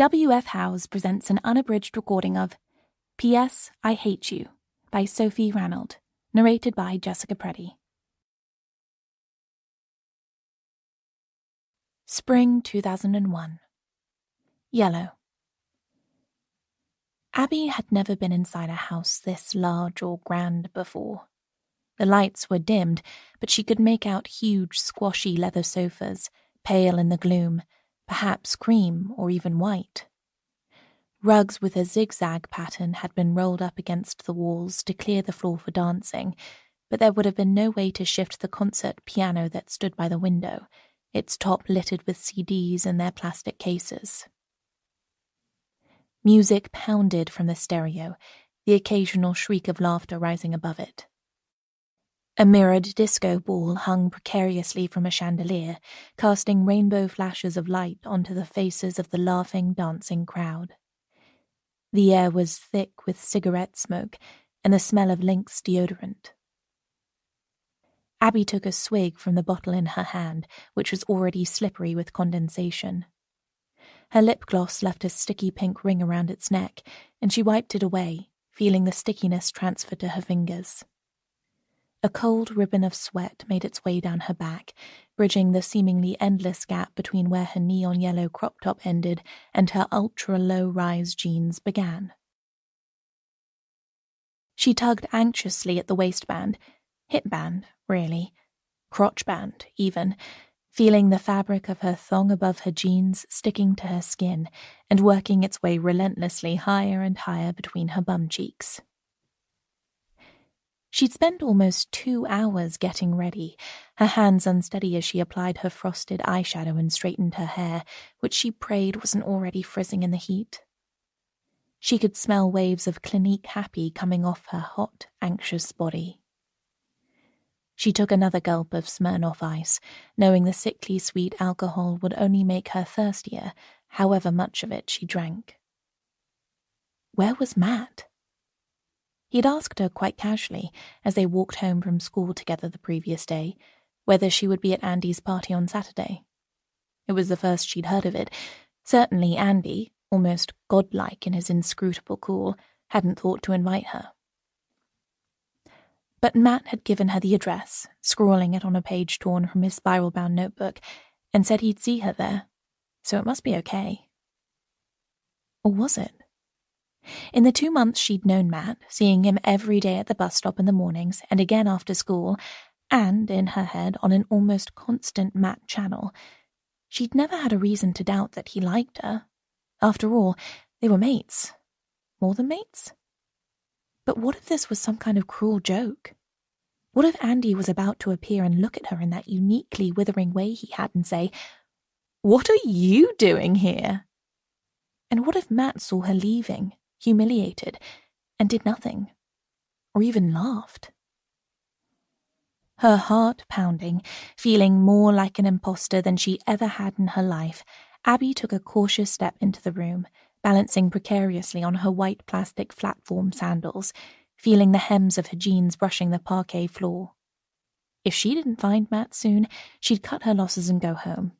W.F. Howes presents an unabridged recording of P.S. I Hate You by Sophie Ranald, narrated by Jessica Preddy. Spring 2001. Yellow. Abby had never been inside a house this large or grand before. The lights were dimmed, but she could make out huge, squashy leather sofas, pale in the gloom, perhaps cream or even white. Rugs with a zigzag pattern had been rolled up against the walls to clear the floor for dancing, but there would have been no way to shift the concert piano that stood by the window, its top littered with CDs in their plastic cases. Music pounded from the stereo, the occasional shriek of laughter rising above it. A mirrored disco ball hung precariously from a chandelier, casting rainbow flashes of light onto the faces of the laughing, dancing crowd. The air was thick with cigarette smoke and the smell of Lynx deodorant. Abby took a swig from the bottle in her hand, which was already slippery with condensation. Her lip gloss left a sticky pink ring around its neck, and she wiped it away, feeling the stickiness transfer to her fingers. A cold ribbon of sweat made its way down her back, bridging the seemingly endless gap between where her neon yellow crop top ended and her ultra-low-rise jeans began. She tugged anxiously at the waistband, hip band, really, crotch band, even, feeling the fabric of her thong above her jeans sticking to her skin and working its way relentlessly higher and higher between her bum cheeks. She'd spent almost 2 hours getting ready, her hands unsteady as she applied her frosted eyeshadow and straightened her hair, which she prayed wasn't already frizzing in the heat. She could smell waves of Clinique Happy coming off her hot, anxious body. She took another gulp of Smirnoff Ice, knowing the sickly sweet alcohol would only make her thirstier, however much of it she drank. Where was Matt? He'd asked her quite casually, as they walked home from school together the previous day, whether she would be at Andy's party on Saturday. It was the first she'd heard of it. Certainly Andy, almost godlike in his inscrutable cool, hadn't thought to invite her. But Matt had given her the address, scrawling it on a page torn from his spiral-bound notebook, and said he'd see her there, so it must be okay. Or was it? In the 2 months she'd known Matt, seeing him every day at the bus stop in the mornings and again after school, and, in her head, on an almost constant Matt channel, she'd never had a reason to doubt that he liked her. After all, they were mates. More than mates? But what if this was some kind of cruel joke? What if Andy was about to appear and look at her in that uniquely withering way he had and say, "What are you doing here?" And what if Matt saw her leaving, humiliated, and did nothing, or even laughed? Her heart pounding, feeling more like an imposter than she ever had in her life, Abby took a cautious step into the room, balancing precariously on her white plastic platform sandals, feeling the hems of her jeans brushing the parquet floor. If she didn't find Matt soon, she'd cut her losses and go home.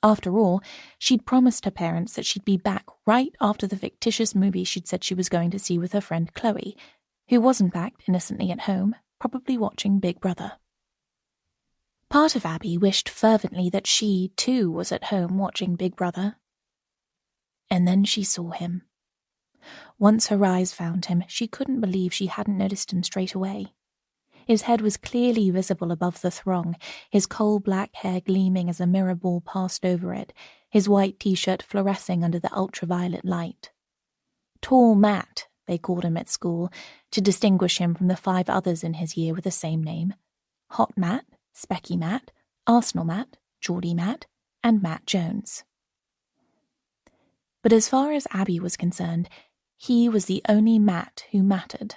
After all, she'd promised her parents that she'd be back right after the fictitious movie she'd said she was going to see with her friend Chloe, who was in fact innocently at home, probably watching Big Brother. Part of Abby wished fervently that she, too, was at home watching Big Brother. And then she saw him. Once her eyes found him, she couldn't believe she hadn't noticed him straight away. His head was clearly visible above the throng, his coal-black hair gleaming as a mirror ball passed over it, his white t-shirt fluorescing under the ultraviolet light. Tall Matt, they called him at school, to distinguish him from the 5 others in his year with the same name. Hot Matt, Specky Matt, Arsenal Matt, Geordie Matt, and Matt Jones. But as far as Abby was concerned, he was the only Matt who mattered.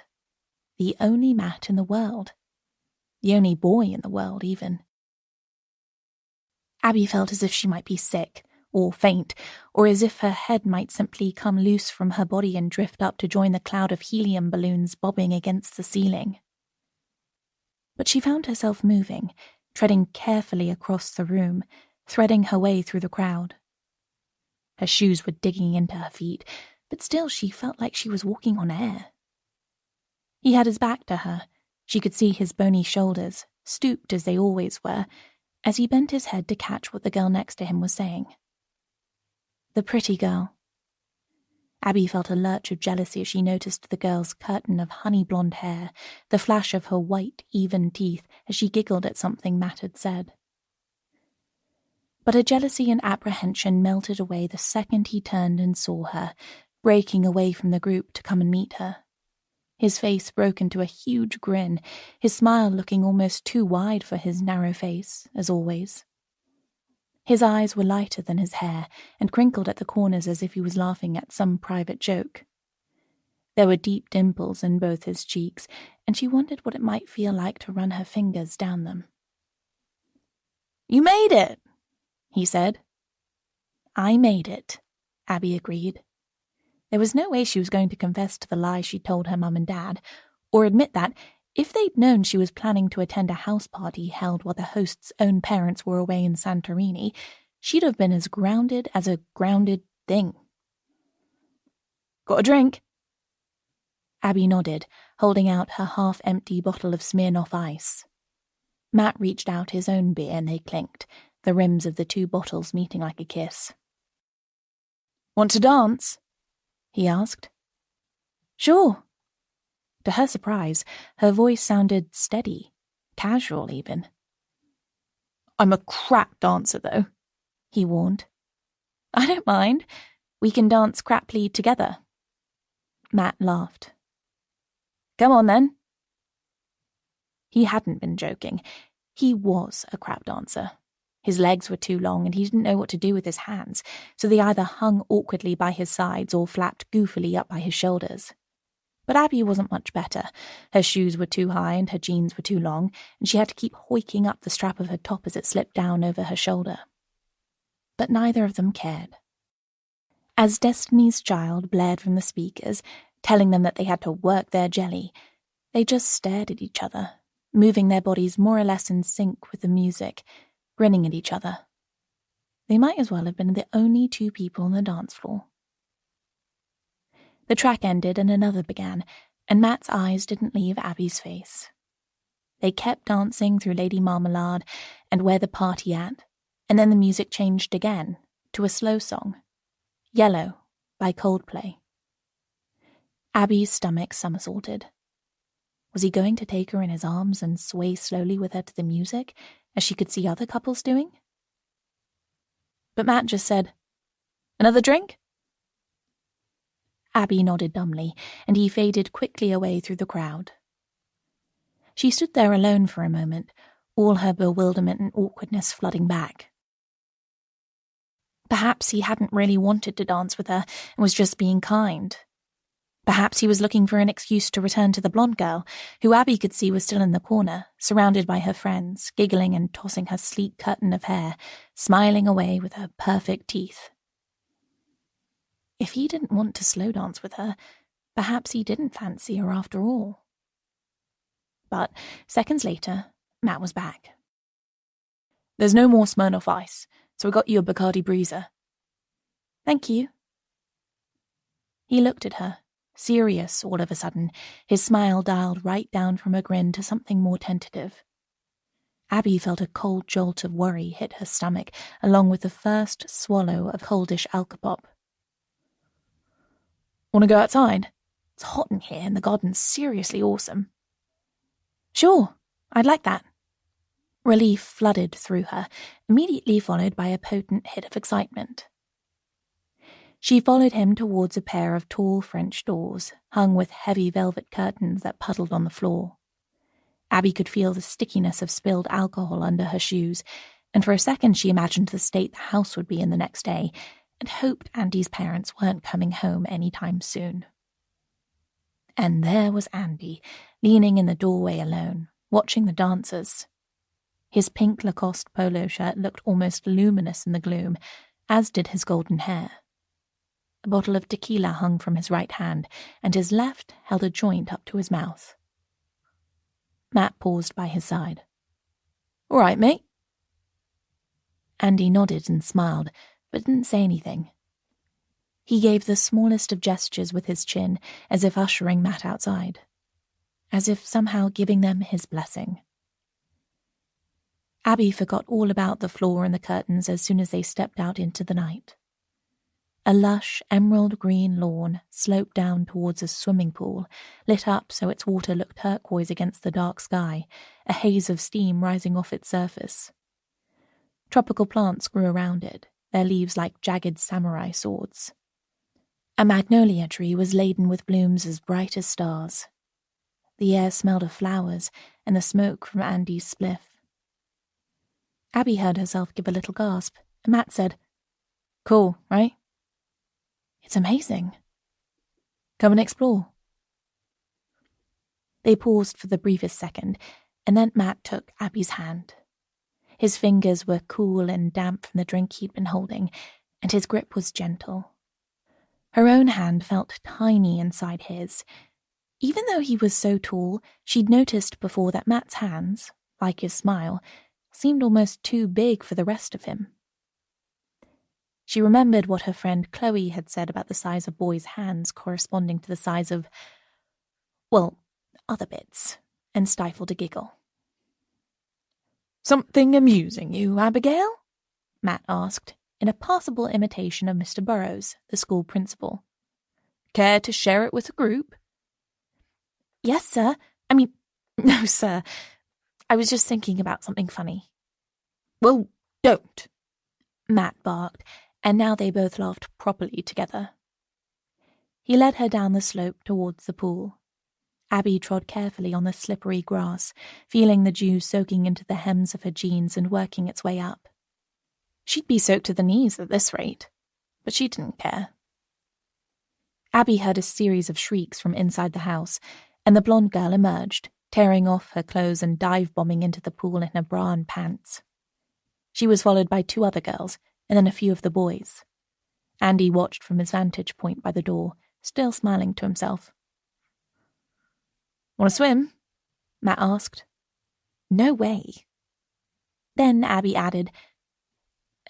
The only Matt in the world. The only boy in the world, even. Abby felt as if she might be sick, or faint, or as if her head might simply come loose from her body and drift up to join the cloud of helium balloons bobbing against the ceiling. But she found herself moving, treading carefully across the room, threading her way through the crowd. Her shoes were digging into her feet, but still she felt like she was walking on air. He had his back to her. She could see his bony shoulders, stooped as they always were, as he bent his head to catch what the girl next to him was saying. The pretty girl. Abby felt a lurch of jealousy as she noticed the girl's curtain of honey blonde hair, the flash of her white, even teeth as she giggled at something Matt had said. But her jealousy and apprehension melted away the second he turned and saw her, breaking away from the group to come and meet her. His face broke into a huge grin, his smile looking almost too wide for his narrow face, as always. His eyes were lighter than his hair and crinkled at the corners as if he was laughing at some private joke. There were deep dimples in both his cheeks, and she wondered what it might feel like to run her fingers down them. "You made it," he said. "I made it," Abby agreed. There was no way she was going to confess to the lie she'd told her mum and dad, or admit that, if they'd known she was planning to attend a house party held while the host's own parents were away in Santorini, she'd have been as grounded as a grounded thing. "Got a drink?" Abby nodded, holding out her half-empty bottle of Smirnoff Ice. Matt reached out his own beer and they clinked, the rims of the two bottles meeting like a kiss. "Want to dance?" he asked. "Sure." To her surprise, her voice sounded steady, casual even. "I'm a crap dancer, though," he warned. "I don't mind. We can dance craply together." Matt laughed. "Come on, then." He hadn't been joking. He was a crap dancer. His legs were too long and he didn't know what to do with his hands, so they either hung awkwardly by his sides or flapped goofily up by his shoulders. But Abby wasn't much better. Her shoes were too high and her jeans were too long, and she had to keep hoiking up the strap of her top as it slipped down over her shoulder. But neither of them cared. As Destiny's Child blared from the speakers, telling them that they had to work their jelly, they just stared at each other, moving their bodies more or less in sync with the music, grinning at each other. They might as well have been the only two people on the dance floor. The track ended and another began, and Matt's eyes didn't leave Abby's face. They kept dancing through Lady Marmalade and Where the Party At, and then the music changed again to a slow song, Yellow by Coldplay. Abby's stomach somersaulted. Was he going to take her in his arms and sway slowly with her to the music, as she could see other couples doing? But Matt just said, "Another drink?" Abby nodded dumbly, and he faded quickly away through the crowd. She stood there alone for a moment, all her bewilderment and awkwardness flooding back. Perhaps he hadn't really wanted to dance with her and was just being kind. Perhaps he was looking for an excuse to return to the blonde girl, who Abby could see was still in the corner, surrounded by her friends, giggling and tossing her sleek curtain of hair, smiling away with her perfect teeth. If he didn't want to slow dance with her, perhaps he didn't fancy her after all. But seconds later, Matt was back. "There's no more Smirnoff Ice, so I got you a Bacardi Breezer." "Thank you." He looked at her, serious all of a sudden, his smile dialed right down from a grin to something more tentative. Abby felt a cold jolt of worry hit her stomach, along with the first swallow of coldish alcopop. "Want to go outside? It's hot in here and the garden's seriously awesome." "Sure, I'd like that." Relief flooded through her, immediately followed by a potent hit of excitement. She followed him towards a pair of tall French doors, hung with heavy velvet curtains that puddled on the floor. Abby could feel the stickiness of spilled alcohol under her shoes, and for a second she imagined the state the house would be in the next day, and hoped Andy's parents weren't coming home any time soon. And there was Andy, leaning in the doorway alone, watching the dancers. His pink Lacoste polo shirt looked almost luminous in the gloom, as did his golden hair. A bottle of tequila hung from his right hand, and his left held a joint up to his mouth. Matt paused by his side. "All right, mate." Andy nodded and smiled, but didn't say anything. He gave the smallest of gestures with his chin, as if ushering Matt outside, as if somehow giving them his blessing. Abby forgot all about the floor and the curtains as soon as they stepped out into the night. A lush, emerald green lawn sloped down towards a swimming pool, lit up so its water looked turquoise against the dark sky, a haze of steam rising off its surface. Tropical plants grew around it, their leaves like jagged samurai swords. A magnolia tree was laden with blooms as bright as stars. The air smelled of flowers and the smoke from Andy's spliff. Abby heard herself give a little gasp, and Matt said, "Cool, right?" "It's amazing." "Come and explore." They paused for the briefest second, and then Matt took Abby's hand. His fingers were cool and damp from the drink he'd been holding, and his grip was gentle. Her own hand felt tiny inside his. Even though he was so tall, she'd noticed before that Matt's hands, like his smile, seemed almost too big for the rest of him. She remembered what her friend Chloe had said about the size of boys' hands corresponding to the size of, well, other bits, and stifled a giggle. "Something amusing you, Abigail?" Matt asked, in a passable imitation of Mr. Burrows, the school principal. "Care to share it with the group?" "Yes, sir. No, sir. I was just thinking about something funny." "Well, don't," Matt barked, and now they both laughed properly together. He led her down the slope towards the pool. Abby trod carefully on the slippery grass, feeling the dew soaking into the hems of her jeans and working its way up. She'd be soaked to the knees at this rate, but she didn't care. Abby heard a series of shrieks from inside the house, and the blonde girl emerged, tearing off her clothes and dive-bombing into the pool in her bra and pants. She was followed by 2 other girls, and then a few of the boys. Andy watched from his vantage point by the door, still smiling to himself. "Want to swim?" Matt asked. "No way." Then Abby added,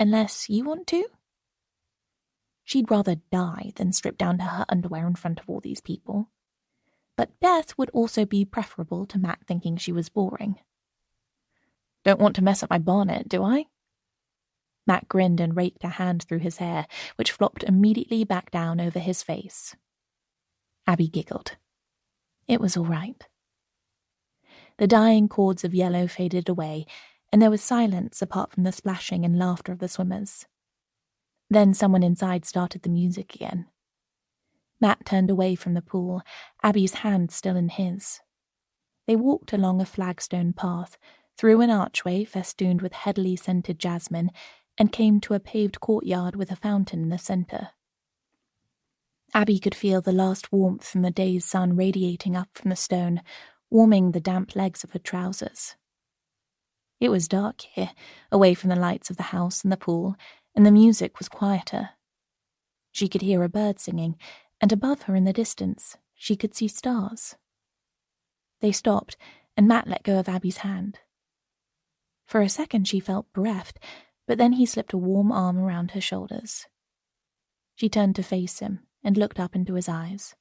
"Unless you want to?" She'd rather die than strip down to her underwear in front of all these people. But death would also be preferable to Matt thinking she was boring. "Don't want to mess up my bonnet, do I?" Matt grinned and raked a hand through his hair, which flopped immediately back down over his face. Abby giggled. It was all right. The dying chords of yellow faded away, and there was silence apart from the splashing and laughter of the swimmers. Then someone inside started the music again. Matt turned away from the pool, Abby's hand still in his. They walked along a flagstone path, through an archway festooned with heavily scented jasmine, and came to a paved courtyard with a fountain in the center. Abby could feel the last warmth from the day's sun radiating up from the stone, warming the damp legs of her trousers. It was dark here, away from the lights of the house and the pool, and the music was quieter. She could hear a bird singing, and above her in the distance, she could see stars. They stopped, and Matt let go of Abby's hand. For a second she felt bereft, but then he slipped a warm arm around her shoulders. She turned to face him and looked up into his eyes.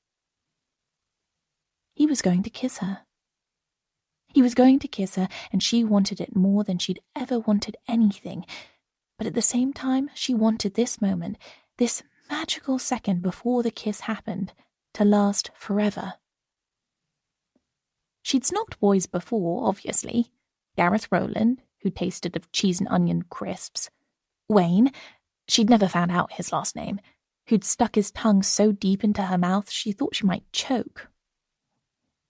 He was going to kiss her. He was going to kiss her, and she wanted it more than she'd ever wanted anything. But at the same time, she wanted this moment, this magical second before the kiss happened, to last forever. She'd snocked boys before, obviously. Gareth Rowland, who tasted of cheese and onion crisps. Wayne, she'd never found out his last name, who'd stuck his tongue so deep into her mouth she thought she might choke.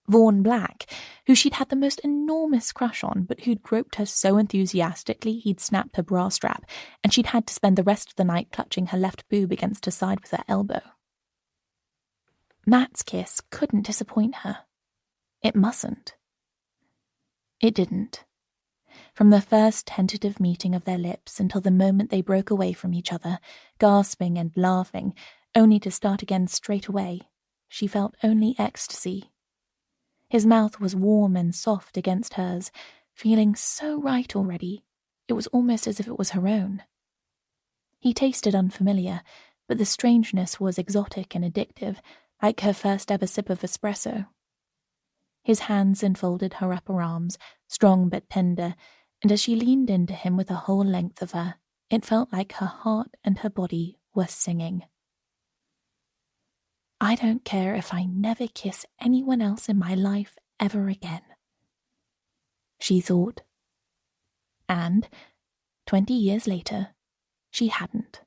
Vaughan Black, who she'd had the most enormous crush on, but who'd groped her so enthusiastically he'd snapped her bra strap, and she'd had to spend the rest of the night clutching her left boob against her side with her elbow. Matt's kiss couldn't disappoint her. It mustn't. It didn't. From the first tentative meeting of their lips until the moment they broke away from each other, gasping and laughing, only to start again straight away, she felt only ecstasy. His mouth was warm and soft against hers, feeling so right already, it was almost as if it was her own. He tasted unfamiliar, but the strangeness was exotic and addictive, like her first ever sip of espresso. His hands enfolded her upper arms, strong but tender, and as she leaned into him with the whole length of her, it felt like her heart and her body were singing. I don't care if I never kiss anyone else in my life ever again, she thought. And 20 years later, she hadn't.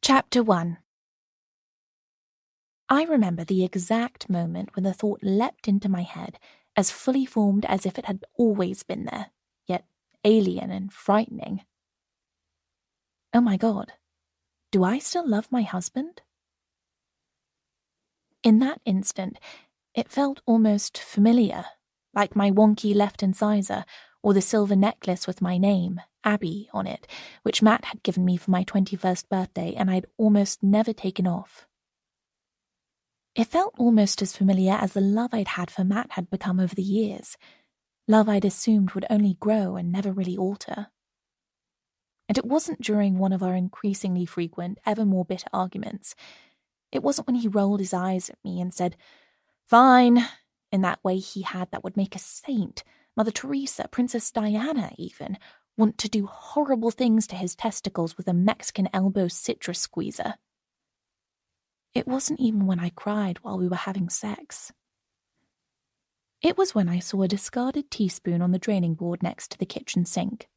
Chapter 1. I remember the exact moment when the thought leapt into my head, as fully formed as if it had always been there, yet alien and frightening. Oh my God, do I still love my husband? In that instant, it felt almost familiar, like my wonky left incisor, or the silver necklace with my name, Abby, on it, which Matt had given me for my 21st birthday and I'd almost never taken off. It felt almost as familiar as the love I'd had for Matt had become over the years, love I'd assumed would only grow and never really alter. And it wasn't during one of our increasingly frequent, ever more bitter arguments. It wasn't when he rolled his eyes at me and said, "Fine," in that way he had that would make a saint, Mother Teresa, Princess Diana even, want to do horrible things to his testicles with a Mexican elbow citrus squeezer. It wasn't even when I cried while we were having sex. It was when I saw a discarded teaspoon on the draining board next to the kitchen sink.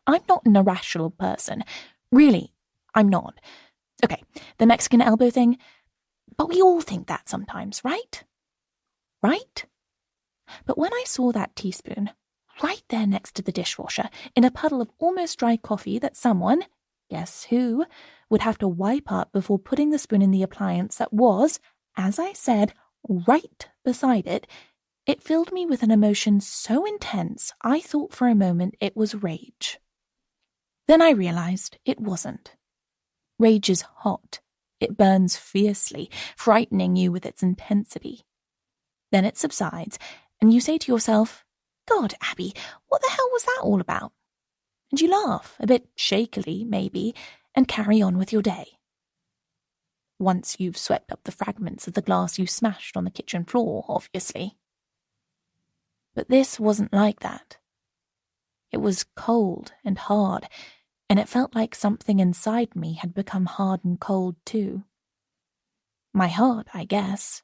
I'm not an irrational person. Really, I'm not. Okay, the Mexican elbow thing, but we all think that sometimes, right? Right? But when I saw that teaspoon, right there next to the dishwasher, in a puddle of almost dry coffee that someone, guess who, would have to wipe up before putting the spoon in the appliance that was, as I said, right beside it, it filled me with an emotion so intense I thought for a moment it was rage. Then I realized it wasn't. Rage is hot. It burns fiercely, frightening you with its intensity. Then it subsides, and you say to yourself, "God, Abby, what the hell was that all about?" And you laugh, a bit shakily, maybe, and carry on with your day. Once you've swept up the fragments of the glass you smashed on the kitchen floor, obviously. But this wasn't like that. It was cold and hard, and it felt like something inside me had become hard and cold too. My heart, I guess.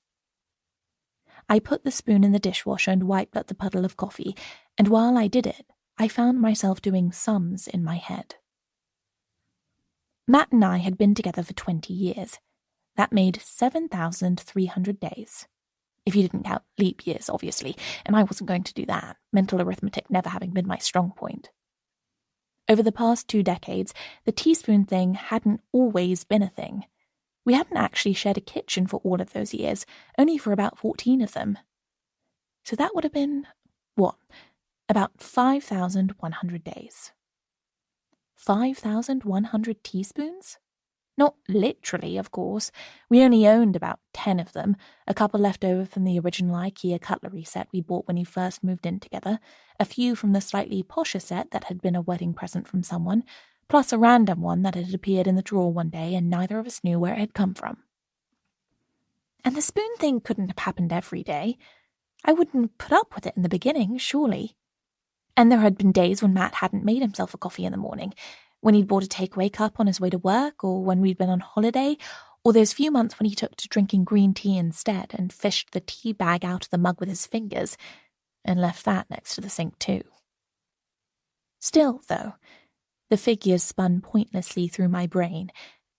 I put the spoon in the dishwasher and wiped up the puddle of coffee, and while I did it, I found myself doing sums in my head. Matt and I had been together for 20 years. That made 7,300 days. If you didn't count leap years, obviously, and I wasn't going to do that, mental arithmetic never having been my strong point. Over the past 2 decades, the teaspoon thing hadn't always been a thing. We hadn't actually shared a kitchen for all of those years, only for about 14 of them. So that would have been, what, about 5,100 days. 5,100 teaspoons? Not literally, of course. We only owned about 10 of them, a couple left over from the original IKEA cutlery set we bought when we first moved in together, a few from the slightly posher set that had been a wedding present from someone, plus a random one that had appeared in the drawer one day and neither of us knew where it had come from. And the spoon thing couldn't have happened every day. I wouldn't put up with it in the beginning, surely. And there had been days when Matt hadn't made himself a coffee in the morning, when he'd bought a takeaway cup on his way to work, or when we'd been on holiday, or those few months when he took to drinking green tea instead and fished the tea bag out of the mug with his fingers, and left that next to the sink too. Still, though, the figures spun pointlessly through my brain,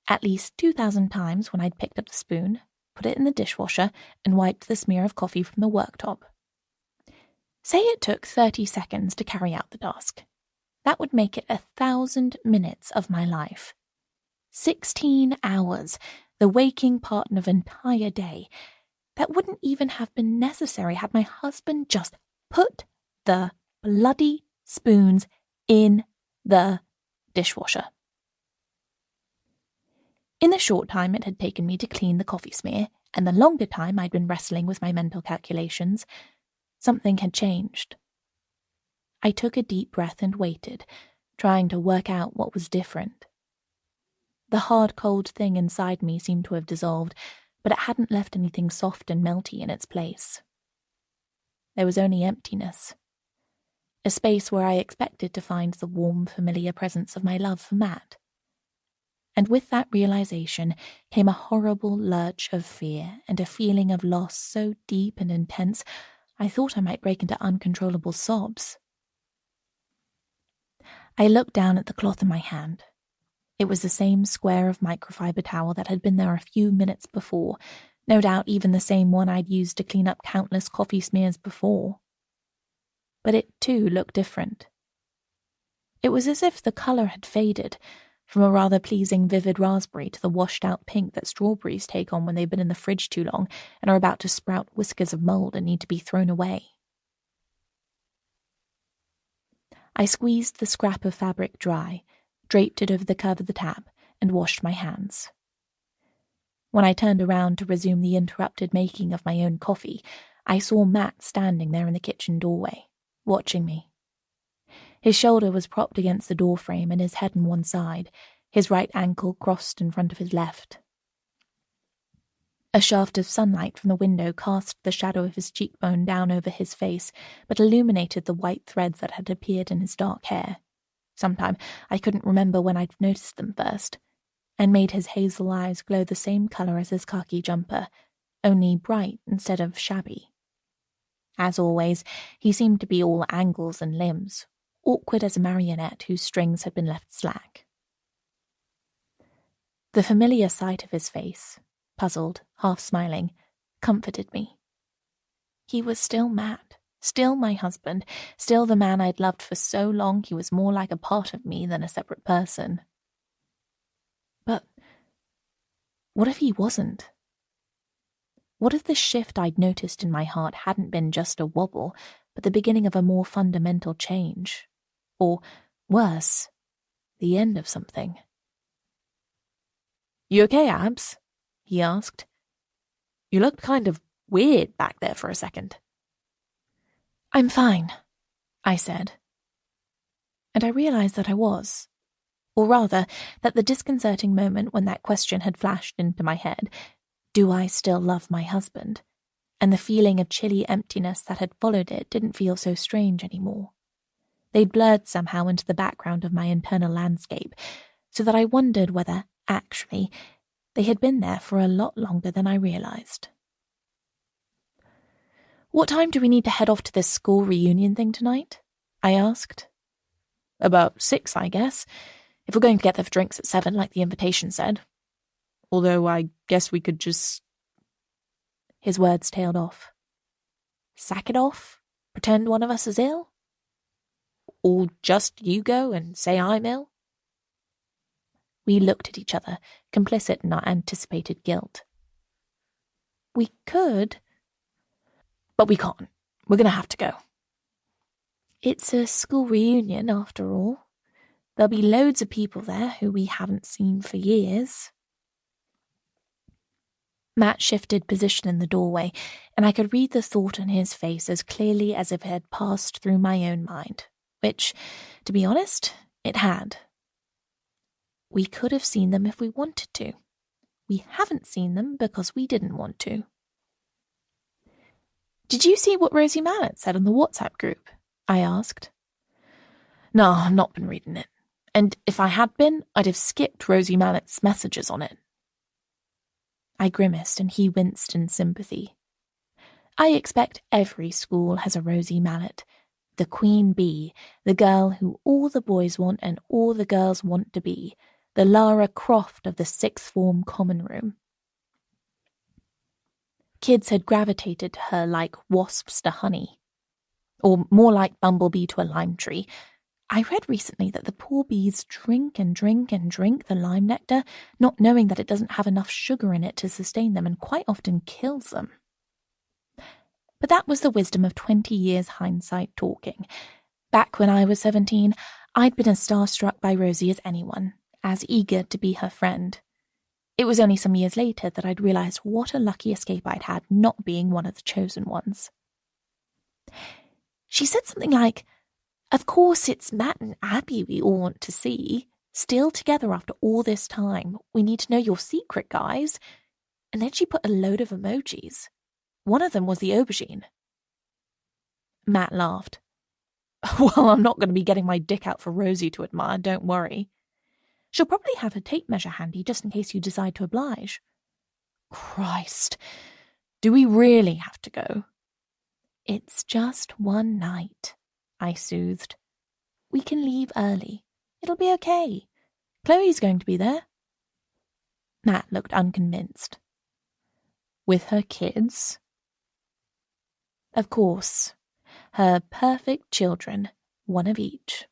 at least 2,000 times when I'd picked up the spoon, put it in the dishwasher, and wiped the smear of coffee from the worktop. Say it took 30 seconds to carry out the task. That would make it 1,000 minutes of my life. 16 hours, the waking part of an entire day. That wouldn't even have been necessary had my husband just put the bloody spoons in the dishwasher. In the short time it had taken me to clean the coffee smear, and the longer time I'd been wrestling with my mental calculations, something had changed. I took a deep breath and waited, trying to work out what was different. The hard, cold thing inside me seemed to have dissolved, but it hadn't left anything soft and melty in its place. There was only emptiness. A space where I expected to find the warm, familiar presence of my love for Matt. And with that realization came a horrible lurch of fear and a feeling of loss so deep and intense I thought I might break into uncontrollable sobs. I looked down at the cloth in my hand. It was the same square of microfiber towel that had been there a few minutes before, no doubt even the same one I'd used to clean up countless coffee smears before. But it too looked different. It was as if the colour had faded, from a rather pleasing vivid raspberry to the washed-out pink that strawberries take on when they've been in the fridge too long and are about to sprout whiskers of mould and need to be thrown away. I squeezed the scrap of fabric dry, draped it over the curve of the tap, and washed my hands. When I turned around to resume the interrupted making of my own coffee, I saw Matt standing there in the kitchen doorway, watching me. His shoulder was propped against the doorframe and his head on one side, his right ankle crossed in front of his left. A shaft of sunlight from the window cast the shadow of his cheekbone down over his face, but illuminated the white threads that had appeared in his dark hair. Sometime I couldn't remember when I'd noticed them first, and made his hazel eyes glow the same colour as his khaki jumper, only bright instead of shabby. As always, he seemed to be all angles and limbs, awkward as a marionette whose strings had been left slack. The familiar sight of his face, puzzled, half-smiling, comforted me. He was still Matt, still my husband, still the man I'd loved for so long he was more like a part of me than a separate person. But what if he wasn't? What if the shift I'd noticed in my heart hadn't been just a wobble, but the beginning of a more fundamental change? Or, worse, the end of something? "You okay, Abs?" he asked. "You looked kind of weird back there for a second." "I'm fine," I said. And I realized that I was. Or rather, that the disconcerting moment when that question had flashed into my head, do I still love my husband? And the feeling of chilly emptiness that had followed it didn't feel so strange anymore. They'd blurred somehow into the background of my internal landscape, so that I wondered whether, actually, they had been there for a lot longer than I realized. "What time do we need to head off to this school reunion thing tonight?" I asked. "About 6, I guess, if we're going to get there for drinks at 7, like the invitation said. Although I guess we could just..." His words tailed off. "Sack it off? Pretend one of us is ill? Or just you go and say I'm ill?" We looked at each other, complicit in our anticipated guilt. "We could. But we can't. We're going to have to go." "It's a school reunion, after all. There'll be loads of people there who we haven't seen for years." Matt shifted position in the doorway, and I could read the thought on his face as clearly as if it had passed through my own mind, which, to be honest, it had. We could have seen them if we wanted to. We haven't seen them because we didn't want to. "Did you see what Rosie Mallet said on the WhatsApp group?" I asked. "No, I've not been reading it. And if I had been, I'd have skipped Rosie Mallet's messages on it." I grimaced and he winced in sympathy. I expect every school has a Rosie Mallet, the queen bee, the girl who all the boys want and all the girls want to be, the Lara Croft of the sixth form common room. Kids had gravitated to her like wasps to honey, or more like bumblebee to a lime tree. I read recently that the poor bees drink and drink and drink the lime nectar, not knowing that it doesn't have enough sugar in it to sustain them and quite often kills them. But that was the wisdom of 20 years hindsight talking. Back when I was 17, I'd been as starstruck by Rosie as anyone, as eager to be her friend. It was only some years later that I'd realized what a lucky escape I'd had not being one of the chosen ones. She said something like, Of course, it's Matt and Abby we all want to see. Still together after all this time. We need to know your secret, guys. And then she put a load of emojis. One of them was the aubergine. Matt laughed. Well, I'm not going to be getting my dick out for Rosie to admire, don't worry. She'll probably have her tape measure handy just in case you decide to oblige. Christ, do we really have to go? It's just one night, I soothed. We can leave early. It'll be okay. Chloe's going to be there. Matt looked unconvinced. With her kids? Of course. Her perfect children, one of each.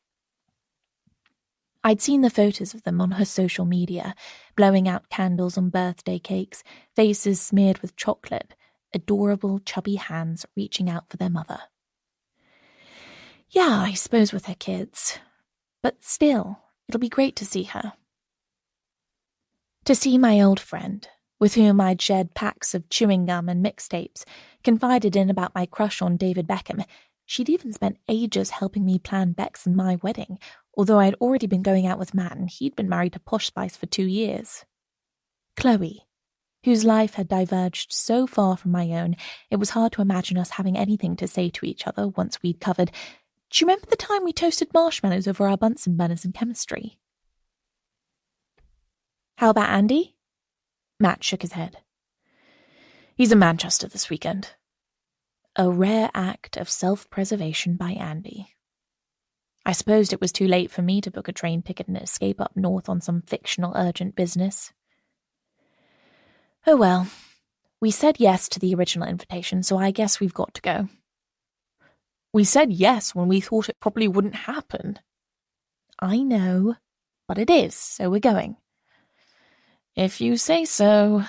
I'd seen the photos of them on her social media, blowing out candles on birthday cakes, faces smeared with chocolate, adorable, chubby hands reaching out for their mother. Yeah, I suppose with her kids. But still, it'll be great to see her. To see my old friend, with whom I'd shared packs of chewing gum and mixtapes, confided in about my crush on David Beckham. She'd even spent ages helping me plan Bex and my wedding, although I'd already been going out with Matt and he'd been married to Posh Spice for 2 years. Chloe, whose life had diverged so far from my own, it was hard to imagine us having anything to say to each other once we'd covered. Do you remember the time we toasted marshmallows over our Bunsen burners in chemistry? How about Andy? Matt shook his head. He's in Manchester this weekend. A rare act of self-preservation by Andy. I supposed it was too late for me to book a train ticket and escape up north on some fictional urgent business. Oh well, we said yes to the original invitation, so I guess we've got to go. We said yes when we thought it probably wouldn't happen. I know, but it is, so we're going. If you say so.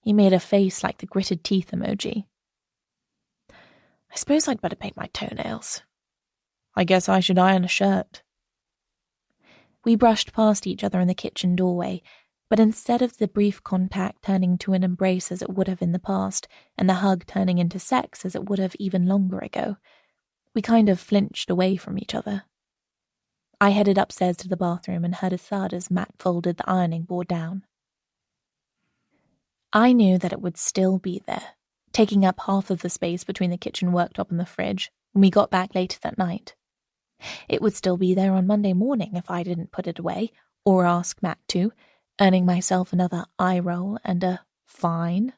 He made a face like the gritted teeth emoji. I suppose I'd better paint my toenails. I guess I should iron a shirt. We brushed past each other in the kitchen doorway, but instead of the brief contact turning to an embrace as it would have in the past, and the hug turning into sex as it would have even longer ago, we kind of flinched away from each other. I headed upstairs to the bathroom and heard a thud as Matt folded the ironing board down. I knew that it would still be there, taking up half of the space between the kitchen worktop and the fridge when we got back later that night. It would still be there on Monday morning if I didn't put it away, or ask Matt to, earning myself another eye roll and a fine.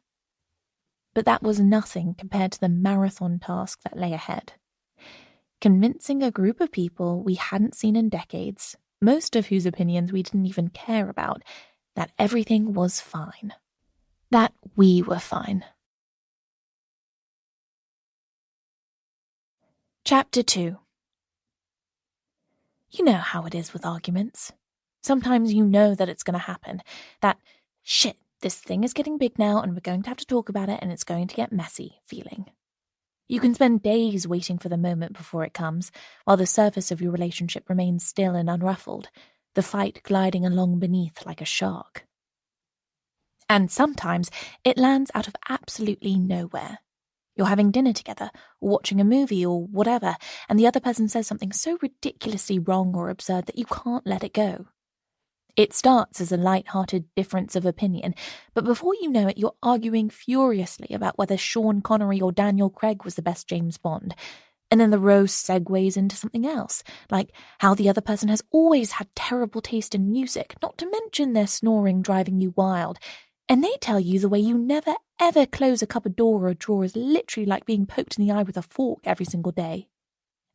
But that was nothing compared to the marathon task that lay ahead. Convincing a group of people we hadn't seen in decades, most of whose opinions we didn't even care about, that everything was fine. That we were fine. Chapter 2. You know how it is with arguments. Sometimes you know that it's going to happen. That, shit, this thing is getting big now and we're going to have to talk about it and it's going to get messy feeling. You can spend days waiting for the moment before it comes, while the surface of your relationship remains still and unruffled, the fight gliding along beneath like a shark. And sometimes it lands out of absolutely nowhere. You're having dinner together, or watching a movie, or whatever, and the other person says something so ridiculously wrong or absurd that you can't let it go. It starts as a light-hearted difference of opinion, but before you know it, you're arguing furiously about whether Sean Connery or Daniel Craig was the best James Bond. And then the roast segues into something else, like how the other person has always had terrible taste in music, not to mention their snoring driving you wild. And they tell you the way you never, ever close a cupboard door or a drawer is literally like being poked in the eye with a fork every single day.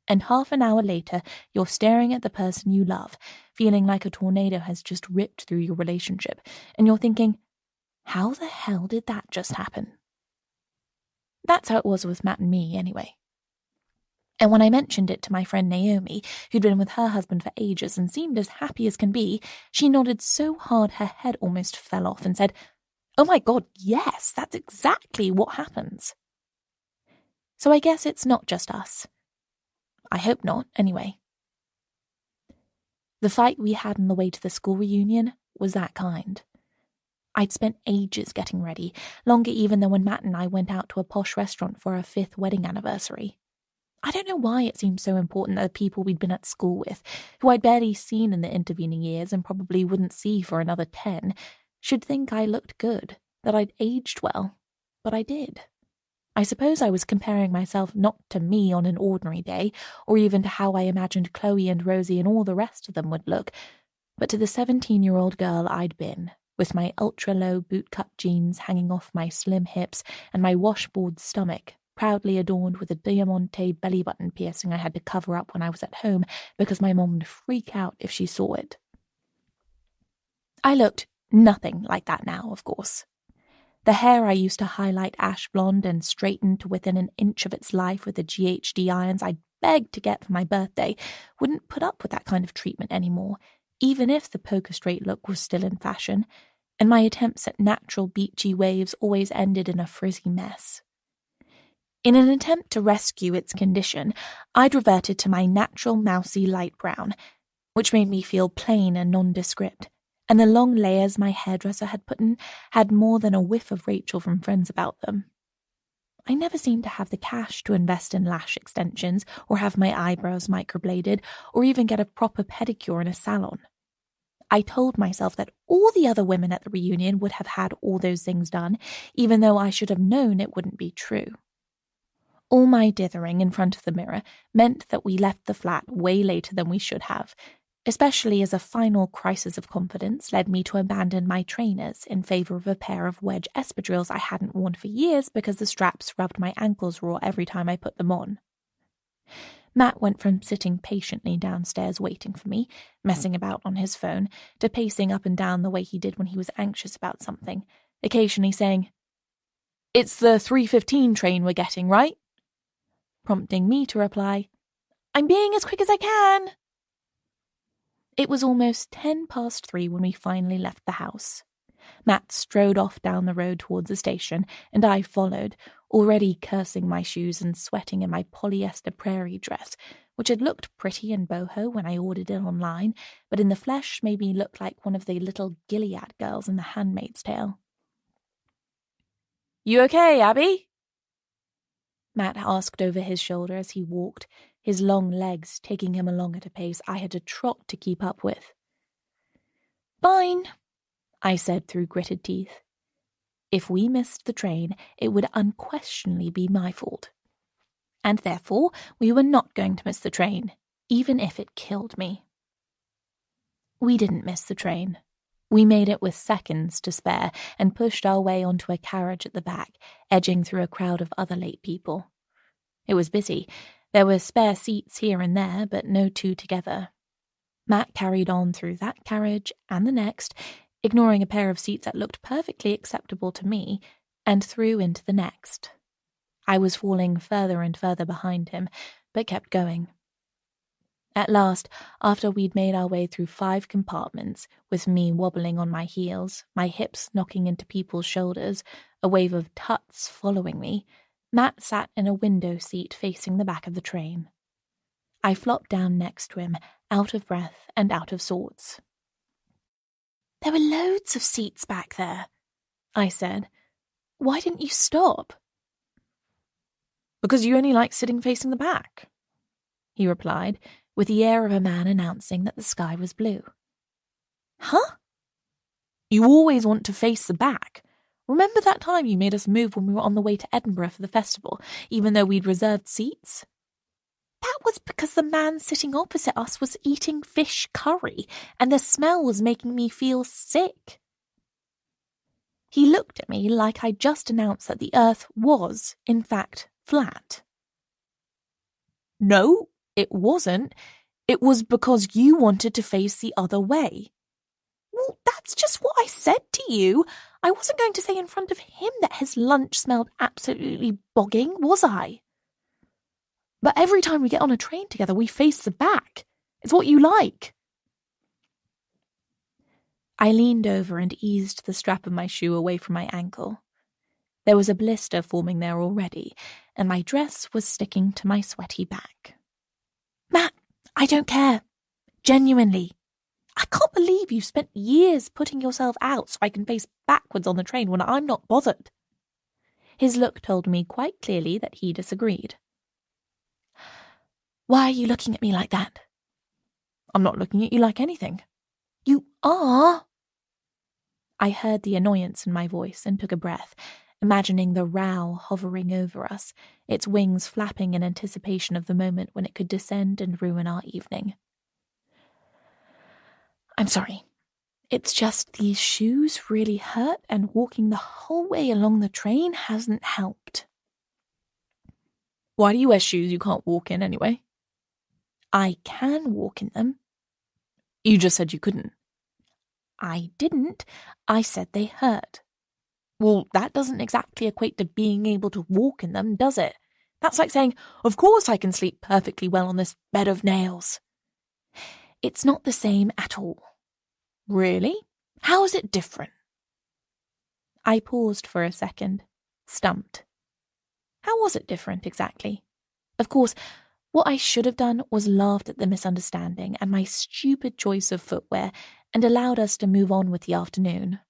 And half an hour later, you're staring at the person you love, feeling like a tornado has just ripped through your relationship, and you're thinking, how the hell did that just happen? That's how it was with Matt and me, anyway. And when I mentioned it to my friend Naomi, who'd been with her husband for ages and seemed as happy as can be, she nodded so hard her head almost fell off and said, "Oh my God, yes, that's exactly what happens." So I guess it's not just us. I hope not, anyway. The fight we had on the way to the school reunion was that kind. I'd spent ages getting ready, longer even than when Matt and I went out to a posh restaurant for our 5th wedding anniversary. I don't know why it seemed so important that the people we'd been at school with, who I'd barely seen in the intervening years and probably wouldn't see for another 10, should think I looked good, that I'd aged well. But I did. I suppose I was comparing myself not to me on an ordinary day, or even to how I imagined Chloe and Rosie and all the rest of them would look, but to the 17-year-old girl I'd been, with my ultra-low bootcut jeans hanging off my slim hips and my washboard stomach, proudly adorned with a diamante belly button piercing I had to cover up when I was at home because my mom would freak out if she saw it. I looked nothing like that now, of course. The hair I used to highlight ash blonde and straighten to within an inch of its life with the GHD irons I'd begged to get for my birthday wouldn't put up with that kind of treatment anymore, even if the poker straight look was still in fashion, and my attempts at natural beachy waves always ended in a frizzy mess. In an attempt to rescue its condition, I'd reverted to my natural mousy light brown, which made me feel plain and nondescript, and the long layers my hairdresser had put in had more than a whiff of Rachel from Friends about them. I never seemed to have the cash to invest in lash extensions, or have my eyebrows microbladed, or even get a proper pedicure in a salon. I told myself that all the other women at the reunion would have had all those things done, even though I should have known it wouldn't be true. All my dithering in front of the mirror meant that we left the flat way later than we should have, especially as a final crisis of confidence led me to abandon my trainers in favour of a pair of wedge espadrilles I hadn't worn for years because the straps rubbed my ankles raw every time I put them on. Matt went from sitting patiently downstairs waiting for me, messing about on his phone, to pacing up and down the way he did when he was anxious about something, occasionally saying, "It's the 3:15 train we're getting, right?" prompting me to reply, "I'm being as quick as I can." It was almost 3:10 when we finally left the house. Matt strode off down the road towards the station, and I followed, already cursing my shoes and sweating in my polyester prairie dress, which had looked pretty in boho when I ordered it online, but in the flesh made me look like one of the little Gilead girls in The Handmaid's Tale. "You okay, Abby?" Matt asked over his shoulder as he walked, his long legs taking him along at a pace I had to trot to keep up with. "Fine," I said through gritted teeth. If we missed the train, it would unquestionably be my fault. And therefore, we were not going to miss the train, even if it killed me. We didn't miss the train. We made it with seconds to spare and pushed our way onto a carriage at the back, edging through a crowd of other late people. It was busy. There were spare seats here and there, but no two together. Matt carried on through that carriage and the next, ignoring a pair of seats that looked perfectly acceptable to me, and through into the next. I was falling further and further behind him, but kept going. At last, after we'd made our way through 5 compartments, with me wobbling on my heels, my hips knocking into people's shoulders, a wave of tuts following me, Matt sat in a window seat facing the back of the train. I flopped down next to him, out of breath and out of sorts. "There were loads of seats back there," I said. "Why didn't you stop?" "Because you only like sitting facing the back," he replied, with the air of a man announcing that the sky was blue. "Huh?" "You always want to face the back. Remember that time you made us move when we were on the way to Edinburgh for the festival, even though we'd reserved seats?" "That was because the man sitting opposite us was eating fish curry, and the smell was making me feel sick." He looked at me like I'd just announced that the earth was, in fact, flat. "No, it wasn't. It was because you wanted to face the other way." "Well, that's just what I said to you. I wasn't going to say in front of him that his lunch smelled absolutely bogging, was I?" "But every time we get on a train together, we face the back. It's what you like." I leaned over and eased the strap of my shoe away from my ankle. There was a blister forming there already, and my dress was sticking to my sweaty back. "Matt, I don't care. Genuinely. I can't believe you've spent years putting yourself out so I can face backwards on the train when I'm not bothered." His look told me quite clearly that he disagreed. Why are you looking at me like that? I'm not looking at you like anything. You are. I heard the annoyance in my voice and took a breath, imagining the row hovering over us, its wings flapping in anticipation of the moment when it could descend and ruin our evening. I'm sorry. It's just these shoes really hurt, and walking the whole way along the train hasn't helped. Why do you wear shoes you can't walk in anyway? I can walk in them. You just said you couldn't. I didn't. I said they hurt. Well, that doesn't exactly equate to being able to walk in them, does it? That's like saying, of course I can sleep perfectly well on this bed of nails. It's not the same at all. Really? How is it different? I paused for a second, stumped. How was it different exactly? Of course, what I should have done was laughed at the misunderstanding and my stupid choice of footwear and allowed us to move on with the afternoon.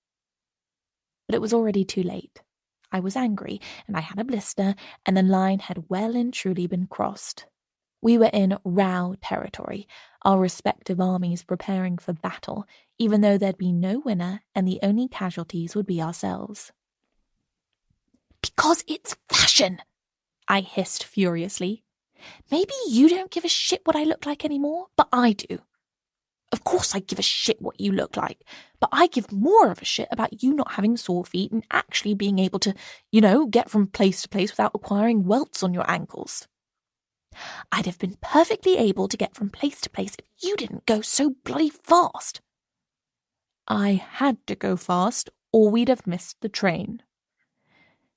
But it was already too late. I was angry, and I had a blister, and the line had well and truly been crossed. We were in row territory, our respective armies preparing for battle, even though there'd be no winner and the only casualties would be ourselves. Because it's fashion, I hissed furiously. Maybe you don't give a shit what I look like anymore, but I do. Of course I give a shit what you look like, but I give more of a shit about you not having sore feet and actually being able to, get from place to place without acquiring welts on your ankles. I'd have been perfectly able to get from place to place if you didn't go so bloody fast. I had to go fast, or we'd have missed the train,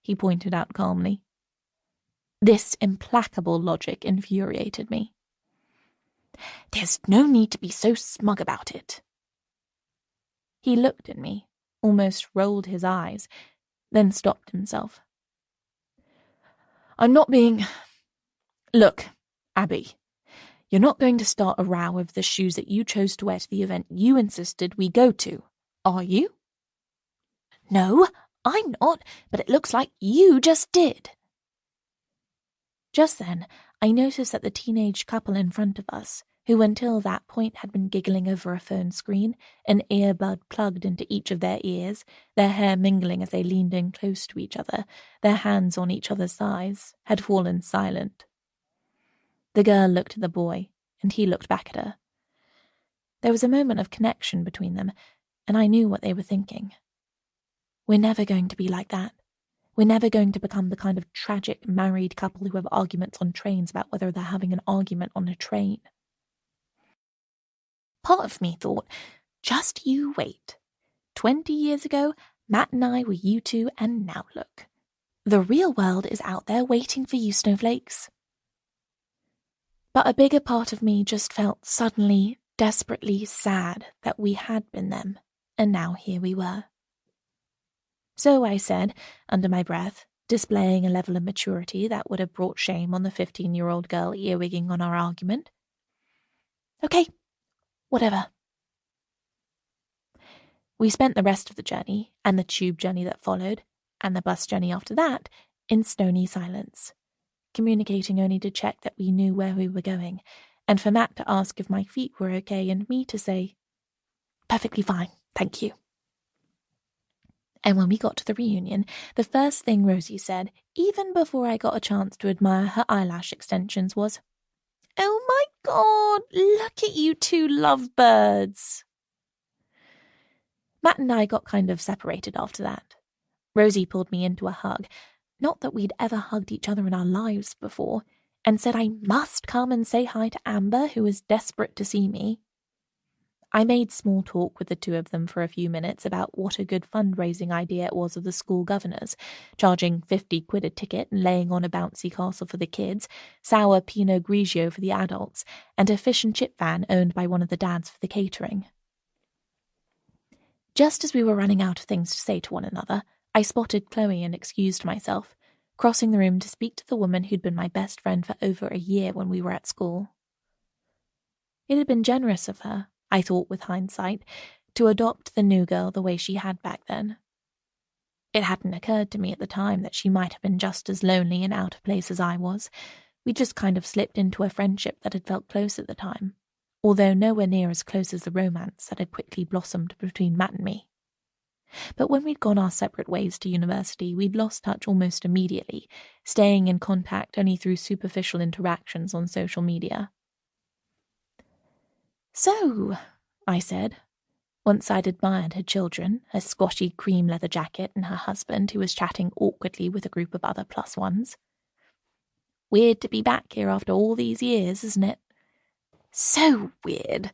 he pointed out calmly. This implacable logic infuriated me. There's no need to be so smug about it. He looked at me, almost rolled his eyes, then stopped himself. I'm not being... Look, Abby, you're not going to start a row over the shoes that you chose to wear to the event you insisted we go to, are you? No, I'm not, but it looks like you just did. Just then, I noticed that the teenage couple in front of us, who until that point had been giggling over a phone screen, an earbud plugged into each of their ears, their hair mingling as they leaned in close to each other, their hands on each other's thighs, had fallen silent. The girl looked at the boy, and he looked back at her. There was a moment of connection between them, and I knew what they were thinking. We're never going to be like that. We're never going to become the kind of tragic married couple who have arguments on trains about whether they're having an argument on a train. Part of me thought, just you wait. 20 years ago, Matt and I were you two, and now look. The real world is out there waiting for you, snowflakes. But a bigger part of me just felt suddenly, desperately sad that we had been them, and now here we were. So I said, under my breath, displaying a level of maturity that would have brought shame on the 15-year-old girl earwigging on our argument. Okay, whatever. We spent the rest of the journey, and the tube journey that followed, and the bus journey after that, in stony silence, communicating only to check that we knew where we were going, and for Matt to ask if my feet were okay and me to say, perfectly fine, thank you. And when we got to the reunion, the first thing Rosie said, even before I got a chance to admire her eyelash extensions, was, "Oh my God, look at you two lovebirds." Matt and I got kind of separated after that. Rosie pulled me into a hug, not that we'd ever hugged each other in our lives before, and said I must come and say hi to Amber, who was desperate to see me. I made small talk with the two of them for a few minutes about what a good fundraising idea it was of the school governors, charging 50 quid a ticket and laying on a bouncy castle for the kids, sour Pinot Grigio for the adults, and a fish and chip van owned by one of the dads for the catering. Just as we were running out of things to say to one another, I spotted Chloe and excused myself, crossing the room to speak to the woman who'd been my best friend for over a year when we were at school. It had been generous of her, I thought with hindsight, to adopt the new girl the way she had back then. It hadn't occurred to me at the time that she might have been just as lonely and out of place as I was, We just kind of slipped into a friendship that had felt close at the time, although nowhere near as close as the romance that had quickly blossomed between Matt and me. But when we'd gone our separate ways to university, we'd lost touch almost immediately, staying in contact only through superficial interactions on social media. "So," I said, once I'd admired her children, her squashy cream leather jacket, and her husband, who was chatting awkwardly with a group of other plus ones. "Weird to be back here after all these years, isn't it?" "So weird."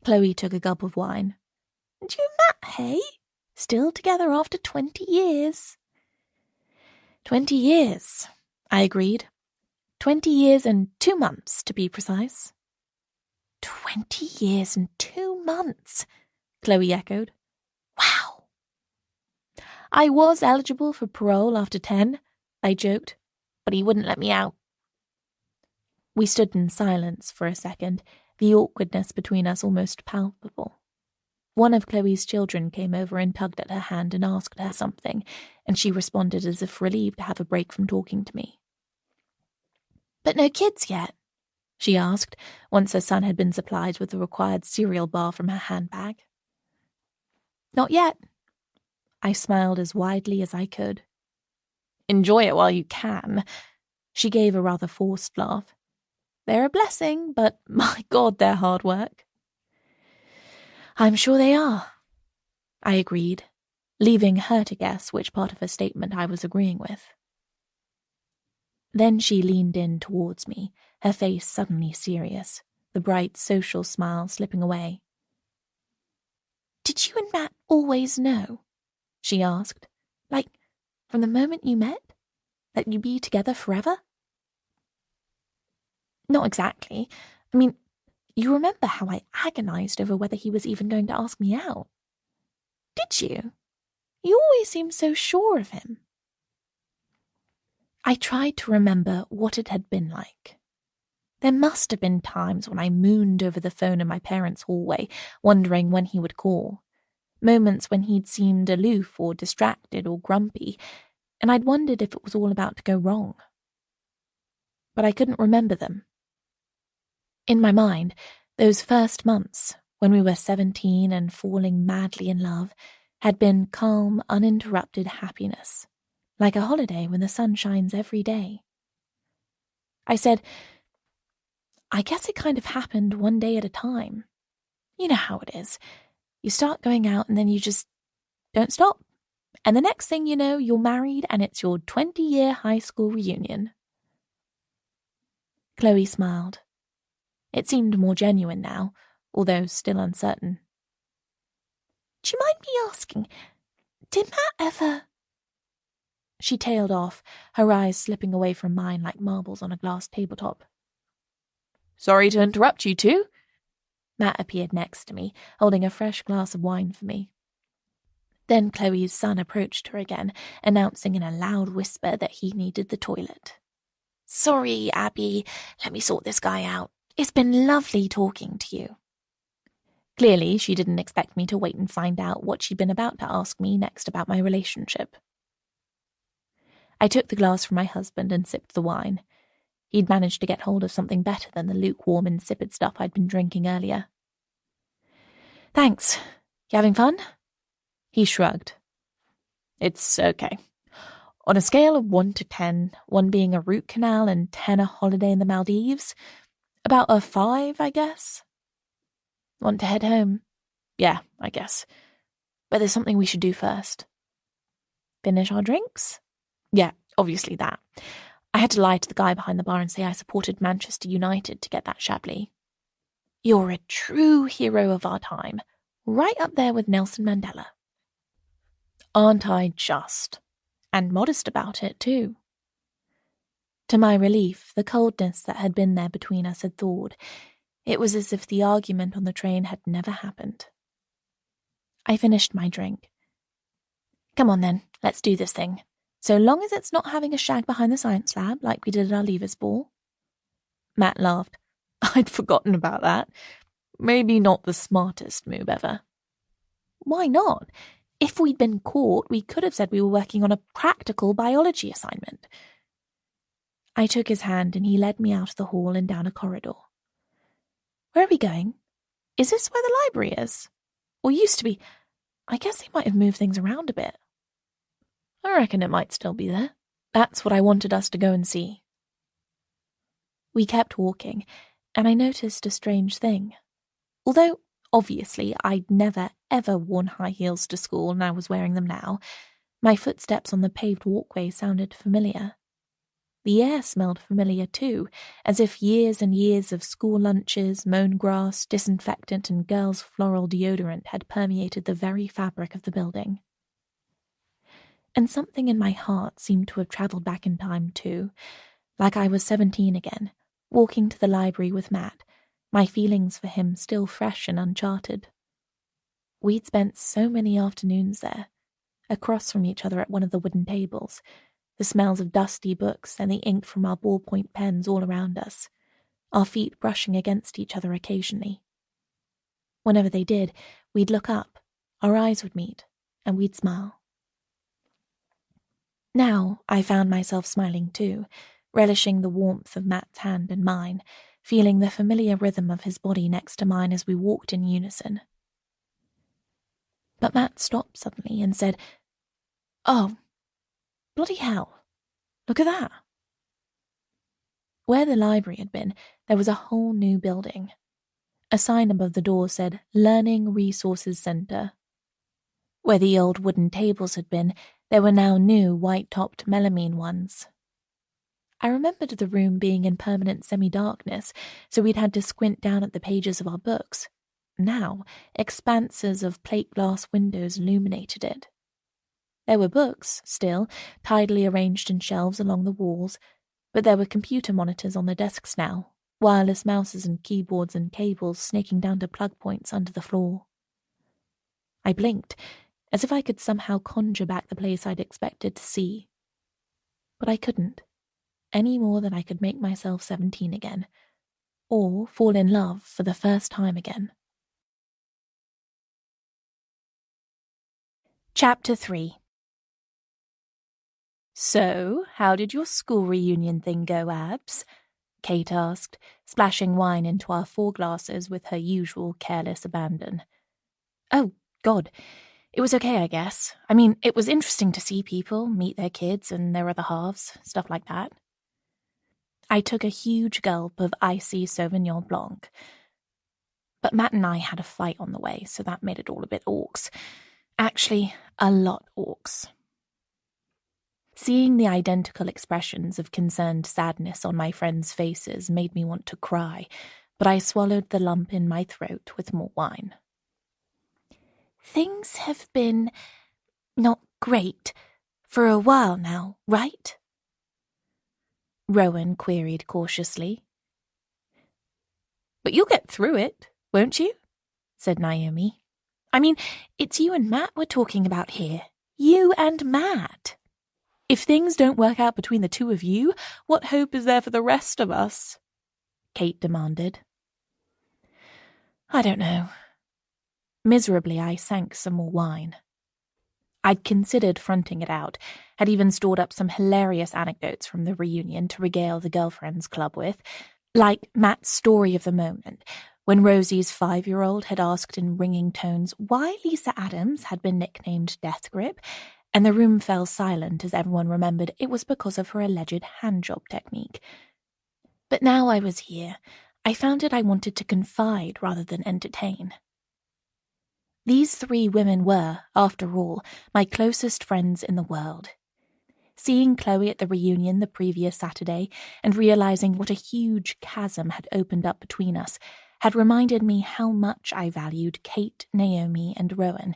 Chloe took a gulp of wine. "And you and Matt, hey? Still together after 20 years. 20 years, I agreed. 20 years and 2 months, to be precise. 20 years and 2 months, Chloe echoed. Wow. I was eligible for parole after 10, I joked, but he wouldn't let me out. We stood in silence for a second, the awkwardness between us almost palpable. One of Chloe's children came over and tugged at her hand and asked her something, and she responded as if relieved to have a break from talking to me. "But no kids yet?" she asked, once her son had been supplied with the required cereal bar from her handbag. "Not yet." I smiled as widely as I could. "Enjoy it while you can." She gave a rather forced laugh. "They're a blessing, but my God, they're hard work." "I'm sure they are," I agreed, leaving her to guess which part of her statement I was agreeing with. Then she leaned in towards me, her face suddenly serious, the bright social smile slipping away. "Did you and Matt always know?" she asked. "Like, from the moment you met? That you'd be together forever?" "Not exactly. I mean, you remember how I agonized over whether he was even going to ask me out? Did you? You always seemed so sure of him." I tried to remember what it had been like. There must have been times when I mooned over the phone in my parents' hallway, wondering when he would call. Moments when he'd seemed aloof or distracted or grumpy, and I'd wondered if it was all about to go wrong. But I couldn't remember them. In my mind, those first months, when we were 17 and falling madly in love, had been calm, uninterrupted happiness, like a holiday when the sun shines every day. I said, "I guess it kind of happened one day at a time. You know how it is. You start going out and then you just don't stop. And the next thing you know, you're married and it's your 20-year high school reunion." Chloe smiled. It seemed more genuine now, although still uncertain. "Do you mind me asking, did Matt ever—" She tailed off, her eyes slipping away from mine like marbles on a glass tabletop. "Sorry to interrupt you two." Matt appeared next to me, holding a fresh glass of wine for me. Then Chloe's son approached her again, announcing in a loud whisper that he needed the toilet. "Sorry, Abby. Let me sort this guy out. It's been lovely talking to you." Clearly, she didn't expect me to wait and find out what she'd been about to ask me next about my relationship. I took the glass from my husband and sipped the wine. He'd managed to get hold of something better than the lukewarm, insipid stuff I'd been drinking earlier. "Thanks. You having fun?" He shrugged. "It's okay. On a scale of 1 to 10, 1 being a root canal and 10 a holiday in the Maldives, about a 5, I guess." "Want to head home?" "Yeah, I guess. But there's something we should do first." "Finish our drinks?" "Yeah, obviously that. I had to lie to the guy behind the bar and say I supported Manchester United to get that Chablis." "You're a true hero of our time, right up there with Nelson Mandela." "Aren't I just? And modest about it, too." To my relief, the coldness that had been there between us had thawed. It was as if the argument on the train had never happened. I finished my drink. "Come on then, let's do this thing. So long as it's not having a shag behind the science lab like we did at our leavers ball." Matt laughed. "I'd forgotten about that. Maybe not the smartest move ever." "Why not? If we'd been caught, we could have said we were working on a practical biology assignment." I took his hand and he led me out of the hall and down a corridor. Where are we going? Is this where the library is? Or used to be? I guess they might have moved things around a bit. I reckon it might still be there. That's what I wanted us to go and see. We kept walking, and I noticed a strange thing. Although, obviously, I'd never, ever worn high heels to school and I was wearing them now, my footsteps on the paved walkway sounded familiar. The air smelled familiar too, as if years and years of school lunches, mown grass, disinfectant, and girls' floral deodorant had permeated the very fabric of the building. And something in my heart seemed to have travelled back in time too, like I was 17 again, walking to the library with Matt, my feelings for him still fresh and uncharted. We'd spent so many afternoons there, across from each other at one of the wooden tables, the smells of dusty books and the ink from our ballpoint pens all around us, our feet brushing against each other occasionally. Whenever they did, we'd look up, our eyes would meet, and we'd smile. Now I found myself smiling too, relishing the warmth of Matt's hand in mine, feeling the familiar rhythm of his body next to mine as we walked in unison. But Matt stopped suddenly and said, "Oh, bloody hell, look at that." Where the library had been, there was a whole new building. A sign above the door said, "Learning Resources Center." Where the old wooden tables had been, there were now new white-topped melamine ones. I remembered the room being in permanent semi-darkness, so we'd had to squint down at the pages of our books. Now, expanses of plate glass windows illuminated it. There were books, still, tidily arranged in shelves along the walls, but there were computer monitors on the desks now, wireless mouses and keyboards and cables snaking down to plug points under the floor. I blinked, as if I could somehow conjure back the place I'd expected to see. But I couldn't, any more than I could make myself 17 again, or fall in love for the first time again. Chapter 3. "So, how did your school reunion thing go, Abs?" Kate asked, splashing wine into our 4 glasses with her usual careless abandon. "Oh, God, it was okay, I guess. I mean, it was interesting to see people, meet their kids and their other halves, stuff like that." I took a huge gulp of icy Sauvignon Blanc. But Matt and I had a fight on the way, so that made it all a bit orcs. Actually, a lot orcs. Seeing the identical expressions of concerned sadness on my friends' faces made me want to cry, but I swallowed the lump in my throat with more wine. "Things have been not great for a while now, right?" Rowan queried cautiously. "But you'll get through it, won't you?" said Naomi. "I mean, it's you and Matt we're talking about here. You and Matt. If things don't work out between the two of you, what hope is there for the rest of us?" Kate demanded. I don't know. Miserably, I sank some more wine. I'd considered fronting it out, had even stored up some hilarious anecdotes from the reunion to regale the girlfriends' club with, like Matt's story of the moment, when Rosie's 5-year-old had asked in ringing tones why Lisa Adams had been nicknamed Death Grip, and the room fell silent as everyone remembered it was because of her alleged handjob technique. But now I was here, I found it I wanted to confide rather than entertain. These 3 women were, after all, my closest friends in the world. Seeing Chloe at the reunion the previous Saturday and realizing what a huge chasm had opened up between us had reminded me how much I valued Kate, Naomi, and Rowan,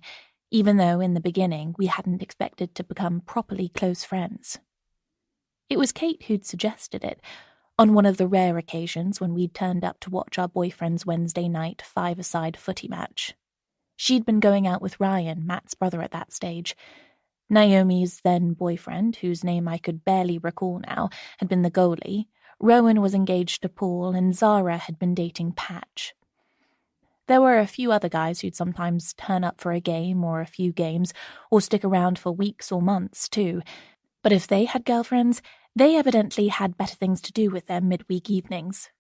even though in the beginning we hadn't expected to become properly close friends. It was Kate who'd suggested it, on one of the rare occasions when we'd turned up to watch our boyfriend's Wednesday night 5-a-side footy match. She'd been going out with Ryan, Matt's brother at that stage. Naomi's then-boyfriend, whose name I could barely recall now, had been the goalie. Rowan was engaged to Paul, and Zara had been dating Patch. There were a few other guys who'd sometimes turn up for a game or a few games, or stick around for weeks or months, too. But if they had girlfriends, They evidently had better things to do with their midweek evenings.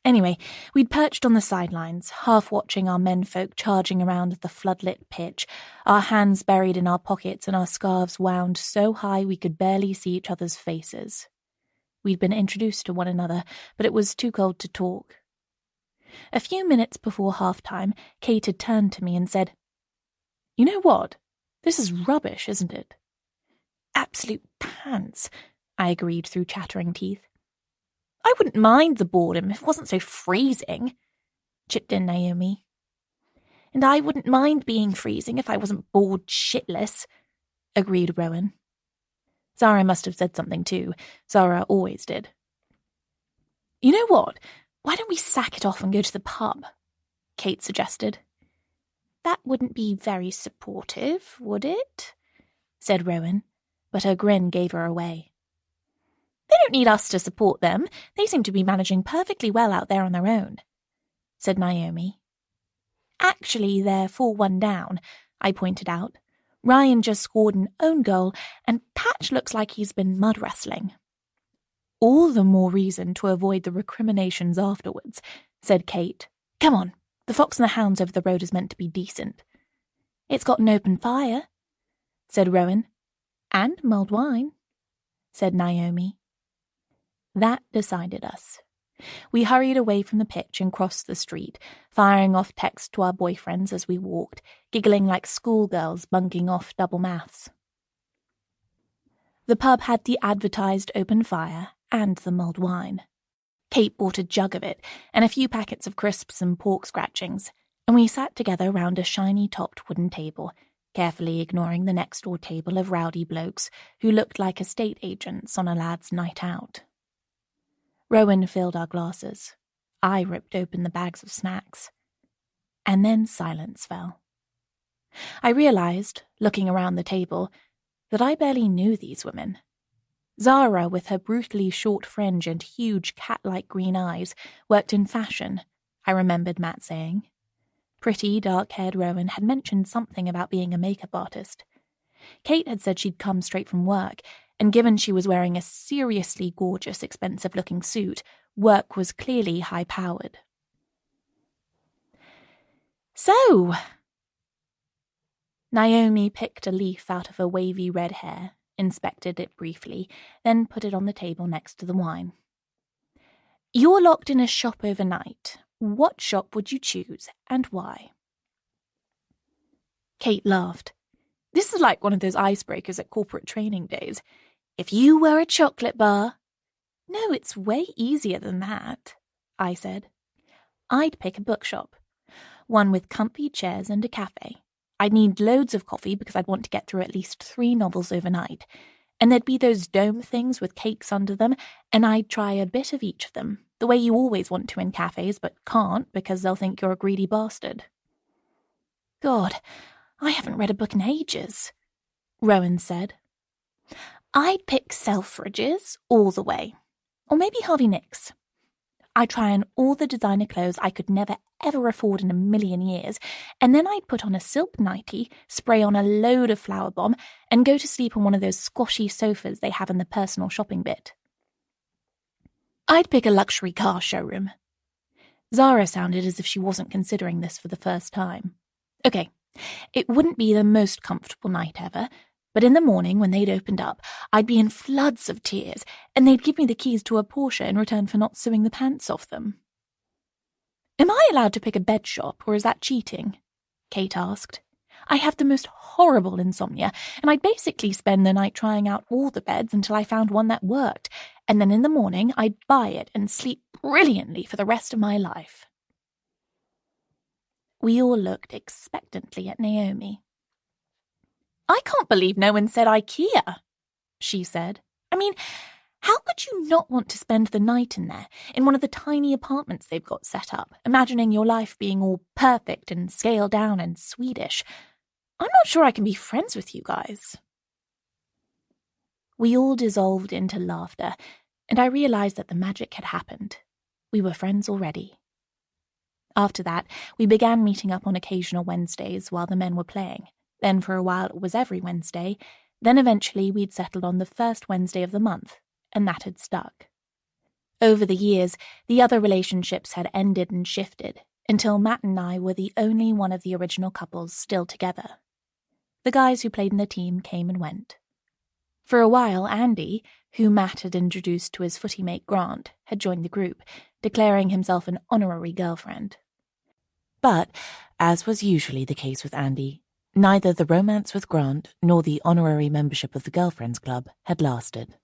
Anyway, we'd perched on the sidelines, half watching our menfolk charging around the floodlit pitch, our hands buried in our pockets and our scarves wound so high we could barely see each other's faces. We'd been introduced to one another, but it was too cold to talk. A few minutes before half-time, Kate had turned to me and said, "You know what? This is rubbish, isn't it?" "Absolute pants," I agreed through chattering teeth. "I wouldn't mind the boredom if it wasn't so freezing," chipped in Naomi. "And I wouldn't mind being freezing if I wasn't bored shitless," agreed Rowan. Zara must have said something too. Zara always did. "You know what? Why don't we sack it off and go to the pub?" Kate suggested. "That wouldn't be very supportive, would it?" said Rowan, but her grin gave her away. "They don't need us to support them. They seem to be managing perfectly well out there on their own," said Naomi. "Actually, they're 4-1 down," I pointed out. "Ryan just scored an own goal, and Patch looks like he's been mud wrestling." "All the more reason to avoid the recriminations afterwards," said Kate. "Come on, the Fox and the Hounds over the road is meant to be decent." "It's got an open fire," said Rowan. "And mulled wine," said Naomi. That decided us. We hurried away from the pitch and crossed the street, firing off texts to our boyfriends as we walked, giggling like schoolgirls bunking off double maths. The pub had the advertised open fire and the mulled wine. Kate bought a jug of it and a few packets of crisps and pork scratchings, and we sat together round a shiny-topped wooden table, carefully ignoring the next-door table of rowdy blokes who looked like estate agents on a lad's night out. Rowan filled our glasses. I ripped open the bags of snacks. And then silence fell. I realized, looking around the table, that I barely knew these women. Zara, with her brutally short fringe and huge cat-like green eyes, worked in fashion, I remembered Matt saying. Pretty, dark-haired Rowan had mentioned something about being a makeup artist. Kate had said she'd come straight from work, and given she was wearing a seriously gorgeous, expensive-looking suit, work was clearly high-powered. "So," Naomi picked a leaf out of her wavy red hair, inspected it briefly, then put it on the table next to the wine. "You're locked in a shop overnight. What shop would you choose, and why?" Kate laughed. This is like one of those icebreakers at corporate training days. "If you were a chocolate bar..." "No, it's way easier than that," I said. "I'd pick a bookshop. One with comfy chairs and a cafe. I'd need loads of coffee because I'd want to get through at least 3 novels overnight. And there'd be those dome things with cakes under them, and I'd try a bit of each of them, the way you always want to in cafes but can't because they'll think you're a greedy bastard." "God, I haven't read a book in ages," Rowan said. "I'd pick Selfridges all the way. Or maybe Harvey Nicks. I'd try on all the designer clothes I could never ever afford in a million years, and then I'd put on a silk nightie, spray on a load of Flower Bomb, and go to sleep on one of those squashy sofas they have in the personal shopping bit. I'd pick a luxury car showroom." Zara sounded as if she wasn't considering this for the first time. "Okay, it wouldn't be the most comfortable night ever, but in the morning when they'd opened up, I'd be in floods of tears, and they'd give me the keys to a Porsche in return for not suing the pants off them." "Am I allowed to pick a bed shop, or is that cheating?" Kate asked. "I have the most horrible insomnia, and I'd basically spend the night trying out all the beds until I found one that worked, and then in the morning I'd buy it and sleep brilliantly for the rest of my life." We all looked expectantly at Naomi. "I can't believe no one said IKEA," she said. "I mean, how could you not want to spend the night in there, in one of the tiny apartments they've got set up, imagining your life being all perfect and scaled down and Swedish? I'm not sure I can be friends with you guys." We all dissolved into laughter, and I realized that the magic had happened. We were friends already. After that, we began meeting up on occasional Wednesdays while the men were playing. Then for a while it was every Wednesday. Then eventually we'd settled on the first Wednesday of the month, and that had stuck. Over the years, the other relationships had ended and shifted, until Matt and I were the only one of the original couples still together. The guys who played in the team came and went. For a while, Andy, who Matt had introduced to his footy mate Grant, had joined the group, declaring himself an honorary girlfriend. But, as was usually the case with Andy, neither the romance with Grant nor the honorary membership of the Girlfriends Club had lasted.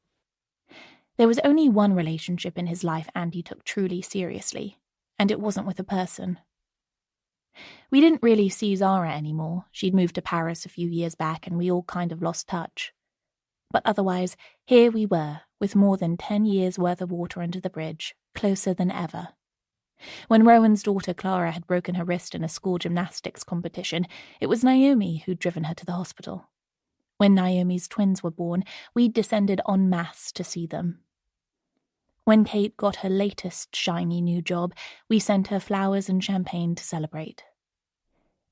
There was only one relationship in his life Andy took truly seriously, and it wasn't with a person. We didn't really see Zara anymore. She'd moved to Paris a few years back and we all kind of lost touch. But otherwise, here we were, with more than 10 years' worth of water under the bridge, closer than ever. When Rowan's daughter Clara had broken her wrist in a school gymnastics competition, it was Naomi who'd driven her to the hospital. When Naomi's twins were born, we descended en masse to see them. When Kate got her latest shiny new job, we sent her flowers and champagne to celebrate.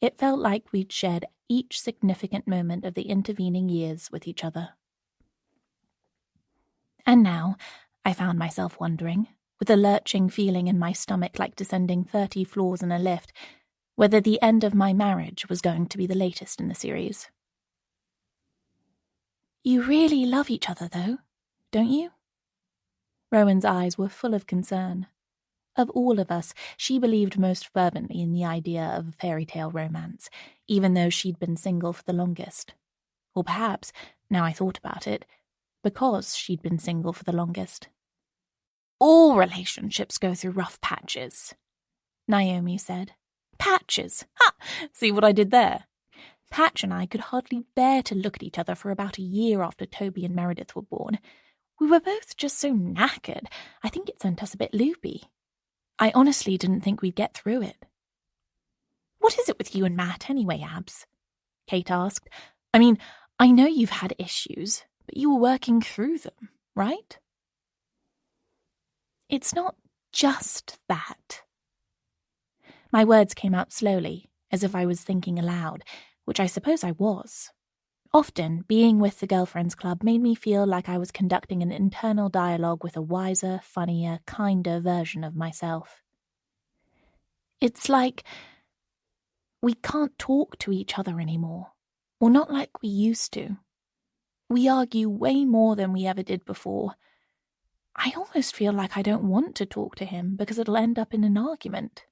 It felt like we'd shared each significant moment of the intervening years with each other. And now, I found myself wondering, with a lurching feeling in my stomach like descending 30 floors in a lift, whether the end of my marriage was going to be the latest in the series. You really love each other, though, don't you? Rowan's eyes were full of concern. Of all of us, she believed most fervently in the idea of a fairy tale romance, even though she'd been single for the longest. Or perhaps, now I thought about it, because she'd been single for the longest. All relationships go through rough patches, Naomi said. Patches! Ha! See what I did there? Patch and I could hardly bear to look at each other for about a year after Toby and Meredith were born. We were both just so knackered, I think it sent us a bit loopy. I honestly didn't think we'd get through it. What is it with you and Matt anyway, Abs? Kate asked. I mean, I know you've had issues, but you were working through them, right? It's not just that. My words came out slowly, as if I was thinking aloud, which I suppose I was. Often, being with the Girlfriends Club made me feel like I was conducting an internal dialogue with a wiser, funnier, kinder version of myself. It's like we can't talk to each other anymore, or not like we used to. We argue way more than we ever did before. I almost feel like I don't want to talk to him because it'll end up in an argument.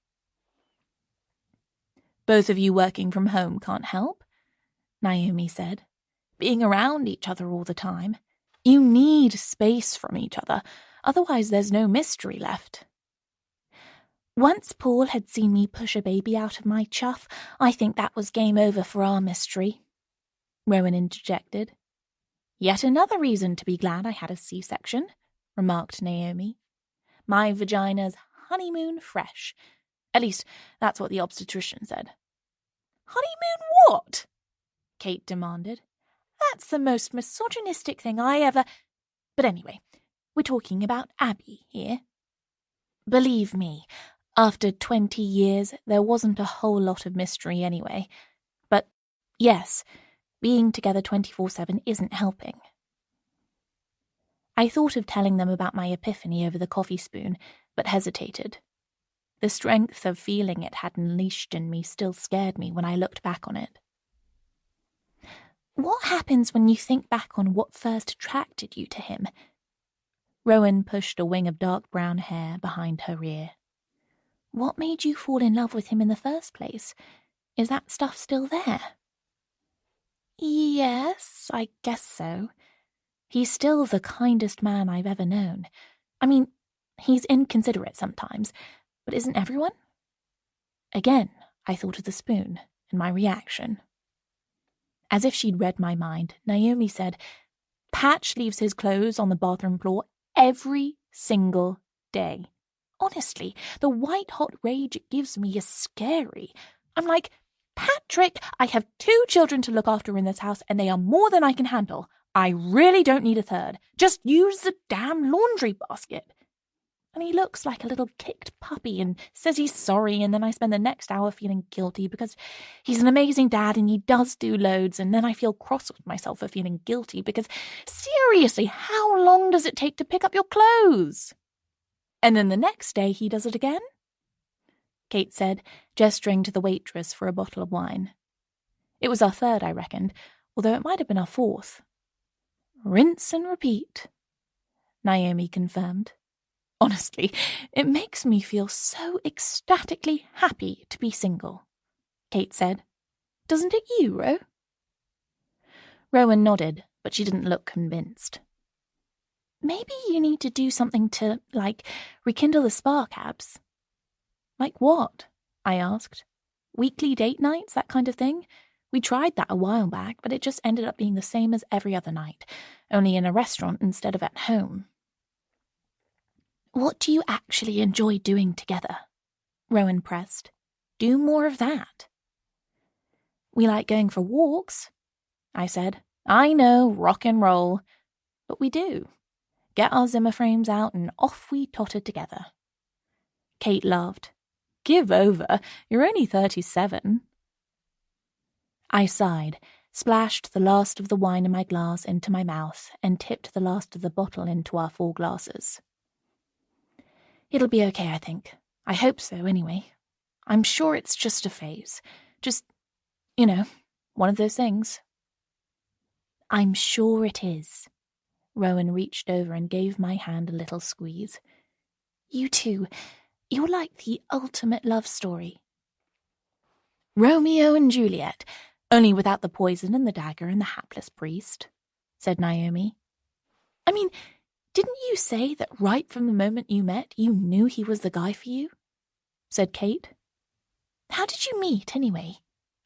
Both of you working from home can't help, Naomi said. Being around each other all the time. You need space from each other, otherwise there's no mystery left. Once Paul had seen me push a baby out of my chuff, I think that was game over for our mystery, Rowan interjected. Yet another reason to be glad I had a C-section, remarked Naomi. My vagina's honeymoon fresh. At least, that's what the obstetrician said. Honeymoon what? Kate demanded. That's the most misogynistic thing I ever... But anyway, we're talking about Abby here. Believe me, after 20 years, there wasn't a whole lot of mystery anyway. But, yes, being together 24/7 isn't helping. I thought of telling them about my epiphany over the coffee spoon, but hesitated. The strength of feeling it had unleashed in me still scared me when I looked back on it. What happens when you think back on what first attracted you to him? Rowan pushed a wing of dark brown hair behind her ear. What made you fall in love with him in the first place? Is that stuff still there? Yes, I guess so. He's still the kindest man I've ever known. I mean, he's inconsiderate sometimes, but isn't everyone? Again, I thought of the spoon and my reaction. As if she'd read my mind, Naomi said, Patch leaves his clothes on the bathroom floor every single day. Honestly, the white-hot rage it gives me is scary. I'm like, Patrick, I have 2 children to look after in this house, and they are more than I can handle. I really don't need a third. Just use the damn laundry basket. And he looks like a little kicked puppy and says he's sorry, and then I spend the next hour feeling guilty because he's an amazing dad and he does do loads, and then I feel cross with myself for feeling guilty because, seriously, how long does it take to pick up your clothes? And then the next day he does it again? Kate said, gesturing to the waitress for a bottle of wine. It was our third, I reckoned, although it might have been our fourth. Rinse and repeat, Naomi confirmed. Honestly, it makes me feel so ecstatically happy to be single, Kate said. Doesn't it you, Ro? Rowan nodded, but she didn't look convinced. Maybe you need to do something to, rekindle the spark, Abs. Like what? I asked. Weekly date nights, that kind of thing? We tried that a while back, but it just ended up being the same as every other night, only in a restaurant instead of at home. What do you actually enjoy doing together? Rowan pressed. Do more of that. We like going for walks, I said. I know, rock and roll. But we do. Get our Zimmer frames out and off we totter together. Kate laughed. Give over. You're only 37. I sighed, splashed the last of the wine in my glass into my mouth, and tipped the last of the bottle into our 4 glasses. It'll be okay, I think. I hope so, anyway. I'm sure it's just a phase. Just, one of those things. I'm sure it is. Rowan reached over and gave my hand a little squeeze. You too. You're like the ultimate love story. Romeo and Juliet, only without the poison and the dagger and the hapless priest, said Naomi. I mean, didn't you say that right from the moment you met, you knew he was the guy for you? Said Kate. How did you meet, anyway?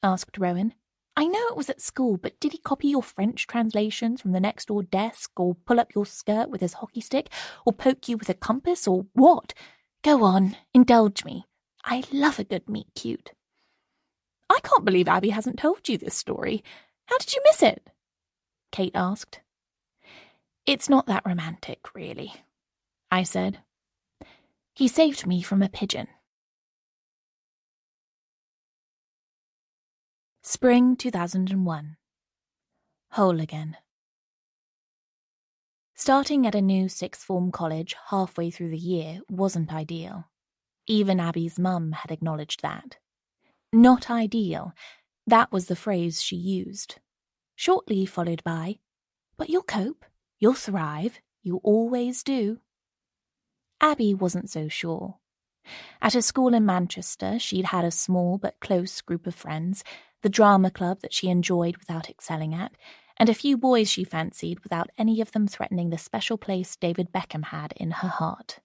Asked Rowan. I know it was at school, but did he copy your French translations from the next door desk, or pull up your skirt with his hockey stick, or poke you with a compass, or what? Go on, indulge me. I love a good meet cute. I can't believe Abby hasn't told you this story. How did you miss it? Kate asked. It's not that romantic, really, I said. He saved me from a pigeon. Spring 2001. Whole again. Starting at a new sixth form college halfway through the year wasn't ideal. Even Abby's mum had acknowledged that. Not ideal, that was the phrase she used. Shortly followed by, but you'll cope, you'll thrive, you always do. Abby wasn't so sure. At a school in Manchester, she'd had a small but close group of friends, the drama club that she enjoyed without excelling at, and a few boys she fancied without any of them threatening the special place David Beckham had in her heart.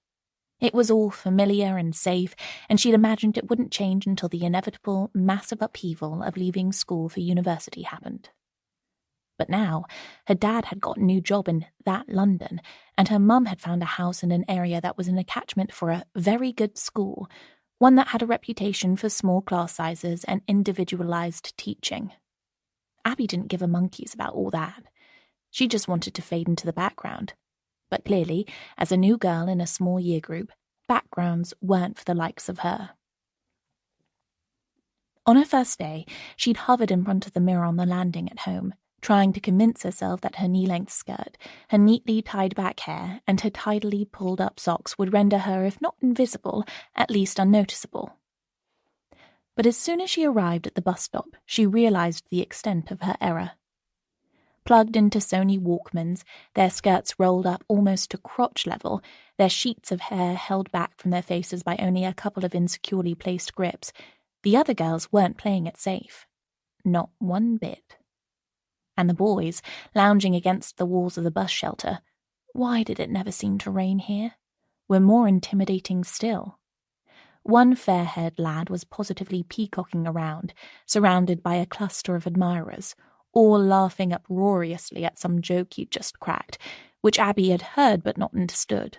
It was all familiar and safe, and she'd imagined it wouldn't change until the inevitable, massive upheaval of leaving school for university happened. But now, her dad had got a new job in that London, and her mum had found a house in an area that was in a catchment for a very good school, one that had a reputation for small class sizes and individualized teaching. Abby didn't give a monkeys about all that. She just wanted to fade into the background. But clearly, as a new girl in a small year group, backgrounds weren't for the likes of her. On her first day, she'd hovered in front of the mirror on the landing at home, trying to convince herself that her knee-length skirt, her neatly tied-back hair, and her tidily pulled-up socks would render her, if not invisible, at least unnoticeable. But as soon as she arrived at the bus stop, she realized the extent of her error. Plugged into Sony Walkmans, their skirts rolled up almost to crotch level, their sheets of hair held back from their faces by only a couple of insecurely placed grips, the other girls weren't playing it safe. Not one bit. And the boys, lounging against the walls of the bus shelter, why did it never seem to rain here? Were more intimidating still. One fair-haired lad was positively peacocking around, surrounded by a cluster of admirers, all laughing uproariously at some joke he'd just cracked, which Abby had heard but not understood.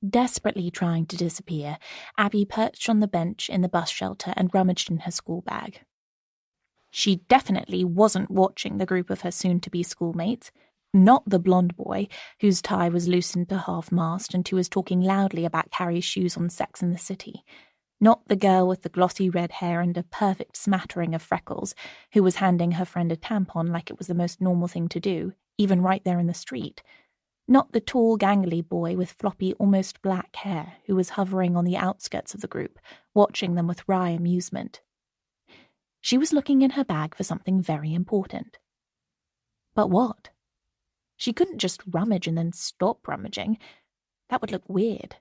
Desperately trying to disappear, Abby perched on the bench in the bus shelter and rummaged in her school bag. She definitely wasn't watching the group of her soon-to-be schoolmates. Not the blonde boy, whose tie was loosened to half-mast and who was talking loudly about Carrie's shoes on Sex and the City. Not the girl with the glossy red hair and a perfect smattering of freckles, who was handing her friend a tampon like it was the most normal thing to do, even right there in the street. Not the tall, gangly boy with floppy, almost black hair, who was hovering on the outskirts of the group, watching them with wry amusement. She was looking in her bag for something very important. But what? She couldn't just rummage and then stop rummaging. That would look weird.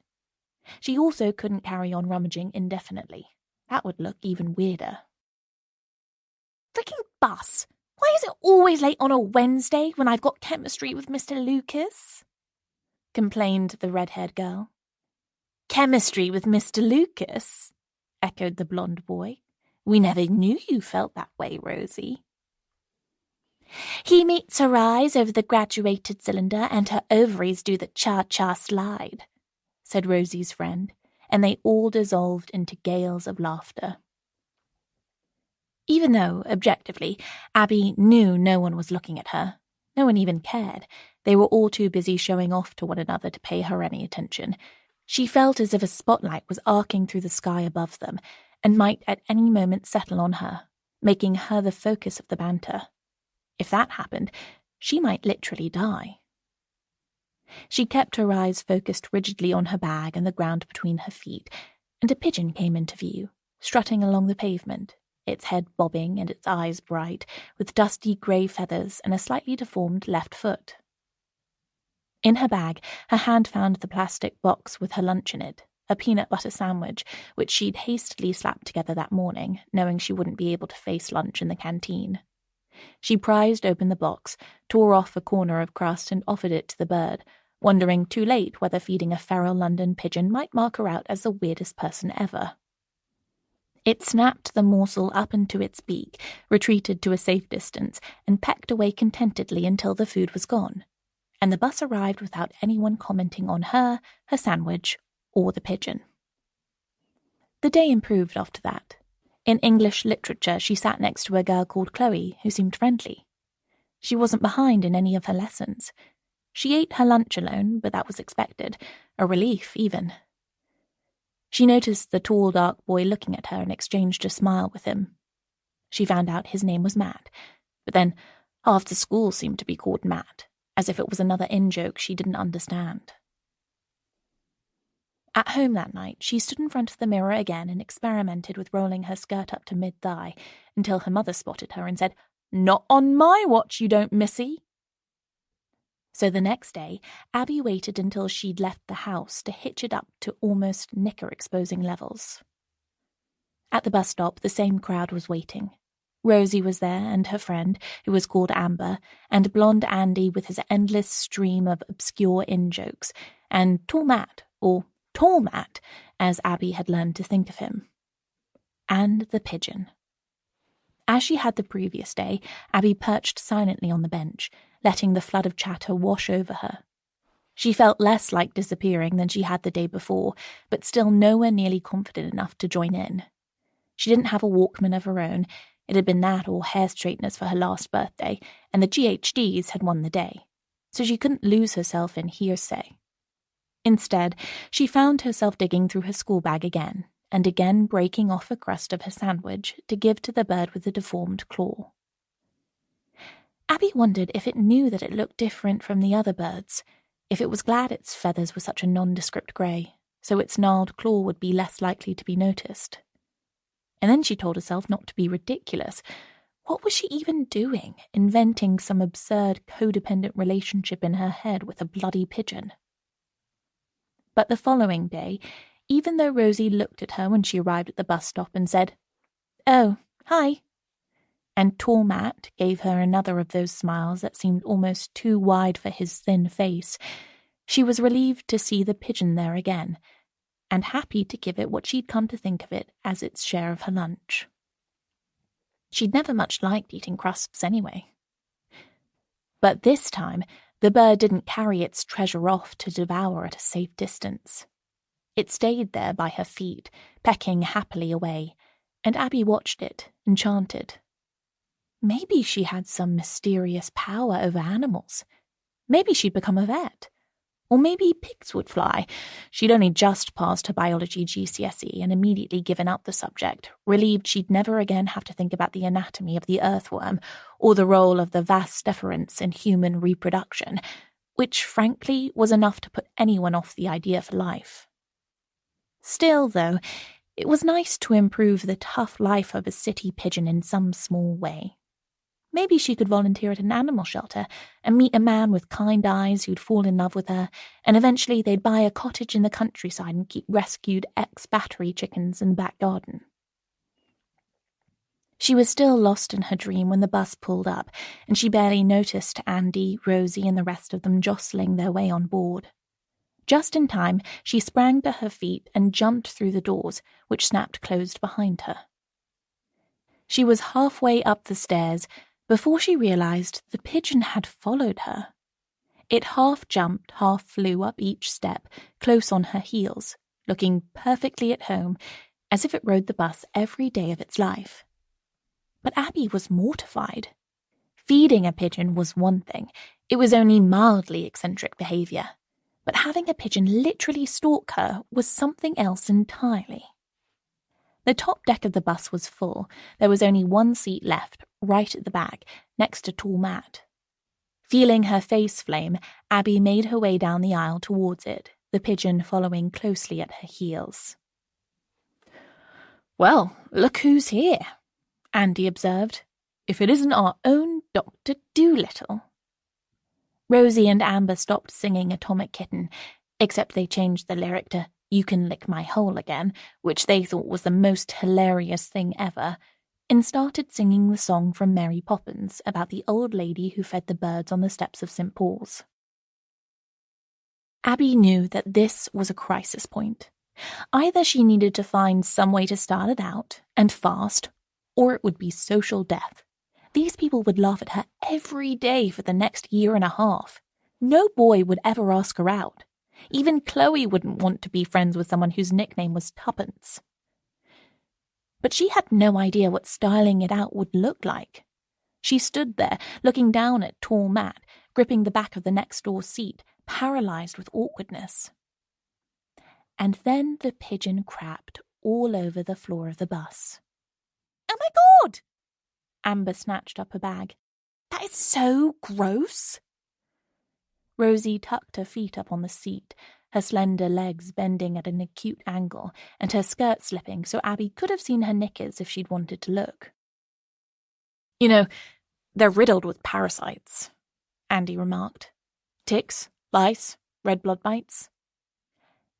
She also couldn't carry on rummaging indefinitely. That would look even weirder. Freaking bus! Why is it always late on a Wednesday when I've got chemistry with Mr. Lucas? Complained the red-haired girl. Chemistry with Mr. Lucas? Echoed the blonde boy. We never knew you felt that way, Rosie. He meets her eyes over the graduated cylinder and her ovaries do the cha-cha slide, said Rosie's friend, and they all dissolved into gales of laughter. Even though, objectively, Abby knew no one was looking at her, no one even cared, they were all too busy showing off to one another to pay her any attention, she felt as if a spotlight was arcing through the sky above them and might at any moment settle on her, making her the focus of the banter. If that happened, she might literally die. She kept her eyes focused rigidly on her bag and the ground between her feet, and a pigeon came into view, strutting along the pavement, its head bobbing and its eyes bright, with dusty grey feathers and a slightly deformed left foot. In her bag, her hand found the plastic box with her lunch in it, a peanut butter sandwich, which she'd hastily slapped together that morning, knowing she wouldn't be able to face lunch in the canteen. She prized open the box, tore off a corner of crust and offered it to the bird, wondering too late whether feeding a feral London pigeon might mark her out as the weirdest person ever. It snapped the morsel up into its beak, retreated to a safe distance, and pecked away contentedly until the food was gone, and the bus arrived without anyone commenting on her sandwich, or the pigeon. The day improved after that. In English literature, she sat next to a girl called Chloe, who seemed friendly. She wasn't behind in any of her lessons. She ate her lunch alone, but that was expected, a relief even. She noticed the tall, dark boy looking at her and exchanged a smile with him. She found out his name was Matt, but then half the school seemed to be called Matt, as if it was another in-joke she didn't understand. At home that night, she stood in front of the mirror again and experimented with rolling her skirt up to mid-thigh until her mother spotted her and said, "Not on my watch, you don't, missy." So the next day, Abby waited until she'd left the house to hitch it up to almost knicker-exposing levels. At the bus stop, the same crowd was waiting. Rosie was there, and her friend, who was called Amber, and blonde Andy with his endless stream of obscure in-jokes, and Tall Matt, or Tall Matt, as Abby had learned to think of him. And the pigeon. As she had the previous day, Abby perched silently on the bench, letting the flood of chatter wash over her. She felt less like disappearing than she had the day before, but still nowhere nearly confident enough to join in. She didn't have a Walkman of her own. It had been that or hair straighteners for her last birthday, and the GHDs had won the day, so she couldn't lose herself in hearsay. Instead, she found herself digging through her school bag again, and again breaking off a crust of her sandwich to give to the bird with the deformed claw. Abby wondered if it knew that it looked different from the other birds, if it was glad its feathers were such a nondescript grey, so its gnarled claw would be less likely to be noticed. And then she told herself not to be ridiculous. What was she even doing, inventing some absurd codependent relationship in her head with a bloody pigeon? But the following day, even though Rosie looked at her when she arrived at the bus stop and said, "Oh, hi," and Tall Matt gave her another of those smiles that seemed almost too wide for his thin face, she was relieved to see the pigeon there again, and happy to give it what she'd come to think of it as its share of her lunch. She'd never much liked eating crusts anyway. But this time, the bird didn't carry its treasure off to devour at a safe distance. It stayed there by her feet, pecking happily away, and Abby watched it, enchanted. Maybe she had some mysterious power over animals. Maybe she'd become a vet. Or maybe pigs would fly. She'd only just passed her biology GCSE and immediately given up the subject, relieved she'd never again have to think about the anatomy of the earthworm or the role of the vas deferens in human reproduction, which, frankly, was enough to put anyone off the idea for life. Still, though, it was nice to improve the tough life of a city pigeon in some small way. Maybe she could volunteer at an animal shelter and meet a man with kind eyes who'd fall in love with her, and eventually they'd buy a cottage in the countryside and keep rescued ex-battery chickens in the back garden. She was still lost in her dream when the bus pulled up, and she barely noticed Andy, Rosie, and the rest of them jostling their way on board. Just in time, she sprang to her feet and jumped through the doors, which snapped closed behind her. She was halfway up the stairs before she realized the pigeon had followed her. It half jumped, half flew up each step, close on her heels, looking perfectly at home, as if it rode the bus every day of its life. But Abby was mortified. Feeding a pigeon was one thing. It was only mildly eccentric behavior. But having a pigeon literally stalk her was something else entirely. The top deck of the bus was full. There was only one seat left, right at the back, next to tall Matt. Feeling her face flame, Abby made her way down the aisle towards it, the pigeon following closely at her heels. "Well, look who's here," Andy observed. "If it isn't our own Dr. Dolittle." Rosie and Amber stopped singing Atomic Kitten, except they changed the lyric to "You Can Lick My Hole Again," which they thought was the most hilarious thing ever, and started singing the song from Mary Poppins about the old lady who fed the birds on the steps of St. Paul's. Abby knew that this was a crisis point. Either she needed to find some way to start it out, and fast, or it would be social death. These people would laugh at her every day for the next year and a half. No boy would ever ask her out. Even Chloe wouldn't want to be friends with someone whose nickname was Tuppence. But she had no idea what styling it out would look like. She stood there, looking down at tall Matt, gripping the back of the next-door seat, paralyzed with awkwardness. And then the pigeon crapped all over the floor of the bus. "Oh my God!" Amber snatched up her bag. "That is so gross." Rosie tucked her feet up on the seat, her slender legs bending at an acute angle, and her skirt slipping so Abby could have seen her knickers if she'd wanted to look. "You know, they're riddled with parasites," Andy remarked. "Ticks, lice, red blood mites."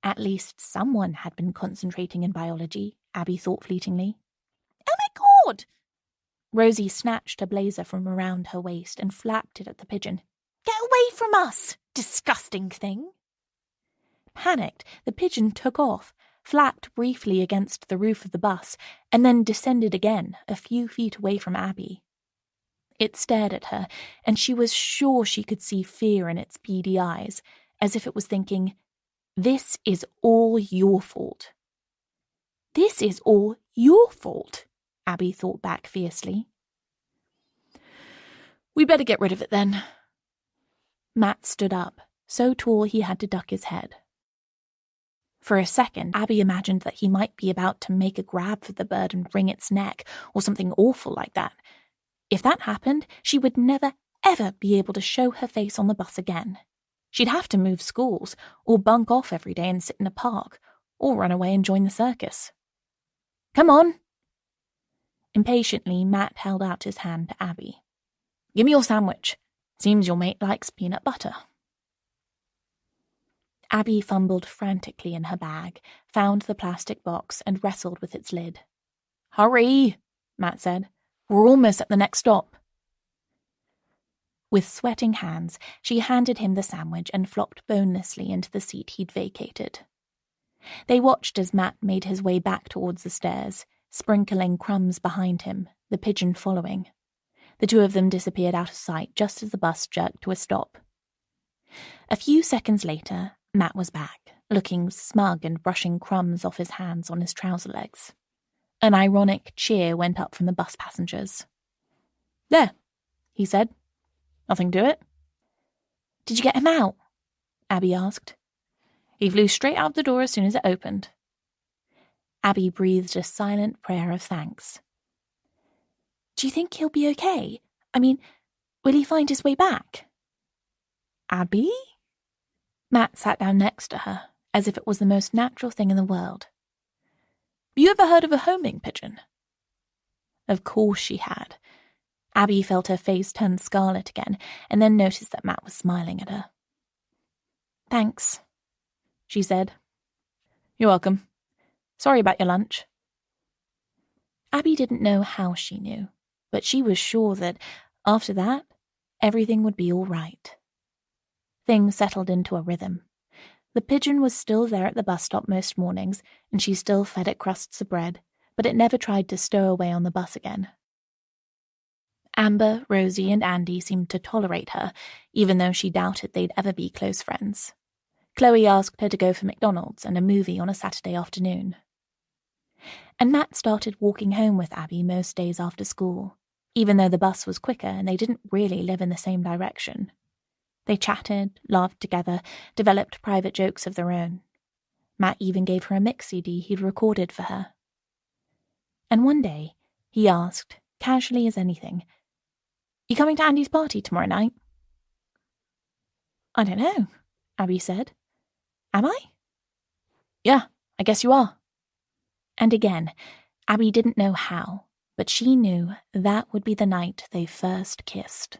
At least someone had been concentrating in biology, Abby thought fleetingly. "Oh my God!" Rosie snatched a blazer from around her waist and flapped it at the pigeon. "Get away from us, disgusting thing!" Panicked, the pigeon took off, flapped briefly against the roof of the bus, and then descended again, a few feet away from Abby. It stared at her, and she was sure she could see fear in its beady eyes, as if it was thinking, "This is all your fault." "This is all your fault," Abby thought back fiercely. "We better get rid of it then." Matt stood up, so tall he had to duck his head. For a second, Abby imagined that he might be about to make a grab for the bird and wring its neck, or something awful like that. If that happened, she would never, ever be able to show her face on the bus again. She'd have to move schools, or bunk off every day and sit in a park, or run away and join the circus. "Come on!" Impatiently, Matt held out his hand to Abby. "Give me your sandwich. Seems your mate likes peanut butter." Abby fumbled frantically in her bag, found the plastic box, and wrestled with its lid. "Hurry," Matt said. "We're almost at the next stop." With sweating hands, she handed him the sandwich and flopped bonelessly into the seat he'd vacated. They watched as Matt made his way back towards the stairs, sprinkling crumbs behind him, the pigeon following. The two of them disappeared out of sight just as the bus jerked to a stop. A few seconds later, Matt was back, looking smug and brushing crumbs off his hands on his trouser legs. An ironic cheer went up from the bus passengers. "There," he said. "Nothing to it." Did you get him out? Abby asked. He flew straight out the door as soon as it opened. Abby breathed a silent prayer of thanks. Do you think he'll be okay? I mean, will he find his way back? Abby? Matt sat down next to her, as if it was the most natural thing in the world. You ever heard of a homing pigeon? Of course she had. Abby felt her face turn scarlet again, and then noticed that Matt was smiling at her. Thanks, she said. You're welcome. Sorry about your lunch. Abby didn't know how she knew, but she was sure that, after that, everything would be all right. Things settled into a rhythm. The pigeon was still there at the bus stop most mornings, and she still fed it crusts of bread, but it never tried to stow away on the bus again. Amber, Rosie, and Andy seemed to tolerate her, even though she doubted they'd ever be close friends. Chloe asked her to go for McDonald's and a movie on a Saturday afternoon. And Matt started walking home with Abby most days after school, even though the bus was quicker and they didn't really live in the same direction. They chatted, laughed together, developed private jokes of their own. Matt even gave her a mix CD he'd recorded for her. And one day, he asked, casually as anything, You coming to Andy's party tomorrow night? I don't know, Abby said. Am I? Yeah, I guess you are. And again, Abby didn't know how, but she knew that would be the night they first kissed.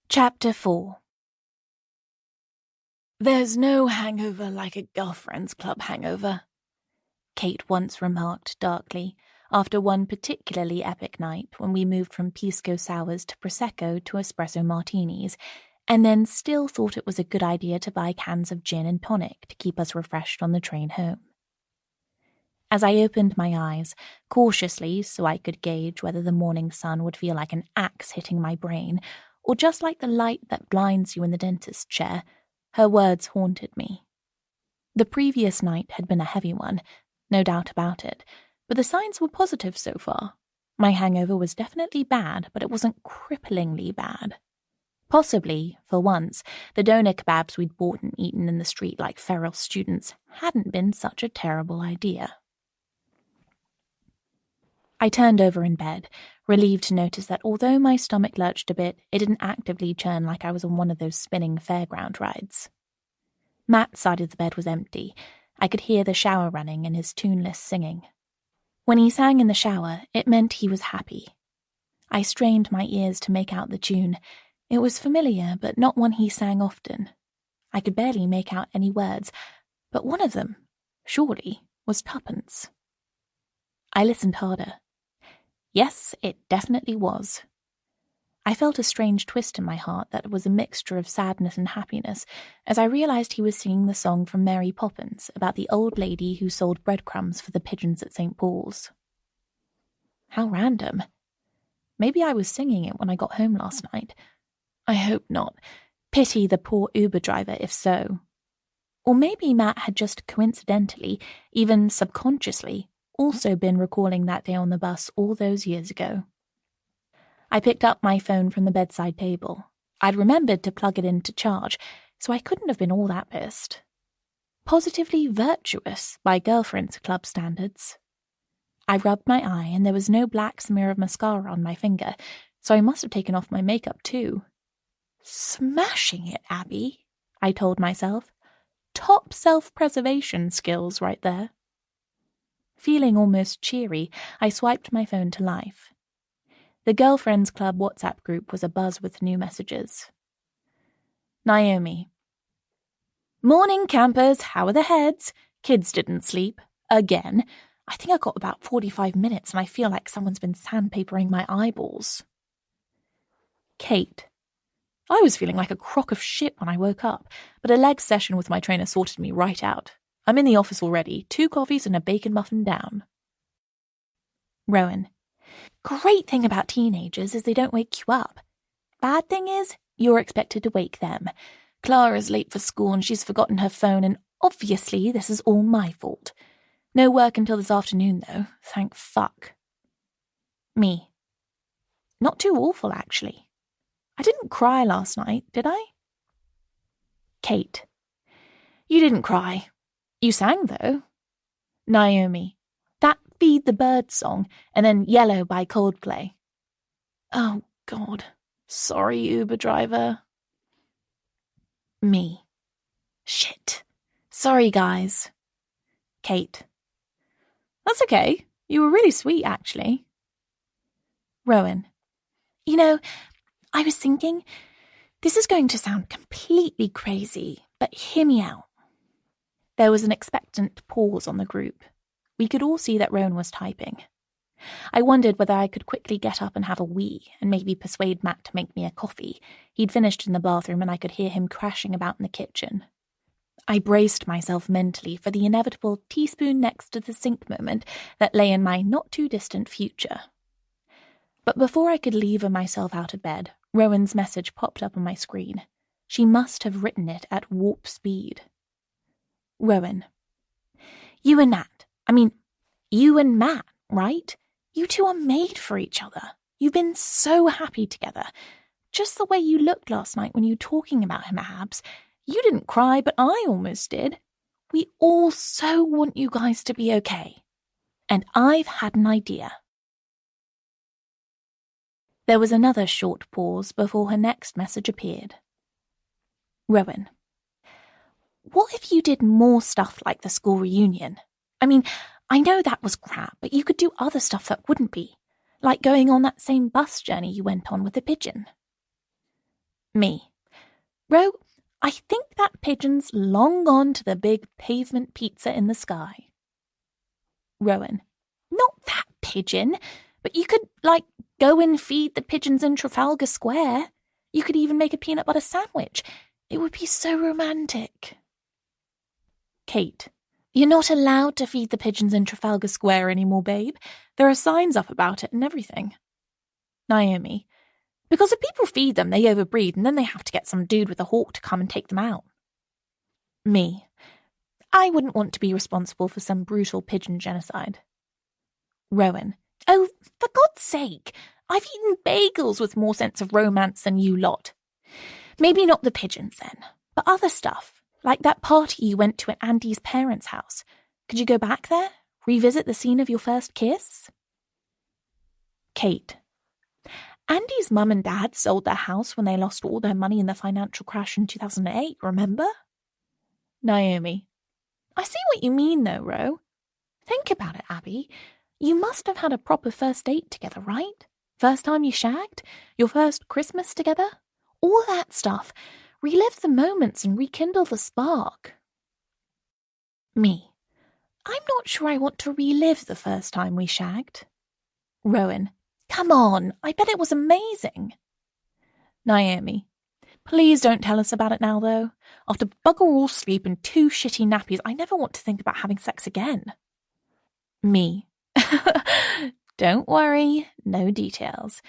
Chapter 4. There's no hangover like a girlfriend's club hangover, Kate once remarked darkly, after one particularly epic night when we moved from Pisco Sours to Prosecco to Espresso Martinis, and then still thought it was a good idea to buy cans of gin and tonic to keep us refreshed on the train home. As I opened my eyes, cautiously so I could gauge whether the morning sun would feel like an axe hitting my brain, or just like the light that blinds you in the dentist's chair, her words haunted me. The previous night had been a heavy one, no doubt about it, but the signs were positive so far. My hangover was definitely bad, but it wasn't cripplingly bad. Possibly, for once, the doner kebabs we'd bought and eaten in the street like feral students hadn't been such a terrible idea. I turned over in bed, relieved to notice that although my stomach lurched a bit, it didn't actively churn like I was on one of those spinning fairground rides. Matt's side of the bed was empty. I could hear the shower running and his tuneless singing. When he sang in the shower, it meant he was happy. I strained my ears to make out the tune. It was familiar, but not one he sang often. I could barely make out any words, but one of them, surely, was tuppence. I listened harder. Yes, it definitely was. I felt a strange twist in my heart that was a mixture of sadness and happiness as I realized he was singing the song from Mary Poppins about the old lady who sold breadcrumbs for the pigeons at St. Paul's. How random. Maybe I was singing it when I got home last night. I hope not. Pity the poor Uber driver if so. Or maybe Matt had just coincidentally, even subconsciously, also been recalling that day on the bus all those years ago. I picked up my phone from the bedside table. I'd remembered to plug it in to charge, so I couldn't have been all that pissed. Positively virtuous by girlfriend's club standards. I rubbed my eye and there was no black smear of mascara on my finger, so I must have taken off my makeup too. Smashing it, Abby, I told myself. Top self-preservation skills right there. Feeling almost cheery, I swiped my phone to life. The Girlfriends Club WhatsApp group was abuzz with new messages. Naomi. Morning, campers. How are the heads? Kids didn't sleep. Again. I think I got about 45 minutes and I feel like someone's been sandpapering my eyeballs. Kate. I was feeling like a crock of shit when I woke up, but a leg session with my trainer sorted me right out. I'm in the office already, 2 coffees and a bacon muffin down. Rowan. Great thing about teenagers is they don't wake you up. Bad thing is, you're expected to wake them. Clara's late for school and she's forgotten her phone, and obviously this is all my fault. No work until this afternoon, though, thank fuck. Me. Not too awful, actually. I didn't cry last night, did I? Kate. You didn't cry. You sang, though. Naomi. That Feed the Birds song, and then Yellow by Coldplay. Oh, God. Sorry, Uber driver. Me. Shit. Sorry, guys. Kate. That's okay. You were really sweet, actually. Rowan. You know, I was thinking, this is going to sound completely crazy, but hear me out. There was an expectant pause on the group. We could all see that Rowan was typing. I wondered whether I could quickly get up and have a wee and maybe persuade Matt to make me a coffee. He'd finished in the bathroom and I could hear him crashing about in the kitchen. I braced myself mentally for the inevitable teaspoon next to the sink moment that lay in my not-too-distant future. But before I could lever myself out of bed, Rowan's message popped up on my screen. She must have written it at warp speed. Rowan. You and Matt, right? You two are made for each other. You've been so happy together. Just the way you looked last night when you were talking about him, Abs. You didn't cry, but I almost did. We all so want you guys to be okay. And I've had an idea. There was another short pause before her next message appeared. Rowan. What if you did more stuff like the school reunion? I know that was crap, but you could do other stuff that wouldn't be. Like going on that same bus journey you went on with the pigeon. Me. Ro, I think that pigeon's long gone to the big pavement pizza in the sky. Rowan. Not that pigeon, but you could, go and feed the pigeons in Trafalgar Square. You could even make a peanut butter sandwich. It would be so romantic. Kate. You're not allowed to feed the pigeons in Trafalgar Square anymore, babe. There are signs up about it and everything. Naomi. Because if people feed them, they overbreed, and then they have to get some dude with a hawk to come and take them out. Me. I wouldn't want to be responsible for some brutal pigeon genocide. Rowan. Oh, for God's sake! I've eaten bagels with more sense of romance than you lot. Maybe not the pigeons, then, but other stuff. Like that party you went to at Andy's parents' house. Could you go back there? Revisit the scene of your first kiss? Kate. Andy's mum and dad sold their house when they lost all their money in the financial crash in 2008, remember? Naomi. I see what you mean, though, Ro. Think about it, Abby. You must have had a proper first date together, right? First time you shagged? Your first Christmas together? All that stuff. Relive the moments and rekindle the spark. Me. I'm not sure I want to relive the first time we shagged. Rowan. Come on, I bet it was amazing. Naomi. Please don't tell us about it now, though. After bugger all sleep and 2 shitty nappies, I never want to think about having sex again. Me. Don't worry, no details.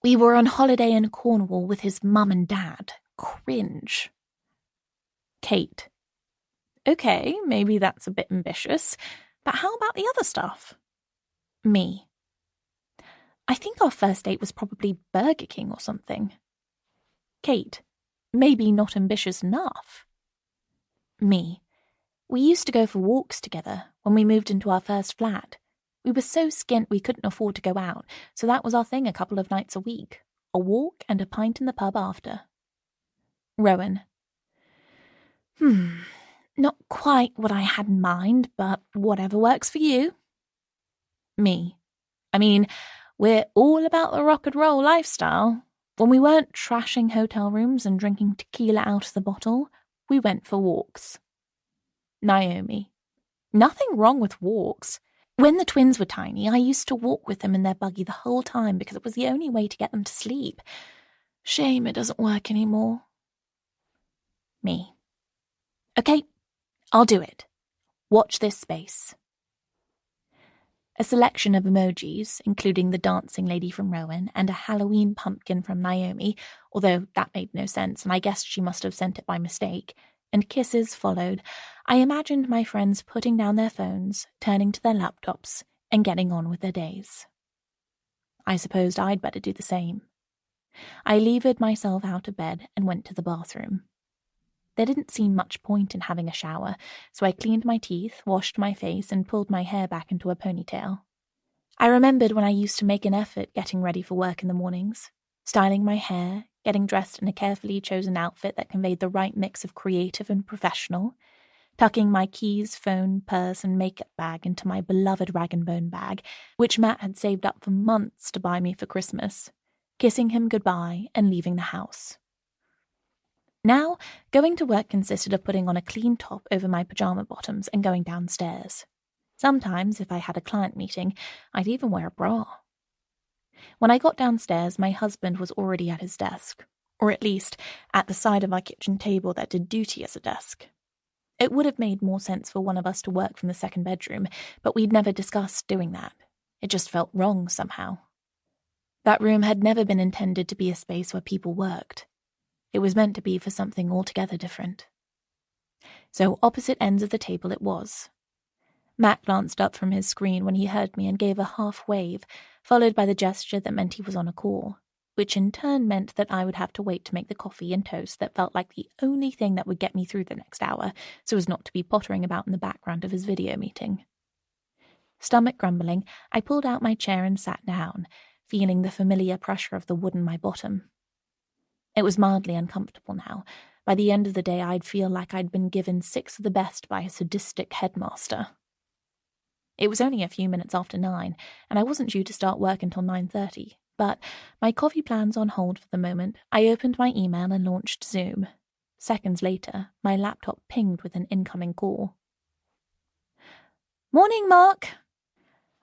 We were on holiday in Cornwall with his mum and dad. Cringe. Kate. Okay, maybe that's a bit ambitious, but how about the other stuff? Me. I think our first date was probably Burger King or something. Kate. Maybe not ambitious enough. Me. We used to go for walks together when we moved into our first flat. We were so skint we couldn't afford to go out, so that was our thing a couple of nights a week. A walk and a pint in the pub after. Rowan. Not quite what I had in mind, but whatever works for you. Me. We're all about the rock and roll lifestyle. When we weren't trashing hotel rooms and drinking tequila out of the bottle, we went for walks. Naomi. Nothing wrong with walks. When the twins were tiny, I used to walk with them in their buggy the whole time because it was the only way to get them to sleep. Shame it doesn't work anymore. Me. Okay, I'll do it. Watch this space. A selection of emojis, including the dancing lady from Rowan and a Halloween pumpkin from Naomi, although that made no sense and I guessed she must have sent it by mistake, and kisses followed. I imagined my friends putting down their phones, turning to their laptops, and getting on with their days. I supposed I'd better do the same. I levered myself out of bed and went to the bathroom. There didn't seem much point in having a shower, so I cleaned my teeth, washed my face, and pulled my hair back into a ponytail. I remembered when I used to make an effort getting ready for work in the mornings, styling my hair, getting dressed in a carefully chosen outfit that conveyed the right mix of creative and professional, tucking my keys, phone, purse, and makeup bag into my beloved rag and bone bag, which Matt had saved up for months to buy me for Christmas, kissing him goodbye and leaving the house. Now, going to work consisted of putting on a clean top over my pajama bottoms and going downstairs. Sometimes, if I had a client meeting, I'd even wear a bra. When I got downstairs, my husband was already at his desk, or at least at the side of our kitchen table that did duty as a desk. It would have made more sense for one of us to work from the second bedroom, but we'd never discussed doing that. It just felt wrong somehow. That room had never been intended to be a space where people worked. It was meant to be for something altogether different. So opposite ends of the table it was. Matt glanced up from his screen when he heard me and gave a half wave, followed by the gesture that meant he was on a call, which in turn meant that I would have to wait to make the coffee and toast that felt like the only thing that would get me through the next hour, so as not to be pottering about in the background of his video meeting. Stomach grumbling, I pulled out my chair and sat down, feeling the familiar pressure of the wood in my bottom. It was mildly uncomfortable now. By the end of the day, I'd feel like I'd been given 6 of the best by a sadistic headmaster. It was only a few minutes after 9, and I wasn't due to start work until 9:30, but, my coffee plans on hold for the moment, I opened my email and launched Zoom. Seconds later, my laptop pinged with an incoming call. "Morning, Mark!"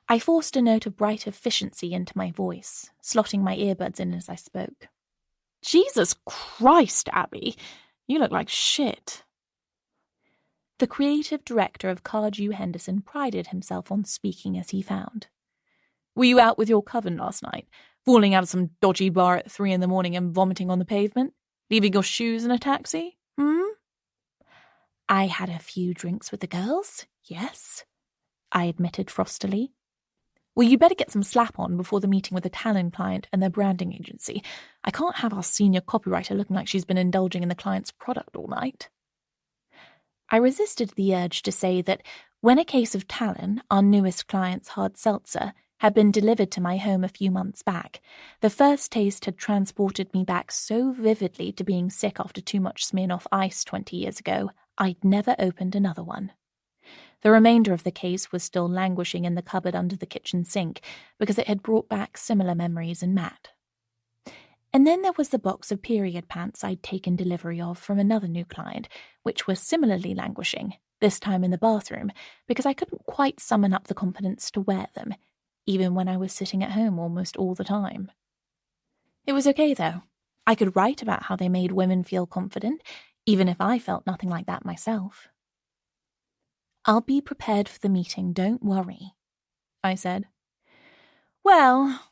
I forced a note of bright efficiency into my voice, slotting my earbuds in as I spoke. "Jesus Christ, Abby! You look like shit." The creative director of Cardew Henderson prided himself on speaking as he found. "Were you out with your coven last night, falling out of some dodgy bar at 3 a.m. and vomiting on the pavement? Leaving your shoes in a taxi? "I had a few drinks with the girls, yes," I admitted frostily. "Well, you better get some slap on before the meeting with the talent client and their branding agency. I can't have our senior copywriter looking like she's been indulging in the client's product all night." I resisted the urge to say that when a case of Talon, our newest client's hard seltzer, had been delivered to my home a few months back, the first taste had transported me back so vividly to being sick after too much Smirnoff Ice 20 years ago, I'd never opened another one. The remainder of the case was still languishing in the cupboard under the kitchen sink because it had brought back similar memories in Matt. And then there was the box of period pants I'd taken delivery of from another new client, which was similarly languishing, this time in the bathroom, because I couldn't quite summon up the confidence to wear them, even when I was sitting at home almost all the time. It was okay, though. I could write about how they made women feel confident, even if I felt nothing like that myself. "I'll be prepared for the meeting, don't worry," I said. "Well..."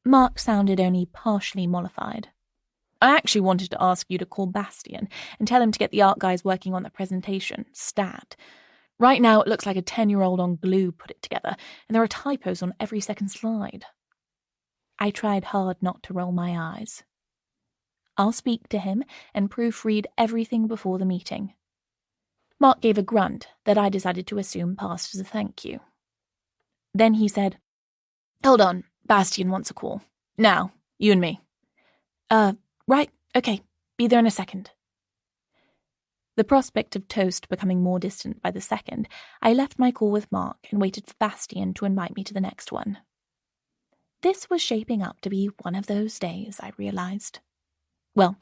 Mark sounded only partially mollified. "I actually wanted to ask you to call Bastian and tell him to get the art guys working on that presentation, stat. Right now it looks like a 10-year-old on glue put it together, and there are typos on every second slide." I tried hard not to roll my eyes. "I'll speak to him and proofread everything before the meeting." Mark gave a grunt that I decided to assume passed as a thank you. Then he said, "Hold on, Bastian wants a call. Now, you and me." Right, okay, be there in a second." The prospect of toast becoming more distant by the second, I left my call with Mark and waited for Bastian to invite me to the next one. This was shaping up to be one of those days, I realized. Well,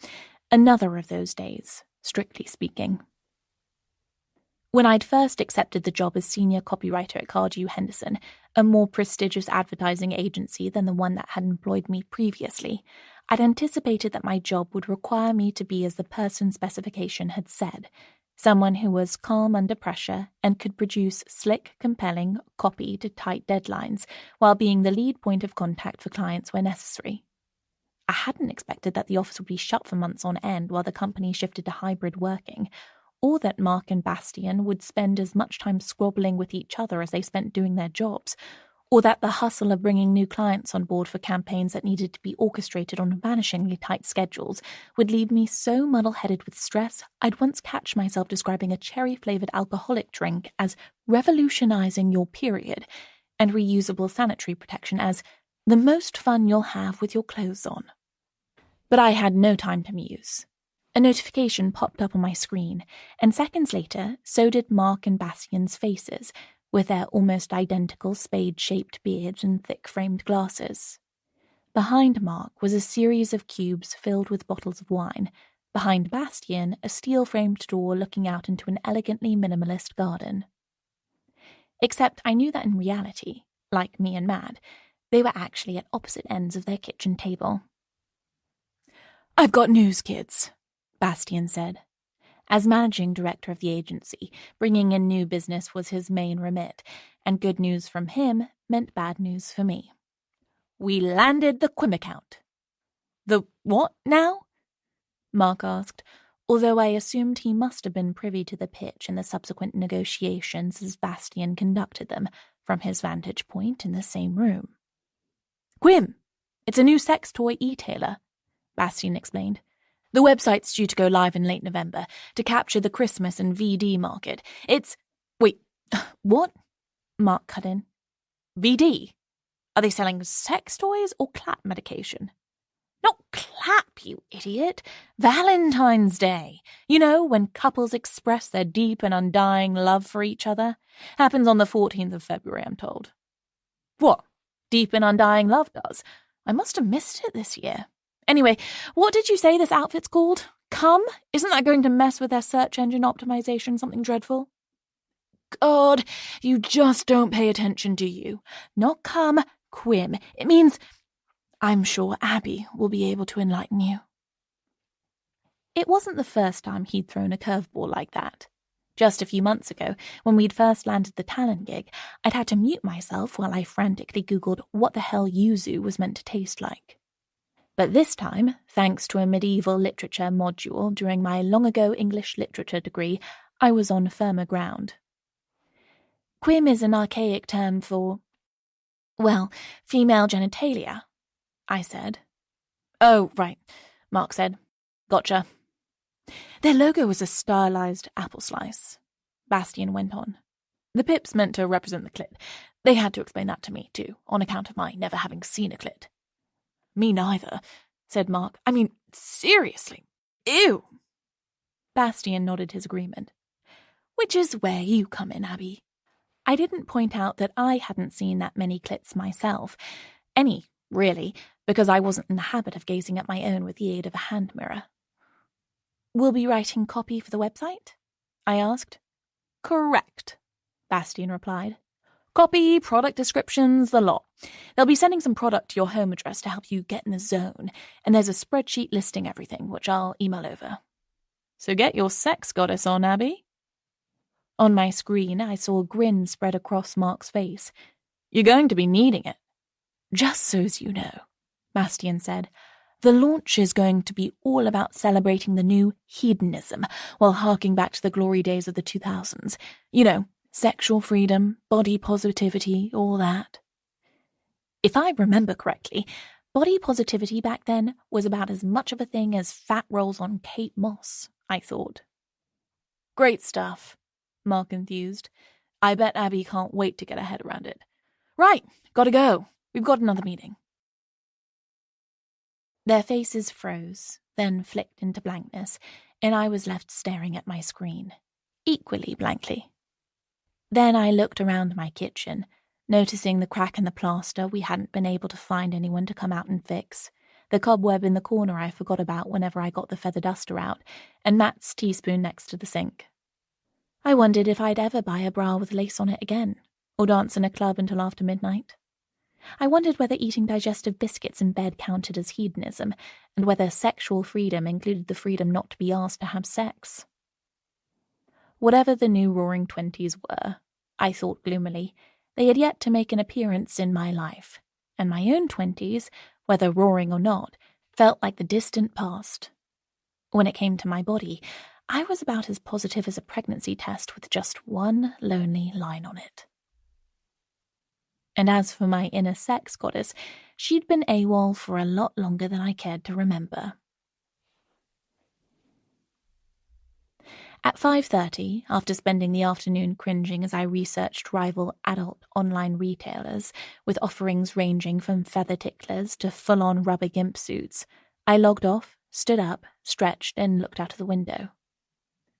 another of those days, strictly speaking. When I'd first accepted the job as senior copywriter at Cardew Henderson, a more prestigious advertising agency than the one that had employed me previously, I'd anticipated that my job would require me to be as the person specification had said, someone who was calm under pressure and could produce slick, compelling copy to tight deadlines while being the lead point of contact for clients where necessary. I hadn't expected that the office would be shut for months on end while the company shifted to hybrid working, or that Mark and Bastian would spend as much time squabbling with each other as they spent doing their jobs, or that the hustle of bringing new clients on board for campaigns that needed to be orchestrated on vanishingly tight schedules would leave me so muddle-headed with stress I'd once catch myself describing a cherry-flavored alcoholic drink as revolutionizing your period and reusable sanitary protection as the most fun you'll have with your clothes on. But I had no time to muse. A notification popped up on my screen, and seconds later, so did Mark and Bastian's faces, with their almost identical spade-shaped beards and thick-framed glasses. Behind Mark was a series of cubes filled with bottles of wine. Behind Bastian, a steel-framed door looking out into an elegantly minimalist garden. Except I knew that in reality, like me and Mad, they were actually at opposite ends of their kitchen table. "I've got news, kids," Bastian said. As managing director of the agency, bringing in new business was his main remit, and good news from him meant bad news for me. "We landed the Quim account." "The what now?" Mark asked, although I assumed he must have been privy to the pitch and the subsequent negotiations as Bastian conducted them, from his vantage point in the same room. "Quim. It's a new sex toy e-tailer," Bastian explained. "The website's due to go live in late November to capture the Christmas and VD market. It's... Wait, what?" Mark cut in. "VD? Are they selling sex toys or clap medication?" "Not clap, you idiot. Valentine's Day. You know, when couples express their deep and undying love for each other. Happens on the 14th of February, I'm told." "What? Deep and undying love does? I must have missed it this year. Anyway, what did you say this outfit's called? Cum? Isn't that going to mess with their search engine optimization something dreadful?" "God, you just don't pay attention, do you? Not cum, Quim. It means... I'm sure Abby will be able to enlighten you." It wasn't the first time he'd thrown a curveball like that. Just a few months ago, when we'd first landed the Talon gig, I'd had to mute myself while I frantically Googled what the hell yuzu was meant to taste like. But this time, thanks to a medieval literature module during my long-ago English literature degree, I was on firmer ground. Quim is an archaic term for, well, female genitalia, I said. "Oh, right," Mark said. "Gotcha." "Their logo was a stylized apple slice," Bastian went on. "The pip's meant to represent the clit. They had to explain that to me, too, on account of my never having seen a clit." "Me neither," said Mark. "I mean, seriously. Ew." Bastian nodded his agreement. "Which is where you come in, Abby." I didn't point out that I hadn't seen that many clits myself. Any, really, because I wasn't in the habit of gazing at my own with the aid of a hand mirror. "We'll be writing copy for the website?" I asked. "Correct," Bastian replied. "Copy, product descriptions, the lot. They'll be sending some product to your home address to help you get in the zone, and there's a spreadsheet listing everything, which I'll email over. So get your sex goddess on, Abby." On my screen, I saw a grin spread across Mark's face. "You're going to be needing it." "Just so's you know," Bastian said, "the launch is going to be all about celebrating the new hedonism while harking back to the glory days of the 2000s. You know, sexual freedom, body positivity, all that." If I remember correctly, body positivity back then was about as much of a thing as fat rolls on Kate Moss, I thought. "Great stuff," Mark enthused. "I bet Abby can't wait to get her head around it. Right, gotta go. We've got another meeting." Their faces froze, then flicked into blankness, and I was left staring at my screen, equally blankly. Then I looked around my kitchen, noticing the crack in the plaster we hadn't been able to find anyone to come out and fix, the cobweb in the corner I forgot about whenever I got the feather duster out, and Matt's teaspoon next to the sink. I wondered if I'd ever buy a bra with lace on it again, or dance in a club until after midnight. I wondered whether eating digestive biscuits in bed counted as hedonism, and whether sexual freedom included the freedom not to be asked to have sex. Whatever the new Roaring Twenties were, I thought gloomily, they had yet to make an appearance in my life, and my own 20s, whether roaring or not, felt like the distant past. When it came to my body, I was about as positive as a pregnancy test with just one lonely line on it. And as for my inner sex goddess, she'd been AWOL for a lot longer than I cared to remember. At 5:30, after spending the afternoon cringing as I researched rival adult online retailers with offerings ranging from feather ticklers to full-on rubber gimp suits, I logged off, stood up, stretched, and looked out of the window.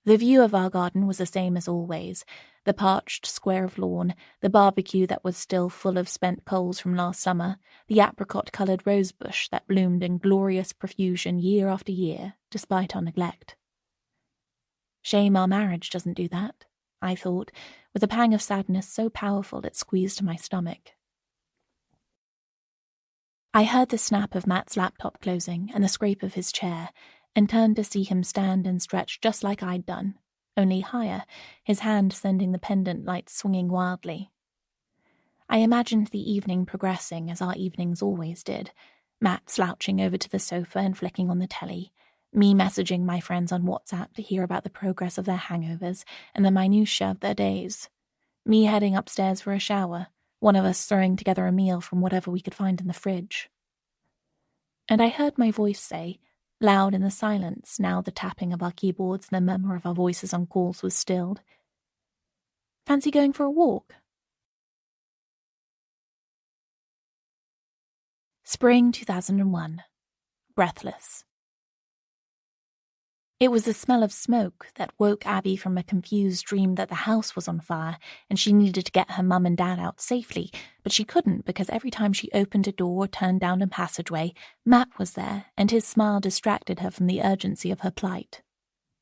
The view of our garden was the same as always, the parched square of lawn, the barbecue that was still full of spent coals from last summer, the apricot-coloured rosebush that bloomed in glorious profusion year after year, despite our neglect. Shame our marriage doesn't do that, I thought, with a pang of sadness so powerful it squeezed my stomach. I heard the snap of Matt's laptop closing and the scrape of his chair, and turned to see him stand and stretch just like I'd done, only higher, his hand sending the pendant lights swinging wildly. I imagined the evening progressing as our evenings always did, Matt slouching over to the sofa and flicking on the telly, me messaging my friends on WhatsApp to hear about the progress of their hangovers and the minutiae of their days, me heading upstairs for a shower, one of us throwing together a meal from whatever we could find in the fridge. And I heard my voice say, loud in the silence now the tapping of our keyboards and the murmur of our voices on calls was stilled, "Fancy going for a walk?" Spring 2001. Breathless. It was the smell of smoke that woke Abby from a confused dream that the house was on fire and she needed to get her mum and dad out safely, but she couldn't because every time she opened a door or turned down a passageway, Matt was there and his smile distracted her from the urgency of her plight.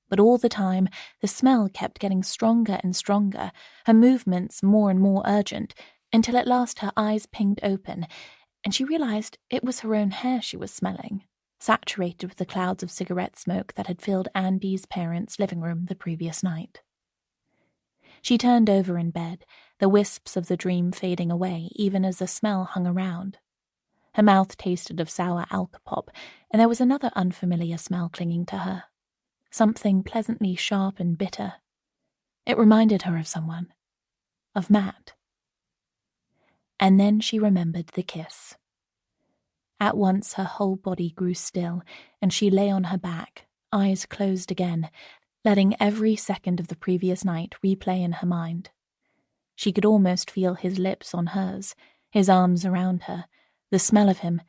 But all the time, the smell kept getting stronger and stronger, her movements more and more urgent, until at last her eyes pinged open, and she realized it was her own hair she was smelling, saturated with the clouds of cigarette smoke that had filled Andy's parents' living room the previous night. She turned over in bed, the wisps of the dream fading away even as the smell hung around. Her mouth tasted of sour alcopop, and there was another unfamiliar smell clinging to her. Something pleasantly sharp and bitter. It reminded her of someone. Of Matt. And then she remembered the kiss. At once her whole body grew still, and she lay on her back, eyes closed again, letting every second of the previous night replay in her mind. She could almost feel his lips on hers, his arms around her, the smell of him.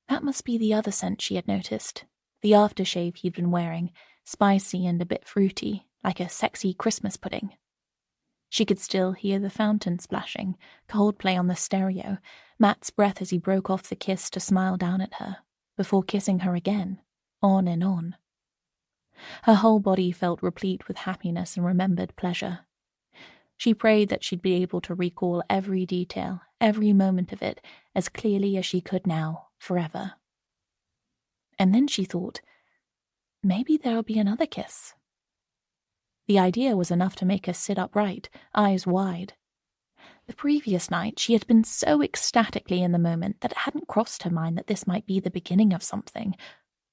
That must be the other scent she had noticed, the aftershave he'd been wearing, spicy and a bit fruity, like a sexy Christmas pudding. She could still hear the fountain splashing, Coldplay on the stereo, Matt's breath as he broke off the kiss to smile down at her, before kissing her again, on and on. Her whole body felt replete with happiness and remembered pleasure. She prayed that she'd be able to recall every detail, every moment of it, as clearly as she could now, forever. And then she thought, maybe there'll be another kiss. The idea was enough to make her sit upright, eyes wide. The previous night she had been so ecstatically in the moment that it hadn't crossed her mind that this might be the beginning of something,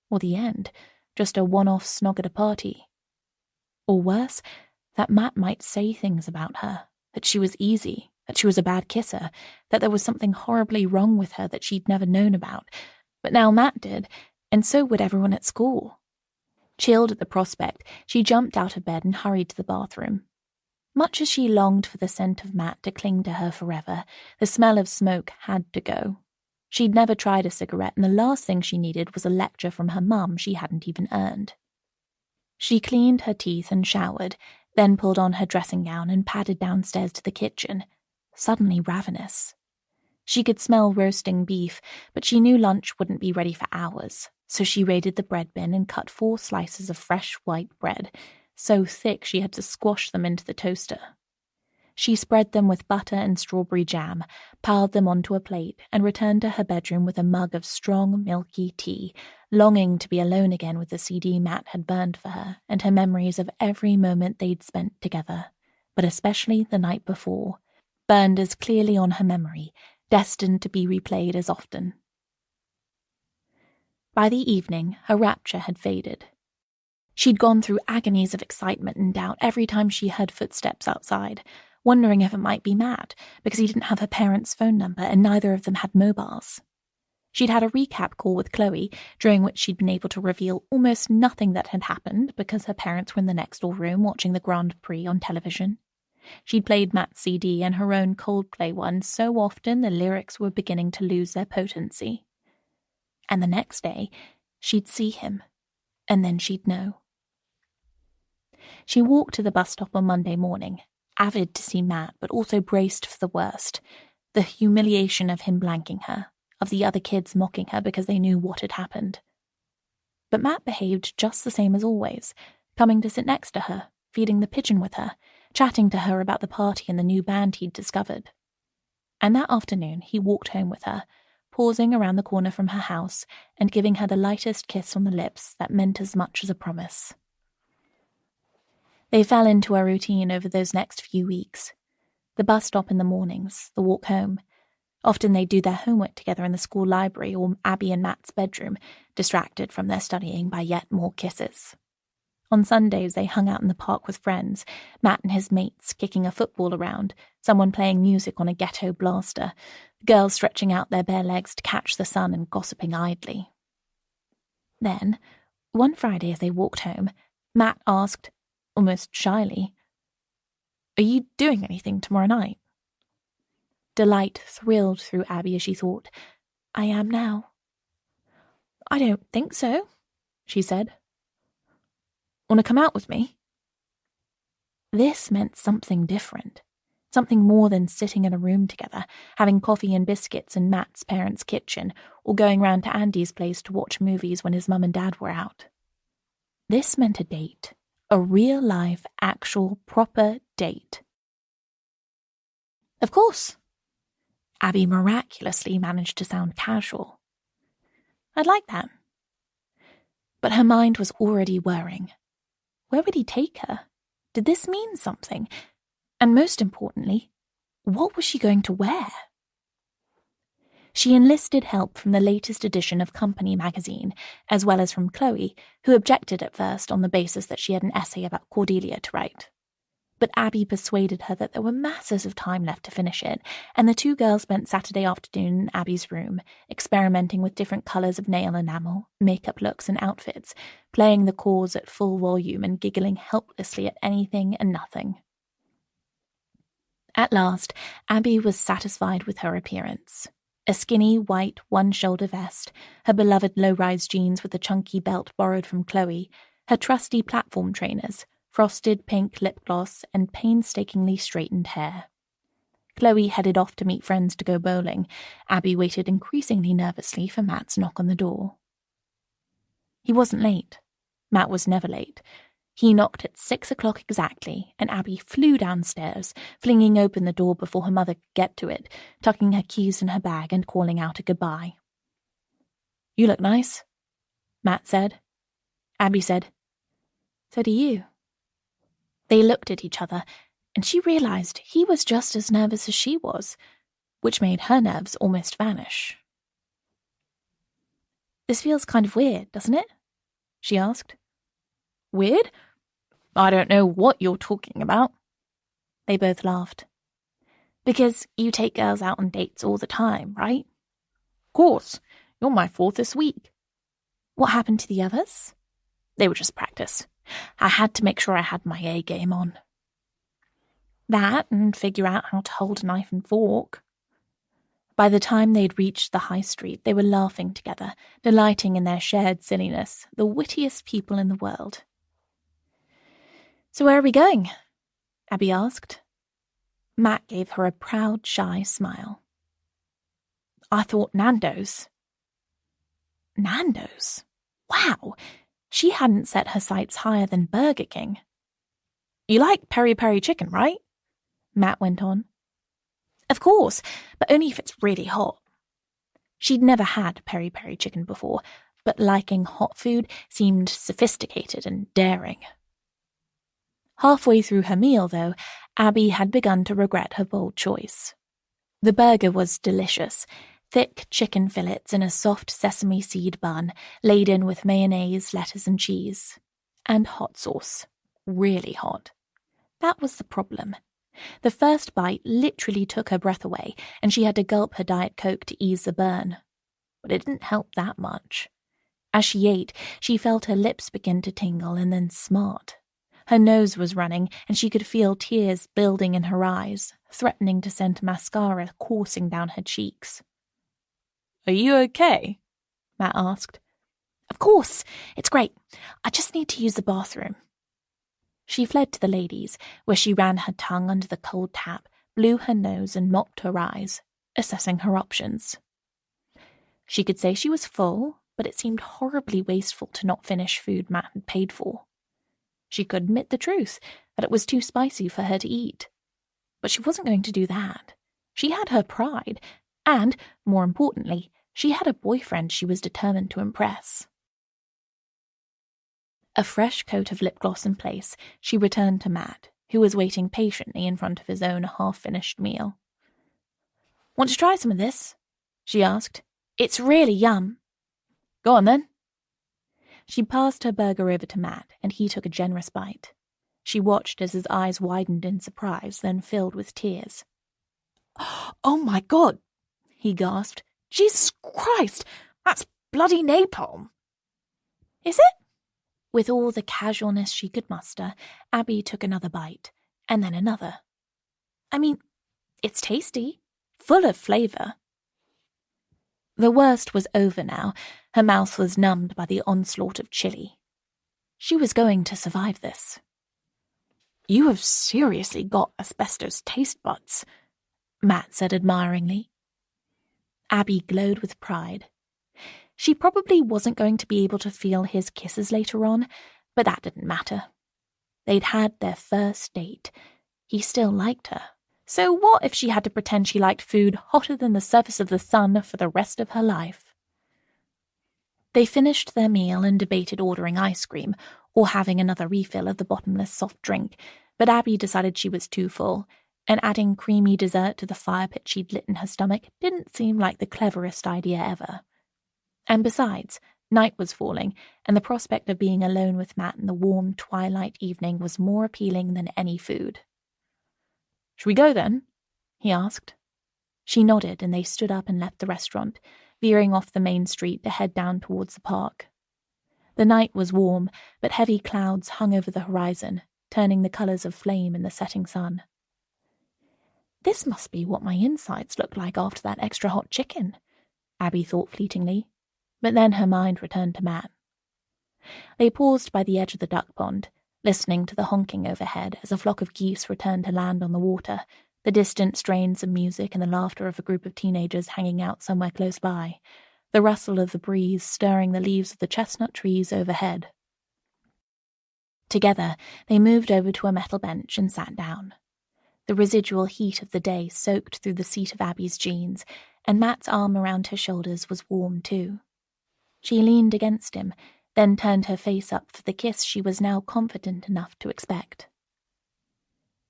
or the end, just a one-off snog at a party. Or worse, that Matt might say things about her, that she was easy, that she was a bad kisser, that there was something horribly wrong with her that she'd never known about, but now Matt did, and so would everyone at school. Chilled at the prospect, she jumped out of bed and hurried to the bathroom. Much as she longed for the scent of Matt to cling to her forever, the smell of smoke had to go. She'd never tried a cigarette, and the last thing she needed was a lecture from her mum she hadn't even earned. She cleaned her teeth and showered, then pulled on her dressing gown and padded downstairs to the kitchen, suddenly ravenous. She could smell roasting beef, but she knew lunch wouldn't be ready for hours, so she raided the bread bin and cut 4 slices of fresh white bread, so thick she had to squash them into the toaster. She spread them with butter and strawberry jam, piled them onto a plate, and returned to her bedroom with a mug of strong, milky tea, longing to be alone again with the CD Matt had burned for her and her memories of every moment they'd spent together, but especially the night before, burned as clearly on her memory, destined to be replayed as often. By the evening, her rapture had faded. She'd gone through agonies of excitement and doubt every time she heard footsteps outside, wondering if it might be Matt, because he didn't have her parents' phone number and neither of them had mobiles. She'd had a recap call with Chloe, during which she'd been able to reveal almost nothing that had happened because her parents were in the next door room watching the Grand Prix on television. She'd played Matt's CD and her own Coldplay one so often the lyrics were beginning to lose their potency. And the next day, she'd see him, and then she'd know. She walked to the bus stop on Monday morning, avid to see Matt, but also braced for the worst. The humiliation of him blanking her, of the other kids mocking her because they knew what had happened. But Matt behaved just the same as always, coming to sit next to her, feeding the pigeon with her, chatting to her about the party and the new band he'd discovered. And that afternoon he walked home with her, pausing around the corner from her house and giving her the lightest kiss on the lips that meant as much as a promise. They fell into a routine over those next few weeks. The bus stop in the mornings, the walk home. Often they'd do their homework together in the school library or Abby and Matt's bedroom, distracted from their studying by yet more kisses. On Sundays, they hung out in the park with friends, Matt and his mates kicking a football around, someone playing music on a ghetto blaster, girls stretching out their bare legs to catch the sun and gossiping idly. Then, one Friday as they walked home, Matt asked, almost shyly, "Are you doing anything tomorrow night?" Delight thrilled through Abby as she thought, "I am now." "I don't think so," she said. "Want to come out with me?" This meant something different. Something more than sitting in a room together, having coffee and biscuits in Matt's parents' kitchen, or going round to Andy's place to watch movies when his mum and dad were out. This meant a date. A real-life, actual, proper date. "Of course." Abby miraculously managed to sound casual. "I'd like that." But her mind was already whirring. Where would he take her? Did this mean something? And most importantly, what was she going to wear? She enlisted help from the latest edition of Company magazine, as well as from Chloe, who objected at first on the basis that she had an essay about Cordelia to write. But Abby persuaded her that there were masses of time left to finish it, and the two girls spent Saturday afternoon in Abby's room, experimenting with different colours of nail enamel, makeup looks and outfits, playing the chords at full volume and giggling helplessly at anything and nothing. At last, Abby was satisfied with her appearance. A skinny, white, one-shoulder vest, her beloved low-rise jeans with a chunky belt borrowed from Chloe, her trusty platform trainers, frosted pink lip gloss, and painstakingly straightened hair. Chloe headed off to meet friends to go bowling. Abby waited increasingly nervously for Matt's knock on the door. He wasn't late. Matt was never late. He knocked at 6 o'clock exactly, and Abby flew downstairs, flinging open the door before her mother could get to it, tucking her keys in her bag and calling out a goodbye. "You look nice," Matt said. Abby said, "So do you." They looked at each other, and she realized he was just as nervous as she was, which made her nerves almost vanish. "This feels kind of weird, doesn't it?" she asked. "Weird? I don't know what you're talking about." They both laughed. "Because you take girls out on dates all the time, right?" "Course. You're my fourth this week." "What happened to the others?" "They were just practice. I had to make sure I had my A game on." "That and figure out how to hold a knife and fork." By the time they'd reached the high street, they were laughing together, delighting in their shared silliness, the wittiest people in the world. "So where are we going?" Abby asked. Matt gave her a proud, shy smile. "I thought Nando's." Nando's? Wow! She hadn't set her sights higher than Burger King. "You like peri-peri chicken, right?" Matt went on. "Of course, but only if it's really hot." She'd never had peri-peri chicken before, but liking hot food seemed sophisticated and daring. Halfway through her meal, though, Abby had begun to regret her bold choice. The burger was delicious, thick chicken fillets in a soft sesame seed bun, laden with mayonnaise, lettuce, and cheese. And hot sauce. Really hot. That was the problem. The first bite literally took her breath away, and she had to gulp her Diet Coke to ease the burn. But it didn't help that much. As she ate, she felt her lips begin to tingle and then smart. Her nose was running, and she could feel tears building in her eyes, threatening to send mascara coursing down her cheeks. "Are you okay?" Matt asked. "Of course, it's great. I just need to use the bathroom." She fled to the ladies, where she ran her tongue under the cold tap, blew her nose and mopped her eyes, assessing her options. She could say she was full, but it seemed horribly wasteful to not finish food Matt had paid for. She could admit the truth, that it was too spicy for her to eat. But she wasn't going to do that. She had her pride, and, more importantly, she had a boyfriend she was determined to impress. A fresh coat of lip gloss in place, she returned to Matt, who was waiting patiently in front of his own half-finished meal. "Want to try some of this?" she asked. "It's really yum." "Go on, then." She passed her burger over to Matt, and he took a generous bite. She watched as his eyes widened in surprise, then filled with tears. "Oh my God," he gasped. "Jesus Christ, that's bloody napalm." "Is it?" With all the casualness she could muster, Abby took another bite, and then another. "I mean, it's tasty, full of flavor." The worst was over now. Her mouth was numbed by the onslaught of chili. She was going to survive this. "You have seriously got asbestos taste buds," Matt said admiringly. Abby glowed with pride. She probably wasn't going to be able to feel his kisses later on, but that didn't matter. They'd had their first date. He still liked her. So what if she had to pretend she liked food hotter than the surface of the sun for the rest of her life? They finished their meal and debated ordering ice cream or having another refill of the bottomless soft drink, but Abby decided she was too full, and adding creamy dessert to the fire pit she'd lit in her stomach didn't seem like the cleverest idea ever. And besides, night was falling, and the prospect of being alone with Matt in the warm twilight evening was more appealing than any food. "Shall we go, then?" he asked. She nodded, and they stood up and left the restaurant, veering off the main street to head down towards the park. The night was warm, but heavy clouds hung over the horizon, turning the colors of flame in the setting sun. "This must be what my insides looked like after that extra hot chicken," Abby thought fleetingly, but then her mind returned to Matt. They paused by the edge of the duck pond, listening to the honking overhead as a flock of geese returned to land on the water, the distant strains of music and the laughter of a group of teenagers hanging out somewhere close by, the rustle of the breeze stirring the leaves of the chestnut trees overhead. Together, they moved over to a metal bench and sat down. The residual heat of the day soaked through the seat of Abby's jeans, and Matt's arm around her shoulders was warm too. She leaned against him, then turned her face up for the kiss she was now confident enough to expect.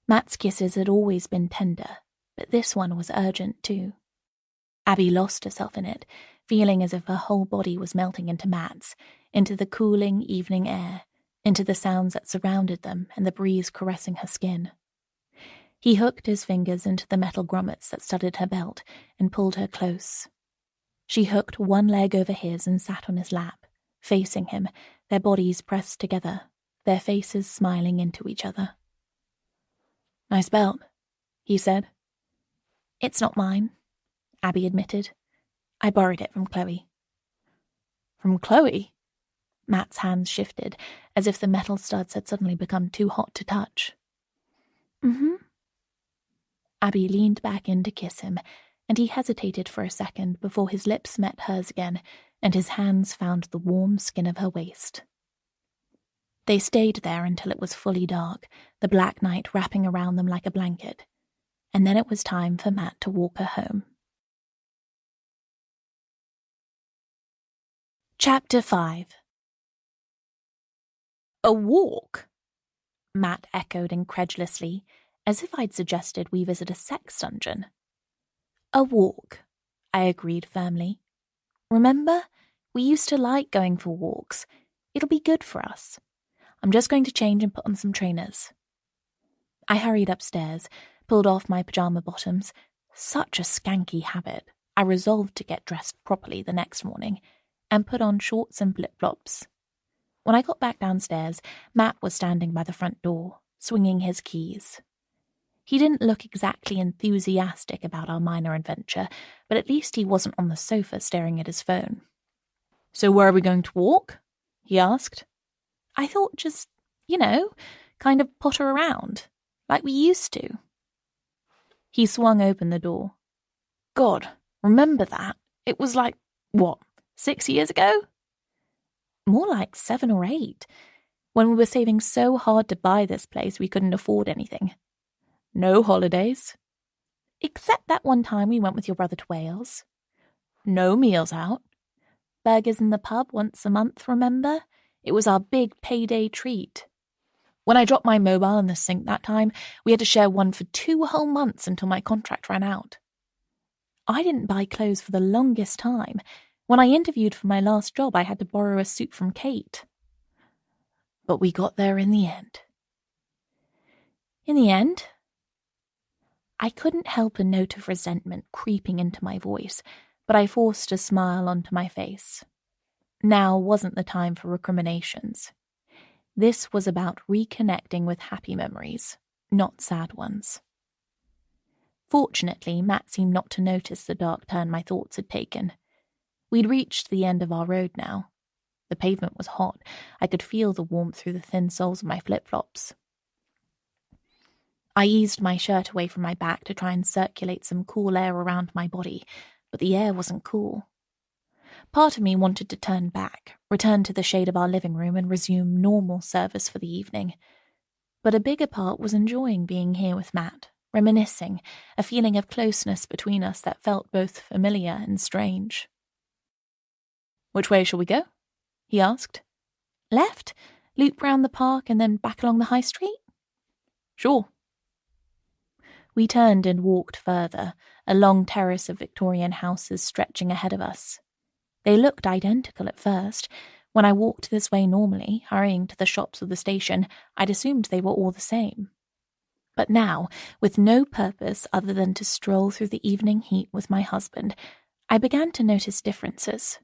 Matt's kisses had always been tender, but this one was urgent too. Abby lost herself in it, feeling as if her whole body was melting into Matt's, into the cooling evening air, into the sounds that surrounded them and the breeze caressing her skin. He hooked his fingers into the metal grommets that studded her belt and pulled her close. She hooked one leg over his and sat on his lap, facing him, their bodies pressed together, their faces smiling into each other. "Nice belt," he said. "It's not mine," Abby admitted. "I borrowed it from Chloe." "From Chloe?" Matt's hands shifted, as if the metal studs had suddenly become too hot to touch. "Mm-hmm." Abby leaned back in to kiss him, and he hesitated for a second before his lips met hers again, and his hands found the warm skin of her waist. They stayed there until it was fully dark, the black night wrapping around them like a blanket, and then it was time for Matt to walk her home. Chapter 5. "A walk?" Matt echoed incredulously, as if I'd suggested we visit a sex dungeon. "A walk," I agreed firmly. "Remember? We used to like going for walks. It'll be good for us. I'm just going to change and put on some trainers." I hurried upstairs, pulled off my pajama bottoms. Such a skanky habit. I resolved to get dressed properly the next morning and put on shorts and flip-flops. When I got back downstairs, Matt was standing by the front door, swinging his keys. He didn't look exactly enthusiastic about our minor adventure, but at least he wasn't on the sofa staring at his phone. "So where are we going to walk?" he asked. I thought just, kind of potter around, like we used to. He swung open the door. God, remember that? It was like, 6 years ago? More like 7 or 8, when we were saving so hard to buy this place we couldn't afford anything. No holidays. Except that one time we went with your brother to Wales. No meals out. Burgers in the pub once a month, remember? It was our big payday treat. When I dropped my mobile in the sink that time, we had to share one for 2 whole months until my contract ran out. I didn't buy clothes for the longest time. When I interviewed for my last job, I had to borrow a suit from Kate. But we got there in the end. In the end, I couldn't help a note of resentment creeping into my voice, but I forced a smile onto my face. Now wasn't the time for recriminations. This was about reconnecting with happy memories, not sad ones. Fortunately, Matt seemed not to notice the dark turn my thoughts had taken. We'd reached the end of our road now. The pavement was hot. I could feel the warmth through the thin soles of my flip-flops. I eased my shirt away from my back to try and circulate some cool air around my body, but the air wasn't cool. Part of me wanted to turn back, return to the shade of our living room and resume normal service for the evening. But a bigger part was enjoying being here with Matt, reminiscing, a feeling of closeness between us that felt both familiar and strange. "Which way shall we go?" he asked. "Left, loop round the park and then back along the high street?" "Sure." We turned and walked further, a long terrace of Victorian houses stretching ahead of us. They looked identical at first. When I walked this way normally, hurrying to the shops or the station, I'd assumed they were all the same. But now, with no purpose other than to stroll through the evening heat with my husband, I began to notice differences.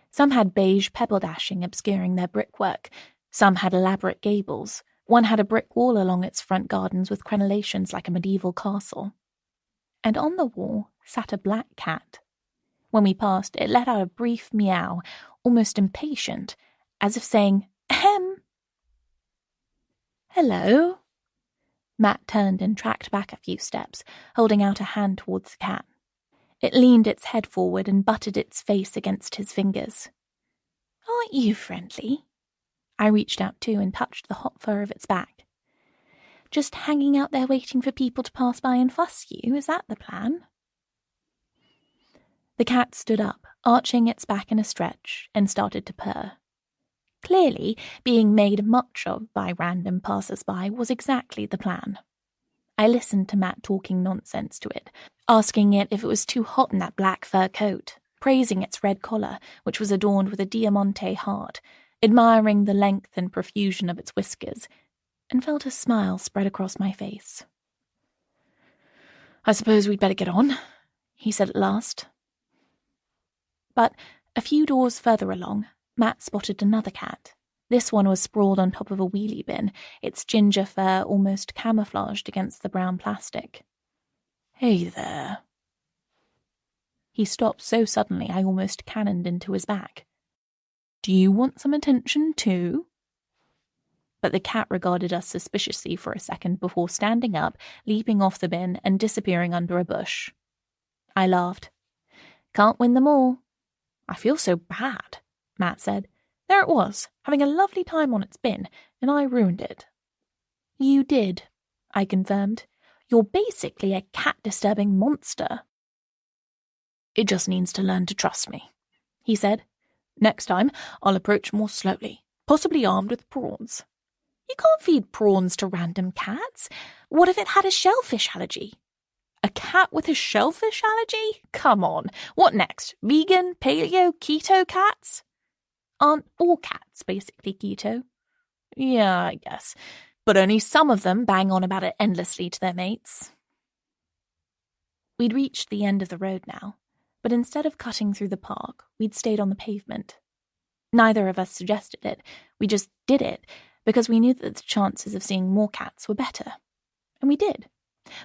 Some had beige pebble dashing obscuring their brickwork. Some had elaborate gables. One had a brick wall along its front gardens with crenellations like a medieval castle. And on the wall sat a black cat. When we passed, it let out a brief meow, almost impatient, as if saying, "Ahem." "Hello." Matt turned and tracked back a few steps, holding out a hand towards the cat. It leaned its head forward and butted its face against his fingers. "Aren't you friendly?" I reached out too and touched the hot fur of its back. "Just hanging out there waiting for people to pass by and fuss you, is that the plan?" The cat stood up, arching its back in a stretch, and started to purr. Clearly, being made much of by random passers-by was exactly the plan. I listened to Matt talking nonsense to it, asking it if it was too hot in that black fur coat, praising its red collar, which was adorned with a diamante heart, admiring the length and profusion of its whiskers, and felt a smile spread across my face. "I suppose we'd better get on," he said at last. But a few doors further along, Matt spotted another cat. This one was sprawled on top of a wheelie bin, its ginger fur almost camouflaged against the brown plastic. "Hey there." He stopped so suddenly I almost cannoned into his back. "Do you want some attention too?" But the cat regarded us suspiciously for a second before standing up, leaping off the bin, and disappearing under a bush. I laughed. "Can't win them all." "I feel so bad," Matt said. "There it was, having a lovely time on its bin, and I ruined it." "You did," I confirmed. "You're basically a cat-disturbing monster." "It just needs to learn to trust me," he said. "Next time, I'll approach more slowly, possibly armed with prawns." "You can't feed prawns to random cats. What if it had a shellfish allergy?" "A cat with a shellfish allergy? Come on. What next? Vegan, paleo, keto cats?" "Aren't all cats basically keto?" "Yeah, I guess. But only some of them bang on about it endlessly to their mates." We'd reached the end of the road now, but instead of cutting through the park, we'd stayed on the pavement. Neither of us suggested it, we just did it, because we knew that the chances of seeing more cats were better. And we did.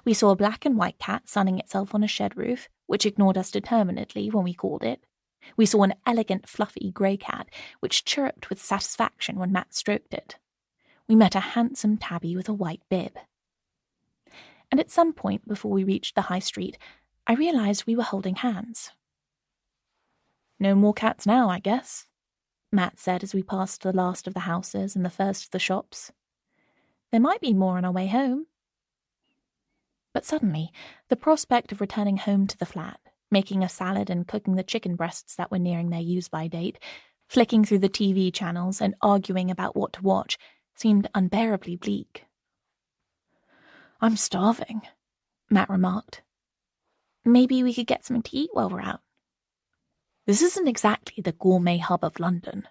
We saw a black and white cat sunning itself on a shed roof, which ignored us determinedly when we called it. We saw an elegant, fluffy grey cat, which chirruped with satisfaction when Matt stroked it. We met a handsome tabby with a white bib. And at some point before we reached the high street, I realised we were holding hands. "No more cats now, I guess," Matt said as we passed the last of the houses and the first of the shops. "There might be more on our way home." But suddenly, the prospect of returning home to the flat, making a salad and cooking the chicken breasts that were nearing their use-by date, flicking through the TV channels and arguing about what to watch, seemed unbearably bleak. "I'm starving," Matt remarked. "Maybe we could get something to eat while we're out." "This isn't exactly the gourmet hub of London."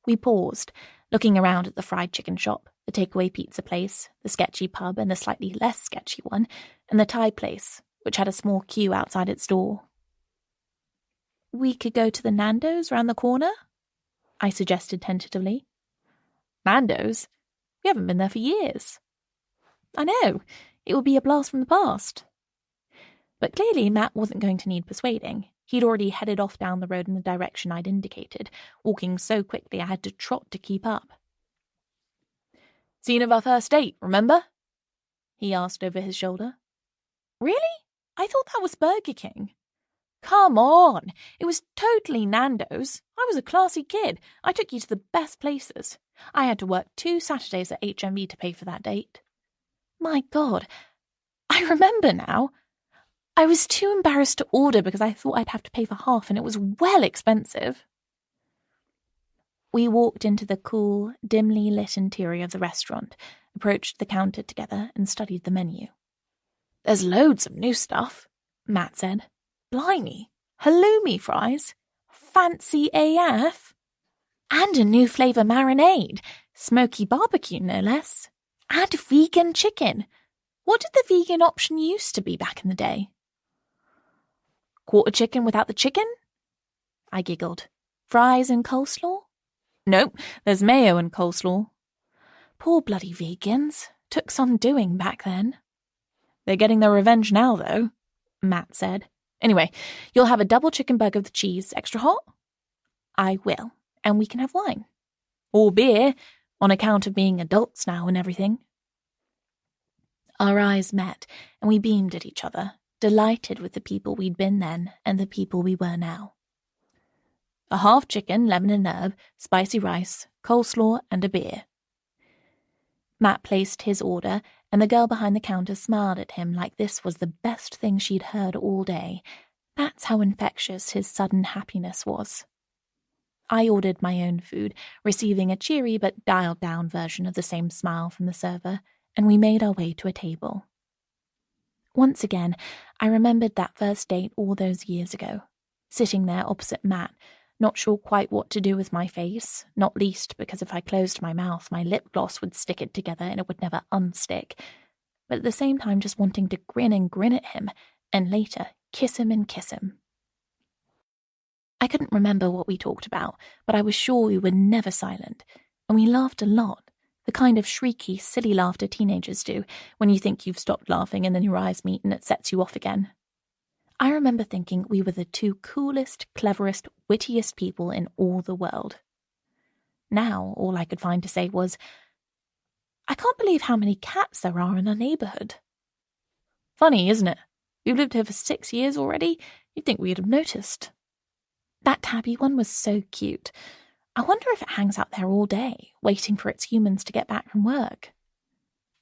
We paused, looking around at the fried chicken shop, the takeaway pizza place, the sketchy pub and the slightly less sketchy one, and the Thai place, which had a small queue outside its door. "We could go to the Nando's round the corner," I suggested tentatively. "Nando's? We haven't been there for years." "I know. It would be a blast from the past." But clearly Matt wasn't going to need persuading. He'd already headed off down the road in the direction I'd indicated, walking so quickly I had to trot to keep up. "Scene of our first date, remember?" he asked over his shoulder. "Really? I thought that was Burger King." "Come on! It was totally Nando's. I was a classy kid. I took you to the best places. I had to work 2 Saturdays at HMV to pay for that date." "My God, I remember now. I was too embarrassed to order because I thought I'd have to pay for half and it was well expensive." We walked into the cool, dimly lit interior of the restaurant, approached the counter together and studied the menu. "There's loads of new stuff," Matt said. "Blimey, halloumi fries? Fancy AF? And a new flavour marinade, smoky barbecue no less. And vegan chicken. What did the vegan option used to be back in the day?" "Quarter chicken without the chicken?" I giggled. "Fries and coleslaw?" "Nope, there's mayo and coleslaw." Poor bloody vegans. Took some doing back then. "They're getting their revenge now, though," Matt said. "Anyway, you'll have a double chicken burger with cheese, extra hot?" "I will, and we can have wine." "Or beer, on account of being adults now and everything." Our eyes met, and we beamed at each other, delighted with the people we'd been then and the people we were now. "A half chicken, lemon and herb, spicy rice, coleslaw, and a beer." Matt placed his order, and the girl behind the counter smiled at him like this was the best thing she'd heard all day. That's how infectious his sudden happiness was. I ordered my own food, receiving a cheery but dialed-down version of the same smile from the server, and we made our way to a table. Once again, I remembered that first date all those years ago, sitting there opposite Matt, not sure quite what to do with my face, not least because if I closed my mouth, my lip gloss would stick it together and it would never unstick, but at the same time just wanting to grin and grin at him, and later kiss him and kiss him. I couldn't remember what we talked about, but I was sure we were never silent, and we laughed a lot, the kind of shrieky, silly laughter teenagers do when you think you've stopped laughing and then your eyes meet and it sets you off again. I remember thinking we were the 2 coolest, cleverest, wittiest people in all the world. Now, all I could find to say was, "I can't believe how many cats there are in our neighbourhood." "Funny, isn't it? We've lived here for 6 years already. You'd think we'd have noticed." "That tabby one was so cute. I wonder if it hangs out there all day, waiting for its humans to get back from work.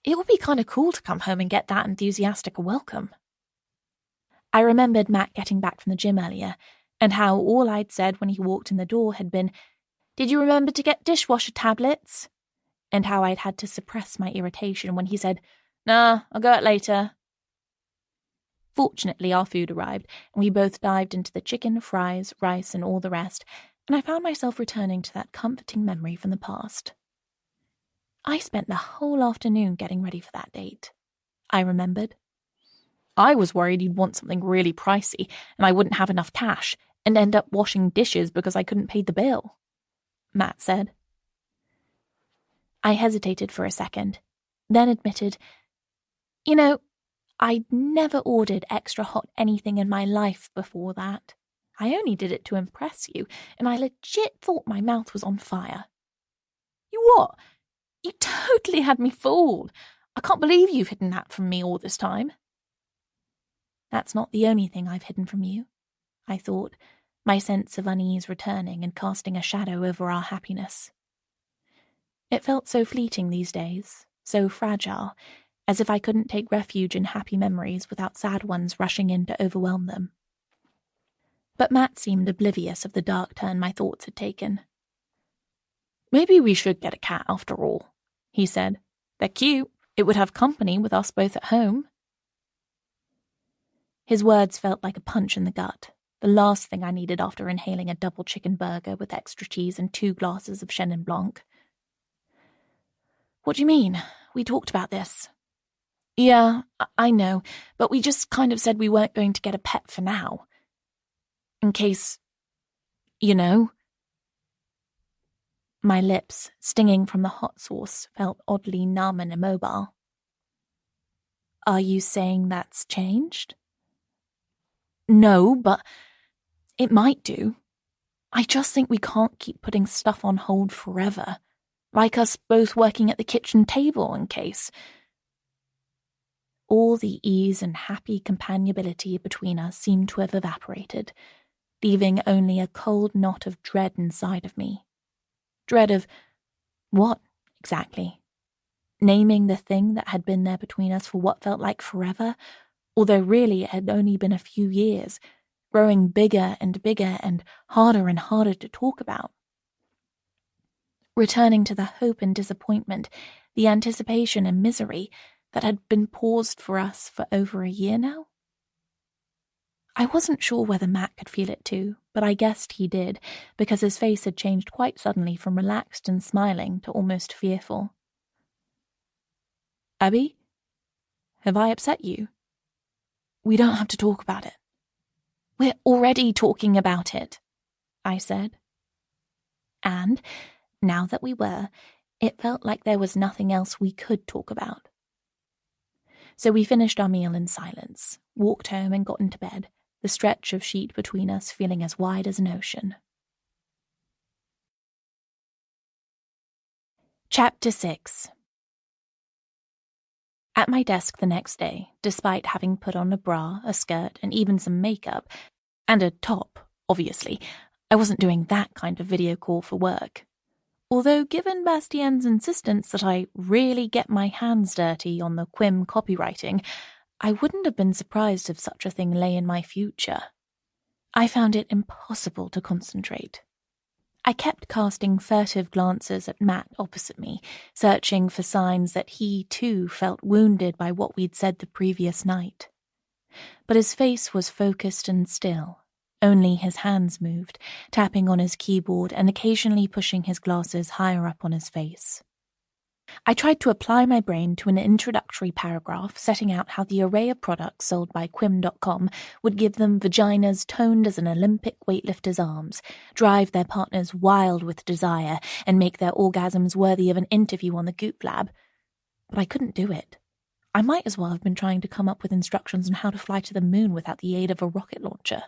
It would be kind of cool to come home and get that enthusiastic a welcome." I remembered Matt getting back from the gym earlier, and how all I'd said when he walked in the door had been, "Did you remember to get dishwasher tablets?" And how I'd had to suppress my irritation when he said, "Nah, I'll go out later." Fortunately, our food arrived, and we both dived into the chicken, fries, rice, and all the rest, and I found myself returning to that comforting memory from the past. I spent the whole afternoon getting ready for that date, I remembered. I was worried you'd want something really pricey and I wouldn't have enough cash and end up washing dishes because I couldn't pay the bill," Matt said. I hesitated for a second, then admitted, "You know, I'd never ordered extra hot anything in my life before that. I only did it to impress you, and I legit thought my mouth was on fire." "You what? You totally had me fooled. I can't believe you've hidden that from me all this time." "That's not the only thing I've hidden from you," I thought, my sense of unease returning and casting a shadow over our happiness. It felt so fleeting these days, so fragile, as if I couldn't take refuge in happy memories without sad ones rushing in to overwhelm them. But Matt seemed oblivious of the dark turn my thoughts had taken. "Maybe we should get a cat after all," he said. "They're cute. It would have company with us both at home." His words felt like a punch in the gut, the last thing I needed after inhaling a double chicken burger with extra cheese and 2 glasses of Chenin Blanc. "What do you mean? We talked about this." "Yeah, I know, but we just kind of said we weren't going to get a pet for now. In case, you know." My lips, stinging from the hot sauce, felt oddly numb and immobile. "Are you saying that's changed?" "No, but it might do. I just think we can't keep putting stuff on hold forever. Like us both working at the kitchen table in case." All the ease and happy companionability between us seemed to have evaporated, leaving only a cold knot of dread inside of me. Dread of what, exactly? Naming the thing that had been there between us for what felt like forever, although really it had only been a few years, growing bigger and bigger and harder to talk about. Returning to the hope and disappointment, the anticipation and misery that had been paused for us for over a year now? I wasn't sure whether Matt could feel it too, but I guessed he did, because his face had changed quite suddenly from relaxed and smiling to almost fearful. "Abby? Have I upset you?" "We don't have to talk about it." "We're already talking about it," I said. And, now that we were, it felt like there was nothing else we could talk about. So we finished our meal in silence, walked home and got into bed, the stretch of sheet between us feeling as wide as an ocean. Chapter 6. At my desk the next day, despite having put on a bra, a skirt, and even some makeup, and a top, obviously, I wasn't doing that kind of video call for work. Although given Bastien's insistence that I really get my hands dirty on the Quim copywriting, I wouldn't have been surprised if such a thing lay in my future. I found it impossible to concentrate. I kept casting furtive glances at Matt opposite me, searching for signs that he, too, felt wounded by what we'd said the previous night. But his face was focused and still. Only his hands moved, tapping on his keyboard and occasionally pushing his glasses higher up on his face. I tried to apply my brain to an introductory paragraph setting out how the array of products sold by Quim.com would give them vaginas toned as an Olympic weightlifter's arms, drive their partners wild with desire, and make their orgasms worthy of an interview on the Goop Lab. But I couldn't do it. I might as well have been trying to come up with instructions on how to fly to the moon without the aid of a rocket launcher.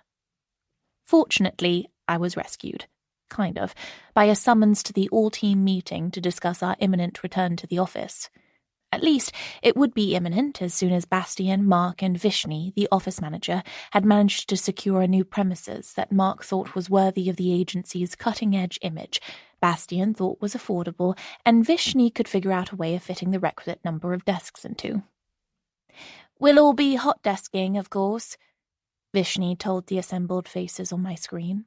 Fortunately, I was rescued. Kind of, by a summons to the all-team meeting to discuss our imminent return to the office. At least, it would be imminent as soon as Bastien, Mark, and Vishni, the office manager, had managed to secure a new premises that Mark thought was worthy of the agency's cutting-edge image, Bastien thought was affordable, and Vishni could figure out a way of fitting the requisite number of desks into. "We'll all be hot desking, of course," Vishni told the assembled faces on my screen.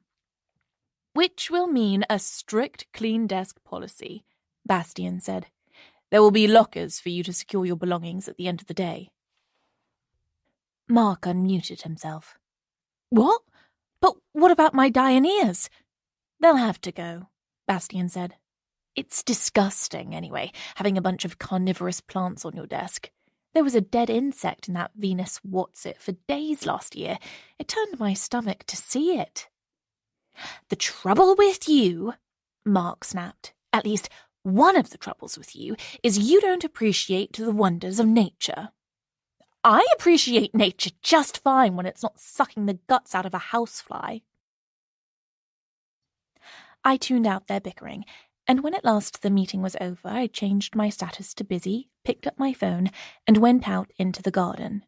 "Which will mean a strict clean desk policy," Bastien said. "There will be lockers for you to secure your belongings at the end of the day." Mark unmuted himself. "What? But what about my Dianeers?" "They'll have to go," Bastien said. "It's disgusting, anyway, having a bunch of carnivorous plants on your desk. There was a dead insect in that Venus What's-It for days last year. It turned my stomach to see it. The trouble with you, Mark snapped, at least one of the troubles with you, is you don't appreciate the wonders of nature. I appreciate nature just fine when it's not sucking the guts out of a housefly. I tuned out their bickering, and when at last the meeting was over, I changed my status to busy, picked up my phone, and went out into the garden.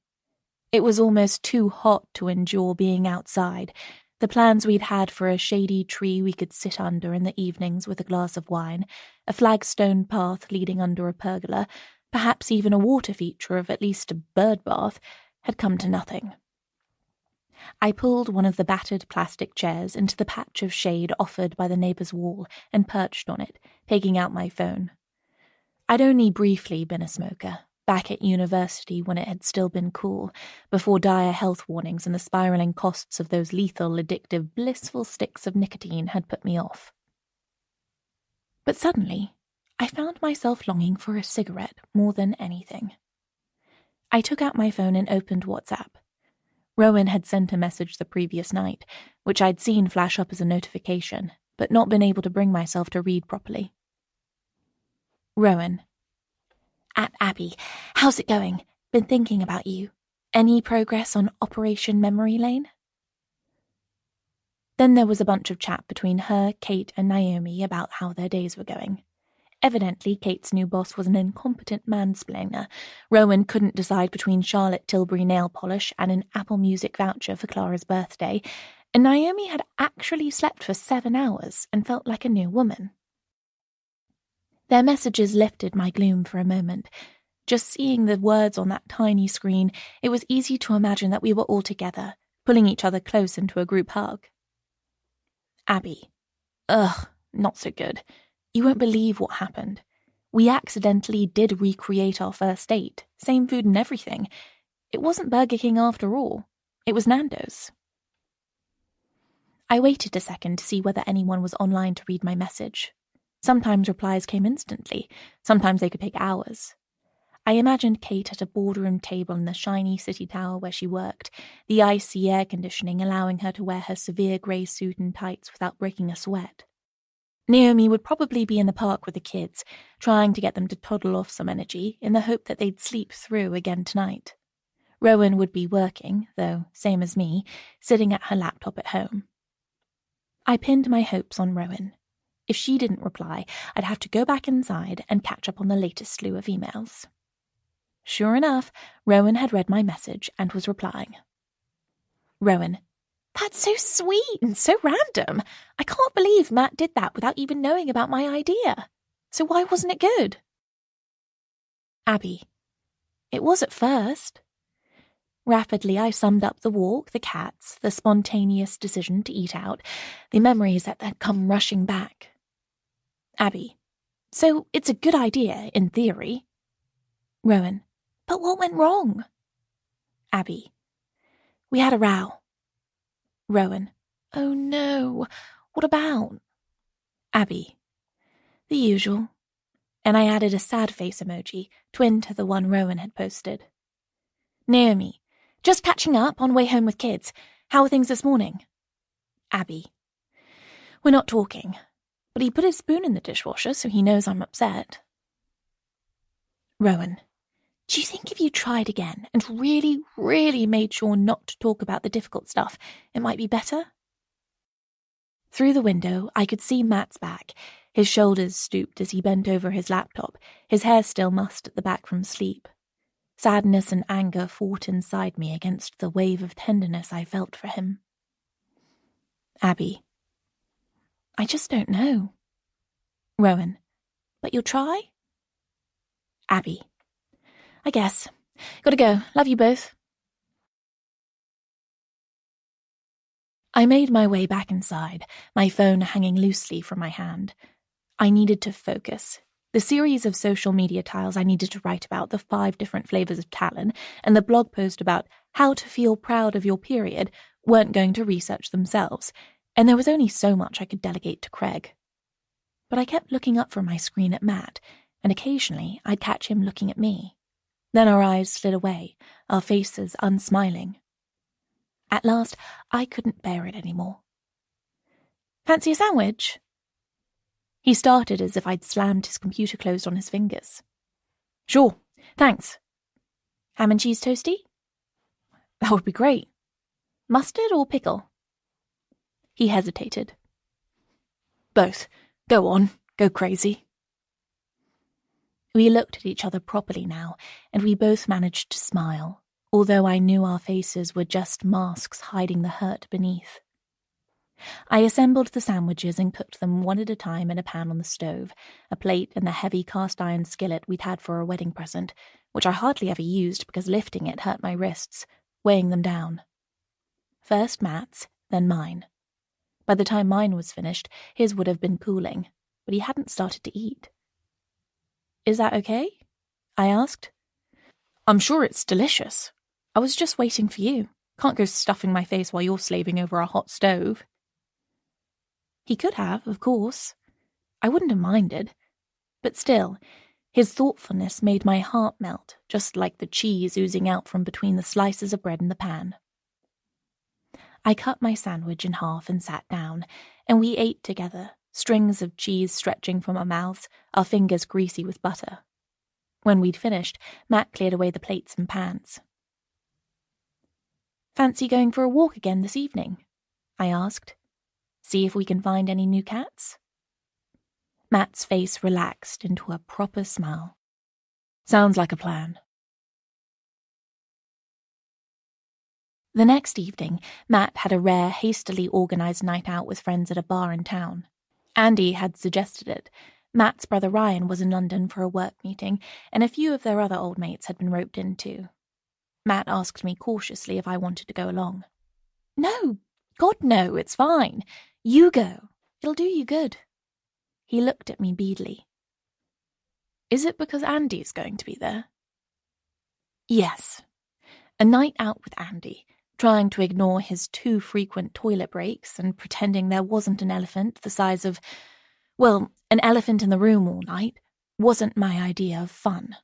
It was almost too hot to endure being outside. The plans we'd had for a shady tree we could sit under in the evenings with a glass of wine, a flagstone path leading under a pergola, perhaps even a water feature of at least a bird bath, had come to nothing. I pulled one of the battered plastic chairs into the patch of shade offered by the neighbour's wall and perched on it, taking out my phone. I'd only briefly been a smoker, back at university when it had still been cool, before dire health warnings and the spiralling costs of those lethal, addictive, blissful sticks of nicotine had put me off. But suddenly, I found myself longing for a cigarette more than anything. I took out my phone and opened WhatsApp. Rowan had sent a message the previous night, which I'd seen flash up as a notification, but not been able to bring myself to read properly. Rowan. At Abby, how's it going? Been thinking about you. Any progress on Operation Memory Lane? Then there was a bunch of chat between her, Kate, and Naomi about how their days were going. Evidently, Kate's new boss was an incompetent mansplainer. Rowan couldn't decide between Charlotte Tilbury nail polish and an Apple Music voucher for Clara's birthday, and Naomi had actually slept for 7 hours and felt like a new woman. Their messages lifted my gloom for a moment. Just seeing the words on that tiny screen, it was easy to imagine that we were all together, pulling each other close into a group hug. Abby. Ugh, not so good. You won't believe what happened. We accidentally did recreate our first date, same food and everything. It wasn't Burger King after all. It was Nando's. I waited a second to see whether anyone was online to read my message. Sometimes replies came instantly, sometimes they could take hours. I imagined Kate at a boardroom table in the shiny city tower where she worked, the icy air conditioning allowing her to wear her severe grey suit and tights without breaking a sweat. Naomi would probably be in the park with the kids, trying to get them to toddle off some energy in the hope that they'd sleep through again tonight. Rowan would be working, though, same as me, sitting at her laptop at home. I pinned my hopes on Rowan. If she didn't reply, I'd have to go back inside and catch up on the latest slew of emails. Sure enough, Rowan had read my message and was replying. Rowan. That's so sweet and so random. I can't believe Matt did that without even knowing about my idea. So why wasn't it good? Abby. It was at first. Rapidly, I summed up the walk, the cats, the spontaneous decision to eat out, the memories that had come rushing back. Abby. So it's a good idea, in theory. Rowan. But what went wrong? Abby. We had a row. Rowan. Oh no, what about? Abby. The usual. And I added a sad face emoji, twin to the one Rowan had posted. Naomi. Just catching up on way home with kids. How are things this morning? Abby. We're not talking, but he put his spoon in the dishwasher so he knows I'm upset. Rowan. Do you think if you tried again and really, really made sure not to talk about the difficult stuff, it might be better? Through the window, I could see Matt's back, his shoulders stooped as he bent over his laptop, his hair still mussed at the back from sleep. Sadness and anger fought inside me against the wave of tenderness I felt for him. Abby. I just don't know. Rowan. But you'll try? Abby. I guess. Gotta go. Love you both. I made my way back inside, my phone hanging loosely from my hand. I needed to focus. The series of social media tiles I needed to write about the 5 different flavours of Talon and the blog post about how to feel proud of your period weren't going to research themselves, and there was only so much I could delegate to Craig. But I kept looking up from my screen at Matt, and occasionally I'd catch him looking at me. Then our eyes slid away, our faces unsmiling. At last, I couldn't bear it any more. "Fancy a sandwich?" He started as if I'd slammed his computer closed on his fingers. "Sure, thanks." "Ham and cheese toasty?" "That would be great. Mustard or pickle?" He hesitated. "Both. Go on, go crazy." We looked at each other properly now, and we both managed to smile, although I knew our faces were just masks hiding the hurt beneath. I assembled the sandwiches and cooked them one at a time in a pan on the stove, a plate and the heavy cast-iron skillet we'd had for a wedding present, which I hardly ever used because lifting it hurt my wrists, weighing them down. First Matt's, then mine. By the time mine was finished, his would have been cooling, but he hadn't started to eat. "Is that okay?" I asked. "I'm sure it's delicious. I was just waiting for you. Can't go stuffing my face while you're slaving over a hot stove." He could have, of course. I wouldn't have minded. But still, his thoughtfulness made my heart melt, just like the cheese oozing out from between the slices of bread in the pan. I cut my sandwich in half and sat down, and we ate together, strings of cheese stretching from our mouths, our fingers greasy with butter. When we'd finished, Matt cleared away the plates and pans. "Fancy going for a walk again this evening?" I asked. "See if we can find any new cats?" Matt's face relaxed into a proper smile. "Sounds like a plan." The next evening, Matt had a rare, hastily organised night out with friends at a bar in town. Andy had suggested it. Matt's brother Ryan was in London for a work meeting, and a few of their other old mates had been roped in too. Matt asked me cautiously if I wanted to go along. "No, God no, it's fine. You go. It'll do you good." He looked at me beadily. "Is it because Andy's going to be there?" "Yes. A night out with Andy, trying to ignore his too frequent toilet breaks and pretending there wasn't an elephant the size of, well, an elephant in the room all night, wasn't my idea of fun."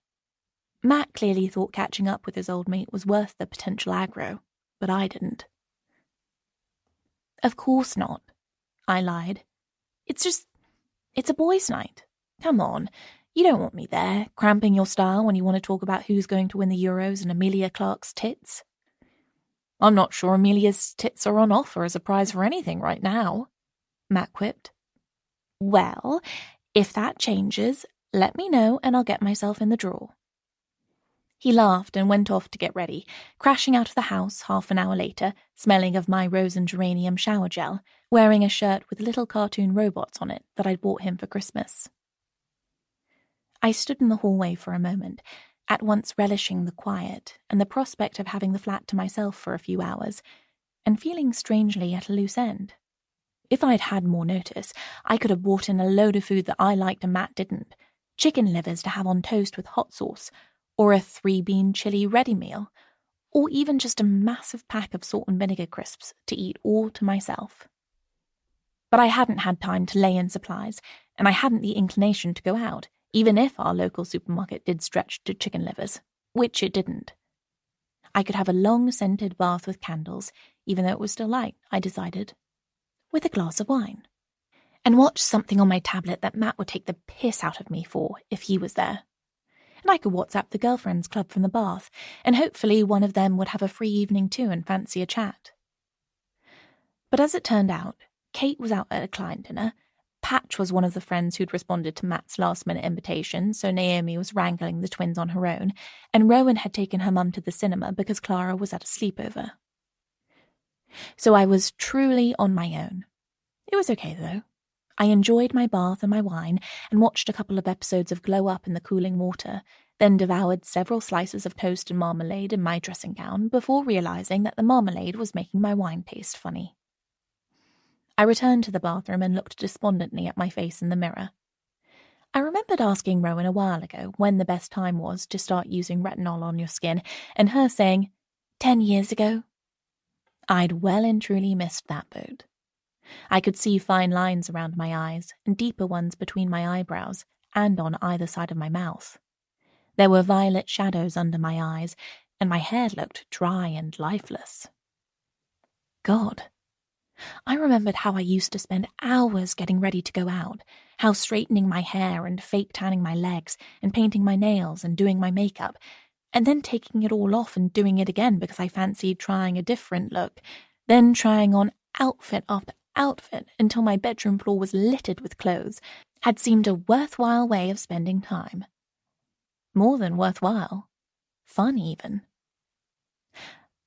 Matt clearly thought catching up with his old mate was worth the potential aggro, but I didn't. "Of course not," I lied. It's a boys' night. Come on, you don't want me there, cramping your style when you want to talk about who's going to win the Euros and Emilia Clarke's tits." "I'm not sure Amelia's tits are on offer as a prize for anything right now," Matt quipped. "Well, if that changes, let me know and I'll get myself in the draw." He laughed and went off to get ready, crashing out of the house half an hour later, smelling of my rose and geranium shower gel, wearing a shirt with little cartoon robots on it that I'd bought him for Christmas. I stood in the hallway for a moment, at once relishing the quiet and the prospect of having the flat to myself for a few hours, and feeling strangely at a loose end. If I'd had more notice, I could have bought in a load of food that I liked and Matt didn't. Chicken livers to have on toast with hot sauce, or a 3-bean chili ready meal, or even just a massive pack of salt and vinegar crisps to eat all to myself. But I hadn't had time to lay in supplies, and I hadn't the inclination to go out, even if our local supermarket did stretch to chicken livers, which it didn't. I could have a long scented bath with candles, even though it was still light, I decided, with a glass of wine, and watch something on my tablet that Matt would take the piss out of me for if he was there. And I could WhatsApp the girlfriends club from the bath, and hopefully one of them would have a free evening too and fancy a chat. But as it turned out, Kate was out at a client dinner, Patch was one of the friends who'd responded to Matt's last-minute invitation, so Naomi was wrangling the twins on her own, and Rowan had taken her mum to the cinema because Clara was at a sleepover. So I was truly on my own. It was okay, though. I enjoyed my bath and my wine, and watched a couple of episodes of Glow Up in the cooling water, then devoured several slices of toast and marmalade in my dressing gown before realizing that the marmalade was making my wine taste funny. I returned to the bathroom and looked despondently at my face in the mirror. I remembered asking Rowan a while ago when the best time was to start using retinol on your skin, and her saying, 10 years ago. I'd well and truly missed that boat. I could see fine lines around my eyes and deeper ones between my eyebrows and on either side of my mouth. There were violet shadows under my eyes, and my hair looked dry and lifeless. God. I remembered how I used to spend hours getting ready to go out, how straightening my hair and fake tanning my legs and painting my nails and doing my makeup, and then taking it all off and doing it again because I fancied trying a different look, then trying on outfit after outfit until my bedroom floor was littered with clothes, had seemed a worthwhile way of spending time. More than worthwhile. Fun, even.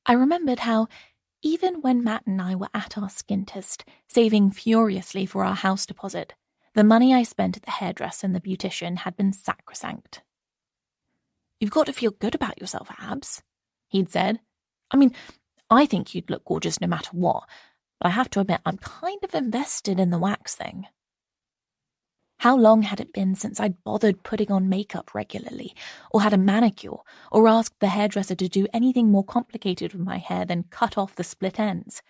I remembered how, even when Matt and I were at our skintest, saving furiously for our house deposit, the money I spent at the hairdresser and the beautician had been sacrosanct. "You've got to feel good about yourself, Abs," he'd said. "I mean, I think you'd look gorgeous no matter what, but I have to admit I'm kind of invested in the wax thing." How long had it been since I'd bothered putting on makeup regularly, or had a manicure, or asked the hairdresser to do anything more complicated with my hair than cut off the split ends?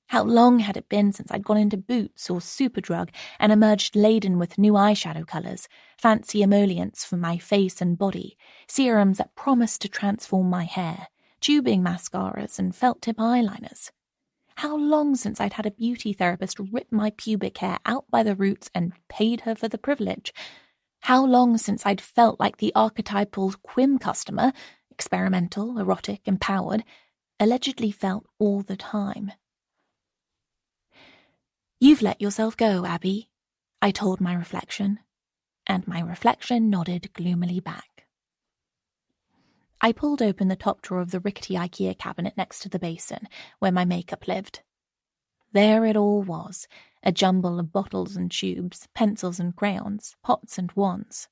How long had it been since I'd gone into Boots or Superdrug and emerged laden with new eyeshadow colours, fancy emollients for my face and body, serums that promised to transform my hair, tubing mascaras and felt-tip eyeliners? How long since I'd had a beauty therapist rip my pubic hair out by the roots and paid her for the privilege? How long since I'd felt like the archetypal Quim customer, experimental, erotic, empowered, allegedly felt all the time? "You've let yourself go, Abby," I told my reflection, and my reflection nodded gloomily back. I pulled open the top drawer of the rickety IKEA cabinet next to the basin, where my makeup lived. There it all was, a jumble of bottles and tubes, pencils and crayons, pots and wands.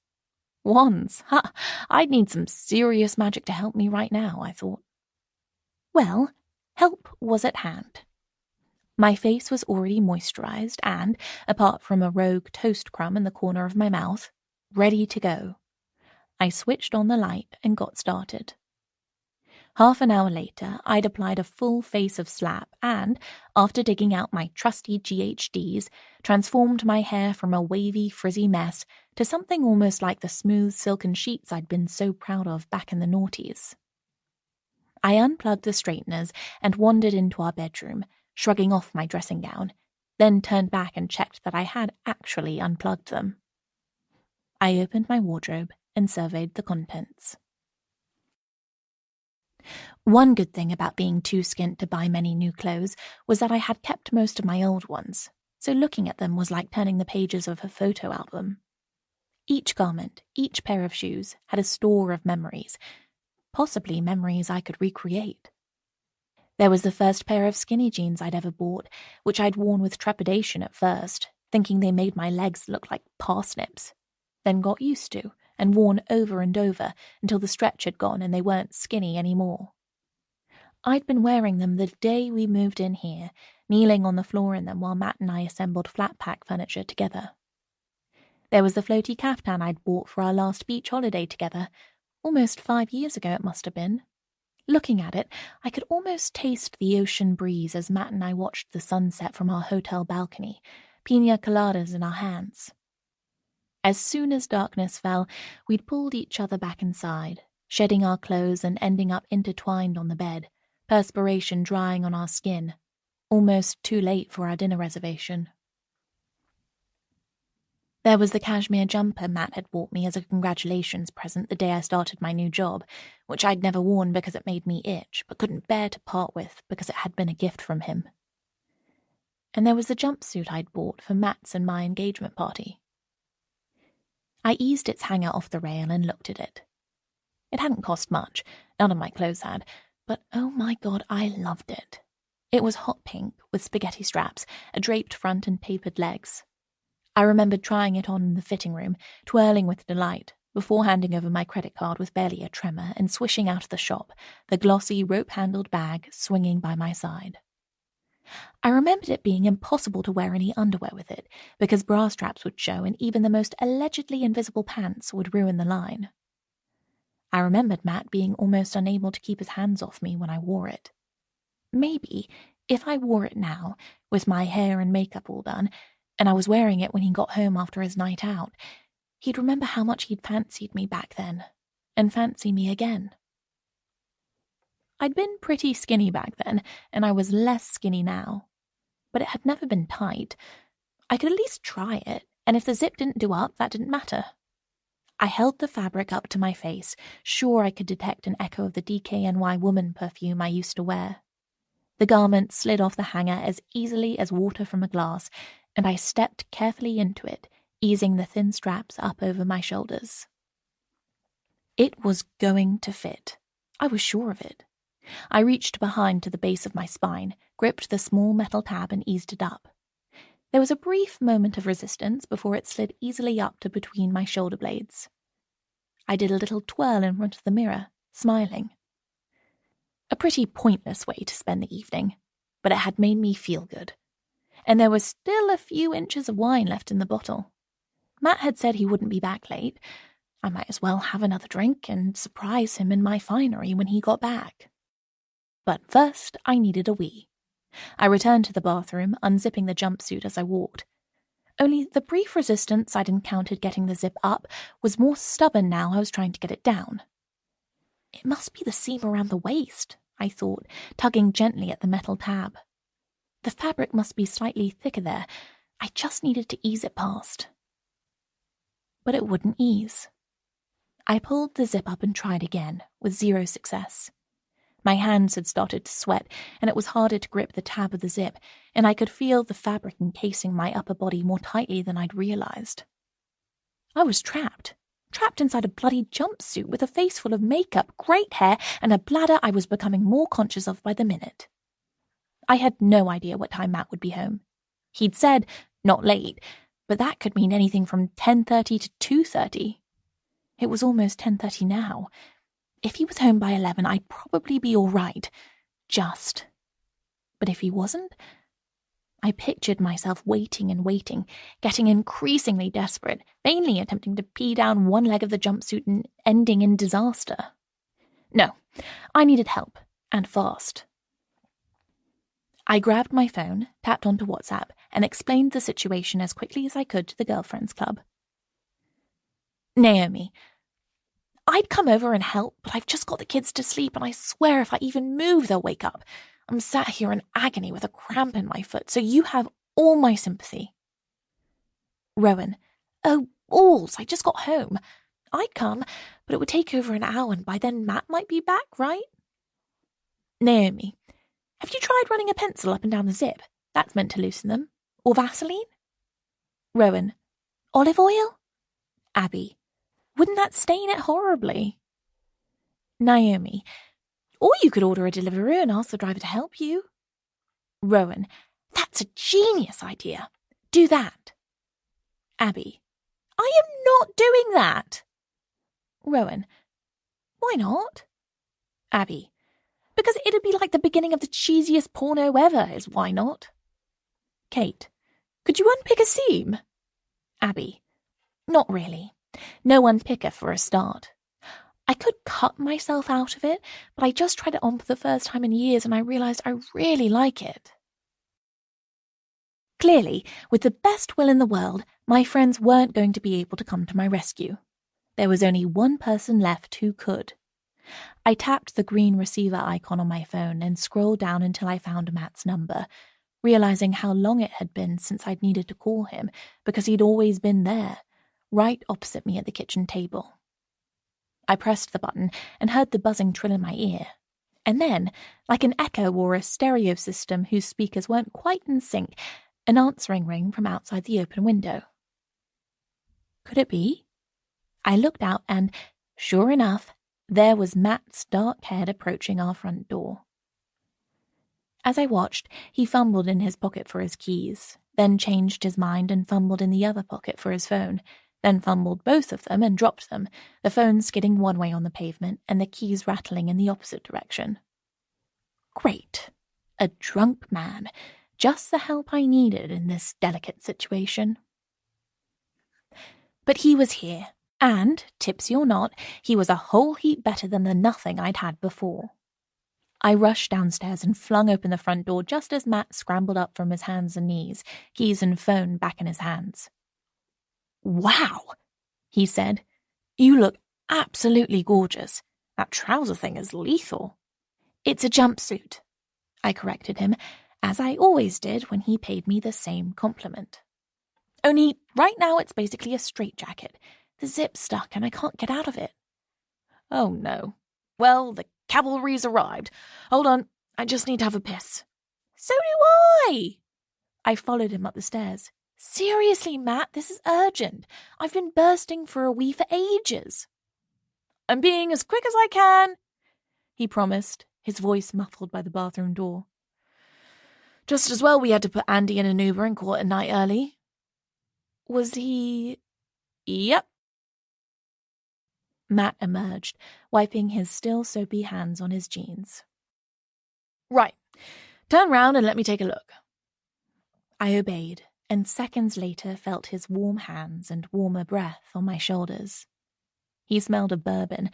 Wands? Ha! I'd need some serious magic to help me right now, I thought. Well, help was at hand. My face was already moisturized and, apart from a rogue toast crumb in the corner of my mouth, ready to go. I switched on the light and got started. Half an hour later, I'd applied a full face of slap and, after digging out my trusty GHDs, transformed my hair from a wavy, frizzy mess to something almost like the smooth silken sheets I'd been so proud of back in the noughties. I unplugged the straighteners and wandered into our bedroom, shrugging off my dressing gown, then turned back and checked that I had actually unplugged them. I opened my wardrobe and surveyed the contents. One good thing about being too skint to buy many new clothes was that I had kept most of my old ones, so looking at them was like turning the pages of a photo album. Each garment, each pair of shoes, had a store of memories, possibly memories I could recreate. There was the first pair of skinny jeans I'd ever bought, which I'd worn with trepidation at first, thinking they made my legs look like parsnips, then got used to and worn over and over until the stretch had gone and they weren't skinny anymore. I'd been wearing them the day we moved in here, kneeling on the floor in them while Matt and I assembled flat pack furniture together. There was the floaty caftan I'd bought for our last beach holiday together, almost 5 years ago it must have been. Looking at it, I could almost taste the ocean breeze as Matt and I watched the sunset from our hotel balcony, pina coladas in our hands. As soon as darkness fell, we'd pulled each other back inside, shedding our clothes and ending up intertwined on the bed, perspiration drying on our skin, almost too late for our dinner reservation. There was the cashmere jumper Matt had bought me as a congratulations present the day I started my new job, which I'd never worn because it made me itch, but couldn't bear to part with because it had been a gift from him. And there was the jumpsuit I'd bought for Matt's and my engagement party. I eased its hanger off the rail and looked at it. It hadn't cost much, none of my clothes had, but oh my God, I loved it. It was hot pink, with spaghetti straps, a draped front and tapered legs. I remembered trying it on in the fitting room, twirling with delight, before handing over my credit card with barely a tremor and swishing out of the shop, the glossy rope-handled bag swinging by my side. I remembered it being impossible to wear any underwear with it, because bra straps would show and even the most allegedly invisible pants would ruin the line. I remembered Matt being almost unable to keep his hands off me when I wore it. Maybe, if I wore it now, with my hair and makeup all done, and I was wearing it when he got home after his night out, he'd remember how much he'd fancied me back then, and fancy me again. I'd been pretty skinny back then, and I was less skinny now. But it had never been tight. I could at least try it, and if the zip didn't do up, that didn't matter. I held the fabric up to my face, sure I could detect an echo of the DKNY woman perfume I used to wear. The garment slid off the hanger as easily as water from a glass, and I stepped carefully into it, easing the thin straps up over my shoulders. It was going to fit. I was sure of it. I reached behind to the base of my spine, gripped the small metal tab and eased it up. There was a brief moment of resistance before it slid easily up to between my shoulder blades. I did a little twirl in front of the mirror, smiling. A pretty pointless way to spend the evening, but it had made me feel good. And there was still a few inches of wine left in the bottle. Matt had said he wouldn't be back late. I might as well have another drink and surprise him in my finery when he got back. But first, I needed a wee. I returned to the bathroom, unzipping the jumpsuit as I walked. Only the brief resistance I'd encountered getting the zip up was more stubborn now I was trying to get it down. It must be the seam around the waist, I thought, tugging gently at the metal tab. The fabric must be slightly thicker there. I just needed to ease it past. But it wouldn't ease. I pulled the zip up and tried again, with zero success. My hands had started to sweat, and it was harder to grip the tab of the zip, and I could feel the fabric encasing my upper body more tightly than I'd realized. I was trapped inside a bloody jumpsuit with a face full of makeup, great hair, and a bladder I was becoming more conscious of by the minute. I had no idea what time Matt would be home. He'd said, not late, but that could mean anything from 10:30 to 2:30. It was almost 10:30 now. If he was home by 11, I'd probably be all right. Just. But if he wasn't? I pictured myself waiting and waiting, getting increasingly desperate, vainly attempting to pee down one leg of the jumpsuit and ending in disaster. No, I needed help, and fast. I grabbed my phone, tapped onto WhatsApp, and explained the situation as quickly as I could to the girlfriends club. Naomi, I'd come over and help, but I've just got the kids to sleep, and I swear if I even move, they'll wake up. I'm sat here in agony with a cramp in my foot, so you have all my sympathy. Rowan, oh, balls, I just got home. I'd come, but it would take over an hour, and by then Matt might be back, right? Naomi, have you tried running a pencil up and down the zip? That's meant to loosen them. Or Vaseline? Rowan, olive oil? Abby, wouldn't that stain it horribly? Naomi, or you could order a Deliveroo and ask the driver to help you. Rowan, that's a genius idea. Do that. Abby, I am not doing that. Rowan, why not? Abby, because it'd be like the beginning of the cheesiest porno ever, is why not? Kate, could you unpick a seam? Abby, not really. No unpicker for a start. I could cut myself out of it, but I just tried it on for the first time in years and I realized I really like it. Clearly, with the best will in the world, my friends weren't going to be able to come to my rescue. There was only one person left who could. I tapped the green receiver icon on my phone and scrolled down until I found Matt's number, realizing how long it had been since I'd needed to call him because he'd always been there, right opposite me at the kitchen table. I pressed the button and heard the buzzing trill in my ear. And then, like an echo or a stereo system whose speakers weren't quite in sync, an answering ring from outside the open window. Could it be? I looked out and, sure enough, there was Matt's dark head approaching our front door. As I watched, he fumbled in his pocket for his keys, then changed his mind and fumbled in the other pocket for his phone, then fumbled both of them and dropped them, the phone skidding one way on the pavement and the keys rattling in the opposite direction. Great. A drunk man. Just the help I needed in this delicate situation. But he was here, and, tipsy or not, he was a whole heap better than the nothing I'd had before. I rushed downstairs and flung open the front door just as Matt scrambled up from his hands and knees, keys and phone back in his hands. Wow, he said. You look absolutely gorgeous. That trouser thing is lethal. It's a jumpsuit, I corrected him, as I always did when he paid me the same compliment. Only right now it's basically a straitjacket. The zip's stuck and I can't get out of it. Oh no. Well, the cavalry's arrived. Hold on, I just need to have a piss. So do I! I followed him up the stairs. Seriously, Matt, this is urgent. I've been bursting for a wee for ages. I'm being as quick as I can, he promised, his voice muffled by the bathroom door. Just as well we had to put Andy in an Uber and call it a night early. Was he... Yep. Matt emerged, wiping his still soapy hands on his jeans. Right. Turn round and let me take a look. I obeyed, and seconds later felt his warm hands and warmer breath on my shoulders. He smelled of bourbon.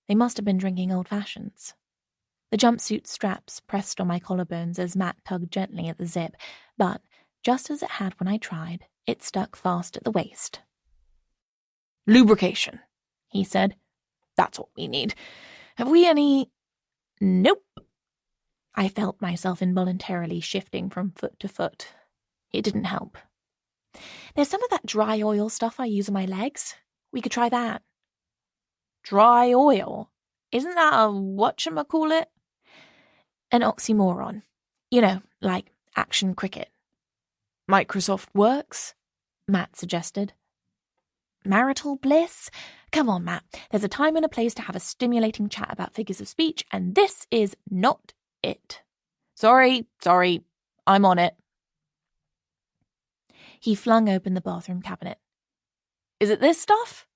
They must have been drinking old fashions. The jumpsuit straps pressed on my collarbones as Matt tugged gently at the zip, but, just as it had when I tried, it stuck fast at the waist. Lubrication, he said. That's what we need. Have we any... Nope. I felt myself involuntarily shifting from foot to foot. It didn't help. There's some of that dry oil stuff I use on my legs. We could try that. Dry oil? Isn't that a whatchamacallit? An oxymoron. You know, like action cricket. Microsoft Works? Matt suggested. Marital bliss? Come on, Matt. There's a time and a place to have a stimulating chat about figures of speech, and this is not it. Sorry. I'm on it. He flung open the bathroom cabinet. Is it this stuff?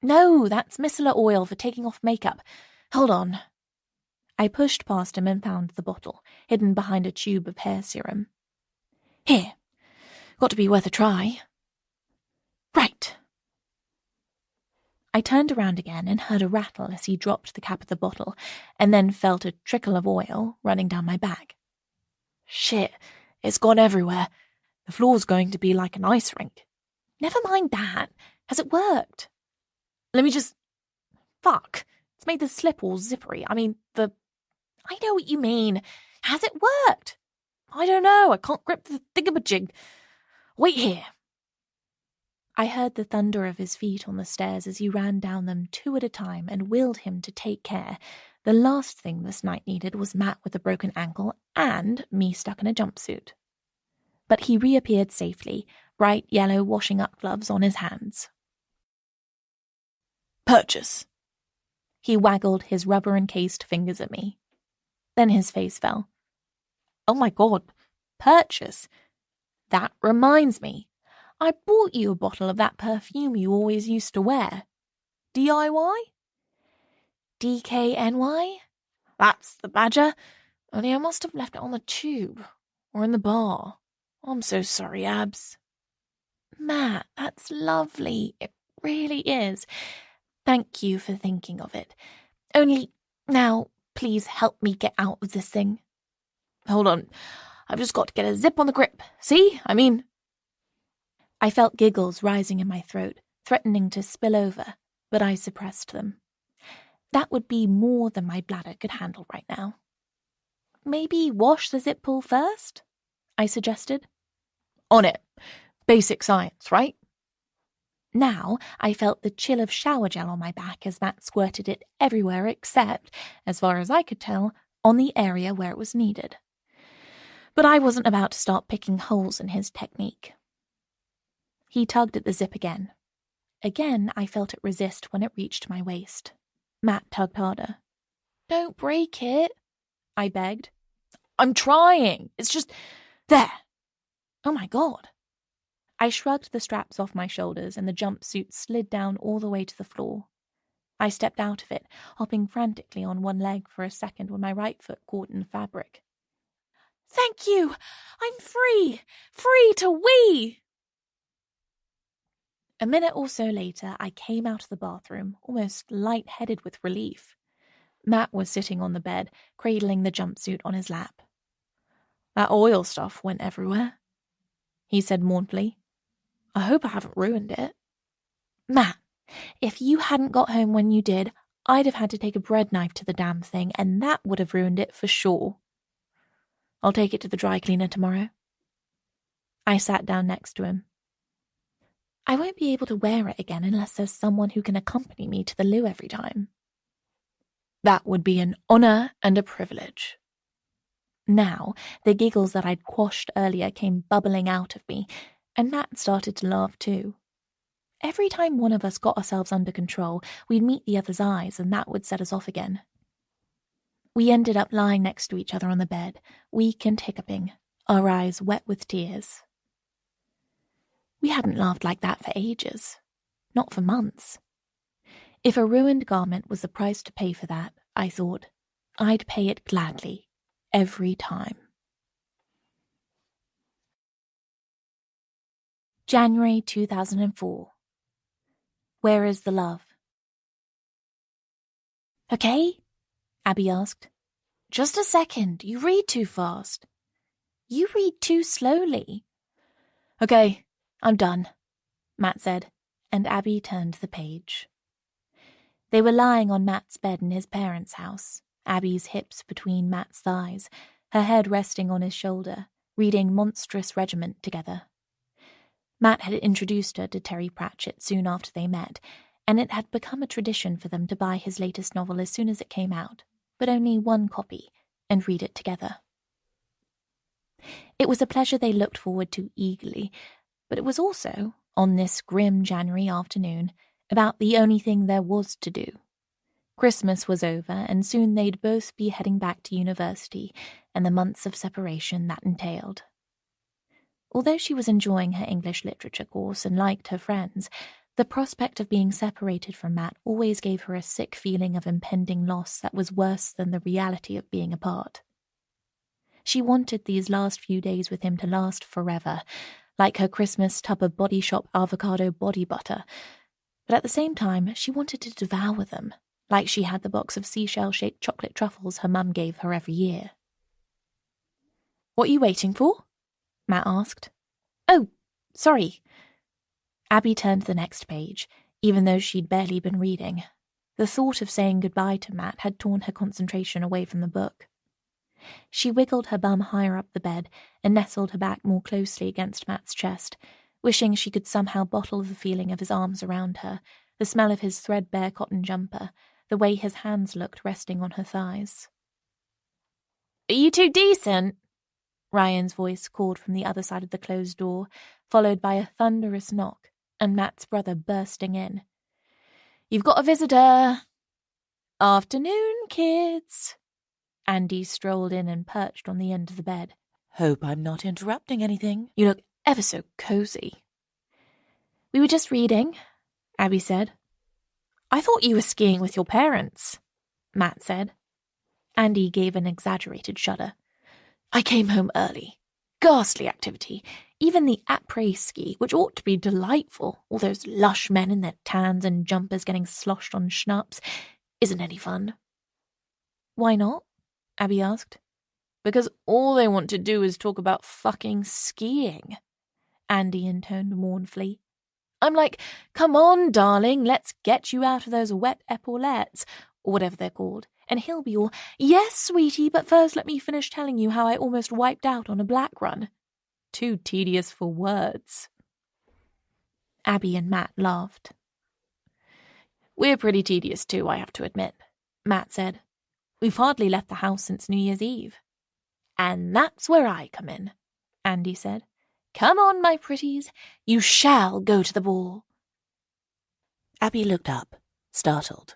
No, that's micellar oil for taking off makeup. Hold on. I pushed past him and found the bottle, hidden behind a tube of hair serum. Here. Got to be worth a try. Right. I turned around again and heard a rattle as he dropped the cap of the bottle, and then felt a trickle of oil running down my back. Shit, it's gone everywhere. The floor's going to be like an ice rink. Never mind that. Has it worked? Let me just... Fuck. It's made the slip all zippery. I know what you mean. Has it worked? I don't know. I can't grip the thingamajig. Wait here. I heard the thunder of his feet on the stairs as he ran down them 2 at a time and willed him to take care. The last thing this night needed was Matt with a broken ankle and me stuck in a jumpsuit. But he reappeared safely, bright yellow washing-up gloves on his hands. Purchase. He waggled his rubber-encased fingers at me. Then his face fell. Oh my God, purchase. That reminds me. I bought you a bottle of that perfume you always used to wear. DIY? DKNY? That's the badger. Only I must have left it on the tube. Or in the bar. I'm so sorry, Abs. Matt, that's lovely. It really is. Thank you for thinking of it. Only, now, please help me get out of this thing. Hold on. I've just got to get a zip on the grip. See? I felt giggles rising in my throat, threatening to spill over, but I suppressed them. That would be more than my bladder could handle right now. Maybe wash the zip pull first? I suggested. On it. Basic science, right? Now I felt the chill of shower gel on my back as Matt squirted it everywhere except, as far as I could tell, on the area where it was needed. But I wasn't about to start picking holes in his technique. He tugged at the zip again. Again, I felt it resist when it reached my waist. Matt tugged harder. Don't break it, I begged. I'm trying. It's just... There. Oh my God. I shrugged the straps off my shoulders and the jumpsuit slid down all the way to the floor. I stepped out of it, hopping frantically on one leg for a second when my right foot caught in the fabric. Thank you! I'm free! Free to wee! A minute or so later, I came out of the bathroom, almost light-headed with relief. Matt was sitting on the bed, cradling the jumpsuit on his lap. That oil stuff went everywhere, he said mournfully. I hope I haven't ruined it. Matt, If you hadn't got home when you did, I'd have had to take a bread knife to the damn thing, and that would have ruined it for sure. I'll take it to the dry cleaner tomorrow. I sat down next to him. I won't be able to wear it again unless there's someone who can accompany me to the loo every time. That would be an honour and a privilege. Now, the giggles that I'd quashed earlier came bubbling out of me, and Matt started to laugh too. Every time one of us got ourselves under control, we'd meet the other's eyes, and that would set us off again. We ended up lying next to each other on the bed, weak and hiccuping, our eyes wet with tears. We hadn't laughed like that for ages. Not for months. If a ruined garment was the price to pay for that, I thought, I'd pay it gladly, every time. January 2004. Where is the love? Okay? Abby asked. Just a second, you read too fast. You read too slowly. Okay, I'm done, Matt said, and Abby turned the page. They were lying on Matt's bed in his parents' house, Abby's hips between Matt's thighs, her head resting on his shoulder, reading Monstrous Regiment together. Matt had introduced her to Terry Pratchett soon after they met, and it had become a tradition for them to buy his latest novel as soon as it came out, but only one copy, and read it together. It was a pleasure they looked forward to eagerly, but it was also, on this grim January afternoon, about the only thing there was to do. Christmas was over, and soon they'd both be heading back to university, and the months of separation that entailed. Although she was enjoying her English literature course and liked her friends, the prospect of being separated from Matt always gave her a sick feeling of impending loss that was worse than the reality of being apart. She wanted these last few days with him to last forever, like her Christmas tub of Body Shop avocado body butter, but at the same time she wanted to devour them, like she had the box of seashell-shaped chocolate truffles her mum gave her every year. What are you waiting for? Matt asked. Oh, sorry. Abby turned to the next page, even though she'd barely been reading. The thought of saying goodbye to Matt had torn her concentration away from the book. She wiggled her bum higher up the bed and nestled her back more closely against Matt's chest, wishing she could somehow bottle the feeling of his arms around her, the smell of his threadbare cotton jumper, the way his hands looked resting on her thighs. Are you too decent? Ryan's voice called from the other side of the closed door, followed by a thunderous knock, and Matt's brother bursting in. You've got a visitor. Afternoon, kids. Andy strolled in and perched on the end of the bed. Hope I'm not interrupting anything. You look ever so cozy. We were just reading, Abby said. I thought you were skiing with your parents, Matt said. Andy gave an exaggerated shudder. I came home early. Ghastly activity. Even the après-ski, which ought to be delightful, all those lush men in their tans and jumpers getting sloshed on schnapps, isn't any fun. Why not? Abby asked. Because all they want to do is talk about fucking skiing, Andy intoned mournfully. I'm like, come on, darling, let's get you out of those wet epaulettes, or whatever they're called, and he'll be all, yes, sweetie, but first let me finish telling you how I almost wiped out on a black run. Too tedious for words. Abby and Matt laughed. We're pretty tedious too, I have to admit, Matt said. We've hardly left the house since New Year's Eve. And that's where I come in, Andy said. Come on, my pretties, you shall go to the ball. Abby looked up, startled.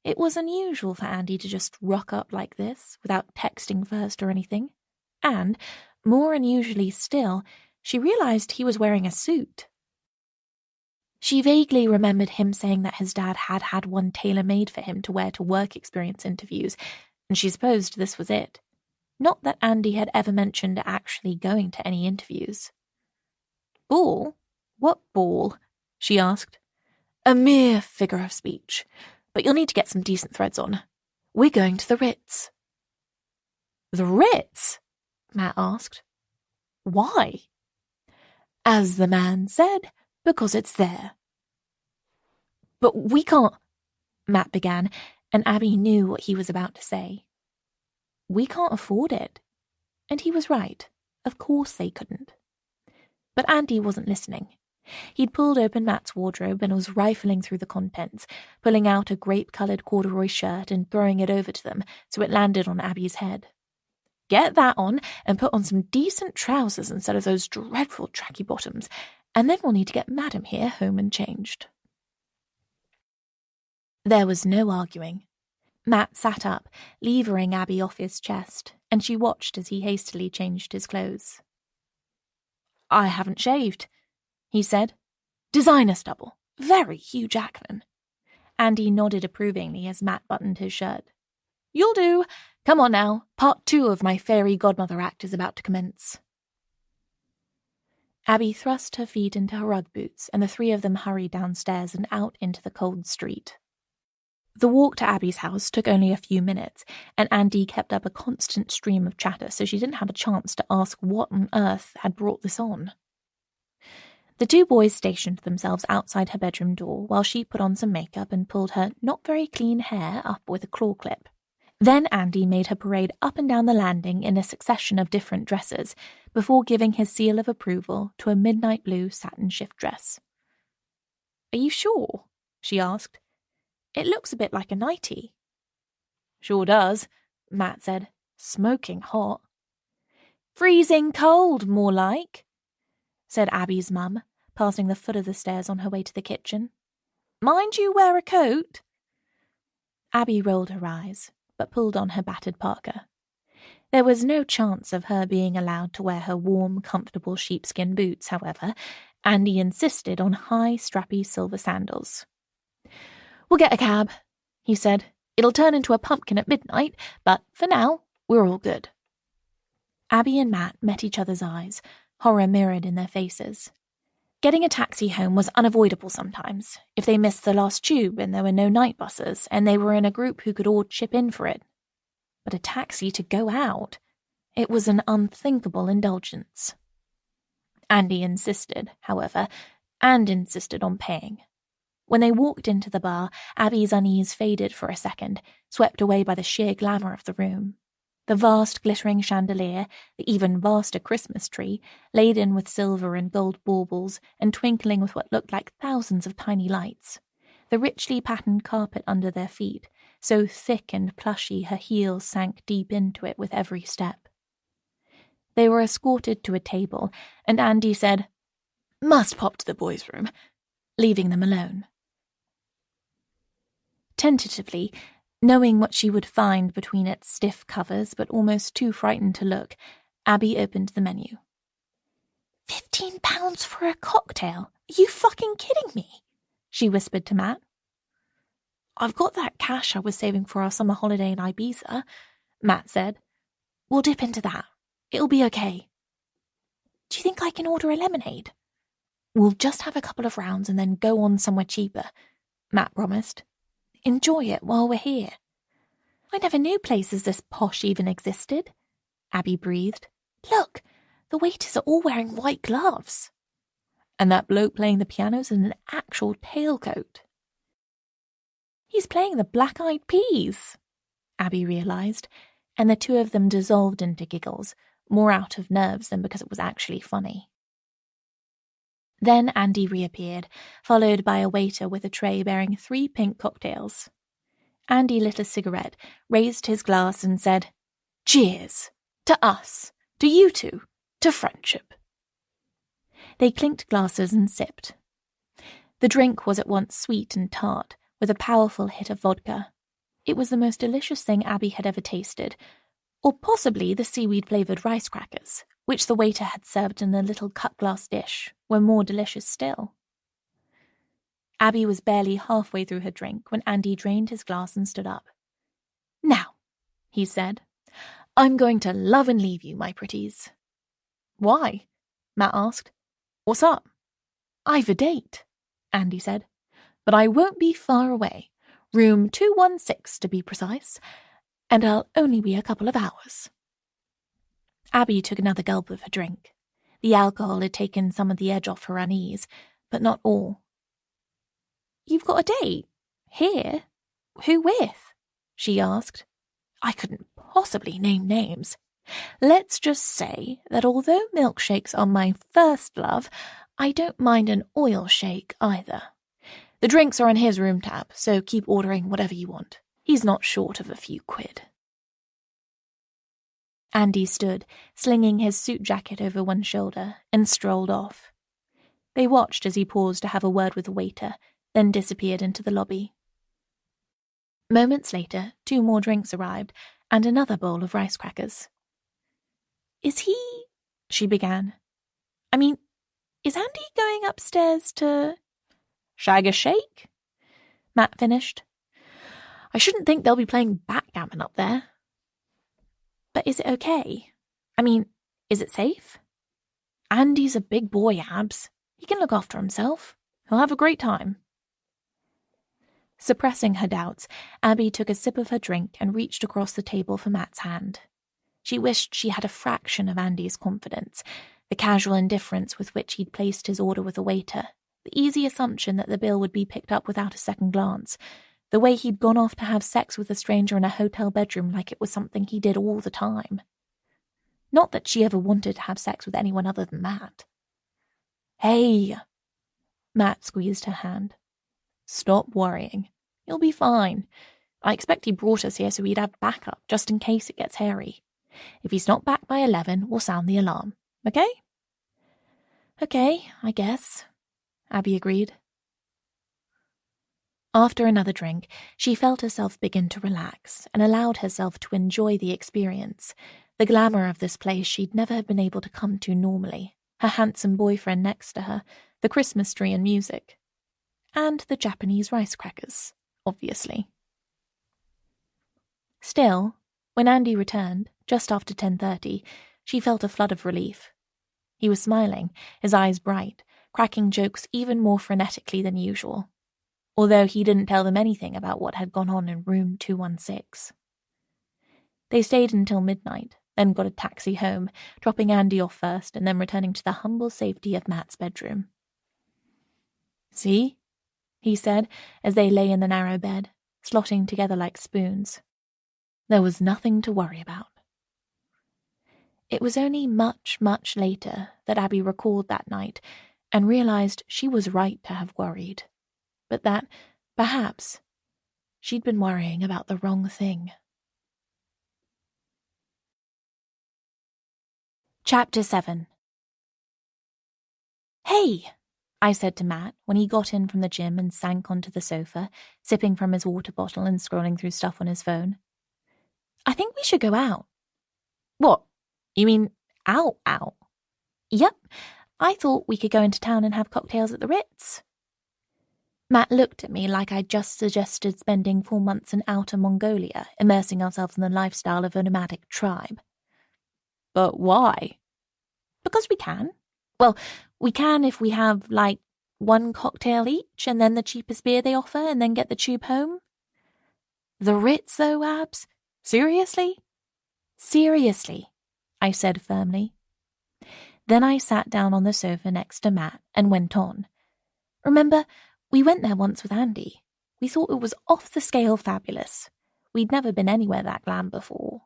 It was unusual for Andy to just rock up like this, without texting first or anything. And, more unusually still, she realized he was wearing a suit. She vaguely remembered him saying that his dad had had one tailor-made for him to wear to work experience interviews, and she supposed this was it. Not that Andy had ever mentioned actually going to any interviews. Ball? What ball? She asked. A mere figure of speech, but you'll need to get some decent threads on. We're going to the Ritz. The Ritz? Matt asked. Why? As the man said, because it's there. But we can't, Matt began, and Abby knew what he was about to say. We can't afford it. And he was right. Of course they couldn't. But Andy wasn't listening. He'd pulled open Matt's wardrobe and was rifling through the contents, pulling out a grape-coloured corduroy shirt and throwing it over to them so it landed on Abby's head. Get that on and put on some decent trousers instead of those dreadful tracky bottoms, and then we'll need to get Madam here home and changed. There was no arguing. Matt sat up, levering Abby off his chest, and she watched as he hastily changed his clothes. I haven't shaved, he said. Designer stubble. Very Hugh Jackman. Andy nodded approvingly as Matt buttoned his shirt. You'll do. Come on now. Part 2 of my fairy godmother act is about to commence. Abby thrust her feet into her Ugg boots, and the three of them hurried downstairs and out into the cold street. The walk to Abby's house took only a few minutes, and Andy kept up a constant stream of chatter so she didn't have a chance to ask what on earth had brought this on. The two boys stationed themselves outside her bedroom door while she put on some makeup and pulled her not very clean hair up with a claw clip. Then Andy made her parade up and down the landing in a succession of different dresses before giving his seal of approval to a midnight blue satin shift dress. Are you sure? She asked. It looks a bit like a nightie. Sure does, Matt said. Smoking hot. Freezing cold, more like, said Abby's mum, passing the foot of the stairs on her way to the kitchen. Mind you wear a coat? Abby rolled her eyes, but pulled on her battered parka. There was no chance of her being allowed to wear her warm, comfortable sheepskin boots, however. Andy insisted on high, strappy silver sandals. We'll get a cab, he said. It'll turn into a pumpkin at midnight, but for now, we're all good. Abby and Matt met each other's eyes, horror mirrored in their faces. Getting a taxi home was unavoidable sometimes, if they missed the last tube and there were no night buses, and they were in a group who could all chip in for it. But a taxi to go out? It was an unthinkable indulgence. Andy insisted, however, and insisted on paying. When they walked into the bar, Abby's unease faded for a second, swept away by the sheer glamour of the room. The vast glittering chandelier, the even vaster Christmas tree, laden with silver and gold baubles and twinkling with what looked like thousands of tiny lights. The richly patterned carpet under their feet, so thick and plushy her heels sank deep into it with every step. They were escorted to a table, and Andy said, Must pop to the boys' room, leaving them alone. Tentatively, knowing what she would find between its stiff covers but almost too frightened to look, Abby opened the menu. £15 for a cocktail? Are you fucking kidding me? She whispered to Matt. I've got that cash I was saving for our summer holiday in Ibiza, Matt said. We'll dip into that. It'll be okay. Do you think I can order a lemonade? We'll just have a couple of rounds and then go on somewhere cheaper, Matt promised. Enjoy it while we're here. I never knew places this posh even existed, Abby breathed. Look, the waiters are all wearing white gloves. And that bloke playing the piano's in an actual tailcoat. He's playing the Black Eyed Peas, Abby realized, and the two of them dissolved into giggles, more out of nerves than because it was actually funny. Then Andy reappeared, followed by a waiter with a tray bearing 3 pink cocktails. Andy lit a cigarette, raised his glass and said, Cheers! To us! To you two! To friendship! They clinked glasses and sipped. The drink was at once sweet and tart, with a powerful hit of vodka. It was the most delicious thing Abby had ever tasted, or possibly the seaweed-flavoured rice crackers, which the waiter had served in a little cut-glass dish, were more delicious still. Abby was barely halfway through her drink when Andy drained his glass and stood up. Now, he said, I'm going to love and leave you, my pretties. Why? Matt asked. What's up? I've a date, Andy said, but I won't be far away. Room 216 to be precise, and I'll only be a couple of hours. Abby took another gulp of her drink. The alcohol had taken some of the edge off her unease, but not all. You've got a date? Here? Who with? She asked. I couldn't possibly name names. Let's just say that although milkshakes are my first love, I don't mind an oil shake either. The drinks are on his room tab, so keep ordering whatever you want. He's not short of a few quid. Andy stood, slinging his suit jacket over one shoulder, and strolled off. They watched as he paused to have a word with the waiter, then disappeared into the lobby. Moments later, 2 more drinks arrived, and another bowl of rice crackers. Is he... she began. I mean, is Andy going upstairs to... shag a shake? Matt finished. I shouldn't think they'll be playing backgammon up there. But is it okay? I mean, is it safe? Andy's a big boy, Abs. He can look after himself. He'll have a great time. Suppressing her doubts, Abby took a sip of her drink and reached across the table for Matt's hand. She wished she had a fraction of Andy's confidence, the casual indifference with which he'd placed his order with the waiter, the easy assumption that the bill would be picked up without a second glance, the way he'd gone off to have sex with a stranger in a hotel bedroom like it was something he did all the time. Not that she ever wanted to have sex with anyone other than Matt. Hey! Matt squeezed her hand. Stop worrying. You'll be fine. I expect he brought us here so he'd have backup, just in case it gets hairy. If he's not back by 11, we'll sound the alarm. Okay? Okay, I guess, Abby agreed. After another drink, she felt herself begin to relax and allowed herself to enjoy the experience, the glamour of this place she'd never been able to come to normally, her handsome boyfriend next to her, the Christmas tree and music. And the Japanese rice crackers, obviously. Still, when Andy returned, just after 10:30, she felt a flood of relief. He was smiling, his eyes bright, cracking jokes even more frenetically than usual, although he didn't tell them anything about what had gone on in room 216. They stayed until midnight, then got a taxi home, dropping Andy off first and then returning to the humble safety of Matt's bedroom. See? He said, as they lay in the narrow bed, slotting together like spoons. There was nothing to worry about. It was only much, much later that Abby recalled that night and realized she was right to have worried, but that, perhaps, she'd been worrying about the wrong thing. Chapter 7. Hey! I said to Matt when he got in from the gym and sank onto the sofa, sipping from his water bottle and scrolling through stuff on his phone. I think we should go out. What? You mean out? Yep. I thought we could go into town and have cocktails at the Ritz. Matt looked at me like I'd just suggested spending 4 months in outer Mongolia, immersing ourselves in the lifestyle of a nomadic tribe. But why? Because we can. Well, we can if we have, 1 cocktail each and then the cheapest beer they offer and then get the tube home. The Ritz, though, Abs? Seriously? Seriously, I said firmly. Then I sat down on the sofa next to Matt and went on. Remember, we went there once with Andy. We thought it was off the scale fabulous. We'd never been anywhere that glam before.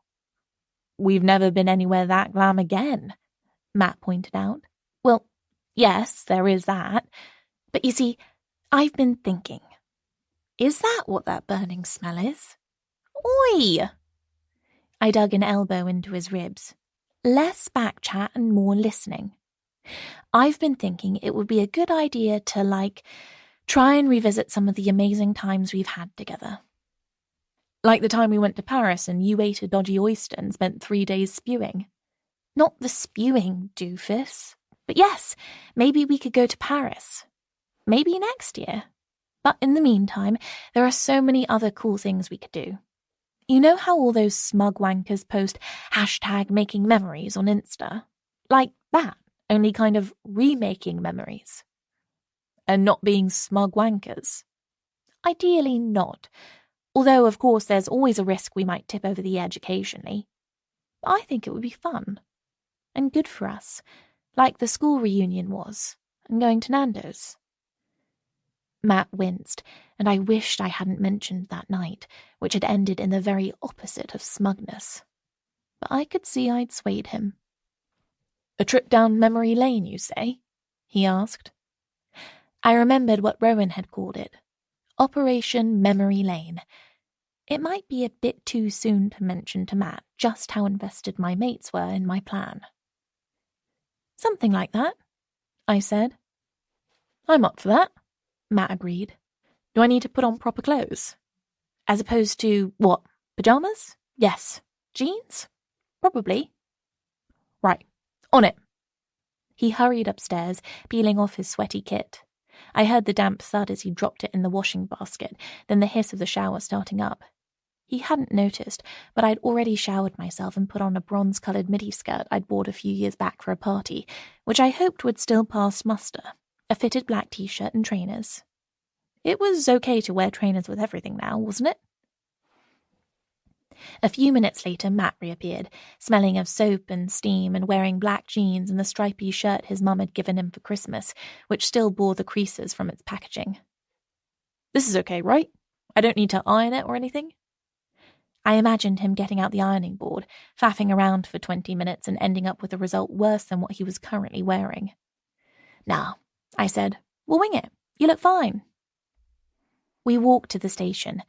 We've never been anywhere that glam again, Matt pointed out. Well, yes, there is that. But you see, I've been thinking. Is that what that burning smell is? Oi! I dug an elbow into his ribs. Less back chat and more listening. I've been thinking it would be a good idea to, try and revisit some of the amazing times we've had together. Like the time we went to Paris and you ate a dodgy oyster and spent 3 days spewing. Not the spewing, doofus. But yes, maybe we could go to Paris. Maybe next year. But in the meantime, there are so many other cool things we could do. You know how all those smug wankers post #making_memories on Insta? Like that, only kind of remaking memories. And not being smug wankers. Ideally not. Although, of course, there's always a risk we might tip over the edge occasionally. But I think it would be fun. And good for us. Like the school reunion was. And going to Nando's. Matt winced, and I wished I hadn't mentioned that night, which had ended in the very opposite of smugness. But I could see I'd swayed him. "A trip down memory lane, you say?" he asked. I remembered what Rowan had called it. Operation Memory Lane. It might be a bit too soon to mention to Matt just how invested my mates were in my plan. "Something like that," I said. "I'm up for that," Matt agreed. "Do I need to put on proper clothes? As opposed to, what, pajamas? Yes. Jeans? Probably." "Right. On it." He hurried upstairs, peeling off his sweaty kit. I heard the damp thud as he dropped it in the washing basket, then the hiss of the shower starting up. He hadn't noticed, but I'd already showered myself and put on a bronze-coloured midi skirt I'd bought a few years back for a party, which I hoped would still pass muster, a fitted black t-shirt and trainers. It was okay to wear trainers with everything now, wasn't it? A few minutes later, Matt reappeared, smelling of soap and steam and wearing black jeans and the stripy shirt his mum had given him for Christmas, which still bore the creases from its packaging. "This is okay, right? I don't need to iron it or anything?" I imagined him getting out the ironing board, faffing around for 20 minutes and ending up with a result worse than what he was currently wearing. "Nah," I said. "We'll wing it. You look fine." We walked to the station,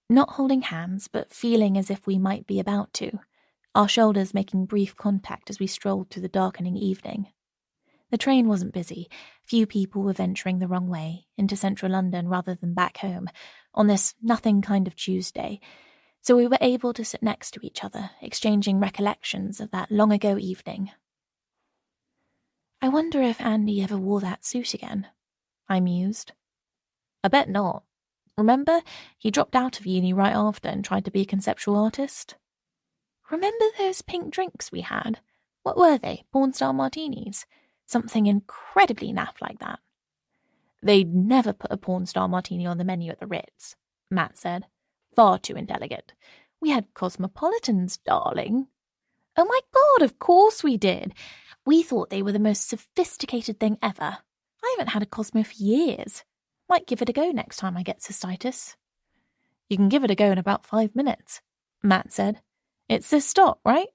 not holding hands, but feeling as if we might be about to, our shoulders making brief contact as we strolled through the darkening evening. The train wasn't busy. Few people were venturing the wrong way, into central London rather than back home, on this nothing kind of Tuesday, so we were able to sit next to each other, exchanging recollections of that long-ago evening. "I wonder if Andy ever wore that suit again," I mused. "I bet not. Remember, he dropped out of uni right after and tried to be a conceptual artist." "Remember those pink drinks we had? What were they? Porn-style martinis? Something incredibly naff like that." "They'd never put a porn-style martini on the menu at the Ritz," Matt said. "Far too indelicate. We had cosmopolitans, darling." "Oh my God, of course we did. We thought they were the most sophisticated thing ever. I haven't had a Cosmo for years. Might give it a go next time I get cystitis." "You can give it a go in about 5 minutes," Matt said. "It's this stop, right?"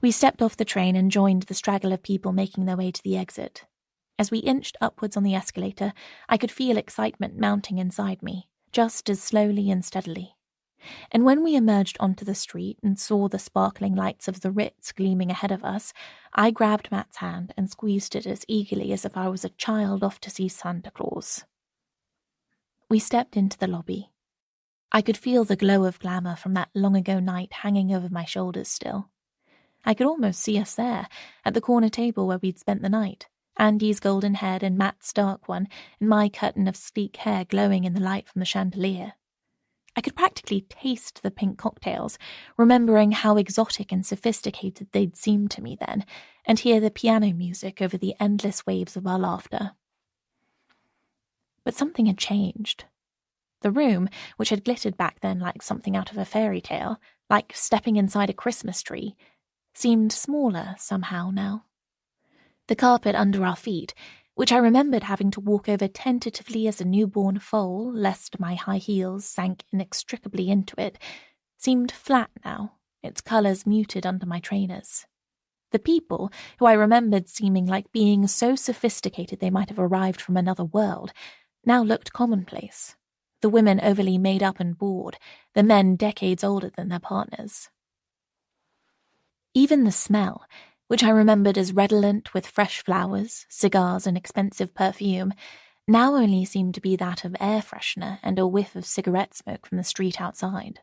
We stepped off the train and joined the straggle of people making their way to the exit. As we inched upwards on the escalator, I could feel excitement mounting inside me, just as slowly and steadily. And when we emerged onto the street and saw the sparkling lights of the Ritz gleaming ahead of us, I grabbed Matt's hand and squeezed it as eagerly as if I was a child off to see Santa Claus. We stepped into the lobby. I could feel the glow of glamour from that long-ago night hanging over my shoulders still. I could almost see us there, at the corner table where we'd spent the night, Andy's golden head and Matt's dark one, and my curtain of sleek hair glowing in the light from the chandelier. I could practically taste the pink cocktails, remembering how exotic and sophisticated they'd seemed to me then, and hear the piano music over the endless waves of our laughter. But something had changed. The room, which had glittered back then like something out of a fairy tale, like stepping inside a Christmas tree, seemed smaller somehow now. The carpet under our feet, which I remembered having to walk over tentatively as a newborn foal, lest my high heels sank inextricably into it, seemed flat now, its colours muted under my trainers. The people, who I remembered seeming like beings so sophisticated they might have arrived from another world, now looked commonplace. The women overly made up and bored, the men decades older than their partners. Even the smell, which I remembered as redolent with fresh flowers, cigars, and expensive perfume, now only seemed to be that of air freshener and a whiff of cigarette smoke from the street outside.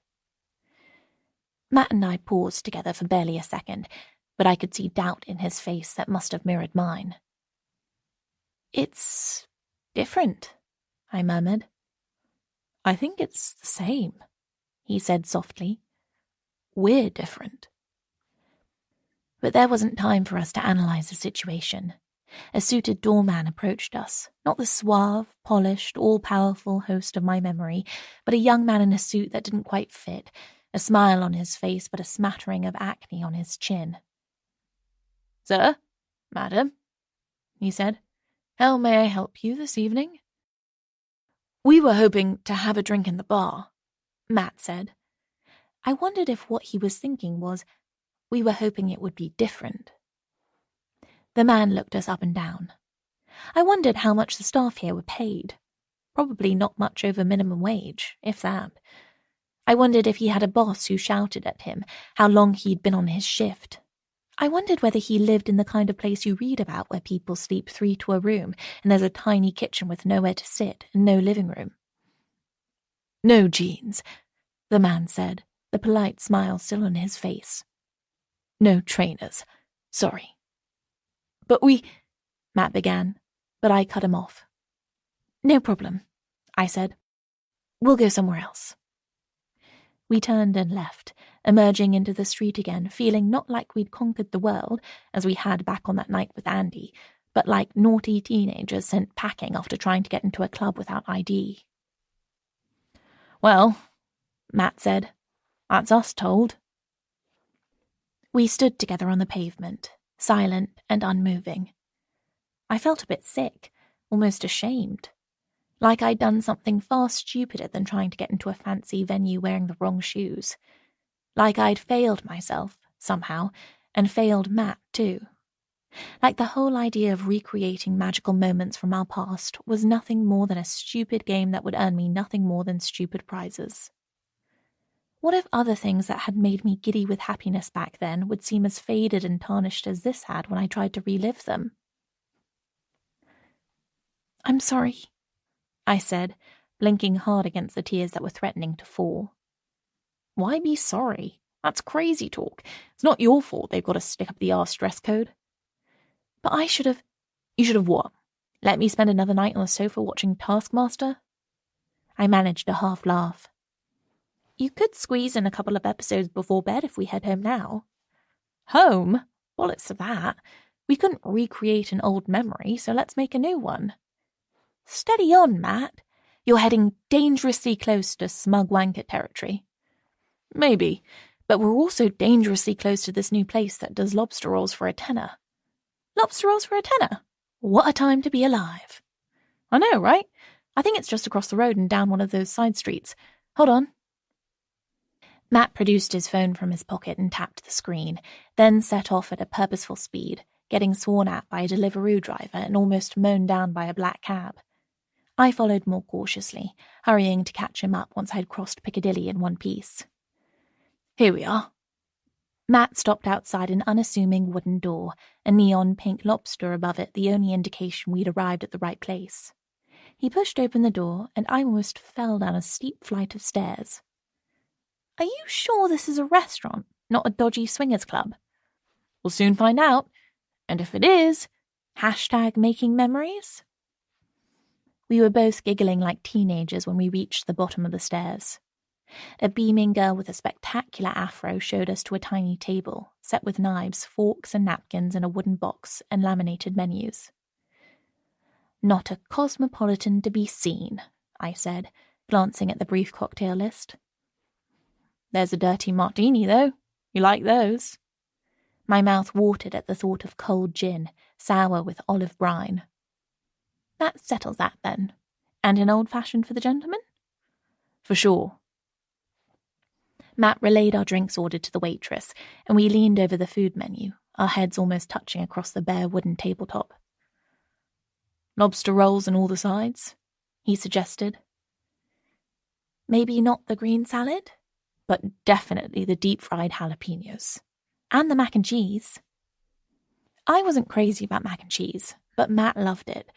Matt and I paused together for barely a second, but I could see doubt in his face that must have mirrored mine. "It's different," I murmured. "I think it's the same," he said softly. "We're different." But there wasn't time for us to analyze the situation. A suited doorman approached us, not the suave, polished, all-powerful host of my memory, but a young man in a suit that didn't quite fit, a smile on his face but a smattering of acne on his chin. "Sir, madam," he said, "how may I help you this evening?" We were hoping to have a drink in the bar, Matt said. I wondered if what he was thinking was, we were hoping it would be different. The man looked us up and down. I wondered how much the staff here were paid. Probably not much over minimum wage, if that. I wondered if he had a boss who shouted at him, how long he'd been on his shift. I wondered whether he lived in the kind of place you read about where people sleep 3 to a room and there's a tiny kitchen with nowhere to sit and no living room. No jeans, the man said, the polite smile still on his face. No trainers. Sorry. But Matt began, but I cut him off. No problem, I said. We'll go somewhere else. We turned and left, emerging into the street again, feeling not like we'd conquered the world, as we had back on that night with Andy, but like naughty teenagers sent packing after trying to get into a club without ID. Well, Matt said, that's us told. We stood together on the pavement, silent and unmoving. I felt a bit sick, almost ashamed. Like I'd done something far stupider than trying to get into a fancy venue wearing the wrong shoes. Like I'd failed myself, somehow, and failed Matt, too. Like the whole idea of recreating magical moments from our past was nothing more than a stupid game that would earn me nothing more than stupid prizes. What if other things that had made me giddy with happiness back then would seem as faded and tarnished as this had when I tried to relive them? I'm sorry, I said, blinking hard against the tears that were threatening to fall. Why be sorry? That's crazy talk. It's not your fault they've got a stick-up-the-arse dress code. But I should have... You should have what? Let me spend another night on the sofa watching Taskmaster? I managed a half laugh. You could squeeze in a couple of episodes before bed if we head home now. Home? Bollocks of that. We couldn't recreate an old memory, so let's make a new one. Steady on, Matt. You're heading dangerously close to smug wanker territory. Maybe, but we're also dangerously close to this new place that does lobster rolls for a tenner. Lobster rolls for a tenner? What a time to be alive. I know, right? I think it's just across the road and down one of those side streets. Hold on. Matt produced his phone from his pocket and tapped the screen, then set off at a purposeful speed, getting sworn at by a Deliveroo driver and almost mown down by a black cab. I followed more cautiously, hurrying to catch him up once I'd crossed Piccadilly in one piece. Here we are. Matt stopped outside an unassuming wooden door, a neon pink lobster above it the only indication we'd arrived at the right place. He pushed open the door, and I almost fell down a steep flight of stairs. Are you sure this is a restaurant, not a dodgy swingers club? We'll soon find out. And if it is, #making memories? We were both giggling like teenagers when we reached the bottom of the stairs. A beaming girl with a spectacular afro showed us to a tiny table, set with knives, forks and napkins in a wooden box and laminated menus. Not a cosmopolitan to be seen, I said, glancing at the brief cocktail list. There's a dirty martini, though. You like those? My mouth watered at the thought of cold gin, sour with olive brine. That settles that, then. And an old-fashioned for the gentleman? For sure. Matt relayed our drinks ordered to the waitress, and we leaned over the food menu, our heads almost touching across the bare wooden tabletop. Lobster rolls and all the sides, he suggested. Maybe not the green salad, but definitely the deep-fried jalapenos. And the mac and cheese. I wasn't crazy about mac and cheese, but Matt loved it.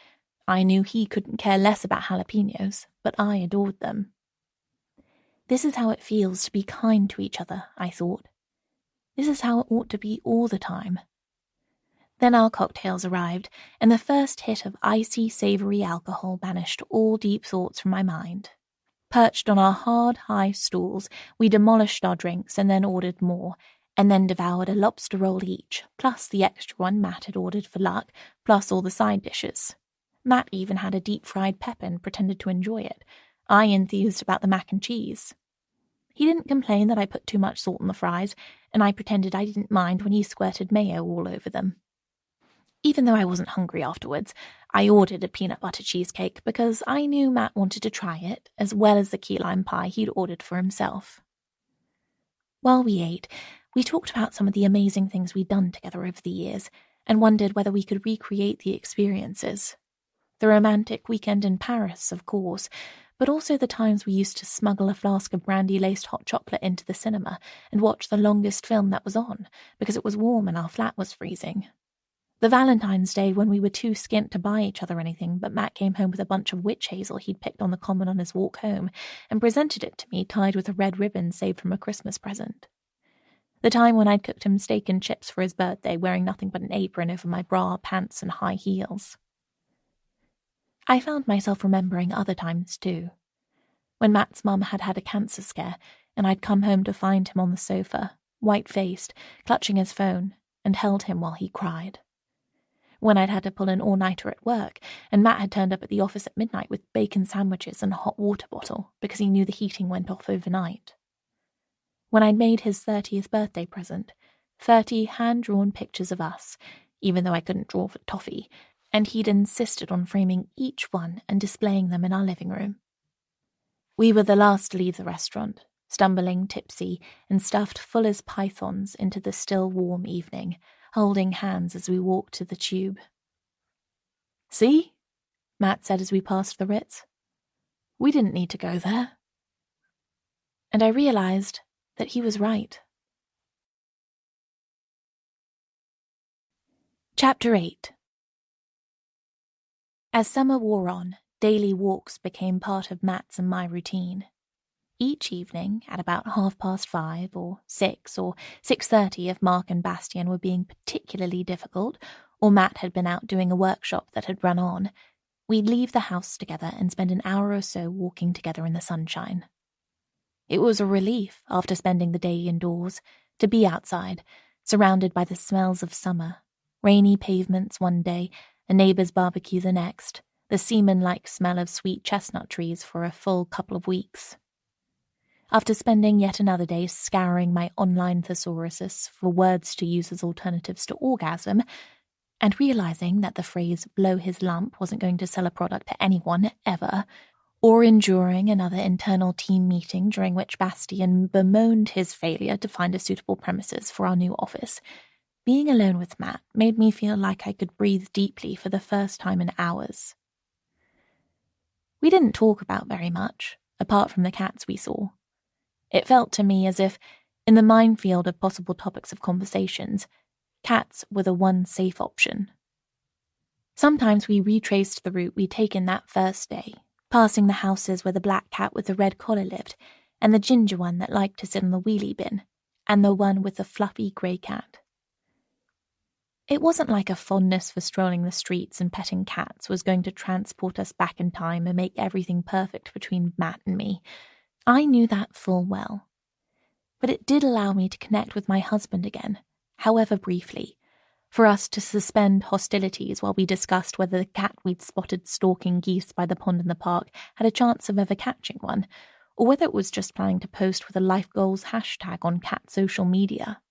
I knew he couldn't care less about jalapenos, but I adored them. This is how it feels to be kind to each other, I thought. This is how it ought to be all the time. Then our cocktails arrived, and the first hit of icy, savoury alcohol banished all deep thoughts from my mind. Perched on our hard, high stools, we demolished our drinks and then ordered more, and then devoured a lobster roll each, plus the extra one Matt had ordered for luck, plus all the side dishes. Matt even had a deep-fried pepper and pretended to enjoy it. I enthused about the mac and cheese. He didn't complain that I put too much salt on the fries, and I pretended I didn't mind when he squirted mayo all over them. Even though I wasn't hungry afterwards, I ordered a peanut butter cheesecake because I knew Matt wanted to try it, as well as the key lime pie he'd ordered for himself. While we ate, we talked about some of the amazing things we'd done together over the years, and wondered whether we could recreate the experiences. The romantic weekend in Paris, of course, but also the times we used to smuggle a flask of brandy-laced hot chocolate into the cinema and watch the longest film that was on, because it was warm and our flat was freezing. The Valentine's Day when we were too skint to buy each other anything, but Matt came home with a bunch of witch hazel he'd picked on the common on his walk home and presented it to me tied with a red ribbon saved from a Christmas present. The time when I'd cooked him steak and chips for his birthday, wearing nothing but an apron over my bra, pants, and high heels. I found myself remembering other times too. When Matt's mum had had a cancer scare, and I'd come home to find him on the sofa, white-faced, clutching his phone, and held him while he cried. When I'd had to pull an all-nighter at work, and Matt had turned up at the office at midnight with bacon sandwiches and a hot water bottle because he knew the heating went off overnight. When I'd made his 30th birthday present, 30 hand-drawn pictures of us, even though I couldn't draw for toffee, and he'd insisted on framing each one and displaying them in our living room. We were the last to leave the restaurant, stumbling, tipsy, and stuffed full as pythons into the still warm evening, holding hands as we walked to the tube. "See?" Matt said as we passed the Ritz. "We didn't need to go there." And I realized that he was right. Chapter 8. As summer wore on, daily walks became part of Matt's and my routine. Each evening, at about 5:30 or 6 or 6:30 if Mark and Bastien were being particularly difficult, or Matt had been out doing a workshop that had run on, we'd leave the house together and spend an hour or so walking together in the sunshine. It was a relief, after spending the day indoors, to be outside, surrounded by the smells of summer, rainy pavements one day, a neighbour's barbecue the next, the semen-like smell of sweet chestnut trees for a full couple of weeks. After spending yet another day scouring my online thesauruses for words to use as alternatives to orgasm, and realizing that the phrase blow his lump wasn't going to sell a product to anyone, ever, or enduring another internal team meeting during which Bastien bemoaned his failure to find a suitable premises for our new office, being alone with Matt made me feel like I could breathe deeply for the first time in hours. We didn't talk about very much, apart from the cats we saw. It felt to me as if, in the minefield of possible topics of conversations, cats were the one safe option. Sometimes we retraced the route we'd taken that first day, passing the houses where the black cat with the red collar lived, and the ginger one that liked to sit on the wheelie bin, and the one with the fluffy grey cat. It wasn't like a fondness for strolling the streets and petting cats was going to transport us back in time and make everything perfect between Matt and me. I knew that full well. But it did allow me to connect with my husband again, however briefly, for us to suspend hostilities while we discussed whether the cat we'd spotted stalking geese by the pond in the park had a chance of ever catching one, or whether it was just planning to post with a life goals hashtag on cat social media.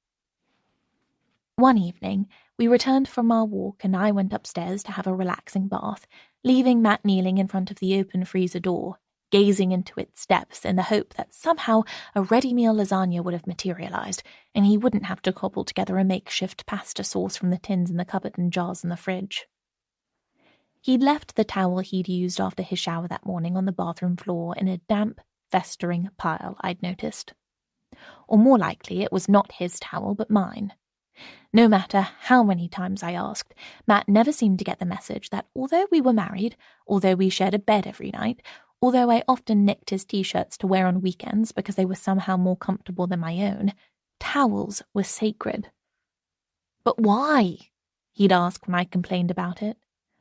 One evening, we returned from our walk and I went upstairs to have a relaxing bath, leaving Matt kneeling in front of the open freezer door, gazing into its depths in the hope that somehow a ready-meal lasagna would have materialized, and he wouldn't have to cobble together a makeshift pasta sauce from the tins in the cupboard and jars in the fridge. He'd left the towel he'd used after his shower that morning on the bathroom floor in a damp, festering pile, I'd noticed. Or more likely, it was not his towel, but mine. No matter how many times I asked, Matt never seemed to get the message that although we were married, although we shared a bed every night, although I often nicked his t-shirts to wear on weekends because they were somehow more comfortable than my own, towels were sacred. "But why?" he'd ask when I complained about it.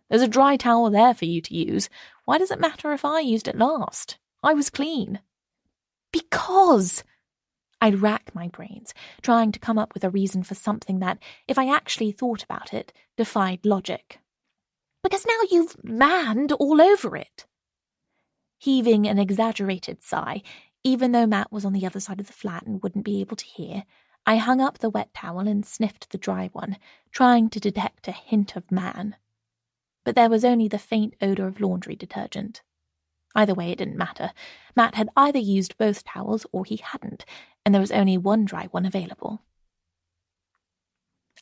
"There's a dry towel there for you to use. Why does it matter if I used it last? I was clean." "Because!" I'd rack my brains, trying to come up with a reason for something that, if I actually thought about it, defied logic. "Because now you've manned all over it." Heaving an exaggerated sigh, even though Matt was on the other side of the flat and wouldn't be able to hear, I hung up the wet towel and sniffed the dry one, trying to detect a hint of man. But there was only the faint odour of laundry detergent. Either way, it didn't matter. Matt had either used both towels or he hadn't, and there was only one dry one available.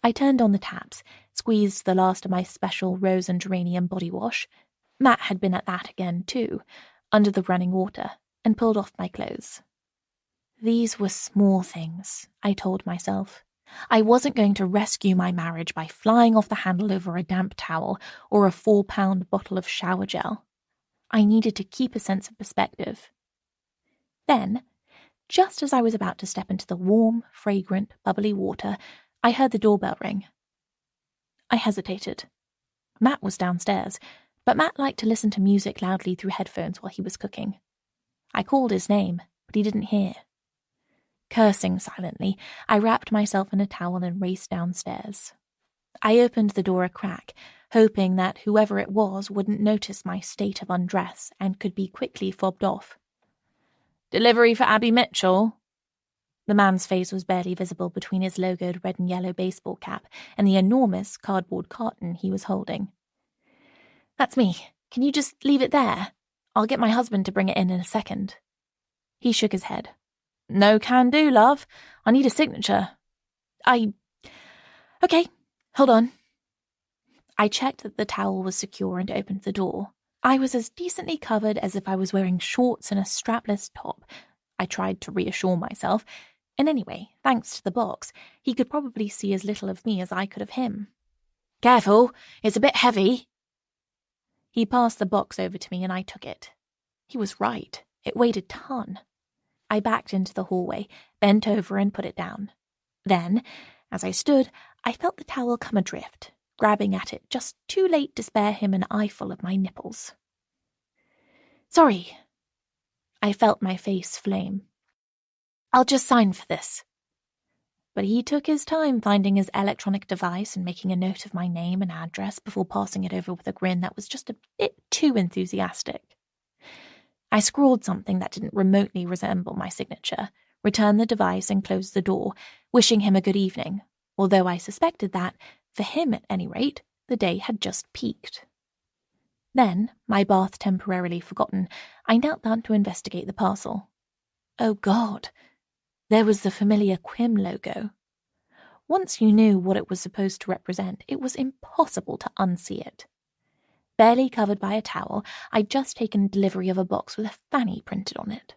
I turned on the taps, squeezed the last of my special rose and geranium body wash. Matt had been at that again, too, under the running water, and pulled off my clothes. These were small things, I told myself. I wasn't going to rescue my marriage by flying off the handle over a damp towel or a 4-pound bottle of shower gel. I needed to keep a sense of perspective. Then, just as I was about to step into the warm, fragrant, bubbly water, I heard the doorbell ring. I hesitated. Matt was downstairs, but Matt liked to listen to music loudly through headphones while he was cooking. I called his name, but he didn't hear. Cursing silently, I wrapped myself in a towel and raced downstairs. I opened the door a crack, hoping that whoever it was wouldn't notice my state of undress and could be quickly fobbed off. "Delivery for Abby Mitchell?" The man's face was barely visible between his logoed red and yellow baseball cap and the enormous cardboard carton he was holding. "That's me. Can you just leave it there? I'll get my husband to bring it in a second." He shook his head. "No can do, love. I need a signature." Okay, hold on." I checked that the towel was secure and opened the door. I was as decently covered as if I was wearing shorts and a strapless top. I tried to reassure myself. And anyway, thanks to the box, he could probably see as little of me as I could of him. "Careful, it's a bit heavy." He passed the box over to me and I took it. He was right. It weighed a ton. I backed into the hallway, bent over and put it down. Then, as I stood, I felt the towel come adrift, grabbing at it just too late to spare him an eyeful of my nipples. "Sorry." I felt my face flame. "I'll just sign for this." But he took his time finding his electronic device and making a note of my name and address before passing it over with a grin that was just a bit too enthusiastic. I scrawled something that didn't remotely resemble my signature, returned the device and closed the door, wishing him a good evening, although I suspected that, for him at any rate, the day had just peaked. Then, my bath temporarily forgotten, I knelt down to investigate the parcel. Oh God! There was the familiar Quim logo. Once you knew what it was supposed to represent, it was impossible to unsee it. Barely covered by a towel, I'd just taken delivery of a box with a fanny printed on it.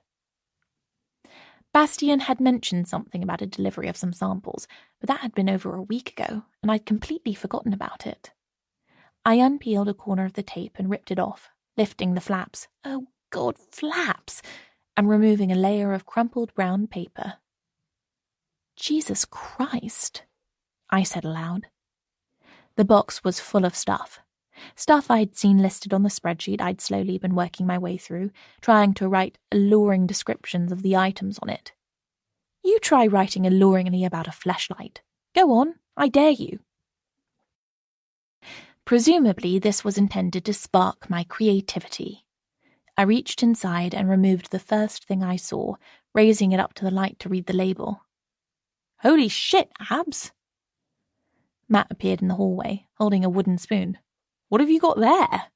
Bastian had mentioned something about a delivery of some samples, but that had been over a week ago, and I'd completely forgotten about it. I unpeeled a corner of the tape and ripped it off, lifting the flaps. Oh God, flaps! And removing a layer of crumpled brown paper. "Jesus Christ," I said aloud. The box was full of stuff. Stuff I'd seen listed on the spreadsheet I'd slowly been working my way through, trying to write alluring descriptions of the items on it. You try writing alluringly about a fleshlight. Go on, I dare you. Presumably this was intended to spark my creativity. I reached inside and removed the first thing I saw, raising it up to the light to read the label. "Holy shit, Abs!" Matt appeared in the hallway, holding a wooden spoon. "What have you got there?"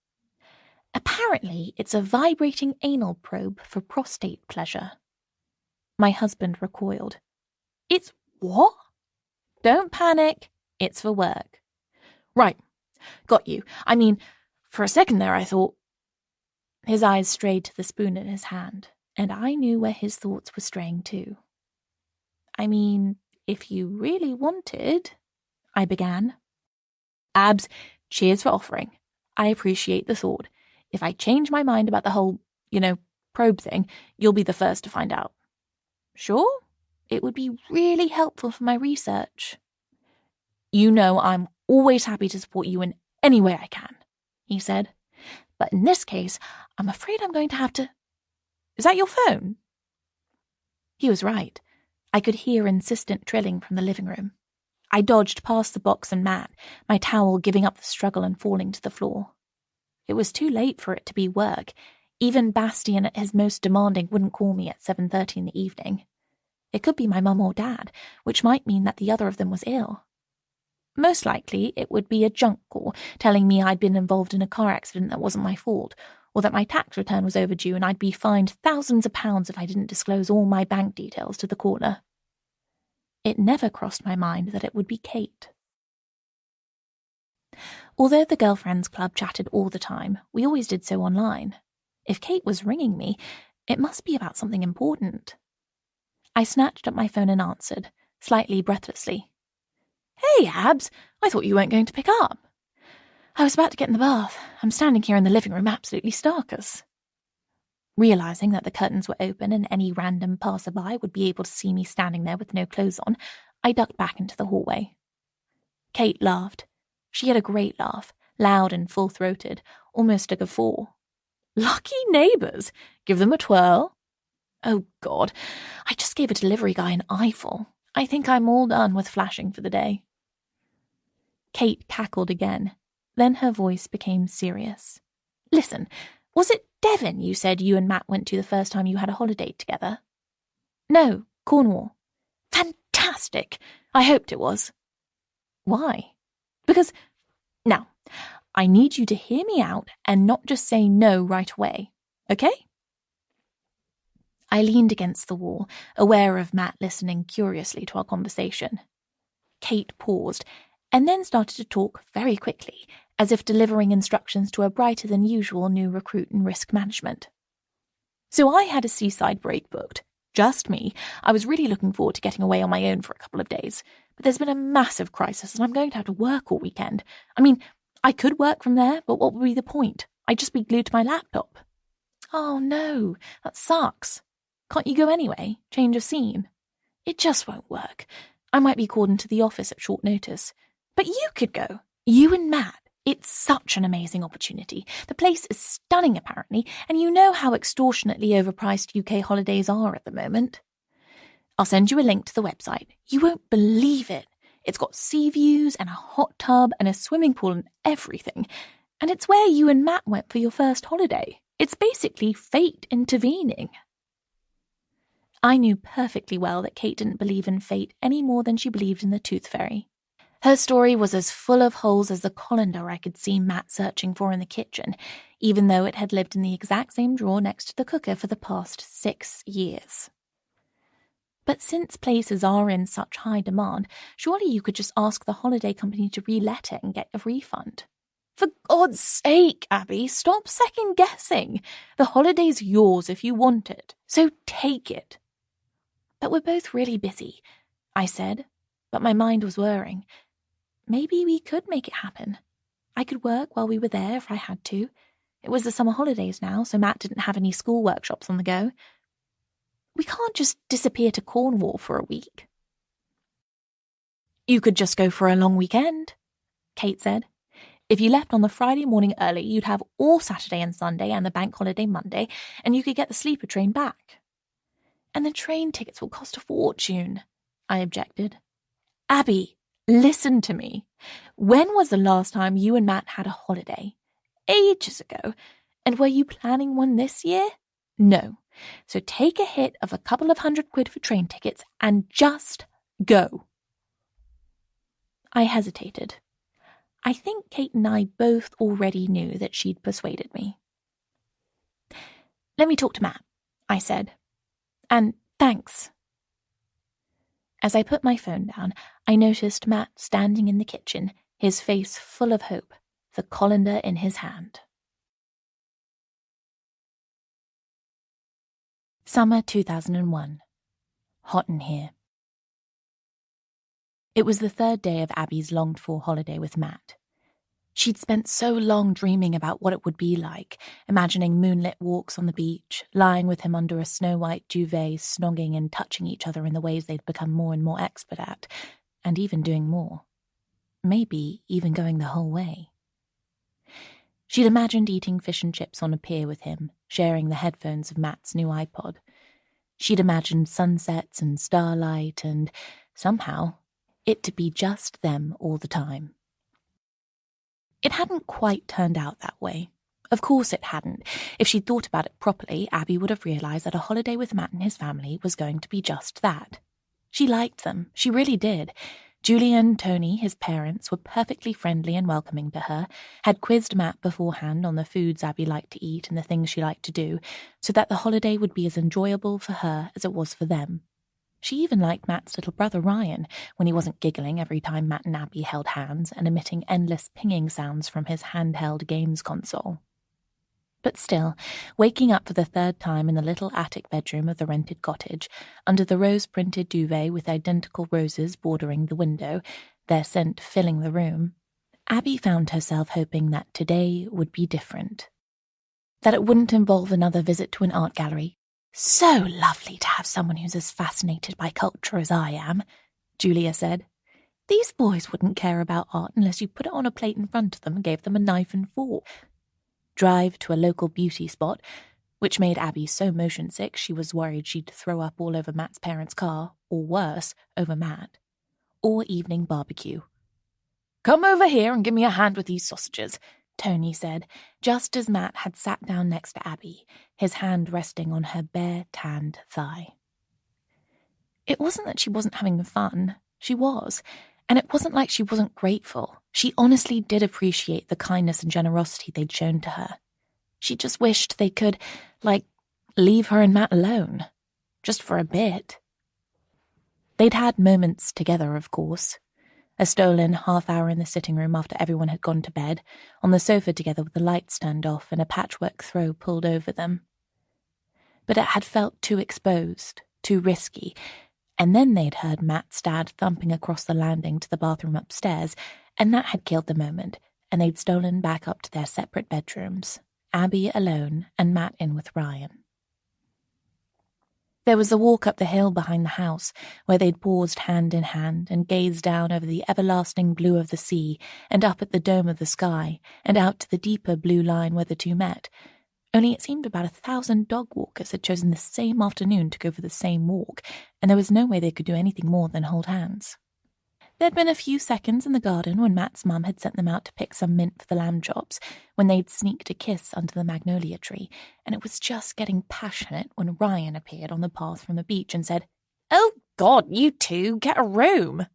"Apparently, it's a vibrating anal probe for prostate pleasure." My husband recoiled. "It's what?" "Don't panic. It's for work." "Right. Got you. I mean, for a second there I thought..." His eyes strayed to the spoon in his hand, and I knew where his thoughts were straying too. "I mean, if you really wanted..." I began. "Abs, cheers for offering. I appreciate the thought. If I change my mind about the whole, probe thing, you'll be the first to find out." "Sure? It would be really helpful for my research." "You know I'm always happy to support you in any way I can," he said. "But in this case, I'm afraid I'm going to have to..." "Is that your phone?" He was right. I could hear insistent trilling from the living room. I dodged past the box and Matt, my towel giving up the struggle and falling to the floor. It was too late for it to be work. Even Bastian at his most demanding wouldn't call me at 7:30 in the evening. It could be my mum or dad, which might mean that the other of them was ill. Most likely, it would be a junk call telling me I'd been involved in a car accident that wasn't my fault, or that my tax return was overdue and I'd be fined thousands of pounds if I didn't disclose all my bank details to the caller. It never crossed my mind that it would be Kate. Although the Girlfriends Club chatted all the time, we always did so online. If Kate was ringing me, it must be about something important. I snatched up my phone and answered, slightly breathlessly. "Hey, Abs, I thought you weren't going to pick up." "I was about to get in the bath. I'm standing here in the living room absolutely starkers." Realizing that the curtains were open and any random passerby would be able to see me standing there with no clothes on, I ducked back into the hallway. Kate laughed. She had a great laugh, loud and full-throated, almost a guffaw. "Lucky neighbours! Give them a twirl." Oh, God, I just gave a delivery guy an eyeful. I think I'm all done with flashing for the day. Kate cackled again. Then her voice became serious. "Listen, was it Devon you said you and Matt went to the first time you had a holiday together?" "No, Cornwall." "Fantastic! I hoped it was." "Why?" "Because, now, I need you to hear me out and not just say no right away, okay?" I leaned against the wall, aware of Matt listening curiously to our conversation. Kate paused, and then started to talk very quickly, as if delivering instructions to a brighter-than-usual new recruit in risk management. "So I had a seaside break booked. Just me. I was really looking forward to getting away on my own for a couple of days. But there's been a massive crisis, and I'm going to have to work all weekend. I mean, I could work from there, but what would be the point? I'd just be glued to my laptop." "Oh, no, that sucks. Can't you go anyway? Change of scene?" "It just won't work. I might be called into the office at short notice. But you could go. You and Matt. It's such an amazing opportunity. The place is stunning, apparently, and you know how extortionately overpriced UK holidays are at the moment. I'll send you a link to the website. You won't believe it. It's got sea views and a hot tub and a swimming pool and everything. And it's where you and Matt went for your first holiday. It's basically fate intervening." I knew perfectly well that Kate didn't believe in fate any more than she believed in the tooth fairy. Her story was as full of holes as the colander I could see Matt searching for in the kitchen, even though it had lived in the exact same drawer next to the cooker for the past 6 years. But since places are in such high demand, surely you could just ask the holiday company to re-let it and get a refund. For God's sake, Abby, stop second-guessing. The holiday's yours if you want it, so take it. "But we're both really busy," I said, but my mind was whirring. Maybe we could make it happen. I could work while we were there if I had to. It was the summer holidays now, so Matt didn't have any school workshops on the go. We can't just disappear to Cornwall for a week. "You could just go for a long weekend," Kate said. "If you left on the Friday morning early, you'd have all Saturday and Sunday and the bank holiday Monday, and you could get the sleeper train back." "And the train tickets will cost a fortune," I objected. "Abby, listen to me. When was the last time you and Matt had a holiday? Ages ago. And were you planning one this year? No. So take a hit of a couple of £100 for train tickets and just go." I hesitated. I think Kate and I both already knew that she'd persuaded me. "Let me talk to Matt," I said. "And thanks." As I put my phone down, I noticed Matt standing in the kitchen, his face full of hope, the colander in his hand. Summer 2001. Hot in here. It was the 3rd day of Abby's longed-for holiday with Matt. She'd spent so long dreaming about what it would be like, imagining moonlit walks on the beach, lying with him under a snow-white duvet, snogging and touching each other in the ways they'd become more and more expert at, and even doing more. Maybe even going the whole way. She'd imagined eating fish and chips on a pier with him, sharing the headphones of Matt's new iPod. She'd imagined sunsets and starlight and, somehow, it to be just them all the time. It hadn't quite turned out that way. Of course it hadn't. If she'd thought about it properly, Abby would have realized that a holiday with Matt and his family was going to be just that. She liked them, she really did. Julia and Tony, his parents, were perfectly friendly and welcoming to her, had quizzed Matt beforehand on the foods Abby liked to eat and the things she liked to do, so that the holiday would be as enjoyable for her as it was for them. She even liked Matt's little brother Ryan, when he wasn't giggling every time Matt and Abby held hands and emitting endless pinging sounds from his handheld games console. But still, waking up for the third time in the little attic bedroom of the rented cottage, under the rose-printed duvet with identical roses bordering the window, their scent filling the room, Abby found herself hoping that today would be different. That it wouldn't involve another visit to an art gallery. So lovely to have someone who's as fascinated by culture as I am, Julia said. These boys wouldn't care about art unless you put it on a plate in front of them and gave them a knife and fork. Drive to a local beauty spot, which made Abby so motion sick she was worried she'd throw up all over Matt's parents' car, or worse, over Matt. Or evening barbecue. Come over here and give me a hand with these sausages, Tony said, just as Matt had sat down next to Abby, his hand resting on her bare, tanned thigh. It wasn't that she wasn't having fun. She was. And it wasn't like she wasn't grateful. She honestly did appreciate the kindness and generosity they'd shown to her. She just wished they could, leave her and Matt alone. Just for a bit. They'd had moments together, of course. A stolen half-hour in the sitting room after everyone had gone to bed, on the sofa together with the lights turned off and a patchwork throw pulled over them. But it had felt too exposed, too risky, and then they'd heard Matt's dad thumping across the landing to the bathroom upstairs, and that had killed the moment, and they'd stolen back up to their separate bedrooms, Abby alone and Matt in with Ryan. There was a walk up the hill behind the house, where they'd paused hand in hand and gazed down over the everlasting blue of the sea and up at the dome of the sky and out to the deeper blue line where the two met, only it seemed about 1,000 dog walkers had chosen the same afternoon to go for the same walk, and there was no way they could do anything more than hold hands. There'd been a few seconds in the garden when Matt's mum had sent them out to pick some mint for the lamb chops, when they'd sneaked a kiss under the magnolia tree, and it was just getting passionate when Ryan appeared on the path from the beach and said, "Oh, God, you two, get a room!"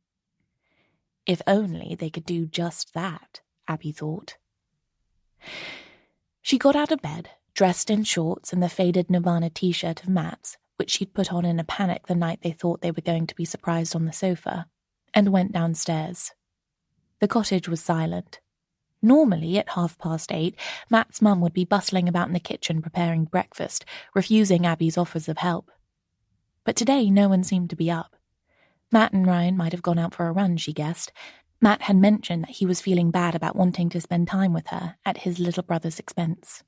If only they could do just that, Abby thought. She got out of bed, dressed in shorts and the faded Nirvana t-shirt of Matt's, which she'd put on in a panic the night they thought they were going to be surprised on the sofa, and went downstairs. The cottage was silent. Normally, at 8:30, Matt's mum would be bustling about in the kitchen preparing breakfast, refusing Abby's offers of help. But today no one seemed to be up. Matt and Ryan might have gone out for a run, she guessed. Matt had mentioned that he was feeling bad about wanting to spend time with her at his little brother's expense.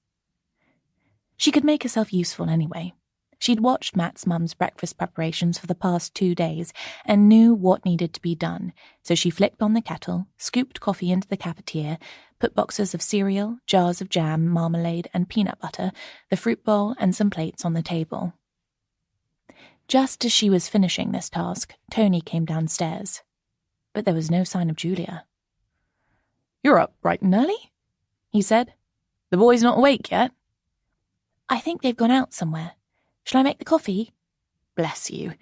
She could make herself useful anyway. She'd watched Matt's mum's breakfast preparations for the past 2 days and knew what needed to be done, so she flicked on the kettle, scooped coffee into the cafetiere, put boxes of cereal, jars of jam, marmalade, and peanut butter, the fruit bowl, and some plates on the table. Just as she was finishing this task, Tony came downstairs. But there was no sign of Julia. "You're up bright and early," he said. "The boys not awake yet?" "I think they've gone out somewhere. Shall I make the coffee?" "Bless you.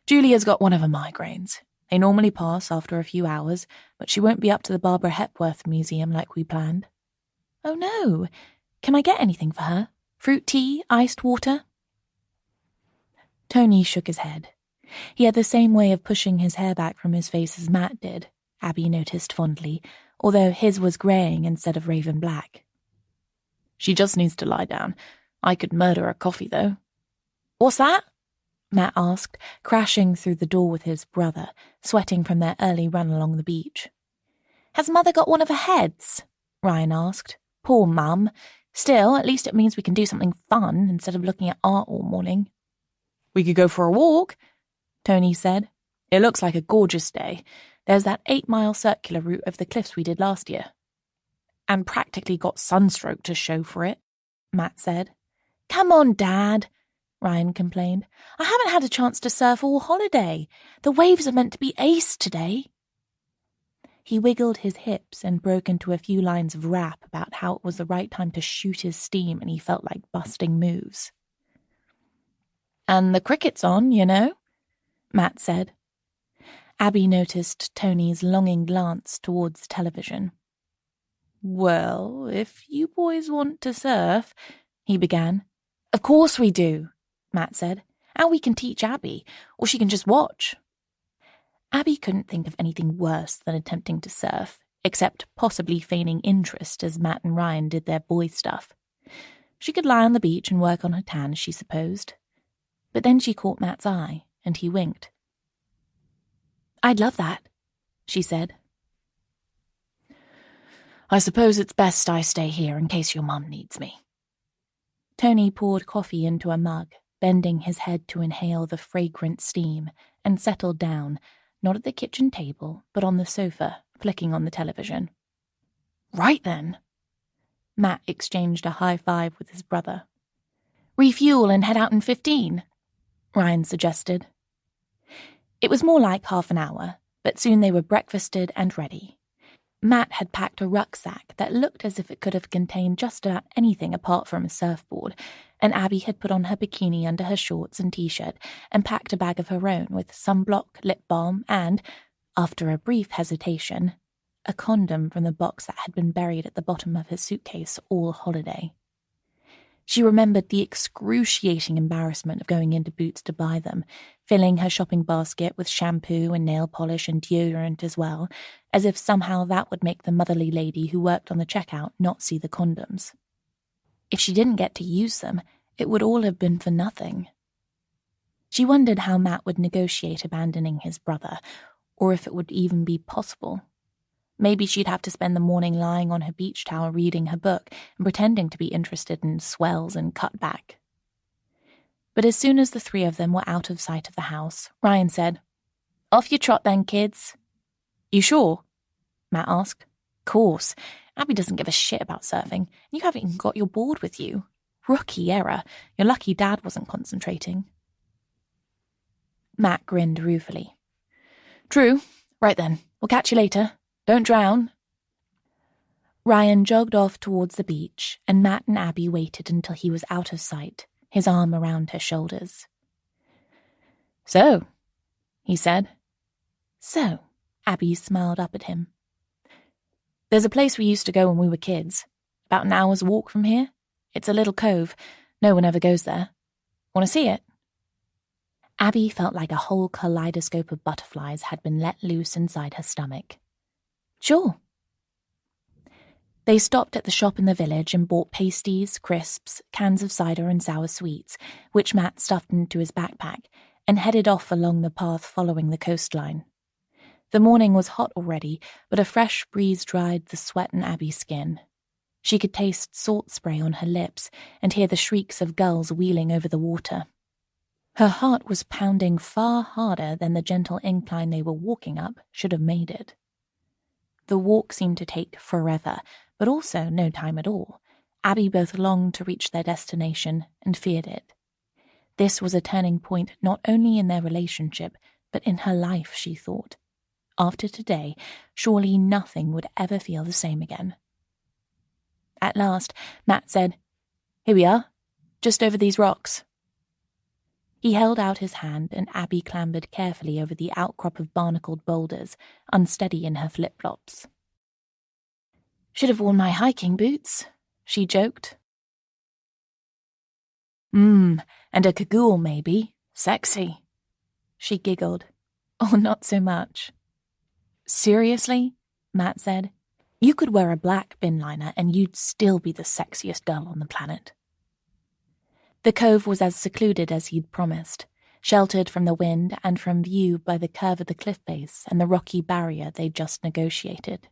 Julia's got one of her migraines. They normally pass after a few hours, but she won't be up to the Barbara Hepworth Museum like we planned." "Oh no. Can I get anything for her? Fruit tea, iced water?" Tony shook his head. He had the same way of pushing his hair back from his face as Matt did, Abby noticed fondly, although his was greying instead of raven black. "She just needs to lie down. I could murder a coffee, though." "What's that?" Matt asked, crashing through the door with his brother, sweating from their early run along the beach. "Has Mother got one of her heads?" Ryan asked. "Poor Mum. Still, at least it means we can do something fun instead of looking at art all morning." "We could go for a walk," Tony said. "It looks like a gorgeous day. There's that 8-mile circular route of the cliffs we did last year." "And practically got sunstroke to show for it," Matt said. "Come on, Dad," Ryan complained. "I haven't had a chance to surf all holiday. The waves are meant to be ace today." He wiggled his hips and broke into a few lines of rap about how it was the right time to shoot his steam and he felt like busting moves. "And the cricket's on, you know," Matt said. Abby noticed Tony's longing glance towards the television. "Well, if you boys want to surf," he began. "Of course we do," Matt said. "And we can teach Abby, or she can just watch." Abby couldn't think of anything worse than attempting to surf, except possibly feigning interest as Matt and Ryan did their boy stuff. She could lie on the beach and work on her tan, she supposed. But then she caught Matt's eye, and he winked. "I'd love that," she said. "I suppose it's best I stay here in case your mum needs me." Tony poured coffee into a mug, bending his head to inhale the fragrant steam, and settled down, not at the kitchen table, but on the sofa, flicking on the television. "Right then." Matt exchanged a high five with his brother. "Refuel and head out in 15, Ryan suggested. It was more like half an hour, but soon they were breakfasted and ready. Matt had packed a rucksack that looked as if it could have contained just about anything apart from a surfboard, and Abby had put on her bikini under her shorts and t-shirt and packed a bag of her own with sunblock, lip balm, and, after a brief hesitation, a condom from the box that had been buried at the bottom of her suitcase all holiday. She remembered the excruciating embarrassment of going into Boots to buy them, filling her shopping basket with shampoo and nail polish and deodorant as well, as if somehow that would make the motherly lady who worked on the checkout not see the condoms. If she didn't get to use them, it would all have been for nothing. She wondered how Matt would negotiate abandoning his brother, or if it would even be possible. Maybe she'd have to spend the morning lying on her beach towel reading her book and pretending to be interested in swells and cutback. But as soon as the three of them were out of sight of the house, Ryan said, "Off you trot then, kids." "You sure?" Matt asked. "Course. Abby doesn't give a shit about surfing, and you haven't even got your board with you. Rookie error. You're lucky Dad wasn't concentrating." Matt grinned ruefully. "True. Right then. We'll catch you later. Don't drown." Ryan jogged off towards the beach, and Matt and Abby waited until he was out of sight, his arm around her shoulders. "So," he said. "So," Abby smiled up at him. "There's a place we used to go when we were kids. About an hour's walk from here. It's a little cove. No one ever goes there. Want to see it?" Abby felt like a whole kaleidoscope of butterflies had been let loose inside her stomach. "Sure." They stopped at the shop in the village and bought pasties, crisps, cans of cider and sour sweets, which Matt stuffed into his backpack, and headed off along the path following the coastline. The morning was hot already, but a fresh breeze dried the sweat in Abby's skin. She could taste salt spray on her lips and hear the shrieks of gulls wheeling over the water. Her heart was pounding far harder than the gentle incline they were walking up should have made it. The walk seemed to take forever, but also no time at all. Abby both longed to reach their destination and feared it. This was a turning point not only in their relationship, but in her life, she thought. After today, surely nothing would ever feel the same again. At last, Matt said, "Here we are, just over these rocks." He held out his hand, and Abby clambered carefully over the outcrop of barnacled boulders, unsteady in her flip-flops. "Should have worn my hiking boots," she joked. And a cagoule, maybe. Sexy." She giggled. "Oh, not so much." "Seriously?" Matt said. "You could wear a black bin liner and you'd still be the sexiest girl on the planet." The cove was as secluded as he'd promised, sheltered from the wind and from view by the curve of the cliff base and the rocky barrier they'd just negotiated.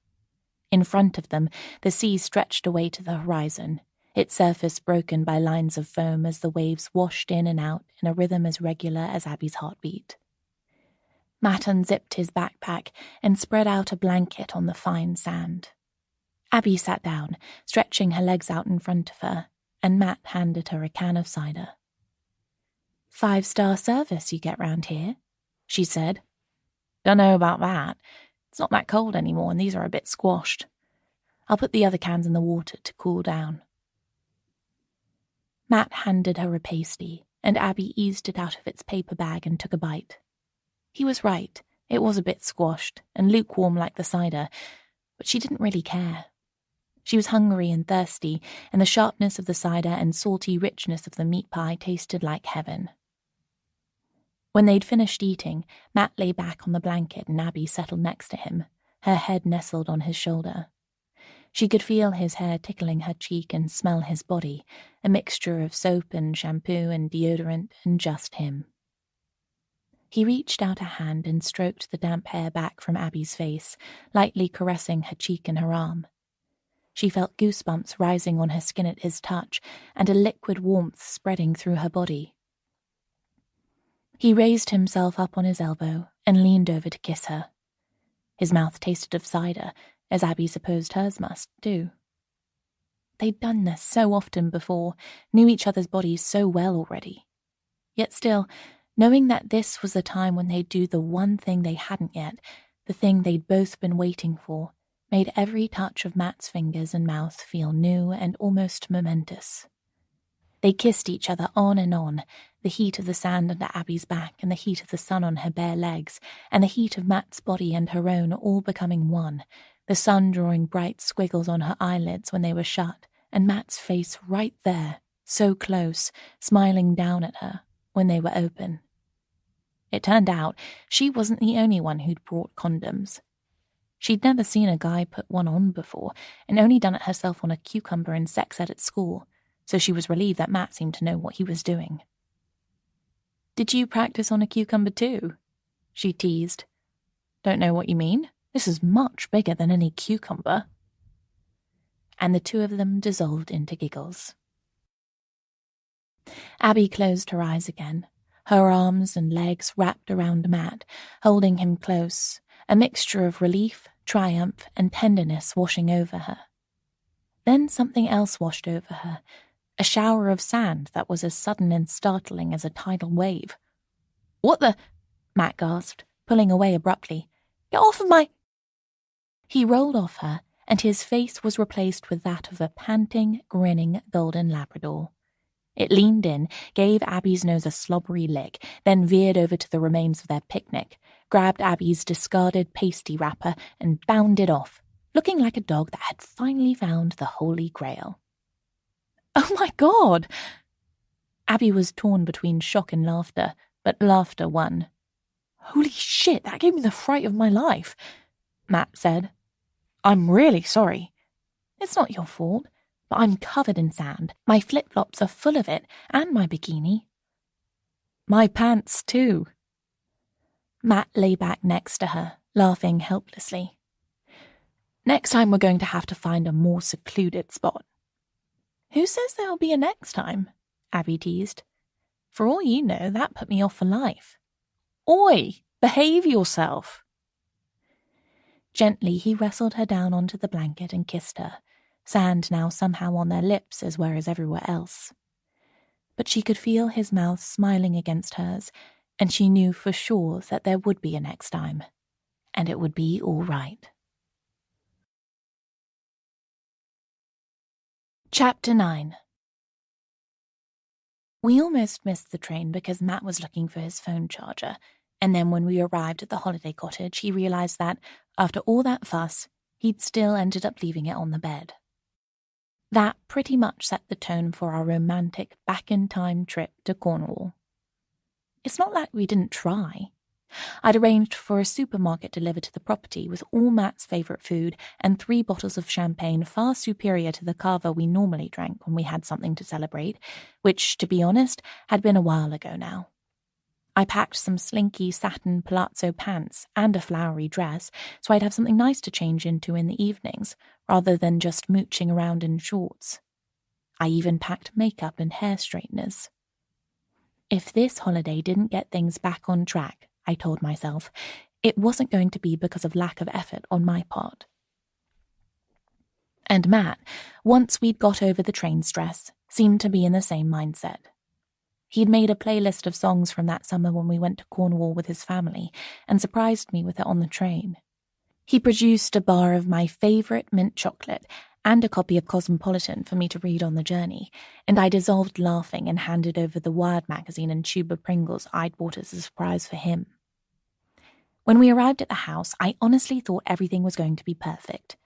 In front of them, the sea stretched away to the horizon, its surface broken by lines of foam as the waves washed in and out in a rhythm as regular as Abby's heartbeat. Matt unzipped his backpack and spread out a blanket on the fine sand. Abby sat down, stretching her legs out in front of her, and Matt handed her a can of cider. "5-star service you get round here," she said. "Dunno about that. It's not that cold anymore, and these are a bit squashed. I'll put the other cans in the water to cool down." Matt handed her a pasty, and Abby eased it out of its paper bag and took a bite. He was right. It was a bit squashed and lukewarm like the cider, but she didn't really care. She was hungry and thirsty, and the sharpness of the cider and salty richness of the meat pie tasted like heaven. When they'd finished eating, Matt lay back on the blanket and Abby settled next to him, her head nestled on his shoulder. She could feel his hair tickling her cheek and smell his body, a mixture of soap and shampoo and deodorant and just him. He reached out a hand and stroked the damp hair back from Abby's face, lightly caressing her cheek and her arm. She felt goosebumps rising on her skin at his touch and a liquid warmth spreading through her body. He raised himself up on his elbow and leaned over to kiss her. His mouth tasted of cider, as Abby supposed hers must, too. They'd done this so often before, knew each other's bodies so well already. Yet still, knowing that this was the time when they'd do the one thing they hadn't yet, the thing they'd both been waiting for, made every touch of Matt's fingers and mouth feel new and almost momentous. They kissed each other on, the heat of the sand under Abby's back and the heat of the sun on her bare legs, and the heat of Matt's body and her own all becoming one, the sun drawing bright squiggles on her eyelids when they were shut, and Matt's face right there, so close, smiling down at her, when they were open. It turned out she wasn't the only one who'd brought condoms. She'd never seen a guy put one on before, and only done it herself on a cucumber in sex ed at school, so she was relieved that Matt seemed to know what he was doing. "Did you practice on a cucumber too?" she teased. "Don't know what you mean. This is much bigger than any cucumber." And the two of them dissolved into giggles. Abby closed her eyes again, her arms and legs wrapped around Matt, holding him close, a mixture of relief, triumph, and tenderness washing over her. Then something else washed over her, a shower of sand that was as sudden and startling as a tidal wave. "What the—" Matt gasped, pulling away abruptly. "Get off of my—" He rolled off her, and his face was replaced with that of a panting, grinning golden Labrador. It leaned in, gave Abby's nose a slobbery lick, then veered over to the remains of their picnic, grabbed Abby's discarded pasty wrapper, and bounded off, looking like a dog that had finally found the Holy Grail. "Oh my God!" Abby was torn between shock and laughter, but laughter won. "Holy shit, that gave me the fright of my life," Matt said. "I'm really sorry." "It's not your fault, but I'm covered in sand. My flip-flops are full of it, and my bikini." "My pants, too." Matt lay back next to her, laughing helplessly. "Next time we're going to have to find a more secluded spot." "Who says there'll be a next time?" Abby teased. "For all you know, that put me off for life." "Oi, behave yourself." Gently, he wrestled her down onto the blanket and kissed her, sand now somehow on their lips as well as everywhere else. But she could feel his mouth smiling against hers, and she knew for sure that there would be a next time, and it would be all right. Chapter 9. We almost missed the train because Matt was looking for his phone charger, and then when we arrived at the holiday cottage, he realized that, after all that fuss, he'd still ended up leaving it on the bed. That pretty much set the tone for our romantic back-in-time trip to Cornwall. It's not like we didn't try. I'd arranged for a supermarket delivered to the property with all Matt's favourite food and 3 bottles of champagne far superior to the cava we normally drank when we had something to celebrate, which, to be honest, had been a while ago now. I packed some slinky satin palazzo pants and a flowery dress, so I'd have something nice to change into in the evenings, rather than just mooching around in shorts. I even packed makeup and hair straighteners. If this holiday didn't get things back on track, I told myself, it wasn't going to be because of lack of effort on my part. And Matt, once we'd got over the train stress, seemed to be in the same mindset. He'd made a playlist of songs from that summer when we went to Cornwall with his family and surprised me with it on the train. He produced a bar of my favourite mint chocolate and a copy of Cosmopolitan for me to read on the journey, and I dissolved laughing and handed over the Wired magazine and tube of Pringles I'd bought as a surprise for him. When we arrived at the house, I honestly thought everything was going to be perfect.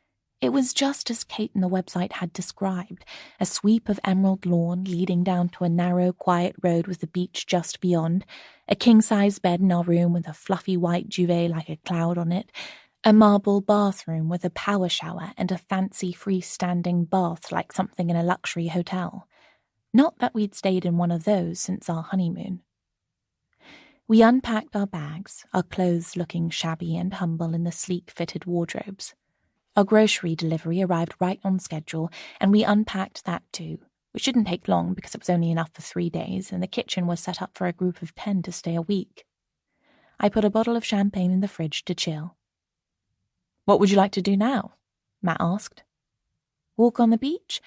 It was just as Kate and the website had described, a sweep of emerald lawn leading down to a narrow, quiet road with the beach just beyond, a king-size bed in our room with a fluffy white duvet like a cloud on it, a marble bathroom with a power shower and a fancy freestanding bath like something in a luxury hotel. Not that we'd stayed in one of those since our honeymoon. We unpacked our bags, our clothes looking shabby and humble in the sleek fitted wardrobes. Our grocery delivery arrived right on schedule, and we unpacked that too, which didn't take long because it was only enough for 3 days, and the kitchen was set up for a group of 10 to stay a week. I put a bottle of champagne in the fridge to chill. "What would you like to do now?" Matt asked. "Walk on the beach?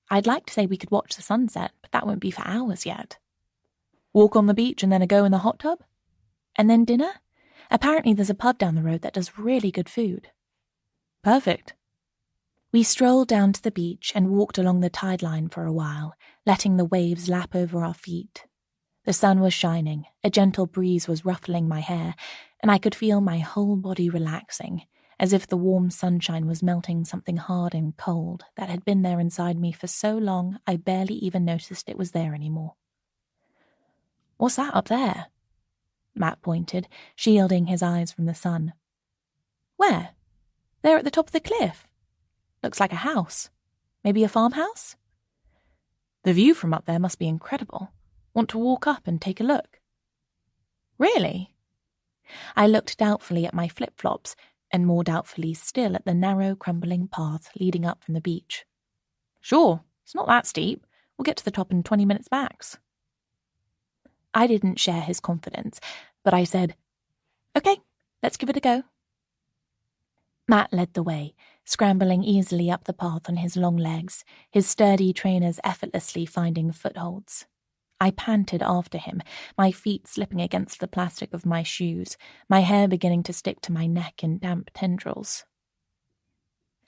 I'd like to say we could watch the sunset, but that won't be for hours yet." "Walk on the beach and then a go in the hot tub? And then dinner? Apparently there's a pub down the road that does really good food." "Perfect." We strolled down to the beach and walked along the tide line for a while, letting the waves lap over our feet. The sun was shining, a gentle breeze was ruffling my hair, and I could feel my whole body relaxing, as if the warm sunshine was melting something hard and cold that had been there inside me for so long I barely even noticed it was there anymore. "What's that up there?" Matt pointed, shielding his eyes from the sun. "Where?" "There at the top of the cliff. Looks like a house. Maybe a farmhouse?" "The view from up there must be incredible. Want to walk up and take a look?" "Really?" I looked doubtfully at my flip-flops, and more doubtfully still at the narrow, crumbling path leading up from the beach. "Sure, it's not that steep. We'll get to the top in 20 minutes max." I didn't share his confidence, but I said, "Okay, let's give it a go." Matt led the way, scrambling easily up the path on his long legs, his sturdy trainers effortlessly finding footholds. I panted after him, my feet slipping against the plastic of my shoes, my hair beginning to stick to my neck in damp tendrils.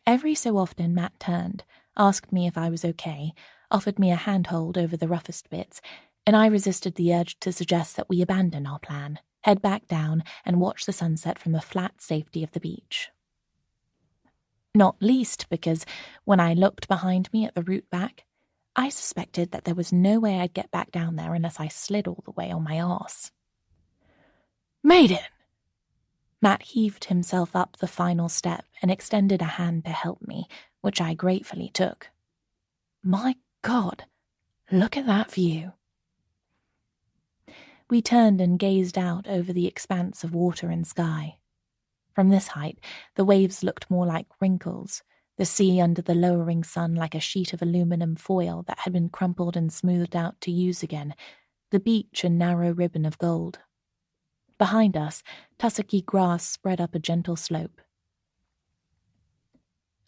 Every so often Matt turned, asked me if I was okay, offered me a handhold over the roughest bits, and I resisted the urge to suggest that we abandon our plan, head back down, and watch the sunset from the flat safety of the beach. Not least because, when I looked behind me at the route back, I suspected that there was no way I'd get back down there unless I slid all the way on my arse. "Made it!" Matt heaved himself up the final step and extended a hand to help me, which I gratefully took. "My God, look at that view." We turned and gazed out over the expanse of water and sky. From this height, the waves looked more like wrinkles, the sea under the lowering sun like a sheet of aluminum foil that had been crumpled and smoothed out to use again, the beach a narrow ribbon of gold. Behind us, tussocky grass spread up a gentle slope.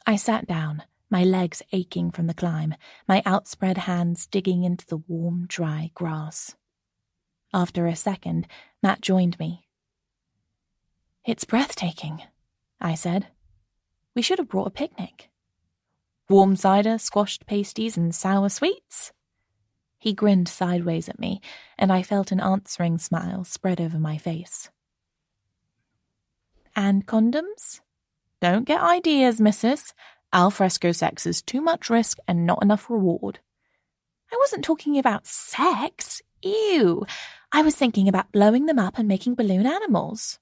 I sat down, my legs aching from the climb, my outspread hands digging into the warm, dry grass. After a second, Matt joined me. "It's breathtaking," I said. "We should have brought a picnic." "Warm cider, squashed pasties, and sour sweets?" He grinned sideways at me, and I felt an answering smile spread over my face. "And condoms?" "Don't get ideas, missus. Al fresco sex is too much risk and not enough reward." "I wasn't talking about sex. Ew. I was thinking about blowing them up and making balloon animals."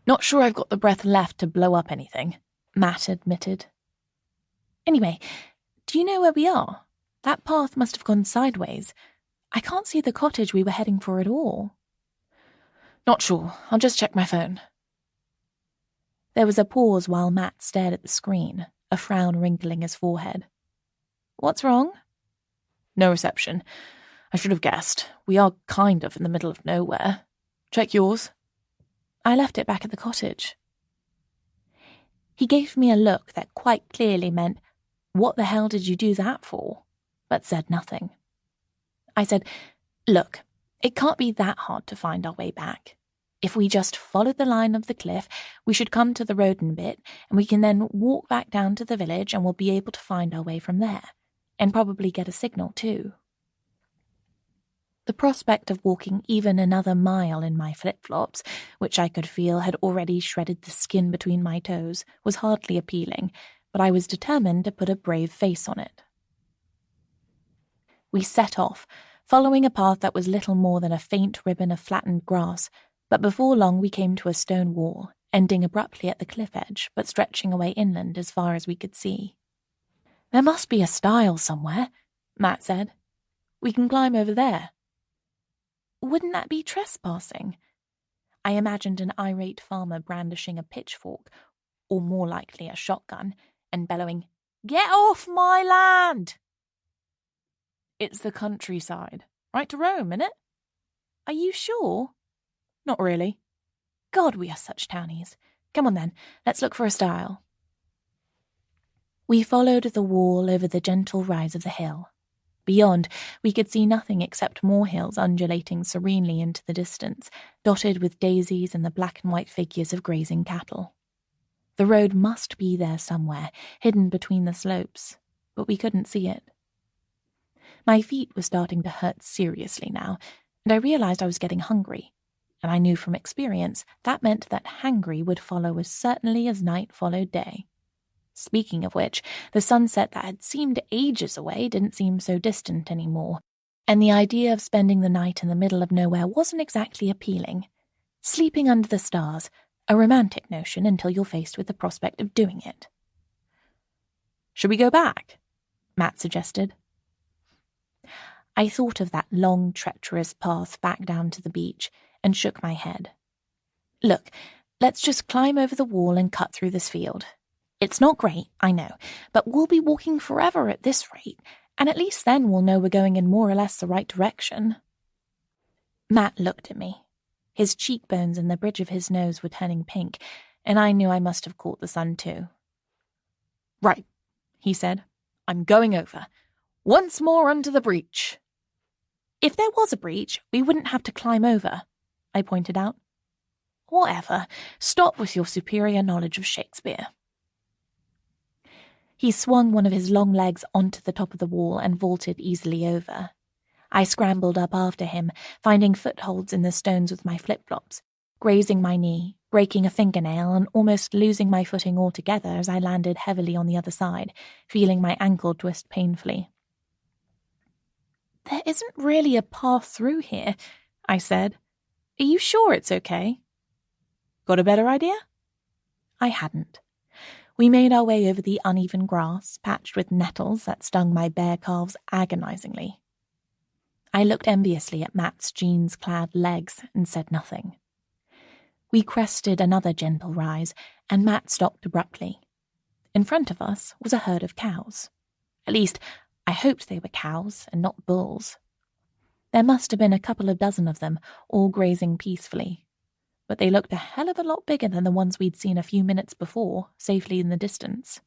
"Not sure I've got the breath left to blow up anything," Matt admitted. "Anyway, do you know where we are? That path must have gone sideways. I can't see the cottage we were heading for at all." "Not sure. I'll just check my phone." There was a pause while Matt stared at the screen, a frown wrinkling his forehead. "What's wrong?" "No reception. I should have guessed. We are kind of in the middle of nowhere. Check yours." "I left it back at the cottage." He gave me a look that quite clearly meant, "What the hell did you do that for?" but said nothing. I said, "Look, it can't be that hard to find our way back. If we just follow the line of the cliff, we should come to the road in a bit, and we can then walk back down to the village and we'll be able to find our way from there. And probably get a signal, too." The prospect of walking even another mile in my flip-flops, which I could feel had already shredded the skin between my toes, was hardly appealing, but I was determined to put a brave face on it. We set off, following a path that was little more than a faint ribbon of flattened grass, but before long we came to a stone wall, ending abruptly at the cliff edge, but stretching away inland as far as we could see. "There must be a stile somewhere," Matt said. "We can climb over there." "Wouldn't that be trespassing?" I imagined an irate farmer brandishing a pitchfork, or more likely a shotgun, and bellowing, "Get off my land!" "It's the countryside. Right to roam, innit?" "Are you sure?" "Not really." "God, we are such townies. Come on then, let's look for a stile." We followed the wall over the gentle rise of the hill. Beyond, we could see nothing except more hills undulating serenely into the distance, dotted with daisies and the black and white figures of grazing cattle. The road must be there somewhere, hidden between the slopes, but we couldn't see it. My feet were starting to hurt seriously now, and I realized I was getting hungry, and I knew from experience that meant that hangry would follow as certainly as night followed day. Speaking of which, the sunset that had seemed ages away didn't seem so distant anymore, and the idea of spending the night in the middle of nowhere wasn't exactly appealing. Sleeping under the stars, a romantic notion until you're faced with the prospect of doing it. "Should we go back?" Matt suggested. I thought of that long, treacherous path back down to the beach and shook my head. "Look, let's just climb over the wall and cut through this field. It's not great, I know, but we'll be walking forever at this rate, and at least then we'll know we're going in more or less the right direction." Matt looked at me. His cheekbones and the bridge of his nose were turning pink, and I knew I must have caught the sun too. "Right," he said. "I'm going over. Once more under the breach." "If there was a breach, we wouldn't have to climb over," I pointed out. "Whatever. Stop with your superior knowledge of Shakespeare." He swung one of his long legs onto the top of the wall and vaulted easily over. I scrambled up after him, finding footholds in the stones with my flip-flops, grazing my knee, breaking a fingernail, and almost losing my footing altogether as I landed heavily on the other side, feeling my ankle twist painfully. "There isn't really a path through here," I said. "Are you sure it's okay?" "Got a better idea?" I hadn't. We made our way over the uneven grass, patched with nettles that stung my bare calves agonizingly. I looked enviously at Matt's jeans-clad legs and said nothing. We crested another gentle rise, and Matt stopped abruptly. In front of us was a herd of cows. At least, I hoped they were cows and not bulls. There must have been a couple of dozen of them, all grazing peacefully. But they looked a hell of a lot bigger than the ones we'd seen a few minutes before, safely in the distance.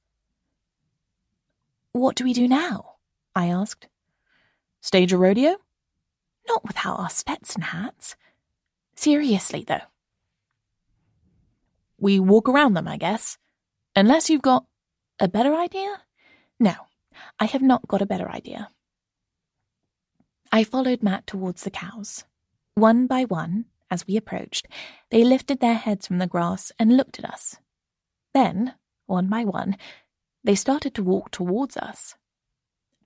"What do we do now?" I asked. "Stage a rodeo?" "Not without our Stetson hats. Seriously, though." "We walk around them, I guess. Unless you've got a better idea?" "No, I have not got a better idea." I followed Matt towards the cows. One by one, as we approached, they lifted their heads from the grass and looked at us. Then, one by one, they started to walk towards us.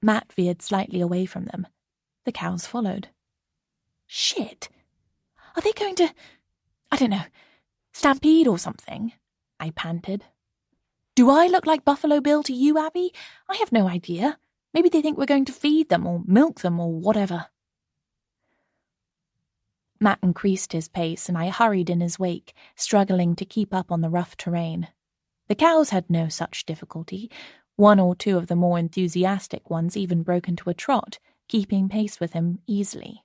Matt veered slightly away from them. The cows followed. "Shit! Are they going to, I don't know, stampede or something?" I panted. "Do I look like Buffalo Bill to you, Abby? I have no idea. Maybe they think we're going to feed them or milk them or whatever." Matt increased his pace, and I hurried in his wake, struggling to keep up on the rough terrain. The cows had no such difficulty. One or two of the more enthusiastic ones even broke into a trot, keeping pace with him easily.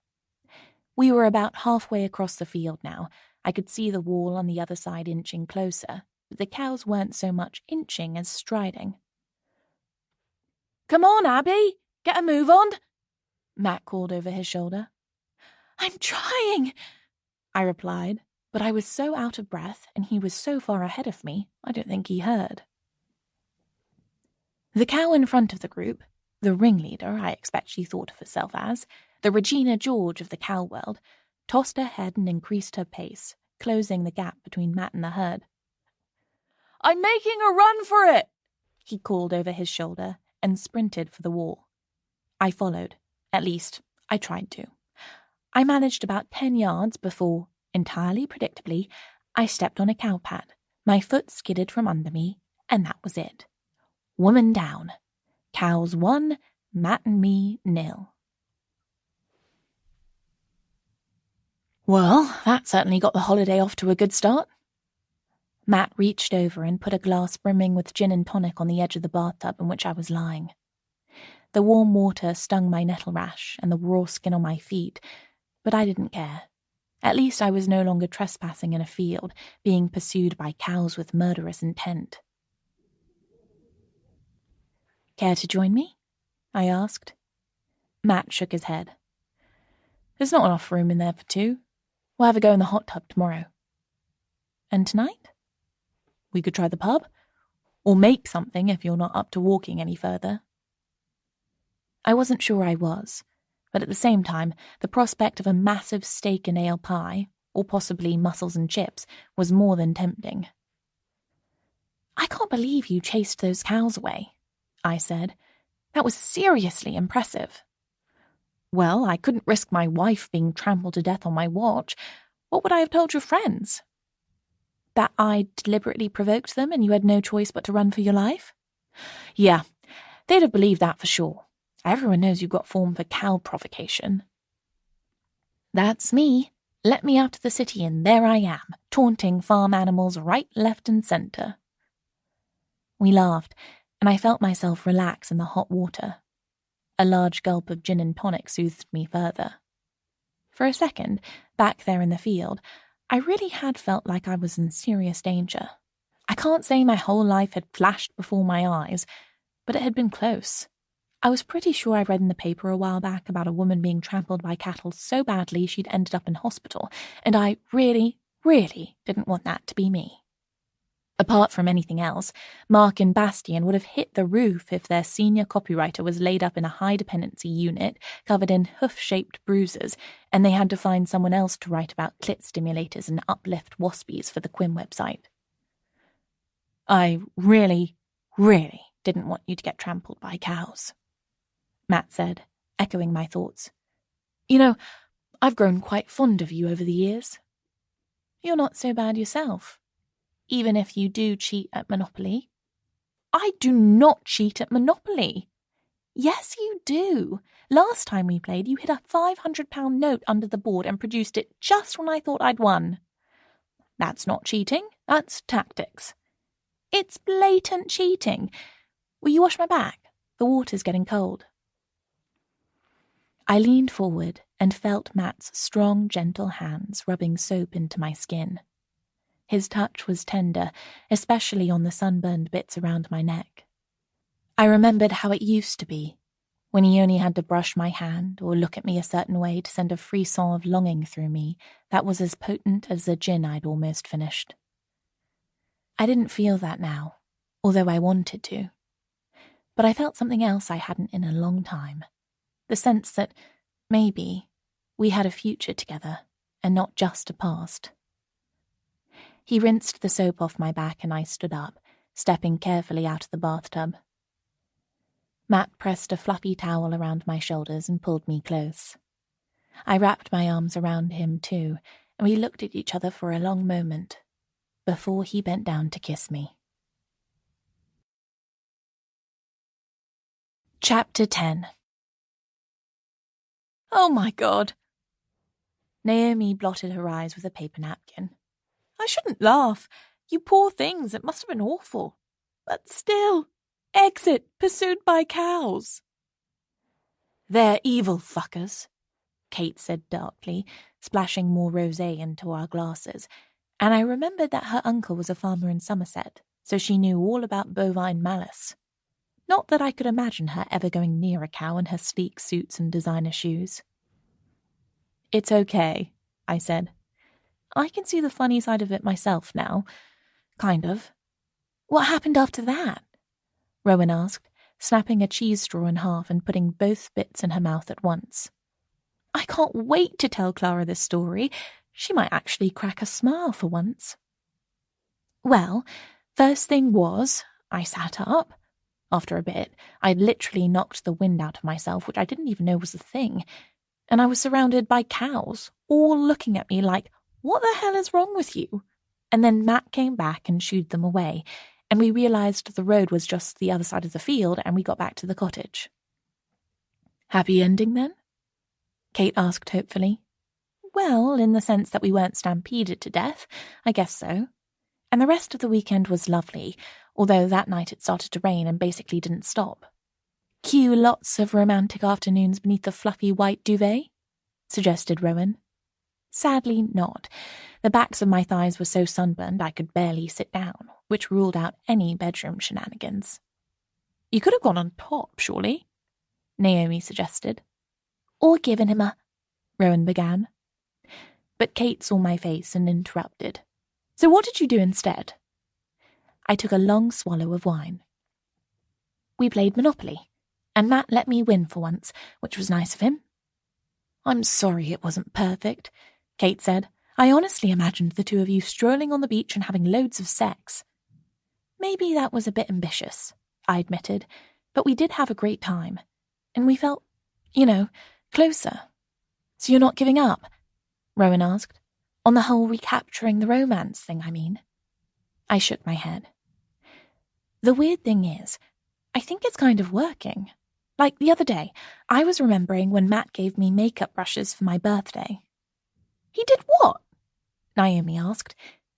We were about halfway across the field now. I could see the wall on the other side inching closer, but the cows weren't so much inching as striding. "Come on, Abby! Get a move on!" Matt called over his shoulder. "I'm trying," I replied, but I was so out of breath and he was so far ahead of me, I don't think he heard. The cow in front of the group, the ringleader I expect she thought of herself as, The Regina George of the cow world tossed her head and increased her pace, closing the gap between Matt and the herd. "I'm making a run for it!" he called over his shoulder and sprinted for the wall. I followed. At least, I tried to. I managed about 10 yards before, entirely predictably, I stepped on a cow pad. My foot skidded from under me, and that was it. Woman down. Cows 1, Matt and me 0. Well, that certainly got the holiday off to a good start. Matt reached over and put a glass brimming with gin and tonic on the edge of the bathtub in which I was lying. The warm water stung my nettle rash and the raw skin on my feet, but I didn't care. At least I was no longer trespassing in a field, being pursued by cows with murderous intent. "Care to join me?" I asked. Matt shook his head. "There's not enough room in there for 2. We'll have a go in the hot tub tomorrow." "And tonight?" "We could try the pub. Or make something if you're not up to walking any further." I wasn't sure I was, but at the same time, the prospect of a massive steak and ale pie, or possibly mussels and chips, was more than tempting. "I can't believe you chased those cows away," I said. "That was seriously impressive." "Well, I couldn't risk my wife being trampled to death on my watch. What would I have told your friends? That I deliberately provoked them and you had no choice but to run for your life?" "Yeah, they'd have believed that for sure. Everyone knows you've got form for cow provocation." "That's me. Let me out to the city and there I am, taunting farm animals right, left, and centre." We laughed, and I felt myself relax in the hot water. A large gulp of gin and tonic soothed me further. For a second, back there in the field, I really had felt like I was in serious danger. I can't say my whole life had flashed before my eyes, but it had been close. I was pretty sure I read in the paper a while back about a woman being trampled by cattle so badly she'd ended up in hospital, and I really, really didn't want that to be me. Apart from anything else, Mark and Bastian would have hit the roof if their senior copywriter was laid up in a high-dependency unit covered in hoof-shaped bruises, and they had to find someone else to write about clit stimulators and uplift waspies for the Quim website. "I really, really didn't want you to get trampled by cows," Matt said, echoing my thoughts. "You know, I've grown quite fond of you over the years." "You're not so bad yourself. Even if you do cheat at Monopoly." "I do not cheat at Monopoly." "Yes, you do. Last time we played, you hid a £500 note under the board and produced it just when I thought I'd won." "That's not cheating. That's tactics." "It's blatant cheating. Will you wash my back? The water's getting cold." I leaned forward and felt Matt's strong, gentle hands rubbing soap into my skin. His touch was tender, especially on the sunburned bits around my neck. I remembered how it used to be, when he only had to brush my hand or look at me a certain way to send a frisson of longing through me that was as potent as the gin I'd almost finished. I didn't feel that now, although I wanted to. But I felt something else I hadn't in a long time. The sense that, maybe, we had a future together, and not just a past. He rinsed the soap off my back and I stood up, stepping carefully out of the bathtub. Matt pressed a fluffy towel around my shoulders and pulled me close. I wrapped my arms around him too, and we looked at each other for a long moment, before he bent down to kiss me. Chapter 10. "Oh my God." Naomi blotted her eyes with a paper napkin. "I shouldn't laugh. You poor things, it must have been awful. But still, exit pursued by cows." "They're evil fuckers," Kate said darkly, splashing more rosé into our glasses, and I remembered that her uncle was a farmer in Somerset, so she knew all about bovine malice. Not that I could imagine her ever going near a cow in her sleek suits and designer shoes. "It's okay," I said. "I can see the funny side of it myself now. Kind of." "What happened after that?" Rowan asked, snapping a cheese straw in half and putting both bits in her mouth at once. I can't wait to tell Clara this story. She might actually crack a smile for once. Well, first thing was, I sat up. After a bit, I'd literally knocked the wind out of myself, which I didn't even know was a thing. And I was surrounded by cows, all looking at me like, what the hell is wrong with you? And then Matt came back and shooed them away, and we realized the road was just the other side of the field, and we got back to the cottage. Happy ending, then? Kate asked hopefully. Well, in the sense that we weren't stampeded to death, I guess so. And the rest of the weekend was lovely, although that night it started to rain and basically didn't stop. Cue lots of romantic afternoons beneath the fluffy white duvet? Suggested Rowan. Sadly not. The backs of my thighs were so sunburned I could barely sit down, which ruled out any bedroom shenanigans. You could have gone on top, surely? Naomi suggested. Or given him a... Rowan began. But Kate saw my face and interrupted. So what did you do instead? I took a long swallow of wine. We played Monopoly, and Matt let me win for once, which was nice of him. I'm sorry it wasn't perfect, Kate said. I honestly imagined the two of you strolling on the beach and having loads of sex. Maybe that was a bit ambitious, I admitted, but we did have a great time, and we felt, closer. So you're not giving up? Rowan asked. On the whole recapturing the romance thing, I mean. I shook my head. The weird thing is, I think it's kind of working. Like the other day, I was remembering when Matt gave me makeup brushes for my birthday. He did what? Naomi asked.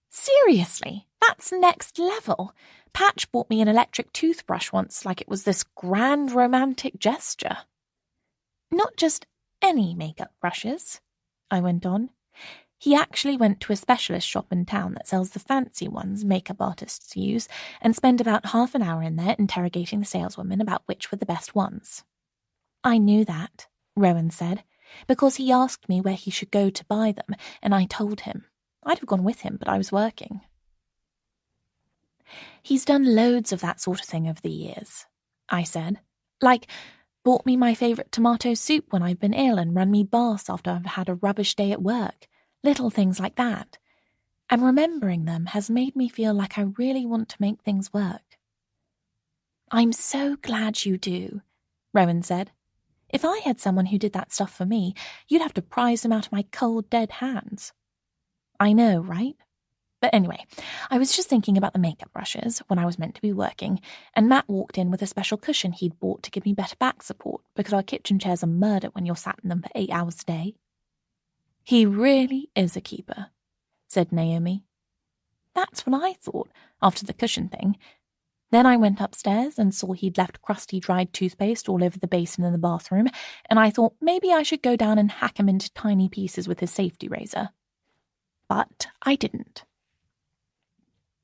Seriously, that's next level. Patch bought me an electric toothbrush once like it was this grand romantic gesture. Not just any makeup brushes, I went on. He actually went to a specialist shop in town that sells the fancy ones makeup artists use and spent about half an hour in there interrogating the saleswoman about which were the best ones. I knew that, Rowan said, because he asked me where he should go to buy them, and I told him. I'd have gone with him, but I was working. He's done loads of that sort of thing over the years, I said. Like, bought me my favourite tomato soup when I've been ill and run me baths after I've had a rubbish day at work. Little things like that. And remembering them has made me feel like I really want to make things work. I'm so glad you do, Rowan said. If I had someone who did that stuff for me, you'd have to prise them out of my cold, dead hands. I know, right? But anyway, I was just thinking about the makeup brushes when I was meant to be working, and Matt walked in with a special cushion he'd bought to give me better back support because our kitchen chairs are murder when you're sat in them for 8 hours a day. He really is a keeper, said Naomi. That's what I thought after the cushion thing. Then I went upstairs and saw he'd left crusty dried toothpaste all over the basin in the bathroom, and I thought maybe I should go down and hack him into tiny pieces with his safety razor. But I didn't.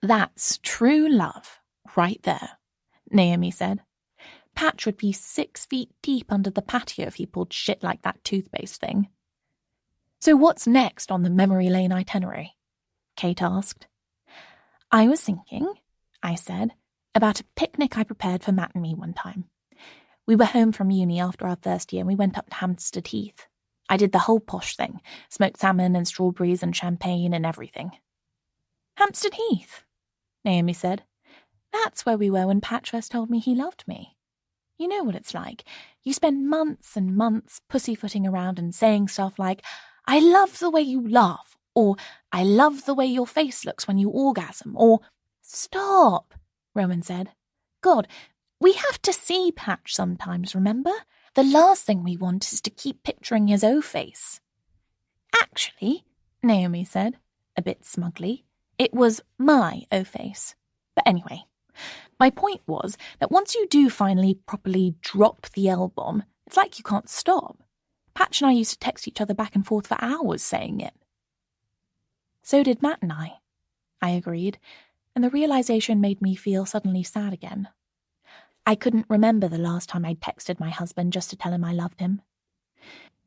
That's true love, right there, Naomi said. Patch would be 6 feet deep under the patio if he pulled shit like that toothpaste thing. So what's next on the memory lane itinerary? Kate asked. I was thinking, I said, about a picnic I prepared for Matt and me one time. We were home from uni after our first year and we went up to Hampstead Heath. I did the whole posh thing, smoked salmon and strawberries and champagne and everything. Hampstead Heath, Naomi said. That's where we were when Patch first told me he loved me. You know what it's like. You spend months and months pussyfooting around and saying stuff like, I love the way you laugh, or I love the way your face looks when you orgasm, or Stop, Rowan said. God, we have to see Patch sometimes, remember? The last thing we want is to keep picturing his O-face. Actually, Naomi said, a bit smugly, it was my O-face. But anyway, my point was that once you do finally properly drop the L-bomb, it's like you can't stop. Patch and I used to text each other back and forth for hours saying it. So did Matt and I agreed, and the realization made me feel suddenly sad again. I couldn't remember the last time I'd texted my husband just to tell him I loved him.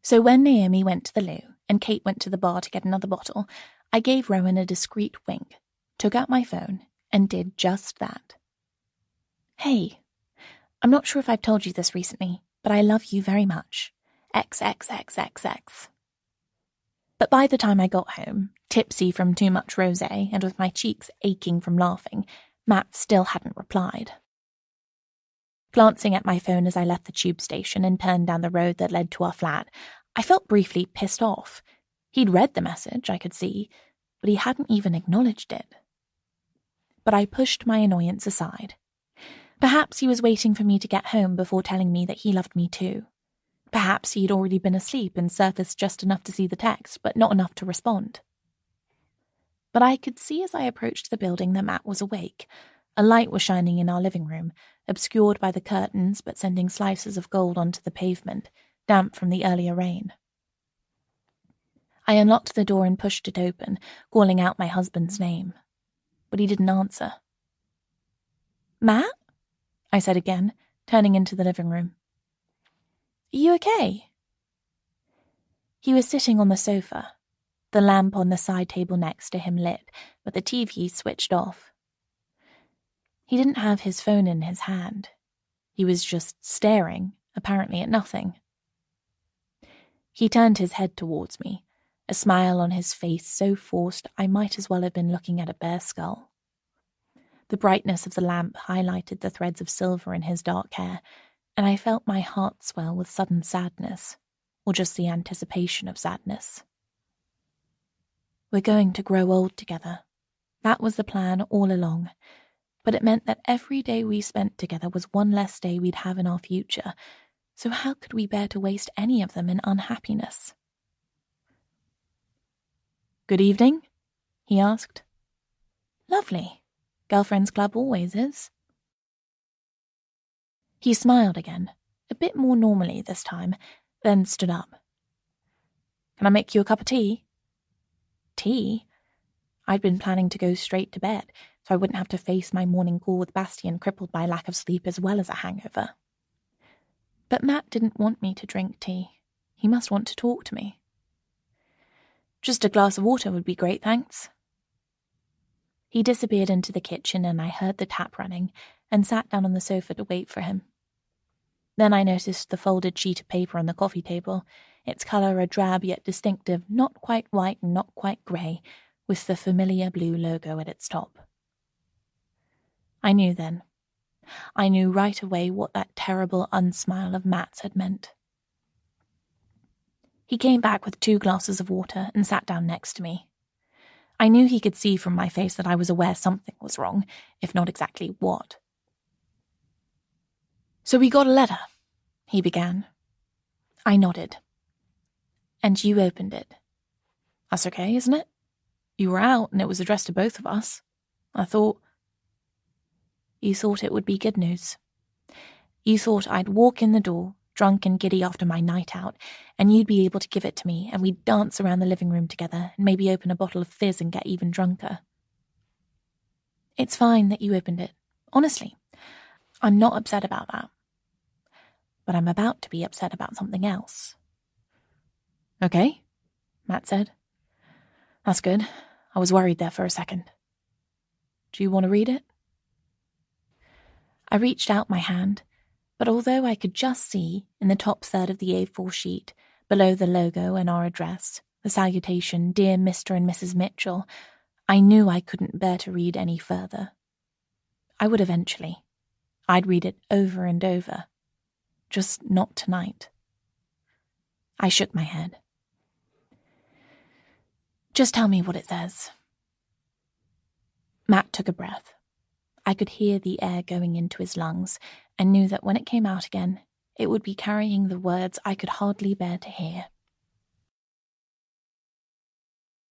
So when Naomi went to the loo and Kate went to the bar to get another bottle, I gave Rowan a discreet wink, took out my phone, and did just that. Hey, I'm not sure if I've told you this recently, but I love you very much, XXXXX. But by the time I got home, tipsy from too much rosé and with my cheeks aching from laughing, Matt still hadn't replied. Glancing at my phone as I left the tube station and turned down the road that led to our flat, I felt briefly pissed off. He'd read the message, I could see, but he hadn't even acknowledged it. But I pushed my annoyance aside. Perhaps he was waiting for me to get home before telling me that he loved me too. Perhaps he'd already been asleep and surfaced just enough to see the text, but not enough to respond. But I could see as I approached the building that Matt was awake. A light was shining in our living room, obscured by the curtains but sending slices of gold onto the pavement, damp from the earlier rain. I unlocked the door and pushed it open, calling out my husband's name. But he didn't answer. "Matt?" I said again, turning into the living room. "Are you okay?" He was sitting on the sofa, the lamp on the side table next to him lit, but the TV switched off. He didn't have his phone in his hand. He was just staring, apparently at nothing. He turned his head towards me, a smile on his face so forced I might as well have been looking at a bear skull. The brightness of the lamp highlighted the threads of silver in his dark hair, and I felt my heart swell with sudden sadness, or just the anticipation of sadness. We're going to grow old together. That was the plan all along, but it meant that every day we spent together was one less day we'd have in our future, so how could we bear to waste any of them in unhappiness? "Good evening?" he asked. "Lovely. Girlfriend's club always is." He smiled again, a bit more normally this time, then stood up. "Can I make you a cup of tea?" Tea? I'd been planning to go straight to bed, so I wouldn't have to face my morning call with Bastian crippled by lack of sleep as well as a hangover. But Matt didn't want me to drink tea. He must want to talk to me. "Just a glass of water would be great, thanks." He disappeared into the kitchen and I heard the tap running and sat down on the sofa to wait for him. Then I noticed the folded sheet of paper on the coffee table, its colour a drab yet distinctive, not quite white and not quite grey, with the familiar blue logo at its top. I knew then. I knew right away what that terrible unsmile of Matt's had meant. He came back with 2 glasses of water and sat down next to me. I knew he could see from my face that I was aware something was wrong, if not exactly what. "So we got a letter," he began. I nodded. "And you opened it." "That's okay, isn't it? You were out and it was addressed to both of us. I thought..." "You thought it would be good news. You thought I'd walk in the door, drunk and giddy after my night out, and you'd be able to give it to me, and we'd dance around the living room together and maybe open a bottle of fizz and get even drunker." "It's fine that you opened it. Honestly, I'm not upset about that. But I'm about to be upset about something else." "Okay," Matt said. "That's good. I was worried there for a second. Do you want to read it?" I reached out my hand, but although I could just see, in the top third of the A4 sheet, below the logo and our address, the salutation, "Dear Mr. and Mrs. Mitchell," I knew I couldn't bear to read any further. I would eventually. I'd read it over and over. Just not tonight. I shook my head. "Just tell me what it says." Matt took a breath. I could hear the air going into his lungs and knew that when it came out again, it would be carrying the words I could hardly bear to hear.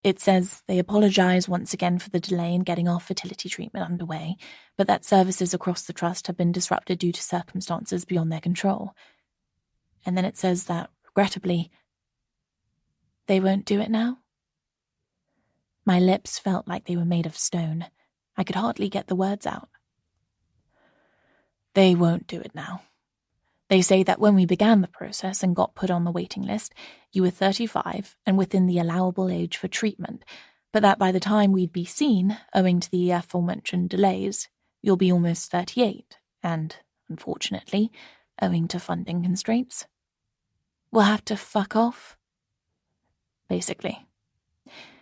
It says they apologize once again for the delay in getting our fertility treatment underway, but that services across the trust have been disrupted due to circumstances beyond their control. And then it says that, regrettably, they won't do it now. My lips felt like they were made of stone. I could hardly get the words out. "They won't do it now. They say that when we began the process and got put on the waiting list, you were 35 and within the allowable age for treatment, but that by the time we'd be seen, owing to the aforementioned delays, you'll be almost 38, and, unfortunately, owing to funding constraints." We'll have to fuck off. Basically.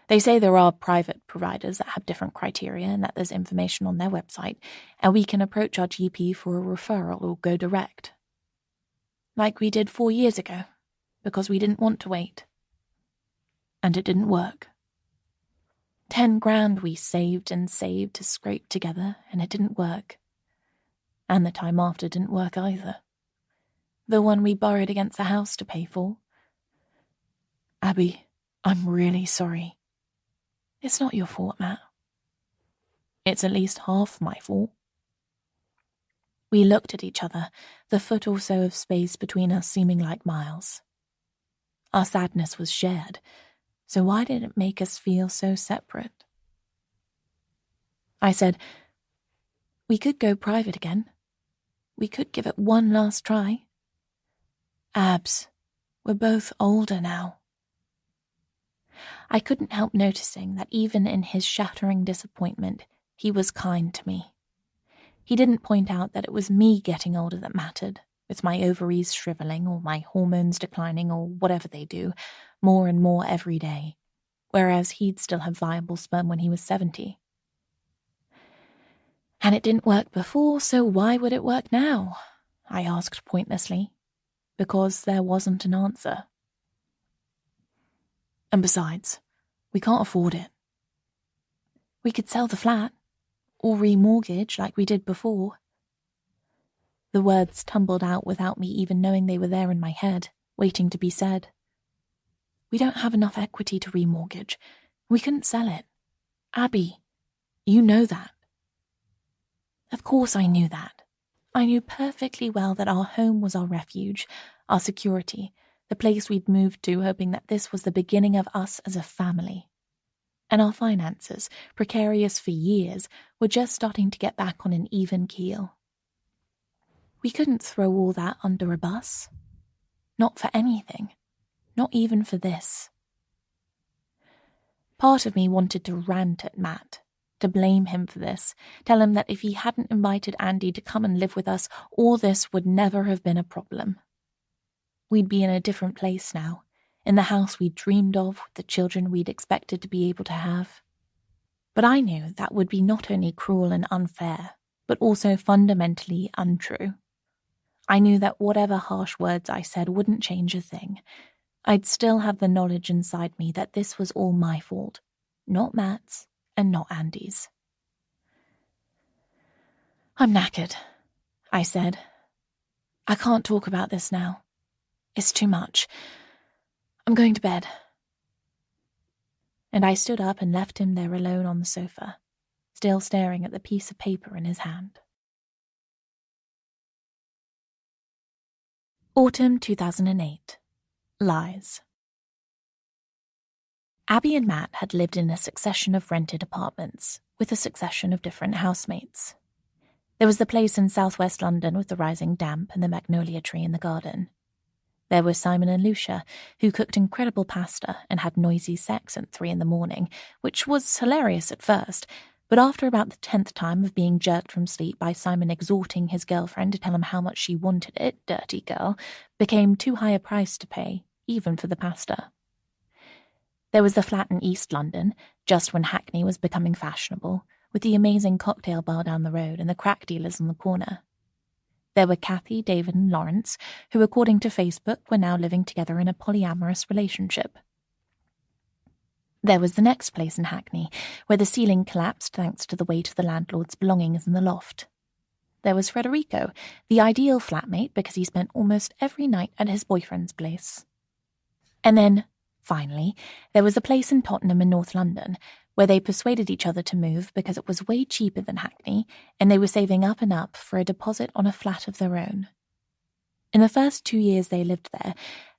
They say there are private providers that have different criteria and that there's information on their website, and we can approach our GP for a referral or go direct. Like we did 4 years ago, because we didn't want to wait. And it didn't work. 10 grand we saved and saved to scrape together, and it didn't work. And the time after didn't work either. The one we borrowed against the house to pay for. Abby, I'm really sorry. It's not your fault, Matt. It's at least half my fault. We looked at each other, the foot or so of space between us seeming like miles. Our sadness was shared, so why did it make us feel so separate? I said, we could go private again. We could give it one last try. Abs, we're both older now. I couldn't help noticing that even in his shattering disappointment, he was kind to me. He didn't point out that it was me getting older that mattered, with my ovaries shriveling or my hormones declining or whatever they do, more and more every day, whereas he'd still have viable sperm when he was 70. And it didn't work before, so why would it work now? I asked pointlessly, because there wasn't an answer. And besides, we can't afford it. We could sell the flat, or remortgage like we did before. The words tumbled out without me even knowing they were there in my head, waiting to be said. We don't have enough equity to remortgage. We couldn't sell it. Abby, you know that. Of course I knew that. I knew perfectly well that our home was our refuge, our security, the place we'd moved to hoping that this was the beginning of us as a family. And our finances, precarious for years, were just starting to get back on an even keel. We couldn't throw all that under a bus. Not for anything. Not even for this. Part of me wanted to rant at Matt, to blame him for this, tell him that if he hadn't invited Andy to come and live with us, all this would never have been a problem. We'd be in a different place now, in the house we'd dreamed of, with the children we'd expected to be able to have. But I knew that would be not only cruel and unfair, but also fundamentally untrue. I knew that whatever harsh words I said wouldn't change a thing. I'd still have the knowledge inside me that this was all my fault, not Matt's and not Andy's. I'm knackered, I said. I can't talk about this now. It's too much. I'm going to bed. And I stood up and left him there alone on the sofa, still staring at the piece of paper in his hand. Autumn 2008. Lies. Abby and Matt had lived in a succession of rented apartments, with a succession of different housemates. There was the place in southwest London with the rising damp and the magnolia tree in the garden. There were Simon and Lucia, who cooked incredible pasta and had noisy sex at 3 a.m, which was hilarious at first, but after about the 10th time of being jerked from sleep by Simon exhorting his girlfriend to tell him how much she wanted it, dirty girl, became too high a price to pay, even for the pasta. There was the flat in East London, just when Hackney was becoming fashionable, with the amazing cocktail bar down the road and the crack dealers on the corner. There were Kathy, David, and Lawrence, who, according to Facebook, were now living together in a polyamorous relationship. There was the next place in Hackney, where the ceiling collapsed thanks to the weight of the landlord's belongings in the loft. There was Federico, the ideal flatmate because he spent almost every night at his boyfriend's place. And then, finally, there was a place in Tottenham in North London, where they persuaded each other to move because it was way cheaper than Hackney, and they were saving up and up for a deposit on a flat of their own. In the first 2 years they lived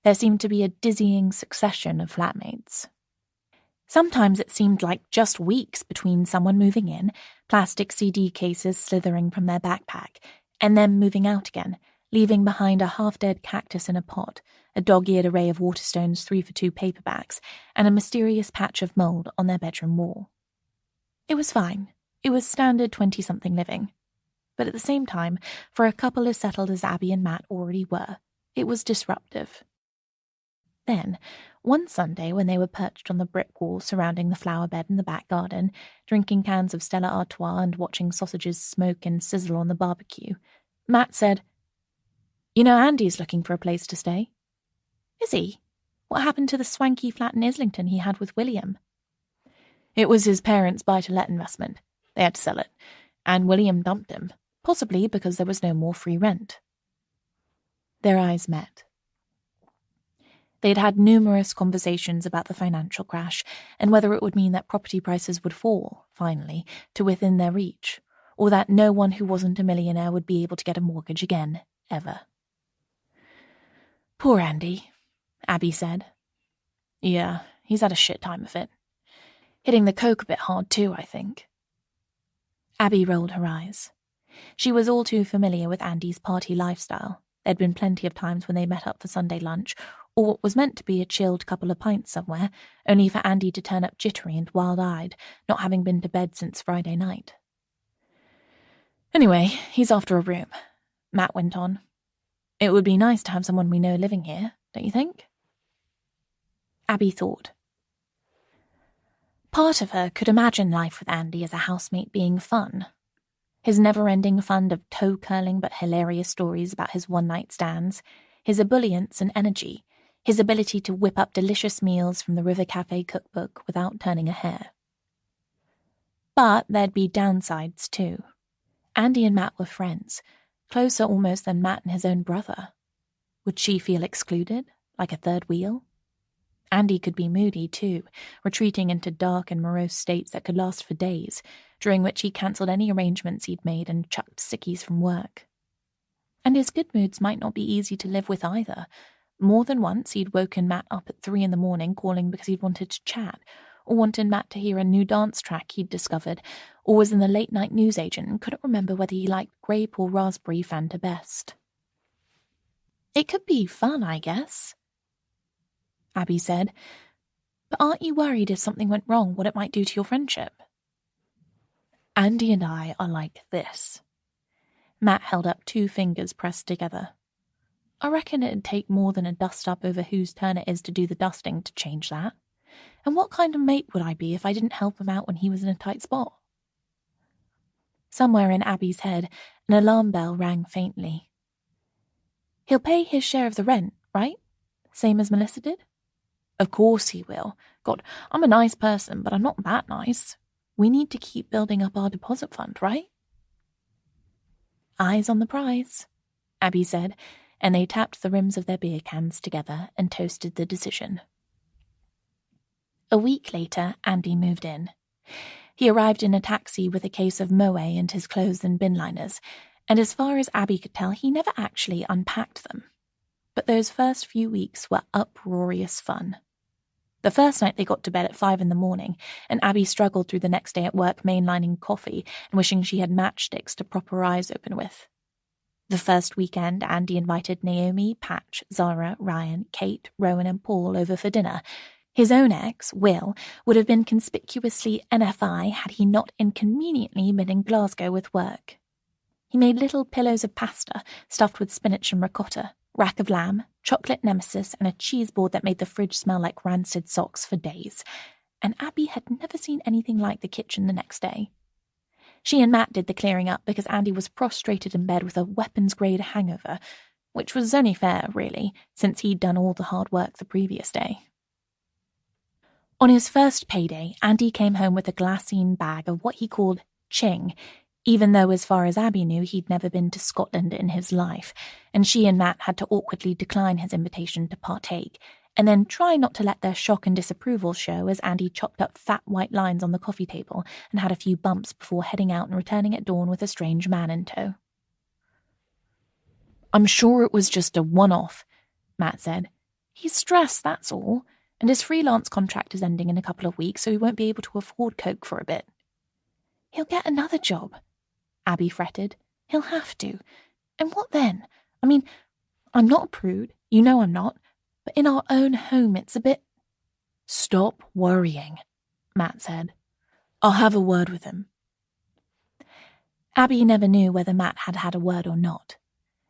there seemed to be a dizzying succession of flatmates. Sometimes it seemed like just weeks between someone moving in, plastic CD cases slithering from their backpack, and them moving out again, leaving behind a half-dead cactus in a pot, a dog-eared array of Waterstone's 3-for-2 paperbacks, and a mysterious patch of mould on their bedroom wall. It was fine. It was standard 20-something living. But at the same time, for a couple as settled as Abby and Matt already were, it was disruptive. Then, one Sunday when they were perched on the brick wall surrounding the flower bed in the back garden, drinking cans of Stella Artois and watching sausages smoke and sizzle on the barbecue, Matt said, "You know Andy's looking for a place to stay." "Is he? What happened to the swanky flat in Islington he had with William?" "It was his parents' buy-to-let investment. They had to sell it, and William dumped him, possibly because there was no more free rent." Their eyes met. They'd had numerous conversations about the financial crash and whether it would mean that property prices would fall, finally, to within their reach, or that no one who wasn't a millionaire would be able to get a mortgage again, ever. "Poor Andy," Abby said. "Yeah, he's had a shit time of it. Hitting the coke a bit hard too, I think." Abby rolled her eyes. She was all too familiar with Andy's party lifestyle. There'd been plenty of times when they met up for Sunday lunch, or what was meant to be a chilled couple of pints somewhere, only for Andy to turn up jittery and wild-eyed, not having been to bed since Friday night. "Anyway, he's after a room," Matt went on. "It would be nice to have someone we know living here, don't you think?" Abby thought. Part of her could imagine life with Andy as a housemate being fun. His never-ending fund of toe-curling but hilarious stories about his one-night stands, his ebullience and energy, his ability to whip up delicious meals from the River Cafe cookbook without turning a hair. But there'd be downsides, too. Andy and Matt were friends, closer almost than Matt and his own brother. Would she feel excluded, like a third wheel? Andy could be moody, too, retreating into dark and morose states that could last for days, during which he cancelled any arrangements he'd made and chucked sickies from work. And his good moods might not be easy to live with either. More than once he'd woken Matt up at 3 a.m. calling because he'd wanted to chat, or wanted Matt to hear a new dance track he'd discovered, or was in the late-night newsagent and couldn't remember whether he liked grape or raspberry Fanta best. "It could be fun, I guess," Abby said. "But aren't you worried if something went wrong, what it might do to your friendship?" "Andy and I are like this." Matt held up 2 fingers pressed together. "I reckon it'd take more than a dust-up over whose turn it is to do the dusting to change that. And what kind of mate would I be if I didn't help him out when he was in a tight spot?" Somewhere in Abby's head, an alarm bell rang faintly. "He'll pay his share of the rent, right? Same as Melissa did?" "Of course he will. God, I'm a nice person, but I'm not that nice. We need to keep building up our deposit fund, right?" "Eyes on the prize," Abby said, and they tapped the rims of their beer cans together and toasted the decision. A week later, Andy moved in. He arrived in a taxi with a case of Moe and his clothes and bin liners, and as far as Abby could tell, he never actually unpacked them. But those first few weeks were uproarious fun. The first night they got to bed at 5 a.m, and Abby struggled through the next day at work mainlining coffee and wishing she had matchsticks to prop her eyes open with. The first weekend, Andy invited Naomi, Patch, Zara, Ryan, Kate, Rowan, and Paul over for dinner. His own ex, Will, would have been conspicuously NFI had he not inconveniently been in Glasgow with work. He made little pillows of pasta stuffed with spinach and ricotta, rack of lamb, chocolate nemesis, and a cheese board that made the fridge smell like rancid socks for days. And Abby had never seen anything like the kitchen the next day. She and Matt did the clearing up because Andy was prostrated in bed with a weapons-grade hangover, which was only fair, really, since he'd done all the hard work the previous day. On his first payday, Andy came home with a glassine bag of what he called ching, even though, as far as Abby knew, he'd never been to Scotland in his life, and she and Matt had to awkwardly decline his invitation to partake, and then try not to let their shock and disapproval show as Andy chopped up fat white lines on the coffee table and had a few bumps before heading out and returning at dawn with a strange man in tow. "I'm sure it was just a one-off," Matt said. "He's stressed, that's all, and his freelance contract is ending in a couple of weeks, so he won't be able to afford coke for a bit." "He'll get another job," Abby fretted. "He'll have to. And what then? I mean, I'm not a prude, you know I'm not, but in our own home it's a bit—" "Stop worrying," Matt said. "I'll have a word with him." Abby never knew whether Matt had had a word or not.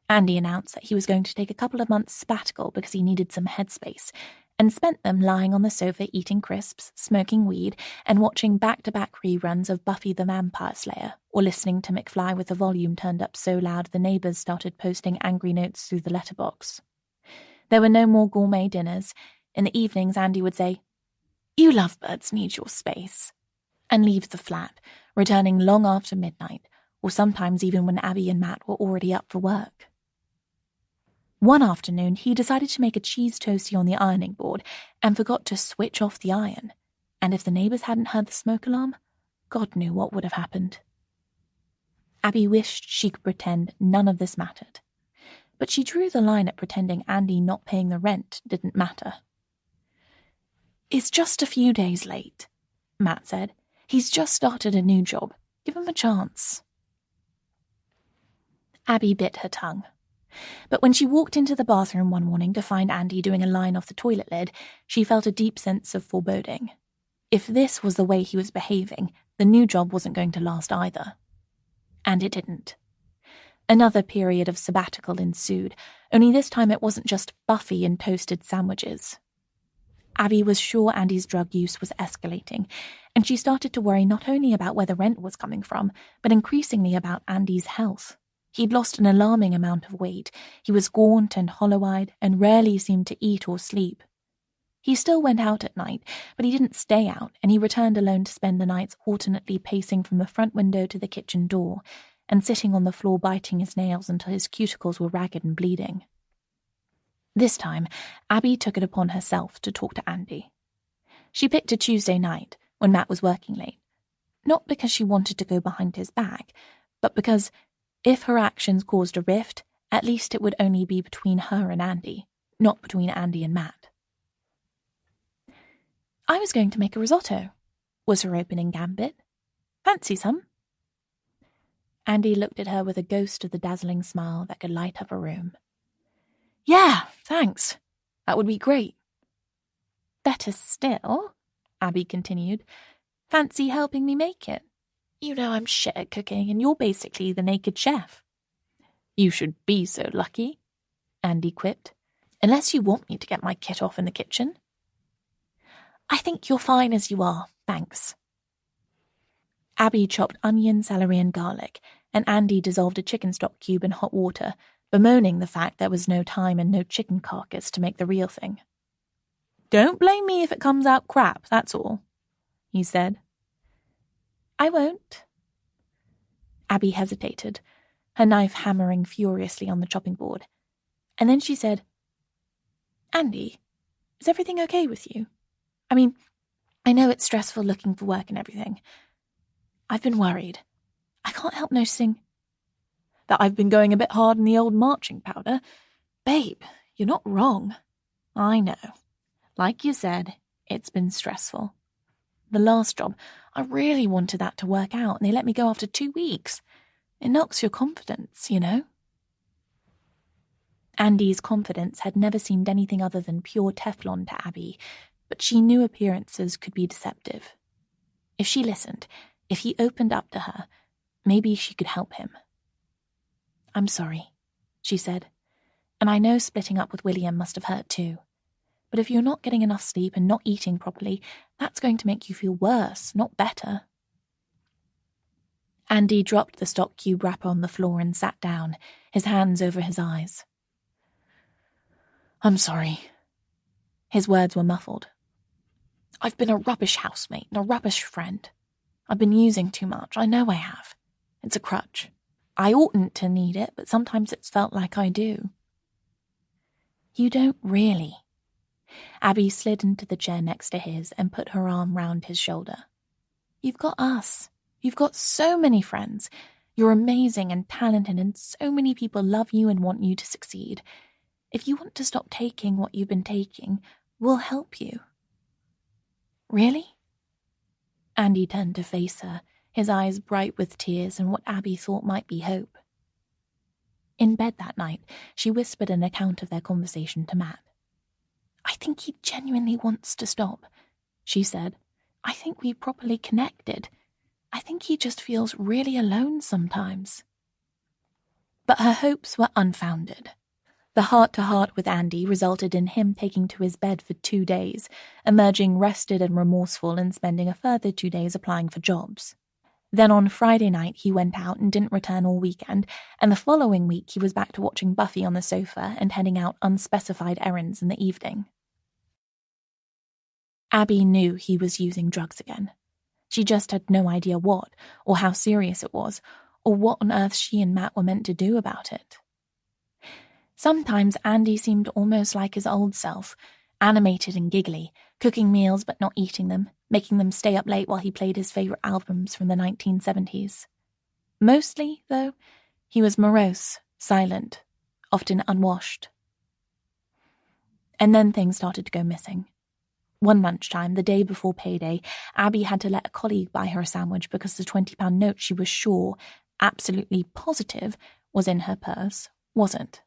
Andy announced that he was going to take a couple of months sabbatical because he needed some headspace, and spent them lying on the sofa eating crisps, smoking weed, and watching back-to-back reruns of Buffy the Vampire Slayer, or listening to McFly with the volume turned up so loud the neighbours started posting angry notes through the letterbox. There were no more gourmet dinners. In the evenings, Andy would say, "You lovebirds need your space," and leave the flat, returning long after midnight, or sometimes even when Abby and Matt were already up for work. One afternoon, he decided to make a cheese toastie on the ironing board and forgot to switch off the iron. And if the neighbours hadn't heard the smoke alarm, God knew what would have happened. Abby wished she could pretend none of this mattered. But she drew the line at pretending Andy not paying the rent didn't matter. "It's just a few days late," Matt said. "He's just started a new job. Give him a chance." Abby bit her tongue. But when she walked into the bathroom one morning to find Andy doing a line off the toilet lid, she felt a deep sense of foreboding. If this was the way he was behaving, the new job wasn't going to last either. And it didn't. Another period of sabbatical ensued, only this time it wasn't just Buffy and toasted sandwiches. Abby was sure Andy's drug use was escalating, and she started to worry not only about where the rent was coming from, but increasingly about Andy's health. He'd lost an alarming amount of weight. He was gaunt and hollow-eyed and rarely seemed to eat or sleep. He still went out at night, but he didn't stay out, and he returned alone to spend the nights alternately pacing from the front window to the kitchen door and sitting on the floor biting his nails until his cuticles were ragged and bleeding. This time, Abby took it upon herself to talk to Andy. She picked a Tuesday night, when Matt was working late, not because she wanted to go behind his back, but because, if her actions caused a rift, at least it would only be between her and Andy, not between Andy and Matt. "I was going to make a risotto," was her opening gambit. "Fancy some?" Andy looked at her with a ghost of the dazzling smile that could light up a room. "Yeah, thanks. That would be great." "Better still," Abby continued, "fancy helping me make it? You know I'm shit at cooking, and you're basically the naked chef." "You should be so lucky," Andy quipped. "Unless you want me to get my kit off in the kitchen." "I think you're fine as you are, thanks." Abby chopped onion, celery, and garlic, and Andy dissolved a chicken stock cube in hot water, bemoaning the fact there was no time and no chicken carcass to make the real thing. "Don't blame me if it comes out crap, that's all," he said. "I won't." Abby hesitated, her knife hammering furiously on the chopping board. And then she said, "Andy, is everything okay with you? I mean, I know it's stressful looking for work and everything. I've been worried. I can't help noticing that I've been going a bit hard on the old marching powder. Babe, you're not wrong. I know. Like you said, it's been stressful. The last job, I really wanted that to work out, and they let me go after 2 weeks. It knocks your confidence, you know." Andy's confidence had never seemed anything other than pure Teflon to Abby, but she knew appearances could be deceptive. If she listened, if he opened up to her, maybe she could help him. "I'm sorry," she said, "and I know splitting up with William must have hurt too. But if you're not getting enough sleep and not eating properly, that's going to make you feel worse, not better." Andy dropped the stock cube wrapper on the floor and sat down, his hands over his eyes. "I'm sorry." His words were muffled. "I've been a rubbish housemate and a rubbish friend. I've been using too much, I know I have. It's a crutch. I oughtn't to need it, but sometimes it's felt like I do." "You don't really." Abby slid into the chair next to his and put her arm round his shoulder. "You've got us. You've got so many friends. You're amazing and talented, and so many people love you and want you to succeed. If you want to stop taking what you've been taking, we'll help you." "Really?" Andy turned to face her, his eyes bright with tears and what Abby thought might be hope. In bed that night, she whispered an account of their conversation to Matt. "I think he genuinely wants to stop," she said. "I think we properly connected. I think he just feels really alone sometimes." But her hopes were unfounded. The heart-to-heart with Andy resulted in him taking to his bed for 2 days, emerging rested and remorseful and spending a further 2 days applying for jobs. Then on Friday night he went out and didn't return all weekend, and the following week he was back to watching Buffy on the sofa and heading out unspecified errands in the evening. Abby knew he was using drugs again. She just had no idea what, or how serious it was, or what on earth she and Matt were meant to do about it. Sometimes Andy seemed almost like his old self, animated and giggly, cooking meals but not eating them, making them stay up late while he played his favourite albums from the 1970s. Mostly, though, he was morose, silent, often unwashed. And then things started to go missing. One lunchtime, the day before payday, Abby had to let a colleague buy her a sandwich because the £20 note she was sure, absolutely positive, was in her purse wasn't.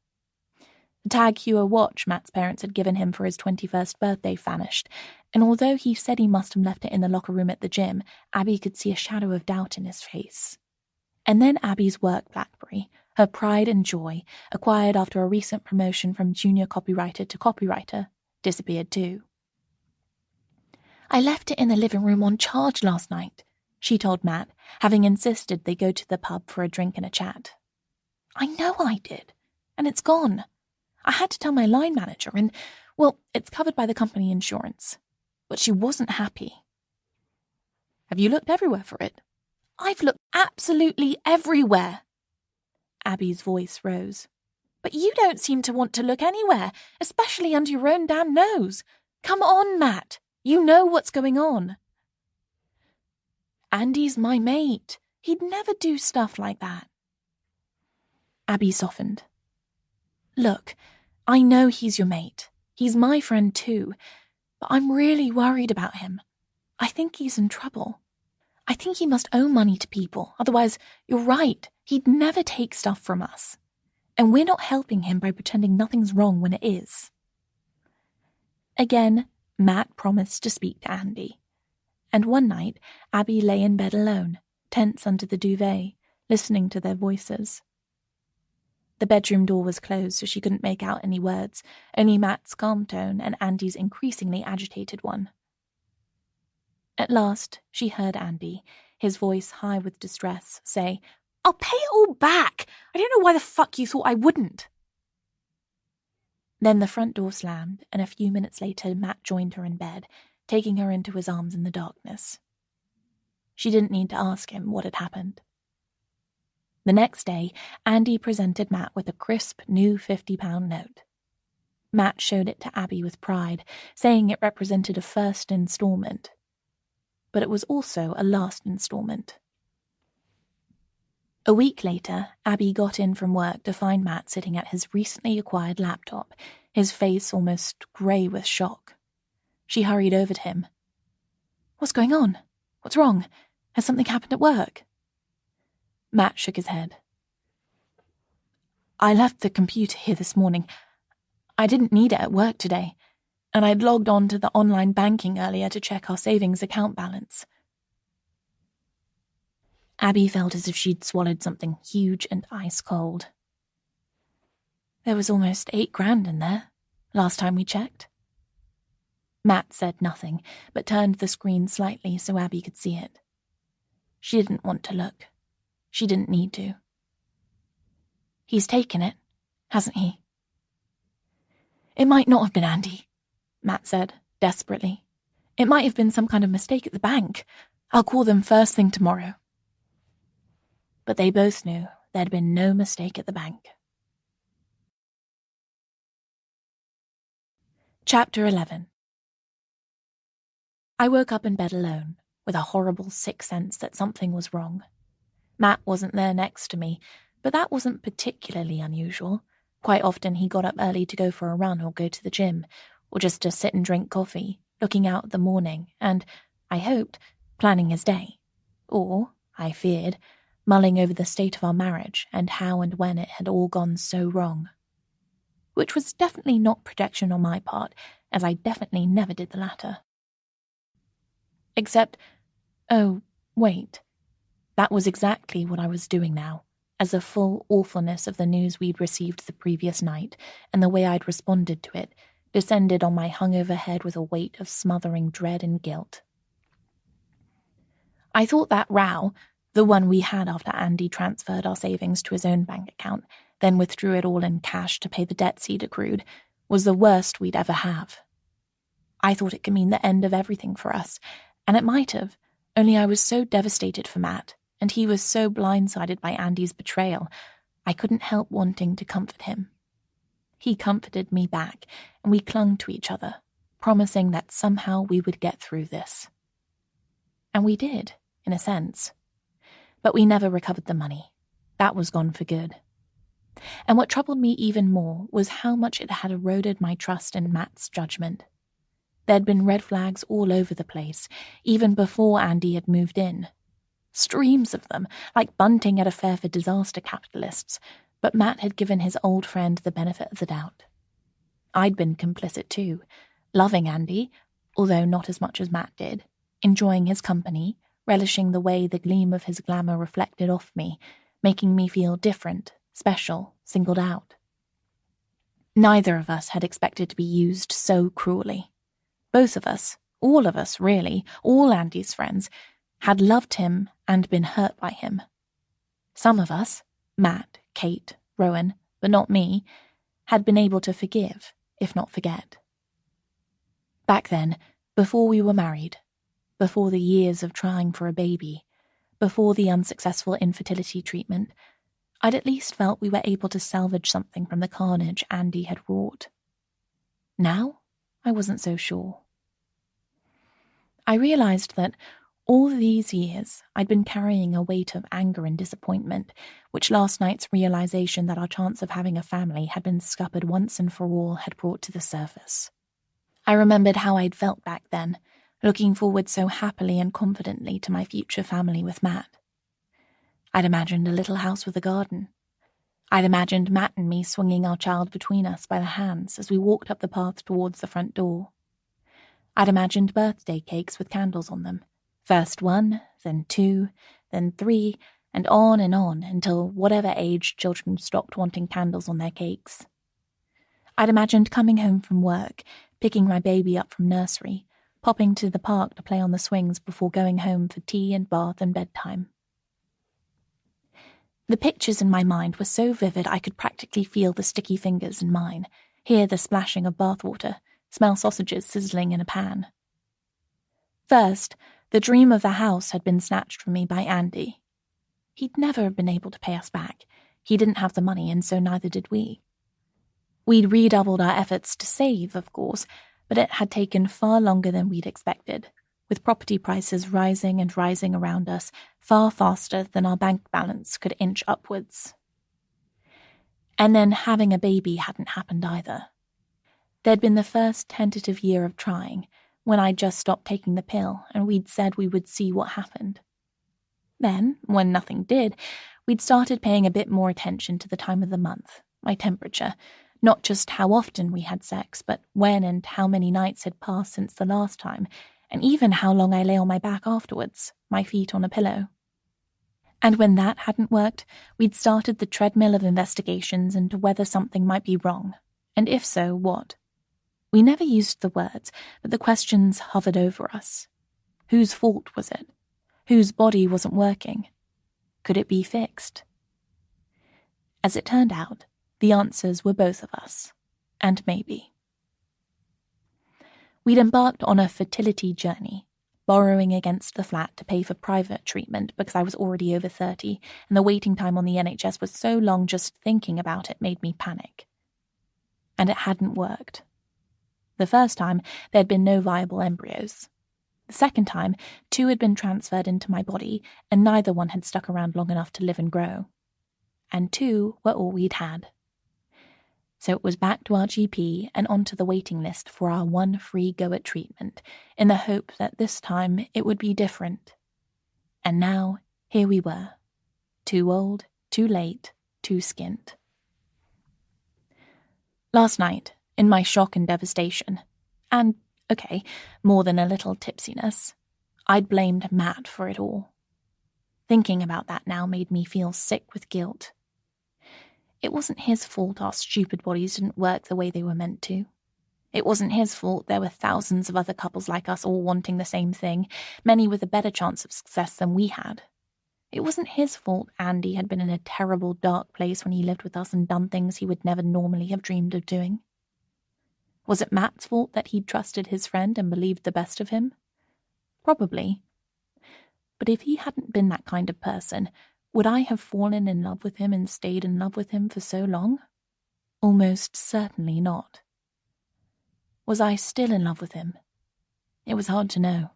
The Tag Heuer watch Matt's parents had given him for his 21st birthday vanished, and although he said he must have left it in the locker room at the gym, Abby could see a shadow of doubt in his face. And then Abby's work BlackBerry, her pride and joy, acquired after a recent promotion from junior copywriter to copywriter, disappeared too. "I left it in the living room on charge last night," she told Matt, having insisted they go to the pub for a drink and a chat. "I know I did, and it's gone. I had to tell my line manager and, well, it's covered by the company insurance. But she wasn't happy." "Have you looked everywhere for it?" "I've looked absolutely everywhere." Abby's voice rose. "But you don't seem to want to look anywhere, especially under your own damn nose. Come on, Matt. You know what's going on." "Andy's my mate. He'd never do stuff like that." Abby softened. "Look, I know he's your mate. He's my friend too. But I'm really worried about him. I think he's in trouble. I think he must owe money to people. Otherwise, you're right, he'd never take stuff from us. And we're not helping him by pretending nothing's wrong when it is." Again, Matt promised to speak to Andy. And one night, Abby lay in bed alone, tense under the duvet, listening to their voices. The bedroom door was closed, so she couldn't make out any words, only Matt's calm tone and Andy's increasingly agitated one. At last, she heard Andy, his voice high with distress, say, "I'll pay it all back. I don't know why the fuck you thought I wouldn't." Then the front door slammed, and a few minutes later Matt joined her in bed, taking her into his arms in the darkness. She didn't need to ask him what had happened. The next day, Andy presented Matt with a crisp, new £50 note. Matt showed it to Abby with pride, saying it represented a first installment. But it was also a last installment. A week later, Abby got in from work to find Matt sitting at his recently acquired laptop, his face almost grey with shock. She hurried over to him. "What's going on? What's wrong? Has something happened at work?" Matt shook his head. "I left the computer here this morning. I didn't need it at work today, and I'd logged on to the online banking earlier to check our savings account balance." Abby felt as if she'd swallowed something huge and ice cold. "There was almost $8,000 in there, last time we checked." Matt said nothing, but turned the screen slightly so Abby could see it. She didn't want to look. She didn't need to. "He's taken it, hasn't he?" "It might not have been Andy," Matt said, desperately. "It might have been some kind of mistake at the bank. I'll call them first thing tomorrow." But they both knew there'd been no mistake at the bank. Chapter 11. I woke up in bed alone, with a horrible sick sense that something was wrong. Matt wasn't there next to me, but that wasn't particularly unusual. Quite often he got up early to go for a run or go to the gym, or just to sit and drink coffee, looking out at the morning and, I hoped, planning his day. Or, I feared, mulling over the state of our marriage and how and when it had all gone so wrong. Which was definitely not projection on my part, as I definitely never did the latter. Except, oh, wait. That was exactly what I was doing now, as the full awfulness of the news we'd received the previous night and the way I'd responded to it descended on my hungover head with a weight of smothering dread and guilt. I thought that row, the one we had after Andy transferred our savings to his own bank account, then withdrew it all in cash to pay the debts he'd accrued, was the worst we'd ever have. I thought it could mean the end of everything for us, and it might have, only I was so devastated for Matt, and he was so blindsided by Andy's betrayal, I couldn't help wanting to comfort him. He comforted me back, and we clung to each other, promising that somehow we would get through this. And we did, in a sense. But we never recovered the money. That was gone for good. And what troubled me even more was how much it had eroded my trust in Matt's judgment. There'd been red flags all over the place, even before Andy had moved in. Streams of them, like bunting at a fair for disaster capitalists, but Matt had given his old friend the benefit of the doubt. I'd been complicit too, loving Andy, although not as much as Matt did, enjoying his company, relishing the way the gleam of his glamour reflected off me, making me feel different, special, singled out. Neither of us had expected to be used so cruelly. Both of us, all of us really, all Andy's friends, had loved him and been hurt by him. Some of us, Matt, Kate, Rowan, but not me, had been able to forgive, if not forget. Back then, before we were married, before the years of trying for a baby, before the unsuccessful infertility treatment, I'd at least felt we were able to salvage something from the carnage Andy had wrought. Now, I wasn't so sure. I realized that all these years I'd been carrying a weight of anger and disappointment, which last night's realization that our chance of having a family had been scuppered once and for all had brought to the surface. I remembered how I'd felt back then, looking forward so happily and confidently to my future family with Matt. I'd imagined a little house with a garden. I'd imagined Matt and me swinging our child between us by the hands as we walked up the path towards the front door. I'd imagined birthday cakes with candles on them. First 1, then 2, then 3, and on until whatever age children stopped wanting candles on their cakes. I'd imagined coming home from work, picking my baby up from nursery, popping to the park to play on the swings before going home for tea and bath and bedtime. The pictures in my mind were so vivid I could practically feel the sticky fingers in mine, hear the splashing of bathwater, smell sausages sizzling in a pan. First, the dream of the house had been snatched from me by Andy. He'd never been able to pay us back. He didn't have the money, and so neither did we. We'd redoubled our efforts to save, of course, but it had taken far longer than we'd expected, with property prices rising and rising around us far faster than our bank balance could inch upwards. And then having a baby hadn't happened either. There'd been the first tentative year of trying, when I'd just stopped taking the pill and we'd said we would see what happened. Then, when nothing did, we'd started paying a bit more attention to the time of the month, my temperature, not just how often we had sex, but when and how many nights had passed since the last time, and even how long I lay on my back afterwards, my feet on a pillow. And when that hadn't worked, we'd started the treadmill of investigations into whether something might be wrong, and if so, what. We never used the words, but the questions hovered over us. Whose fault was it? Whose body wasn't working? Could it be fixed? As it turned out, the answers were both of us, and maybe. We'd embarked on a fertility journey, borrowing against the flat to pay for private treatment because I was already over 30, and the waiting time on the NHS was so long just thinking about it made me panic. And it hadn't worked. The first time, there'd been no viable embryos. The second time, 2 had been transferred into my body, and neither one had stuck around long enough to live and grow. And 2 were all we'd had. So it was back to our GP and onto the waiting list for our one free go at treatment, in the hope that this time it would be different. And now, here we were. Too old, too late, too skint. Last night, in my shock and devastation, and, more than a little tipsiness, I'd blamed Matt for it all. Thinking about that now made me feel sick with guilt. It wasn't his fault our stupid bodies didn't work the way they were meant to. It wasn't his fault there were thousands of other couples like us all wanting the same thing, many with a better chance of success than we had. It wasn't his fault Andy had been in a terrible, dark place when he lived with us and done things he would never normally have dreamed of doing. Was it Matt's fault that he'd trusted his friend and believed the best of him? Probably. But if he hadn't been that kind of person, would I have fallen in love with him and stayed in love with him for so long? Almost certainly not. Was I still in love with him? It was hard to know.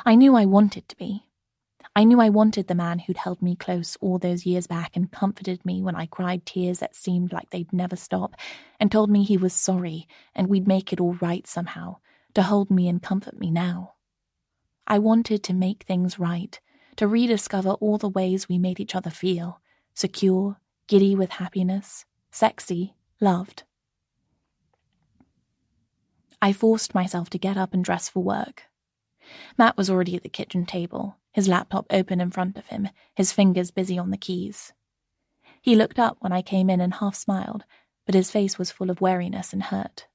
I knew I wanted to be. I knew I wanted the man who'd held me close all those years back and comforted me when I cried tears that seemed like they'd never stop, and told me he was sorry and we'd make it all right somehow, to hold me and comfort me now. I wanted to make things right, to rediscover all the ways we made each other feel, secure, giddy with happiness, sexy, loved. I forced myself to get up and dress for work. Matt was already at the kitchen table, his laptop open in front of him, his fingers busy on the keys. He looked up when I came in and half smiled, but his face was full of wariness and hurt.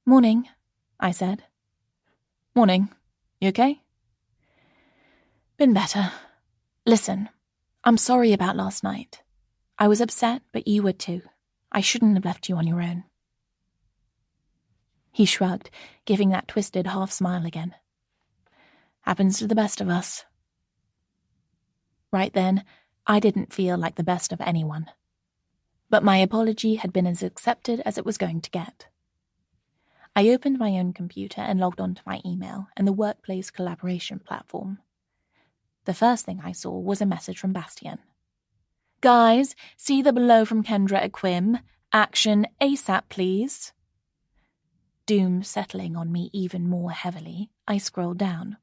"Morning," I said. "Morning. You okay?" "Been better. Listen, I'm sorry about last night. I was upset, but you were too. I shouldn't have left you on your own." He shrugged, giving that twisted half smile again. "Happens to the best of us." Right then, I didn't feel like the best of anyone. But my apology had been as accepted as it was going to get. I opened my own computer and logged onto my email and the workplace collaboration platform. The first thing I saw was a message from Bastien. "Guys, see the below from Kendra at Quim. Action ASAP, please." Doom settling on me even more heavily, I scrolled down.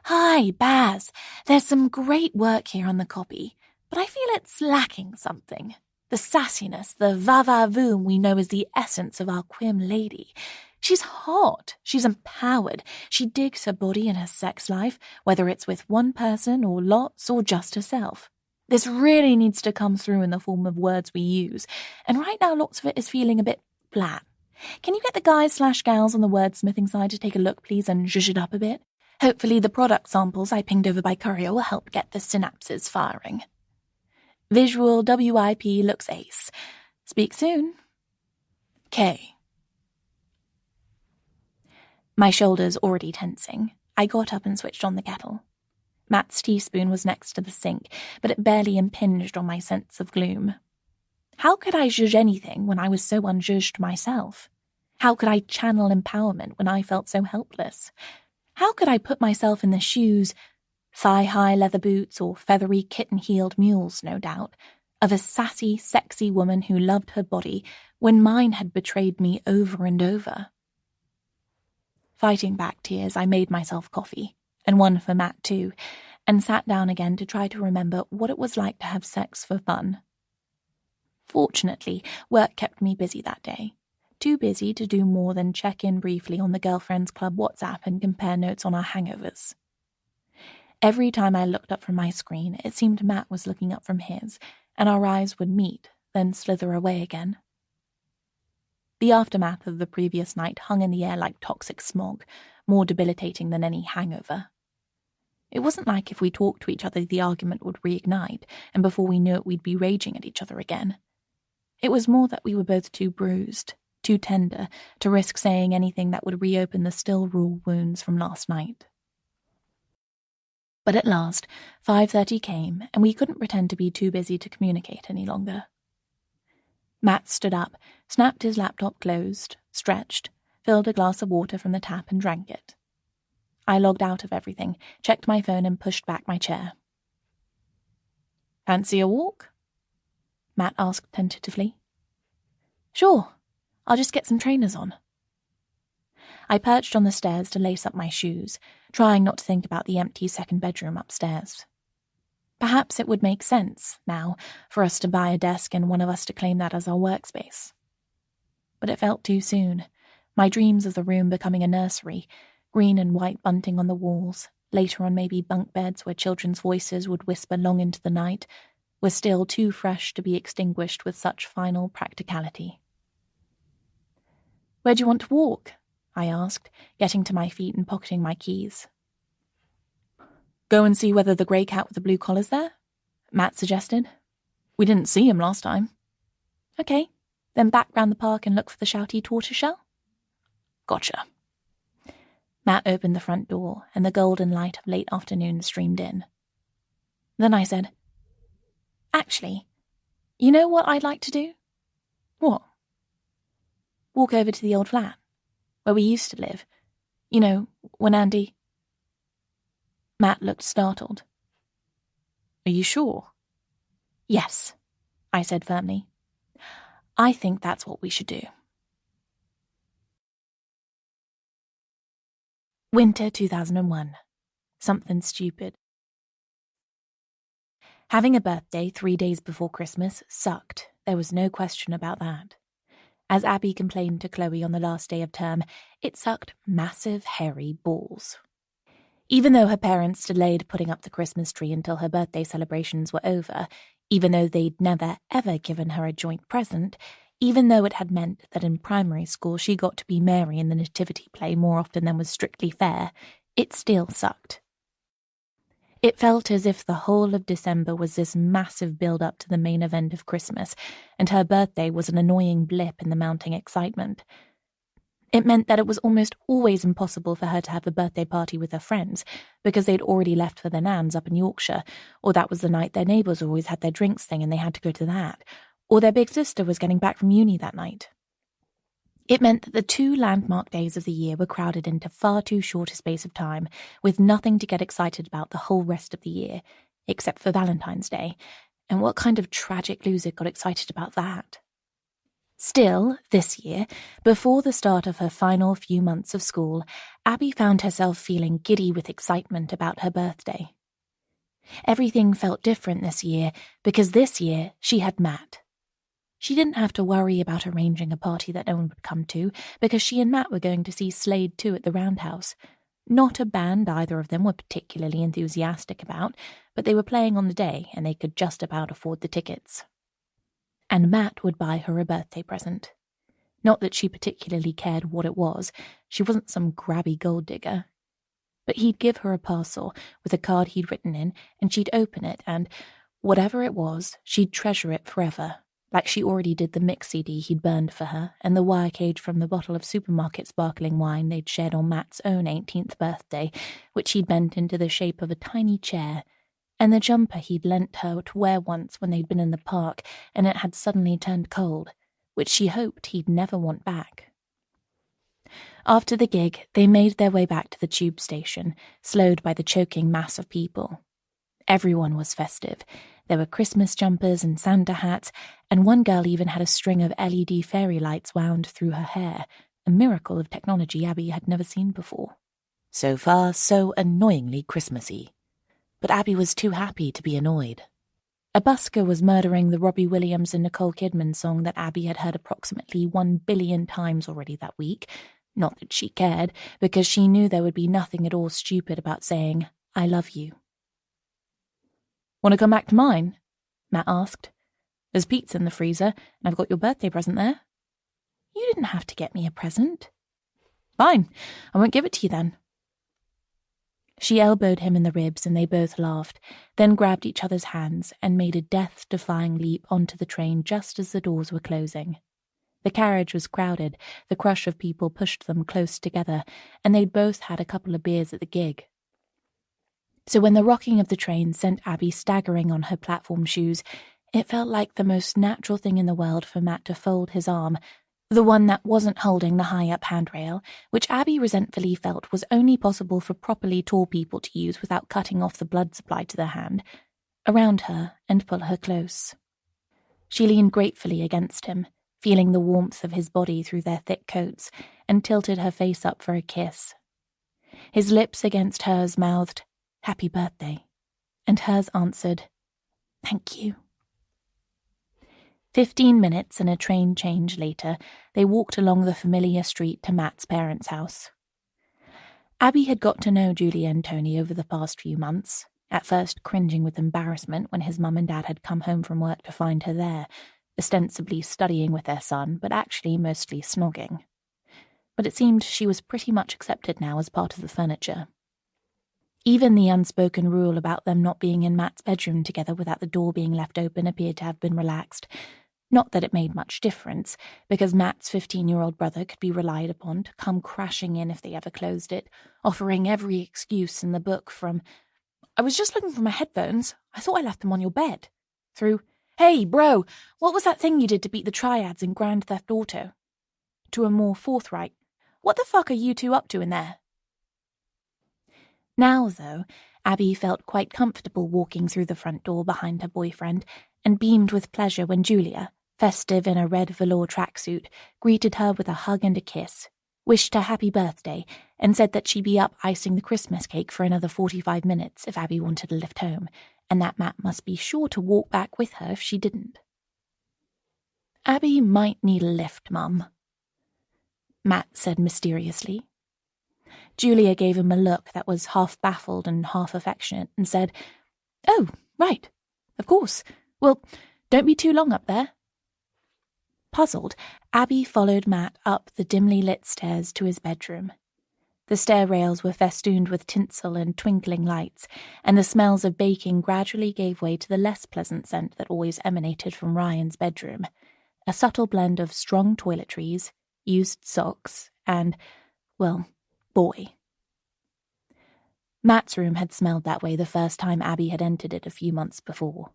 "Hi, Baz. There's some great work here on the copy, but I feel it's lacking something. The sassiness, the va-va-voom we know is the essence of our Quim lady. She's hot, she's empowered, she digs her body and her sex life, whether it's with one person or lots or just herself. This really needs to come through in the form of words we use, and right now lots of it is feeling a bit flat. Can you get the guys/gals on the wordsmithing side to take a look, please, and zhuzh it up a bit? Hopefully the product samples I pinged over by courier will help get the synapses firing. Visual WIP looks ace. Speak soon. K." My shoulders already tensing, I got up and switched on the kettle. Matt's teaspoon was next to the sink, but it barely impinged on my sense of gloom. How could I zhuzh anything when I was so unzhuzhed myself? How could I channel empowerment when I felt so helpless? How could I put myself in the shoes, thigh-high leather boots or feathery kitten-heeled mules, no doubt, of a sassy, sexy woman who loved her body when mine had betrayed me over and over? Fighting back tears, I made myself coffee, and one for Matt too, and sat down again to try to remember what it was like to have sex for fun. Fortunately, work kept me busy that day. Too busy to do more than check in briefly on the Girlfriends Club WhatsApp and compare notes on our hangovers. Every time I looked up from my screen, it seemed Matt was looking up from his, and our eyes would meet, then slither away again. The aftermath of the previous night hung in the air like toxic smog, more debilitating than any hangover. It wasn't like if we talked to each other the argument would reignite, and before we knew it we'd be raging at each other again. It was more that we were both too bruised, too tender, to risk saying anything that would reopen the still raw wounds from last night. But at last, 5:30 came, and we couldn't pretend to be too busy to communicate any longer. Matt stood up, snapped his laptop closed, stretched, filled a glass of water from the tap and drank it. I logged out of everything, checked my phone and pushed back my chair. "Fancy a walk?" Matt asked tentatively. "Sure. I'll just get some trainers on." I perched on the stairs to lace up my shoes, trying not to think about the empty second bedroom upstairs. Perhaps it would make sense, now, for us to buy a desk and one of us to claim that as our workspace. But it felt too soon, my dreams of the room becoming a nursery, green and white bunting on the walls, later on maybe bunk beds where children's voices would whisper long into the night, were still too fresh to be extinguished with such final practicality. "Where do you want to walk?" I asked, getting to my feet and pocketing my keys. "Go and see whether the grey cat with the blue collar's there," Matt suggested. "We didn't see him last time." "Okay, then back round the park and look for the shouty tortoiseshell?" "Gotcha." Matt opened the front door, and the golden light of late afternoon streamed in. Then I said, "Actually, you know what I'd like to do?" "What?" "Walk over to the old flat, where we used to live. You know, when Andy—" Matt looked startled. "Are you sure?" "Yes," I said firmly. "I think that's what we should do." Winter 2001. Something stupid. Having a birthday 3 days before Christmas sucked. There was no question about that. As Abby complained to Chloe on the last day of term, it sucked massive, hairy balls. Even though her parents delayed putting up the Christmas tree until her birthday celebrations were over, even though they'd never, ever given her a joint present, even though it had meant that in primary school she got to be Mary in the nativity play more often than was strictly fair, it still sucked. It felt as if the whole of December was this massive build-up to the main event of Christmas, and her birthday was an annoying blip in the mounting excitement. It meant that it was almost always impossible for her to have a birthday party with her friends, because they'd already left for their nans up in Yorkshire, or that was the night their neighbours always had their drinks thing and they had to go to that, or their big sister was getting back from uni that night. It meant that the 2 landmark days of the year were crowded into far too short a space of time, with nothing to get excited about the whole rest of the year, except for Valentine's Day, and what kind of tragic loser got excited about that? Still, this year, before the start of her final few months of school, Abby found herself feeling giddy with excitement about her birthday. Everything felt different this year, because this year she had Matt. She didn't have to worry about arranging a party that no one would come to, because she and Matt were going to see Slade 2 at the Roundhouse. Not a band either of them were particularly enthusiastic about, but they were playing on the day and they could just about afford the tickets. And Matt would buy her a birthday present. Not that she particularly cared what it was, she wasn't some grabby gold digger. But he'd give her a parcel with a card he'd written in, and she'd open it, and, whatever it was, she'd treasure it forever, like she already did the mix CD he'd burned for her, and the wire cage from the bottle of supermarket sparkling wine they'd shared on Matt's own 18th birthday, which he'd bent into the shape of a tiny chair, and the jumper he'd lent her to wear once when they'd been in the park and it had suddenly turned cold, which she hoped he'd never want back. After the gig, they made their way back to the tube station, slowed by the choking mass of people. Everyone was festive. There were Christmas jumpers and Santa hats, and one girl even had a string of LED fairy lights wound through her hair, a miracle of technology Abby had never seen before. So far, so annoyingly Christmassy. But Abby was too happy to be annoyed. A busker was murdering the Robbie Williams and Nicole Kidman song that Abby had heard approximately 1 billion times already that week. Not that she cared, because she knew there would be nothing at all stupid about saying, "I love you." "Want to come back to mine?" Matt asked. "There's pizza in the freezer, and I've got your birthday present there." "You didn't have to get me a present." "Fine, I won't give it to you then." She elbowed him in the ribs and they both laughed, then grabbed each other's hands and made a death-defying leap onto the train just as the doors were closing. The carriage was crowded, the crush of people pushed them close together, and they'd both had a couple of beers at the gig. So when the rocking of the train sent Abby staggering on her platform shoes, it felt like the most natural thing in the world for Matt to fold his arm, the one that wasn't holding the high-up handrail, which Abby resentfully felt was only possible for properly tall people to use without cutting off the blood supply to their hand, around her and pull her close. She leaned gratefully against him, feeling the warmth of his body through their thick coats, and tilted her face up for a kiss. His lips against hers mouthed, "Happy birthday," and hers answered, "Thank you." 15 minutes and a train change later, they walked along the familiar street to Matt's parents' house. Abby had got to know Julia and Tony over the past few months, at first cringing with embarrassment when his mum and dad had come home from work to find her there, ostensibly studying with their son, but actually mostly snogging. But it seemed she was pretty much accepted now as part of the furniture. Even the unspoken rule about them not being in Matt's bedroom together without the door being left open appeared to have been relaxed. Not that it made much difference, because Matt's 15-year-old brother could be relied upon to come crashing in if they ever closed it, offering every excuse in the book from, "I was just looking for my headphones. I thought I left them on your bed," through, "Hey, bro, what was that thing you did to beat the triads in Grand Theft Auto?" to a more forthright, "What the fuck are you two up to in there?" Now, though, Abby felt quite comfortable walking through the front door behind her boyfriend and beamed with pleasure when Julia, festive in a red velour tracksuit, greeted her with a hug and a kiss, wished her happy birthday, and said that she'd be up icing the Christmas cake for another 45 minutes if Abby wanted a lift home, and that Matt must be sure to walk back with her if she didn't. "Abby might need a lift, Mum," Matt said mysteriously. Julia gave him a look that was half baffled and half affectionate and said, "Oh, right, of course. Well, don't be too long up there." Puzzled, Abby followed Matt up the dimly lit stairs to his bedroom. The stair rails were festooned with tinsel and twinkling lights, and the smells of baking gradually gave way to the less pleasant scent that always emanated from Ryan's bedroom, a subtle blend of strong toiletries, used socks, and, well, boy. Matt's room had smelled that way the first time Abby had entered it a few months before.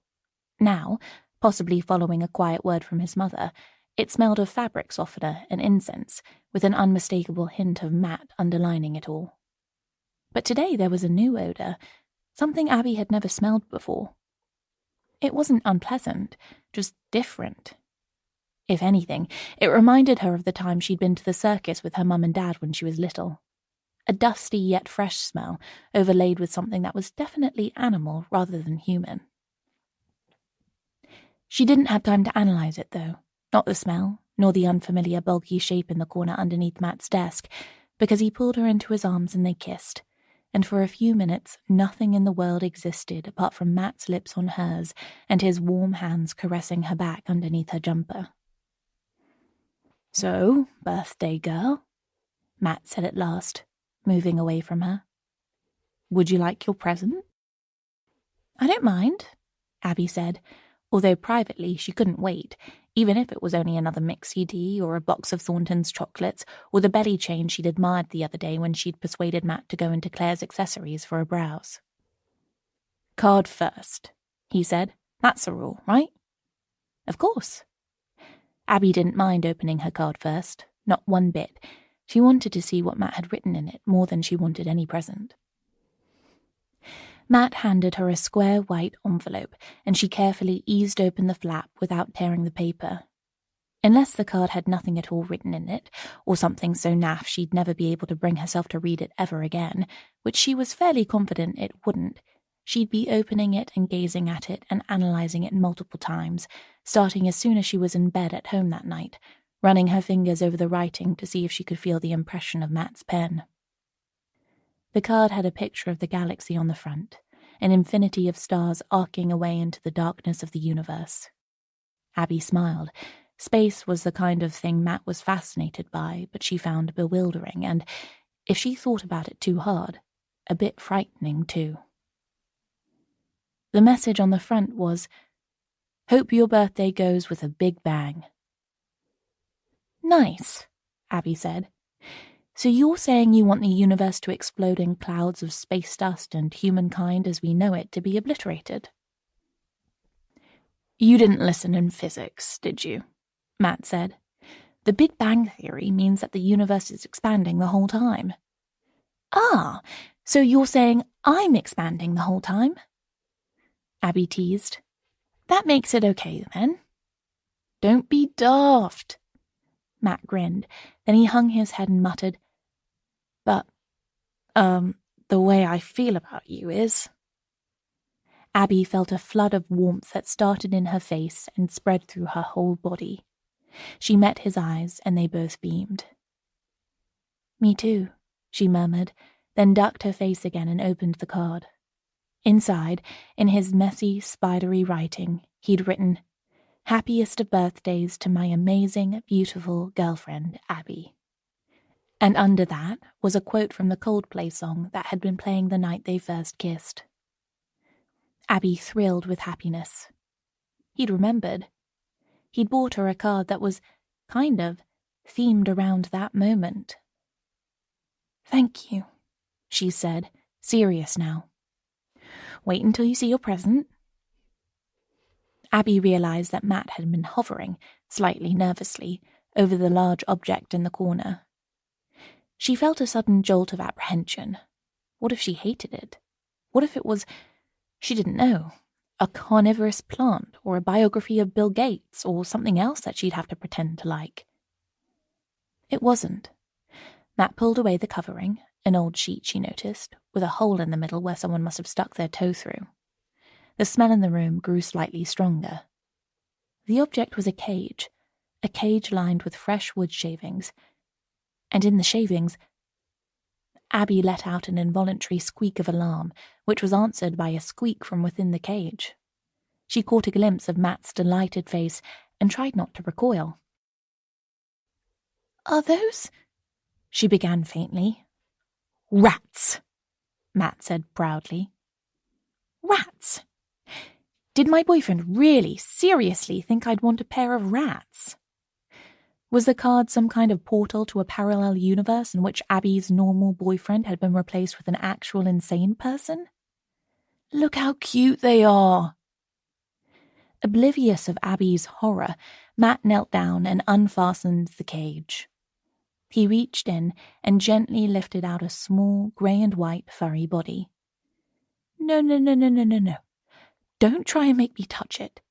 Now, possibly following a quiet word from his mother, it smelled of fabric softener and incense, with an unmistakable hint of Matt underlining it all. But today there was a new odor, something Abby had never smelled before. It wasn't unpleasant, just different. If anything, it reminded her of the time she'd been to the circus with her mum and dad when she was little. A dusty yet fresh smell, overlaid with something that was definitely animal rather than human. She didn't have time to analyze it, though. Not the smell, nor the unfamiliar bulky shape in the corner underneath Matt's desk, because he pulled her into his arms and they kissed, and for a few minutes nothing in the world existed apart from Matt's lips on hers and his warm hands caressing her back underneath her jumper. "So, birthday girl," Matt said at last, moving away from her. "Would you like your present?" "I don't mind," Abby said, although privately she couldn't wait, even if it was only another mix CD or a box of Thornton's chocolates or the belly chain she'd admired the other day when she'd persuaded Matt to go into Claire's accessories for a browse. "Card first," he said. "That's a rule, right?" "Of course." Abby didn't mind opening her card first, not one bit. She wanted to see what Matt had written in it more than she wanted any present. Matt handed her a square white envelope, and she carefully eased open the flap without tearing the paper. Unless the card had nothing at all written in it, or something so naff she'd never be able to bring herself to read it ever again, which she was fairly confident it wouldn't, she'd be opening it and gazing at it and analyzing it multiple times, starting as soon as she was in bed at home that night, running her fingers over the writing to see if she could feel the impression of Matt's pen. The card had a picture of the galaxy on the front, an infinity of stars arcing away into the darkness of the universe. Abby smiled. Space was the kind of thing Matt was fascinated by, but she found bewildering and, if she thought about it too hard, a bit frightening too. The message on the front was, "Hope your birthday goes with a big bang." "Nice," Abby said. "So you're saying you want the universe to explode in clouds of space dust and humankind as we know it to be obliterated?" "You didn't listen in physics, did you?" Matt said. "The Big Bang Theory means that the universe is expanding the whole time." "Ah, so you're saying I'm expanding the whole time?" Abby teased. "That makes it okay, then." "Don't be daft." Matt grinned, then he hung his head and muttered, "But, the way I feel about you is..." Abby felt a flood of warmth that started in her face and spread through her whole body. She met his eyes, and they both beamed. "Me too," she murmured, then ducked her face again and opened the card. Inside, in his messy, spidery writing, he'd written, "Happiest of birthdays to my amazing, beautiful girlfriend, Abby." And under that was a quote from the Coldplay song that had been playing the night they first kissed. Abby thrilled with happiness. He'd remembered. He'd bought her a card that was, kind of, themed around that moment. "Thank you," she said, serious now. "Wait until you see your present." Abby realized that Matt had been hovering, slightly nervously, over the large object in the corner. She felt a sudden jolt of apprehension. What if she hated it? What if it was, she didn't know, a carnivorous plant or a biography of Bill Gates or something else that she'd have to pretend to like? It wasn't. Matt pulled away the covering, an old sheet she noticed, with a hole in the middle where someone must have stuck their toe through. The smell in the room grew slightly stronger. The object was a cage lined with fresh wood shavings, and in the shavings, Abby let out an involuntary squeak of alarm, which was answered by a squeak from within the cage. She caught a glimpse of Matt's delighted face and tried not to recoil. "Are those—" she began faintly. "Rats," Matt said proudly. "Rats? Did my boyfriend really, seriously think I'd want a pair of rats?" Was the card some kind of portal to a parallel universe in which Abby's normal boyfriend had been replaced with an actual insane person? "Look how cute they are!" Oblivious of Abby's horror, Matt knelt down and unfastened the cage. He reached in and gently lifted out a small, grey and white furry body. No. Don't try and make me touch it.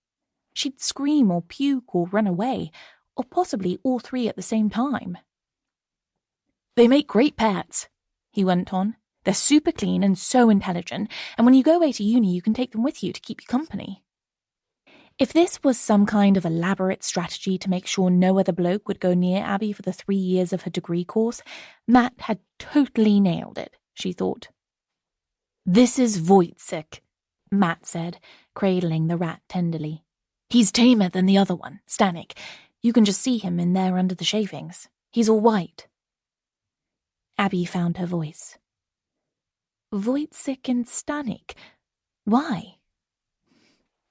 She'd scream or puke or run away, or possibly all three at the same time. "They make great pets," he went on. "They're super clean and so intelligent, and when you go away to uni, you can take them with you to keep you company." If this was some kind of elaborate strategy to make sure no other bloke would go near Abby for the 3 years of her degree course, Matt had totally nailed it, she thought. "This is Wojciech," Matt said, cradling the rat tenderly. "He's tamer than the other one, Stanik. You can just see him in there under the shavings. He's all white." Abby found her voice. "Wojciech and Stanik? Why?"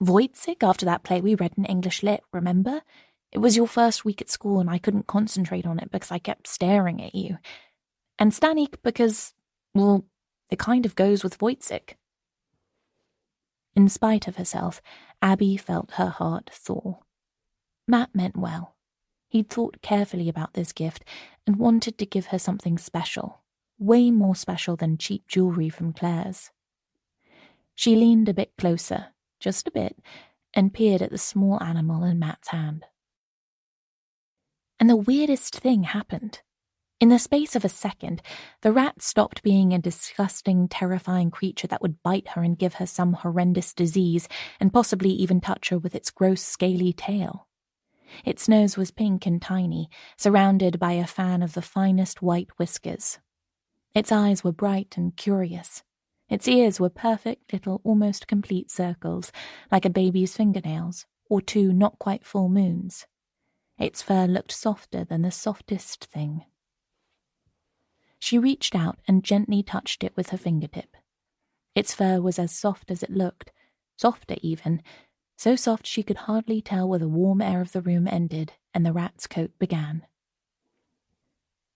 "Wojciech, after that play we read in English Lit, remember? It was your first week at school and I couldn't concentrate on it because I kept staring at you. And Stanik because, well, it kind of goes with Wojciech." In spite of herself, Abby felt her heart thaw. Matt meant well. He'd thought carefully about this gift and wanted to give her something special, way more special than cheap jewelry from Claire's. She leaned a bit closer, just a bit, and peered at the small animal in Matt's hand. And the weirdest thing happened. In the space of a second, the rat stopped being a disgusting, terrifying creature that would bite her and give her some horrendous disease, and possibly even touch her with its gross, scaly tail. Its nose was pink and tiny, surrounded by a fan of the finest white whiskers. Its eyes were bright and curious. Its ears were perfect little, almost complete circles, like a baby's fingernails, or 2 not quite full moons. Its fur looked softer than the softest thing. She reached out and gently touched it with her fingertip. Its fur was as soft as it looked, softer even, so soft she could hardly tell where the warm air of the room ended and the rat's coat began.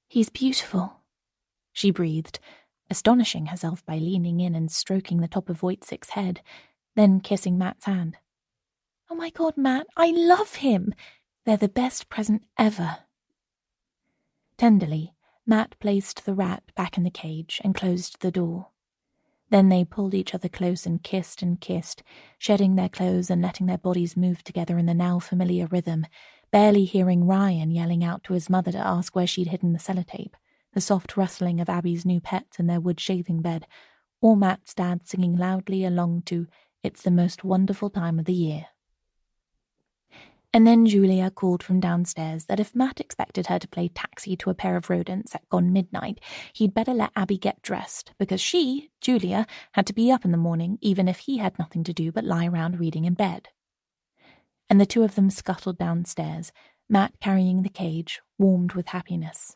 "He's beautiful," she breathed, astonishing herself by leaning in and stroking the top of Wojciech's head, then kissing Matt's hand. "Oh my God, Matt, I love him! They're the best present ever." Tenderly, Matt placed the rat back in the cage and closed the door. Then they pulled each other close and kissed, shedding their clothes and letting their bodies move together in the now familiar rhythm, barely hearing Ryan yelling out to his mother to ask where she'd hidden the sellotape, the soft rustling of Abby's new pets in their wood shaving bed, or Matt's dad singing loudly along to "It's the Most Wonderful Time of the Year." And then Julia called from downstairs that if Matt expected her to play taxi to a pair of rodents at gone midnight, he'd better let Abby get dressed, because she, Julia, had to be up in the morning even if he had nothing to do but lie around reading in bed. And the two of them scuttled downstairs, Matt carrying the cage, warmed with happiness.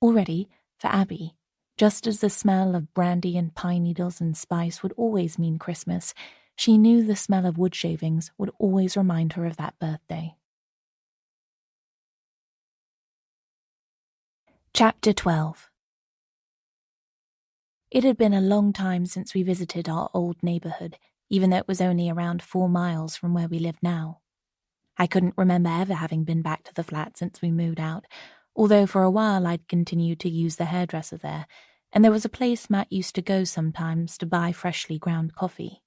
Already, for Abby, just as the smell of brandy and pine needles and spice would always mean Christmas, she knew the smell of wood shavings would always remind her of that birthday. Chapter 12. It had been a long time since we visited our old neighborhood, even though it was only around 4 miles from where we live now. I couldn't remember ever having been back to the flat since we moved out, although for a while I'd continued to use the hairdresser there, and there was a place Matt used to go sometimes to buy freshly ground coffee.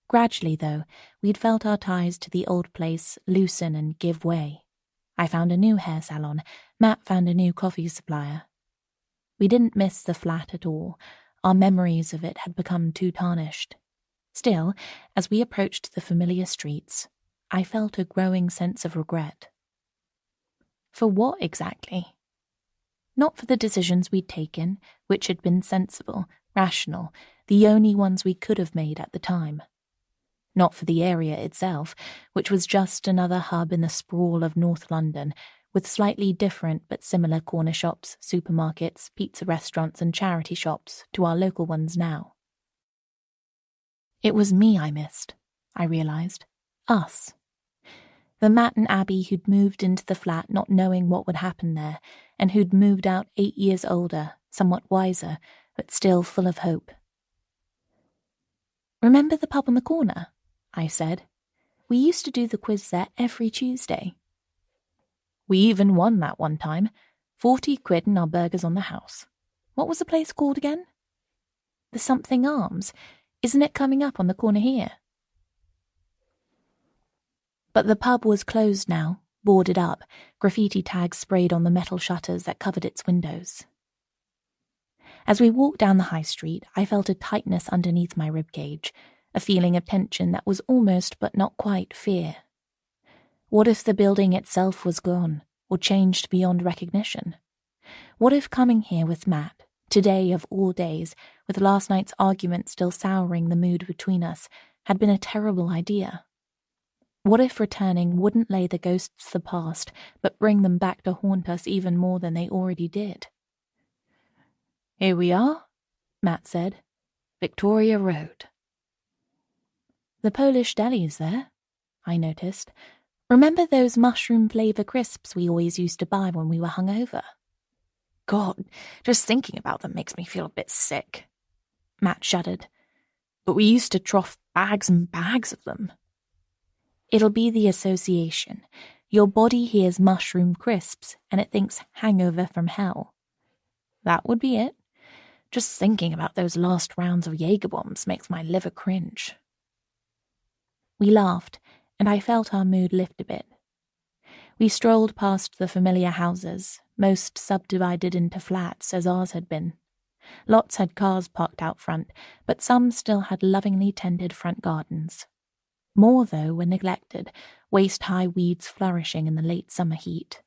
Gradually, though, we'd felt our ties to the old place loosen and give way. I found a new hair salon, Matt found a new coffee supplier. We didn't miss the flat at all. Our memories of it had become too tarnished. Still, as we approached the familiar streets, I felt a growing sense of regret. For what exactly? Not for the decisions we'd taken, which had been sensible, rational, the only ones we could have made at the time. Not for the area itself, which was just another hub in the sprawl of North London, with slightly different but similar corner shops, supermarkets, pizza restaurants and charity shops to our local ones now. It was me I missed, I realised. Us. The Matt and Abby who'd moved into the flat not knowing what would happen there, and who'd moved out 8 years older, somewhat wiser, but still full of hope. Remember the pub on the corner? I said. We used to do the quiz there every Tuesday. We even won that one time. 40 quid and our burgers on the house. What was the place called again? The Something Arms. Isn't it coming up on the corner here? But the pub was closed now, boarded up, graffiti tags sprayed on the metal shutters that covered its windows. As we walked down the high street, I felt a tightness underneath my ribcage, a feeling of tension that was almost but not quite fear. What if the building itself was gone, or changed beyond recognition? What if coming here with Matt, today of all days, with last night's argument still souring the mood between us, had been a terrible idea? What if returning wouldn't lay the ghosts of the past, but bring them back to haunt us even more than they already did? Here we are, Matt said. Victoria Road. The Polish deli's there, I noticed. Remember those mushroom flavour crisps we always used to buy when we were hungover? God, just thinking about them makes me feel a bit sick. Matt shuddered. But we used to trough bags and bags of them. It'll be the association. Your body hears mushroom crisps and it thinks hangover from hell. That would be it. Just thinking about those last rounds of Jaeger bombs makes my liver cringe. We laughed, and I felt our mood lift a bit. We strolled past the familiar houses, most subdivided into flats as ours had been. Lots had cars parked out front, but some still had lovingly tended front gardens. More, though, were neglected, waist-high weeds flourishing in the late summer heat.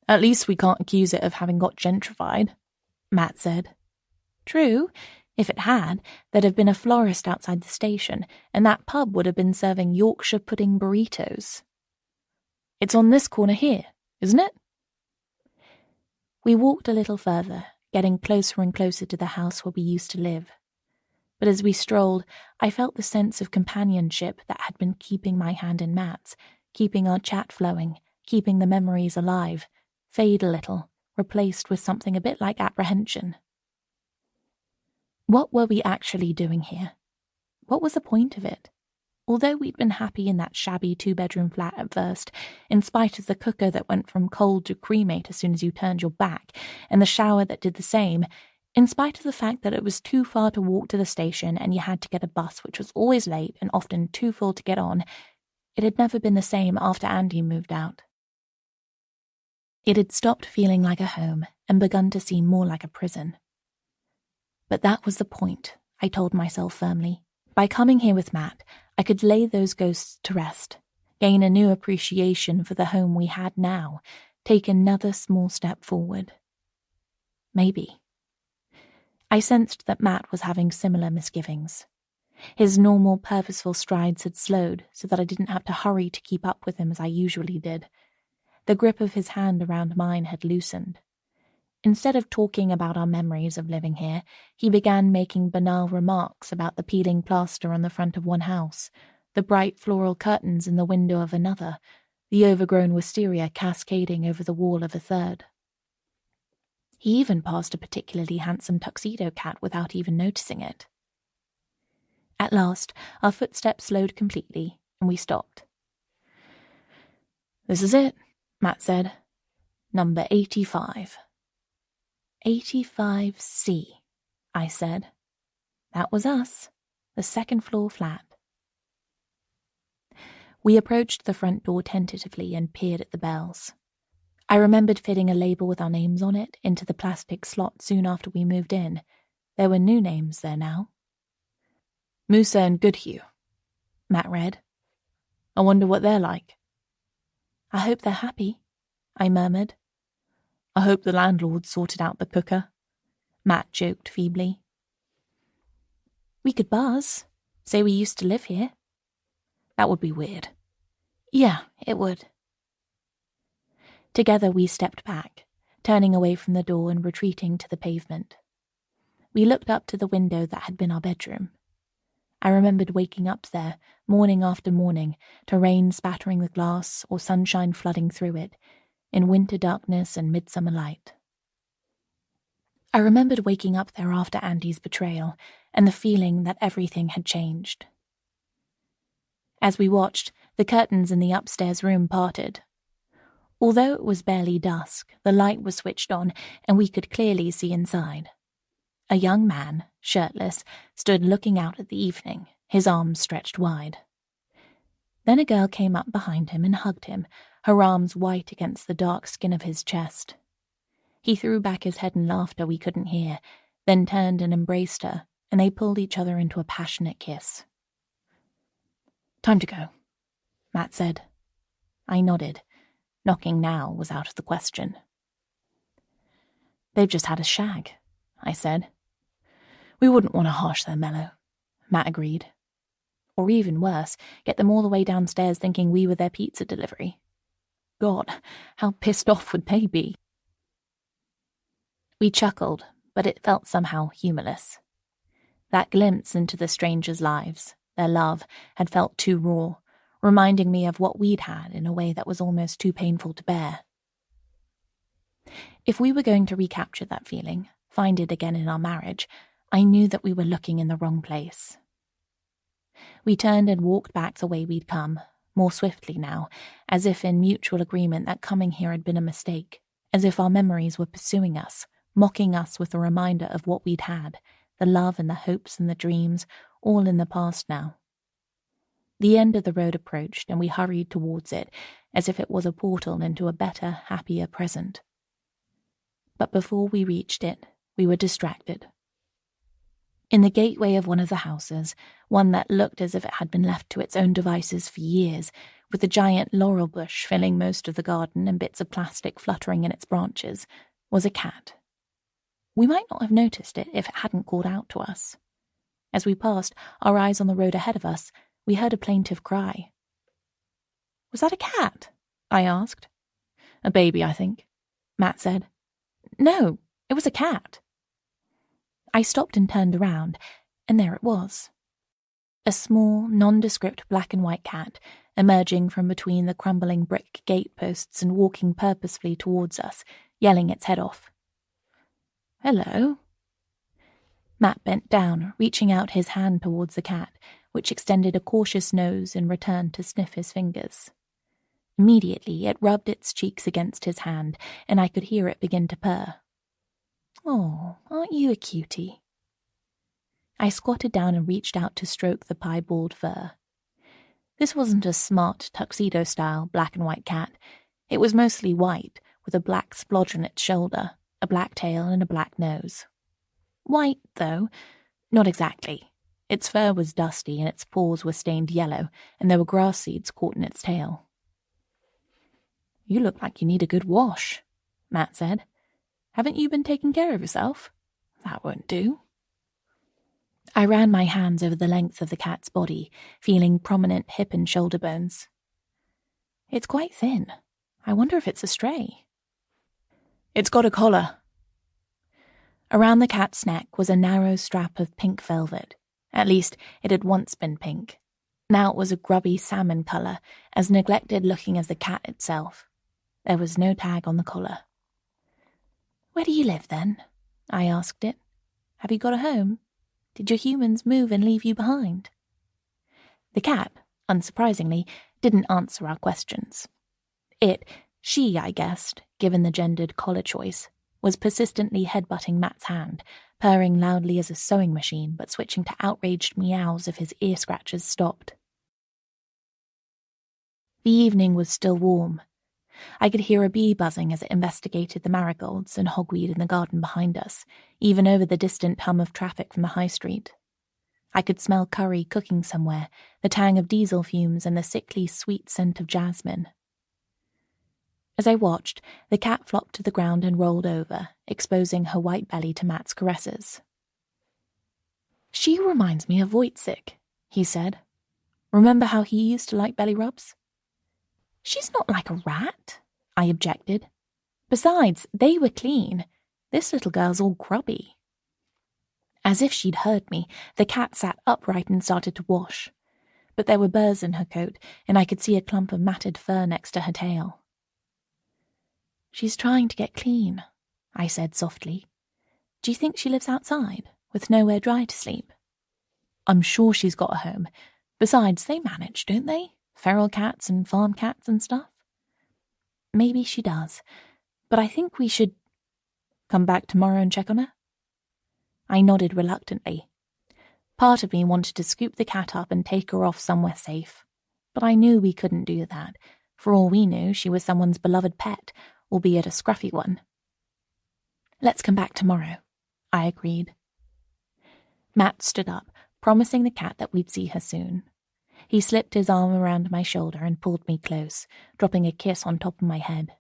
At least we can't accuse it of having got gentrified, Matt said. True. If it had, there'd have been a florist outside the station, and that pub would have been serving Yorkshire pudding burritos. It's on this corner here, isn't it? We walked a little further, getting closer and closer to the house where we used to live. But as we strolled, I felt the sense of companionship that had been keeping my hand in Matt's, keeping our chat flowing, keeping the memories alive, fade a little, replaced with something a bit like apprehension. What were we actually doing here? What was the point of it? Although we'd been happy in that shabby 2-bedroom flat at first, in spite of the cooker that went from cold to cremate as soon as you turned your back, and the shower that did the same, in spite of the fact that it was too far to walk to the station and you had to get a bus which was always late and often too full to get on, it had never been the same after Andy moved out. It had stopped feeling like a home and begun to seem more like a prison. But that was the point, I told myself firmly. By coming here with Matt, I could lay those ghosts to rest, gain a new appreciation for the home we had now, take another small step forward. Maybe. I sensed that Matt was having similar misgivings. His normal, purposeful strides had slowed so that I didn't have to hurry to keep up with him as I usually did. The grip of his hand around mine had loosened. Instead of talking about our memories of living here, he began making banal remarks about the peeling plaster on the front of one house, the bright floral curtains in the window of another, the overgrown wisteria cascading over the wall of a third. He even passed a particularly handsome tuxedo cat without even noticing it. At last, our footsteps slowed completely, and we stopped. "This is it," Matt said. "Number 85. 85C, I said. That was us, the second floor flat. We approached the front door tentatively and peered at the bells. I remembered fitting a label with our names on it into the plastic slot soon after we moved in. There were new names there now. "Musa and Goodhue," Matt read. "I wonder what they're like." "I hope they're happy," I murmured. "I hope the landlord sorted out the cooker," Matt joked feebly. "We could buzz. Say we used to live here." "That would be weird." "Yeah, it would." Together we stepped back, turning away from the door and retreating to the pavement. We looked up to the window that had been our bedroom. I remembered waking up there, morning after morning, to rain spattering the glass or sunshine flooding through it, in winter darkness and midsummer light. I remembered waking up there after Andy's betrayal, and the feeling that everything had changed. As we watched, the curtains in the upstairs room parted. Although it was barely dusk, the light was switched on, and we could clearly see inside. A young man, shirtless, stood looking out at the evening, his arms stretched wide. Then a girl came up behind him and hugged him, her arms white against the dark skin of his chest. He threw back his head in laughter we couldn't hear, then turned and embraced her, and they pulled each other into a passionate kiss. "Time to go," Matt said. I nodded. Knocking now was out of the question. "They've just had a shag," I said. "We wouldn't want to harsh their mellow," Matt agreed. "Or even worse, get them all the way downstairs thinking we were their pizza delivery. God, how pissed off would they be?" We chuckled, but it felt somehow humorless. That glimpse into the strangers' lives, their love, had felt too raw, reminding me of what we'd had in a way that was almost too painful to bear. If we were going to recapture that feeling, find it again in our marriage, I knew that we were looking in the wrong place. We turned and walked back the way we'd come, more swiftly now, as if in mutual agreement that coming here had been a mistake, as if our memories were pursuing us, mocking us with a reminder of what we'd had, the love and the hopes and the dreams, all in the past now. The end of the road approached, and we hurried towards it, as if it was a portal into a better, happier present. But before we reached it, we were distracted. In the gateway of one of the houses, one that looked as if it had been left to its own devices for years, with a giant laurel bush filling most of the garden and bits of plastic fluttering in its branches, was a cat. We might not have noticed it if it hadn't called out to us. As we passed, our eyes on the road ahead of us, we heard a plaintive cry. "Was that a cat?" I asked. "A baby, I think," Matt said. "No, it was a cat." I stopped and turned around, and there it was. A small, nondescript black and white cat, emerging from between the crumbling brick gateposts and walking purposefully towards us, yelling its head off. "Hello." Matt bent down, reaching out his hand towards the cat, which extended a cautious nose in return to sniff his fingers. Immediately, it rubbed its cheeks against his hand, and I could hear it begin to purr. "Oh, aren't you a cutie?" I squatted down and reached out to stroke the piebald fur. This wasn't a smart, tuxedo-style black and white cat. It was mostly white, with a black splodge on its shoulder, a black tail and a black nose. White, though, not exactly. Its fur was dusty and its paws were stained yellow, and there were grass seeds caught in its tail. "You look like you need a good wash," Matt said. "Haven't you been taking care of yourself? That won't do." I ran my hands over the length of the cat's body, feeling prominent hip and shoulder bones. "It's quite thin. I wonder if it's a stray." "It's got a collar." Around the cat's neck was a narrow strap of pink velvet. At least, it had once been pink. Now it was a grubby salmon colour, as neglected-looking as the cat itself. There was no tag on the collar. "Where do you live, then?" I asked it. "Have you got a home? Did your humans move and leave you behind?" The cat, unsurprisingly, didn't answer our questions. She, I guessed, given the gendered collar choice, was persistently headbutting Matt's hand, purring loudly as a sewing machine, but switching to outraged meows if his ear scratches stopped. The evening was still warm. I could hear a bee buzzing as it investigated the marigolds and hogweed in the garden behind us, even over the distant hum of traffic from the high street. I could smell curry cooking somewhere, the tang of diesel fumes and the sickly sweet scent of jasmine. As I watched, the cat flopped to the ground and rolled over, exposing her white belly to Matt's caresses. "She reminds me of Wojciech," he said. "Remember how he used to like belly rubs?" "She's not like a rat," I objected. "Besides, they were clean. This little girl's all grubby." As if she'd heard me, the cat sat upright and started to wash. But there were burrs in her coat, and I could see a clump of matted fur next to her tail. "She's trying to get clean," I said softly. "Do you think she lives outside, with nowhere dry to sleep?" "I'm sure she's got a home. Besides, they manage, don't they? Feral cats and farm cats and stuff." "Maybe she does, but I think we should—" "Come back tomorrow and check on her?" I nodded reluctantly. Part of me wanted to scoop the cat up and take her off somewhere safe, but I knew we couldn't do that. For all we knew, she was someone's beloved pet, albeit a scruffy one. "Let's come back tomorrow," I agreed. Matt stood up, promising the cat that we'd see her soon. He slipped his arm around my shoulder and pulled me close, dropping a kiss on top of my head.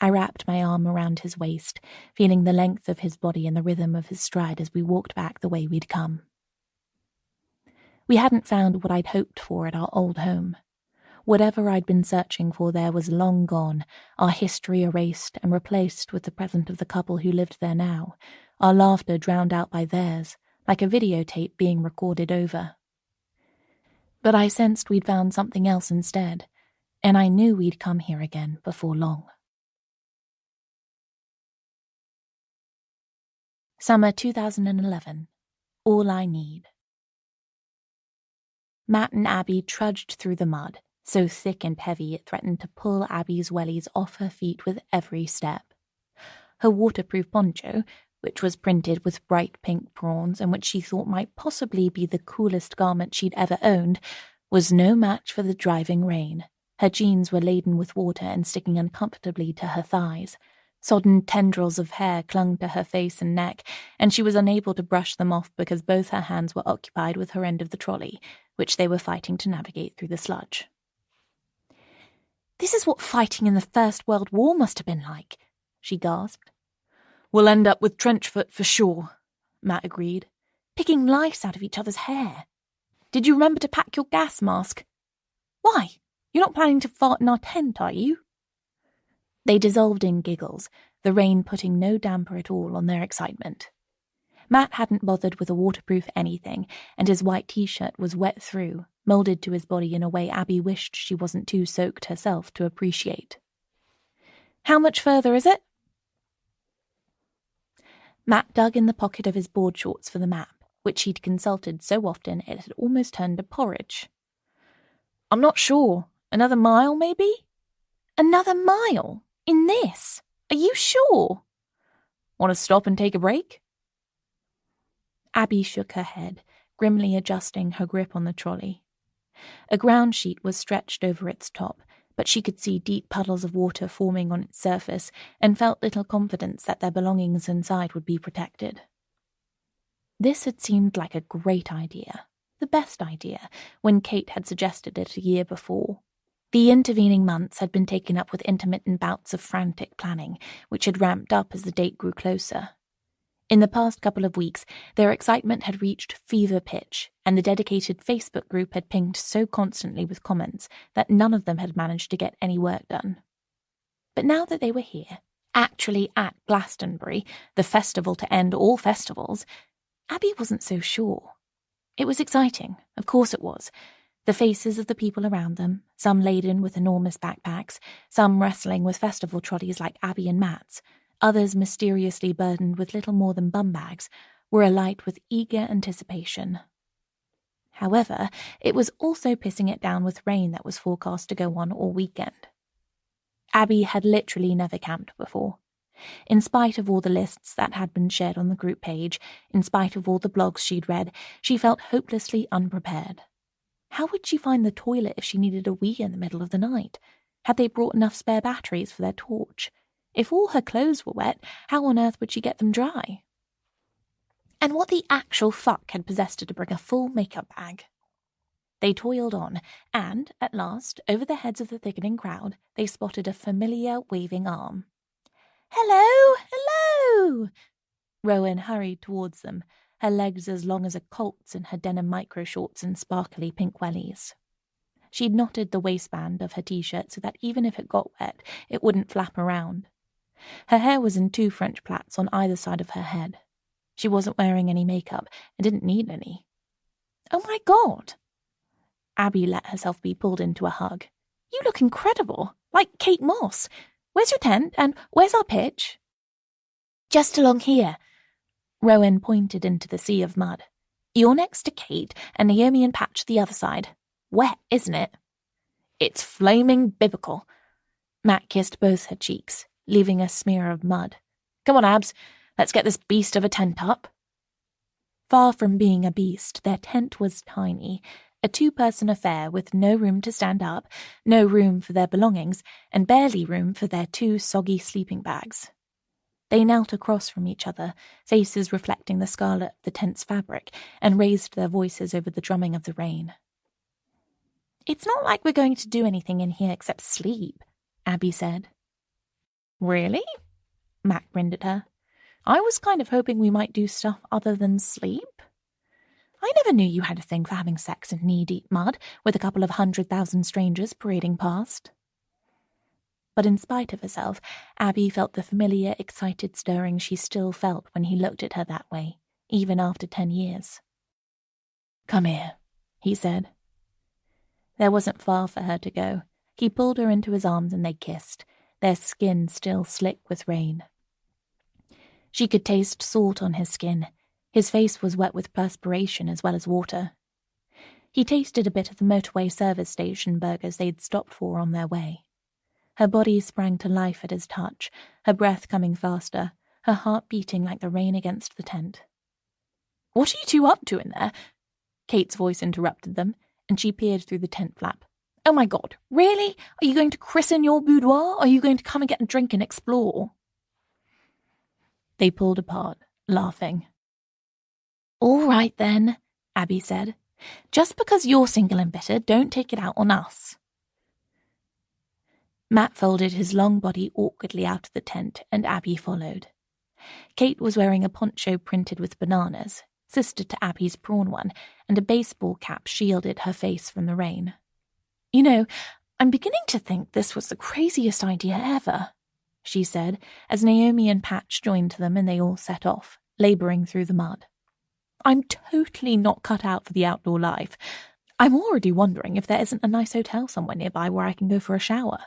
I wrapped my arm around his waist, feeling the length of his body and the rhythm of his stride as we walked back the way we'd come. We hadn't found what I'd hoped for at our old home. Whatever I'd been searching for there was long gone, our history erased and replaced with the present of the couple who lived there now, our laughter drowned out by theirs, like a videotape being recorded over. But I sensed we'd found something else instead, and I knew we'd come here again before long. Summer 2011. All I Need. Matt and Abby trudged through the mud, so thick and heavy it threatened to pull Abby's wellies off her feet with every step. Her waterproof poncho, which was printed with bright pink prawns and which she thought might possibly be the coolest garment she'd ever owned, was no match for the driving rain. Her jeans were laden with water and sticking uncomfortably to her thighs. Sodden tendrils of hair clung to her face and neck, and she was unable to brush them off because both her hands were occupied with her end of the trolley, which they were fighting to navigate through the sludge. "This is what fighting in the First World War must have been like," she gasped. "We'll end up with trench foot for sure," Matt agreed. "Picking lice out of each other's hair. Did you remember to pack your gas mask? Why? You're not planning to fart in our tent, are you?" They dissolved in giggles, the rain putting no damper at all on their excitement. Matt hadn't bothered with a waterproof anything, and his white t-shirt was wet through, molded to his body in a way Abby wished she wasn't too soaked herself to appreciate. "How much further is it?" Matt dug in the pocket of his board shorts for the map, which he'd consulted so often it had almost turned to porridge. "I'm not sure. Another mile, maybe?" "Another mile? In this? Are you sure?" "Want to stop and take a break?" Abby shook her head, grimly adjusting her grip on the trolley. A ground sheet was stretched over its top, but she could see deep puddles of water forming on its surface and felt little confidence that their belongings inside would be protected. This had seemed like a great idea, the best idea, when Kate had suggested it a year before. The intervening months had been taken up with intermittent bouts of frantic planning, which had ramped up as the date grew closer. In the past couple of weeks, their excitement had reached fever pitch, and the dedicated Facebook group had pinged so constantly with comments that none of them had managed to get any work done. But now that they were here, actually at Glastonbury, the festival to end all festivals, Abby wasn't so sure. It was exciting, of course it was. The faces of the people around them, some laden with enormous backpacks, some wrestling with festival trolleys like Abby and Matt's, others mysteriously burdened with little more than bum bags, were alight with eager anticipation. However, it was also pissing it down with rain that was forecast to go on all weekend. Abby had literally never camped before. In spite of all the lists that had been shared on the group page, in spite of all the blogs she'd read, she felt hopelessly unprepared. How would she find the toilet if she needed a wee in the middle of the night? Had they brought enough spare batteries for their torch? If all her clothes were wet, how on earth would she get them dry? And what the actual fuck had possessed her to bring a full makeup bag? They toiled on, and, at last, over the heads of the thickening crowd, they spotted a familiar waving arm. "Hello! Hello!" Rowan hurried towards them, her legs as long as a colt's in her denim micro-shorts and sparkly pink wellies. She'd knotted the waistband of her t-shirt so that even if it got wet, it wouldn't flap around. Her hair was in 2 French plaits on either side of her head. She wasn't wearing any makeup and didn't need any. "Oh my God!" Abby let herself be pulled into a hug. "You look incredible, like Kate Moss. Where's your tent, and where's our pitch?" "Just along here." Rowan pointed into the sea of mud. "You're next to Kate, and Naomi and Patch the other side. Wet, isn't it?" "It's flaming biblical." Matt kissed both her cheeks, leaving a smear of mud. "Come on, Abs, let's get this beast of a tent up." Far from being a beast, their tent was tiny, a 2-person affair with no room to stand up, no room for their belongings, and barely room for their 2 soggy sleeping bags. They knelt across from each other, faces reflecting the scarlet of the tent's fabric, and raised their voices over the drumming of the rain. "It's not like we're going to do anything in here except sleep," Abby said. "Really?" Matt grinned at her. "I was kind of hoping we might do stuff other than sleep. I never knew you had a thing for having sex in knee-deep mud with a couple of 100,000 strangers parading past." But in spite of herself, Abby felt the familiar, excited stirring she still felt when he looked at her that way, even after 10 years. "Come here," he said. There wasn't far for her to go. He pulled her into his arms and they kissed, their skin still slick with rain. She could taste salt on his skin. His face was wet with perspiration as well as water. He tasted a bit of the motorway service station burgers they'd stopped for on their way. Her body sprang to life at his touch, her breath coming faster, her heart beating like the rain against the tent. "What are you 2 up to in there?" Kate's voice interrupted them, and she peered through the tent flap. "Oh my God, really? Are you going to christen your boudoir, or are you going to come and get a drink and explore?" They pulled apart, laughing. "All right then," Abby said. "Just because you're single and bitter, don't take it out on us." Matt folded his long body awkwardly out of the tent, and Abby followed. Kate was wearing a poncho printed with bananas, sister to Abby's prawn one, and a baseball cap shielded her face from the rain. "You know, I'm beginning to think this was the craziest idea ever," she said, as Naomi and Patch joined them and they all set off, laboring through the mud. "I'm totally not cut out for the outdoor life. I'm already wondering if there isn't a nice hotel somewhere nearby where I can go for a shower."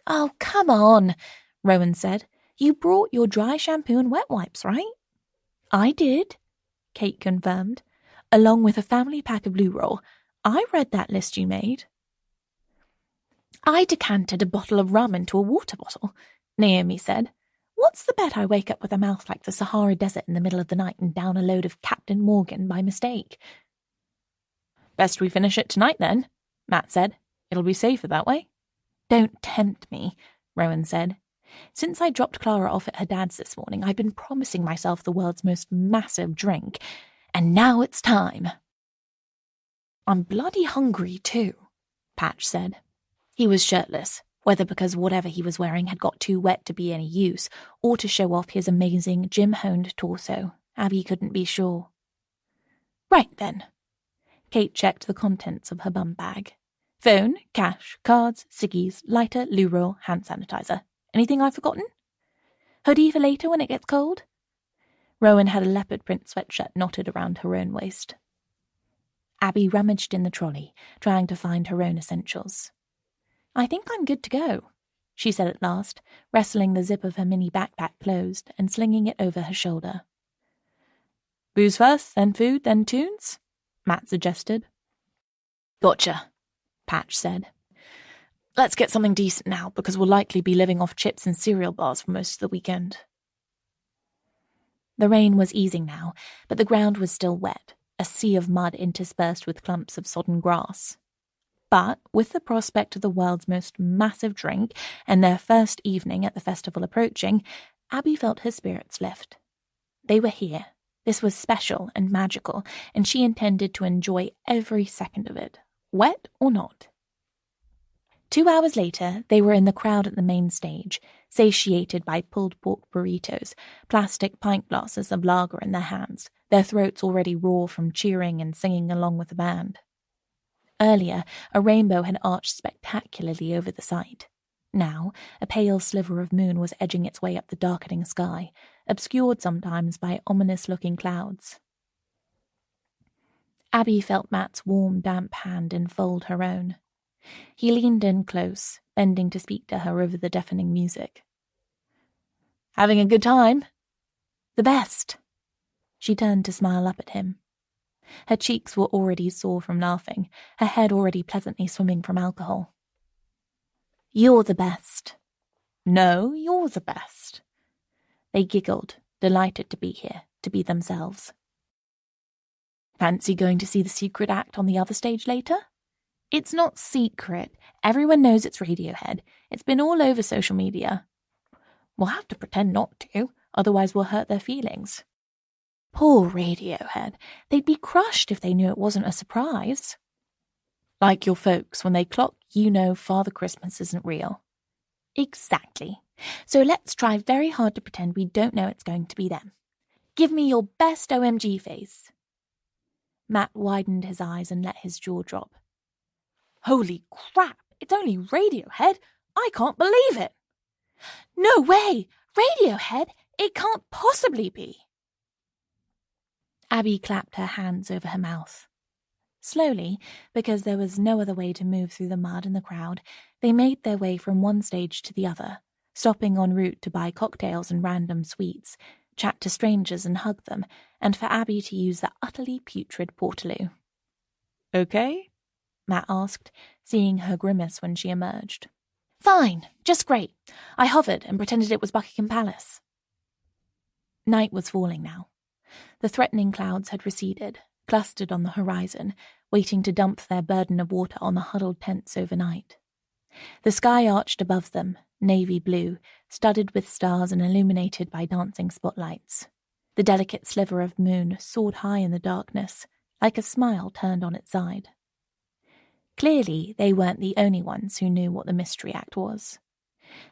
"Oh, come on," Rowan said. "You brought your dry shampoo and wet wipes, right?" "I did," Kate confirmed, "along with a family pack of loo roll. I read that list you made." "I decanted a bottle of rum into a water bottle," Naomi said. "What's the bet I wake up with a mouth like the Sahara Desert in the middle of the night and down a load of Captain Morgan by mistake?" "Best we finish it tonight, then," Matt said. "It'll be safer that way." "Don't tempt me," Rowan said. "Since I dropped Clara off at her dad's this morning, I've been promising myself the world's most massive drink, And now it's time. I'm bloody hungry too, Patch said. He was shirtless, whether because whatever he was wearing had got too wet to be any use, or to show off his amazing gym-honed torso. Abby couldn't be sure. Right then. Kate checked the contents of her bum bag. Phone, cash, cards, ciggies, lighter, loo roll, hand sanitizer. Anything I've forgotten? Hoodie for later when it gets cold? Rowan had a leopard print sweatshirt knotted around her own waist. Abby rummaged in the trolley, trying to find her own essentials. I think I'm good to go, she said at last, wrestling the zip of her mini backpack closed and slinging it over her shoulder. Booze first, then food, then tunes? Matt suggested. Gotcha, Patch said. Let's get something decent now, because we'll likely be living off chips and cereal bars for most of the weekend. The rain was easing now, but the ground was still wet, a sea of mud interspersed with clumps of sodden grass. But, with the prospect of the world's most massive drink and their first evening at the festival approaching, Abby felt her spirits lift. They were here. This was special and magical, and she intended to enjoy every second of it, wet or not. 2 hours later, they were in the crowd at the main stage, satiated by pulled pork burritos, plastic pint glasses of lager in their hands, their throats already raw from cheering and singing along with the band. Earlier, a rainbow had arched spectacularly over the sight. Now, a pale sliver of moon was edging its way up the darkening sky, obscured sometimes by ominous-looking clouds. Abby felt Matt's warm, damp hand enfold her own. He leaned in close, bending to speak to her over the deafening music. Having a good time? The best. She turned to smile up at him. Her cheeks were already sore from laughing, her head already pleasantly swimming from alcohol. You're the best. No, you're the best. They giggled, delighted to be here, to be themselves. Fancy going to see the secret act on the other stage later? It's not secret. Everyone knows it's Radiohead. It's been all over social media. We'll have to pretend not to, otherwise we'll hurt their feelings. Poor Radiohead. They'd be crushed if they knew it wasn't a surprise. Like your folks when they clock you know Father Christmas isn't real. Exactly. So let's try very hard to pretend we don't know it's going to be them. Give me your best OMG face. Matt widened his eyes and let his jaw drop. Holy crap, it's only Radiohead. I can't believe it. No way! Radiohead? It can't possibly be. Abby clapped her hands over her mouth. Slowly, because there was no other way to move through the mud and the crowd, they made their way from one stage to the other, stopping en route to buy cocktails and random sweets, chat to strangers and hug them, and for Abby to use the utterly putrid portaloo. Okay? Matt asked, seeing her grimace when she emerged. Fine, just great. I hovered and pretended it was Buckingham Palace. Night was falling now. The threatening clouds had receded, clustered on the horizon, waiting to dump their burden of water on the huddled tents overnight. The sky arched above them, navy blue, studded with stars and illuminated by dancing spotlights. The delicate sliver of moon soared high in the darkness, like a smile turned on its side. Clearly, they weren't the only ones who knew what the mystery act was.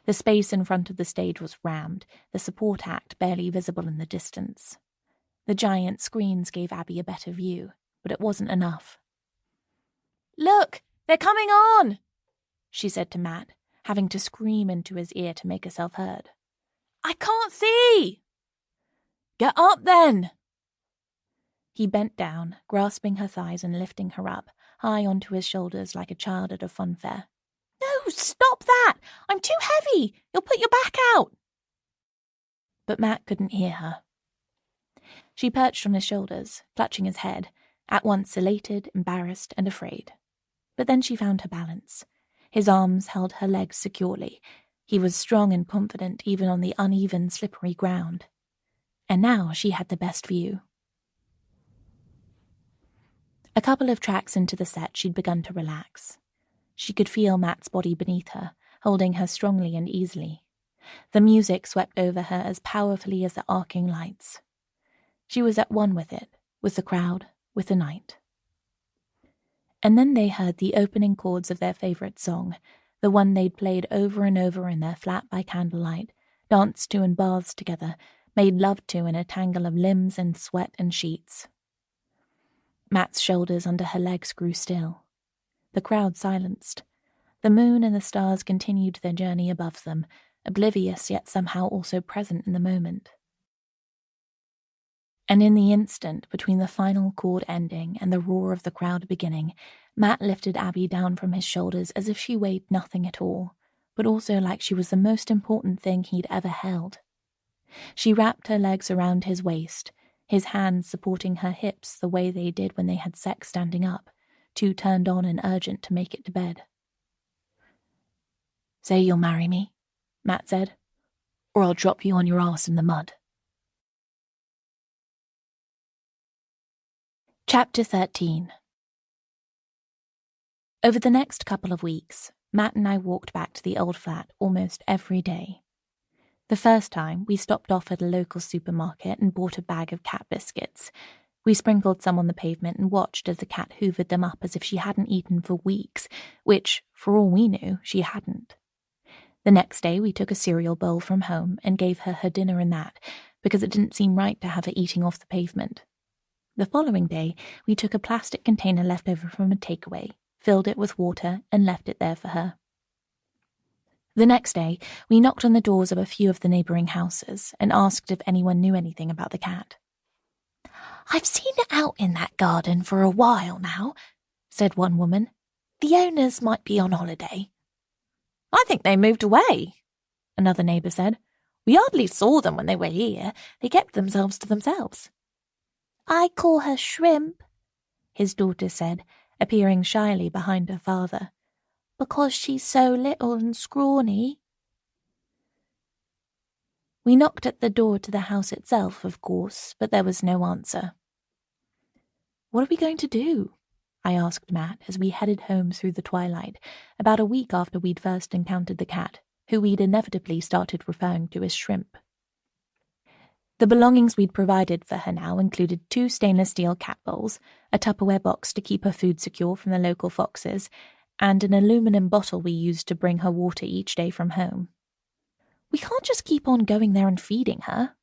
The space in front of the stage was rammed, the support act barely visible in the distance. The giant screens gave Abby a better view, but it wasn't enough. Look, they're coming on, she said to Matt, having to scream into his ear to make herself heard. I can't see! Get up then! He bent down, grasping her thighs and lifting her up, high onto his shoulders like a child at a funfair. No, stop that! I'm too heavy! You'll put your back out! But Matt couldn't hear her. She perched on his shoulders, clutching his head, at once elated, embarrassed, and afraid. But then she found her balance. His arms held her legs securely. He was strong and confident even on the uneven, slippery ground. And now she had the best view. A couple of tracks into the set, she'd begun to relax. She could feel Matt's body beneath her, holding her strongly and easily. The music swept over her as powerfully as the arcing lights. She was at one with it, with the crowd, with the night. And then they heard the opening chords of their favourite song, the one they'd played over and over in their flat by candlelight, danced to in baths together, made love to in a tangle of limbs and sweat and sheets. Matt's shoulders under her legs grew still. The crowd silenced. The moon and the stars continued their journey above them, oblivious yet somehow also present in the moment. And in the instant between the final chord ending and the roar of the crowd beginning, Matt lifted Abby down from his shoulders as if she weighed nothing at all, but also like she was the most important thing he'd ever held. She wrapped her legs around his waist, his hands supporting her hips the way they did when they had sex standing up, too turned on and urgent to make it to bed. "Say you'll marry me," Matt said, "or I'll drop you on your ass in the mud." Chapter 13. Over the next couple of weeks, Matt and I walked back to the old flat almost every day. The first time, we stopped off at a local supermarket and bought a bag of cat biscuits. We sprinkled some on the pavement and watched as the cat hoovered them up as if she hadn't eaten for weeks, which, for all we knew, she hadn't. The next day, we took a cereal bowl from home and gave her her dinner in that, because it didn't seem right to have her eating off the pavement. The following day, we took a plastic container left over from a takeaway, filled it with water, and left it there for her. The next day, we knocked on the doors of a few of the neighbouring houses and asked if anyone knew anything about the cat. "I've seen it out in that garden for a while now," said one woman. "The owners might be on holiday." "I think they moved away," another neighbour said. "We hardly saw them when they were here. They kept themselves to themselves." "I call her Shrimp," his daughter said, appearing shyly behind her father, "because she's so little and scrawny." We knocked at the door to the house itself, of course, but there was no answer. "What are we going to do?" I asked Matt as we headed home through the twilight, about a week after we'd first encountered the cat, who we'd inevitably started referring to as Shrimp. The belongings we'd provided for her now included 2 stainless steel cat bowls, a Tupperware box to keep her food secure from the local foxes, and an aluminum bottle we used to bring her water each day from home. "We can't just keep on going there and feeding her."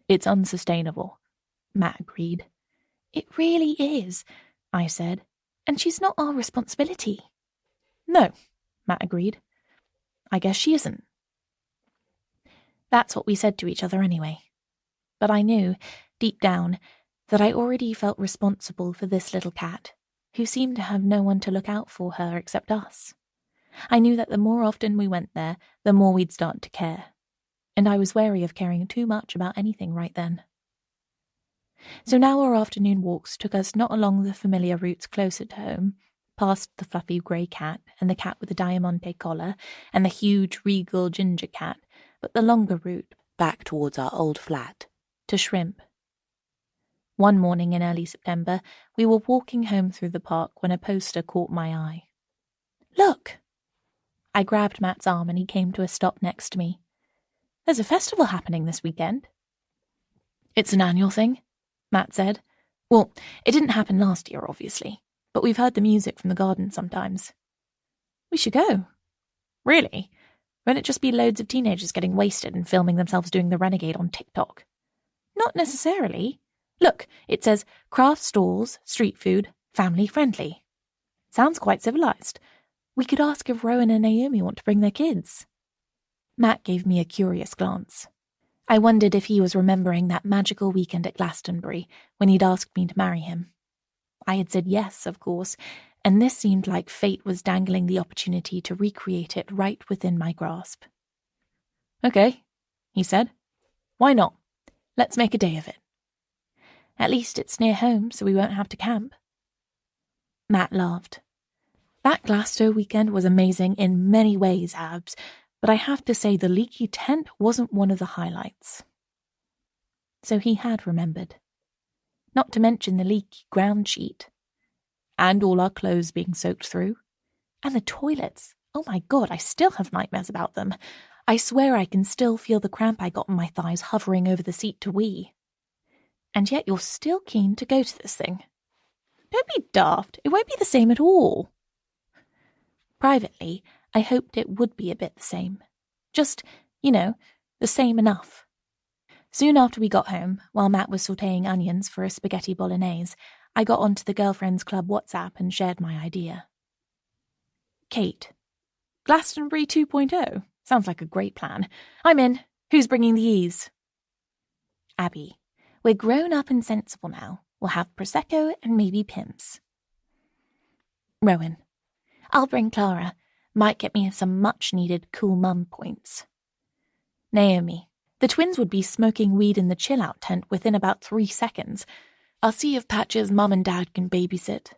"It's unsustainable," Matt agreed. "It really is," I said, "and she's not our responsibility." "No," Matt agreed. "I guess she isn't." That's what we said to each other anyway. But I knew, deep down, that I already felt responsible for this little cat, who seemed to have no one to look out for her except us. I knew that the more often we went there, the more we'd start to care. And I was wary of caring too much about anything right then. So now our afternoon walks took us not along the familiar routes closer to home, past the fluffy grey cat and the cat with the diamante collar and the huge regal ginger cat, but the longer route back towards our old flat, to Shrimp. One morning in early September, we were walking home through the park when a poster caught my eye. "Look!" I grabbed Matt's arm and he came to a stop next to me. "There's a festival happening this weekend." "It's an annual thing," Matt said. "Well, it didn't happen last year, obviously, but we've heard the music from the garden sometimes." "We should go." "Really? Won't it just be loads of teenagers getting wasted and filming themselves doing the renegade on TikTok?" "Not necessarily. Look, it says craft stalls, street food, family friendly. Sounds quite civilized. We could ask if Rowan and Naomi want to bring their kids." Matt gave me a curious glance. I wondered if he was remembering that magical weekend at Glastonbury when he'd asked me to marry him. I had said yes, of course, and this seemed like fate was dangling the opportunity to recreate it right within my grasp. "Okay," he said. "Why not? Let's make a day of it. At least it's near home, so we won't have to camp." Matt laughed. "That Glasgow weekend was amazing in many ways, Abs, but I have to say the leaky tent wasn't one of the highlights." So he had remembered. Not to mention the leaky ground sheet. And all our clothes being soaked through. And the toilets. Oh my God, I still have nightmares about them. I swear I can still feel the cramp I got in my thighs hovering over the seat to wee. And yet you're still keen to go to this thing. Don't be daft. It won't be the same at all. Privately, I hoped it would be a bit the same. Just, the same enough. Soon after we got home, while Matt was sautéing onions for a spaghetti bolognese, I got onto the Girlfriends Club WhatsApp and shared my idea. Kate. Glastonbury 2.0? Sounds like a great plan. I'm in. Who's bringing the ease? Abby. We're grown up and sensible now. We'll have Prosecco and maybe Pimps. Rowan. I'll bring Clara. Might get me some much-needed cool mum points. Naomi. The twins would be smoking weed in the chill-out tent within about 3 seconds. I'll see if Patch's mum and dad can babysit.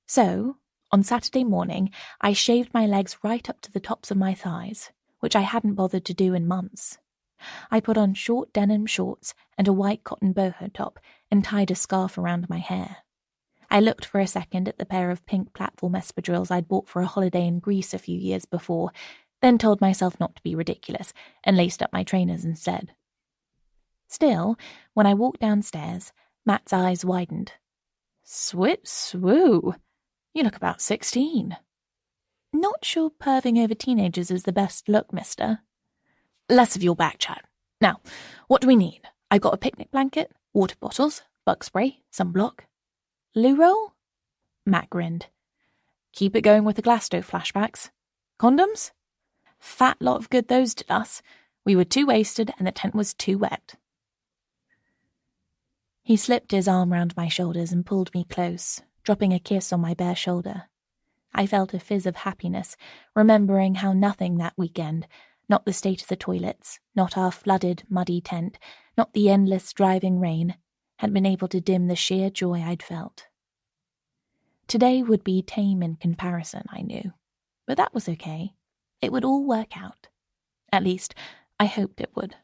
So, on Saturday morning, I shaved my legs right up to the tops of my thighs, which I hadn't bothered to do in months. I put on short denim shorts and a white cotton boho top and tied a scarf around my hair. I looked for a second at the pair of pink platform espadrilles I'd bought for a holiday in Greece a few years before, then told myself not to be ridiculous and laced up my trainers instead. Still, when I walked downstairs, Matt's eyes widened. Swit swoo! You look about 16. Not sure perving over teenagers is the best look, mister. Less of your back chat. Now, what do we need? I've got a picnic blanket, water bottles, bug spray, sunblock. Loo roll? Matt grinned. Keep it going with the Glasto flashbacks. Condoms? Fat lot of good those did us. We were too wasted and the tent was too wet. He slipped his arm round my shoulders and pulled me close, dropping a kiss on my bare shoulder. I felt a fizz of happiness, remembering how nothing that weekend, not the state of the toilets, not our flooded, muddy tent, not the endless driving rain, had been able to dim the sheer joy I'd felt. Today would be tame in comparison, I knew, but that was okay. It would all work out. At least, I hoped it would.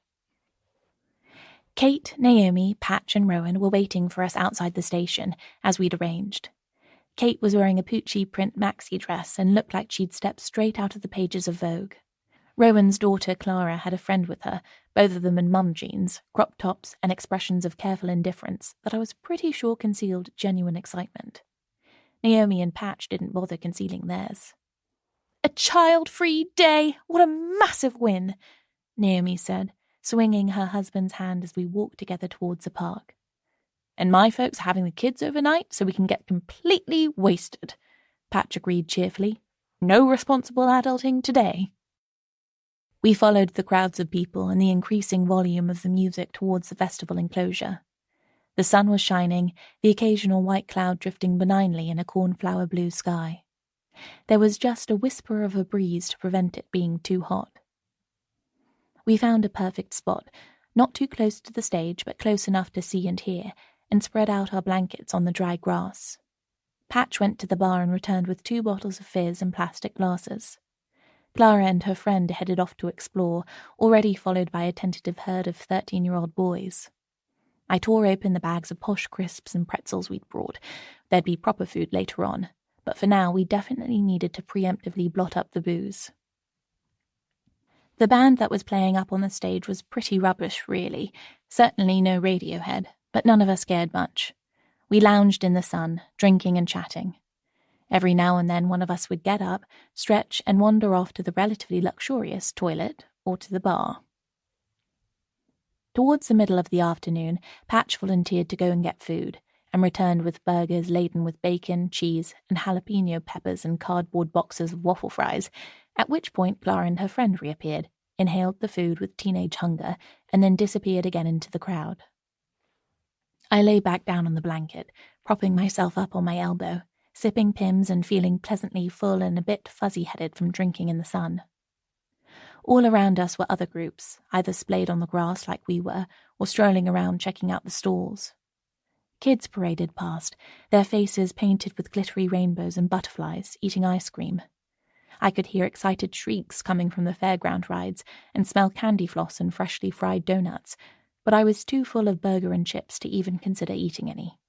Kate, Naomi, Patch and Rowan were waiting for us outside the station, as we'd arranged. Kate was wearing a Pucci print maxi dress and looked like she'd stepped straight out of the pages of Vogue. Rowan's daughter Clara had a friend with her, both of them in mum jeans, crop tops and expressions of careful indifference that I was pretty sure concealed genuine excitement. Naomi and Patch didn't bother concealing theirs. A child-free day! What a massive win! Naomi said, swinging her husband's hand as we walked together towards the park. And my folks are having the kids overnight so we can get completely wasted, Patch agreed cheerfully. No responsible adulting today. We followed the crowds of people and the increasing volume of the music towards the festival enclosure. The sun was shining, the occasional white cloud drifting benignly in a cornflower blue sky. There was just a whisper of a breeze to prevent it being too hot. We found a perfect spot, not too close to the stage but close enough to see and hear, and spread out our blankets on the dry grass. Patch went to the bar and returned with 2 bottles of fizz and plastic glasses. Clara and her friend headed off to explore, already followed by a tentative herd of 13-year-old boys. I tore open the bags of posh crisps and pretzels we'd brought. There'd be proper food later on, but for now we definitely needed to preemptively blot up the booze. The band that was playing up on the stage was pretty rubbish, really. Certainly no Radiohead, but none of us cared much. We lounged in the sun, drinking and chatting. Every now and then one of us would get up, stretch, and wander off to the relatively luxurious toilet or to the bar. Towards the middle of the afternoon, Patch volunteered to go and get food, and returned with burgers laden with bacon, cheese, and jalapeno peppers and cardboard boxes of waffle fries, at which point Clara and her friend reappeared, inhaled the food with teenage hunger, and then disappeared again into the crowd. I lay back down on the blanket, propping myself up on my elbow, sipping Pimm's and feeling pleasantly full and a bit fuzzy-headed from drinking in the sun. All around us were other groups, either splayed on the grass like we were, or strolling around checking out the stalls. Kids paraded past, their faces painted with glittery rainbows and butterflies, eating ice cream. I could hear excited shrieks coming from the fairground rides and smell candy floss and freshly fried donuts, but I was too full of burger and chips to even consider eating any.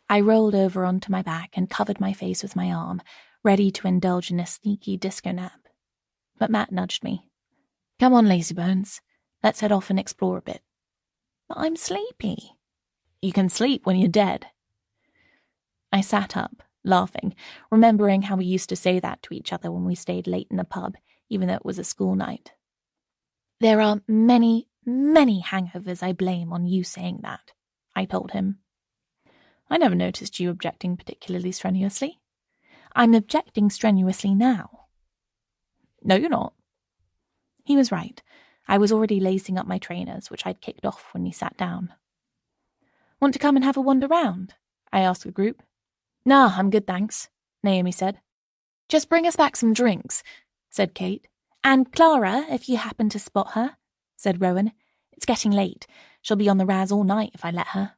I rolled over onto my back and covered my face with my arm, ready to indulge in a sneaky disco nap. But Matt nudged me. Come on, lazybones. Let's head off and explore a bit. But I'm sleepy. You can sleep when you're dead. I sat up, laughing, remembering how we used to say that to each other when we stayed late in the pub, even though it was a school night. There are many, many hangovers I blame on you saying that, I told him. I never noticed you objecting particularly strenuously. I'm objecting strenuously now. No, you're not. He was right. I was already lacing up my trainers, which I'd kicked off when he sat down. Want to come and have a wander round? I asked the group. Nah, I'm good, thanks, Naomi said. Just bring us back some drinks, said Kate. And Clara, if you happen to spot her, said Rowan. It's getting late. She'll be on the Raz all night if I let her.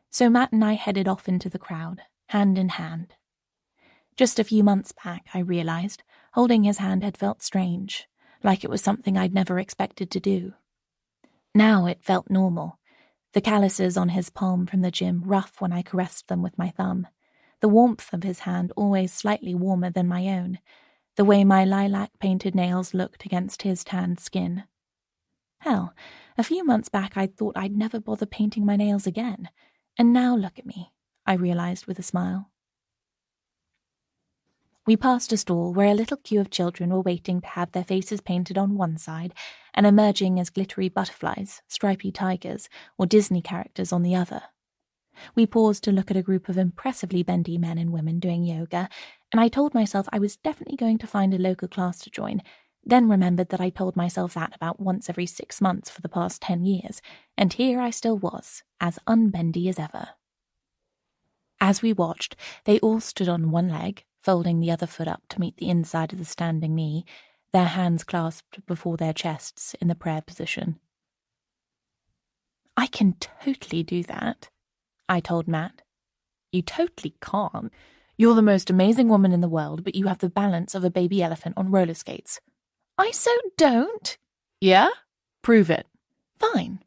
So Matt and I headed off into the crowd, hand in hand. Just a few months back, I realized, holding his hand had felt strange, like it was something I'd never expected to do. Now it felt normal. The calluses on his palm from the gym rough when I caressed them with my thumb, the warmth of his hand always slightly warmer than my own, the way my lilac-painted nails looked against his tanned skin. Hell, a few months back I'd thought I'd never bother painting my nails again, and now look at me, I realized with a smile. We passed a stall where a little queue of children were waiting to have their faces painted on one side and emerging as glittery butterflies, stripy tigers, or Disney characters on the other. We paused to look at a group of impressively bendy men and women doing yoga, and I told myself I was definitely going to find a local class to join, then remembered that I told myself that about once every 6 months for the past 10 years, and here I still was, as unbendy as ever. As we watched, they all stood on one leg, folding the other foot up to meet the inside of the standing knee, their hands clasped before their chests in the prayer position. I can totally do that, I told Matt. You totally can't. You're the most amazing woman in the world, but you have the balance of a baby elephant on roller skates. I so don't. Yeah? Prove it. Fine.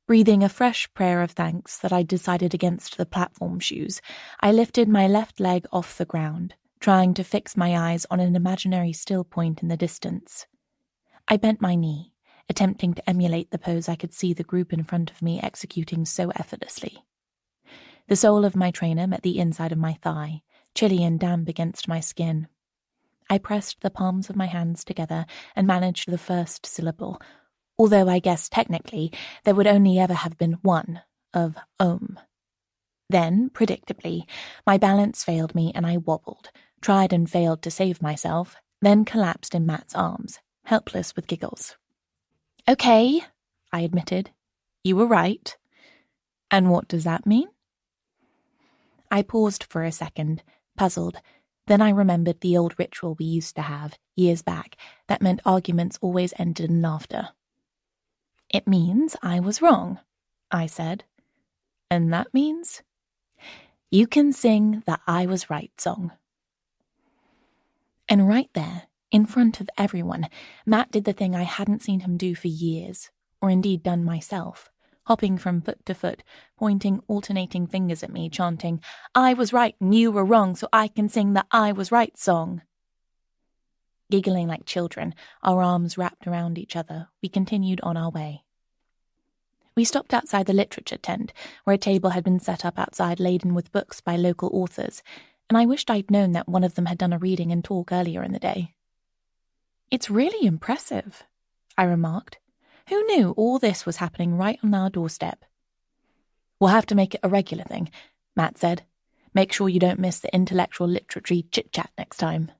Breathing a fresh prayer of thanks that I'd decided against the platform shoes, I lifted my left leg off the ground, trying to fix my eyes on an imaginary still point in the distance. I bent my knee, attempting to emulate the pose I could see the group in front of me executing so effortlessly. The sole of my trainer met the inside of my thigh, chilly and damp against my skin. I pressed the palms of my hands together and managed the first syllable, although I guess technically there would only ever have been one of Om. Then, predictably, my balance failed me and I wobbled, tried and failed to save myself, then collapsed in Matt's arms, helpless with giggles. Okay, I admitted. You were right. And what does that mean? I paused for a second, puzzled. Then I remembered the old ritual we used to have, years back, that meant arguments always ended in laughter. It means I was wrong, I said. And that means? You can sing the I Was Right song. And right there, in front of everyone, Matt did the thing I hadn't seen him do for years, or indeed done myself, hopping from foot to foot, pointing alternating fingers at me, chanting, I was right and you were wrong, so I can sing the I Was Right song. Giggling like children, our arms wrapped around each other, we continued on our way. We stopped outside the literature tent, where a table had been set up outside laden with books by local authors, and I wished I'd known that one of them had done a reading and talk earlier in the day. It's really impressive, I remarked. Who knew all this was happening right on our doorstep? We'll have to make it a regular thing, Matt said. Make sure you don't miss the intellectual literature chit-chat next time.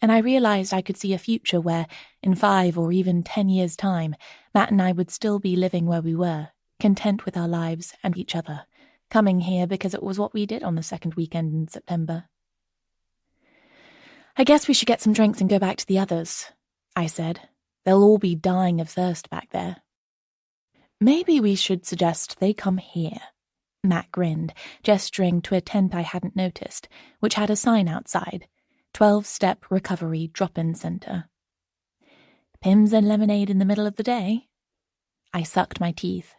And I realized I could see a future where, in 5 or even 10 years' time, Matt and I would still be living where we were, content with our lives and each other, coming here because it was what we did on the second weekend in September. I guess we should get some drinks and go back to the others, I said. They'll all be dying of thirst back there. Maybe we should suggest they come here, Matt grinned, gesturing to a tent I hadn't noticed, which had a sign outside, 12-step recovery drop-in center. Pims and lemonade in the middle of the day? I sucked my teeth.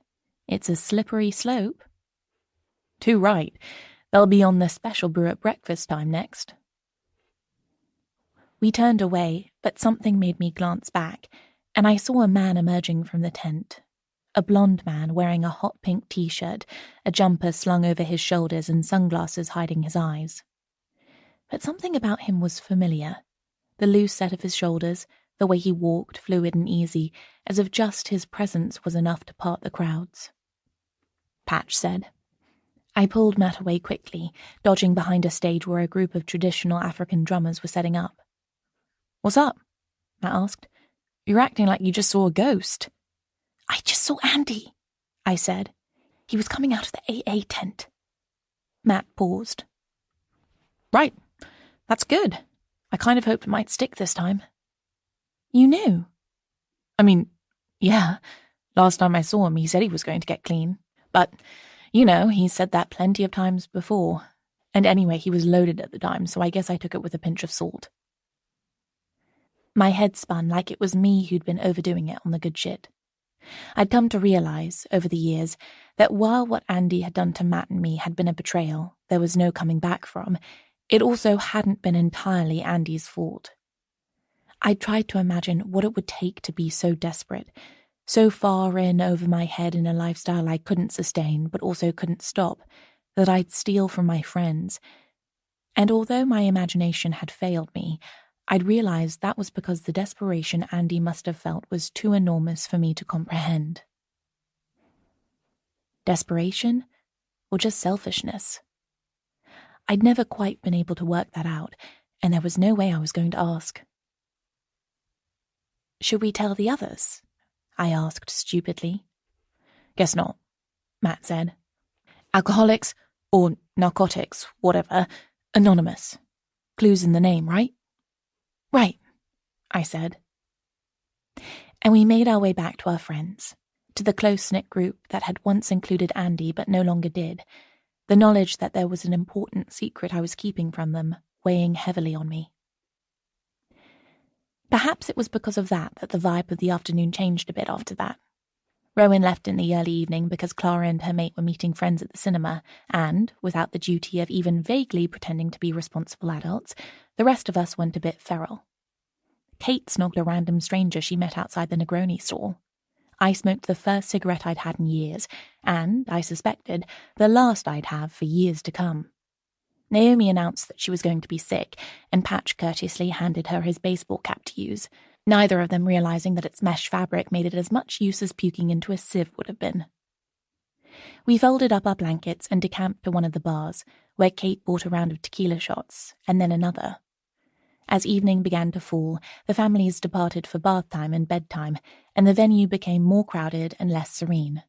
It's a slippery slope. Too right. They'll be on the special brew at breakfast time next. We turned away, but something made me glance back, and I saw a man emerging from the tent. A blonde man wearing a hot pink t-shirt, a jumper slung over his shoulders and sunglasses hiding his eyes. But something about him was familiar. The loose set of his shoulders, the way he walked, fluid and easy, as if just his presence was enough to part the crowds. Patch said. I pulled Matt away quickly, dodging behind a stage where a group of traditional African drummers were setting up. What's up? Matt asked. You're acting like you just saw a ghost. I just saw Andy, I said. He was coming out of the AA tent. Matt paused. Right. That's good. I kind of hoped it might stick this time. You knew? I mean, yeah. Last time I saw him, he said he was going to get clean. But, you know, he's said that plenty of times before. And anyway, he was loaded at the time, so I guess I took it with a pinch of salt. My head spun like it was me who'd been overdoing it on the good shit. I'd come to realize, over the years, that while what Andy had done to Matt and me had been a betrayal there was no coming back from, it also hadn't been entirely Andy's fault. I tried to imagine what it would take to be so desperate, so far in over my head in a lifestyle I couldn't sustain but also couldn't stop, that I'd steal from my friends. And although my imagination had failed me, I'd realized that was because the desperation Andy must have felt was too enormous for me to comprehend. Desperation? Or just selfishness? I'd never quite been able to work that out, and there was no way I was going to ask. Should we tell the others? I asked stupidly. Guess not, Matt said. Alcoholics, or narcotics, whatever, anonymous. Clues in the name, right? Right, I said. And we made our way back to our friends, to the close-knit group that had once included Andy but no longer did, the knowledge that there was an important secret I was keeping from them, weighing heavily on me. Perhaps it was because of that the vibe of the afternoon changed a bit after that. Rowan left in the early evening because Clara and her mate were meeting friends at the cinema, and, without the duty of even vaguely pretending to be responsible adults, the rest of us went a bit feral. Kate snogged a random stranger she met outside the Negroni stall. I smoked the first cigarette I'd had in years, and, I suspected, the last I'd have for years to come. Naomi announced that she was going to be sick, and Patch courteously handed her his baseball cap to use, neither of them realizing that its mesh fabric made it as much use as puking into a sieve would have been. We folded up our blankets and decamped to one of the bars, where Kate bought a round of tequila shots, and then another. As evening began to fall, the families departed for bath time and bedtime, and the venue became more crowded and less serene.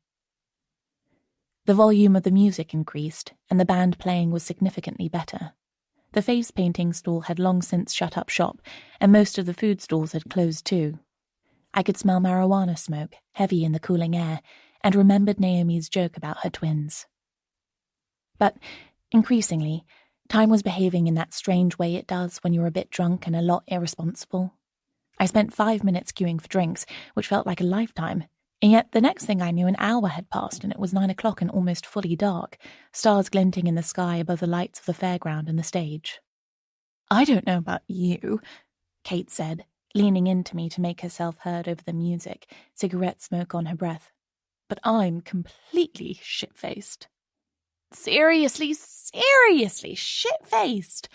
The volume of the music increased, and the band playing was significantly better. The face painting stall had long since shut up shop, and most of the food stalls had closed too. I could smell marijuana smoke, heavy in the cooling air, and remembered Naomi's joke about her twins. But, increasingly, time was behaving in that strange way it does when you're a bit drunk and a lot irresponsible. I spent 5 minutes queuing for drinks, which felt like a lifetime, and yet the next thing I knew an hour had passed and it was 9 o'clock and almost fully dark, stars glinting in the sky above the lights of the fairground and the stage. I don't know about you, Kate said, leaning into me to make herself heard over the music, cigarette smoke on her breath, but I'm completely shit-faced. Seriously shit-faced,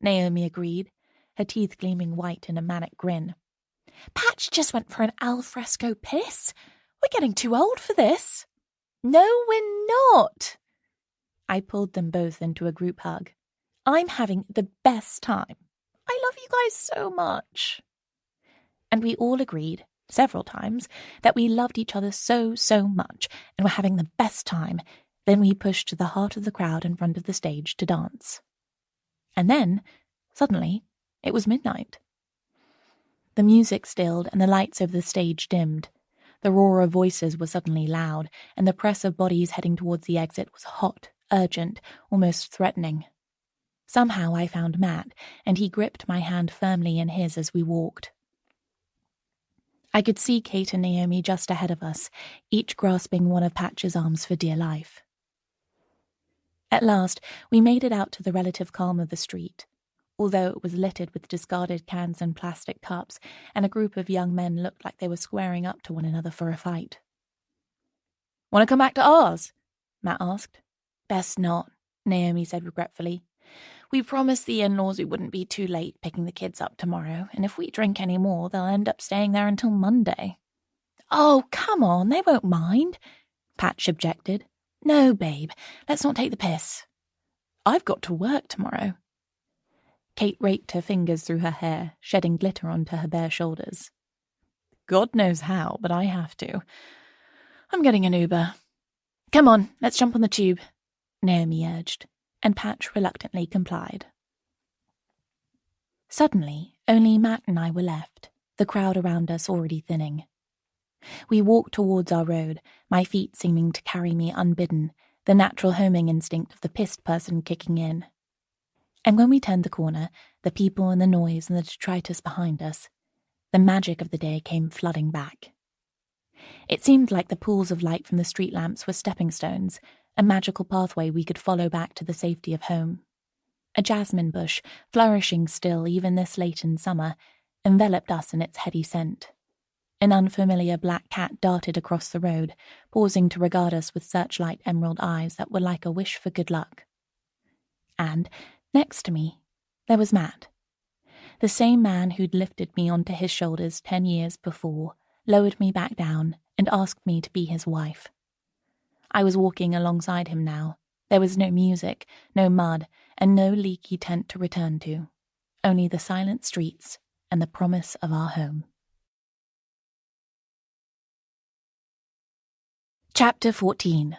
Naomi agreed, her teeth gleaming white in a manic grin. Patch just went for an al fresco piss. We're getting too old for this. No, we're not. I pulled them both into a group hug. I'm having the best time. I love you guys so much. And we all agreed, several times, that we loved each other so much and were having the best time. Then we pushed to the heart of the crowd in front of the stage to dance. And then, suddenly, it was midnight. The music stilled and the lights over the stage dimmed. The roar of voices was suddenly loud, and the press of bodies heading towards the exit was hot, urgent, almost threatening. Somehow I found Matt, and he gripped my hand firmly in his as we walked. I could see Kate and Naomi just ahead of us, each grasping one of Patch's arms for dear life. At last, we made it out to the relative calm of the street. although it was littered with discarded cans and plastic cups, and a group of young men looked like they were squaring up to one another for a fight. "Want to come back to ours?" Matt asked. "Best not," Naomi said regretfully. "We promised the in-laws we wouldn't be too late picking the kids up tomorrow, and if we drink any more, they'll end up staying there until Monday." "Oh, come on, they won't mind," Patch objected. "No, babe, let's not take the piss." "I've got to work tomorrow." Kate raked her fingers through her hair, shedding glitter onto her bare shoulders. "God knows how, but I have to. I'm getting an Uber." "Come on, let's jump on the tube," Naomi urged, and Patch reluctantly complied. Suddenly, only Matt and I were left, the crowd around us already thinning. We walked towards our road, my feet seeming to carry me unbidden, the natural homing instinct of the pissed person kicking in. And when we turned the corner, the people and the noise and the detritus behind us, the magic of the day came flooding back. It seemed like the pools of light from the street lamps were stepping stones, a magical pathway we could follow back to the safety of home. A jasmine bush, flourishing still even this late in summer, enveloped us in its heady scent. An unfamiliar black cat darted across the road, pausing to regard us with searchlight emerald eyes that were like a wish for good luck. And, next to me, there was Matt. The same man who'd lifted me onto his shoulders 10 years before, lowered me back down, and asked me to be his wife. I was walking alongside him now. There was no music, no mud, and no leaky tent to return to. Only the silent streets and the promise of our home. Chapter 14.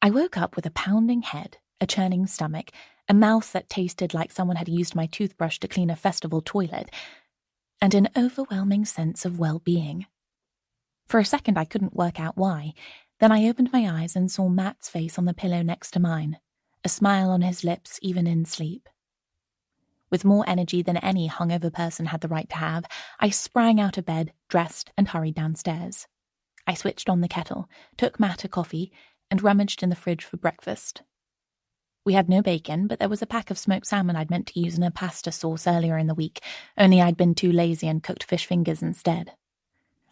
I woke up with a pounding head, a churning stomach, a mouth that tasted like someone had used my toothbrush to clean a festival toilet, and an overwhelming sense of well-being. For a second I couldn't work out why. Then I opened my eyes and saw Matt's face on the pillow next to mine, a smile on his lips even in sleep. With more energy than any hungover person had the right to have, I sprang out of bed, dressed, and hurried downstairs. I switched on the kettle, took Matt a coffee, and rummaged in the fridge for breakfast. We had no bacon, but there was a pack of smoked salmon I'd meant to use in a pasta sauce earlier in the week, only I'd been too lazy and cooked fish fingers instead.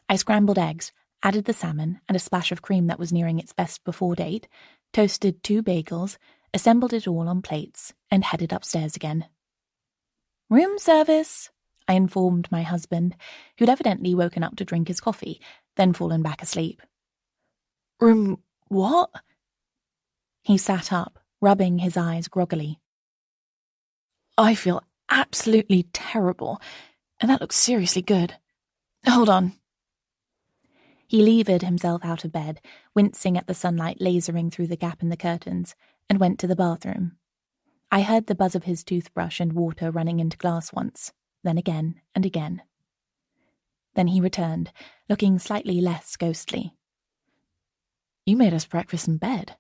I scrambled eggs, added the salmon and a splash of cream that was nearing its best before date, toasted 2 bagels, assembled it all on plates, and headed upstairs again. "Room service," I informed my husband, who'd evidently woken up to drink his coffee, then fallen back asleep. "Room what?" He sat up, rubbing his eyes groggily. "I feel absolutely terrible, and that looks seriously good. Hold on." He levered himself out of bed, wincing at the sunlight lasering through the gap in the curtains, and went to the bathroom. I heard the buzz of his toothbrush and water running into glass once, then again and again. Then he returned, looking slightly less ghostly. "You made us breakfast in bed.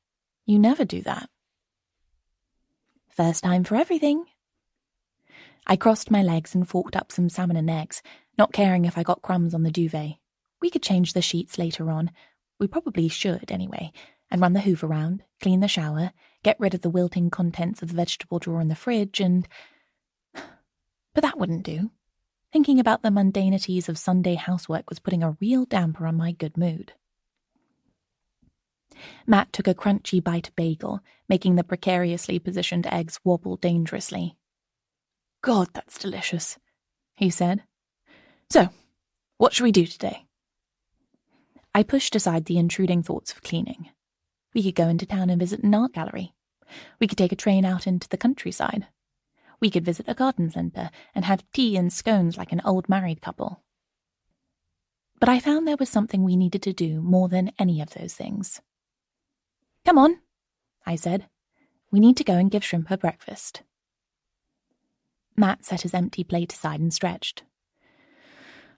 You never do that." "First time for everything." I crossed my legs and forked up some salmon and eggs, not caring if I got crumbs on the duvet. We could change the sheets later on. We probably should, anyway, and run the hoover round, clean the shower, get rid of the wilting contents of the vegetable drawer in the fridge, and... But that wouldn't do. Thinking about the mundanities of Sunday housework was putting a real damper on my good mood. Matt took a crunchy bite of bagel, making the precariously positioned eggs wobble dangerously. "God, that's delicious," he said. "So, what shall we do today?" I pushed aside the intruding thoughts of cleaning. We could go into town and visit an art gallery. We could take a train out into the countryside. We could visit a garden centre and have tea and scones like an old married couple. But I found there was something we needed to do more than any of those things. "Come on," I said. "We need to go and give Shrimp her breakfast." Matt set his empty plate aside and stretched.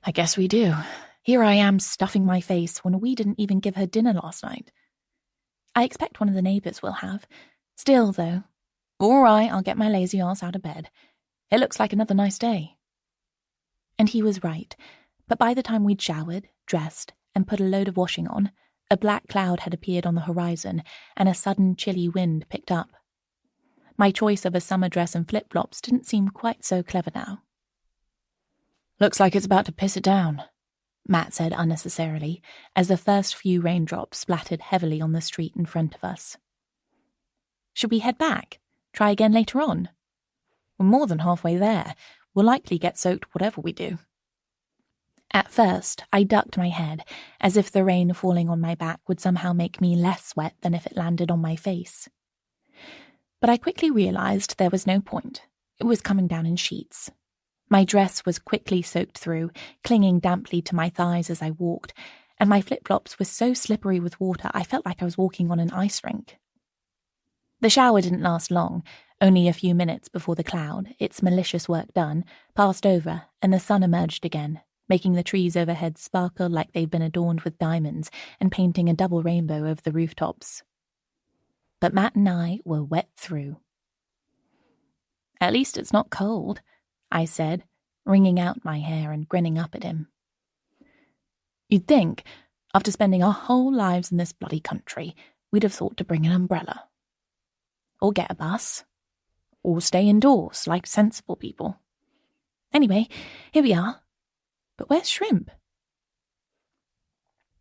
"I guess we do. Here I am stuffing my face when we didn't even give her dinner last night. I expect one of the neighbours will have. Still, though, all right, I'll get my lazy ass out of bed. It looks like another nice day." And he was right, but by the time we'd showered, dressed, and put a load of washing on, a black cloud had appeared on the horizon, and a sudden chilly wind picked up. My choice of a summer dress and flip-flops didn't seem quite so clever now. "Looks like it's about to piss it down," Matt said unnecessarily, as the first few raindrops splattered heavily on the street in front of us. "Should we head back? Try again later on? We're more than halfway there. We'll likely get soaked whatever we do." At first, I ducked my head, as if the rain falling on my back would somehow make me less wet than if it landed on my face. But I quickly realized there was no point. It was coming down in sheets. My dress was quickly soaked through, clinging damply to my thighs as I walked, and my flip-flops were so slippery with water I felt like I was walking on an ice rink. The shower didn't last long, only a few minutes before the cloud, its malicious work done, passed over and the sun emerged again, making the trees overhead sparkle like they'd been adorned with diamonds and painting a double rainbow over the rooftops. But Matt and I were wet through. "At least it's not cold," I said, wringing out my hair and grinning up at him. "You'd think, after spending our whole lives in this bloody country, we'd have thought to bring an umbrella. Or get a bus. Or stay indoors, like sensible people. Anyway, here we are. But where's Shrimp?"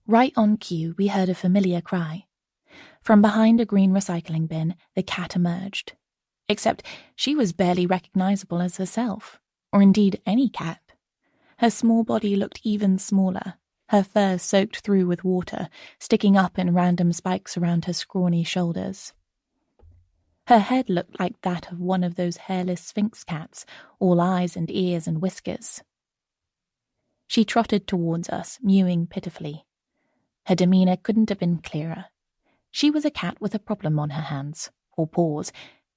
Right on cue, we heard a familiar cry. From behind a green recycling bin, the cat emerged. Except she was barely recognizable as herself, or indeed any cat. Her small body looked even smaller, her fur soaked through with water, sticking up in random spikes around her scrawny shoulders. Her head looked like that of one of those hairless sphinx cats, all eyes and ears and whiskers. She trotted towards us, mewing pitifully. Her demeanor couldn't have been clearer. She was a cat with a problem on her hands, or paws,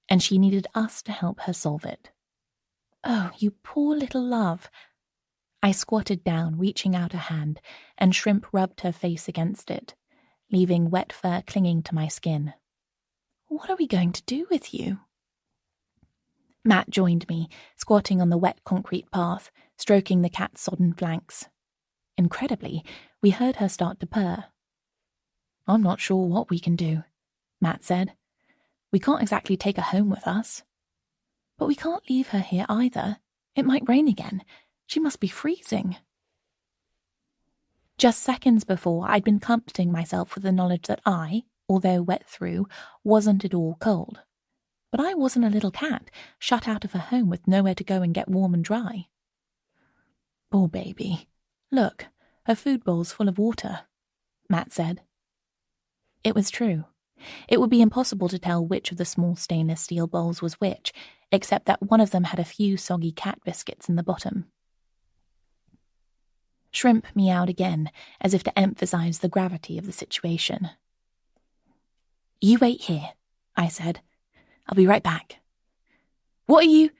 and she needed us to help her solve it. "Oh, you poor little love." I squatted down, reaching out a hand, and Shrimp rubbed her face against it, leaving wet fur clinging to my skin. "What are we going to do with you?" Matt joined me, squatting on the wet concrete path, stroking the cat's sodden flanks. Incredibly, we heard her start to purr. "I'm not sure what we can do," Matt said. "We can't exactly take her home with us. But we can't leave her here either. It might rain again. She must be freezing." Just seconds before, I'd been comforting myself with the knowledge that I, although wet through, wasn't at all cold. But I wasn't a little cat, shut out of her home with nowhere to go and get warm and dry. "Poor baby. Look, her food bowl's full of water," Matt said. It was true. It would be impossible to tell which of the small stainless steel bowls was which, except that one of them had a few soggy cat biscuits in the bottom. Shrimp meowed again, as if to emphasize the gravity of the situation. "You wait here," I said. "I'll be right back." "What are you—"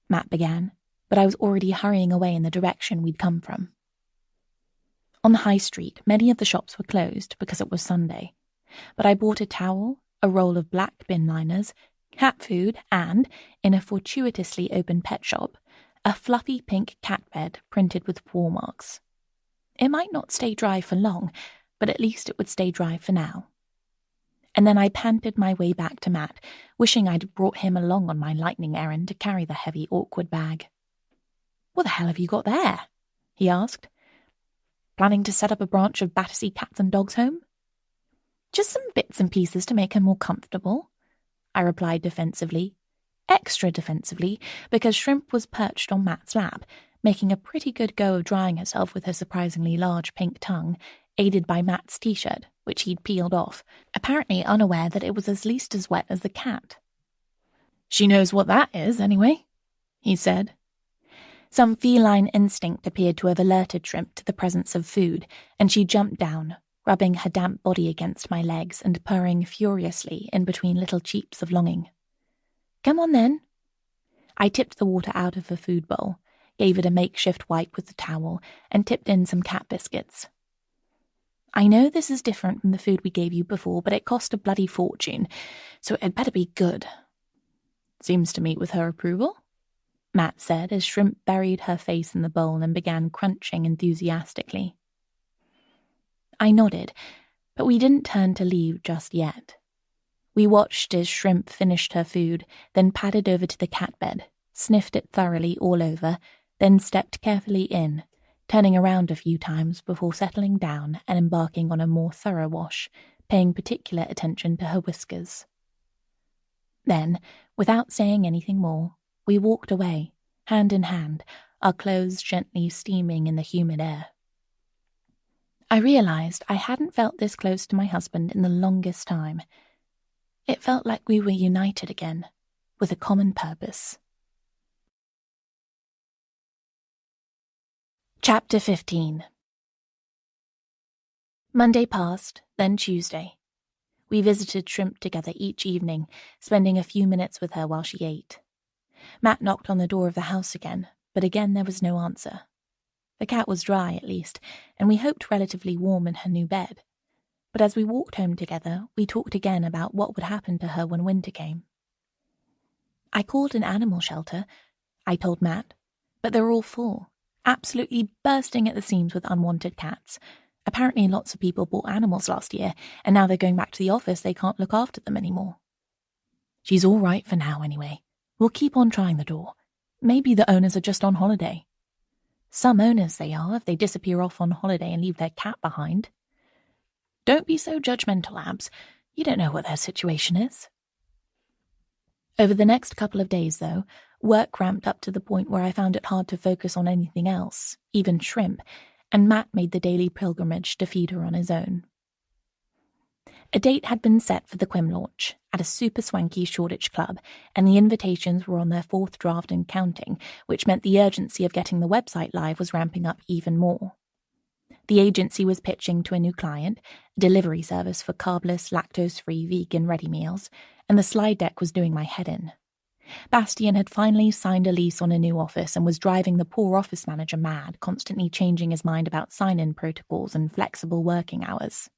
Matt began, but I was already hurrying away in the direction we'd come from. On the high street, many of the shops were closed because it was Sunday, but I bought a towel, a roll of black bin liners, cat food, and, in a fortuitously open pet shop, a fluffy pink cat bed printed with paw marks. It might not stay dry for long, but at least it would stay dry for now. And then I panted my way back to Matt, wishing I'd brought him along on my lightning errand to carry the heavy, awkward bag. "What the hell have you got there?" he asked. "Planning to set up a branch of Battersea Cats and Dogs Home?" "Just some bits and pieces to make her more comfortable," I replied defensively. Extra defensively, because Shrimp was perched on Matt's lap, making a pretty good go of drying herself with her surprisingly large pink tongue, aided by Matt's t-shirt, which he'd peeled off, apparently unaware that it was at least as wet as the cat. "She knows what that is, anyway," he said. Some feline instinct appeared to have alerted Shrimp to the presence of food, and she jumped down, rubbing her damp body against my legs and purring furiously in between little cheeps of longing. "Come on, then." I tipped the water out of her food bowl, gave it a makeshift wipe with the towel, and tipped in some cat biscuits. "I know this is different from the food we gave you before, but it cost a bloody fortune, so it had better be good." "Seems to meet with her approval," Matt said as Shrimp buried her face in the bowl and began crunching enthusiastically. I nodded, but we didn't turn to leave just yet. We watched as Shrimp finished her food, then padded over to the cat bed, sniffed it thoroughly all over, then stepped carefully in, turning around a few times before settling down and embarking on a more thorough wash, paying particular attention to her whiskers. Then, without saying anything more, we walked away, hand in hand, our clothes gently steaming in the humid air. I realized I hadn't felt this close to my husband in the longest time. It felt like we were united again, with a common purpose. Chapter 15. Monday passed, then Tuesday. We visited Shrimp together each evening, spending a few minutes with her while she ate. Matt knocked on the door of the house again, but again there was no answer. The cat was dry, at least, and we hoped relatively warm in her new bed. But as we walked home together, we talked again about what would happen to her when winter came. I called an animal shelter, I told Matt, but they're all full, absolutely bursting at the seams with unwanted cats. Apparently lots of people bought animals last year, and now they're going back to the office, they can't look after them anymore. She's all right for now anyway. We'll keep on trying the door. Maybe the owners are just on holiday. Some owners they are, if they disappear off on holiday and leave their cat behind. Don't be so judgmental, Abs. You don't know what their situation is. Over the next couple of days, though, work ramped up to the point where I found it hard to focus on anything else, even Shrimp, and Matt made the daily pilgrimage to feed her on his own. A date had been set for the Quim launch at a super swanky Shoreditch club, and the invitations were on their fourth draft and counting, which meant the urgency of getting the website live was ramping up even more. The agency was pitching to a new client, a delivery service for carbless, lactose-free vegan ready meals, and the slide deck was doing my head in. Bastian had finally signed a lease on a new office and was driving the poor office manager mad, constantly changing his mind about sign-in protocols and flexible working hours.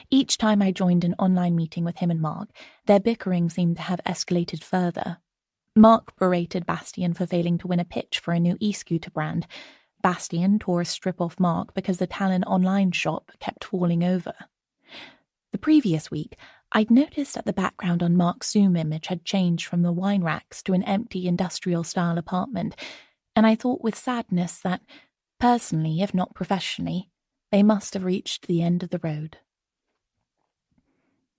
Each time I joined an online meeting with him and Mark, their bickering seemed to have escalated further. Mark berated Bastian for failing to win a pitch for a new e-scooter brand. Bastian tore a strip off Mark because the Talon online shop kept falling over. The previous week, I'd noticed that the background on Mark's Zoom image had changed from the wine racks to an empty industrial-style apartment, and I thought with sadness that, personally, if not professionally, they must have reached the end of the road.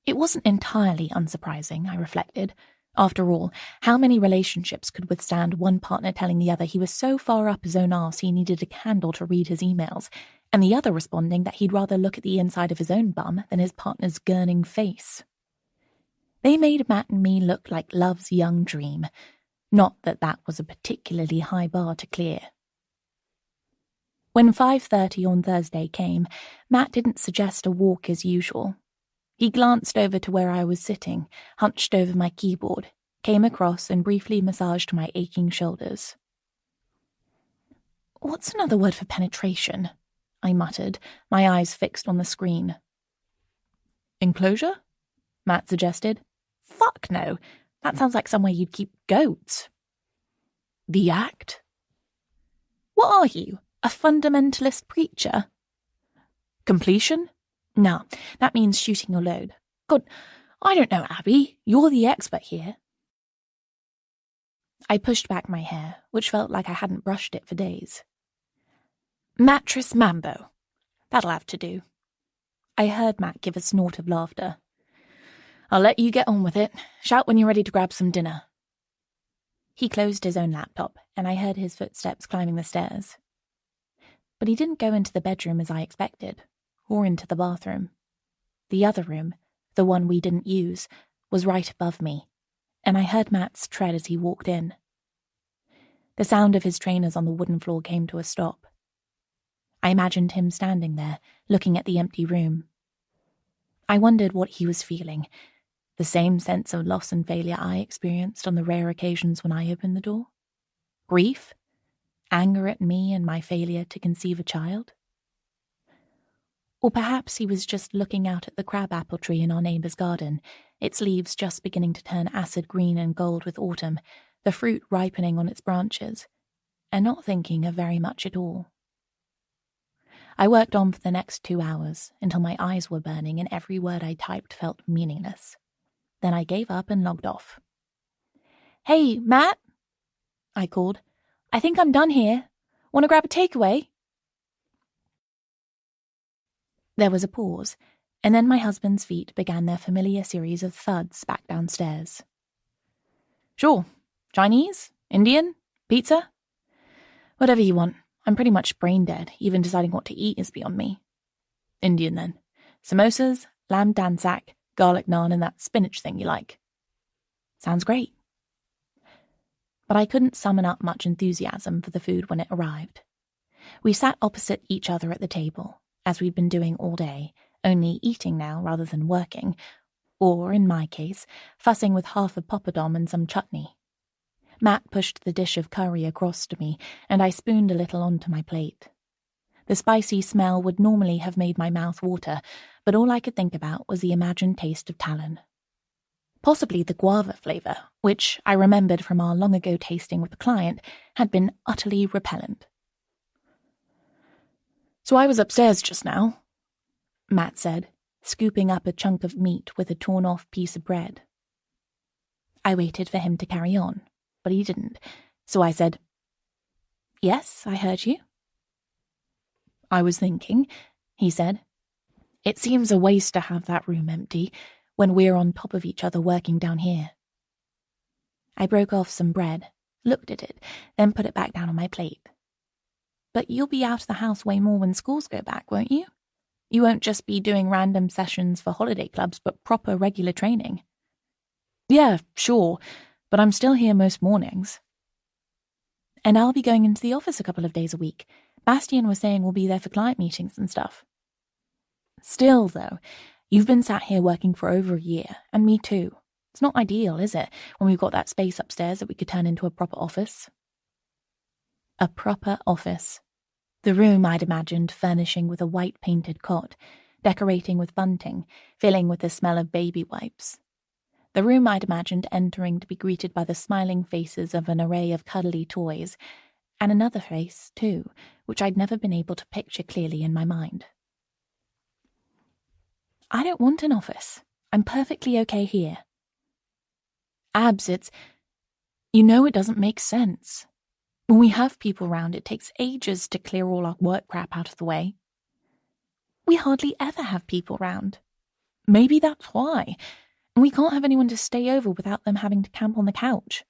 It wasn't entirely unsurprising, I reflected. After all, how many relationships could withstand one partner telling the other he was so far up his own arse he needed a candle to read his emails, and the other responding that he'd rather look at the inside of his own bum than his partner's gurning face? They made Matt and me look like love's young dream. Not that that was a particularly high bar to clear. When 5:30 on Thursday came, Matt didn't suggest a walk as usual. He glanced over to where I was sitting, hunched over my keyboard, came across and briefly massaged my aching shoulders. "What's another word for penetration?" I muttered, my eyes fixed on the screen. "Enclosure?" Matt suggested. "Fuck no. That sounds like somewhere you'd keep goats." "The act?" "What are you, a fundamentalist preacher?" "Completion?" "Nah, that means shooting your load." "God, I don't know, Abby. You're the expert here." I pushed back my hair, which felt like I hadn't brushed it for days. "Mattress mambo. That'll have to do." I heard Matt give a snort of laughter. "I'll let you get on with it. Shout when you're ready to grab some dinner." He closed his own laptop, and I heard his footsteps climbing the stairs. But he didn't go into the bedroom as I expected, or into the bathroom. The other room, the one we didn't use, was right above me, and I heard Matt's tread as he walked in. The sound of his trainers on the wooden floor came to a stop. I imagined him standing there, looking at the empty room. I wondered what he was feeling, the same sense of loss and failure I experienced on the rare occasions when I opened the door? Grief? Anger at me and my failure to conceive a child? Or perhaps he was just looking out at the crabapple tree in our neighbour's garden, its leaves just beginning to turn acid green and gold with autumn, the fruit ripening on its branches, and not thinking of very much at all. I worked on for the next 2 hours, until my eyes were burning and every word I typed felt meaningless. Then I gave up and logged off. "Hey, Matt," I called. "I think I'm done here. Want to grab a takeaway?" There was a pause, and then my husband's feet began their familiar series of thuds back downstairs. "Sure. Chinese? Indian? Pizza? Whatever you want. I'm pretty much brain dead. Even deciding what to eat is beyond me." "Indian, then. Samosas, lamb dansak, garlic naan, and that spinach thing you like." "Sounds great." But I couldn't summon up much enthusiasm for the food when it arrived. We sat opposite each other at the table, as we'd been doing all day, only eating now rather than working, or, in my case, fussing with half a poppadom and some chutney. Matt pushed the dish of curry across to me, and I spooned a little onto my plate. The spicy smell would normally have made my mouth water, but all I could think about was the imagined taste of Talon. Possibly the guava flavour, which I remembered from our long-ago tasting with the client, had been utterly repellent. "So I was upstairs just now," Matt said, scooping up a chunk of meat with a torn-off piece of bread. I waited for him to carry on, but he didn't, so I said, "Yes, I heard you." "I was thinking," he said, "it seems a waste to have that room empty when we're on top of each other working down here." I broke off some bread, looked at it, then put it back down on my plate. "But you'll be out of the house way more when schools go back, won't you? You won't just be doing random sessions for holiday clubs, but proper regular training." "Yeah, sure, but I'm still here most mornings." "And I'll be going into the office a couple of days a week. Bastian was saying we'll be there for client meetings and stuff." "Still, though, you've been sat here working for over a year, and me too. It's not ideal, is it, when we've got that space upstairs that we could turn into a proper office?" A proper office. The room I'd imagined furnishing with a white-painted cot, decorating with bunting, filling with the smell of baby wipes. The room I'd imagined entering to be greeted by the smiling faces of an array of cuddly toys, and another face, too, which I'd never been able to picture clearly in my mind. "I don't want an office. I'm perfectly okay here." "Abs, you know it doesn't make sense. When we have people round, it takes ages to clear all our work crap out of the way." "We hardly ever have people round." "Maybe that's why. And we can't have anyone to stay over without them having to camp on the couch.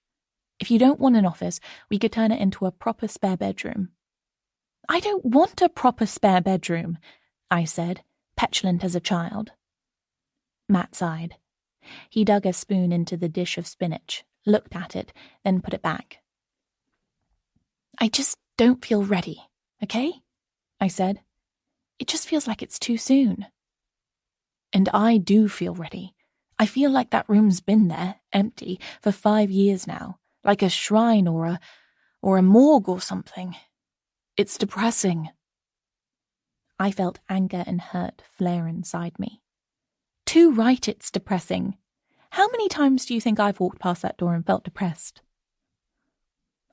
If you don't want an office, we could turn it into a proper spare bedroom." "I don't want a proper spare bedroom," I said, petulant as a child. Matt sighed. He dug a spoon into the dish of spinach, looked at it, then put it back. "I just don't feel ready, okay?" I said. "It just feels like it's too soon." "And I do feel ready. I feel like that room's been there, empty, for 5 years now, like a shrine or a morgue or something. It's depressing." I felt anger and hurt flare inside me. Too right it's depressing. How many times do you think I've walked past that door and felt depressed?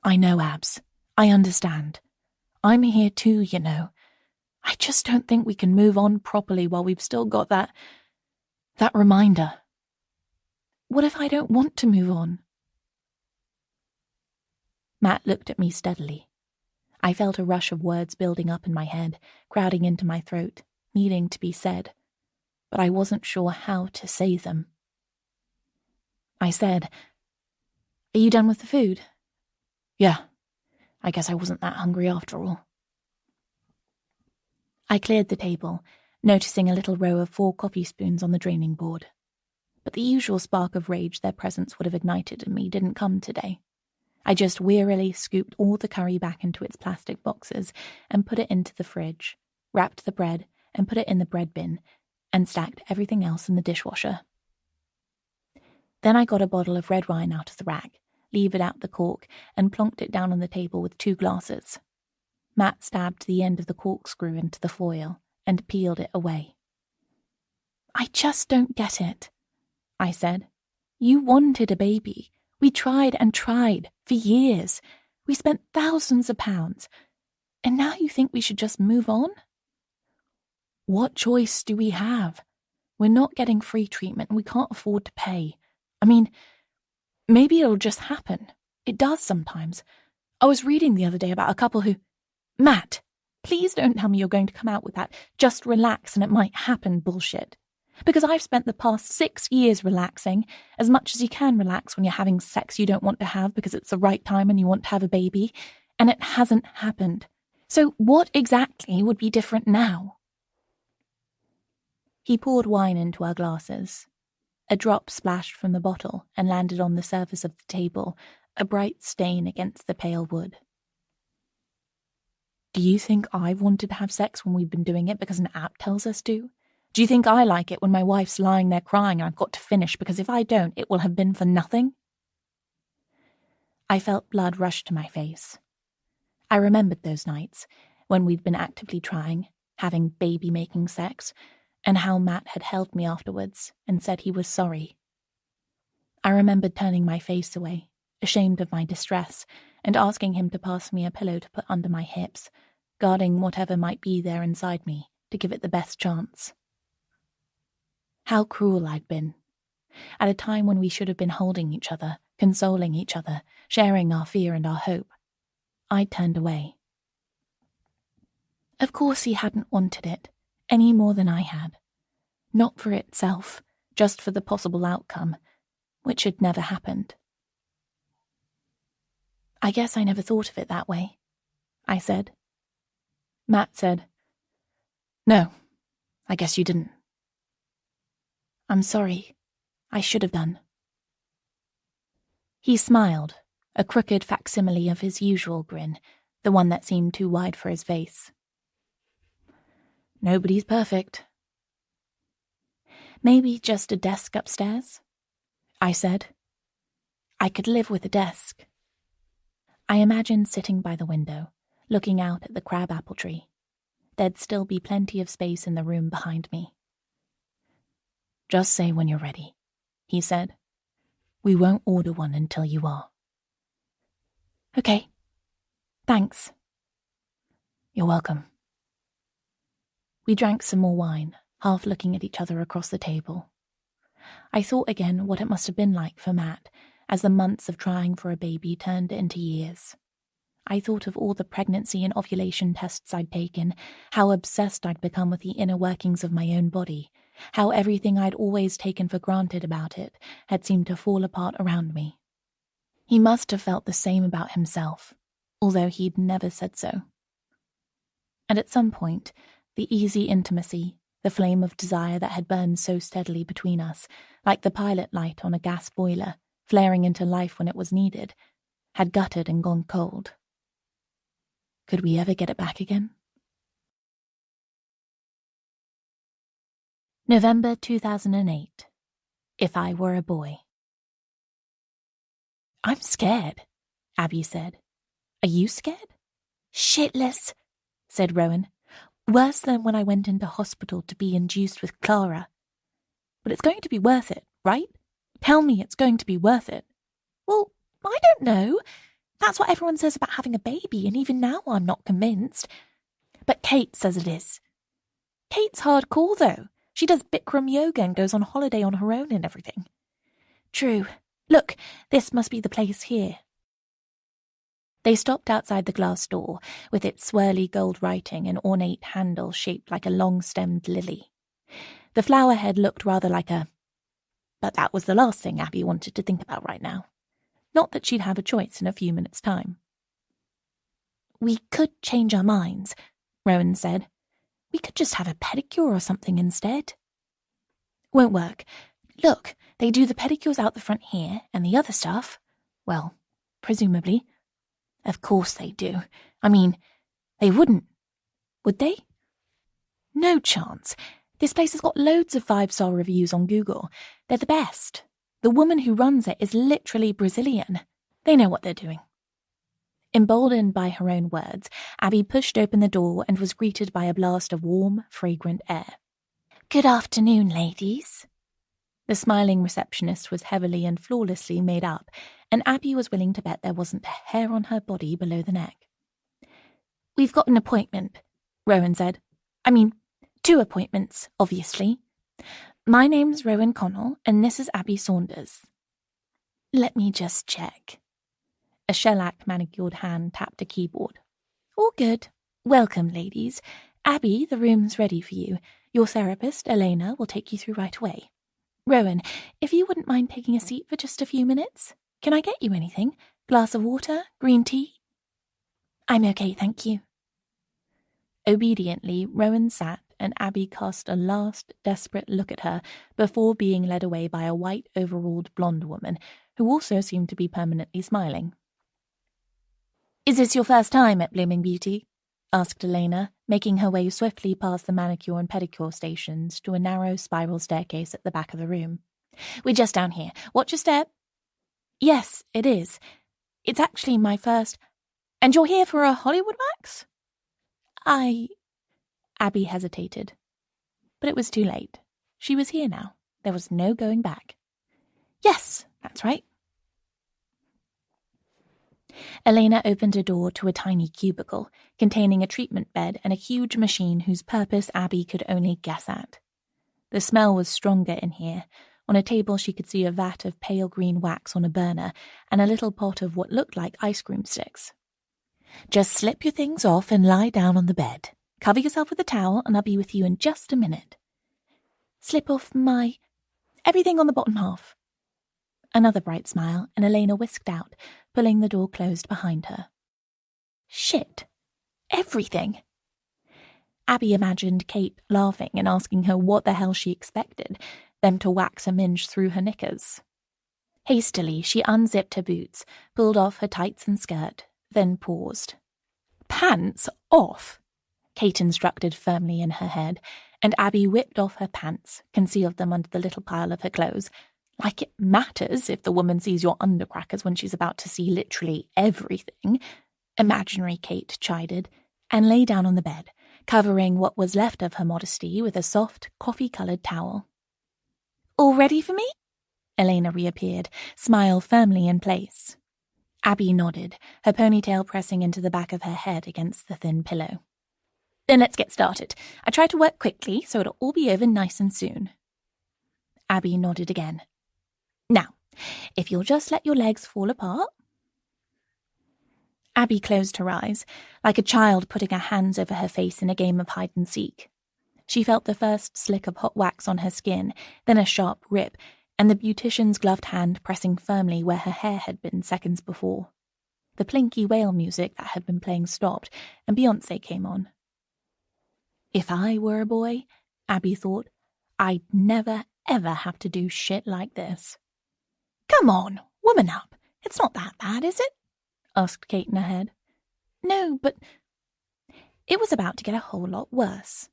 "I know, Abs. I understand. I'm here too, you know. I just don't think we can move on properly while we've still got that reminder." "What if I don't want to move on?" Matt looked at me steadily. I felt a rush of words building up in my head, crowding into my throat, needing to be said, but I wasn't sure how to say them. I said, "Are you done with the food?" "Yeah. I guess I wasn't that hungry after all." I cleared the table, noticing a little row of 4 coffee spoons on the draining board. But the usual spark of rage their presence would have ignited in me didn't come today. I just wearily scooped all the curry back into its plastic boxes and put it into the fridge, wrapped the bread and put it in the bread bin, and stacked everything else in the dishwasher. Then I got a bottle of red wine out of the rack, levered out the cork, and plonked it down on the table with 2 glasses. Matt stabbed the end of the corkscrew into the foil and peeled it away. "I just don't get it," I said. "You wanted a baby. We tried and tried, for years. We spent thousands of pounds. And now you think we should just move on?" "What choice do we have? We're not getting free treatment and we can't afford to pay. I mean, maybe it'll just happen. It does sometimes. I was reading the other day about a couple who... Matt, please don't tell me you're going to come out with that just relax and it might happen bullshit. Because I've spent the past 6 years relaxing, as much as you can relax when you're having sex you don't want to have because it's the right time and you want to have a baby, and it hasn't happened. So what exactly would be different now? He poured wine into our glasses. A drop splashed from the bottle and landed on the surface of the table, a bright stain against the pale wood. Do you think I've wanted to have sex when we've been doing it because an app tells us to? Do you think I like it when my wife's lying there crying and I've got to finish because if I don't, it will have been for nothing? I felt blood rush to my face. I remembered those nights when we'd been actively trying, having baby-making sex, and how Matt had held me afterwards and said he was sorry. I remembered turning my face away, ashamed of my distress, and asking him to pass me a pillow to put under my hips, guarding whatever might be there inside me to give it the best chance. How cruel I'd been. At a time when we should have been holding each other, consoling each other, sharing our fear and our hope, I turned away. Of course he hadn't wanted it, any more than I had. Not for itself, just for the possible outcome, which had never happened. I guess I never thought of it that way, I said. Matt said, No, I guess you didn't. I'm sorry. I should have done. He smiled, a crooked facsimile of his usual grin, the one that seemed too wide for his face. Nobody's perfect. Maybe just a desk upstairs? I said. I could live with a desk. I imagined sitting by the window, looking out at the crabapple tree. There'd still be plenty of space in the room behind me. Just say when you're ready, he said. We won't order one until you are. Okay. Thanks. You're welcome. We drank some more wine, half looking at each other across the table. I thought again what it must have been like for Matt, as the months of trying for a baby turned into years. I thought of all the pregnancy and ovulation tests I'd taken, how obsessed I'd become with the inner workings of my own body, how everything I'd always taken for granted about it had seemed to fall apart around me. He must have felt the same about himself, although he'd never said so. And at some point, the easy intimacy, the flame of desire that had burned so steadily between us, like the pilot light on a gas boiler, flaring into life when it was needed, had guttered and gone cold. Could we ever get it back again? November 2008. If I Were a Boy. I'm scared, Abby said. Are you scared? Shitless, said Rowan. Worse than when I went into hospital to be induced with Clara. But it's going to be worth it, right? Tell me it's going to be worth it. Well, I don't know. That's what everyone says about having a baby, and even now I'm not convinced. But Kate says it is. Kate's hardcore, though. She does Bikram yoga and goes on holiday on her own and everything. True. Look, this must be the place here. They stopped outside the glass door, with its swirly gold writing and ornate handle shaped like a long-stemmed lily. The flower head looked rather like a... But that was the last thing Abby wanted to think about right now. Not that she'd have a choice in a few minutes' time. We could change our minds, Rowan said. We could just have a pedicure or something instead. Won't work. Look, they do the pedicures out the front here, and the other stuff, well, presumably. Of course they do. I mean, they wouldn't, would they? No chance. This place has got loads of 5-star reviews on Google. They're the best. The woman who runs it is literally Brazilian. They know what they're doing. Emboldened by her own words, Abby pushed open the door and was greeted by a blast of warm, fragrant air. Good afternoon, ladies. The smiling receptionist was heavily and flawlessly made up, and Abby was willing to bet there wasn't a hair on her body below the neck. We've got an appointment, Rowan said. I mean, 2 appointments, obviously. My name's Rowan Connell, and this is Abby Saunders. Let me just check. A shellac manicured hand tapped a keyboard. All good. Welcome, ladies. Abby, the room's ready for you. Your therapist, Elena, will take you through right away. Rowan, if you wouldn't mind taking a seat for just a few minutes. Can I get you anything? Glass of water? Green tea? I'm okay, thank you. Obediently, Rowan sat, and Abby cast a last desperate look at her before being led away by a white overalled blonde woman, who also seemed to be permanently smiling. Is this your first time at Blooming Beauty? Asked Elena, making her way swiftly past the manicure and pedicure stations to a narrow spiral staircase at the back of the room. We're just down here. Watch your step. Yes, it is. It's actually my first. And you're here for a Hollywood wax? Abby hesitated. But it was too late. She was here now. There was no going back. Yes, that's right. Elena opened a door to a tiny cubicle, containing a treatment bed and a huge machine whose purpose Abby could only guess at. The smell was stronger in here. On a table she could see a vat of pale green wax on a burner and a little pot of what looked like ice cream sticks. Just slip your things off and lie down on the bed. Cover yourself with a towel and I'll be with you in just a minute. Slip off everything on the bottom half. Another bright smile, and Elena whisked out, pulling the door closed behind her. Shit. Everything. Abby imagined Kate laughing and asking her what the hell she expected, them to wax a minge through her knickers. Hastily, she unzipped her boots, pulled off her tights and skirt, then paused. Pants off, Kate instructed firmly in her head, and Abby whipped off her pants, concealed them under the little pile of her clothes. Like it matters if the woman sees your undercrackers when she's about to see literally everything, imaginary Kate chided, and lay down on the bed, covering what was left of her modesty with a soft, coffee-coloured towel. All ready for me? Elena reappeared, smile firmly in place. Abby nodded, her ponytail pressing into the back of her head against the thin pillow. Then let's get started. I try to work quickly, so it'll all be over nice and soon. Abby nodded again. Now, if you'll just let your legs fall apart. Abby closed her eyes, like a child putting her hands over her face in a game of hide-and-seek. She felt the first slick of hot wax on her skin, then a sharp rip, and the beautician's gloved hand pressing firmly where her hair had been seconds before. The plinky whale music that had been playing stopped, and Beyoncé came on. If I were a boy, Abby thought, I'd never, ever have to do shit like this. Come on, woman up. It's not that bad, is it? Asked Kate in her head. No, but it was about to get a whole lot worse.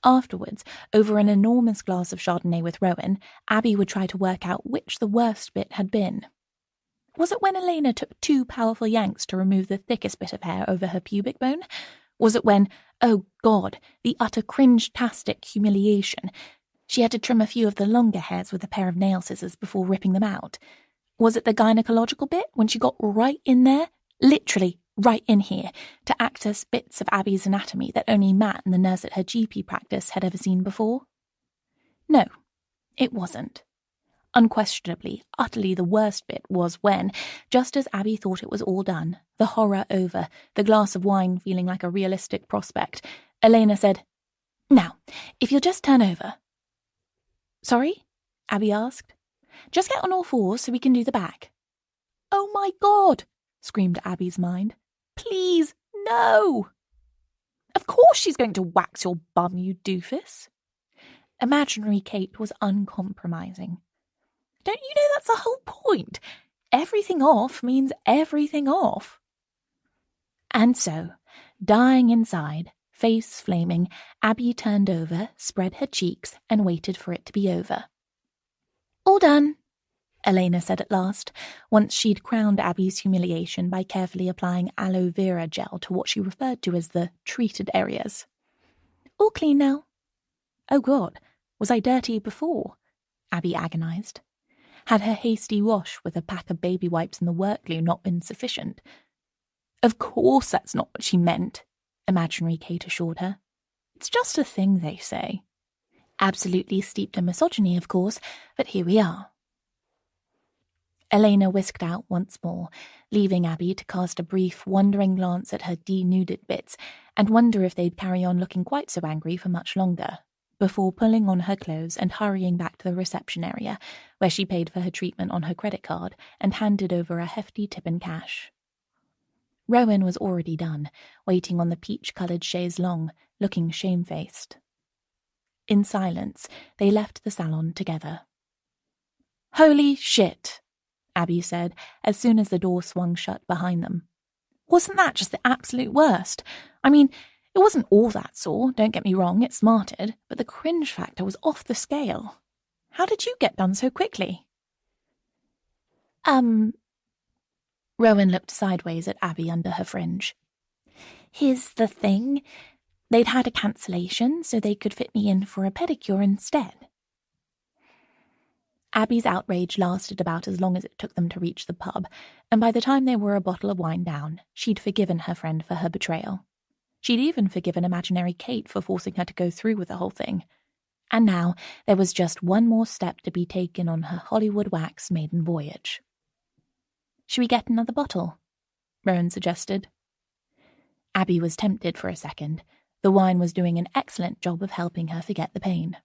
Afterwards, over an enormous glass of Chardonnay with Rowan, Abby would try to work out which the worst bit had been. Was it when Elena took 2 powerful yanks to remove the thickest bit of hair over her pubic bone? Was it when, oh God, the utter cringe-tastic humiliation, she had to trim a few of the longer hairs with a pair of nail scissors before ripping them out? Was it the gynecological bit when she got right in there, literally right in here, to access bits of Abby's anatomy that only Matt and the nurse at her GP practice had ever seen before? No, it wasn't. Unquestionably, utterly the worst bit was when, just as Abby thought it was all done, the horror over, the glass of wine feeling like a realistic prospect, Elena said, Now, if you'll just turn over. Sorry? Abby asked. Just get on all fours so we can do the back. Oh my God! Screamed Abby's mind. Please, no! Of course she's going to wax your bum, you doofus. Imaginary Kate was uncompromising. Don't you know that's the whole point? Everything off means everything off. And so, dying inside, face flaming, Abby turned over, spread her cheeks, and waited for it to be over. All done, Elena said at last, once she'd crowned Abby's humiliation by carefully applying aloe vera gel to what she referred to as the treated areas. All clean now. Oh God, was I dirty before? Abby agonized. Had her hasty wash with a pack of baby wipes and the work glue not been sufficient? Of course that's not what she meant, imaginary Kate assured her. It's just a thing they say. Absolutely steeped in misogyny, of course, but here we are. Elena whisked out once more, leaving Abby to cast a brief, wondering glance at her denuded bits and wonder if they'd carry on looking quite so angry for much longer, before pulling on her clothes and hurrying back to the reception area, where she paid for her treatment on her credit card and handed over a hefty tip in cash. Rowan was already done, waiting on the peach-coloured chaise longue, looking shamefaced. In silence, they left the salon together. "Holy shit," Abby said, as soon as the door swung shut behind them. "Wasn't that just the absolute worst? I mean, it wasn't all that sore, don't get me wrong, it smarted, but the cringe factor was off the scale. How did you get done so quickly?" Rowan looked sideways at Abby under her fringe. "Here's the thing. They'd had a cancellation, so they could fit me in for a pedicure instead." Abby's outrage lasted about as long as it took them to reach the pub, and by the time they were a bottle of wine down, she'd forgiven her friend for her betrayal. She'd even forgiven imaginary Kate for forcing her to go through with the whole thing. And now there was just one more step to be taken on her Hollywood wax maiden voyage. "Should we get another bottle?" Rowan suggested. Abby was tempted for a second. The wine was doing an excellent job of helping her forget the pain.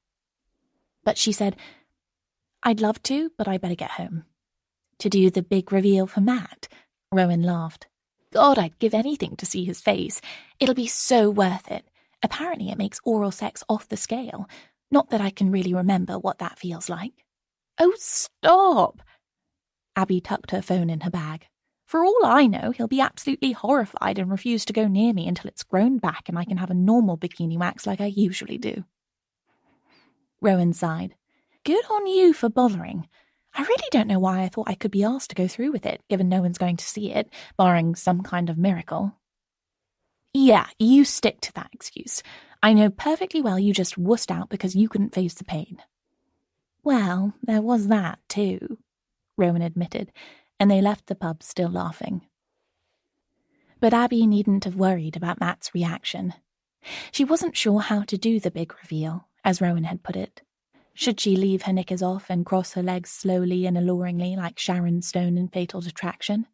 But she said, "I'd love to, but I better get home." "To do the big reveal for Matt?" Rowan laughed. "God, I'd give anything to see his face. It'll be so worth it. Apparently it makes oral sex off the scale. Not that I can really remember what that feels like." "Oh, stop!" Abby tucked her phone in her bag. "For all I know, he'll be absolutely horrified and refuse to go near me until it's grown back and I can have a normal bikini wax like I usually do." Rowan sighed. "Good on you for bothering. I really don't know why I thought I could be asked to go through with it, given no one's going to see it, barring some kind of miracle." "Yeah, you stick to that excuse. I know perfectly well you just wussed out because you couldn't face the pain." "Well, there was that, too," Rowan admitted, and they left the pub still laughing. But Abby needn't have worried about Matt's reaction. She wasn't sure how to do the big reveal, as Rowan had put it. Should she leave her knickers off and cross her legs slowly and alluringly like Sharon Stone in Fatal Attraction?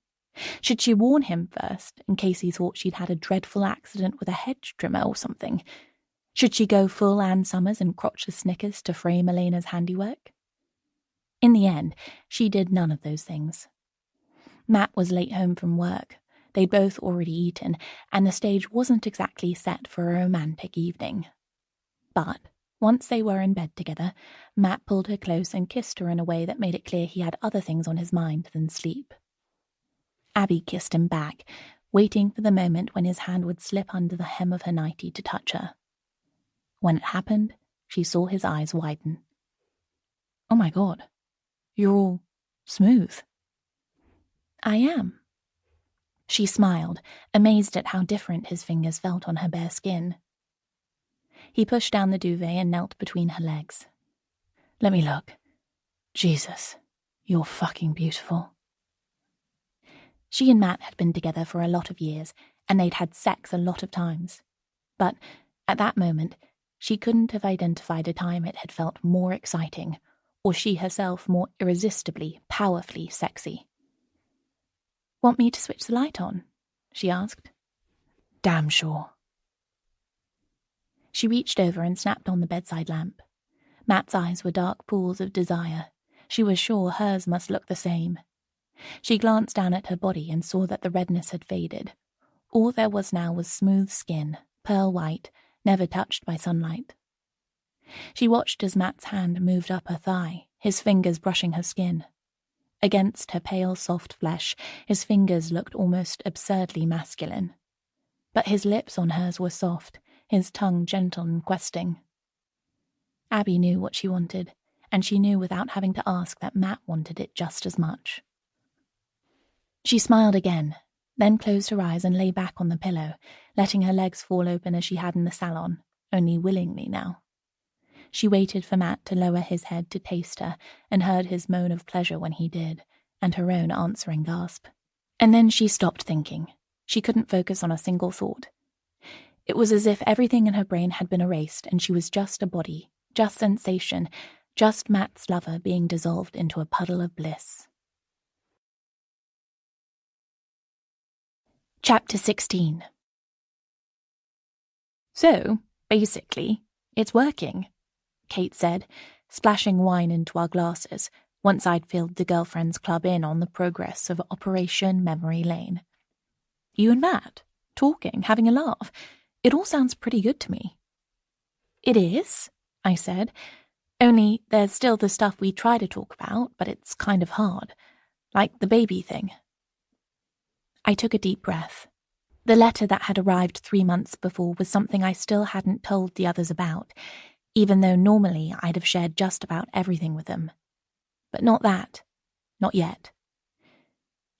Should she warn him first, in case he thought she'd had a dreadful accident with a hedge trimmer or something? Should she go full Ann Summers and crotchless knickers to frame Elena's handiwork? In the end, she did none of those things. Matt was late home from work. They'd both already eaten, and the stage wasn't exactly set for a romantic evening. But once they were in bed together, Matt pulled her close and kissed her in a way that made it clear he had other things on his mind than sleep. Abby kissed him back, waiting for the moment when his hand would slip under the hem of her nightie to touch her. When it happened, she saw his eyes widen. "Oh my God, you're all smooth." "I am." She smiled, amazed at how different his fingers felt on her bare skin. He pushed down the duvet and knelt between her legs. "Let me look. Jesus, you're fucking beautiful." She and Matt had been together for a lot of years, and they'd had sex a lot of times. But at that moment, she couldn't have identified a time it had felt more exciting, or she herself more irresistibly, powerfully sexy. "Want me to switch the light on?" she asked. "Damn sure." She reached over and snapped on the bedside lamp. Matt's eyes were dark pools of desire. She was sure hers must look the same. She glanced down at her body and saw that the redness had faded. All there was now was smooth skin, pearl white, never touched by sunlight. She watched as Matt's hand moved up her thigh, his fingers brushing her skin. Against her pale, soft flesh, his fingers looked almost absurdly masculine. But his lips on hers were soft, his tongue gentle and questing. Abby knew what she wanted, and she knew without having to ask that Matt wanted it just as much. She smiled again, then closed her eyes and lay back on the pillow, letting her legs fall open as she had in the salon, only willingly now. She waited for Matt to lower his head to taste her, and heard his moan of pleasure when he did, and her own answering gasp. And then she stopped thinking. She couldn't focus on a single thought. It was as if everything in her brain had been erased, and she was just a body, just sensation, just Matt's lover being dissolved into a puddle of bliss. Chapter 16. So, basically, it's working, Kate said, splashing wine into our glasses once I'd filled the girlfriends' club in on the progress of Operation Memory Lane. You and Matt, talking, having a laugh. It all sounds pretty good to me. It is, I said, only there's still the stuff we try to talk about, but it's kind of hard, like the baby thing. I took a deep breath. The letter that had arrived 3 months before was something I still hadn't told the others about, even though normally I'd have shared just about everything with them. But not that. Not yet.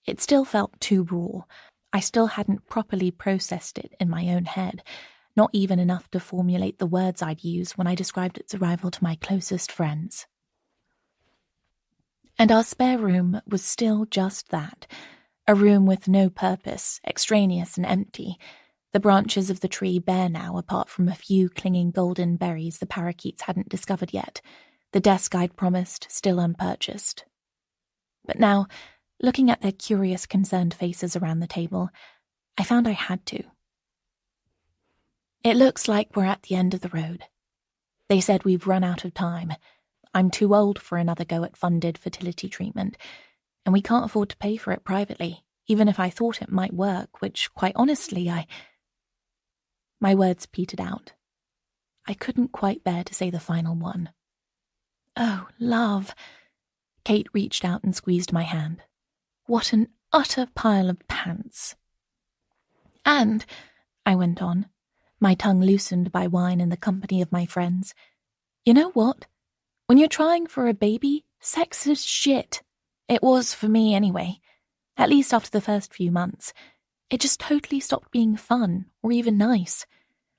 It still felt too raw. I still hadn't properly processed it in my own head, not even enough to formulate the words I'd use when I described its arrival to my closest friends. And our spare room was still just that, a room with no purpose, extraneous and empty, the branches of the tree bare now apart from a few clinging golden berries the parakeets hadn't discovered yet, the desk I'd promised still unpurchased. But now, looking at their curious, concerned faces around the table, I found I had to. It looks like we're at the end of the road. They said we've run out of time. I'm too old for another go at funded fertility treatment, and we can't afford to pay for it privately, even if I thought it might work, which, quite honestly, My words petered out. I couldn't quite bear to say the final one. Oh, love. Kate reached out and squeezed my hand. What an utter pile of pants. And, I went on, my tongue loosened by wine and the company of my friends, you know what? When you're trying for a baby, sex is shit. It was for me anyway. At least after the first few months. It just totally stopped being fun or even nice.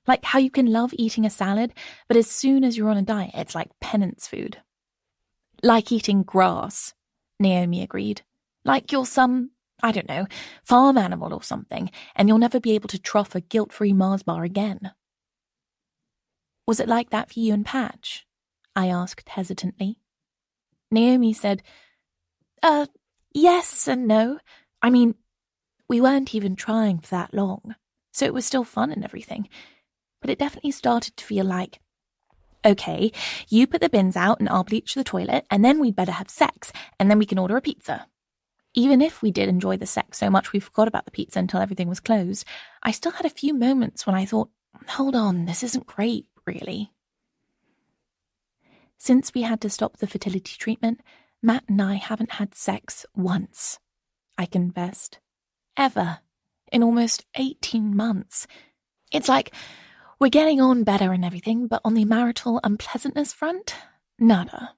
Like how you can love eating a salad, but as soon as you're on a diet, it's like penance food. Like eating grass, Naomi agreed. Like you're some, I don't know, farm animal or something, and you'll never be able to trough a guilt-free Mars bar again. Was it like that for you and Patch? I asked hesitantly. Naomi said, yes and no. I mean, we weren't even trying for that long, so it was still fun and everything. But it definitely started to feel like, okay, you put the bins out and I'll bleach the toilet, and then we'd better have sex, and then we can order a pizza. Even if we did enjoy the sex so much we forgot about the pizza until everything was closed, I still had a few moments when I thought, hold on, this isn't great, really. Since we had to stop the fertility treatment, Matt and I haven't had sex once, I confessed. Ever. In almost 18 months. It's like we're getting on better and everything, but on the marital unpleasantness front, nada.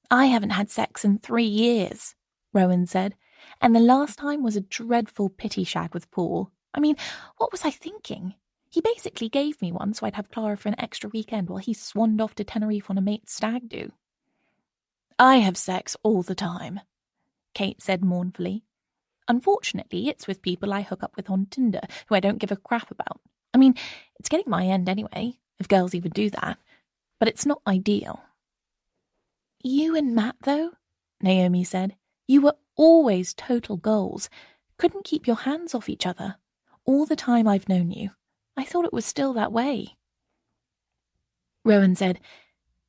I haven't had sex in 3 years, Rowan said, and the last time was a dreadful pity shag with Paul. I mean, what was I thinking? He basically gave me one so I'd have Clara for an extra weekend while he swanned off to Tenerife on a mate's stag do. I have sex all the time, Kate said mournfully. Unfortunately, it's with people I hook up with on Tinder who I don't give a crap about. I mean, it's getting my end anyway, if girls even do that, but it's not ideal. You and Matt, though, Naomi said, you were always total goals. Couldn't keep your hands off each other. All the time I've known you. I thought it was still that way. Rowan said,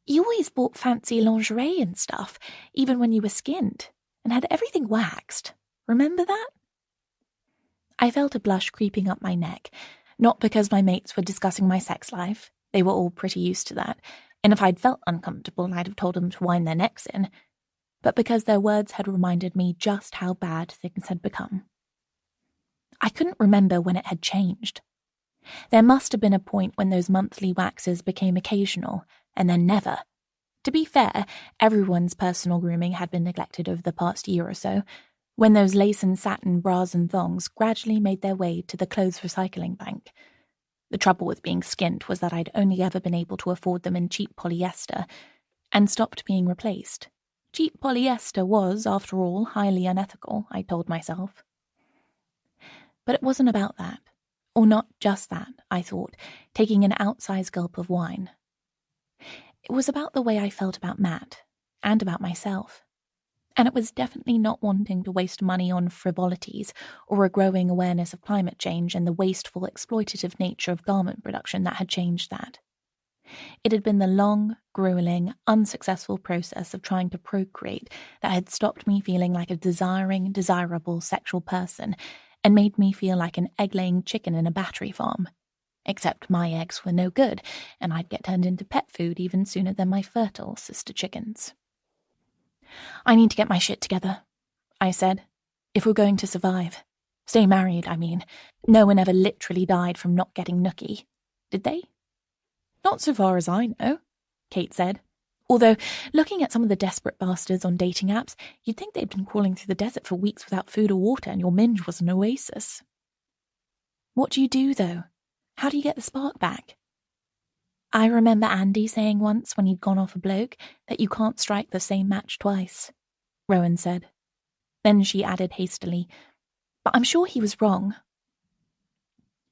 you always bought fancy lingerie and stuff, even when you were skint, and had everything waxed. Remember that? I felt a blush creeping up my neck, not because my mates were discussing my sex life. They were all pretty used to that, and if I'd felt uncomfortable, I'd have told them to wind their necks in, but because their words had reminded me just how bad things had become. I couldn't remember when it had changed. There must have been a point when those monthly waxes became occasional, and then never. To be fair, everyone's personal grooming had been neglected over the past year or so, when those lace and satin bras and thongs gradually made their way to the clothes recycling bank. The trouble with being skint was that I'd only ever been able to afford them in cheap polyester, and stopped being replaced. Cheap polyester was, after all, highly unethical, I told myself. But it wasn't about that. Or not just that, I thought, taking an outsized gulp of wine. It was about the way I felt about Matt, and about myself. And it was definitely not wanting to waste money on frivolities or a growing awareness of climate change and the wasteful, exploitative nature of garment production that had changed that. It had been the long, grueling, unsuccessful process of trying to procreate that had stopped me feeling like a desiring, desirable sexual person and made me feel like an egg-laying chicken in a battery farm. Except my eggs were no good, and I'd get turned into pet food even sooner than my fertile sister chickens. I need to get my shit together, I said. If we're going to survive. Stay married, I mean. No one ever literally died from not getting nookie. Did they? Not so far as I know, Kate said. Although, looking at some of the desperate bastards on dating apps, you'd think they'd been crawling through the desert for weeks without food or water and your minge was an oasis. What do you do, though? How do you get the spark back? I remember Andy saying once when he'd gone off a bloke that you can't strike the same match twice, Rowan said. Then she added hastily, but I'm sure he was wrong.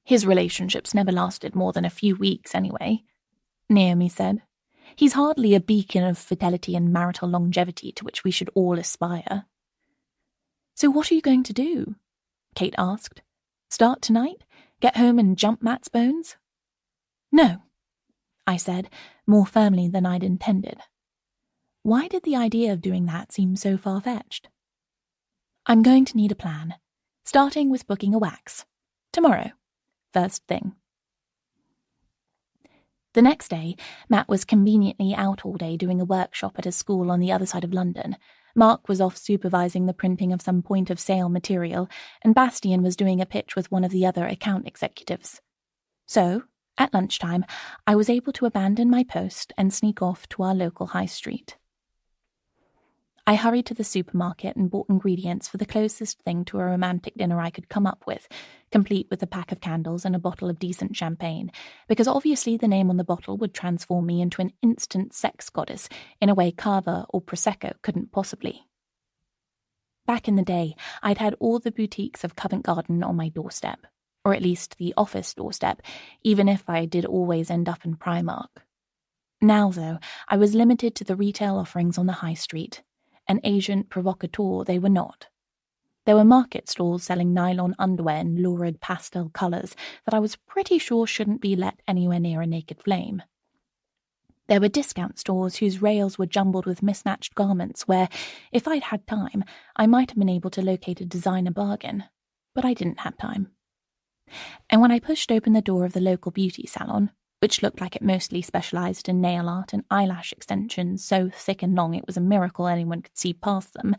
His relationships never lasted more than a few weeks anyway, Naomi said. He's hardly a beacon of fidelity and marital longevity to which we should all aspire. So what are you going to do? Kate asked. Start tonight? Get home and jump Matt's bones? No, I said, more firmly than I'd intended. Why did the idea of doing that seem so far-fetched? I'm going to need a plan, starting with booking a wax. Tomorrow. First thing. The next day, Matt was conveniently out all day doing a workshop at a school on the other side of London. Mark was off supervising the printing of some point-of-sale material, and Bastian was doing a pitch with one of the other account executives. So, at lunchtime, I was able to abandon my post and sneak off to our local high street. I hurried to the supermarket and bought ingredients for the closest thing to a romantic dinner I could come up with, complete with a pack of candles and a bottle of decent champagne, because obviously the name on the bottle would transform me into an instant sex goddess in a way Cava or Prosecco couldn't possibly. Back in the day, I'd had all the boutiques of Covent Garden on my doorstep, or at least the office doorstep, even if I did always end up in Primark. Now, though, I was limited to the retail offerings on the high street. An agent provocateur they were not. There were market stalls selling nylon underwear in lurid pastel colours that I was pretty sure shouldn't be let anywhere near a naked flame. There were discount stores whose rails were jumbled with mismatched garments where, if I'd had time, I might have been able to locate a designer bargain. But I didn't have time. And when I pushed open the door of the local beauty salon, which looked like it mostly specialised in nail art and eyelash extensions so thick and long it was a miracle anyone could see past them,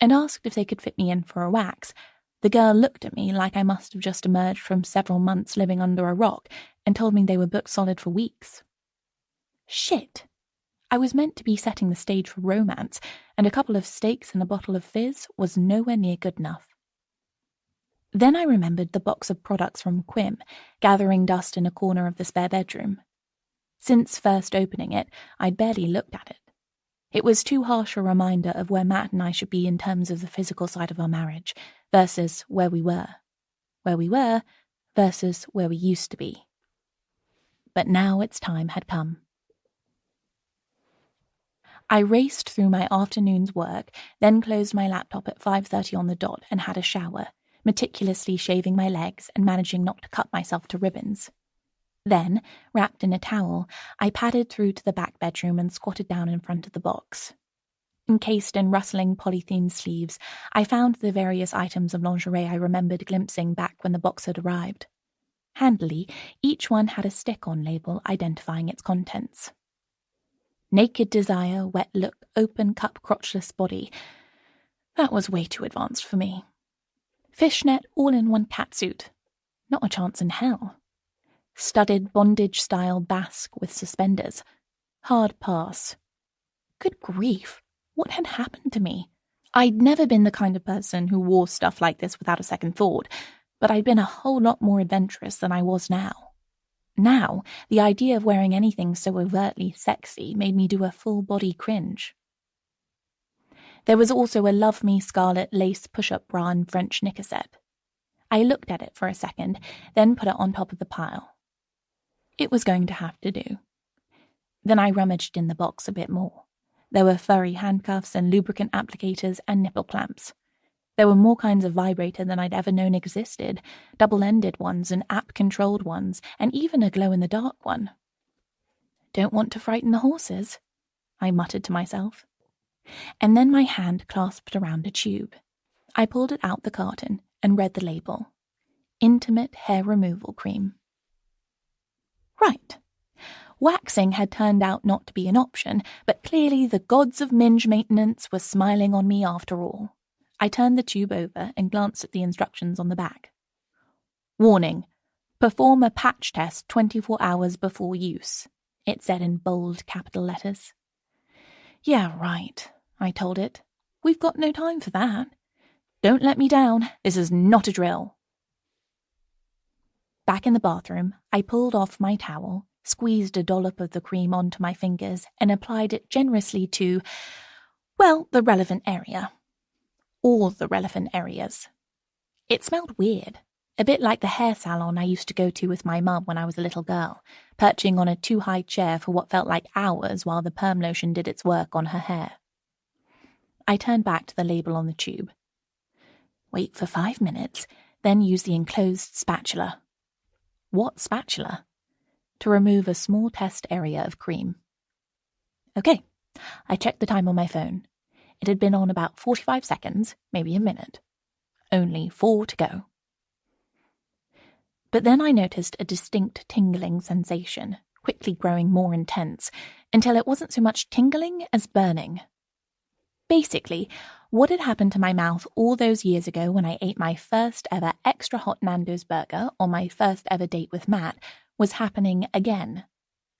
and asked if they could fit me in for a wax, the girl looked at me like I must have just emerged from several months living under a rock and told me they were booked solid for weeks. Shit! I was meant to be setting the stage for romance, and a couple of steaks and a bottle of fizz was nowhere near good enough. Then I remembered the box of products from Quim, gathering dust in a corner of the spare bedroom. Since first opening it, I'd barely looked at it. It was too harsh a reminder of where Matt and I should be in terms of the physical side of our marriage, versus where we were. Where we were, versus where we used to be. But now its time had come. I raced through my afternoon's work, then closed my laptop at 5:30 on the dot and had a shower, meticulously shaving my legs and managing not to cut myself to ribbons. Then, wrapped in a towel, I padded through to the back bedroom and squatted down in front of the box. Encased in rustling polythene sleeves, I found the various items of lingerie I remembered glimpsing back when the box had arrived. Handily, each one had a stick-on label identifying its contents. Naked desire, wet look, open cup crotchless body. That was way too advanced for me. Fishnet all-in-one catsuit. Not a chance in hell. Studded bondage-style basque with suspenders. Hard pass. Good grief, what had happened to me? I'd never been the kind of person who wore stuff like this without a second thought, but I'd been a whole lot more adventurous than I was now. Now, the idea of wearing anything so overtly sexy made me do a full-body cringe. There was also a Love Me scarlet lace push-up bra and French knicker set. I looked at it for a second, then put it on top of the pile. It was going to have to do. Then I rummaged in the box a bit more. There were furry handcuffs and lubricant applicators and nipple clamps. There were more kinds of vibrator than I'd ever known existed, double-ended ones and app-controlled ones, and even a glow-in-the-dark one. Don't want to frighten the horses, I muttered to myself. And then my hand clasped around a tube. I pulled it out the carton and read the label. Intimate Hair Removal Cream. Right. Waxing had turned out not to be an option, but clearly the gods of minge maintenance were smiling on me after all. I turned the tube over and glanced at the instructions on the back. Warning. Perform a patch test 24 hours before use, it said in bold capital letters. Yeah, right, I told it. We've got no time for that. Don't let me down. This is not a drill. Back in the bathroom, I pulled off my towel, squeezed a dollop of the cream onto my fingers, and applied it generously to, well, the relevant area. All the relevant areas. It smelled weird, a bit like the hair salon I used to go to with my mum when I was a little girl, perching on a too-high chair for what felt like hours while the perm lotion did its work on her hair. I turned back to the label on the tube. Wait for 5 minutes, then use the enclosed spatula. What spatula? To remove a small test area of cream. Okay, I checked the time on my phone. It had been on about 45 seconds, maybe a minute. Only 4 to go. But then I noticed a distinct tingling sensation, quickly growing more intense, until it wasn't so much tingling as burning. Basically, what had happened to my mouth all those years ago when I ate my first ever extra hot Nando's burger on my first ever date with Matt was happening again,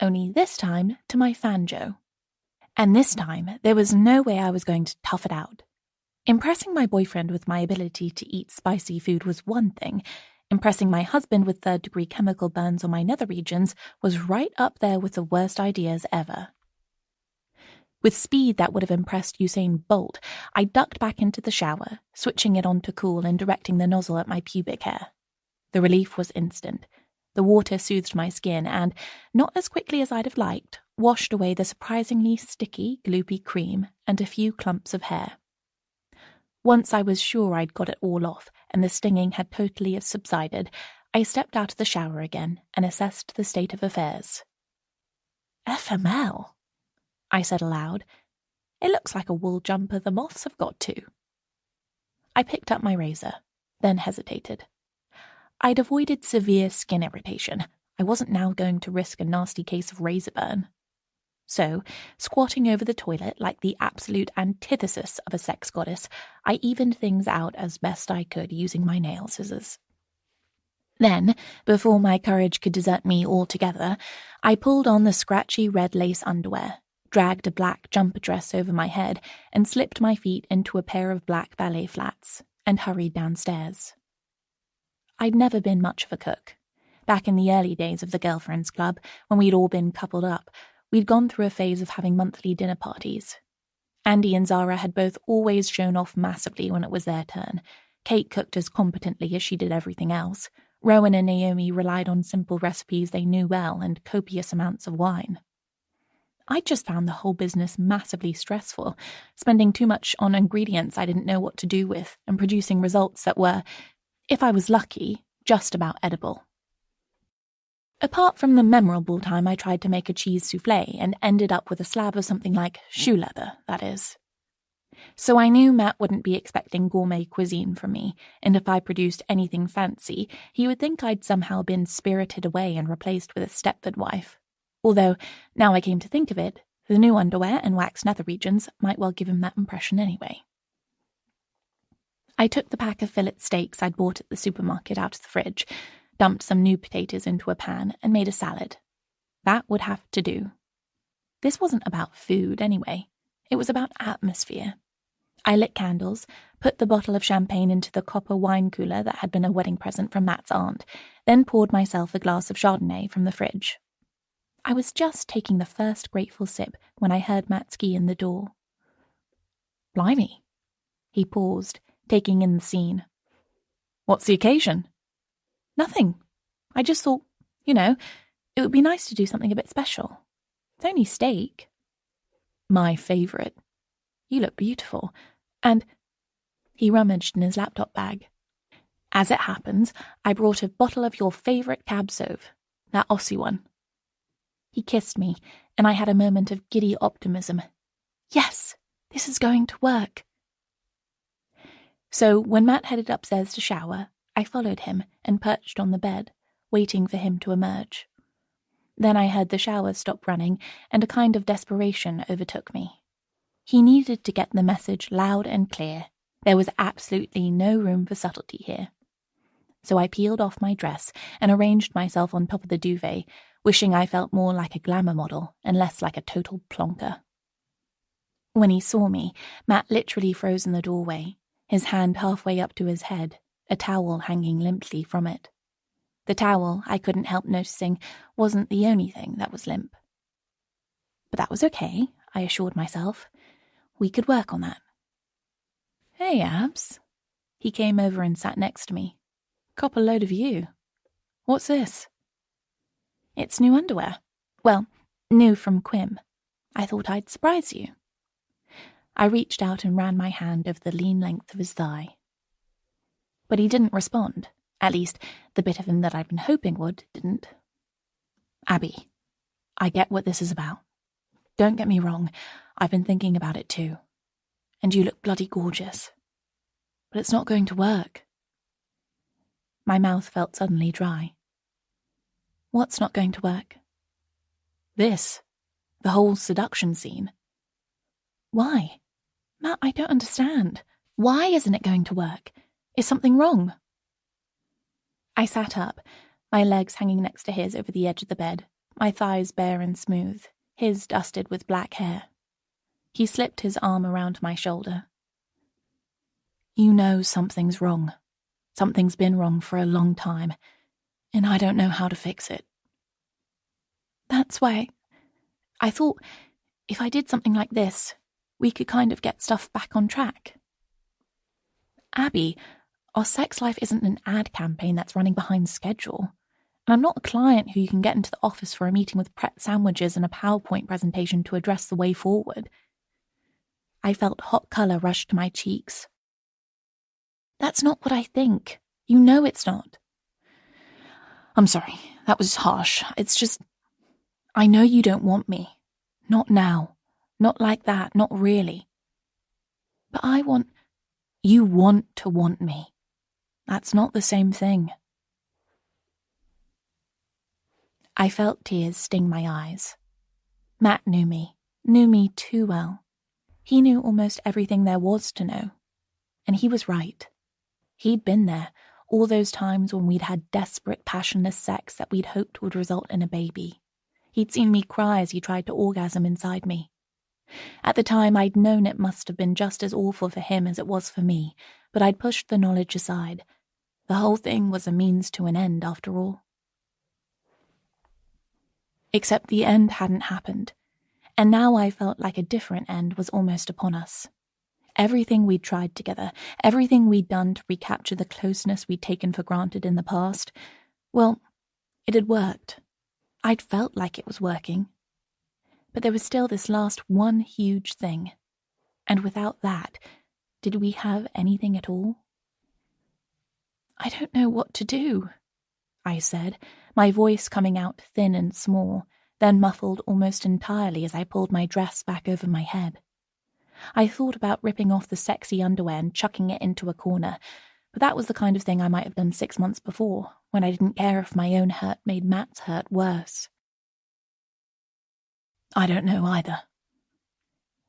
only this time to my fanjo. And this time, there was no way I was going to tough it out. Impressing my boyfriend with my ability to eat spicy food was one thing. Impressing my husband with third-degree chemical burns on my nether regions was right up there with the worst ideas ever. With speed that would have impressed Usain Bolt, I ducked back into the shower, switching it on to cool and directing the nozzle at my pubic hair. The relief was instant. The water soothed my skin and, not as quickly as I'd have liked, washed away the surprisingly sticky, gloopy cream and a few clumps of hair. Once I was sure I'd got it all off and the stinging had totally subsided, I stepped out of the shower again and assessed the state of affairs. FML, I said aloud. It looks like a wool jumper the moths have got to. I picked up my razor, then hesitated. I'd avoided severe skin irritation. I wasn't now going to risk a nasty case of razor burn. So, squatting over the toilet like the absolute antithesis of a sex goddess, I evened things out as best I could using my nail scissors. Then, before my courage could desert me altogether, I pulled on the scratchy red lace underwear, dragged a black jumper dress over my head, and slipped my feet into a pair of black ballet flats, and hurried downstairs. I'd never been much of a cook. Back in the early days of the Girlfriends Club, when we'd all been coupled up, we'd gone through a phase of having monthly dinner parties. Andy and Zara had both always shown off massively when it was their turn. Kate cooked as competently as she did everything else. Rowan and Naomi relied on simple recipes they knew well and copious amounts of wine. I just found the whole business massively stressful, spending too much on ingredients I didn't know what to do with and producing results that were, if I was lucky, just about edible. Apart from the memorable time I tried to make a cheese soufflé and ended up with a slab of something like shoe leather, that is. So I knew Matt wouldn't be expecting gourmet cuisine from me, and if I produced anything fancy, he would think I'd somehow been spirited away and replaced with a Stepford wife. Although, now I came to think of it, the new underwear and waxed nether regions might well give him that impression anyway. I took the pack of fillet steaks I'd bought at the supermarket out of the fridge, dumped some new potatoes into a pan, and made a salad. That would have to do. This wasn't about food, anyway. It was about atmosphere. I lit candles, put the bottle of champagne into the copper wine cooler that had been a wedding present from Matt's aunt, then poured myself a glass of Chardonnay from the fridge. I was just taking the first grateful sip when I heard Matt's key in the door. Blimey. He paused, taking in the scene. What's the occasion? Nothing. I just thought, it would be nice to do something a bit special. It's only steak. My favourite. You look beautiful. And he rummaged in his laptop bag. As it happens, I brought a bottle of your favourite cab sauve, that Aussie one. He kissed me, and I had a moment of giddy optimism. Yes, this is going to work. So when Matt headed upstairs to shower, I followed him and perched on the bed, waiting for him to emerge. Then I heard the shower stop running, and a kind of desperation overtook me. He needed to get the message loud and clear. There was absolutely no room for subtlety here. So I peeled off my dress and arranged myself on top of the duvet, wishing I felt more like a glamour model and less like a total plonker. When he saw me, Matt literally froze in the doorway, his hand halfway up to his head, a towel hanging limply from it. The towel, I couldn't help noticing, wasn't the only thing that was limp. But that was okay, I assured myself. We could work on that. Hey, Abs. He came over and sat next to me. Cop a load of you. What's this? It's new underwear. Well, new from Quim. I thought I'd surprise you. I reached out and ran my hand over the lean length of his thigh. But he didn't respond. At least, the bit of him that I'd been hoping would didn't. Abby, I get what this is about. Don't get me wrong, I've been thinking about it too. And you look bloody gorgeous. But it's not going to work. My mouth felt suddenly dry. What's not going to work? This. The whole seduction scene. Why? Matt, I don't understand. Why isn't it going to work? Is something wrong? I sat up, my legs hanging next to his over the edge of the bed, my thighs bare and smooth, his dusted with black hair. He slipped his arm around my shoulder. You know something's wrong. Something's been wrong for a long time, and I don't know how to fix it. That's why I thought if I did something like this, we could kind of get stuff back on track. Abby, our sex life isn't an ad campaign that's running behind schedule. And I'm not a client who you can get into the office for a meeting with Pret sandwiches and a PowerPoint presentation to address the way forward. I felt hot colour rush to my cheeks. That's not what I think. You know it's not. I'm sorry, that was harsh. It's just, I know you don't want me. Not now. Not like that, not really. But you want to want me. That's not the same thing. I felt tears sting my eyes. Matt knew me too well. He knew almost everything there was to know. And he was right. He'd been there, all those times when we'd had desperate, passionless sex that we'd hoped would result in a baby. He'd seen me cry as he tried to orgasm inside me. At the time, I'd known it must have been just as awful for him as it was for me, but I'd pushed the knowledge aside. The whole thing was a means to an end, after all. Except the end hadn't happened, and now I felt like a different end was almost upon us. Everything we'd tried together, everything we'd done to recapture the closeness we'd taken for granted in the past, well, it had worked. I'd felt like it was working. But there was still this last one huge thing. And without that, did we have anything at all? I don't know what to do, I said, my voice coming out thin and small, then muffled almost entirely as I pulled my dress back over my head. I thought about ripping off the sexy underwear and chucking it into a corner, but that was the kind of thing I might have done 6 months before, when I didn't care if my own hurt made Matt's hurt worse. I don't know either.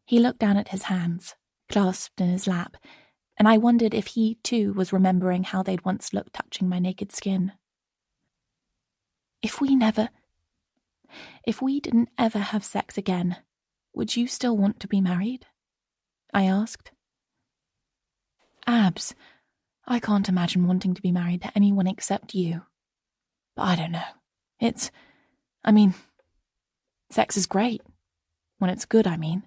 He looked down at his hands, clasped in his lap, and I wondered if he, too, was remembering how they'd once looked touching my naked skin. If we didn't ever have sex again, would you still want to be married? I asked. Abs, I can't imagine wanting to be married to anyone except you. But I don't know. Sex is great. When it's good, I mean.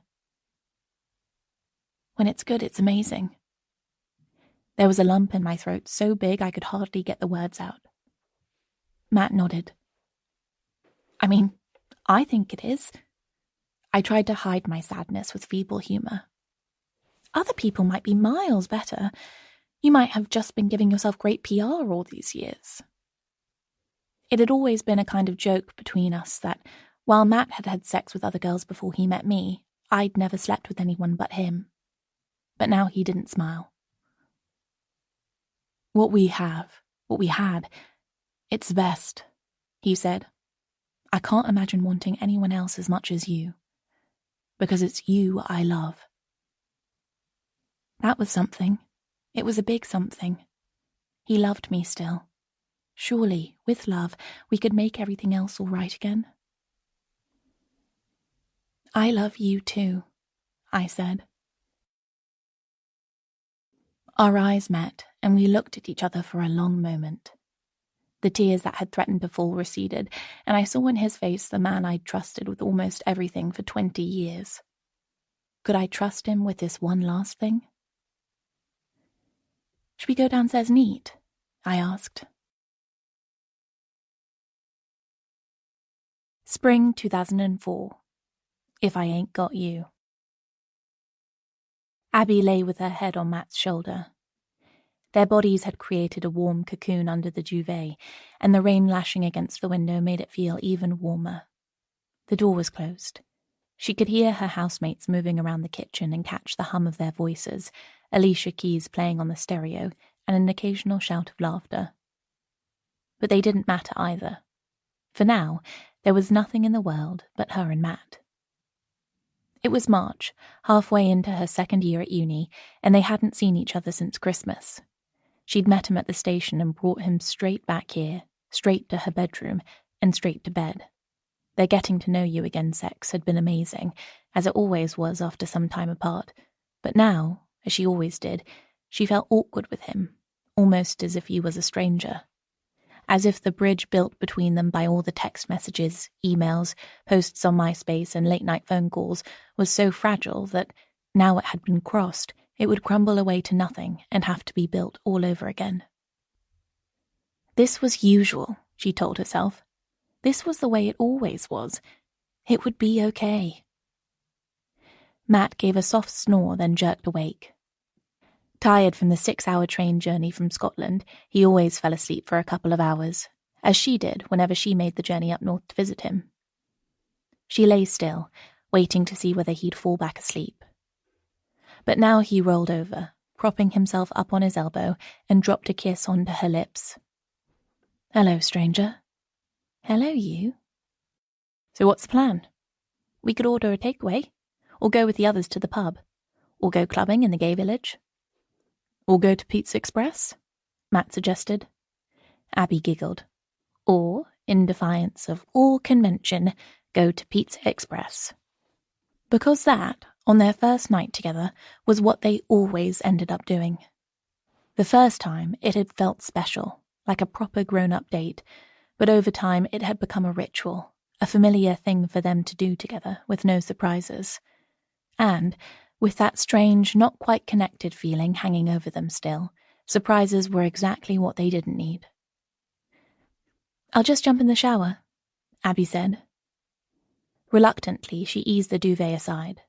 When it's good, it's amazing. There was a lump in my throat so big I could hardly get the words out. Matt nodded. I think it is. I tried to hide my sadness with feeble humour. Other people might be miles better. You might have just been giving yourself great PR all these years. It had always been a kind of joke between us that, while Matt had had sex with other girls before he met me, I'd never slept with anyone but him. But now he didn't smile. What we had, it's the best, he said. I can't imagine wanting anyone else as much as you. Because it's you I love. That was something. It was a big something. He loved me still. Surely, with love, we could make everything else all right again. I love you too, I said. Our eyes met, and we looked at each other for a long moment. The tears that had threatened to fall receded, and I saw in his face the man I'd trusted with almost everything for 20 years. Could I trust him with this one last thing? Should we go downstairs and eat? I asked. Spring 2004. If I Ain't Got You. Abby lay with her head on Matt's shoulder. Their bodies had created a warm cocoon under the duvet, and the rain lashing against the window made it feel even warmer. The door was closed. She could hear her housemates moving around the kitchen and catch the hum of their voices, Alicia Keys playing on the stereo, and an occasional shout of laughter. But they didn't matter either. For now, there was nothing in the world but her and Matt. It was March, halfway into her second year at uni, and they hadn't seen each other since Christmas. She'd met him at the station and brought him straight back here, straight to her bedroom, and straight to bed. Their getting to know you again sex had been amazing, as it always was after some time apart, but now, as she always did, she felt awkward with him, almost as if he was a stranger. As if the bridge built between them by all the text messages, emails, posts on MySpace and late-night phone calls was so fragile that, now it had been crossed, it would crumble away to nothing and have to be built all over again. This was usual, she told herself. This was the way it always was. It would be okay. Matt gave a soft snore, then jerked awake. Tired from the 6-hour train journey from Scotland, he always fell asleep for a couple of hours, as she did whenever she made the journey up north to visit him. She lay still, waiting to see whether he'd fall back asleep. But now he rolled over, propping himself up on his elbow, and dropped a kiss onto her lips. Hello, stranger. Hello, you. So what's the plan? We could order a takeaway, or go with the others to the pub, or go clubbing in the gay village. Or go to Pizza Express, Matt suggested. Abby giggled. Or, in defiance of all convention, go to Pizza Express. Because that, on their first night together, was what they always ended up doing. The first time, it had felt special, like a proper grown-up date, but over time it had become a ritual, a familiar thing for them to do together, with no surprises. And, with that strange, not quite connected feeling hanging over them still, surprises were exactly what they didn't need. I'll just jump in the shower, Abby said. Reluctantly, she eased the duvet aside.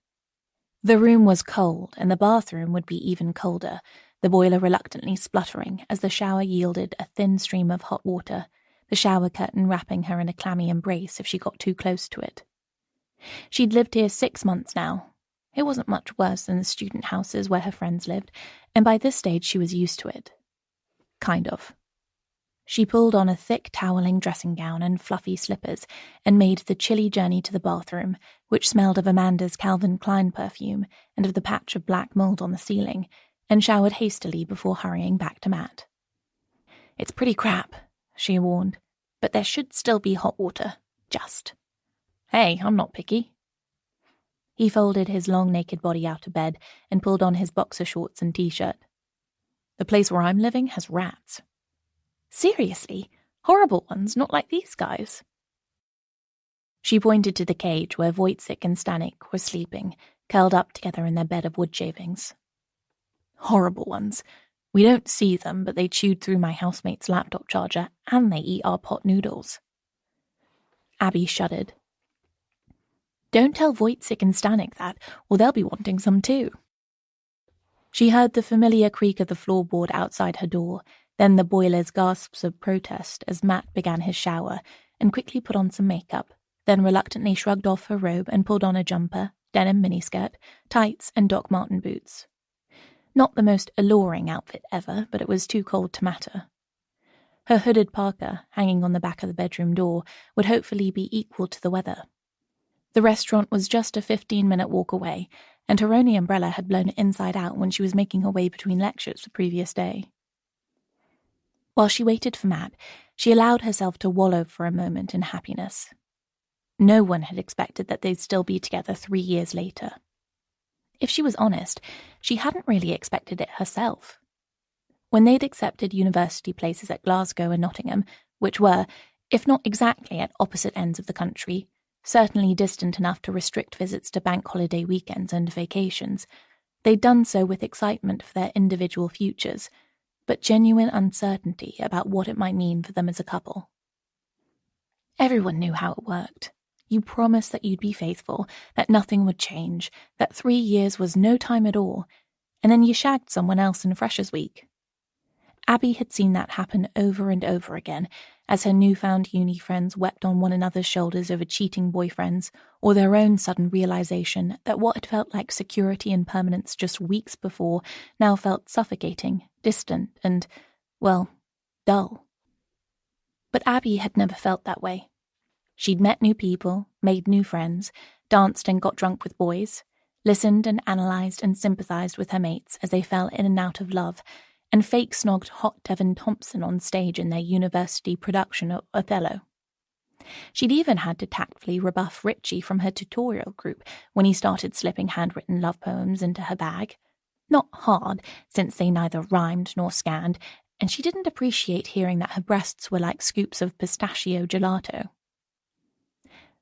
The room was cold, and the bathroom would be even colder, the boiler reluctantly spluttering as the shower yielded a thin stream of hot water, the shower curtain wrapping her in a clammy embrace if she got too close to it. She'd lived here 6 months now. It wasn't much worse than the student houses where her friends lived, and by this stage she was used to it. Kind of. She pulled on a thick toweling dressing gown and fluffy slippers and made the chilly journey to the bathroom, which smelled of Amanda's Calvin Klein perfume and of the patch of black mold on the ceiling, and showered hastily before hurrying back to Matt. It's pretty crap, she warned, but there should still be hot water. Just. Hey, I'm not picky. He folded his long naked body out of bed and pulled on his boxer shorts and t-shirt. The place where I'm living has rats. Seriously? Horrible ones, not like these guys. She pointed to the cage where Wojciech and Stanik were sleeping, curled up together in their bed of wood shavings. Horrible ones. We don't see them, but they chewed through my housemate's laptop charger, and they eat our pot noodles. Abby shuddered. Don't tell Wojciech and Stanek that, or they'll be wanting some too. She heard the familiar creak of the floorboard outside her door, then the boiler's gasps of protest as Matt began his shower, and quickly put on some makeup, then reluctantly shrugged off her robe and pulled on a jumper, denim miniskirt, tights, and Doc Marten boots. Not the most alluring outfit ever, but it was too cold to matter. Her hooded parka, hanging on the back of the bedroom door, would hopefully be equal to the weather. The restaurant was just a 15-minute walk away, and her only umbrella had blown inside out when she was making her way between lectures the previous day. While she waited for Matt, she allowed herself to wallow for a moment in happiness. No one had expected that they'd still be together 3 years later. If she was honest, she hadn't really expected it herself. When they'd accepted university places at Glasgow and Nottingham, which were, if not exactly at opposite ends of the country, certainly distant enough to restrict visits to bank holiday weekends and vacations, they'd done so with excitement for their individual futures, but genuine uncertainty about what it might mean for them as a couple. Everyone knew how it worked. You promised that you'd be faithful, that nothing would change, that 3 years was no time at all, and then you shagged someone else in Freshers' Week. Abby had seen that happen over and over again, as her newfound uni friends wept on one another's shoulders over cheating boyfriends, or their own sudden realization that what had felt like security and permanence just weeks before now felt suffocating, distant, and, well, dull. But Abby had never felt that way. She'd met new people, made new friends, danced and got drunk with boys, listened and analysed and sympathised with her mates as they fell in and out of love, and fake snogged hot Devon Thompson on stage in their university production of Othello. She'd even had to tactfully rebuff Richie from her tutorial group when he started slipping handwritten love poems into her bag. Not hard, since they neither rhymed nor scanned, and she didn't appreciate hearing that her breasts were like scoops of pistachio gelato.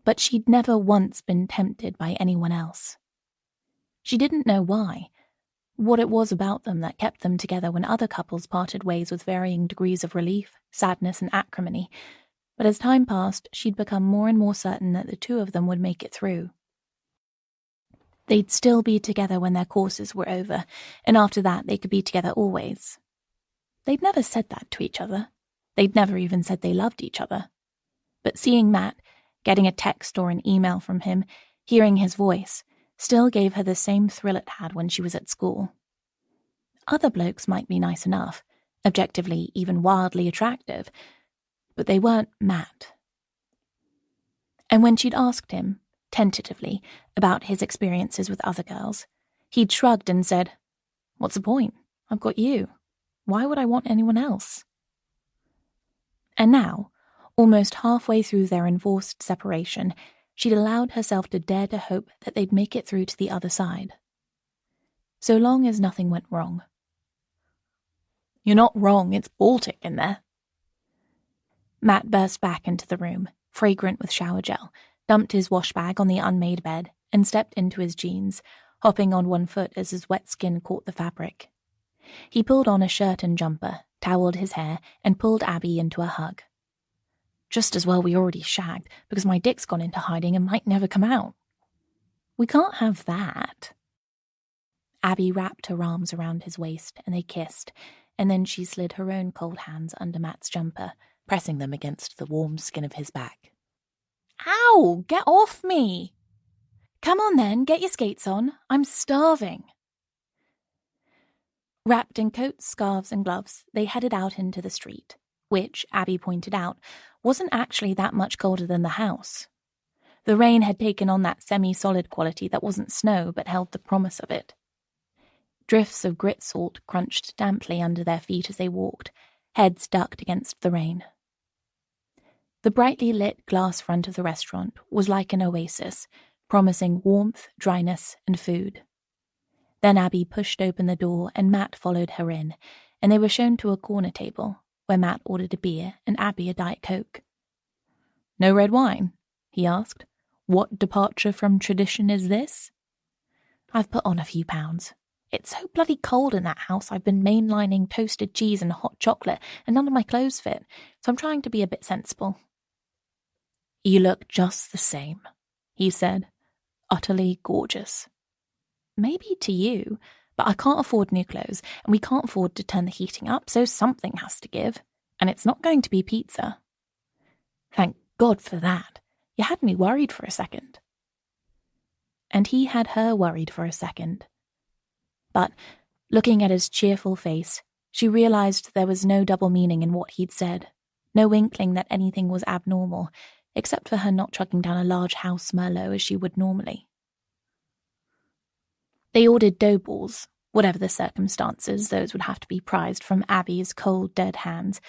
But she'd never once been tempted by anyone else. She didn't know why, what it was about them that kept them together when other couples parted ways with varying degrees of relief, sadness, and acrimony, but as time passed, she'd become more and more certain that the two of them would make it through. They'd still be together when their courses were over, and after that they could be together always. They'd never said that to each other. They'd never even said they loved each other. But seeing Matt, getting a text or an email from him, hearing his voice, still gave her the same thrill it had when she was at school. Other blokes might be nice enough, objectively even wildly attractive, but they weren't Matt. And when she'd asked him, tentatively, about his experiences with other girls, he'd shrugged and said, "What's the point? I've got you. Why would I want anyone else?" And now, almost halfway through their enforced separation, she'd allowed herself to dare to hope that they'd make it through to the other side. So long as nothing went wrong. "You're not wrong, it's Baltic in there." Matt burst back into the room, fragrant with shower gel, dumped his wash bag on the unmade bed, and stepped into his jeans, hopping on one foot as his wet skin caught the fabric. He pulled on a shirt and jumper, toweled his hair, and pulled Abby into a hug. "Just as well we already shagged, because my dick's gone into hiding and might never come out." "We can't have that." Abby wrapped her arms around his waist, and they kissed, and then she slid her own cold hands under Matt's jumper, pressing them against the warm skin of his back. "Ow! Get off me!" "Come on then, get your skates on. I'm starving." Wrapped in coats, scarves, and gloves, they headed out into the street, which, Abby pointed out, wasn't actually that much colder than the house. The rain had taken on that semi-solid quality that wasn't snow but held the promise of it. Drifts of grit salt crunched damply under their feet as they walked, heads ducked against the rain. The brightly lit glass front of the restaurant was like an oasis, promising warmth, dryness, and food. Then Abby pushed open the door and Matt followed her in, and they were shown to a corner table, where Matt ordered a beer and Abby a Diet Coke. "No red wine?" he asked. "What departure from tradition is this?" "I've put on a few pounds. It's so bloody cold in that house I've been mainlining toasted cheese and hot chocolate, and none of my clothes fit, so I'm trying to be a bit sensible." "You look just the same," he said, utterly gorgeous. Maybe to you, but I can't afford new clothes, and we can't afford to turn the heating up, so something has to give, and it's not going to be pizza. Thank God for that. You had me worried for a second. And he had her worried for a second. But, looking at his cheerful face, she realized there was no double meaning in what he'd said, no inkling that anything was abnormal, except for her not chugging down a large house Merlot as she would normally. They ordered dough balls. Whatever the circumstances, those would have to be prized from Abby's cold, dead hands,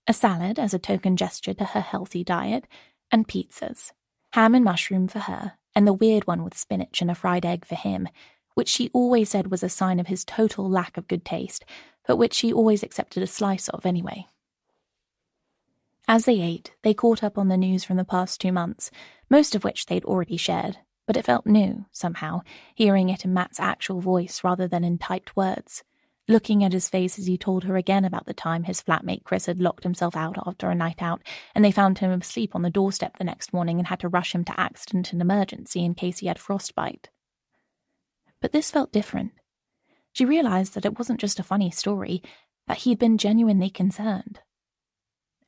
a salad as a token gesture to her healthy diet, and pizzas, ham and mushroom for her, and the weird one with spinach and a fried egg for him, which she always said was a sign of his total lack of good taste, but which she always accepted a slice of anyway. As they ate, they caught up on the news from the past 2 months, most of which they'd already shared, but it felt new, somehow, hearing it in Matt's actual voice rather than in typed words, looking at his face as he told her again about the time his flatmate Chris had locked himself out after a night out, and they found him asleep on the doorstep the next morning and had to rush him to accident and emergency in case he had frostbite. But this felt different. She realized that it wasn't just a funny story, that he'd been genuinely concerned.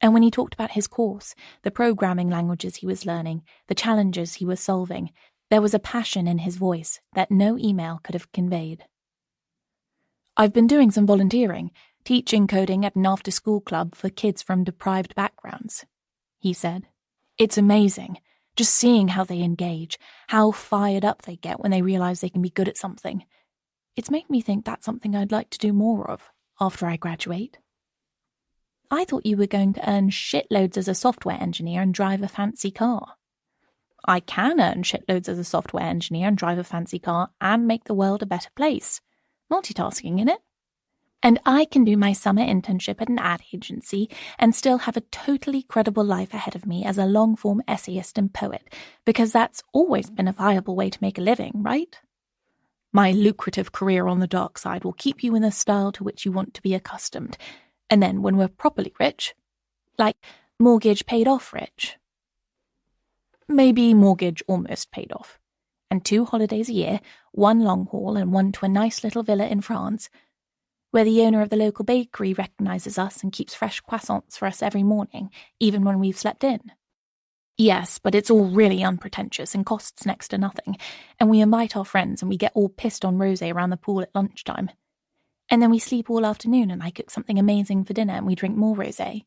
And when he talked about his course, the programming languages he was learning, the challenges he was solving, there was a passion in his voice that no email could have conveyed. I've been doing some volunteering, teaching coding at an after-school club for kids from deprived backgrounds, he said. It's amazing, just seeing how they engage, how fired up they get when they realize they can be good at something. It's made me think that's something I'd like to do more of after I graduate. I thought you were going to earn shitloads as a software engineer and drive a fancy car. I can earn shitloads as a software engineer and drive a fancy car and make the world a better place. Multitasking, innit? And I can do my summer internship at an ad agency and still have a totally credible life ahead of me as a long-form essayist and poet, because that's always been a viable way to make a living, right? My lucrative career on the dark side will keep you in the style to which you want to be accustomed, and then when we're properly rich, like mortgage paid off rich. Maybe mortgage almost paid off. And 2 holidays a year, 1 long haul and 1 to a nice little villa in France, where the owner of the local bakery recognizes us and keeps fresh croissants for us every morning, even when we've slept in. Yes, but it's all really unpretentious and costs next to nothing, and we invite our friends and we get all pissed on rosé around the pool at lunchtime. And then we sleep all afternoon and I cook something amazing for dinner and we drink more rosé.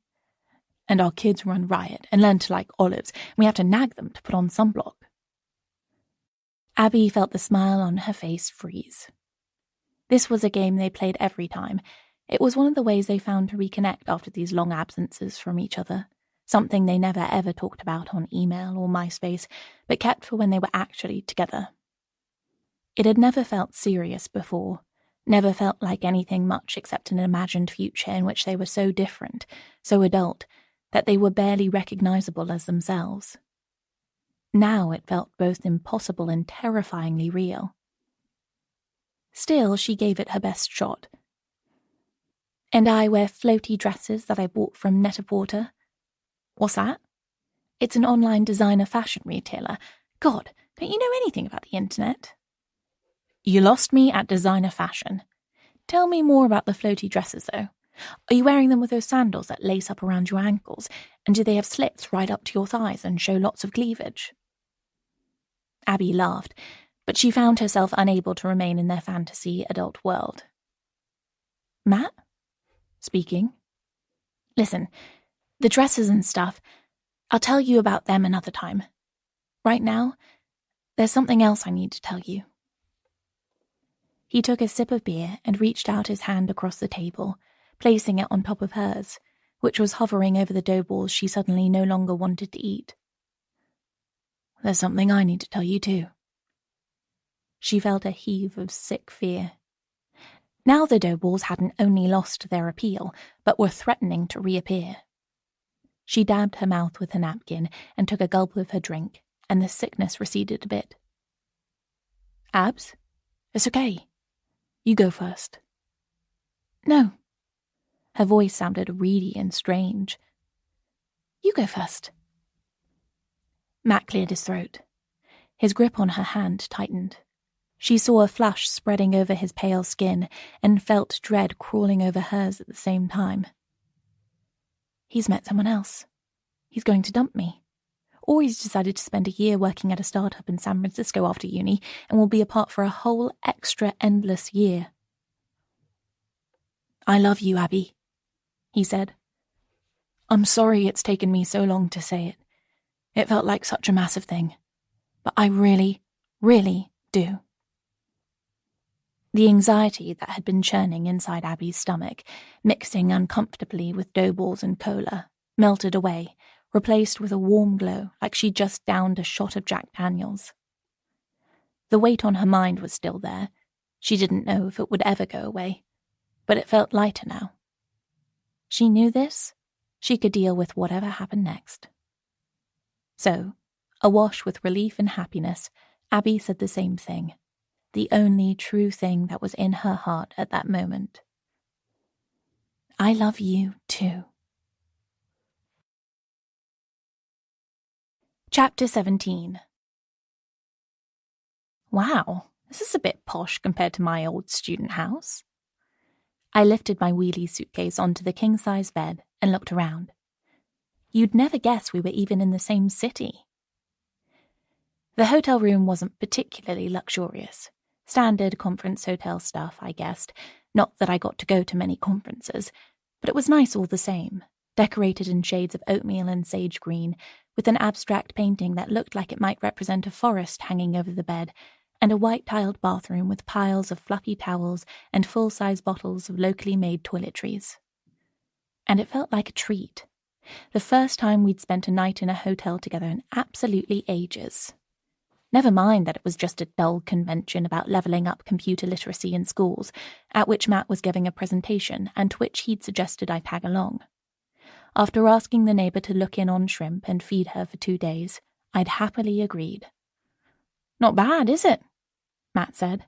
And our kids run riot and learn to like olives, and we have to nag them to put on sunblock. Abby felt the smile on her face freeze. This was a game they played every time. It was one of the ways they found to reconnect after these long absences from each other, something they never ever talked about on email or MySpace, but kept for when they were actually together. It had never felt serious before, never felt like anything much except an imagined future in which they were so different, so adult, that they were barely recognizable as themselves. Now it felt both impossible and terrifyingly real. Still, she gave it her best shot. And I wear floaty dresses that I bought from Net-a-Porter. What's that? It's an online designer fashion retailer. God, don't you know anything about the internet? You lost me at designer fashion. Tell me more about the floaty dresses, though. Are you wearing them with those sandals that lace up around your ankles, and do they have slits right up to your thighs and show lots of cleavage? Abby laughed, but she found herself unable to remain in their fantasy adult world. Matt? Speaking. Listen, the dresses and stuff, I'll tell you about them another time. Right now, there's something else I need to tell you. He took a sip of beer and reached out his hand across the table, placing it on top of hers, which was hovering over the dough balls she suddenly no longer wanted to eat. There's something I need to tell you too. She felt a heave of sick fear. Now the dough balls hadn't only lost their appeal, but were threatening to reappear. She dabbed her mouth with a napkin and took a gulp of her drink, and the sickness receded a bit. Abs? It's okay. You go first. No. Her voice sounded reedy and strange. You go first. Matt cleared his throat. His grip on her hand tightened. She saw a flush spreading over his pale skin and felt dread crawling over hers at the same time. He's met someone else. He's going to dump me. Or he's decided to spend a year working at a startup in San Francisco after uni and will be apart for a whole extra endless year. "I love you, Abby," he said. "I'm sorry it's taken me so long to say it. It felt like such a massive thing. But I really, really do." The anxiety that had been churning inside Abby's stomach, mixing uncomfortably with dough balls and cola, melted away, replaced with a warm glow like she'd just downed a shot of Jack Daniels. The weight on her mind was still there. She didn't know if it would ever go away, but it felt lighter now. She knew this. She could deal with whatever happened next. So, awash with relief and happiness, Abby said the same thing, the only true thing that was in her heart at that moment. "I love you, too." Chapter 17. Wow, this is a bit posh compared to my old student house. I lifted my wheelie suitcase onto the king-size bed and looked around. You'd never guess we were even in the same city. The hotel room wasn't particularly luxurious. Standard conference hotel stuff, I guessed. Not that I got to go to many conferences, but it was nice all the same, decorated in shades of oatmeal and sage green, with an abstract painting that looked like it might represent a forest hanging over the bed, and a white-tiled bathroom with piles of fluffy towels and full-size bottles of locally made toiletries. And it felt like a treat. The first time we'd spent a night in a hotel together in absolutely ages. Never mind that it was just a dull convention about leveling up computer literacy in schools, at which Matt was giving a presentation and to which he'd suggested I tag along. After asking the neighbour to look in on Shrimp and feed her for 2 days, I'd happily agreed. "Not bad, is it?" Matt said.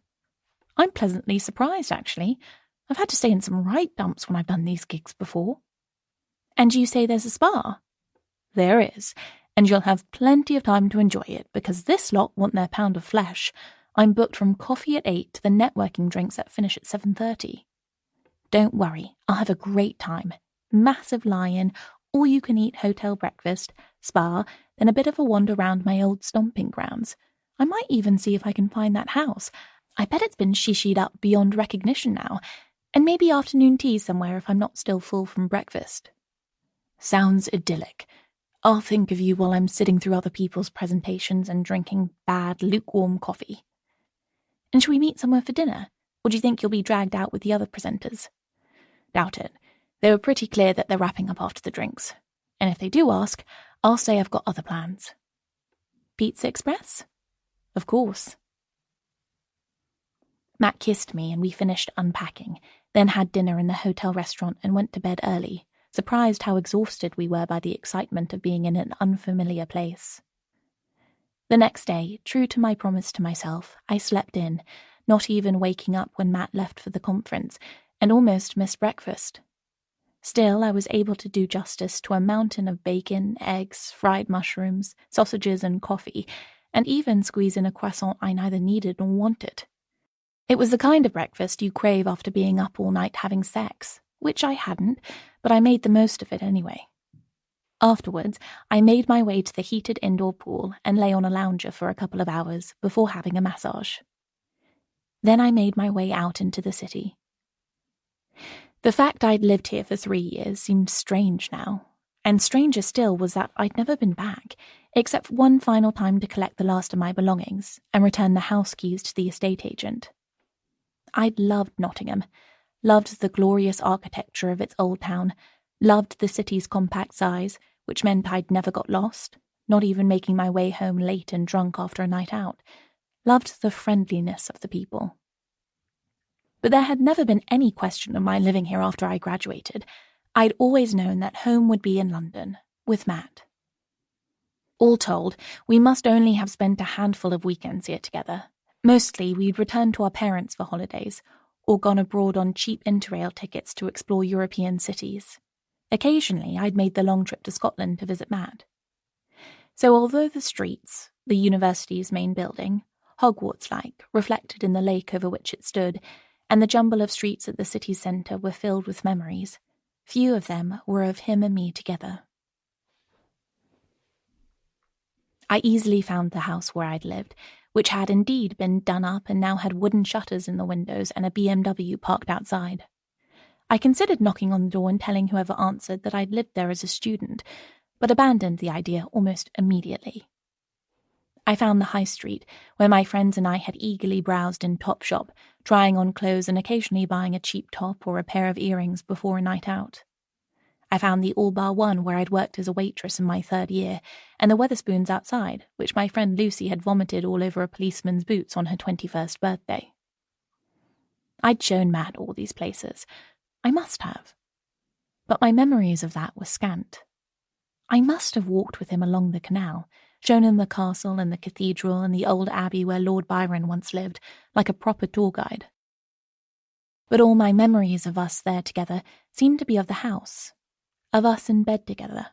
"I'm pleasantly surprised, actually. I've had to stay in some right dumps when I've done these gigs before." "And you say there's a spa?" "There is, and you'll have plenty of time to enjoy it, because this lot want their pound of flesh. I'm booked from coffee at 8 to the networking drinks that finish at 7:30. Don't worry, I'll have a great time. Massive lie-in, all-you-can-eat hotel breakfast, spa, then a bit of a wander round my old stomping grounds. I might even see if I can find that house. I bet it's been shishied up beyond recognition now, and maybe afternoon tea somewhere if I'm not still full from breakfast." "Sounds idyllic. I'll think of you while I'm sitting through other people's presentations and drinking bad, lukewarm coffee." "And shall we meet somewhere for dinner? Or do you think you'll be dragged out with the other presenters?" "Doubt it. They were pretty clear that they're wrapping up after the drinks. And if they do ask, I'll say I've got other plans." "Pizza Express?" "Of course." Matt kissed me and we finished unpacking, then had dinner in the hotel restaurant and went to bed early, surprised how exhausted we were by the excitement of being in an unfamiliar place. The next day, true to my promise to myself, I slept in, not even waking up when Matt left for the conference, and almost missed breakfast. Still, I was able to do justice to a mountain of bacon, eggs, fried mushrooms, sausages, and coffee, and even squeeze in a croissant I neither needed nor wanted. It was the kind of breakfast you crave after being up all night having sex, which I hadn't, but I made the most of it anyway. Afterwards, I made my way to the heated indoor pool and lay on a lounger for a couple of hours before having a massage. Then I made my way out into the city. The fact I'd lived here for 3 years seemed strange now, and stranger still was that I'd never been back, except one final time to collect the last of my belongings and return the house keys to the estate agent. I'd loved Nottingham, loved the glorious architecture of its old town, loved the city's compact size, which meant I'd never got lost, not even making my way home late and drunk after a night out, loved the friendliness of the people. But there had never been any question of my living here after I graduated. I'd always known that home would be in London, with Matt. All told, we must only have spent a handful of weekends here together. Mostly we'd returned to our parents for holidays, or gone abroad on cheap interrail tickets to explore European cities. Occasionally I'd made the long trip to Scotland to visit Matt. So although the streets, the university's main building, Hogwarts-like, reflected in the lake over which it stood, and the jumble of streets at the city's centre were filled with memories. Few of them were of him and me together. I easily found the house where I'd lived, which had indeed been done up and now had wooden shutters in the windows and a BMW parked outside. I considered knocking on the door and telling whoever answered that I'd lived there as a student, but abandoned the idea almost immediately. I found the high street, where my friends and I had eagerly browsed in Topshop, trying on clothes and occasionally buying a cheap top or a pair of earrings before a night out. I found the All Bar One where I'd worked as a waitress in my 3rd year, and the Wetherspoons outside, which my friend Lucy had vomited all over a policeman's boots on her 21st birthday. I'd shown Matt all these places. I must have. But my memories of that were scant. I must have walked with him along the canal, shown him the castle and the cathedral and the old abbey where Lord Byron once lived, like a proper tour guide. But all my memories of us there together seemed to be of the house, of us in bed together,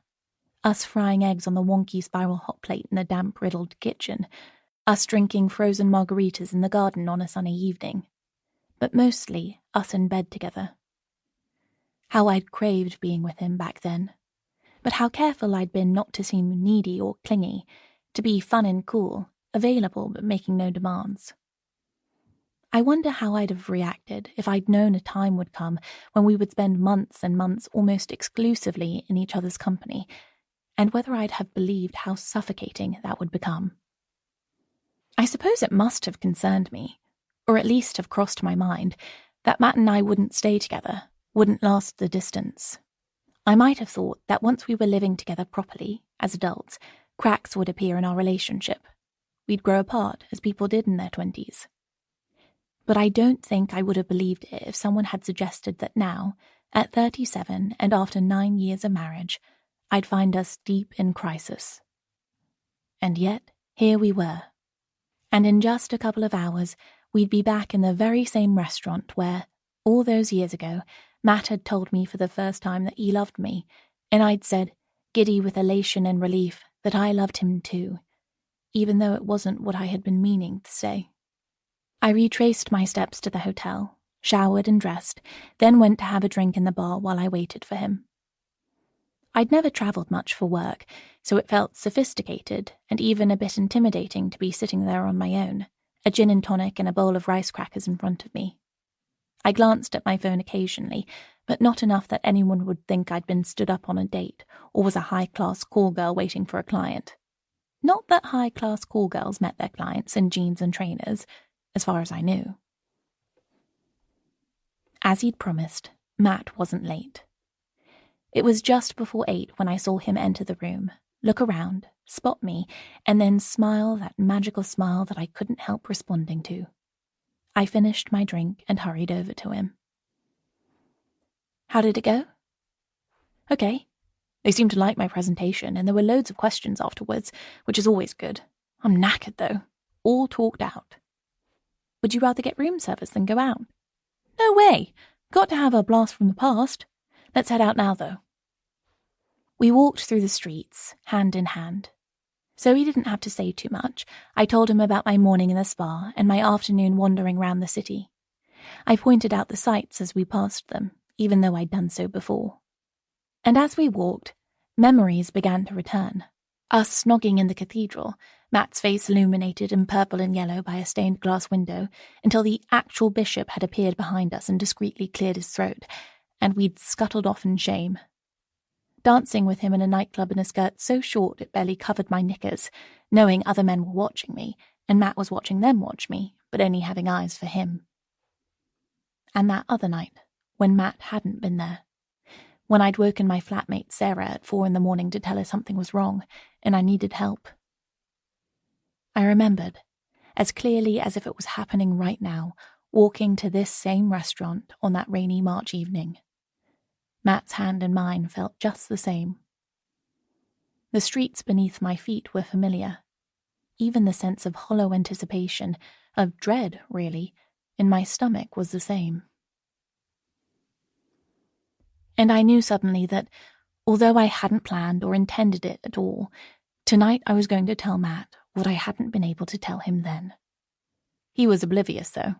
us frying eggs on the wonky spiral hot plate in the damp-riddled kitchen, us drinking frozen margaritas in the garden on a sunny evening, but mostly us in bed together. How I'd craved being with him back then, but how careful I'd been not to seem needy or clingy, to be fun and cool, available but making no demands. I wonder how I'd have reacted if I'd known a time would come when we would spend months and months almost exclusively in each other's company, and whether I'd have believed how suffocating that would become. I suppose it must have concerned me, or at least have crossed my mind, that Matt and I wouldn't stay together, wouldn't last the distance. I might have thought that once we were living together properly, as adults, cracks would appear in our relationship. We'd grow apart, as people did in their 20s. But I don't think I would have believed it if someone had suggested that now, at 37 and after 9 years of marriage, I'd find us deep in crisis. And yet, here we were. And in just a couple of hours, we'd be back in the very same restaurant where, all those years ago, Matt had told me for the first time that he loved me, and I'd said, giddy with elation and relief, that I loved him too, even though it wasn't what I had been meaning to say. I retraced my steps to the hotel, showered and dressed, then went to have a drink in the bar while I waited for him. I'd never travelled much for work, so it felt sophisticated and even a bit intimidating to be sitting there on my own, a gin and tonic and a bowl of rice crackers in front of me. I glanced at my phone occasionally, but not enough that anyone would think I'd been stood up on a date or was a high-class call girl waiting for a client. Not that high-class call girls met their clients in jeans and trainers, as far as I knew. As he'd promised, Matt wasn't late. It was just before 8 when I saw him enter the room, look around, spot me, and then smile that magical smile that I couldn't help responding to. I finished my drink and hurried over to him. How did it go? Okay. They seemed to like my presentation, and there were loads of questions afterwards, which is always good. I'm knackered, though. All talked out. Would you rather get room service than go out? No way! Got to have a blast from the past. Let's head out now, though. We walked through the streets, hand in hand. So he didn't have to say too much. I told him about my morning in the spa and my afternoon wandering round the city. I pointed out the sights as we passed them, even though I'd done so before. And as we walked, memories began to return. Us snogging in the cathedral, Matt's face illuminated in purple and yellow by a stained glass window, until the actual bishop had appeared behind us and discreetly cleared his throat, and we'd scuttled off in shame. Dancing with him in a nightclub in a skirt so short it barely covered my knickers, knowing other men were watching me, and Matt was watching them watch me, but only having eyes for him. And that other night, when Matt hadn't been there, when I'd woken my flatmate Sarah at 4 a.m. to tell her something was wrong, and I needed help. I remembered, as clearly as if it was happening right now, walking to this same restaurant on that rainy March evening. Matt's hand in mine felt just the same. The streets beneath my feet were familiar. Even the sense of hollow anticipation, of dread, really, in my stomach was the same. And I knew suddenly that, although I hadn't planned or intended it at all, tonight I was going to tell Matt what I hadn't been able to tell him then. He was oblivious, though.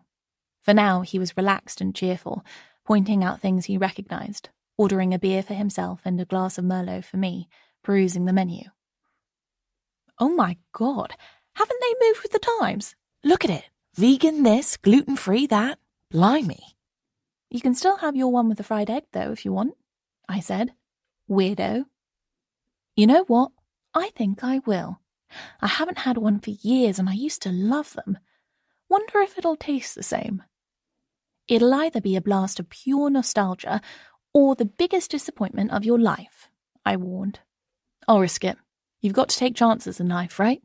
For now, he was relaxed and cheerful, pointing out things he recognized, ordering a beer for himself and a glass of Merlot for me, perusing the menu. Oh my God, haven't they moved with the times? Look at it. Vegan this, gluten-free that. Blimey. You can still have your one with the fried egg, though, if you want, I said. Weirdo. You know what? I think I will. I haven't had one for years and I used to love them. Wonder if it'll taste the same. It'll either be a blast of pure nostalgia or the biggest disappointment of your life, I warned. I'll risk it. You've got to take chances in life, right?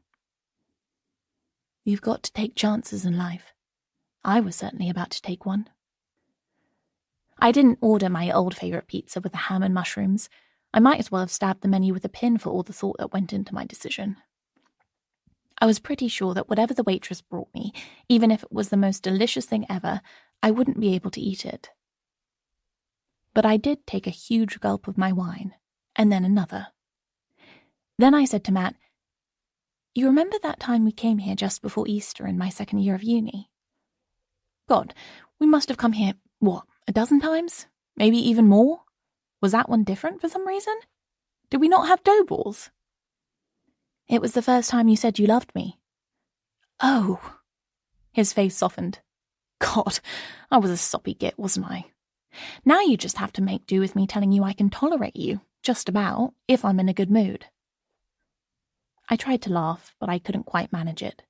You've got to take chances in life. I was certainly about to take one. I didn't order my old favourite pizza with the ham and mushrooms. I might as well have stabbed the menu with a pin for all the thought that went into my decision. I was pretty sure that whatever the waitress brought me, even if it was the most delicious thing ever, I wouldn't be able to eat it. But I did take a huge gulp of my wine, and then another. Then I said to Matt, "You remember that time we came here just before Easter in my second year of uni? God, we must have come here, a dozen times? Maybe even more? Was that one different for some reason? Did we not have dough balls?" It was the first time you said you loved me. Oh. His face softened. God, I was a soppy git, wasn't I? Now you just have to make do with me telling you I can tolerate you, just about, if I'm in a good mood. I tried to laugh, but I couldn't quite manage it.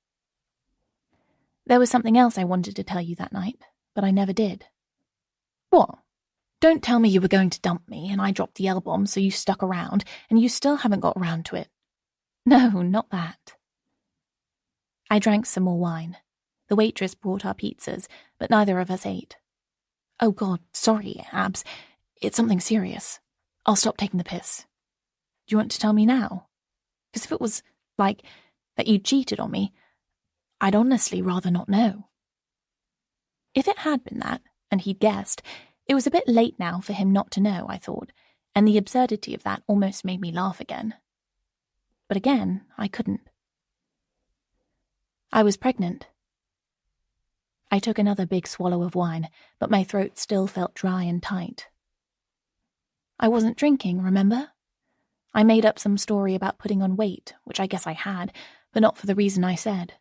There was something else I wanted to tell you that night, but I never did. What? Don't tell me you were going to dump me and I dropped the L-bomb so you stuck around and you still haven't got around to it. No, not that. I drank some more wine. The waitress brought our pizzas, but neither of us ate. Oh God, sorry, Abs. It's something serious. I'll stop taking the piss. Do you want to tell me now? Because if it was, like, that you cheated on me, I'd honestly rather not know. If it had been that, and he'd guessed, it was a bit late now for him not to know, I thought, and the absurdity of that almost made me laugh again. But again, I couldn't. I was pregnant. I took another big swallow of wine, but my throat still felt dry and tight. I wasn't drinking, remember? I made up some story about putting on weight, which I guess I had, but not for the reason I said.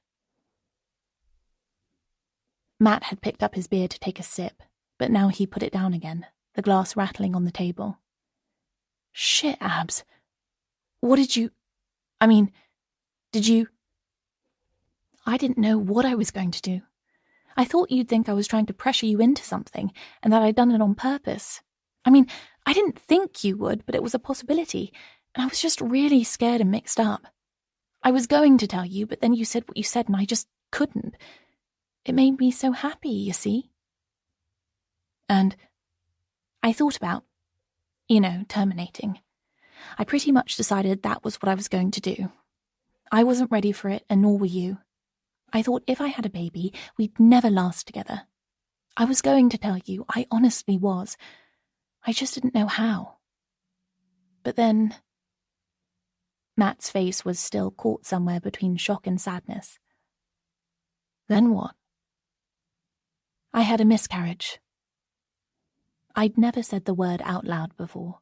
Matt had picked up his beer to take a sip, but now he put it down again, the glass rattling on the table. Shit, Abs. What did you... did you... I didn't know what I was going to do. I thought you'd think I was trying to pressure you into something, and that I'd done it on purpose. I didn't think you would, but it was a possibility, and I was just really scared and mixed up. I was going to tell you, but then you said what you said, and I just couldn't. It made me so happy, you see. And I thought about, terminating. I pretty much decided that was what I was going to do. I wasn't ready for it, and nor were you. I thought if I had a baby, we'd never last together. I was going to tell you, I honestly was. I just didn't know how. But then... Matt's face was still caught somewhere between shock and sadness. Then what? I had a miscarriage. I'd never said the word out loud before.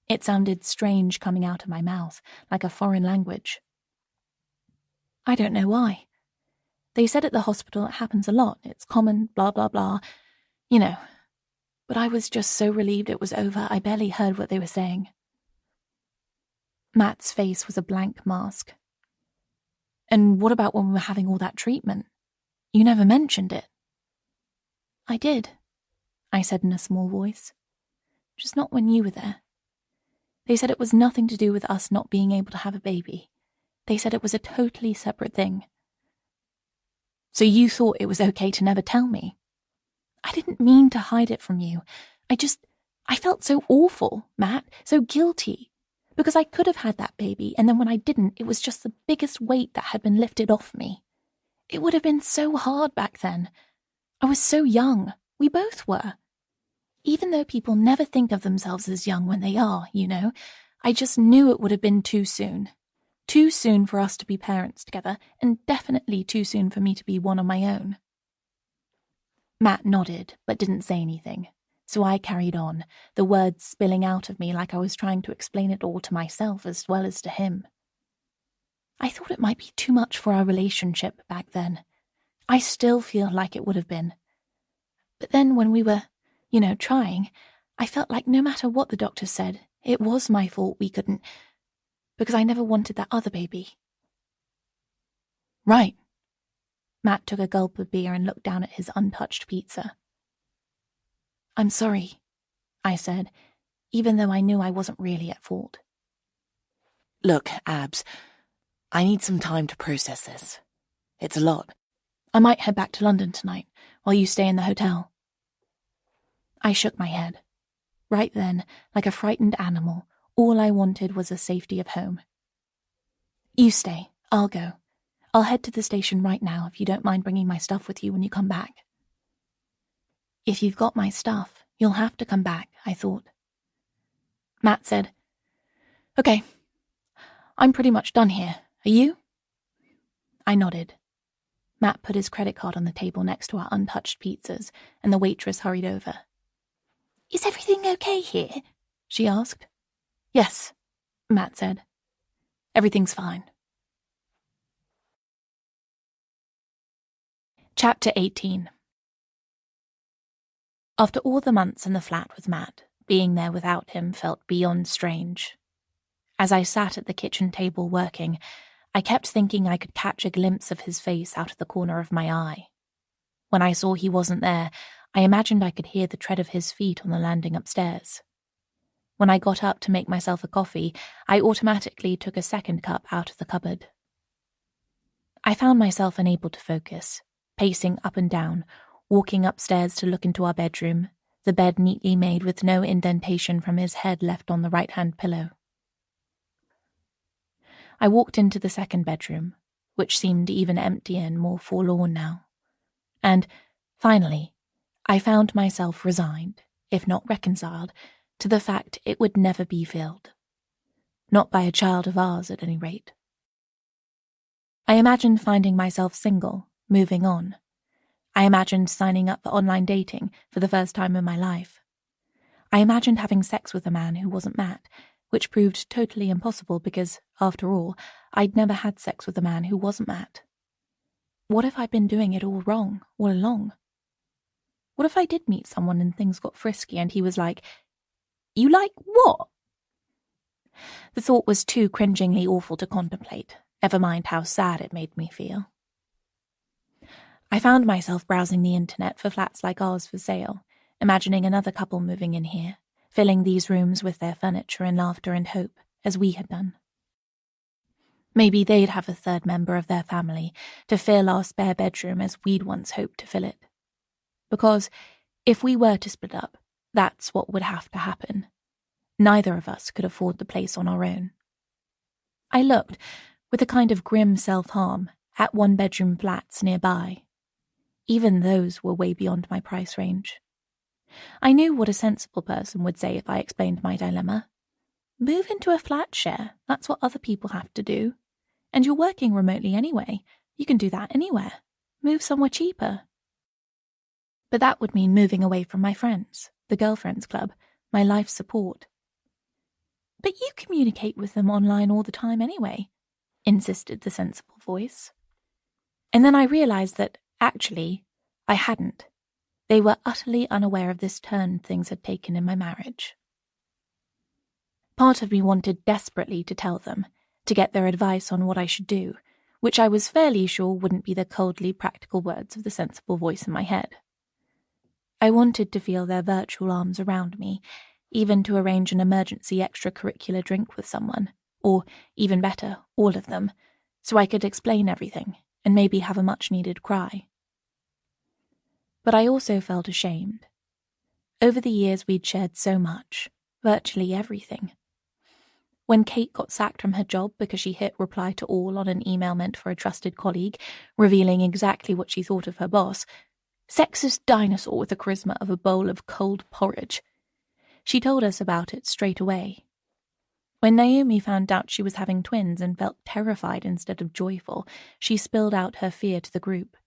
It sounded strange coming out of my mouth, like a foreign language. I don't know why. They said at the hospital it happens a lot, it's common, blah, blah, blah. But I was just so relieved it was over, I barely heard what they were saying. Matt's face was a blank mask. And what about when we were having all that treatment? You never mentioned it. I did, I said in a small voice. Just not when you were there. They said it was nothing to do with us not being able to have a baby. They said it was a totally separate thing. So you thought it was okay to never tell me? I didn't mean to hide it from you. I felt so awful, Matt, so guilty. Because I could have had that baby, and then when I didn't, it was just the biggest weight that had been lifted off me. It would have been so hard back then. I was so young. We both were. Even though people never think of themselves as young when they are, I just knew it would have been too soon. Too soon for us to be parents together, and definitely too soon for me to be one on my own. Matt nodded, but didn't say anything, so I carried on, the words spilling out of me like I was trying to explain it all to myself as well as to him. I thought it might be too much for our relationship back then. I still feel like it would have been. But then when we were, trying, I felt like no matter what the doctor said, it was my fault we couldn't, because I never wanted that other baby. Right. Matt took a gulp of beer and looked down at his untouched pizza. I'm sorry, I said, even though I knew I wasn't really at fault. Look, Abs, I need some time to process this. It's a lot. I might head back to London tonight while you stay in the hotel. I shook my head. Right then, like a frightened animal, all I wanted was the safety of home. You stay. I'll go. I'll head to the station right now if you don't mind bringing my stuff with you when you come back. If you've got my stuff, you'll have to come back, I thought. Matt said, Okay. I'm pretty much done here. Are you? I nodded. Matt put his credit card on the table next to our untouched pizzas, and the waitress hurried over. Is everything okay here? She asked. Yes, Matt said. Everything's fine. Chapter 18. After all the months in the flat with Matt, being there without him felt beyond strange. As I sat at the kitchen table working, I kept thinking I could catch a glimpse of his face out of the corner of my eye. When I saw he wasn't there, I imagined I could hear the tread of his feet on the landing upstairs. When I got up to make myself a coffee, I automatically took a second cup out of the cupboard. I found myself unable to focus, pacing up and down, walking upstairs to look into our bedroom, the bed neatly made with no indentation from his head left on the right-hand pillow. I walked into the second bedroom, which seemed even emptier and more forlorn now. And, finally, I found myself resigned, if not reconciled, to the fact it would never be filled. Not by a child of ours, at any rate. I imagined finding myself single, moving on. I imagined signing up for online dating for the first time in my life. I imagined having sex with a man who wasn't Matt, which proved totally impossible because, after all, I'd never had sex with a man who wasn't Matt. What if I'd been doing it all wrong, all along? What if I did meet someone and things got frisky and he was like, You like what? The thought was too cringingly awful to contemplate, never mind how sad it made me feel. I found myself browsing the internet for flats like ours for sale, imagining another couple moving in here, filling these rooms with their furniture and laughter and hope, as we had done. Maybe they'd have a third member of their family to fill our spare bedroom as we'd once hoped to fill it. Because, if we were to split up, that's what would have to happen. Neither of us could afford the place on our own. I looked, with a kind of grim self-harm, at one-bedroom flats nearby. Even those were way beyond my price range. I knew what a sensible person would say if I explained my dilemma. Move into a flat share, that's what other people have to do. And you're working remotely anyway. You can do that anywhere. Move somewhere cheaper. But that would mean moving away from my friends, the girlfriends club, my life support. But you communicate with them online all the time anyway, insisted the sensible voice. And then I realized that, actually, I hadn't. They were utterly unaware of this turn things had taken in my marriage. Part of me wanted desperately to tell them, to get their advice on what I should do, which I was fairly sure wouldn't be the coldly practical words of the sensible voice in my head. I wanted to feel their virtual arms around me, even to arrange an emergency extracurricular drink with someone, or, even better, all of them, so I could explain everything, and maybe have a much-needed cry. But I also felt ashamed. Over the years we'd shared so much, virtually everything. When Kate got sacked from her job because she hit reply to all on an email meant for a trusted colleague, revealing exactly what she thought of her boss, sexist dinosaur with the charisma of a bowl of cold porridge, she told us about it straight away. When Naomi found out she was having twins and felt terrified instead of joyful, she spilled out her fear to the group.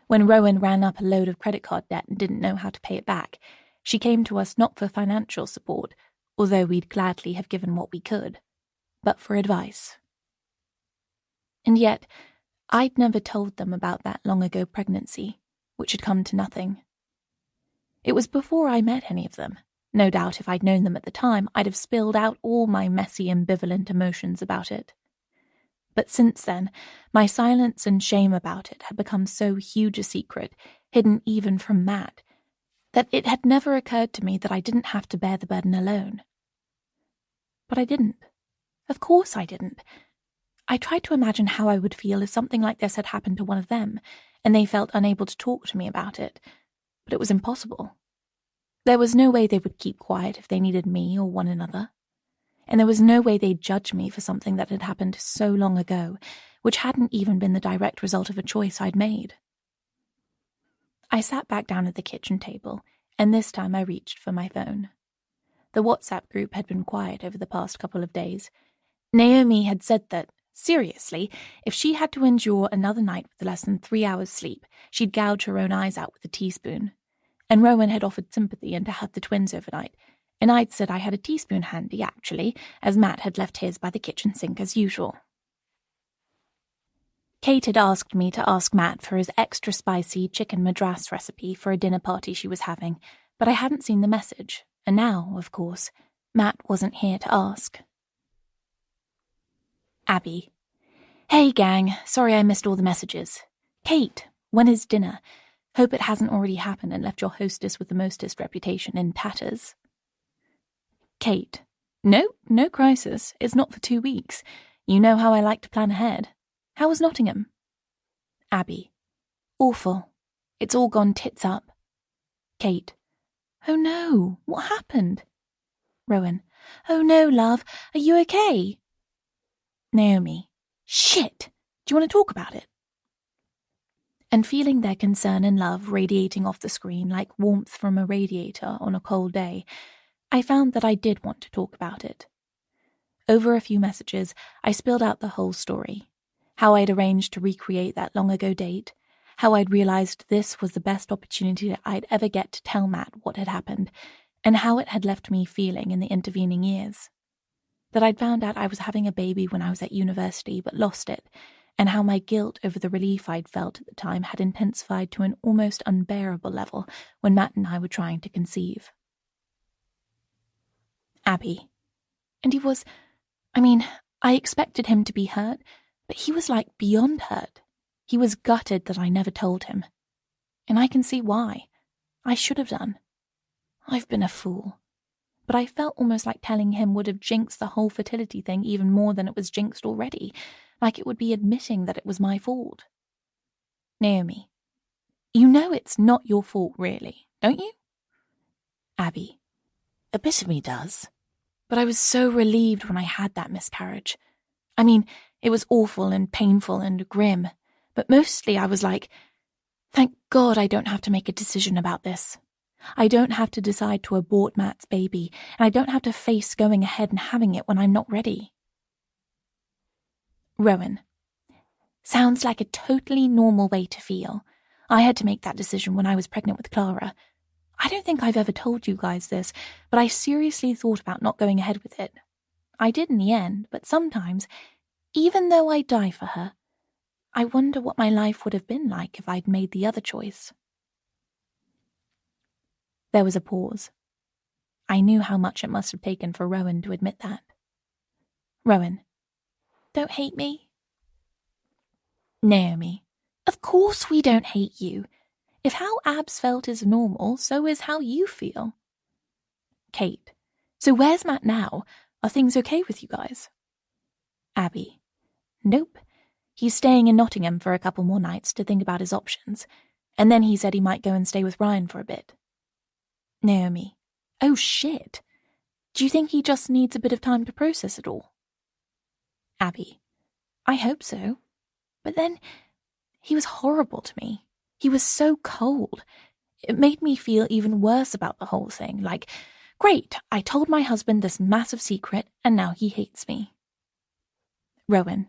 When Rowan ran up a load of credit card debt and didn't know how to pay it back, she came to us not for financial support, although we'd gladly have given what we could, but for advice. And yet, I'd never told them about that long-ago pregnancy, which had come to nothing. It was before I met any of them. No doubt if I'd known them at the time, I'd have spilled out all my messy, ambivalent emotions about it. But since then, my silence and shame about it had become so huge a secret, hidden even from Matt, that it had never occurred to me that I didn't have to bear the burden alone. But I didn't. Of course I didn't. I tried to imagine how I would feel if something like this had happened to one of them, and they felt unable to talk to me about it, but it was impossible. There was no way they would keep quiet if they needed me or one another. And there was no way they'd judge me for something that had happened so long ago, which hadn't even been the direct result of a choice I'd made. I sat back down at the kitchen table, and this time I reached for my phone. The WhatsApp group had been quiet over the past couple of days. Naomi had said that, seriously, if she had to endure another night with less than 3 hours sleep, she'd gouge her own eyes out with a teaspoon. And Rowan had offered sympathy and to have the twins overnight, and I'd said I had a teaspoon handy, actually, as Matt had left his by the kitchen sink as usual. Kate had asked me to ask Matt for his extra spicy chicken madras recipe for a dinner party she was having, but I hadn't seen the message, and now, of course, Matt wasn't here to ask. Abby. Hey, gang. Sorry I missed all the messages. Kate, when is dinner? Hope it hasn't already happened and left your hostess with the mostest reputation in tatters. Kate. No crisis. It's not for 2 weeks. You know how I like to plan ahead. How was Nottingham? Abby. Awful. It's all gone tits up. Kate. Oh no, what happened? Rowan. Oh no, love. Are you okay? Naomi. Shit. Do you want to talk about it? And feeling their concern and love radiating off the screen like warmth from a radiator on a cold day, I found that I did want to talk about it. Over a few messages, I spilled out the whole story. How I'd arranged to recreate that long-ago date, how I'd realized this was the best opportunity that I'd ever get to tell Matt what had happened, and how it had left me feeling in the intervening years. That I'd found out I was having a baby when I was at university but lost it, and how my guilt over the relief I'd felt at the time had intensified to an almost unbearable level when Matt and I were trying to conceive. Abby. And he was, I expected him to be hurt, but he was like beyond hurt. He was gutted that I never told him. And I can see why. I should have done. I've been a fool. But I felt almost like telling him would have jinxed the whole fertility thing even more than it was jinxed already, like it would be admitting that it was my fault. Naomi. You know it's not your fault, really, don't you? Abby. A bit of me does. But I was so relieved when I had that miscarriage. It was awful and painful and grim, but mostly I was like, thank God I don't have to make a decision about this. I don't have to decide to abort Matt's baby, and I don't have to face going ahead and having it when I'm not ready. Rowan. Sounds like a totally normal way to feel. I had to make that decision when I was pregnant with Clara. I don't think I've ever told you guys this, but I seriously thought about not going ahead with it. I did in the end, but sometimes, even though I die for her, I wonder what my life would have been like if I'd made the other choice. There was a pause. I knew how much it must have taken for Rowan to admit that. Rowan. Don't hate me? Naomi. Of course we don't hate you. If how Abs felt is normal, so is how you feel. Kate. So where's Matt now? Are things okay with you guys? Abby. Nope. He's staying in Nottingham for a couple more nights to think about his options, and then he said he might go and stay with Ryan for a bit. Naomi. Oh shit. Do you think he just needs a bit of time to process it all? Abby. I hope so. But then, he was horrible to me. He was so cold. It made me feel even worse about the whole thing, like, Great, I told my husband this massive secret, and now he hates me. Rowan,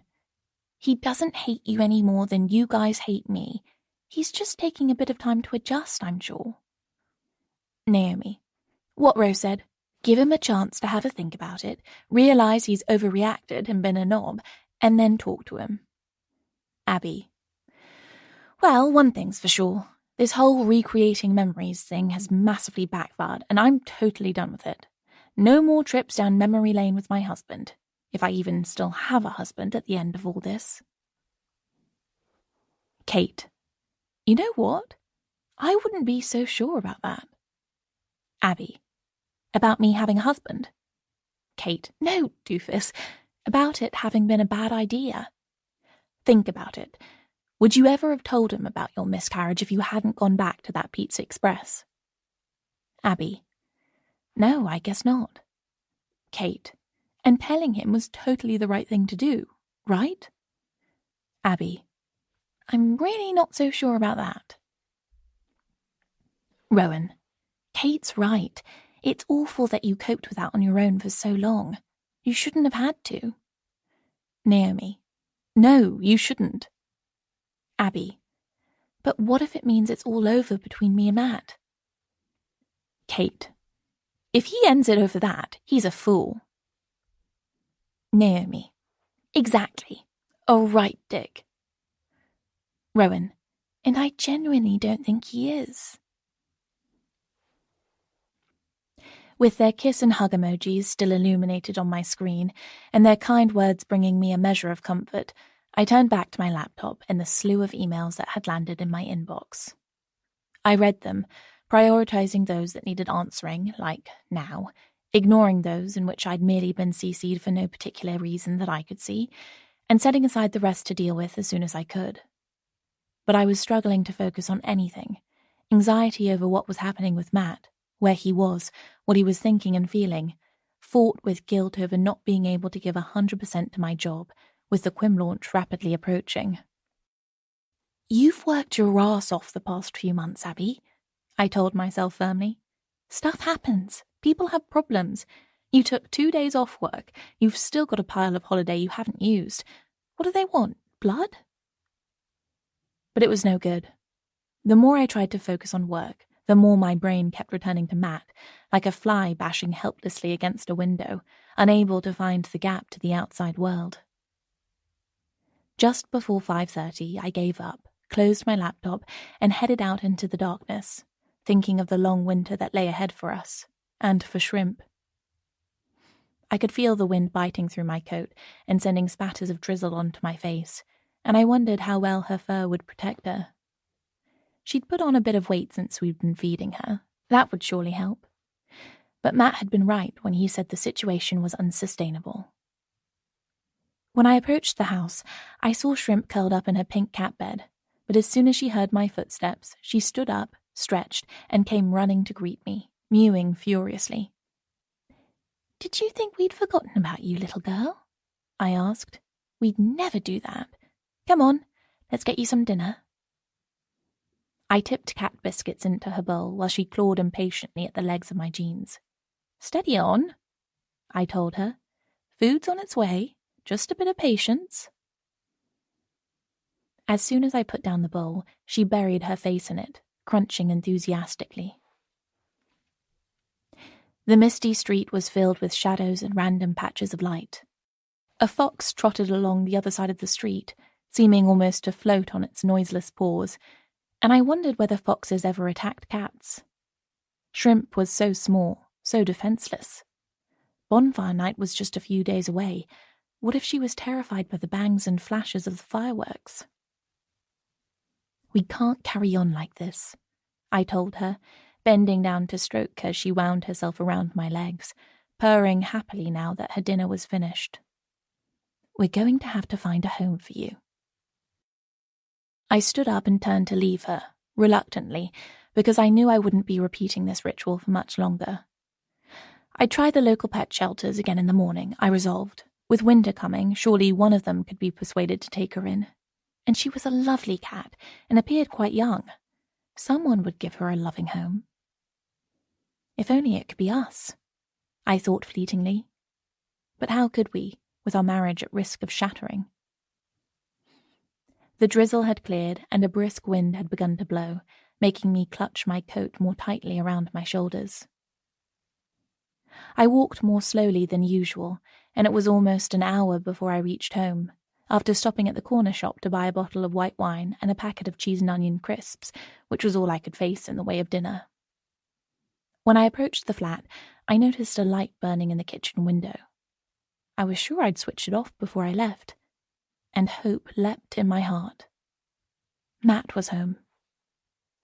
he doesn't hate you any more than you guys hate me. He's just taking a bit of time to adjust, I'm sure. Naomi, what Rose said. Give him a chance to have a think about it, realize he's overreacted and been a knob, and then talk to him. Abby, well, one thing's for sure. This whole recreating memories thing has massively backfired, and I'm totally done with it. No more trips down memory lane with my husband, if I even still have a husband at the end of all this. Kate, you know what? I wouldn't be so sure about that. Abby, about me having a husband? Kate, no, doofus, about it having been a bad idea. Think about it. Would you ever have told him about your miscarriage if you hadn't gone back to that Pizza Express? Abby, no, I guess not. Kate, and telling him was totally the right thing to do, right? Abby, I'm really not so sure about that. Rowan, Kate's right. It's awful that you coped with that on your own for so long. You shouldn't have had to. Naomi, no, you shouldn't. Abby, but what if it means it's all over between me and Matt? Kate, if he ends it over that, he's a fool. Naomi, exactly. Oh, right, Dick. Rowan, and I genuinely don't think he is. With their kiss and hug emojis still illuminated on my screen, and their kind words bringing me a measure of comfort, I turned back to my laptop and the slew of emails that had landed in my inbox. I read them, prioritizing those that needed answering, like now, ignoring those in which I'd merely been CC'd for no particular reason that I could see, and setting aside the rest to deal with as soon as I could. But I was struggling to focus on anything. Anxiety over what was happening with Matt, where he was, what he was thinking and feeling, fought with guilt over not being able to give 100% to my job, with the Quim launch rapidly approaching. You've worked your ass off the past few months, Abby, I told myself firmly. Stuff happens. People have problems. You took 2 days off work. You've still got a pile of holiday you haven't used. What do they want? Blood? But it was no good. The more I tried to focus on work, the more my brain kept returning to Matt, like a fly bashing helplessly against a window, unable to find the gap to the outside world. Just before 5:30, I gave up, closed my laptop, and headed out into the darkness, thinking of the long winter that lay ahead for us, and for Shrimp. I could feel the wind biting through my coat and sending spatters of drizzle onto my face, and I wondered how well her fur would protect her. She'd put on a bit of weight since we'd been feeding her. That would surely help. But Matt had been right when he said the situation was unsustainable. When I approached the house, I saw Shrimp curled up in her pink cat bed, but as soon as she heard my footsteps, she stood up, stretched, and came running to greet me, mewing furiously. Did you think we'd forgotten about you, little girl? I asked. We'd never do that. Come on, let's get you some dinner. I tipped cat biscuits into her bowl while she clawed impatiently at the legs of my jeans. Steady on, I told her. Food's on its way. Just a bit of patience. As soon as I put down the bowl, she buried her face in it, crunching enthusiastically. The misty street was filled with shadows and random patches of light. A fox trotted along the other side of the street, seeming almost to float on its noiseless paws, and I wondered whether foxes ever attacked cats. Shrimp was so small, so defenseless. Bonfire night was just a few days away. What if she was terrified by the bangs and flashes of the fireworks? We can't carry on like this, I told her, bending down to stroke as she wound herself around my legs, purring happily now that her dinner was finished. We're going to have to find a home for you. I stood up and turned to leave her, reluctantly, because I knew I wouldn't be repeating this ritual for much longer. I'd try the local pet shelters again in the morning, I resolved. With winter coming, surely one of them could be persuaded to take her in. And she was a lovely cat, and appeared quite young. Someone would give her a loving home. If only it could be us, I thought fleetingly. But how could we, with our marriage at risk of shattering? The drizzle had cleared and a brisk wind had begun to blow, making me clutch my coat more tightly around my shoulders. I walked more slowly than usual, and it was almost an hour before I reached home, after stopping at the corner shop to buy a bottle of white wine and a packet of cheese and onion crisps, which was all I could face in the way of dinner. When I approached the flat, I noticed a light burning in the kitchen window. I was sure I'd switched it off before I left, and hope leapt in my heart. Matt was home.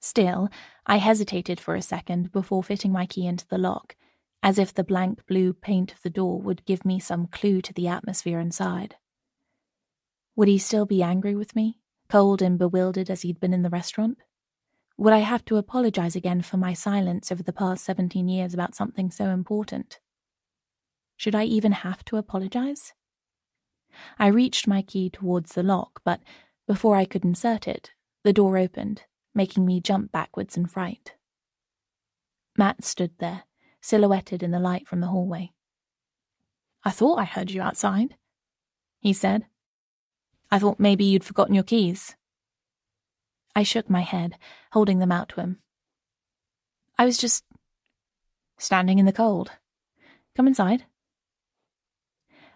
Still, I hesitated for a second before fitting my key into the lock, as if the blank blue paint of the door would give me some clue to the atmosphere inside. Would he still be angry with me, cold and bewildered as he'd been in the restaurant? Would I have to apologize again for my silence over the past 17 years about something so important? Should I even have to apologize? I reached my key towards the lock, but before I could insert it, the door opened, making me jump backwards in fright. Matt stood there, silhouetted in the light from the hallway. "I thought I heard you outside," he said. "I thought maybe you'd forgotten your keys." I shook my head, holding them out to him. "I was just standing in the cold. Come inside."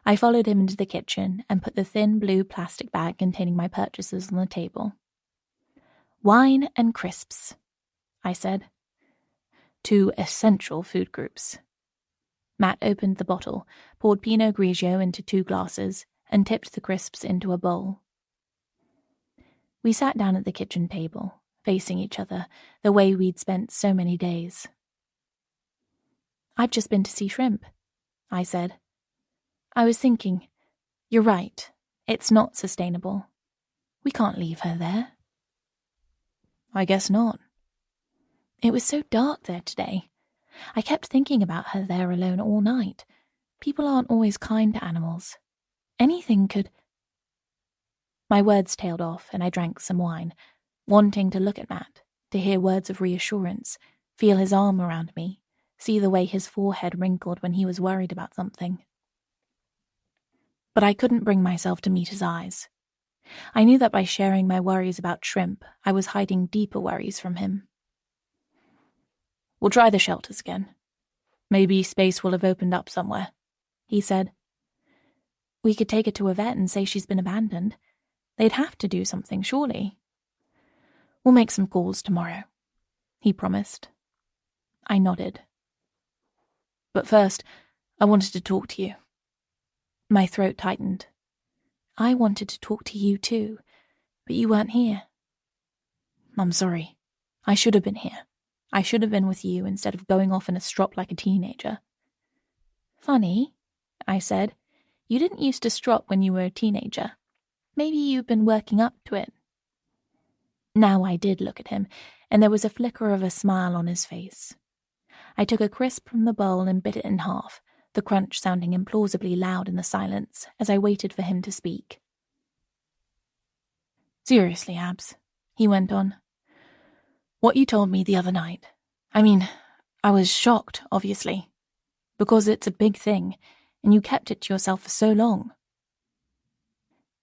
I followed him into the kitchen and put the thin blue plastic bag containing my purchases on the table. "Wine and crisps," I said. "Two essential food groups." Matt opened the bottle, poured Pinot Grigio into 2 glasses, and tipped the crisps into a bowl. We sat down at the kitchen table, facing each other, the way we'd spent so many days. "I've just been to see Shrimp," I said. "I was thinking, you're right, it's not sustainable. We can't leave her there." "I guess not." "It was so dark there today. I kept thinking about her there alone all night. People aren't always kind to animals. Anything could—" My words tailed off and I drank some wine, wanting to look at Matt, to hear words of reassurance, feel his arm around me, see the way his forehead wrinkled when he was worried about something. But I couldn't bring myself to meet his eyes. I knew that by sharing my worries about Shrimp, I was hiding deeper worries from him. "We'll try the shelters again. Maybe space will have opened up somewhere," he said. "We could take her to a vet and say she's been abandoned. They'd have to do something, surely." "We'll make some calls tomorrow," he promised. I nodded. "But first, I wanted to talk to you." My throat tightened. I wanted to talk to you too, but you weren't here. "I'm sorry. I should have been here. I should have been with you instead of going off in a strop like a teenager." "Funny," I said. "You didn't used to strop when you were a teenager. Maybe you've been working up to it." Now I did look at him, and there was a flicker of a smile on his face. I took a crisp from the bowl and bit it in half, the crunch sounding implausibly loud in the silence as I waited for him to speak. "Seriously, Abs," he went on. "What you told me the other night. I mean, I was shocked, obviously, because it's a big thing, and you kept it to yourself for so long."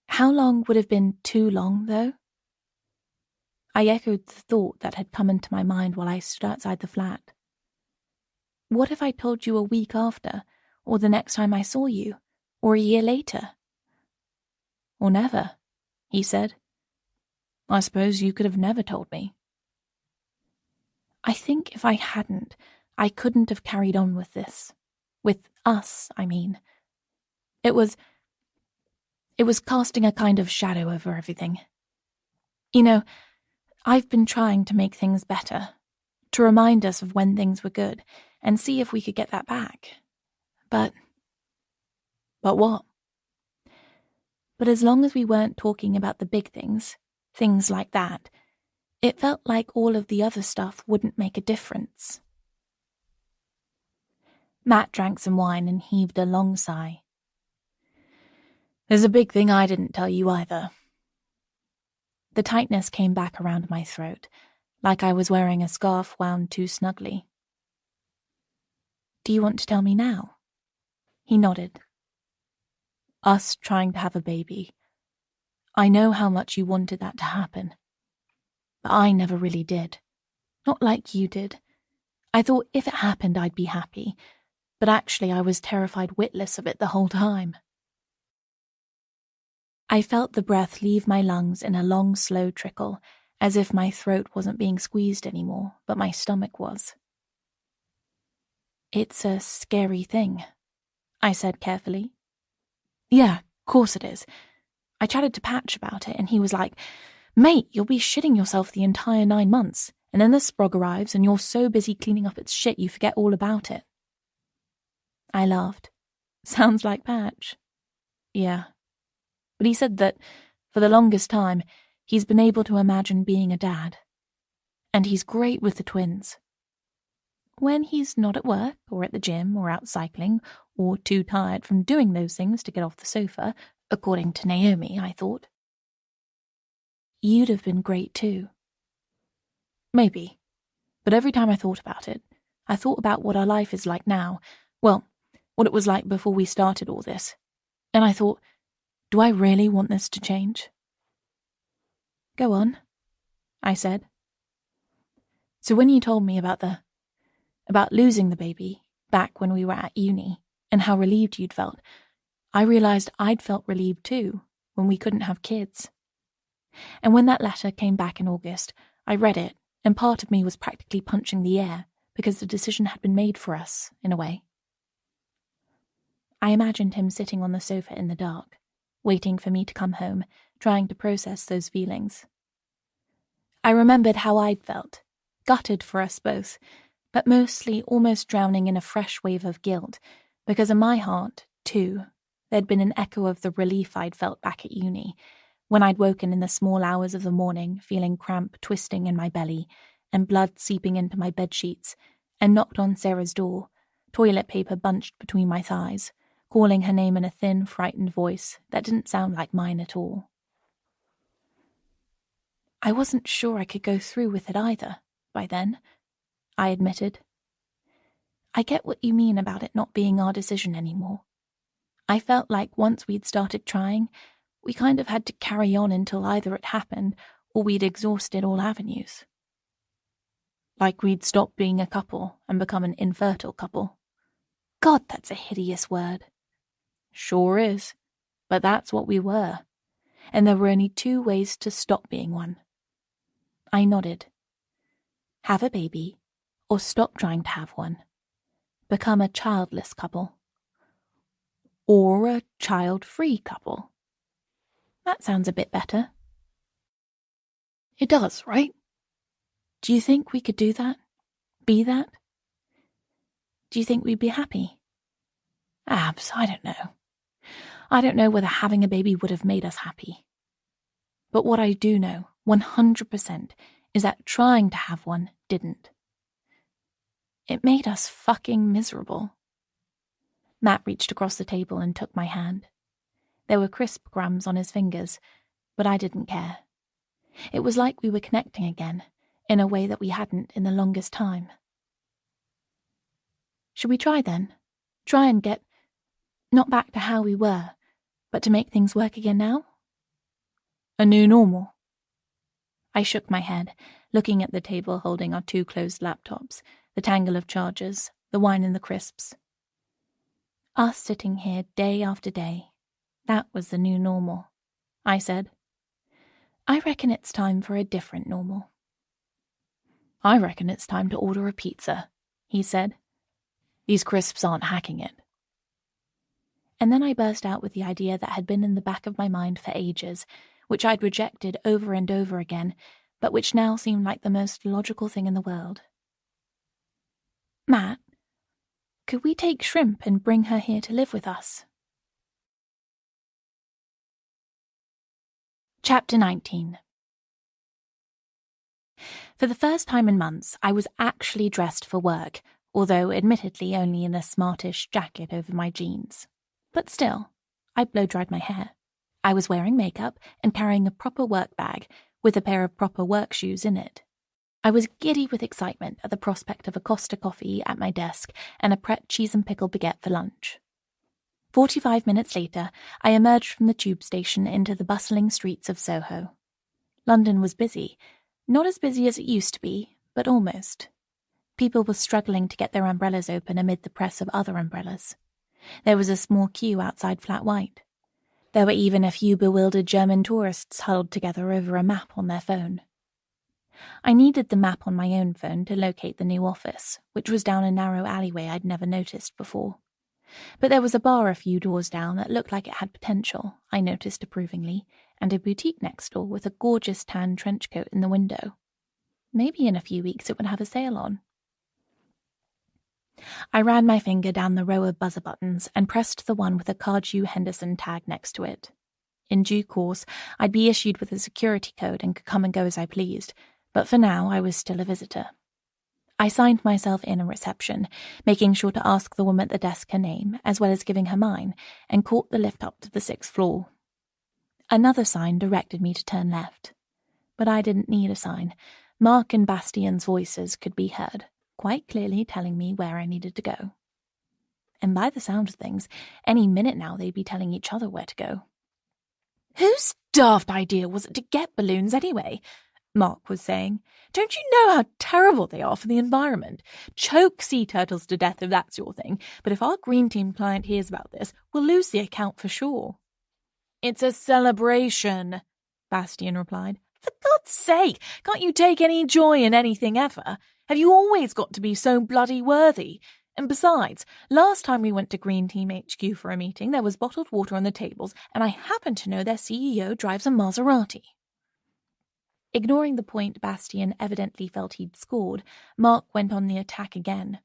How long would have been too long, though? I echoed the thought that had come into my mind while I stood outside the flat. What if I told you a week after, or the next time I saw you, or a year later? "Or never," he said. "I suppose you could have never told me." I think if I hadn't, I couldn't have carried on with this. With us, I mean. It was casting a kind of shadow over everything. You know, I've been trying to make things better, to remind us of when things were good, and see if we could get that back. But what? But as long as we weren't talking about the big things like that, it felt like all of the other stuff wouldn't make a difference. Matt drank some wine and heaved a long sigh. "There's a big thing I didn't tell you either." The tightness came back around my throat, like I was wearing a scarf wound too snugly. Do you want to tell me now? He nodded. Us trying to have a baby. I know how much you wanted that to happen. But I never really did. Not like you did. I thought if it happened I'd be happy, but actually I was terrified witless of it the whole time. I felt the breath leave my lungs in a long, slow trickle, as if my throat wasn't being squeezed anymore, but my stomach was. It's a scary thing, I said carefully. Yeah, course it is. I chatted to Patch about it, and he was like, Mate, you'll be shitting yourself the entire 9 months, and then the sprog arrives and you're so busy cleaning up its shit you forget all about it. I laughed. Sounds like Patch. Yeah. But he said that, for the longest time, he's been able to imagine being a dad. And he's great with the twins. When he's not at work, or at the gym, or out cycling, or too tired from doing those things to get off the sofa, according to Naomi, I thought. You'd have been great too. Maybe. But every time I thought about it, I thought about what our life is like now. Well, what it was like before we started all this. And I thought, do I really want this to change? Go on, I said. So when you told me about losing the baby, back when we were at uni, and how relieved you'd felt, I realized I'd felt relieved too, when we couldn't have kids. And when that letter came back in August, I read it, and part of me was practically punching the air, because the decision had been made for us, in a way. I imagined him sitting on the sofa in the dark, waiting for me to come home, trying to process those feelings. I remembered how I'd felt, gutted for us both, but mostly almost drowning in a fresh wave of guilt, because in my heart, too, there'd been an echo of the relief I'd felt back at uni, when I'd woken in the small hours of the morning feeling cramp twisting in my belly and blood seeping into my bedsheets, and knocked on Sarah's door, toilet paper bunched between my thighs, calling her name in a thin, frightened voice that didn't sound like mine at all. I wasn't sure I could go through with it either, by then, I admitted. I get what you mean about it not being our decision anymore. I felt like once we'd started trying, we kind of had to carry on until either it happened or we'd exhausted all avenues. Like we'd stop being a couple and become an infertile couple. God, that's a hideous word. Sure is, but that's what we were, and there were only 2 ways to stop being one. I nodded. Have a baby, or stop trying to have one. Become a childless couple. Or a child-free couple. That sounds a bit better. It does, right? Do you think we could do that? Be that? Do you think we'd be happy? Abs, I don't know. I don't know whether having a baby would have made us happy. But what I do know, 100%, is that trying to have one didn't. It made us fucking miserable. Matt reached across the table and took my hand. There were crisp crumbs on his fingers, but I didn't care. It was like we were connecting again, in a way that we hadn't in the longest time. Should we try then? Try and get, not back to how we were, but to make things work again now? A new normal? I shook my head, looking at the table holding our 2 closed laptops, the tangle of chargers, the wine and the crisps. Us sitting here day after day. That was the new normal, I said. I reckon it's time for a different normal. I reckon it's time to order a pizza, he said. These crisps aren't hacking it. And then I burst out with the idea that had been in the back of my mind for ages, which I'd rejected over and over again, but which now seemed like the most logical thing in the world. Matt, could we take Shrimp and bring her here to live with us? Chapter 19. For the first time in months, I was actually dressed for work, although admittedly only in a smartish jacket over my jeans. But still, I blow-dried my hair. I was wearing makeup and carrying a proper work bag with a pair of proper work shoes in it. I was giddy with excitement at the prospect of a Costa coffee at my desk and a Pret cheese and pickle baguette for lunch. 45 minutes later, I emerged from the tube station into the bustling streets of Soho. London was busy. Not as busy as it used to be, but almost. People were struggling to get their umbrellas open amid the press of other umbrellas. There was a small queue outside Flat White. There were even a few bewildered German tourists huddled together over a map on their phone. I needed the map on my own phone to locate the new office, which was down a narrow alleyway I'd never noticed before. But there was a bar a few doors down that looked like it had potential, I noticed approvingly, and a boutique next door with a gorgeous tan trench coat in the window. Maybe in a few weeks it would have a sale on. I ran my finger down the row of buzzer buttons and pressed the one with a Cardew Henderson tag next to it. In due course, I'd be issued with a security code and could come and go as I pleased, but for now I was still a visitor. I signed myself in at reception, making sure to ask the woman at the desk her name, as well as giving her mine, and caught the lift up to the 6th floor. Another sign directed me to turn left. But I didn't need a sign. Mark and Bastian's voices could be heard, quite clearly telling me where I needed to go. And by the sound of things, any minute now they'd be telling each other where to go. "Whose daft idea was it to get balloons anyway?" Mark was saying. "Don't you know how terrible they are for the environment? Choke sea turtles to death if that's your thing, but if our green team client hears about this, we'll lose the account for sure." "It's a celebration," Bastian replied. "For God's sake, can't you take any joy in anything ever? Have you always got to be so bloody worthy? And besides, last time we went to Green Team HQ for a meeting, there was bottled water on the tables, and I happen to know their CEO drives a Maserati." Ignoring the point Bastian evidently felt he'd scored, Mark went on the attack again.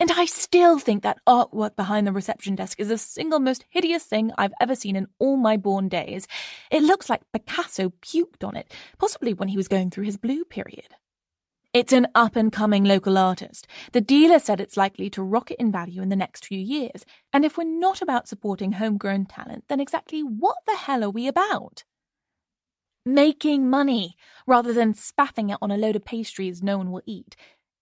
"And I still think that artwork behind the reception desk is the single most hideous thing I've ever seen in all my born days. It looks like Picasso puked on it, possibly when he was going through his blue period. It's an up-and-coming local artist. The dealer said it's likely to rocket in value in the next few years, and if we're not about supporting homegrown talent, then exactly what the hell are we about? Making money, rather than spaffing it on a load of pastries no one will eat.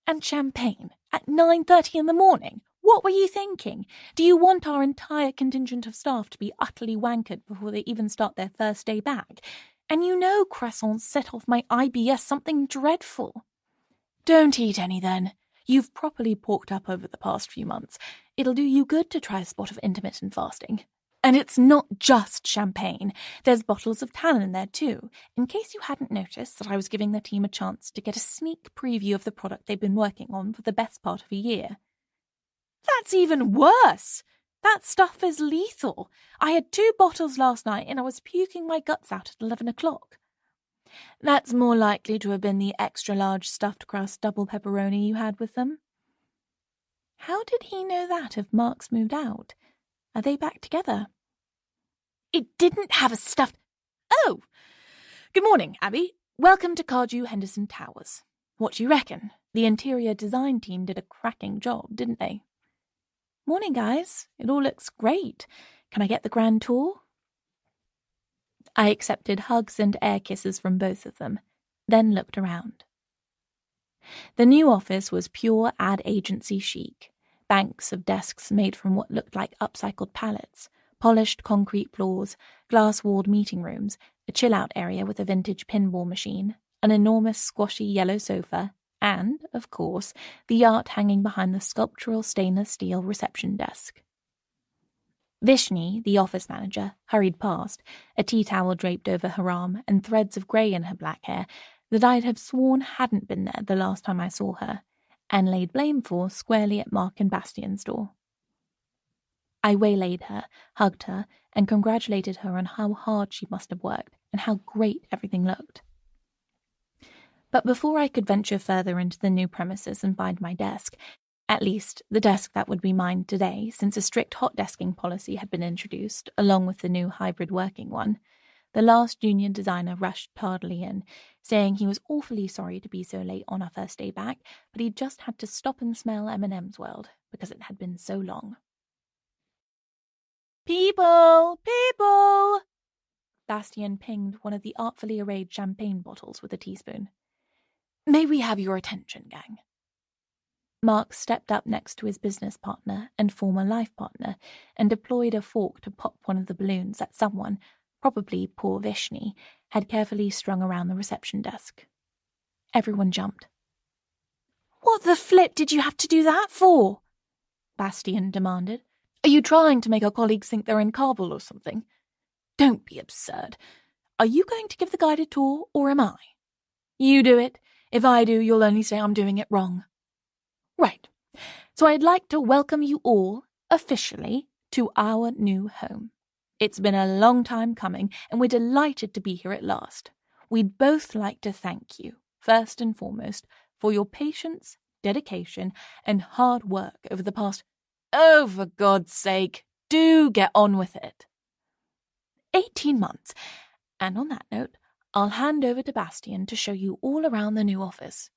And champagne at 9:30 in the morning? What were you thinking? Do you want our entire contingent of staff to be utterly wankered before they even start their first day back? And you know croissants set off my IBS something dreadful." "Don't eat any then. You've properly porked up over the past few months. It'll do you good to try a spot of intermittent fasting. And it's not just champagne. There's bottles of tannin in there too, in case you hadn't noticed that I was giving the team a chance to get a sneak preview of the product they've been working on for the best part of a year." "That's even worse! That stuff is lethal. I had 2 bottles last night and I was puking my guts out at 11 o'clock. "That's more likely to have been the extra-large stuffed crust double pepperoni you had with them." How did he know that if Mark's moved out? Are they back together? "It didn't have a stuffed—" "Oh! Good morning, Abby. Welcome to Cardew Henderson Towers. What do you reckon? The interior design team did a cracking job, didn't they?" "Morning, guys. It all looks great. Can I get the grand tour?" I accepted hugs and air kisses from both of them, then looked around. The new office was pure ad agency chic. Banks of desks made from what looked like upcycled pallets, polished concrete floors, glass-walled meeting rooms, a chill-out area with a vintage pinball machine, an enormous squashy yellow sofa, and, of course, the art hanging behind the sculptural stainless steel reception desk. Vishni, the office manager, hurried past, a tea towel draped over her arm and threads of grey in her black hair that I'd have sworn hadn't been there the last time I saw her, and laid blame for squarely at Mark and Bastian's door. I waylaid her, hugged her, and congratulated her on how hard she must have worked and how great everything looked. But before I could venture further into the new premises and find my desk, at least the desk that would be mine today, since a strict hot desking policy had been introduced, along with the new hybrid working one, the last junior designer rushed tardily in, saying he was awfully sorry to be so late on our first day back, but he'd just had to stop and smell M&M's World, because it had been so long. "People! People!" Bastian pinged one of the artfully arrayed champagne bottles with a teaspoon. May we have your attention, gang?" Mark stepped up next to his business partner and former life partner and deployed a fork to pop one of the balloons that someone, probably poor Vishni, had carefully strung around the reception desk. Everyone jumped. "What the flip did you have to do that for?" Bastian demanded. "Are you trying to make our colleagues think they're in Kabul or something? Don't be absurd. Are you going to give the guided tour, or am I? You do it. If I do, you'll only say I'm doing it wrong. Right. So I'd like to welcome you all, officially, to our new home. It's been a long time coming, and we're delighted to be here at last. We'd both like to thank you, first and foremost, for your patience, dedication, and hard work over the past— Oh, for God's sake, do get on with it. 18 months. And on that note, I'll hand over to Bastian to show you all around the new office.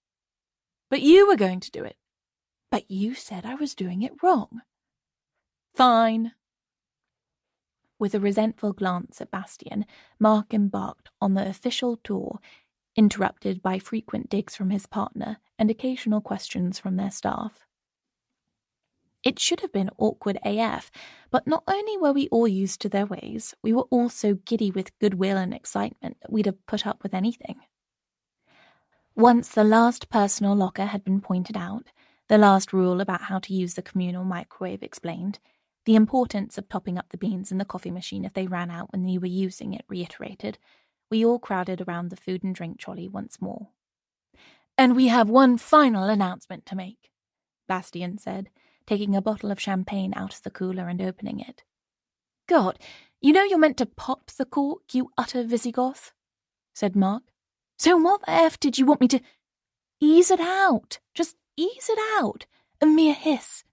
But you were going to do it. But you said I was doing it wrong. Fine. With a resentful glance at Bastian, Mark embarked on the official tour, interrupted by frequent digs from his partner and occasional questions from their staff. It should have been awkward AF, but not only were we all used to their ways, we were all so giddy with goodwill and excitement that we'd have put up with anything. Once the last personal locker had been pointed out, the last rule about how to use the communal microwave explained, the importance of topping up the beans in the coffee machine if they ran out when you were using it reiterated, we all crowded around the food and drink trolley once more. "And we have one final announcement to make," Bastian said, taking a bottle of champagne out of the cooler and opening it. "God, you know you're meant to pop the cork, you utter Visigoth," said Mark. "So what the F did you want me to— Ease it out, just ease it out, a mere hiss.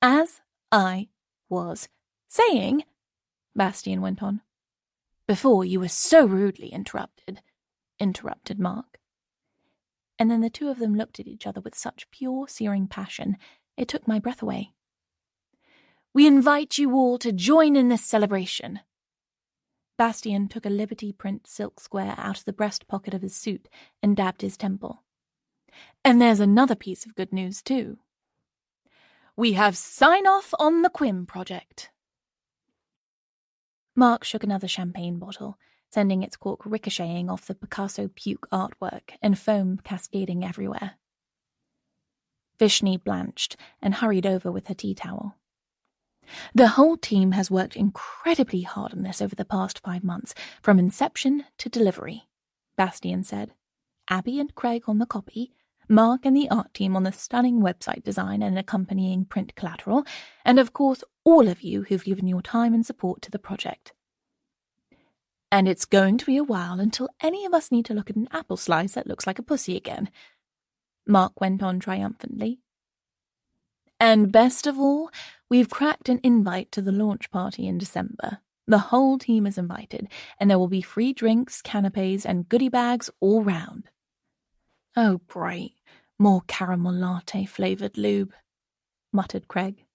As I was saying," Bastian went on. "Before you were so rudely interrupted," interrupted Mark. And then the two of them looked at each other with such pure, searing passion, it took my breath away. "We invite you all to join in this celebration." Bastian took a Liberty print silk square out of the breast pocket of his suit and dabbed his temple. "And there's another piece of good news, too. We have sign-off on the Quim project." Mark shook another champagne bottle, sending its cork ricocheting off the Picasso puke artwork and foam cascading everywhere. Vishni blanched and hurried over with her tea towel. "The whole team has worked incredibly hard on this over the past 5 months, from inception to delivery," Bastian said. "Abby and Craig on the copy, Mark and the art team on the stunning website design and accompanying print collateral, and of course all of you who've given your time and support to the project. And it's going to be a while until any of us need to look at an apple slice that looks like a pussy again," Mark went on triumphantly. "And best of all, we've cracked an invite to the launch party in December. The whole team is invited, and there will be free drinks, canapes, and goodie bags all round." "Oh, great. More caramel latte-flavoured lube," muttered Craig.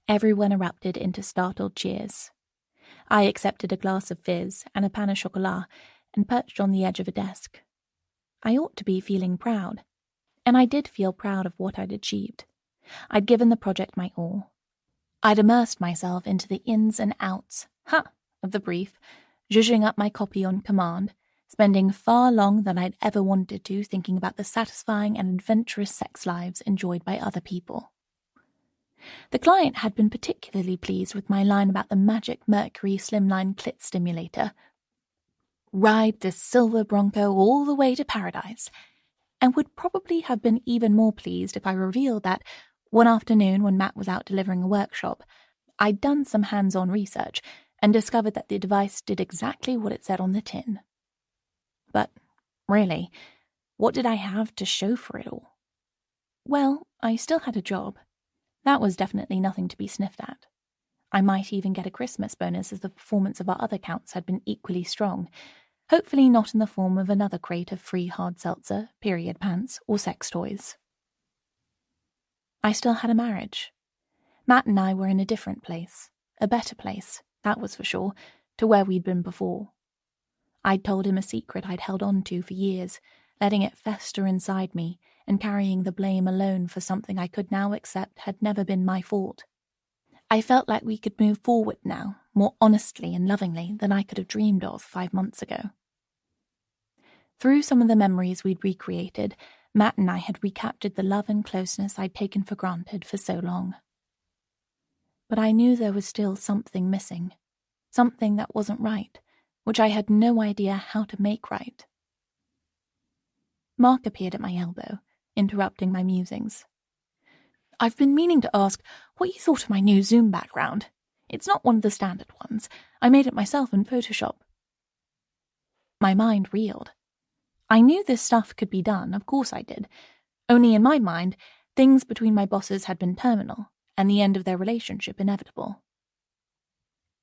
Everyone erupted into startled cheers. I accepted a glass of fizz and a pain au chocolat and perched on the edge of a desk. I ought to be feeling proud, and I did feel proud of what I'd achieved. I'd given the project my all. I'd immersed myself into the ins and outs, of the brief, zhuzhing up my copy on command, spending far longer than I'd ever wanted to thinking about the satisfying and adventurous sex lives enjoyed by other people. The client had been particularly pleased with my line about the magic Mercury slimline clit stimulator. Ride this silver Bronco all the way to paradise, and would probably have been even more pleased if I revealed that, one afternoon when Matt was out delivering a workshop, I'd done some hands-on research and discovered that the device did exactly what it said on the tin. But, really, what did I have to show for it all? Well, I still had a job. That was definitely nothing to be sniffed at. I might even get a Christmas bonus as the performance of our other counts had been equally strong, hopefully not in the form of another crate of free hard seltzer, period pants, or sex toys. I still had a marriage. Matt and I were in a different place, a better place, that was for sure, to where we'd been before. I'd told him a secret I'd held on to for years, letting it fester inside me and carrying the blame alone for something I could now accept had never been my fault. I felt like we could move forward now, more honestly and lovingly than I could have dreamed of 5 months ago. Through some of the memories we'd recreated, Matt and I had recaptured the love and closeness I'd taken for granted for so long. But I knew there was still something missing, something that wasn't right, which I had no idea how to make right. Mark appeared at my elbow, interrupting my musings. "I've been meaning to ask what you thought of my new Zoom background. It's not one of the standard ones. I made it myself in Photoshop." My mind reeled. I knew this stuff could be done, of course I did. Only in my mind, things between my bosses had been terminal, and the end of their relationship inevitable.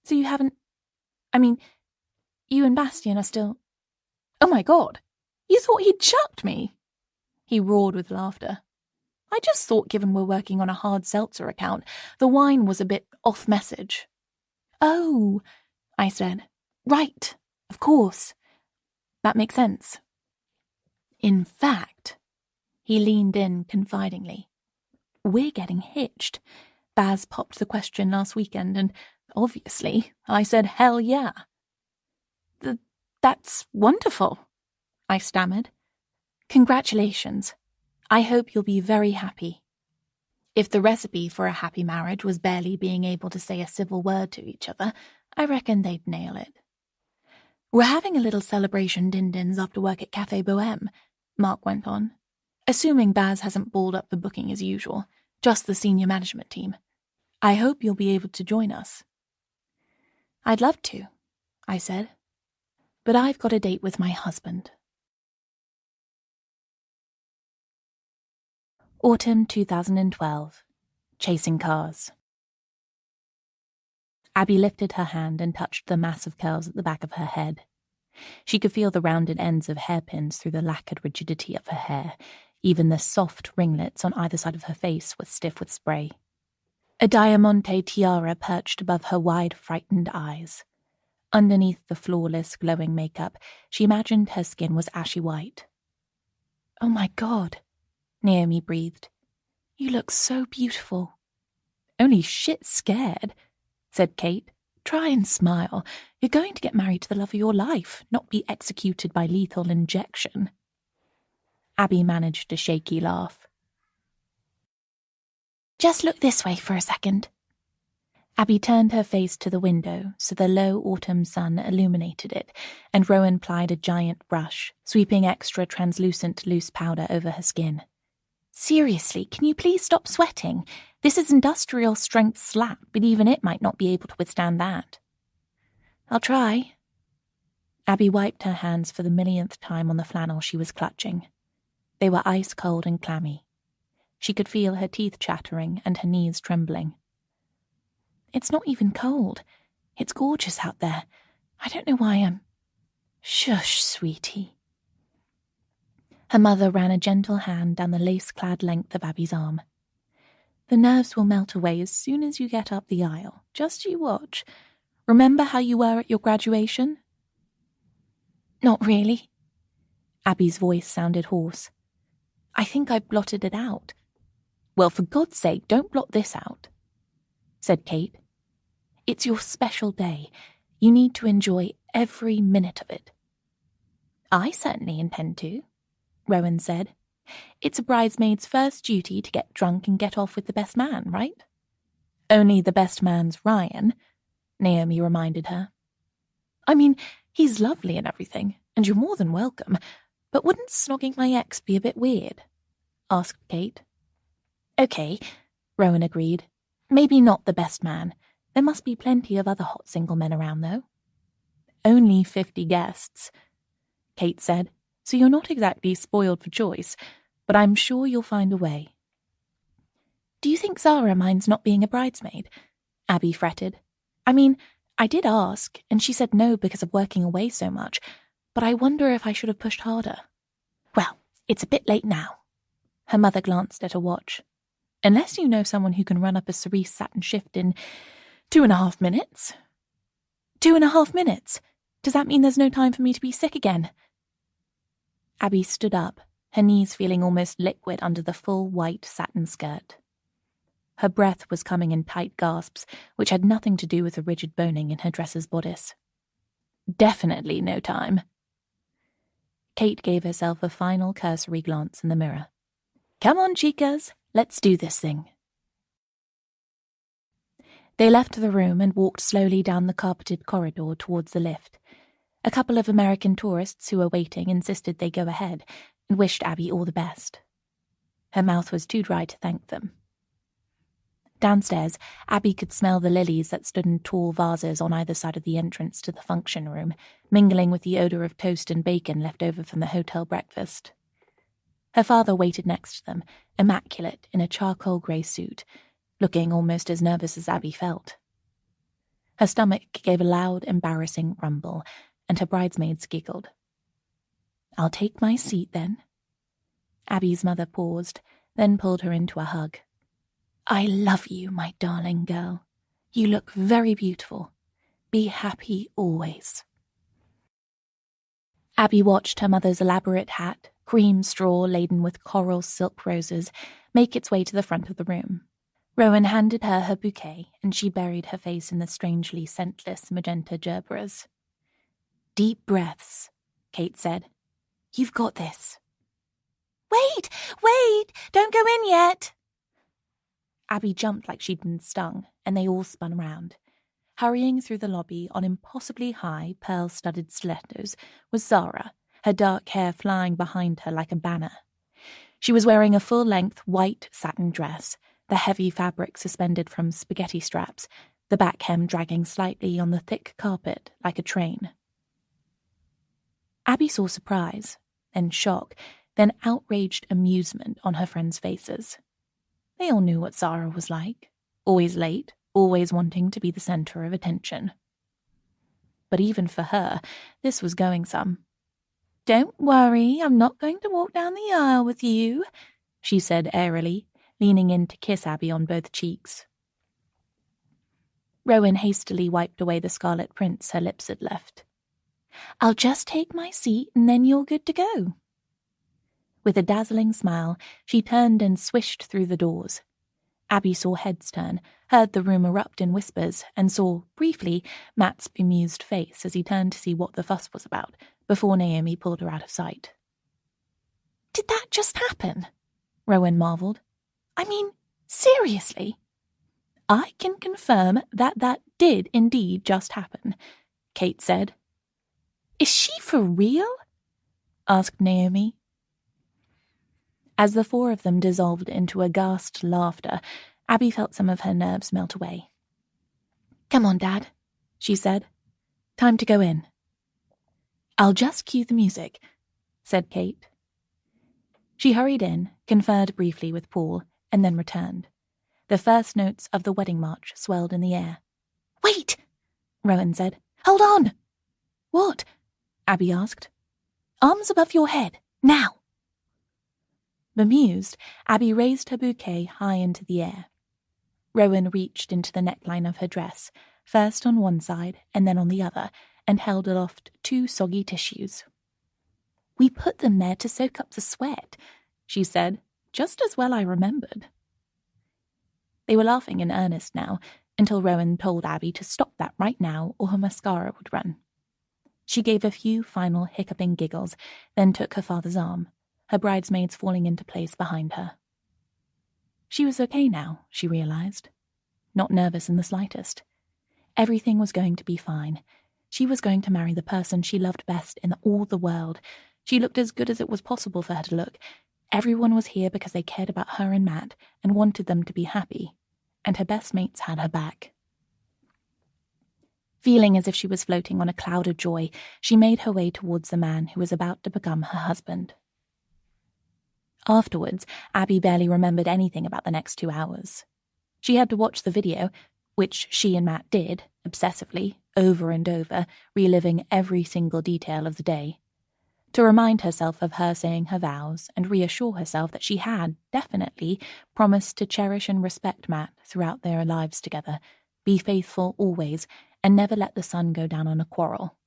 "So you haven't... you and Bastian are still..." "Oh my God! You thought he'd chucked me?" He roared with laughter. "I just thought given we're working on a hard seltzer account, the wine was a bit off message." "Oh," I said. "Right, of course. That makes sense." "In fact," he leaned in confidingly, "we're getting hitched. Baz popped the question last weekend, and obviously I said hell yeah." That's wonderful," I stammered. "Congratulations. I hope you'll be very happy." If the recipe for a happy marriage was barely being able to say a civil word to each other, I reckon they'd nail it. "We're having a little celebration din-dins after work at Café Bohème," Mark went on, "assuming Baz hasn't balled up the booking as usual, just the senior management team. I hope you'll be able to join us." "I'd love to," I said, "but I've got a date with my husband." Autumn 2012. Chasing Cars. Abby lifted her hand and touched the mass of curls at the back of her head. She could feel the rounded ends of hairpins through the lacquered rigidity of her hair. Even the soft ringlets on either side of her face were stiff with spray. A diamante tiara perched above her wide, frightened eyes. Underneath the flawless, glowing makeup, she imagined her skin was ashy white. "Oh my God," Naomi breathed. "You look so beautiful." "Only shit scared," said Kate. "Try and smile. You're going to get married to the love of your life, not be executed by lethal injection." Abby managed a shaky laugh. "Just look this way for a second." Abby turned her face to the window so the low autumn sun illuminated it, and Rowan plied a giant brush, sweeping extra translucent loose powder over her skin. "Seriously, can you please stop sweating? This is industrial strength slap, but even it might not be able to withstand that." "I'll try." Abby wiped her hands for the millionth time on the flannel she was clutching. They were ice cold and clammy. She could feel her teeth chattering and her knees trembling. "It's not even cold. It's gorgeous out there. I don't know why I'm..." "Shush, sweetie." Her mother ran a gentle hand down the lace-clad length of Abby's arm. "The nerves will melt away as soon as you get up the aisle. Just you watch. Remember how you were at your graduation?" "Not really." Abby's voice sounded hoarse. "I think I blotted it out." "Well, for God's sake, don't blot this out," said Kate. "It's your special day. You need to enjoy every minute of it." "I certainly intend to," Rowan said. "It's a bridesmaid's first duty to get drunk and get off with the best man, right?" "Only the best man's Ryan," Naomi reminded her. "I mean, he's lovely and everything, and you're more than welcome, but wouldn't snogging my ex be a bit weird?" asked Kate. "Okay," Rowan agreed. "Maybe not the best man. There must be plenty of other hot single men around, though." "Only 50 guests," Kate said, "so you're not exactly spoiled for choice, but I'm sure you'll find a way." "Do you think Zara minds not being a bridesmaid?" Abby fretted. "I mean, I did ask, and she said no because of working away so much, but I wonder if I should have pushed harder." "Well, it's a bit late now." Her mother glanced at her watch. "Unless you know someone who can run up a cerise satin shift in 2.5 minutes." 2.5 minutes? Does that mean there's no time for me to be sick again?" Abby stood up, her knees feeling almost liquid under the full white satin skirt. Her breath was coming in tight gasps, which had nothing to do with the rigid boning in her dresser's bodice. Definitely no time. Kate gave herself a final cursory glance in the mirror. Come on, chicas, let's do this thing. They left the room and walked slowly down the carpeted corridor towards the lift. A couple of American tourists who were waiting insisted they go ahead and wished Abby all the best. Her mouth was too dry to thank them. Downstairs, Abby could smell the lilies that stood in tall vases on either side of the entrance to the function room, mingling with the odor of toast and bacon left over from the hotel breakfast. Her father waited next to them, immaculate in a charcoal grey suit, looking almost as nervous as Abby felt. Her stomach gave a loud, embarrassing rumble, and her bridesmaids giggled. I'll take my seat, then. Abby's mother paused, then pulled her into a hug. I love you, my darling girl. You look very beautiful. Be happy always. Abby watched her mother's elaborate hat, cream straw laden with coral silk roses, make its way to the front of the room. Rowan handed her her bouquet, and she buried her face in the strangely scentless magenta gerberas. Deep breaths, Kate said. You've got this. Wait! Don't go in yet! Abby jumped like she'd been stung, and they all spun round. Hurrying through the lobby on impossibly high, pearl-studded stilettos was Zara, her dark hair flying behind her like a banner. She was wearing a full-length white satin dress, the heavy fabric suspended from spaghetti straps, the back hem dragging slightly on the thick carpet like a train. Abby saw surprise, then shock, then outraged amusement on her friends' faces. They all knew what Zara was like. Always late, always wanting to be the center of attention. But even for her, this was going some. Don't worry, I'm not going to walk down the aisle with you, she said airily, leaning in to kiss Abby on both cheeks. Rowan hastily wiped away the scarlet prints her lips had left. I'll just take my seat and then you're good to go. With a dazzling smile, she turned and swished through the doors. Abby saw heads turn, heard the room erupt in whispers, and saw, briefly, Matt's bemused face as he turned to see what the fuss was about, before Naomi pulled her out of sight. Did that just happen? Rowan marveled. I mean, seriously? I can confirm that did indeed just happen, Kate said. Is she for real? Asked Naomi. As the four of them dissolved into aghast laughter, Abby felt some of her nerves melt away. Come on, Dad, she said. Time to go in. I'll just cue the music, said Kate. She hurried in, conferred briefly with Paul, and then returned. The first notes of the wedding march swelled in the air. Wait, Rowan said. Hold on. What? Abby asked. Arms above your head, now. Bemused, Abby raised her bouquet high into the air. Rowan reached into the neckline of her dress, first on one side and then on the other, and held aloft 2 soggy tissues. We put them there to soak up the sweat, she said, just as well I remembered. They were laughing in earnest now, until Rowan told Abby to stop that right now or her mascara would run. She gave a few final hiccuping giggles, then took her father's arm, her bridesmaids falling into place behind her. She was okay now, she realized. Not nervous in the slightest. Everything was going to be fine. She was going to marry the person she loved best in all the world. She looked as good as it was possible for her to look. Everyone was here because they cared about her and Matt and wanted them to be happy, and her best mates had her back. Feeling as if she was floating on a cloud of joy, she made her way towards the man who was about to become her husband. Afterwards, Abby barely remembered anything about the next 2 hours. She had to watch the video, which she and Matt did, obsessively, over and over, reliving every single detail of the day, to remind herself of her saying her vows and reassure herself that she had, definitely, promised to cherish and respect Matt throughout their lives together, be faithful always, and never let the sun go down on a quarrel.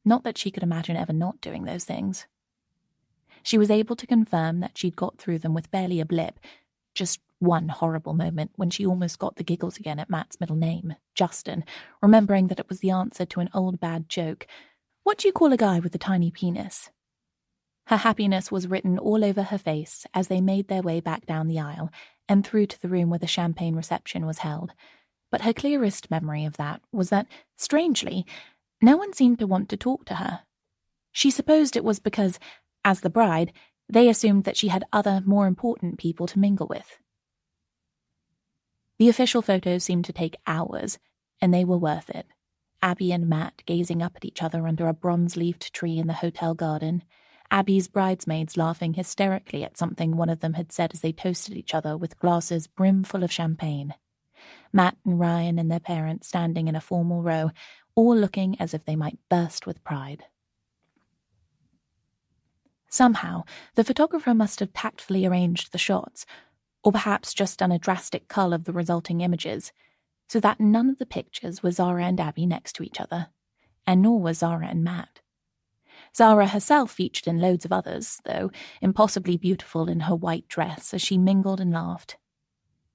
Not that she could imagine ever not doing those things. She was able to confirm that she'd got through them with barely a blip, just one horrible moment when she almost got the giggles again at Matt's middle name, Justin, remembering that it was the answer to an old bad joke. What do you call a guy with a tiny penis? Her happiness was written all over her face as they made their way back down the aisle and through to the room where the champagne reception was held. But her clearest memory of that was that, strangely, no one seemed to want to talk to her. She supposed it was because, as the bride, they assumed that she had other, more important people to mingle with. The official photos seemed to take hours, and they were worth it. Abby and Matt gazing up at each other under a bronze-leafed tree in the hotel garden, Abby's bridesmaids laughing hysterically at something one of them had said as they toasted each other with glasses brimful of champagne. Matt and Ryan and their parents standing in a formal row, all looking as if they might burst with pride. Somehow, the photographer must have tactfully arranged the shots, or perhaps just done a drastic cull of the resulting images, so that none of the pictures were Zara and Abby next to each other, and nor were Zara and Matt. Zara herself featured in loads of others, though impossibly beautiful in her white dress as she mingled and laughed.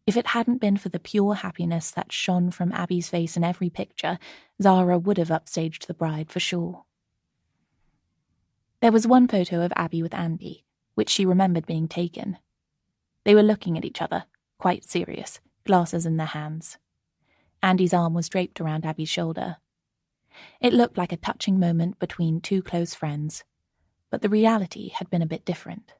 If it hadn't been for the pure happiness that shone from Abby's face in every picture, Zara would have upstaged the bride for sure. There was one photo of Abby with Andy, which she remembered being taken. They were looking at each other, quite serious, glasses in their hands. Andy's arm was draped around Abby's shoulder. It looked like a touching moment between two close friends, but the reality had been a bit different.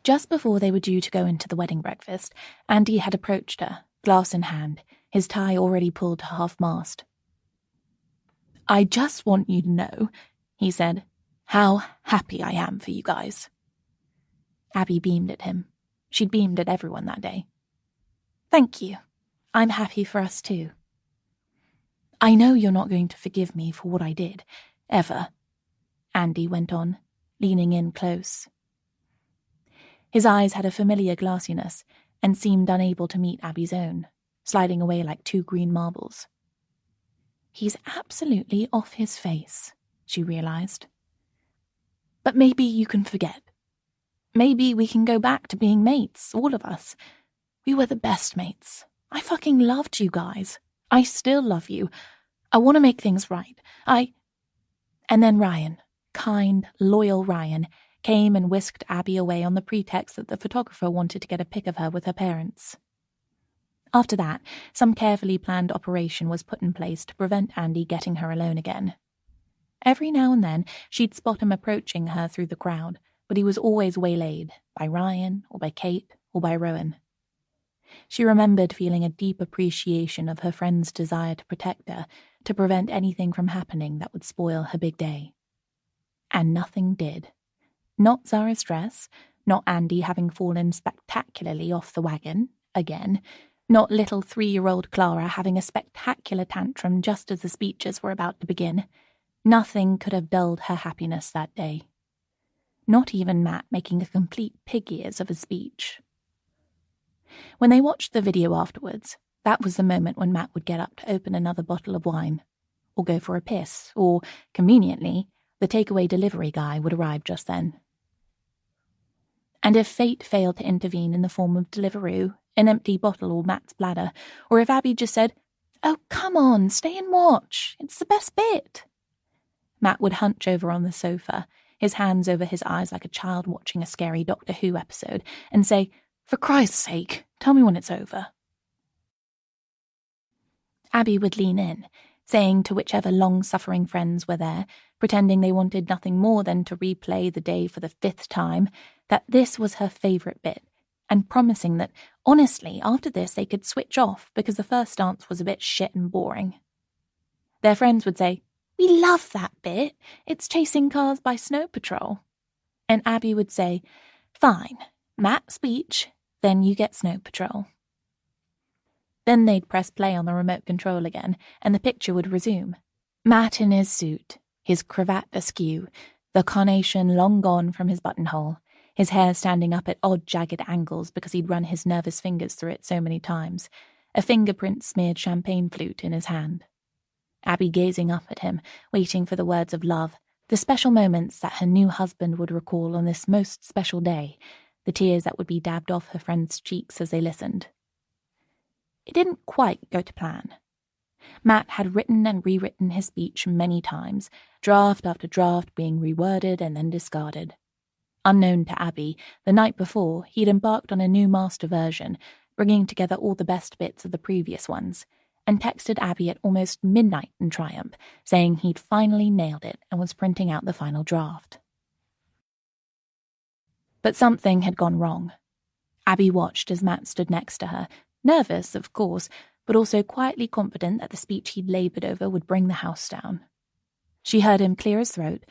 Just before they were due to go into the wedding breakfast, Andy had approached her, glass in hand, his tie already pulled to half-mast. "I just want you to know," he said, "how happy I am for you guys." Abby beamed at him. She'd beamed at everyone that day. "Thank you. I'm happy for us too." "I know you're not going to forgive me for what I did, ever," Andy went on, leaning in close. His eyes had a familiar glassiness and seemed unable to meet Abby's own, sliding away like two green marbles. He's absolutely off his face, she realized. "But maybe you can forget. Maybe we can go back to being mates, all of us. We were the best mates. I fucking loved you guys. I still love you. I want to make things right. And then Ryan, kind, loyal Ryan, came and whisked Abby away on the pretext that the photographer wanted to get a pic of her with her parents. After that, some carefully planned operation was put in place to prevent Andy getting her alone again. Every now and then, she'd spot him approaching her through the crowd, but he was always waylaid, by Ryan, or by Kate, or by Rowan. She remembered feeling a deep appreciation of her friend's desire to protect her, to prevent anything from happening that would spoil her big day. And nothing did. Not Zara's dress, not Andy having fallen spectacularly off the wagon, again, not little 3-year-old Clara having a spectacular tantrum just as the speeches were about to begin. Nothing could have dulled her happiness that day. Not even Matt making a complete pig ears of a speech. When they watched the video afterwards, that was the moment when Matt would get up to open another bottle of wine, or go for a piss, or, conveniently, the takeaway delivery guy would arrive just then. And if fate failed to intervene in the form of Deliveroo, an empty bottle or Matt's bladder, or if Abby just said, "Oh, come on, stay and watch, it's the best bit," Matt would hunch over on the sofa, his hands over his eyes like a child watching a scary Doctor Who episode, and say, "For Christ's sake, tell me when it's over." Abby would lean in, saying to whichever long-suffering friends were there, pretending they wanted nothing more than to replay the day for the 5th time, that this was her favourite bit, and promising that, honestly, after this they could switch off because the first dance was a bit shit and boring. Their friends would say, "We love that bit. It's chasing cars by Snow Patrol." And Abby would say, "Fine, Matt speech, then you get Snow Patrol." Then they'd press play on the remote control again, and the picture would resume. Matt in his suit, his cravat askew, the carnation long gone from his buttonhole, his hair standing up at odd jagged angles because he'd run his nervous fingers through it so many times, a fingerprint-smeared champagne flute in his hand. Abby gazing up at him, waiting for the words of love, The special moments that her new husband would recall on this most special day, the tears that would be dabbed off her friends' cheeks as they listened. It didn't quite go to plan. Matt had written and rewritten his speech many times, draft after draft being reworded and then discarded. Unknown to Abby, the night before, he'd embarked on a new master version, bringing together all the best bits of the previous ones, and texted Abby at almost midnight in triumph, saying he'd finally nailed it and was printing out the final draft. But something had gone wrong. Abby watched as Matt stood next to her, nervous, of course, but also quietly confident that the speech he'd laboured over would bring the house down. She heard him clear his throat,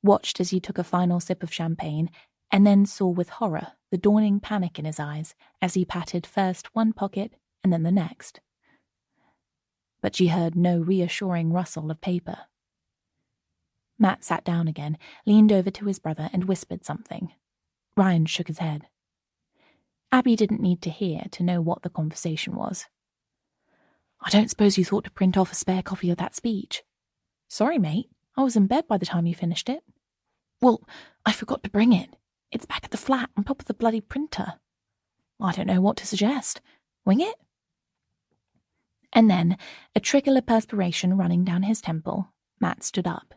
watched as he took a final sip of champagne, and then saw with horror the dawning panic in his eyes as he patted first one pocket and then the next. But she heard no reassuring rustle of paper. Matt sat down again, leaned over to his brother and whispered something. Ryan shook his head. Abby didn't need to hear to know what the conversation was. "I don't suppose you thought to print off a spare copy of that speech?" "Sorry, mate. I was in bed by the time you finished it." "Well, I forgot to bring it. It's back at the flat on top of the bloody printer." "I don't know what to suggest. Wing it?" And then, a trickle of perspiration running down his temple, Matt stood up.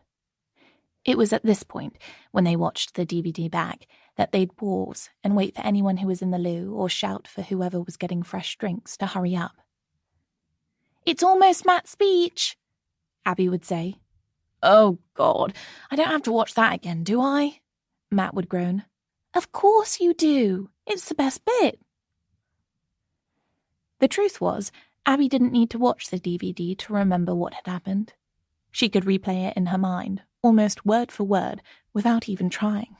It was at this point, when they watched the DVD back, that they'd pause and wait for anyone who was in the loo or shout for whoever was getting fresh drinks to hurry up. "It's almost Matt's speech," Abby would say. "Oh, God, I don't have to watch that again, do I?" Matt would groan. "Of course you do. It's the best bit." The truth was, Abby didn't need to watch the DVD to remember what had happened. She could replay it in her mind, almost word for word, without even trying.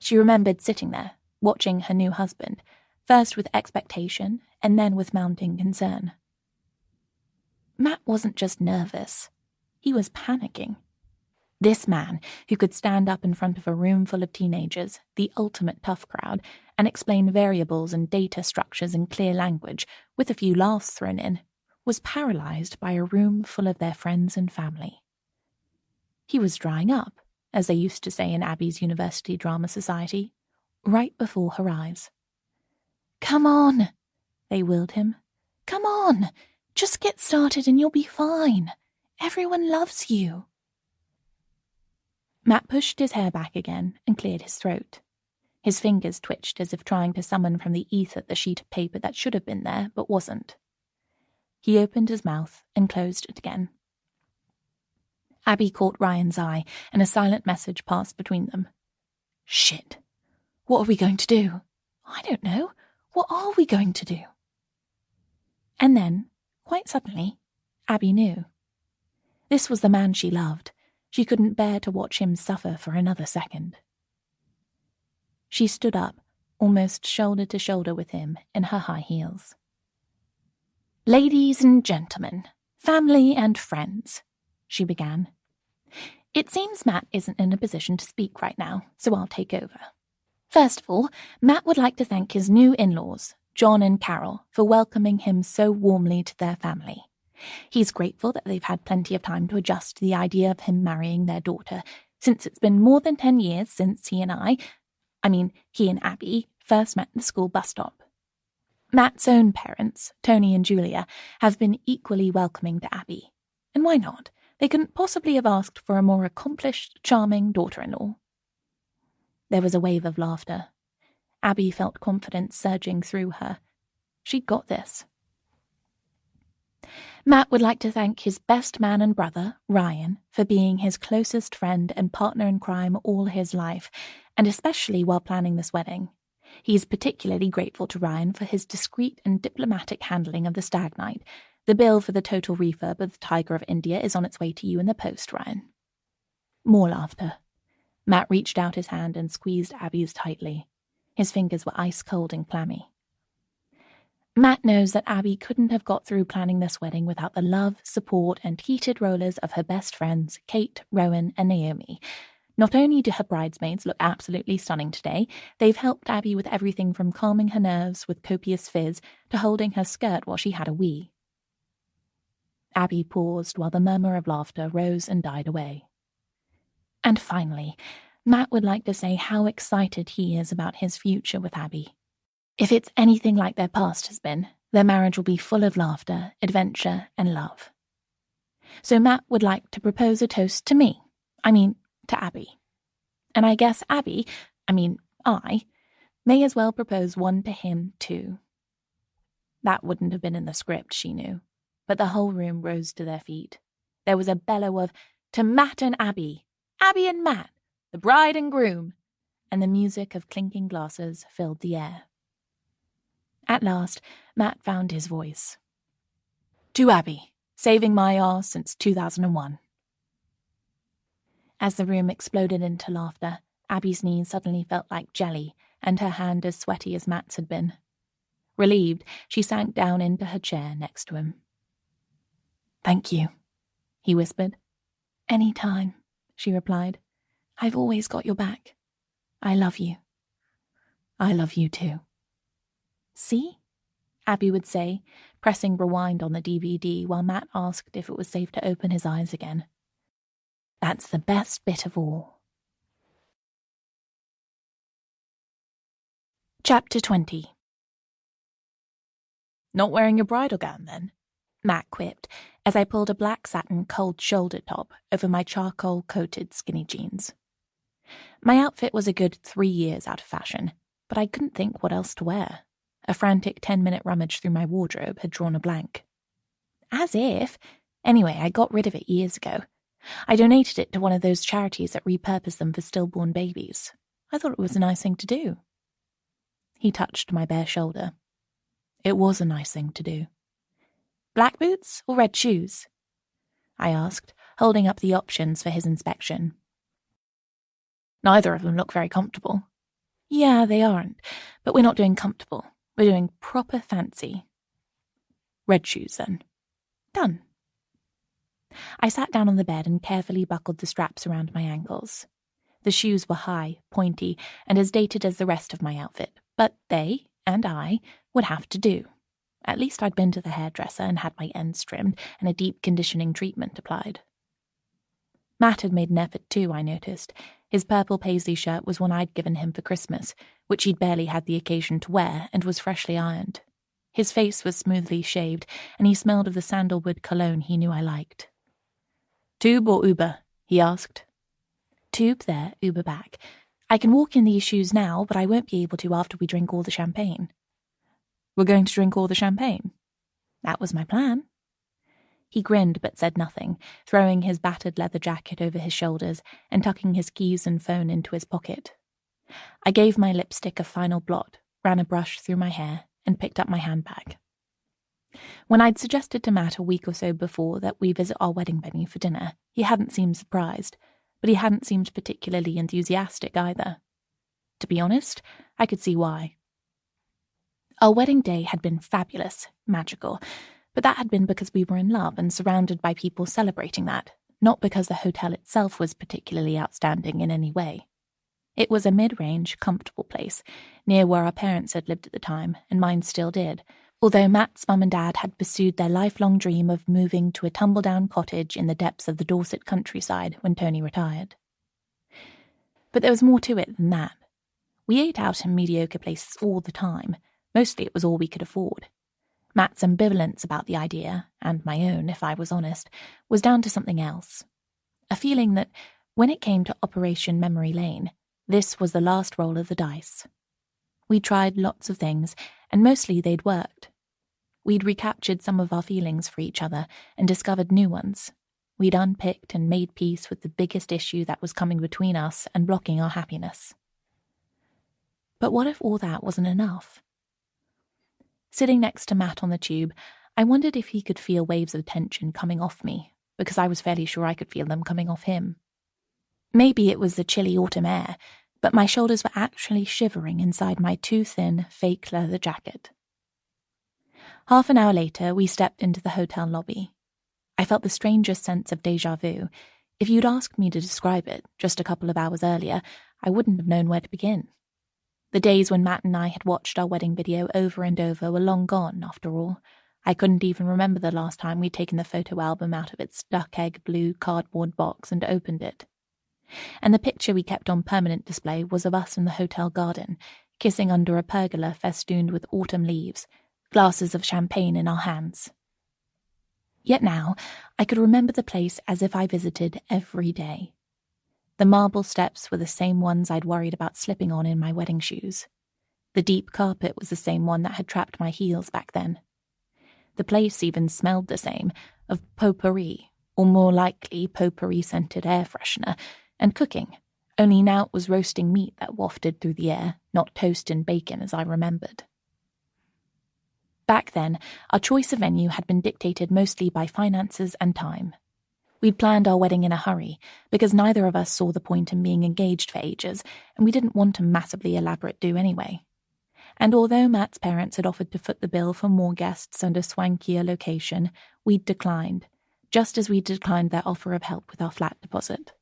She remembered sitting there, watching her new husband, first with expectation and then with mounting concern. Matt wasn't just nervous. He was panicking. This man, who could stand up in front of a room full of teenagers, the ultimate tough crowd, and explain variables and data structures in clear language, with a few laughs thrown in, was paralyzed by a room full of their friends and family. He was drying up, as they used to say in Abby's University Drama Society, right before her eyes. "Come on," they willed him. "Come on, just get started and you'll be fine. Everyone loves you." Matt pushed his hair back again and cleared his throat. His fingers twitched as if trying to summon from the ether the sheet of paper that should have been there but wasn't. He opened his mouth and closed it again. Abby caught Ryan's eye, and a silent message passed between them. "Shit. What are we going to do?" "I don't know. What are we going to do?" And then, quite suddenly, Abby knew. This was the man she loved. She couldn't bear to watch him suffer for another second. She stood up, almost shoulder to shoulder with him in her high heels. "Ladies and gentlemen, family and friends," she began. "It seems Matt isn't in a position to speak right now, so I'll take over. First of all, Matt would like to thank his new in-laws, John and Carol, for welcoming him so warmly to their family. He's grateful that they've had plenty of time to adjust to the idea of him marrying their daughter, since it's been more than 10 years since he and Abby, first met at the school bus stop. Matt's own parents, Tony and Julia, have been equally welcoming to Abby. And why not? They couldn't possibly have asked for a more accomplished, charming daughter-in-law." There was a wave of laughter. Abby felt confidence surging through her. She'd got this. "Matt would like to thank his best man and brother, Ryan, for being his closest friend and partner in crime all his life, and especially while planning this wedding. He's particularly grateful to Ryan for his discreet and diplomatic handling of the stag night. The bill for the total refurb of the Tiger of India is on its way to you in the post, Ryan." More laughter. Matt reached out his hand and squeezed Abby's tightly. His fingers were ice-cold and clammy. Matt knows that Abby couldn't have got through planning this wedding without the love, support, and heated rollers of her best friends, Kate, Rowan, and Naomi. Not only do her bridesmaids look absolutely stunning today, they've helped Abby with everything from calming her nerves with copious fizz to holding her skirt while she had a wee. Abby paused while the murmur of laughter rose and died away. And finally, Matt would like to say how excited he is about his future with Abby. If it's anything like their past has been, their marriage will be full of laughter, adventure, and love. So Matt would like to propose a toast to me. To Abby. And I guess Abby, I, may as well propose one to him, too. That wouldn't have been in the script, she knew. But the whole room rose to their feet. There was a bellow of, "To Matt and Abby! Abby and Matt! The bride and groom!" And the music of clinking glasses filled the air. At last, Matt found his voice. "To Abby, saving my arse since 2001. As the room exploded into laughter, Abby's knees suddenly felt like jelly, and her hand as sweaty as Matt's had been. Relieved, she sank down into her chair next to him. "Thank you," he whispered. "Any time," she replied. "I've always got your back. I love you." "I love you too." "See?" Abby would say, pressing rewind on the DVD while Matt asked if it was safe to open his eyes again. "That's the best bit of all." Chapter 20. "Not wearing your bridal gown, then?" Matt quipped, as I pulled a black satin cold shoulder top over my charcoal-coated skinny jeans. My outfit was a good 3 years out of fashion, but I couldn't think what else to wear. A frantic 10-minute rummage through my wardrobe had drawn a blank. As if! Anyway, I got rid of it years ago. I donated it to one of those charities that repurpose them for stillborn babies. I thought it was a nice thing to do. He touched my bare shoulder. It was a nice thing to do. "Black boots or red shoes?" I asked, holding up the options for his inspection. "Neither of them look very comfortable." "Yeah, they aren't, but we're not doing comfortable. We're doing proper fancy." "Red shoes, then." "Done." I sat down on the bed and carefully buckled the straps around my ankles. The shoes were high, pointy, and as dated as the rest of my outfit, but they, and I, would have to do. At least I'd been to the hairdresser and had my ends trimmed and a deep conditioning treatment applied. Matt had made an effort too, I noticed. His purple paisley shirt was one I'd given him for Christmas, which he'd barely had the occasion to wear and was freshly ironed. His face was smoothly shaved, and he smelled of the sandalwood cologne he knew I liked. "Tube or Uber?" he asked. "Tube there, Uber back. I can walk in these shoes now, but I won't be able to after we drink all the champagne." "We're going to drink all the champagne?" "That was my plan." He grinned but said nothing, throwing his battered leather jacket over his shoulders and tucking his keys and phone into his pocket. I gave my lipstick a final blot, ran a brush through my hair, and picked up my handbag. When I'd suggested to Matt a week or so before that we visit our wedding venue for dinner, he hadn't seemed surprised, but he hadn't seemed particularly enthusiastic either. To be honest, I could see why. Our wedding day had been fabulous, magical, but that had been because we were in love and surrounded by people celebrating that, not because the hotel itself was particularly outstanding in any way. It was a mid-range, comfortable place, near where our parents had lived at the time, and mine still did, although Matt's mum and dad had pursued their lifelong dream of moving to a tumble-down cottage in the depths of the Dorset countryside when Tony retired. But there was more to it than that. We ate out in mediocre places all the time. Mostly it was all we could afford. Matt's ambivalence about the idea, and my own, if I was honest, was down to something else. A feeling that, when it came to Operation Memory Lane, this was the last roll of the dice. We'd tried lots of things, and mostly they'd worked. We'd recaptured some of our feelings for each other and discovered new ones. We'd unpicked and made peace with the biggest issue that was coming between us and blocking our happiness. But what if all that wasn't enough? Sitting next to Matt on the tube, I wondered if he could feel waves of tension coming off me, because I was fairly sure I could feel them coming off him. Maybe it was the chilly autumn air, but my shoulders were actually shivering inside my too thin, fake leather jacket. Half an hour later, we stepped into the hotel lobby. I felt the strangest sense of déjà vu. If you'd asked me to describe it just a couple of hours earlier, I wouldn't have known where to begin. The days when Matt and I had watched our wedding video over and over were long gone, after all. I couldn't even remember the last time we'd taken the photo album out of its duck egg blue cardboard box and opened it. And the picture we kept on permanent display was of us in the hotel garden, kissing under a pergola festooned with autumn leaves, glasses of champagne in our hands. Yet now, I could remember the place as if I visited every day. The marble steps were the same ones I'd worried about slipping on in my wedding shoes. The deep carpet was the same one that had trapped my heels back then. The place even smelled the same, of potpourri, or more likely potpourri-scented air freshener, and cooking, only now it was roasting meat that wafted through the air, not toast and bacon as I remembered. Back then, our choice of venue had been dictated mostly by finances and time. We'd planned our wedding in a hurry, because neither of us saw the point in being engaged for ages, and we didn't want a massively elaborate do anyway. And although Matt's parents had offered to foot the bill for more guests and a swankier location, we'd declined, just as we declined their offer of help with our flat deposit.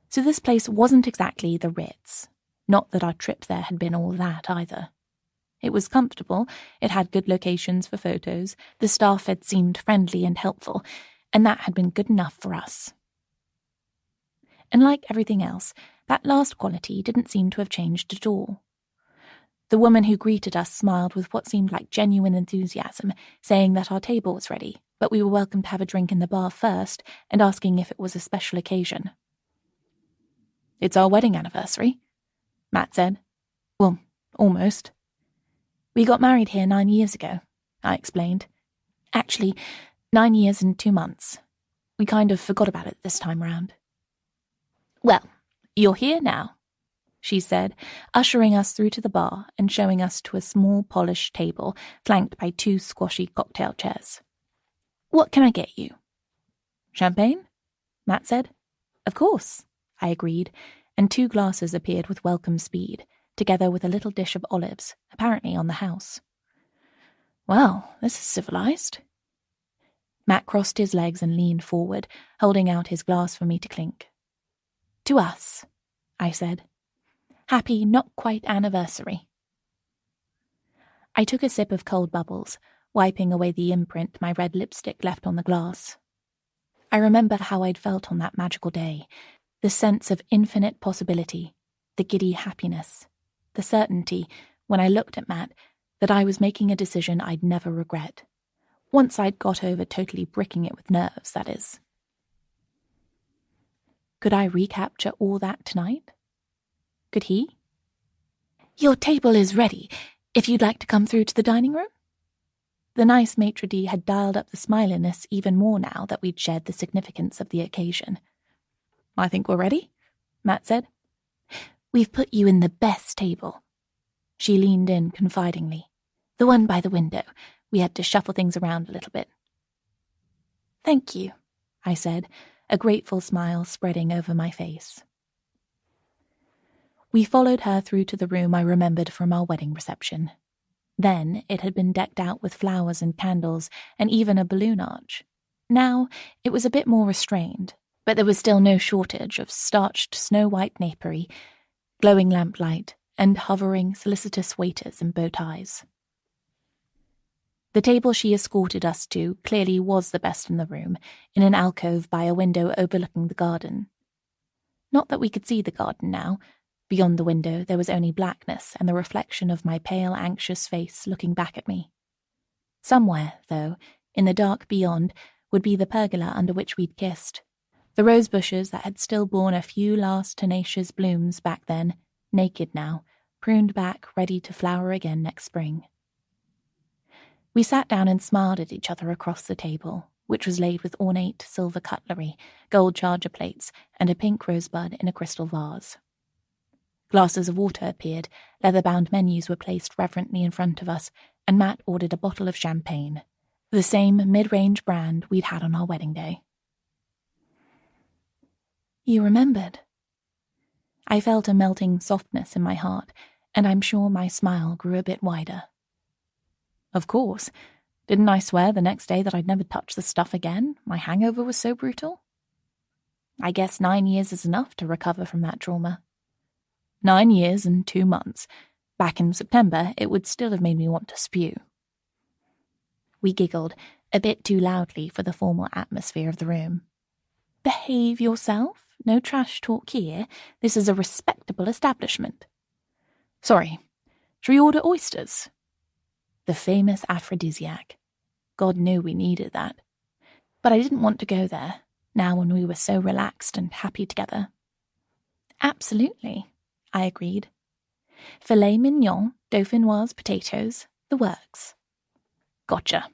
So this place wasn't exactly the Ritz. Not that our trip there had been all that either. It was comfortable, it had good locations for photos, the staff had seemed friendly and helpful, and that had been good enough for us. And like everything else, that last quality didn't seem to have changed at all. The woman who greeted us smiled with what seemed like genuine enthusiasm, saying that our table was ready, but we were welcome to have a drink in the bar first, and asking if it was a special occasion. "It's our wedding anniversary," Matt said. "Well, almost. We got married here 9 years ago," I explained. "Actually, 9 years and 2 months. We kind of forgot about it this time round." "Well, you're here now," she said, ushering us through to the bar and showing us to a small polished table flanked by 2 squashy cocktail chairs. "What can I get you?" "Champagne?" Matt said. "Of course," I agreed, and 2 glasses appeared with welcome speed, together with a little dish of olives, apparently on the house. "Well, this is civilized." Matt crossed his legs and leaned forward, holding out his glass for me to clink. "To us," I said. "Happy not-quite anniversary." I took a sip of cold bubbles, wiping away the imprint my red lipstick left on the glass. I remember how I'd felt on that magical day, the sense of infinite possibility, the giddy happiness, the certainty, when I looked at Matt, that I was making a decision I'd never regret. Once I'd got over totally bricking it with nerves, that is. Could I recapture all that tonight? Could he? "Your table is ready, if you'd like to come through to the dining room." The nice maitre d' had dialed up the smiliness even more now that we'd shared the significance of the occasion. "I think we're ready," Matt said. "We've put you in the best table." She leaned in confidingly. "The one by the window. We had to shuffle things around a little bit." "Thank you," I said, a grateful smile spreading over my face. We followed her through to the room I remembered from our wedding reception. Then it had been decked out with flowers and candles and even a balloon arch. Now it was a bit more restrained, but there was still no shortage of starched snow-white napery, glowing lamplight, and hovering solicitous waiters in bow ties. The table she escorted us to clearly was the best in the room, in an alcove by a window overlooking the garden. Not that we could see the garden now. Beyond the window there was only blackness and the reflection of my pale, anxious face looking back at me. Somewhere, though, in the dark beyond, would be the pergola under which we'd kissed. The rose bushes that had still borne a few last tenacious blooms back then, naked now, pruned back, ready to flower again next spring. We sat down and smiled at each other across the table, which was laid with ornate silver cutlery, gold charger plates, and a pink rosebud in a crystal vase. Glasses of water appeared, leather-bound menus were placed reverently in front of us, and Matt ordered a bottle of champagne, the same mid-range brand we'd had on our wedding day. "You remembered." I felt a melting softness in my heart, and I'm sure my smile grew a bit wider. "Of course. Didn't I swear the next day that I'd never touch the stuff again? My hangover was so brutal." "I guess 9 years is enough to recover from that trauma." 9 years and 2 months. Back in September, it would still have made me want to spew. We giggled, a bit too loudly for the formal atmosphere of the room. "Behave yourself?" No trash talk here. This is a respectable establishment. Sorry, shall we order oysters? The famous aphrodisiac. God knew we needed that. But I didn't want to go there, now when we were so relaxed and happy together. Absolutely, I agreed. Filet mignon, dauphinoise potatoes, the works. Gotcha.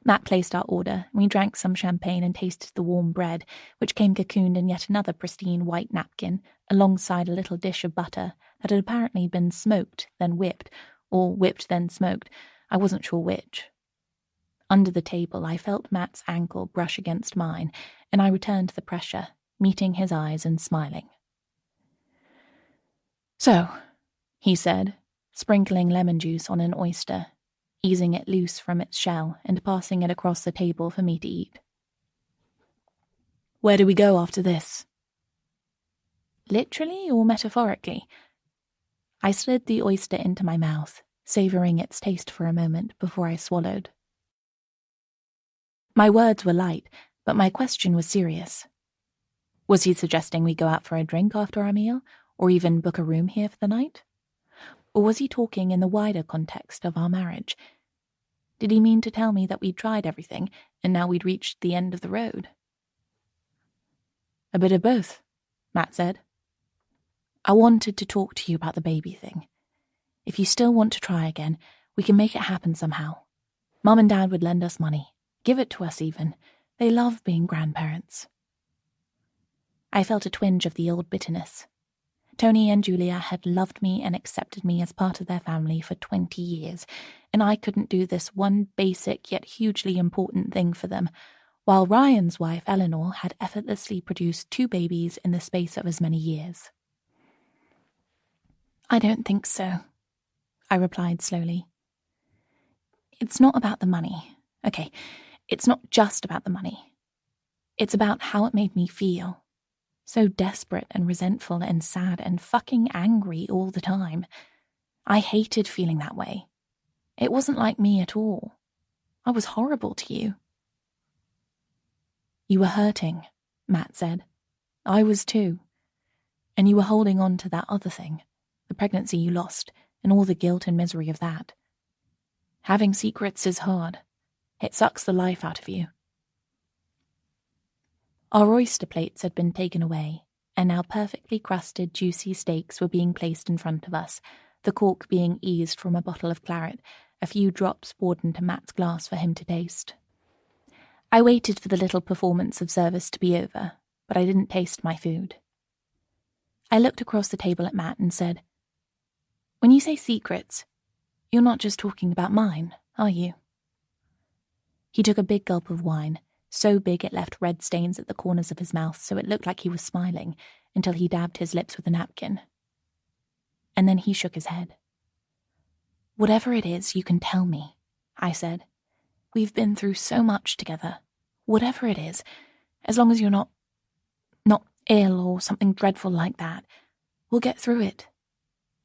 Matt placed our order, and we drank some champagne and tasted the warm bread, which came cocooned in yet another pristine white napkin, alongside a little dish of butter that had apparently been smoked, then whipped, or whipped then smoked. I wasn't sure which. Under the table, I felt Matt's ankle brush against mine, and I returned the pressure, meeting his eyes and smiling. So, he said, sprinkling lemon juice on an oyster, easing it loose from its shell and passing it across the table for me to eat. Where do we go after this? Literally or metaphorically? I slid the oyster into my mouth, savouring its taste for a moment before I swallowed. My words were light, but my question was serious. Was he suggesting we go out for a drink after our meal, or even book a room here for the night? Or was he talking in the wider context of our marriage? Did he mean to tell me that we'd tried everything, and now we'd reached the end of the road? A bit of both, Matt said. I wanted to talk to you about the baby thing. If you still want to try again, we can make it happen somehow. Mum and Dad would lend us money. Give it to us even. They love being grandparents. I felt a twinge of the old bitterness. Tony and Julia had loved me and accepted me as part of their family for 20 years, and I couldn't do this one basic yet hugely important thing for them, while Ryan's wife Eleanor had effortlessly produced 2 babies in the space of as many years. I don't think so, I replied slowly. It's not about the money. Okay, it's not just about the money. It's about how it made me feel. So desperate and resentful and sad and fucking angry all the time. I hated feeling that way. It wasn't like me at all. I was horrible to you. You were hurting, Matt said. I was too. And you were holding on to that other thing, the pregnancy you lost, and all the guilt and misery of that. Having secrets is hard. It sucks the life out of you. Our oyster plates had been taken away, and now perfectly crusted, juicy steaks were being placed in front of us, the cork being eased from a bottle of claret, a few drops poured into Matt's glass for him to taste. I waited for the little performance of service to be over, but I didn't taste my food. I looked across the table at Matt and said, When you say secrets, you're not just talking about mine, are you? He took a big gulp of wine, so big it left red stains at the corners of his mouth so it looked like he was smiling, until he dabbed his lips with a napkin. And then he shook his head. Whatever it is, you can tell me, I said. We've been through so much together. Whatever it is, as long as you're not ill or something dreadful like that, we'll get through it.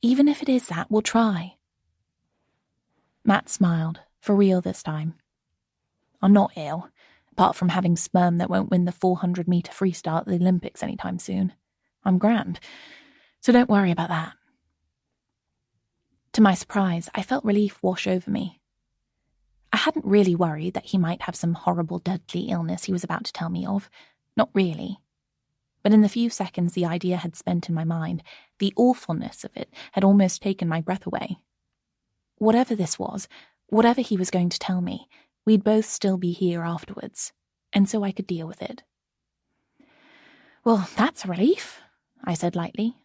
Even if it is that, we'll try. Matt smiled, for real this time. I'm not ill, apart from having sperm that won't win the 400-metre freestyle at the Olympics anytime soon. I'm grand, so don't worry about that. To my surprise, I felt relief wash over me. I hadn't really worried that he might have some horrible deadly illness he was about to tell me of. Not really. But in the few seconds the idea had spent in my mind, the awfulness of it had almost taken my breath away. Whatever this was, whatever he was going to tell me, we'd both still be here afterwards, and so I could deal with it. Well, that's a relief, I said lightly.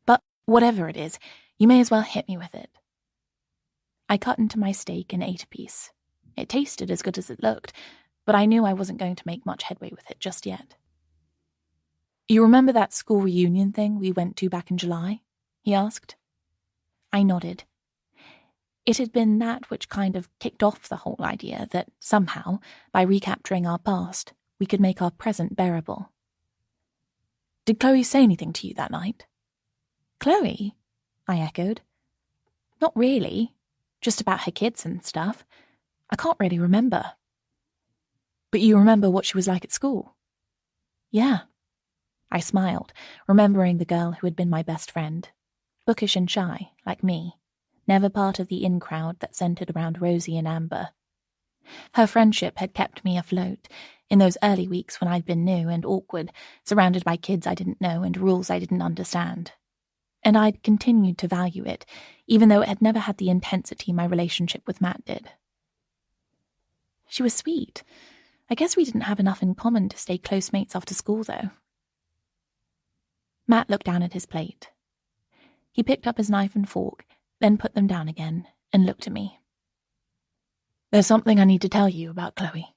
But whatever it is, you may as well hit me with it. I cut into my steak and ate a piece. It tasted as good as it looked, but I knew I wasn't going to make much headway with it just yet. You remember that school reunion thing we went to back in July? He asked. I nodded. It had been that which kind of kicked off the whole idea that somehow, by recapturing our past, we could make our present bearable. Did Chloe say anything to you that night? Chloe? I echoed. Not really. Just about her kids and stuff. I can't really remember. But you remember what she was like at school? Yeah. I smiled, remembering the girl who had been my best friend. Bookish and shy, like me. Never part of the in-crowd that centered around Rosie and Amber. Her friendship had kept me afloat in those early weeks when I'd been new and awkward, surrounded by kids I didn't know and rules I didn't understand. And I'd continued to value it, even though it had never had the intensity my relationship with Matt did. She was sweet. I guess we didn't have enough in common to stay close mates after school, though. Matt looked down at his plate. He picked up his knife and fork, then put them down again, and looked at me. There's something I need to tell you about Chloe.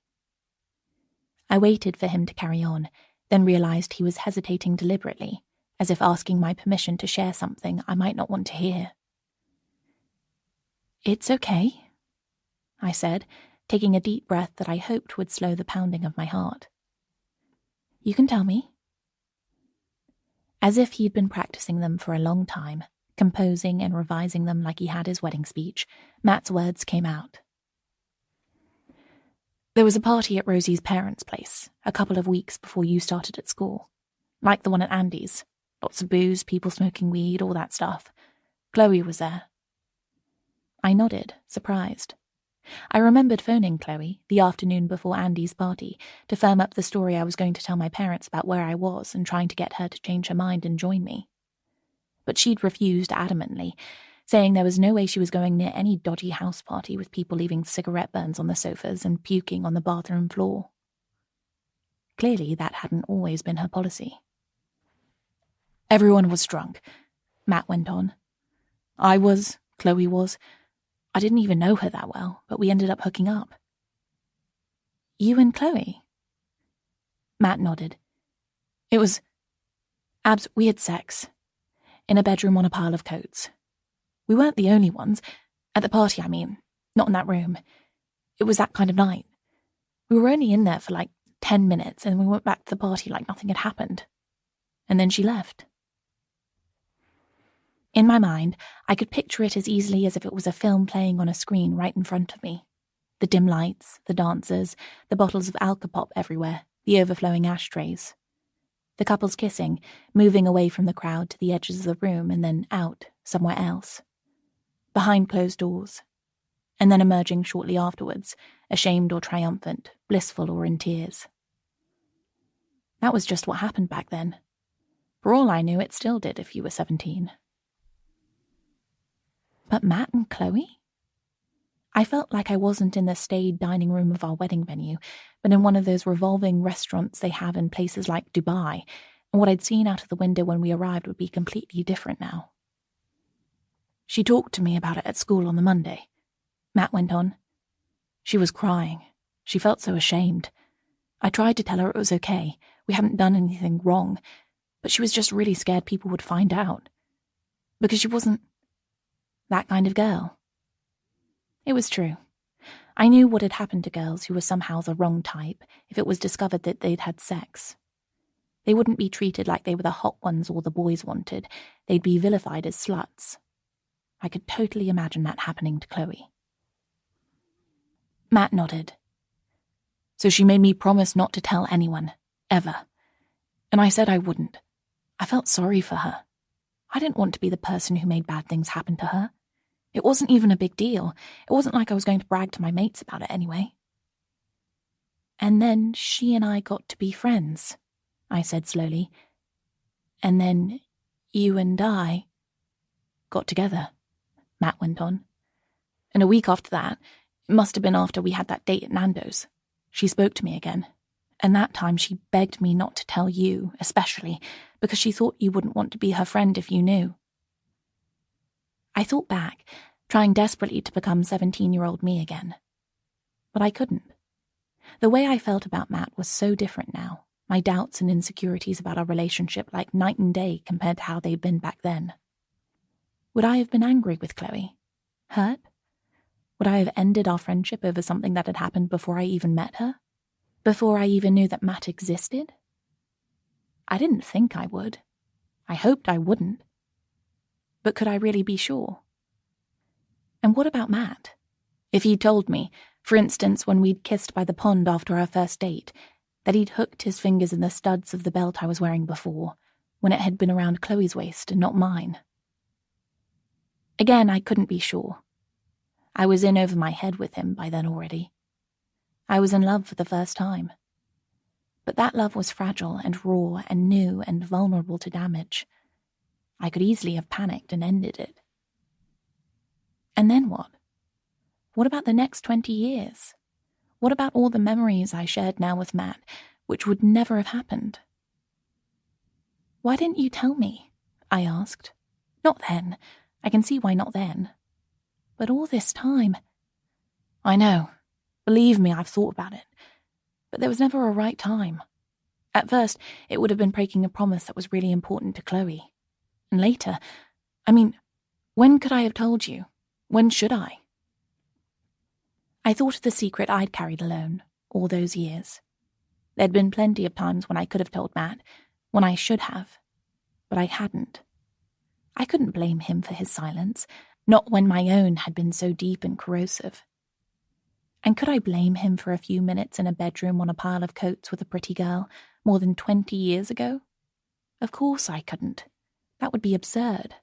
I waited for him to carry on, then realized he was hesitating deliberately, as if asking my permission to share something I might not want to hear. It's okay, I said, taking a deep breath that I hoped would slow the pounding of my heart. You can tell me. As if he'd been practicing them for a long time, composing and revising them like he had his wedding speech, Matt's words came out. There was a party at Rosie's parents' place, a couple of weeks before you started at school. Like the one at Andy's. Lots of booze, people smoking weed, all that stuff. Chloe was there. I nodded, surprised. I remembered phoning Chloe, the afternoon before Andy's party, to firm up the story I was going to tell my parents about where I was and trying to get her to change her mind and join me. But she'd refused adamantly, saying there was no way she was going near any dodgy house party with people leaving cigarette burns on the sofas and puking on the bathroom floor. Clearly, that hadn't always been her policy. Everyone was drunk, Matt went on. I was, Chloe was. I didn't even know her that well, but we ended up hooking up. You and Chloe? Matt nodded. It was... Abs, we had sex. In a bedroom on a pile of coats. We weren't the only ones. At the party, I mean. Not in that room. It was that kind of night. We were only in there for like 10 minutes, and we went back to the party like nothing had happened. And then she left. In my mind, I could picture it as easily as if it was a film playing on a screen right in front of me. The dim lights, the dancers, the bottles of Alka-Pop everywhere, the overflowing ashtrays. The couples kissing, moving away from the crowd to the edges of the room and then out, somewhere else. Behind closed doors. And then emerging shortly afterwards, ashamed or triumphant, blissful or in tears. That was just what happened back then. For all I knew, it still did if you were 17. But Matt and Chloe? I felt like I wasn't in the staid dining room of our wedding venue, but in one of those revolving restaurants they have in places like Dubai, and what I'd seen out of the window when we arrived would be completely different now. She talked to me about it at school on the Monday, Matt went on. She was crying. She felt so ashamed. I tried to tell her it was okay. We hadn't done anything wrong, but she was just really scared people would find out. Because she wasn't that kind of girl. It was true. I knew what had happened to girls who were somehow the wrong type if it was discovered that they'd had sex. They wouldn't be treated like they were the hot ones all the boys wanted. They'd be vilified as sluts. I could totally imagine that happening to Chloe. Matt nodded. So she made me promise not to tell anyone, ever. And I said I wouldn't. I felt sorry for her. I didn't want to be the person who made bad things happen to her. It wasn't even a big deal. It wasn't like I was going to brag to my mates about it anyway. And then she and I got to be friends, I said slowly. And then you and I got together, Matt went on. And a week after that, it must have been after we had that date at Nando's, she spoke to me again. And that time she begged me not to tell you, especially, because she thought you wouldn't want to be her friend if you knew. I thought back, trying desperately to become 17-year-old me again. But I couldn't. The way I felt about Matt was so different now, my doubts and insecurities about our relationship like night and day compared to how they'd been back then. Would I have been angry with Chloe? Hurt? Would I have ended our friendship over something that had happened before I even met her? Before I even knew that Matt existed? I didn't think I would. I hoped I wouldn't. But could I really be sure? And what about Matt? If he'd told me, for instance, when we'd kissed by the pond after our first date, that he'd hooked his fingers in the studs of the belt I was wearing before, when it had been around Chloe's waist and not mine. Again, I couldn't be sure. I was in over my head with him by then already. I was in love for the first time. But that love was fragile and raw and new and vulnerable to damage. I could easily have panicked and ended it. And then what? What about the next 20 years? What about all the memories I shared now with Matt, which would never have happened? Why didn't you tell me? I asked. Not then. I can see why not then. But all this time. I know. Believe me, I've thought about it. But there was never a right time. At first, it would have been breaking a promise that was really important to Chloe. And later, when could I have told you? When should I? I thought of the secret I'd carried alone all those years. There'd been plenty of times when I could have told Matt, when I should have, but I hadn't. I couldn't blame him for his silence, not when my own had been so deep and corrosive. And could I blame him for a few minutes in a bedroom on a pile of coats with a pretty girl more than 20 years ago? Of course I couldn't. That would be absurd.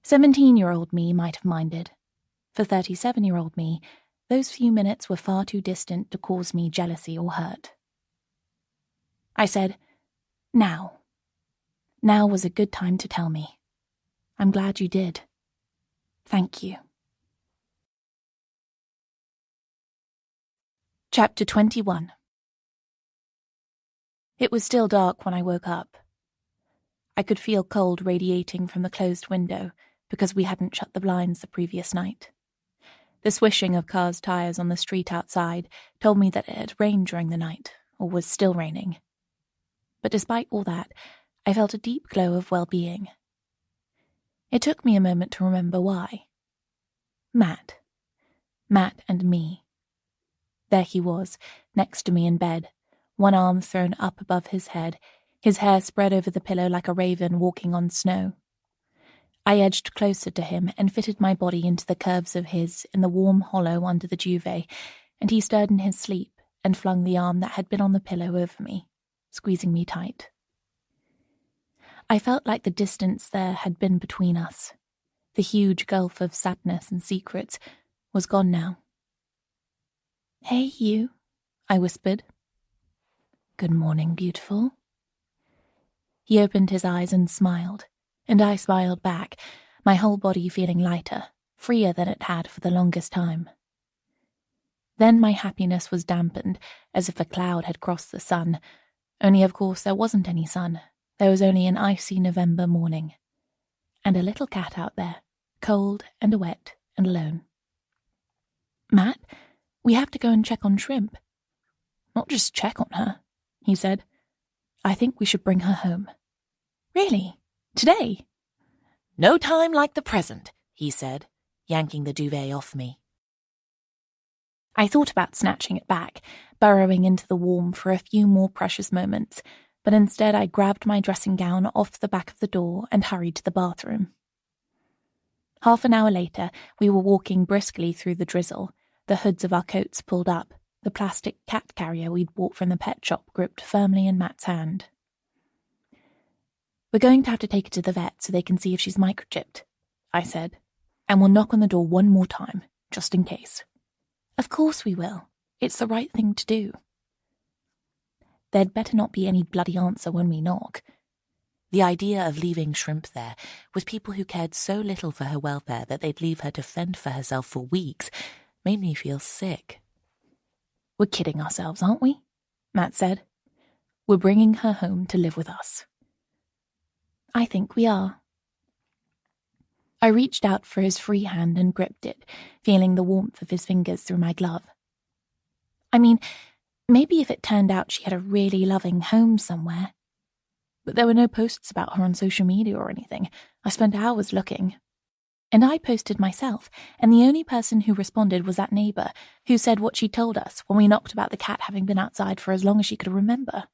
17-year-old me might have minded. For 37-year-old me, those few minutes were far too distant to cause me jealousy or hurt. I said, Now. Now was a good time to tell me. I'm glad you did. Thank you. Chapter 21. It was still dark when I woke up. I could feel cold radiating from the closed window because we hadn't shut the blinds the previous night. The swishing of cars' tires on the street outside told me that it had rained during the night, or was still raining. But despite all that, I felt a deep glow of well-being. It took me a moment to remember why. Matt. Matt and me. There he was, next to me in bed, one arm thrown up above his head, his hair spread over the pillow like a raven walking on snow. I edged closer to him and fitted my body into the curves of his in the warm hollow under the duvet, and he stirred in his sleep and flung the arm that had been on the pillow over me, squeezing me tight. I felt like the distance there had been between us, the huge gulf of sadness and secrets, was gone now. Hey, you, I whispered. Good morning, beautiful. He opened his eyes and smiled, and I smiled back, my whole body feeling lighter, freer than it had for the longest time. Then my happiness was dampened, as if a cloud had crossed the sun, only of course there wasn't any sun. There was only an icy November morning, and a little cat out there, cold and wet and alone. Matt, we have to go and check on Shrimp. Not just check on her, he said. I think we should bring her home. Really? Today? No time like the present, he said, yanking the duvet off me. I thought about snatching it back, burrowing into the warmth for a few more precious moments, but instead I grabbed my dressing gown off the back of the door and hurried to the bathroom. Half an hour later, we were walking briskly through the drizzle, the hoods of our coats pulled up, the plastic cat carrier we'd bought from the pet shop gripped firmly in Matt's hand. We're going to have to take her to the vet so they can see if she's microchipped, I said, and we'll knock on the door one more time, just in case. Of course we will. It's the right thing to do. There'd better not be any bloody answer when we knock. The idea of leaving Shrimp there, with people who cared so little for her welfare that they'd leave her to fend for herself for weeks, made me feel sick. We're kidding ourselves, aren't we? Matt said. We're bringing her home to live with us. I think we are. I reached out for his free hand and gripped it, feeling the warmth of his fingers through my glove. Maybe if it turned out she had a really loving home somewhere. But there were no posts about her on social media or anything. I spent hours looking. And I posted myself, and the only person who responded was that neighbour, who said what she told us when we knocked about the cat having been outside for as long as she could remember.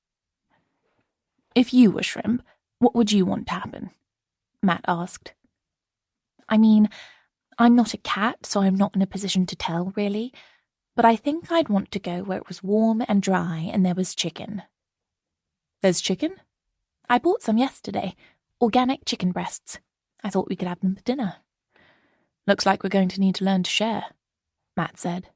If you were Shrimp, what would you want to happen? Matt asked. I'm not a cat, so I'm not in a position to tell, really. But I think I'd want to go where it was warm and dry and there was chicken. There's chicken? I bought some yesterday. Organic chicken breasts. I thought we could have them for dinner. Looks like we're going to need to learn to share, Matt said.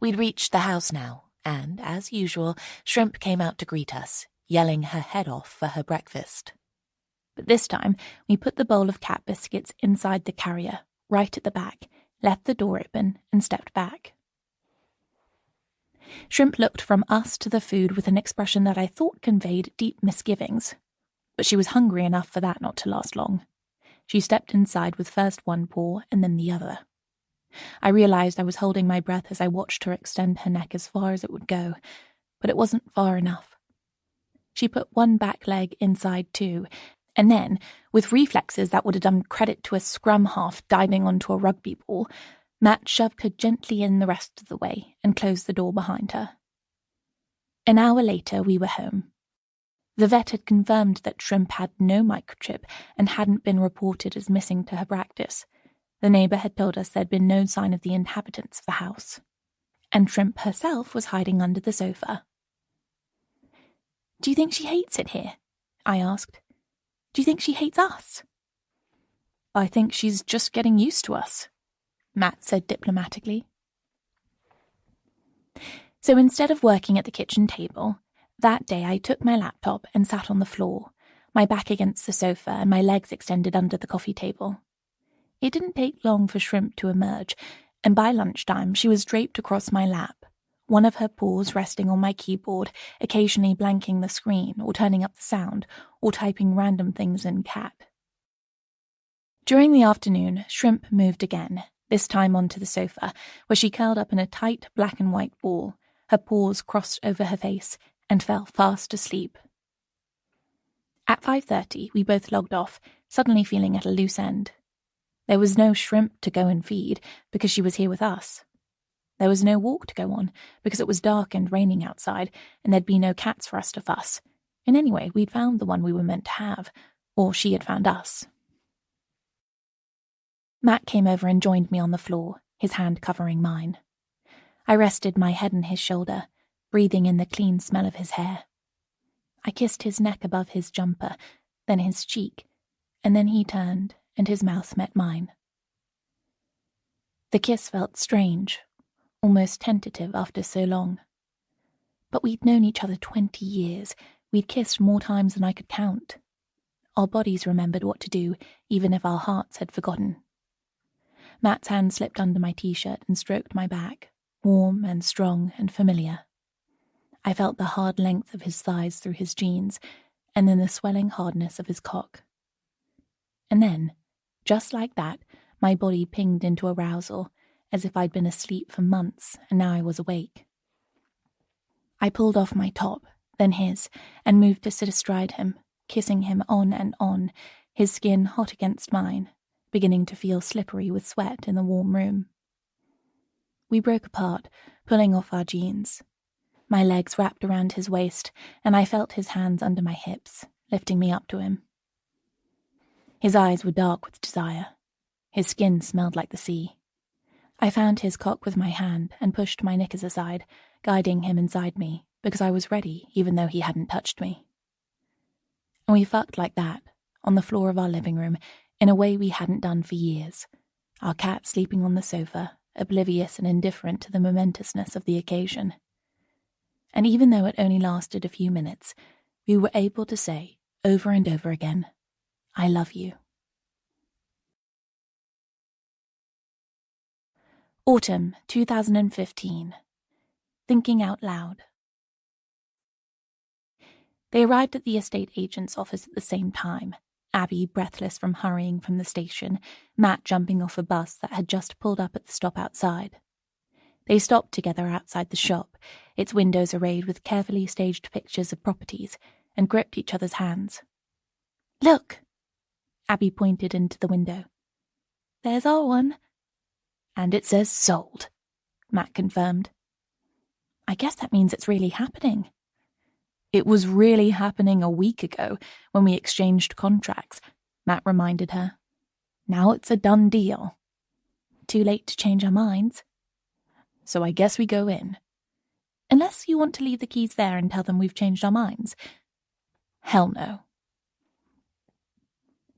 We'd reached the house now, and, as usual, Shrimp came out to greet us, yelling her head off for her breakfast. But this time, we put the bowl of cat biscuits inside the carrier, right at the back, left the door open, and stepped back. Shrimp looked from us to the food with an expression that I thought conveyed deep misgivings. But she was hungry enough for that not to last long. She stepped inside with first one paw and then the other. I realized I was holding my breath as I watched her extend her neck as far as it would go, but it wasn't far enough. She put one back leg inside too, and then, with reflexes that would have done credit to a scrum half diving onto a rugby ball, Matt shoved her gently in the rest of the way and closed the door behind her. An hour later, we were home. The vet had confirmed that Shrimp had no microchip and hadn't been reported as missing to her practice. The neighbour had told us there'd been no sign of the inhabitants of the house. And Shrimp herself was hiding under the sofa. "Do you think she hates it here?" I asked. "Do you think she hates us?" "I think she's just getting used to us," Matt said diplomatically. So instead of working at the kitchen table, that day I took my laptop and sat on the floor, my back against the sofa and my legs extended under the coffee table. It didn't take long for Shrimp to emerge, and by lunchtime she was draped across my lap, one of her paws resting on my keyboard, occasionally blanking the screen or turning up the sound or typing random things in cat. During the afternoon, Shrimp moved again, this time onto the sofa, where she curled up in a tight black and white ball, her paws crossed over her face, and fell fast asleep. At 5:30, we both logged off, suddenly feeling at a loose end. There was no Shrimp to go and feed, because she was here with us. There was no walk to go on, because it was dark and raining outside, and there'd be no cats for us to fuss. And anyway, we'd found the one we were meant to have, or she had found us. Matt came over and joined me on the floor, his hand covering mine. I rested my head on his shoulder, breathing in the clean smell of his hair. I kissed his neck above his jumper, then his cheek, and then he turned and his mouth met mine. The kiss felt strange, almost tentative after so long. But we'd known each other 20 years. We'd kissed more times than I could count. Our bodies remembered what to do, even if our hearts had forgotten. Matt's hand slipped under my t-shirt and stroked my back, warm and strong and familiar. I felt the hard length of his thighs through his jeans, and then the swelling hardness of his cock. And then, just like that, my body pinged into arousal, as if I'd been asleep for months and now I was awake. I pulled off my top, then his, and moved to sit astride him, kissing him on and on, his skin hot against mine, beginning to feel slippery with sweat in the warm room. We broke apart, pulling off our jeans. My legs wrapped around his waist, and I felt his hands under my hips, lifting me up to him. His eyes were dark with desire. His skin smelled like the sea. I found his cock with my hand and pushed my knickers aside, guiding him inside me, because I was ready even though he hadn't touched me. And we fucked like that, on the floor of our living room, in a way we hadn't done for years, our cat sleeping on the sofa, oblivious and indifferent to the momentousness of the occasion. And even though it only lasted a few minutes, we were able to say, over and over again, "I love you." Autumn 2015. Thinking out loud. They arrived at the estate agent's office at the same time, Abby breathless from hurrying from the station, Matt jumping off a bus that had just pulled up at the stop outside. They stopped together outside the shop, its windows arrayed with carefully staged pictures of properties, and gripped each other's hands. "Look!" Abby pointed into the window. "There's our one." "And it says sold," Matt confirmed. "I guess that means it's really happening." "It was really happening a week ago when we exchanged contracts," Matt reminded her. "Now it's a done deal." "Too late to change our minds?" so I guess we go in. Unless you want to leave the keys there and tell them we've changed our minds. Hell no.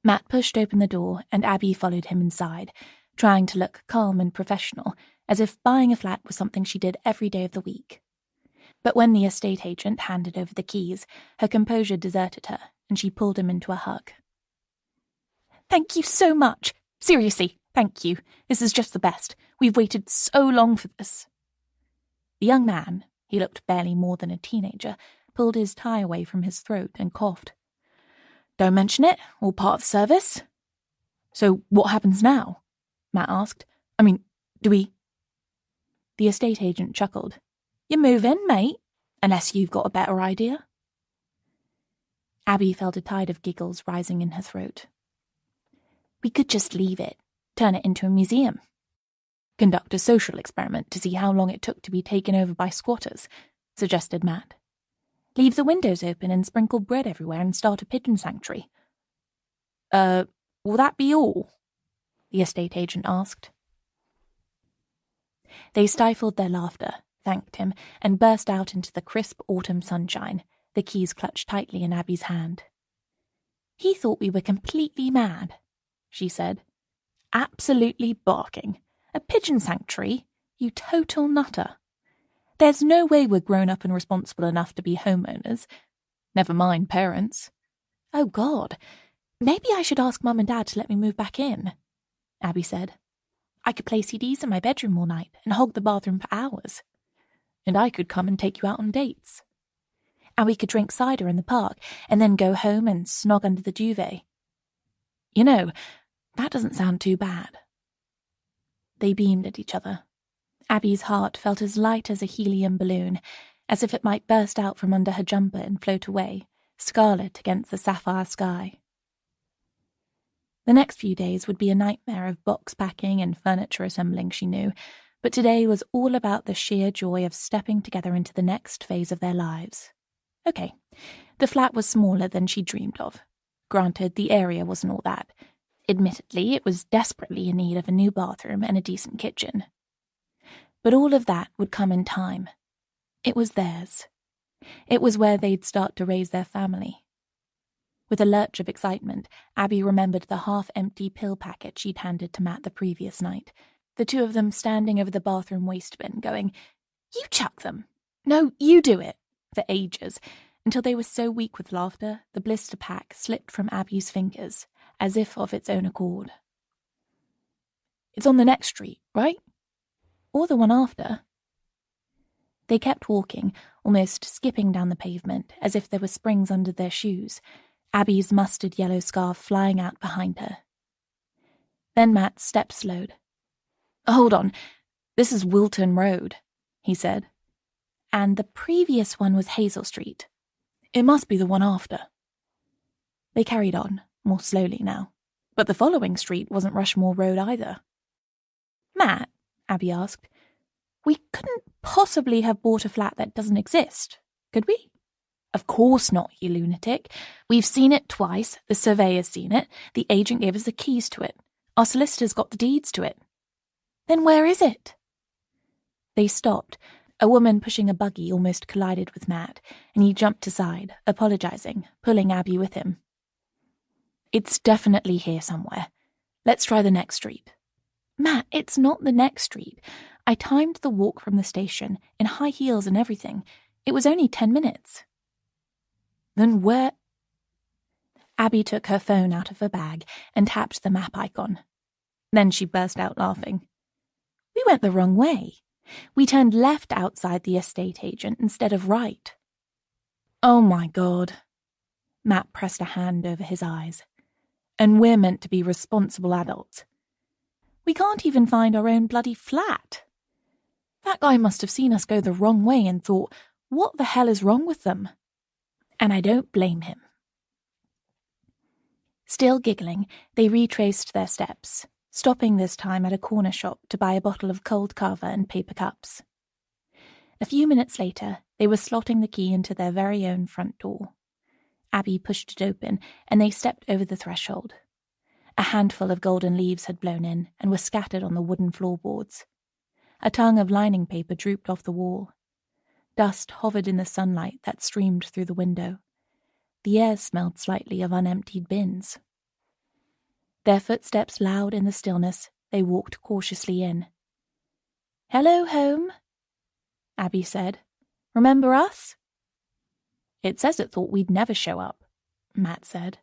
Matt pushed open the door and Abby followed him inside, trying to look calm and professional, as if buying a flat was something she did every day of the week. But when the estate agent handed over the keys, her composure deserted her, and she pulled him into a hug. Thank you so much. Seriously, thank you. This is just the best. We've waited so long for this. The young man, he looked barely more than a teenager, pulled his tie away from his throat and coughed. Don't mention it, all part of the service. So what happens now? Matt asked. I mean, do we... The estate agent chuckled. You move in, mate, unless you've got a better idea. Abby felt a tide of giggles rising in her throat. We could just leave it, turn it into a museum. Conduct a social experiment to see how long it took to be taken over by squatters, suggested Matt. Leave the windows open and sprinkle bread everywhere and start a pigeon sanctuary. Will that be all? The estate agent asked. They stifled their laughter, thanked him, and burst out into the crisp autumn sunshine, the keys clutched tightly in Abby's hand. He thought we were completely mad, she said. Absolutely barking. A pigeon sanctuary? You total nutter. There's no way we're grown up and responsible enough to be homeowners. Never mind parents. Oh, God. Maybe I should ask Mum and Dad to let me move back in, Abby said. I could play CDs in my bedroom all night and hog the bathroom for hours. And I could come and take you out on dates. And we could drink cider in the park and then go home and snog under the duvet. You know, that doesn't sound too bad. They beamed at each other. Abby's heart felt as light as a helium balloon, as if it might burst out from under her jumper and float away, scarlet against the sapphire sky. The next few days would be a nightmare of box packing and furniture assembling, she knew, but today was all about the sheer joy of stepping together into the next phase of their lives. Okay, the flat was smaller than she dreamed of. Granted, the area wasn't all that. Admittedly, it was desperately in need of a new bathroom and a decent kitchen. But all of that would come in time. It was theirs. It was where they'd start to raise their family. With a lurch of excitement, Abby remembered the half-empty pill packet she'd handed to Matt the previous night, the two of them standing over the bathroom waste bin going, You chuck them. No, you do it, for ages, until they were so weak with laughter, the blister pack slipped from Abby's fingers, as if of its own accord. It's on the next street, right? Or the one after. They kept walking, almost skipping down the pavement, as if there were springs under their shoes, Abby's mustard yellow scarf flying out behind her. Then Matt's steps slowed. Hold on, this is Wilton Road, he said. And the previous one was Hazel Street. It must be the one after. They carried on, more slowly now, but the following street wasn't Rushmore Road either. Matt, Abby asked, we couldn't possibly have bought a flat that doesn't exist, could we? Of course not, you lunatic. We've seen it twice, the surveyor's seen it, the agent gave us the keys to it. Our solicitor's got the deeds to it. Then where is it? They stopped. A woman pushing a buggy almost collided with Matt, and he jumped aside, apologizing, pulling Abby with him. It's definitely here somewhere. Let's try the next street. Matt, it's not the next street. I timed the walk from the station, in high heels and everything. It was only 10 minutes. Then where? Abby took her phone out of her bag and tapped the map icon. Then she burst out laughing. We went the wrong way. We turned left outside the estate agent instead of right. Oh my God. Matt pressed a hand over his eyes. And we're meant to be responsible adults. We can't even find our own bloody flat. That guy must have seen us go the wrong way and thought, what the hell is wrong with them? And I don't blame him. Still giggling, they retraced their steps, stopping this time at a corner shop to buy a bottle of cold kava and paper cups. A few minutes later, they were slotting the key into their very own front door. Abby pushed it open, and they stepped over the threshold. A handful of golden leaves had blown in and were scattered on the wooden floorboards. A tongue of lining paper drooped off the wall. Dust hovered in the sunlight that streamed through the window. The air smelled slightly of unemptied bins. Their footsteps loud in the stillness, they walked cautiously in. "Hello, home," Abby said. "Remember us?" "It says it thought we'd never show up," Matt said.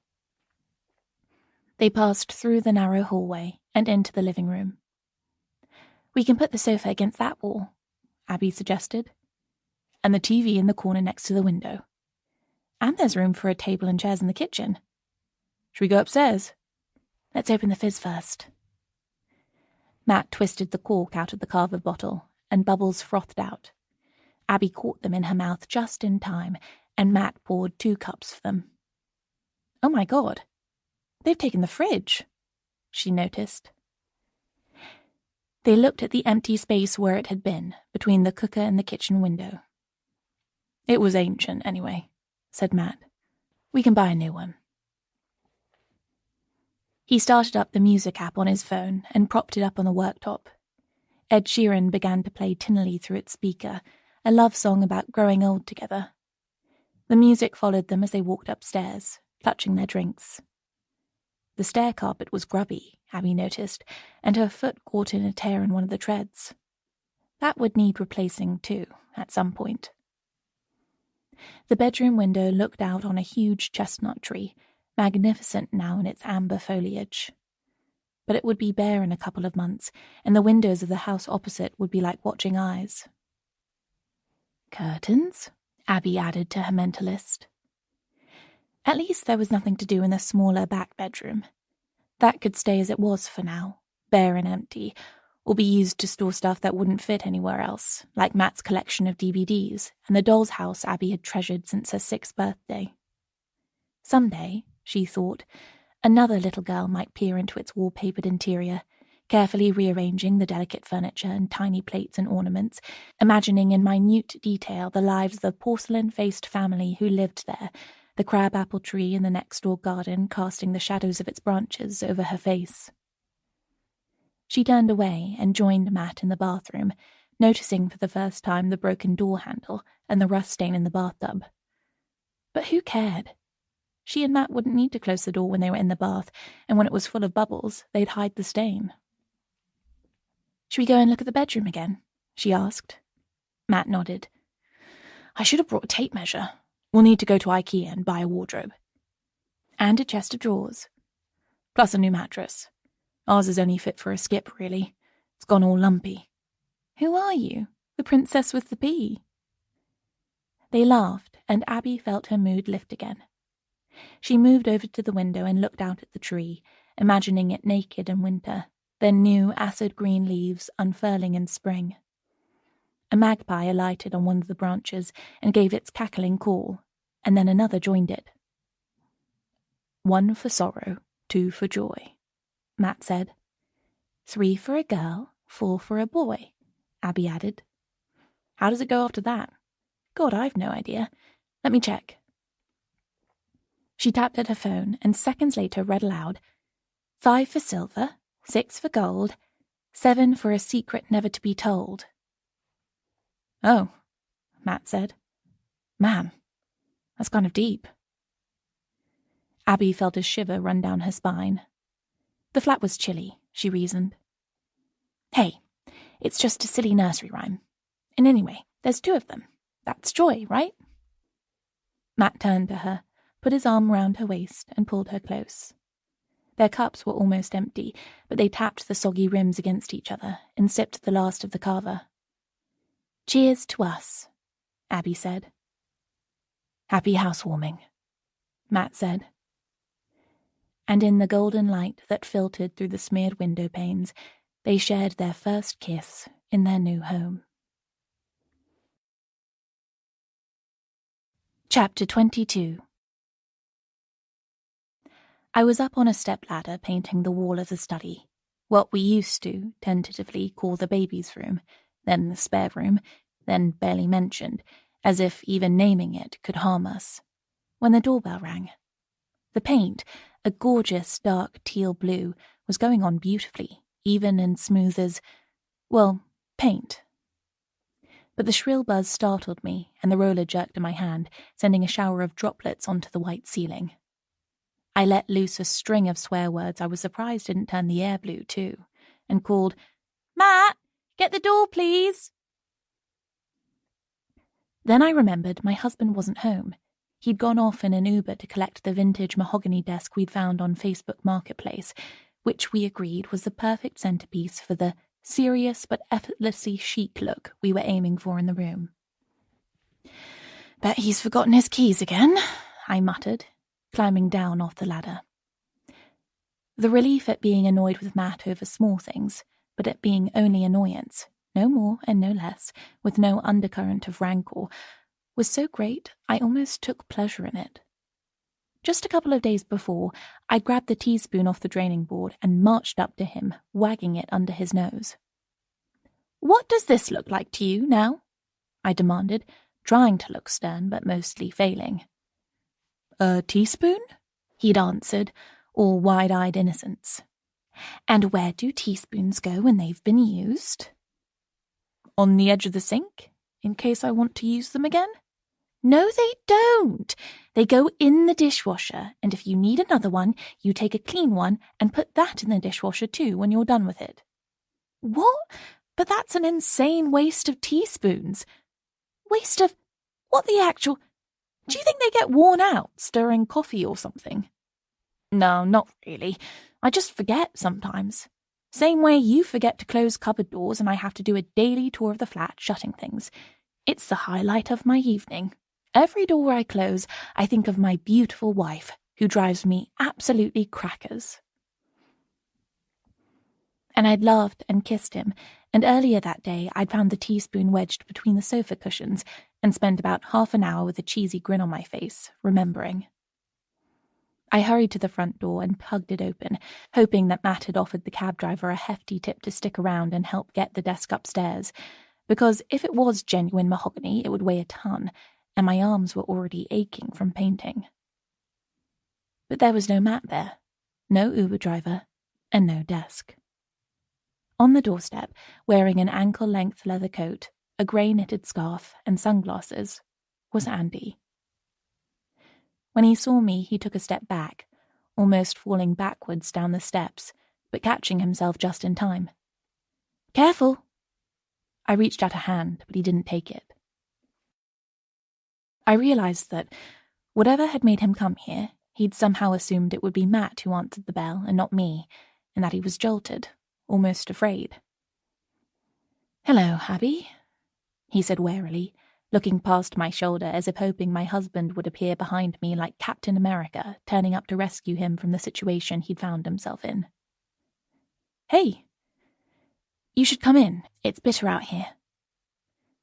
They passed through the narrow hallway and into the living room. "We can put the sofa against that wall," Abby suggested. "And the TV in the corner next to the window. And there's room for a table and chairs in the kitchen. Should we go upstairs? Let's open the fizz first." Matt twisted the cork out of the carver bottle, and bubbles frothed out. Abby caught them in her mouth just in time, and Matt poured 2 cups for them. "Oh my God, they've taken the fridge," she noticed. They looked at the empty space where it had been, between the cooker and the kitchen window. "It was ancient, anyway," said Matt. "We can buy a new one." He started up the music app on his phone and propped it up on the worktop. Ed Sheeran began to play tinnily through its speaker, a love song about growing old together. The music followed them as they walked upstairs, clutching their drinks. The stair carpet was grubby, Abby noticed, and her foot caught in a tear in one of the treads. That would need replacing, too, at some point. The bedroom window looked out on a huge chestnut tree, magnificent now in its amber foliage. But it would be bare in a couple of months, and the windows of the house opposite would be like watching eyes. "Curtains?" Abby added to her mental list. At least there was nothing to do in the smaller back bedroom. That could stay as it was for now, bare and empty, or be used to store stuff that wouldn't fit anywhere else, like Matt's collection of DVDs and the doll's house Abby had treasured since her 6th birthday. Someday, she thought, another little girl might peer into its wallpapered interior, carefully rearranging the delicate furniture and tiny plates and ornaments, imagining in minute detail the lives of the porcelain-faced family who lived there, the crab-apple tree in the next-door garden casting the shadows of its branches over her face. She turned away and joined Matt in the bathroom, noticing for the first time the broken door handle and the rust stain in the bathtub. But who cared? She and Matt wouldn't need to close the door when they were in the bath, and when it was full of bubbles, they'd hide the stain. "Should we go and look at the bedroom again?" she asked. Matt nodded. "I should have brought a tape measure. We'll need to go to IKEA and buy a wardrobe. And a chest of drawers. Plus a new mattress. Ours is only fit for a skip, really. It's gone all lumpy." "Who are you? The princess with the pea?" They laughed, and Abby felt her mood lift again. She moved over to the window and looked out at the tree, imagining it naked in winter, then new acid green leaves unfurling in spring. A magpie alighted on one of the branches and gave its cackling call, and then another joined it. "1 for sorrow, 2 for joy," Matt said. 3 for a girl, 4 for a boy, Abby added. "How does it go after that? God, I've no idea. Let me check." She tapped at her phone and seconds later read aloud, 5 for silver, 6 for gold, 7 for a secret never to be told. "Oh," Matt said. "Man, that's kind of deep." Abby felt a shiver run down her spine. The flat was chilly, she reasoned. "Hey, it's just a silly nursery rhyme. And anyway, there's 2 of them. That's joy, right?" Matt turned to her, put his arm round her waist, and pulled her close. Their cups were almost empty, but they tapped the soggy rims against each other and sipped the last of the carver. "Cheers to us," Abby said. "Happy housewarming," Matt said. And in the golden light that filtered through the smeared window panes, they shared their first kiss in their new home. Chapter 22. I was up on a stepladder painting the wall of the study, what we used to, tentatively, call the baby's room, then the spare room, then barely mentioned, as if even naming it could harm us, when the doorbell rang. The paint, a gorgeous dark teal blue, was going on beautifully, even and smooth as, well, Paint. But the shrill buzz startled me, and the roller jerked in my hand, sending a shower of droplets onto the white ceiling. I let loose a string of swear words I was surprised didn't turn the air blue, too, and called, "Matt, get the door, please." Then I remembered my husband wasn't home. He'd gone off in an Uber to collect the vintage mahogany desk we'd found on Facebook Marketplace, which we agreed was the perfect centerpiece for the serious but effortlessly chic look we were aiming for in the room. "Bet he's forgotten his keys again," I muttered, climbing down off the ladder. The relief at being annoyed with Matt over small things, but at being only annoyance, no more and no less, with no undercurrent of rancor, was so great I almost took pleasure in it. Just a couple of days before, I grabbed the teaspoon off the draining board and marched up to him, wagging it under his nose. "What does this look like to you now?" I demanded, trying to look stern but mostly failing. "A teaspoon?" he'd answered, all wide-eyed innocence. "And where do teaspoons go when they've been used?" "On the edge of the sink, in case I want to use them again?" "No, they don't. They go in the dishwasher, and if you need another one, you take a clean one and put that in the dishwasher too when you're done with it." "What? But that's an insane waste of teaspoons." "Waste of what the actual... Do you think they get worn out stirring coffee or something?" "No, not really. I just forget sometimes. Same way you forget to close cupboard doors and I have to do a daily tour of the flat shutting things. It's the highlight of my evening. Every door I close, I think of my beautiful wife, who drives me absolutely crackers." And I'd laughed and kissed him, and earlier that day I'd found the teaspoon wedged between the sofa cushions and spent about half an hour with a cheesy grin on my face, remembering. I hurried to the front door and pugged it open, hoping that Matt had offered the cab driver a hefty tip to stick around and help get the desk upstairs, because if it was genuine mahogany, it would weigh a ton, and my arms were already aching from painting. But there was no Matt there, no Uber driver, and no desk. On the doorstep, wearing an ankle-length leather coat, a grey knitted scarf, and sunglasses, was Andy. When he saw me, he took a step back, almost falling backwards down the steps, but catching himself just in time. "Careful!" I reached out a hand, but he didn't take it. I realized that, whatever had made him come here, he'd somehow assumed it would be Matt who answered the bell and not me, and that he was jolted, almost afraid. "Hello, Abby," he said warily, looking past my shoulder as if hoping my husband would appear behind me like Captain America, turning up to rescue him from the situation he'd found himself in. "Hey, you should come in. It's bitter out here."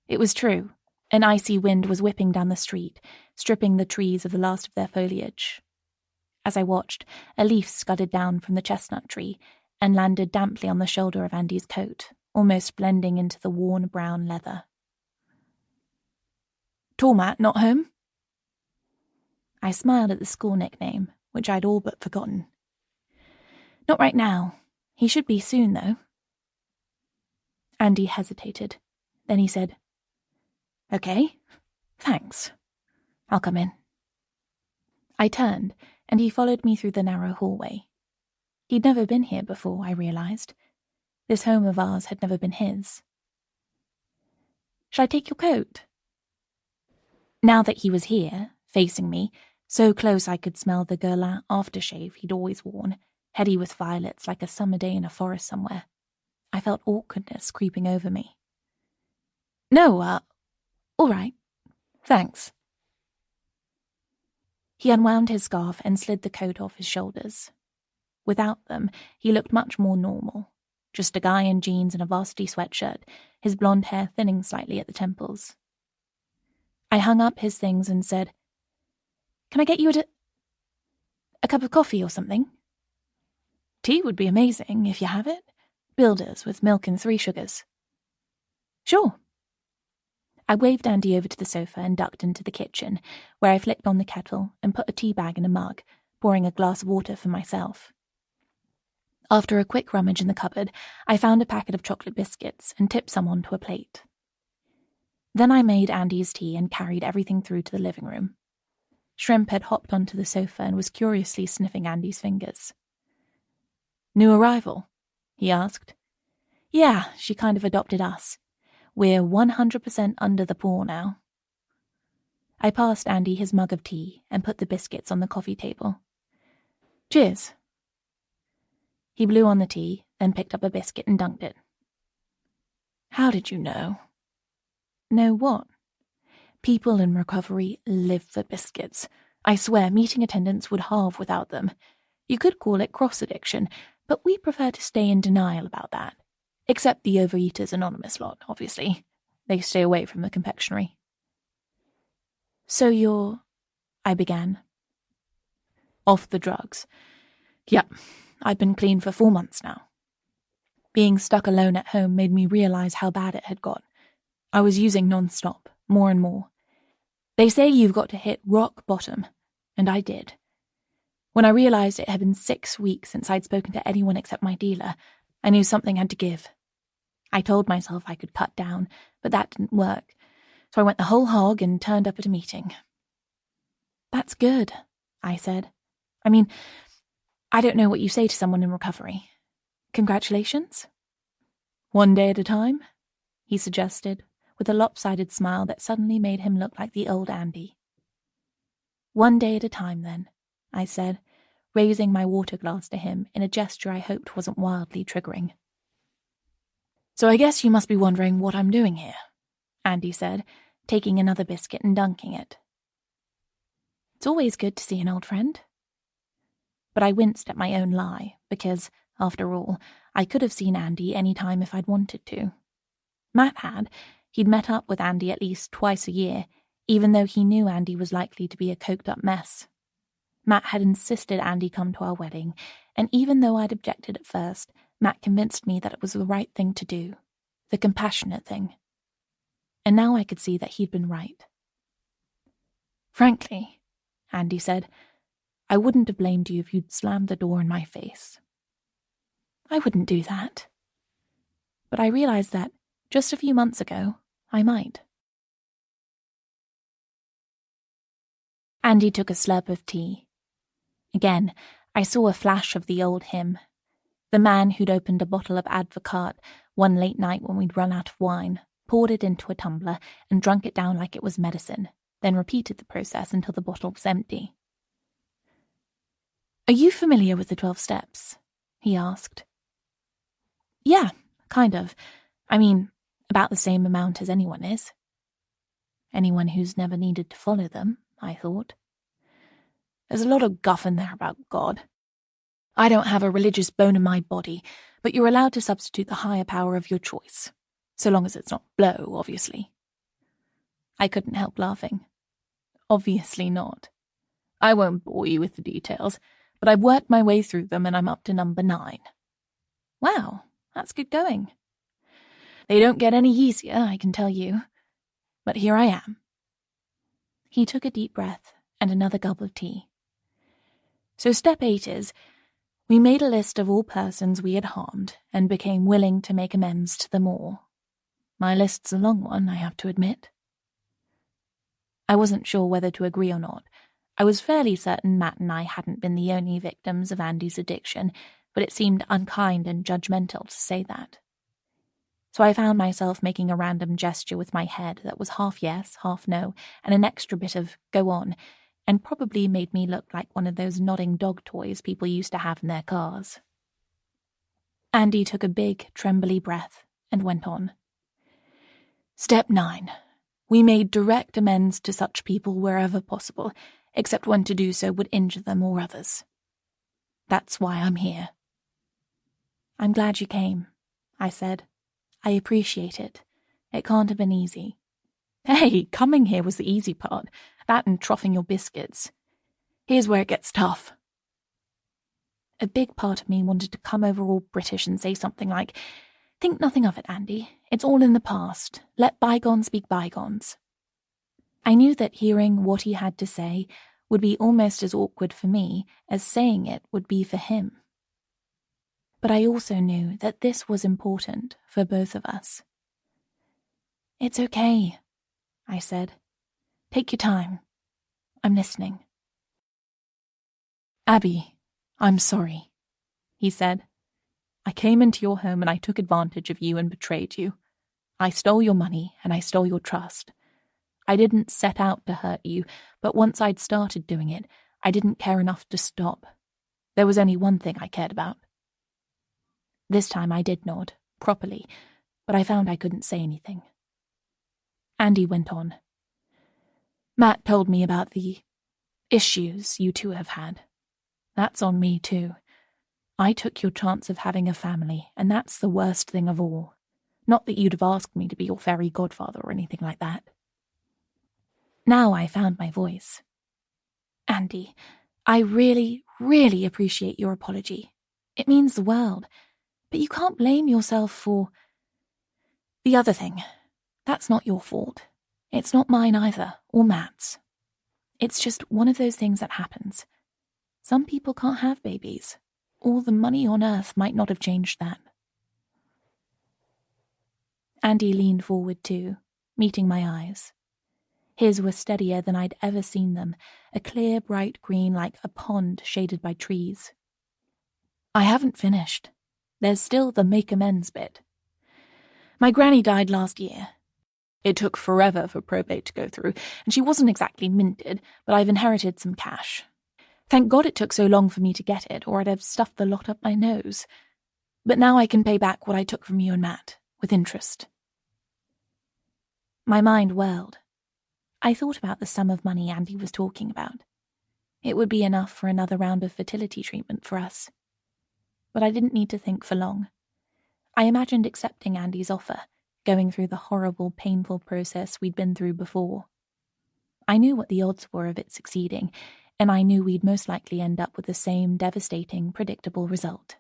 It was true. An icy wind was whipping down the street, stripping the trees of the last of their foliage. As I watched, a leaf scudded down from the chestnut tree and landed damply on the shoulder of Andy's coat, almost blending into the worn brown leather. "Tall Matt not home?" I smiled at the school nickname, which I'd all but forgotten. "Not right now. He should be soon, though." Andy hesitated. Then he said, "Okay, thanks. I'll come in." I turned, and he followed me through the narrow hallway. He'd never been here before, I realized. This home of ours had never been his. "Shall I take your coat?" Now that he was here, facing me, so close I could smell the Guerlain aftershave he'd always worn, heady with violets like a summer day in a forest somewhere, I felt awkwardness creeping over me. "No, all right. Thanks." He unwound his scarf and slid the coat off his shoulders. Without them, he looked much more normal. Just a guy in jeans and a varsity sweatshirt, his blonde hair thinning slightly at the temples. I hung up his things and said, "Can I get you a cup of coffee or something?" "Tea would be amazing, if you have it. Builders with milk and 3 sugars." "Sure." I waved Andy over to the sofa and ducked into the kitchen, where I flicked on the kettle and put a tea bag in a mug, pouring a glass of water for myself. After a quick rummage in the cupboard, I found a packet of chocolate biscuits and tipped some onto a plate. Then I made Andy's tea and carried everything through to the living room. Shrimp had hopped onto the sofa and was curiously sniffing Andy's fingers. "New arrival?" he asked. "Yeah, she kind of adopted us. We're 100% under the pool now." I passed Andy his mug of tea and put the biscuits on the coffee table. "Cheers." He blew on the tea, then picked up a biscuit and dunked it. "How did you know?" "Know what?" "People in recovery live for biscuits. I swear meeting attendants would halve without them. You could call it cross-addiction, but we prefer to stay in denial about that. Except the Overeaters Anonymous lot, obviously. They stay away from the confectionery." "So you're—" I began. "Off the drugs. Yep, I've been clean for 4 months now." Being stuck alone at home made me realize how bad it had got. I was using non-stop, more and more. They say you've got to hit rock bottom, and I did. When I realized it had been 6 weeks since I'd spoken to anyone except my dealer, I knew something had to give. I told myself I could cut down, but that didn't work, so I went the whole hog and turned up at a meeting. "That's good," I said. "I mean, I don't know what you say to someone in recovery. Congratulations?" "One day at a time," he suggested, with a lopsided smile that suddenly made him look like the old Andy. "One day at a time, then," I said, raising my water glass to him in a gesture I hoped wasn't wildly triggering. "So I guess you must be wondering what I'm doing here," Andy said, taking another biscuit and dunking it. "It's always good to see an old friend." But I winced at my own lie, because, after all, I could have seen Andy any time if I'd wanted to. Matt had. He'd met up with Andy at least twice a year, even though he knew Andy was likely to be a coked-up mess. Matt had insisted Andy come to our wedding, and even though I'd objected at first, Matt convinced me that it was the right thing to do, the compassionate thing. And now I could see that he'd been right. "Frankly," Andy said, "I wouldn't have blamed you if you'd slammed the door in my face." "I wouldn't do that." But I realized that, just a few months ago, I might. Andy took a slurp of tea. Again, I saw a flash of the old him. The man who'd opened a bottle of Advocaat one late night when we'd run out of wine, poured it into a tumbler and drunk it down like it was medicine, then repeated the process until the bottle was empty. "Are you familiar with the 12 steps?" he asked. "Yeah, kind of. I mean, about the same amount as anyone is." "Anyone who's never needed to follow them," I thought. "There's a lot of guff in there about God. I don't have a religious bone in my body, but you're allowed to substitute the higher power of your choice. So long as it's not blow, obviously." I couldn't help laughing. Obviously not. I won't bore you with the details, but I've worked my way through them and I'm up to number 9. Wow, that's good going. They don't get any easier, I can tell you. But here I am. He took a deep breath and another gulp of tea. So step 8 is, we made a list of all persons we had harmed and became willing to make amends to them all. My list's a long one, I have to admit. I wasn't sure whether to agree or not. I was fairly certain Matt and I hadn't been the only victims of Andy's addiction, but it seemed unkind and judgmental to say that. So I found myself making a random gesture with my head that was half yes, half no, and an extra bit of go on, and probably made me look like one of those nodding dog toys people used to have in their cars. Andy took a big, trembly breath and went on. Step 9. We made direct amends to such people wherever possible, except when to do so would injure them or others. That's why I'm here. I'm glad you came, I said. I appreciate it. It can't have been easy. Hey, coming here was the easy part, that and troughing your biscuits. Here's where it gets tough. A big part of me wanted to come over all British and say something like, think nothing of it, Andy. It's all in the past. Let bygones be bygones. I knew that hearing what he had to say would be almost as awkward for me as saying it would be for him. But I also knew that this was important for both of us. "It's okay," I said. "Take your time. I'm listening." "Abby, I'm sorry," he said. "I came into your home and I took advantage of you and betrayed you. I stole your money and I stole your trust. I didn't set out to hurt you, but once I'd started doing it, I didn't care enough to stop. There was only one thing I cared about." This time I did nod, properly, but I found I couldn't say anything. Andy went on. "Matt told me about the issues you two have had. That's on me too. I took your chance of having a family, and that's the worst thing of all. Not that you'd have asked me to be your fairy godfather or anything like that." Now I found my voice. "Andy, I really, really appreciate your apology. It means the world. But you can't blame yourself for the other thing. That's not your fault. It's not mine either, or Matt's. It's just one of those things that happens. Some people can't have babies. All the money on earth might not have changed that." Andy leaned forward too, meeting my eyes. His were steadier than I'd ever seen them, a clear, bright green like a pond shaded by trees. "I haven't finished. There's still the make amends bit. My granny died last year. It took forever for probate to go through, and she wasn't exactly minted, but I've inherited some cash. Thank God it took so long for me to get it, or I'd have stuffed the lot up my nose. But now I can pay back what I took from you and Matt, with interest." My mind whirled. I thought about the sum of money Andy was talking about. It would be enough for another round of fertility treatment for us. But I didn't need to think for long. I imagined accepting Andy's offer, going through the horrible, painful process we'd been through before. I knew what the odds were of it succeeding, and I knew we'd most likely end up with the same devastating, predictable result.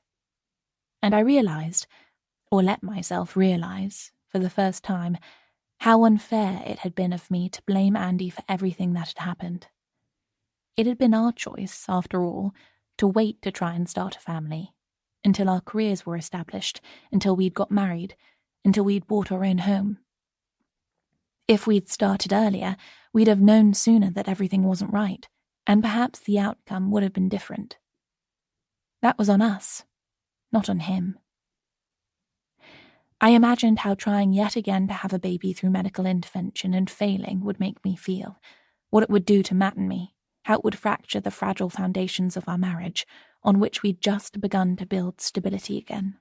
And I realized, or let myself realize, for the first time, how unfair it had been of me to blame Andy for everything that had happened. It had been our choice, after all, to wait to try and start a family, until our careers were established, until we'd got married, until we'd bought our own home. If we'd started earlier, we'd have known sooner that everything wasn't right, and perhaps the outcome would have been different. That was on us, not on him. I imagined how trying yet again to have a baby through medical intervention and failing would make me feel, what it would do to Matt and me, how it would fracture the fragile foundations of our marriage, on which we'd just begun to build stability again.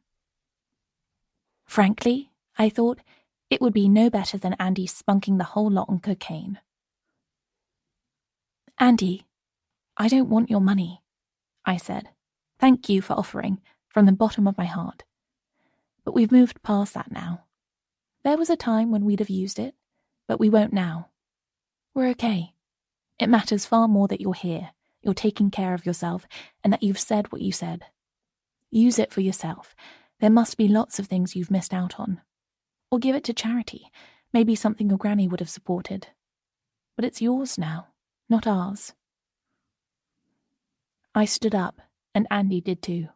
Frankly, I thought, it would be no better than Andy spunking the whole lot on cocaine. "Andy, I don't want your money," I said. "Thank you for offering, from the bottom of my heart. But we've moved past that now. There was a time when we'd have used it, but we won't now. We're okay. It matters far more that you're here, you're taking care of yourself, and that you've said what you said. Use it for yourself. There must be lots of things you've missed out on. Or give it to charity, maybe something your granny would have supported. But it's yours now, not ours." I stood up, and Andy did too.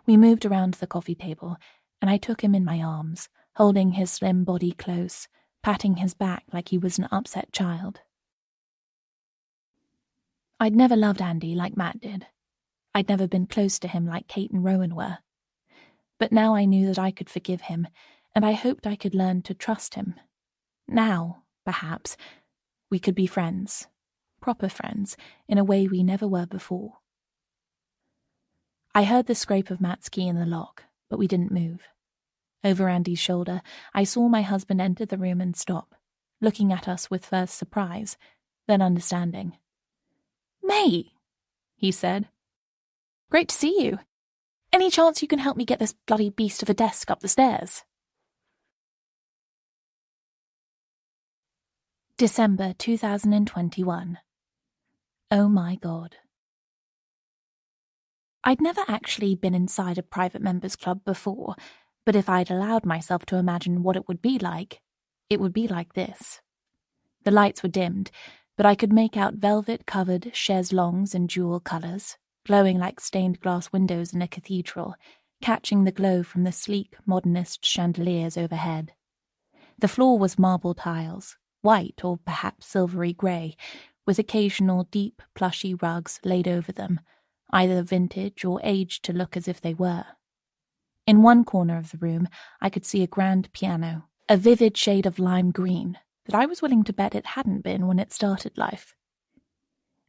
We moved around the coffee table, and I took him in my arms, holding his slim body close, patting his back like he was an upset child. I'd never loved Andy like Matt did. I'd never been close to him like Kate and Rowan were. But now I knew that I could forgive him, and I hoped I could learn to trust him. Now, perhaps, we could be friends, proper friends, in a way we never were before. I heard the scrape of Matt's key in the lock, but we didn't move. Over Andy's shoulder, I saw my husband enter the room and stop, looking at us with first surprise, then understanding. "Mate," he said. "Great to see you. Any chance you can help me get this bloody beast of a desk up the stairs?" December 2021. Oh my God. I'd never actually been inside a private members club before, but if I'd allowed myself to imagine what it would be like this. The lights were dimmed, but I could make out velvet-covered chaises longues in jewel colours, glowing like stained glass windows in a cathedral, catching the glow from the sleek, modernist chandeliers overhead. The floor was marble tiles, white or perhaps silvery grey, with occasional deep, plushy rugs laid over them, either vintage or aged to look as if they were. In one corner of the room, I could see a grand piano, a vivid shade of lime green that I was willing to bet it hadn't been when it started life.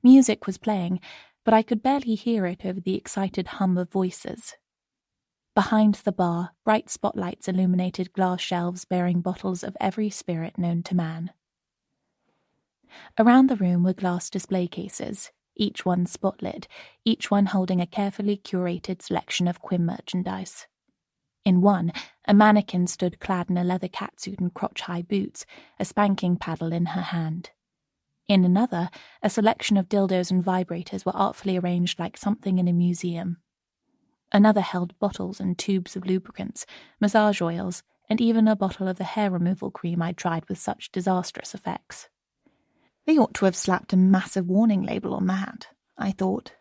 Music was playing, but I could barely hear it over the excited hum of voices. Behind the bar, bright spotlights illuminated glass shelves bearing bottles of every spirit known to man. Around the room were glass display cases, each one spotlit, each one holding a carefully curated selection of Quim merchandise. In one, a mannequin stood clad in a leather catsuit and crotch-high boots, a spanking paddle in her hand. In another, a selection of dildos and vibrators were artfully arranged like something in a museum. Another held bottles and tubes of lubricants, massage oils, and even a bottle of the hair removal cream I'd tried with such disastrous effects. They ought to have slapped a massive warning label on that, I thought.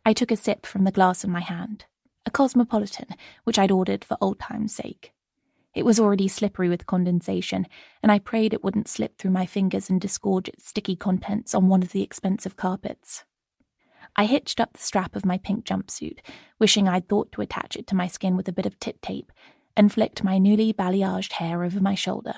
I took a sip from the glass in my hand, a cosmopolitan, which I'd ordered for old time's sake. It was already slippery with condensation, and I prayed it wouldn't slip through my fingers and disgorge its sticky contents on one of the expensive carpets. I hitched up the strap of my pink jumpsuit, wishing I'd thought to attach it to my skin with a bit of tit tape, and flicked my newly balayaged hair over my shoulder.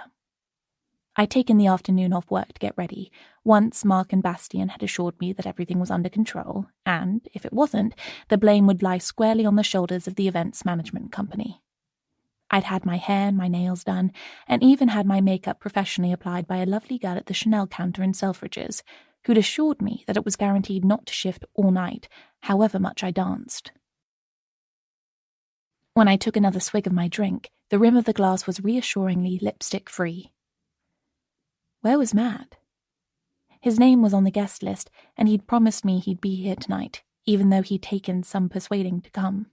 I'd taken the afternoon off work to get ready, once Mark and Bastien had assured me that everything was under control, and, if it wasn't, the blame would lie squarely on the shoulders of the events management company. I'd had my hair and my nails done, and even had my makeup professionally applied by a lovely girl at the Chanel counter in Selfridges, who'd assured me that it was guaranteed not to shift all night, however much I danced. When I took another swig of my drink, the rim of the glass was reassuringly lipstick-free. Where was Matt? His name was on the guest list, and he'd promised me he'd be here tonight, even though he'd taken some persuading to come.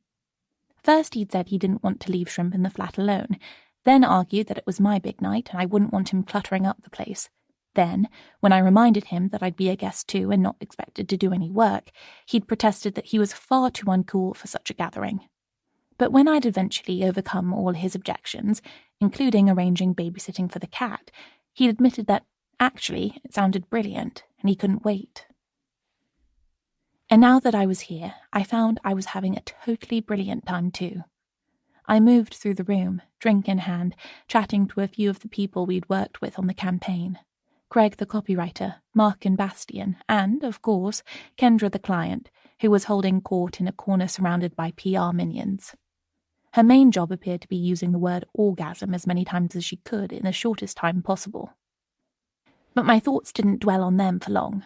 First he'd said he didn't want to leave Shrimp in the flat alone, then argued that it was my big night and I wouldn't want him cluttering up the place. Then, when I reminded him that I'd be a guest too and not expected to do any work, he'd protested that he was far too uncool for such a gathering. But when I'd eventually overcome all his objections, including arranging babysitting for the cat, he'd admitted that, actually, it sounded brilliant, and he couldn't wait. And now that I was here, I found I was having a totally brilliant time too. I moved through the room, drink in hand, chatting to a few of the people we'd worked with on the campaign. Greg the copywriter, Mark and Bastien, and, of course, Kendra the client, who was holding court in a corner surrounded by PR minions. Her main job appeared to be using the word orgasm as many times as she could in the shortest time possible. But my thoughts didn't dwell on them for long.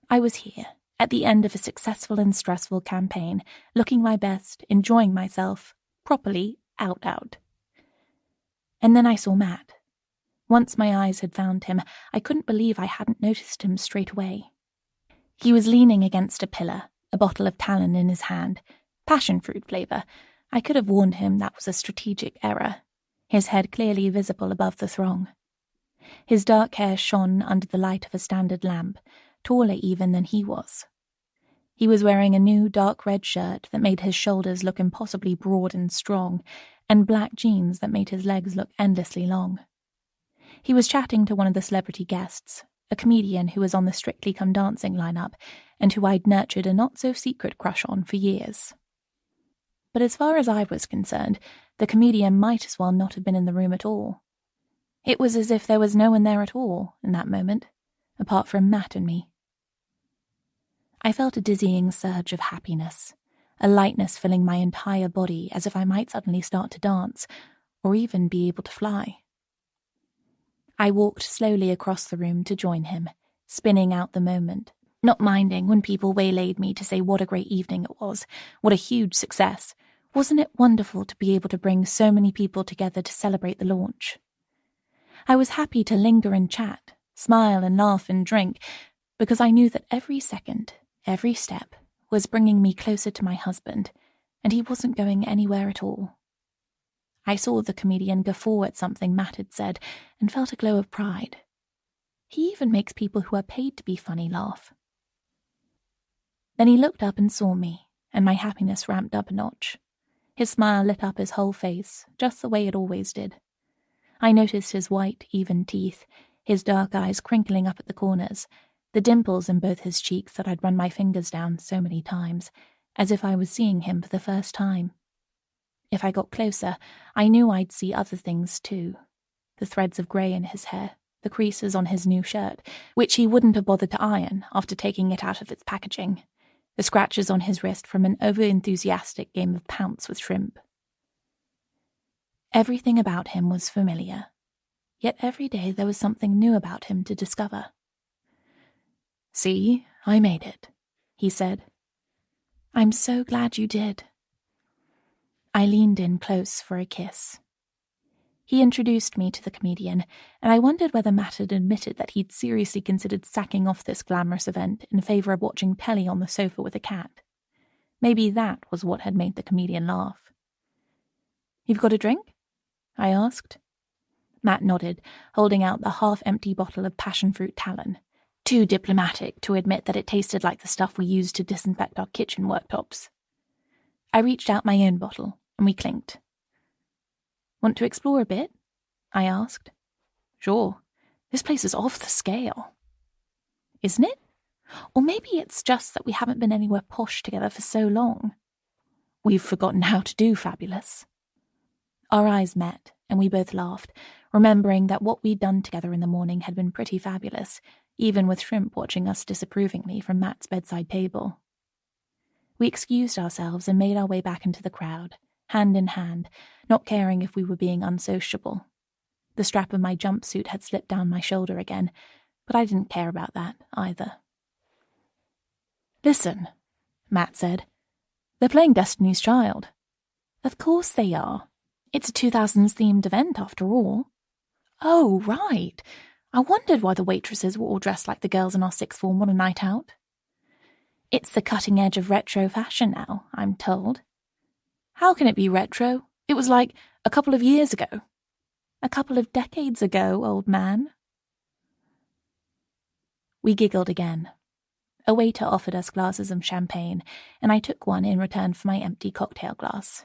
I was here, at the end of a successful and stressful campaign, looking my best, enjoying myself, properly, out. And then I saw Matt. Once my eyes had found him, I couldn't believe I hadn't noticed him straight away. He was leaning against a pillar, a bottle of Talon in his hand, passion fruit flavour. I could have warned him that was a strategic error, his head clearly visible above the throng. His dark hair shone under the light of a standard lamp, taller even than he was. He was wearing a new dark red shirt that made his shoulders look impossibly broad and strong, and black jeans that made his legs look endlessly long. He was chatting to one of the celebrity guests, a comedian who was on the Strictly Come Dancing lineup, and who I'd nurtured a not-so-secret crush on for years. But as far as I was concerned, the comedian might as well not have been in the room at all. It was as if there was no one there at all in that moment, apart from Matt and me. I felt a dizzying surge of happiness, a lightness filling my entire body as if I might suddenly start to dance, or even be able to fly. I walked slowly across the room to join him, spinning out the moment, not minding when people waylaid me to say what a great evening it was, what a huge success. Wasn't it wonderful to be able to bring so many people together to celebrate the launch? I was happy to linger and chat, smile and laugh and drink, because I knew that every second, every step, was bringing me closer to my husband, and he wasn't going anywhere at all. I saw the comedian guffaw at something Matt had said, and felt a glow of pride. He even makes people who are paid to be funny laugh. Then he looked up and saw me, and my happiness ramped up a notch. His smile lit up his whole face, just the way it always did. I noticed his white, even teeth, his dark eyes crinkling up at the corners, the dimples in both his cheeks that I'd run my fingers down so many times, as if I was seeing him for the first time. If I got closer, I knew I'd see other things too. The threads of grey in his hair, the creases on his new shirt, which he wouldn't have bothered to iron after taking it out of its packaging, the scratches on his wrist from an over-enthusiastic game of pounce with shrimp. Everything about him was familiar, yet every day there was something new about him to discover. "See, I made it," he said. "I'm so glad you did." I leaned in close for a kiss. He introduced me to the comedian, and I wondered whether Matt had admitted that he'd seriously considered sacking off this glamorous event in favour of watching telly on the sofa with a cat. Maybe that was what had made the comedian laugh. "You've got a drink?" I asked. Matt nodded, holding out the half-empty bottle of passion-fruit Talon, too diplomatic to admit that it tasted like the stuff we used to disinfect our kitchen worktops. I reached out my own bottle, and we clinked. "Want to explore a bit?" I asked. "Sure. This place is off the scale." "Isn't it? Or maybe it's just that we haven't been anywhere posh together for so long. We've forgotten how to do fabulous." Our eyes met, and we both laughed, remembering that what we'd done together in the morning had been pretty fabulous, even with Shrimp watching us disapprovingly from Matt's bedside table. We excused ourselves and made our way back into the crowd, hand in hand, not caring if we were being unsociable. The strap of my jumpsuit had slipped down my shoulder again, but I didn't care about that either. "Listen," Matt said. "They're playing Destiny's Child." "Of course they are. It's a 2000s-themed event, after all." "Oh, right. I wondered why the waitresses were all dressed like the girls in our sixth form on a night out." "It's the cutting edge of retro fashion now, I'm told." "How can it be retro? It was like a couple of years ago." "A couple of decades ago, old man." We giggled again. A waiter offered us glasses of champagne, and I took one in return for my empty cocktail glass.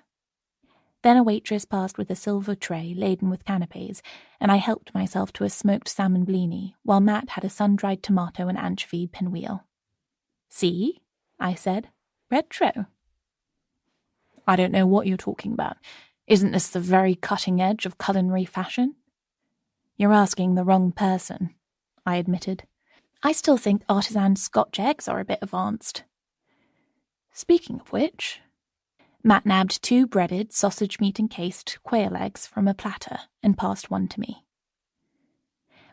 Then a waitress passed with a silver tray laden with canapes, and I helped myself to a smoked salmon blini, while Matt had a sun-dried tomato and anchovy pinwheel. "See?" I said. "Retro." "I don't know what you're talking about. Isn't this the very cutting edge of culinary fashion?" "You're asking the wrong person," I admitted. "I still think artisan Scotch eggs are a bit advanced." "Speaking of which..." Matt nabbed 2 breaded, sausage meat encased quail eggs from a platter and passed one to me.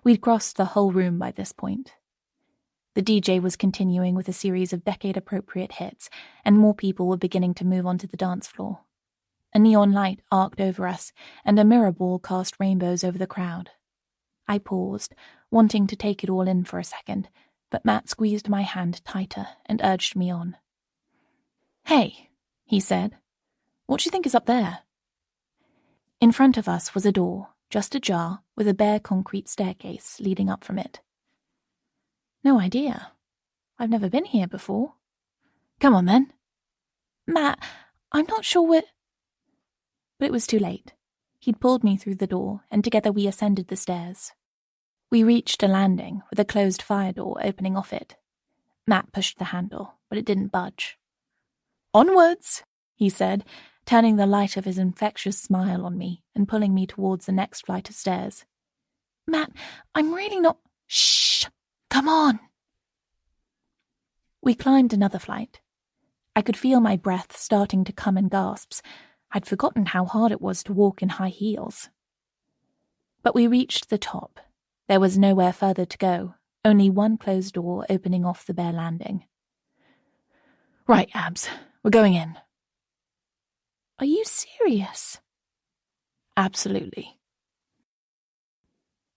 We'd crossed the whole room by this point. The DJ was continuing with a series of decade-appropriate hits, and more people were beginning to move onto the dance floor. A neon light arced over us, and a mirror ball cast rainbows over the crowd. I paused, wanting to take it all in for a second, but Matt squeezed my hand tighter and urged me on. "Hey," he said, "what do you think is up there?" In front of us was a door, just ajar, with a bare concrete staircase leading up from it. "No idea. I've never been here before." "Come on, then." "Matt, I'm not sure we're..." But it was too late. He'd pulled me through the door, and together we ascended the stairs. We reached a landing with a closed fire door opening off it. Matt pushed the handle, but it didn't budge. "Onwards," he said, turning the light of his infectious smile on me and pulling me towards the next flight of stairs. "Matt, I'm really not..." "Shh! Come on!" We climbed another flight. I could feel my breath starting to come in gasps. I'd forgotten how hard it was to walk in high heels. But we reached the top. There was nowhere further to go, only one closed door opening off the bare landing. "Right, Abs, we're going in." "Are you serious?" "Absolutely."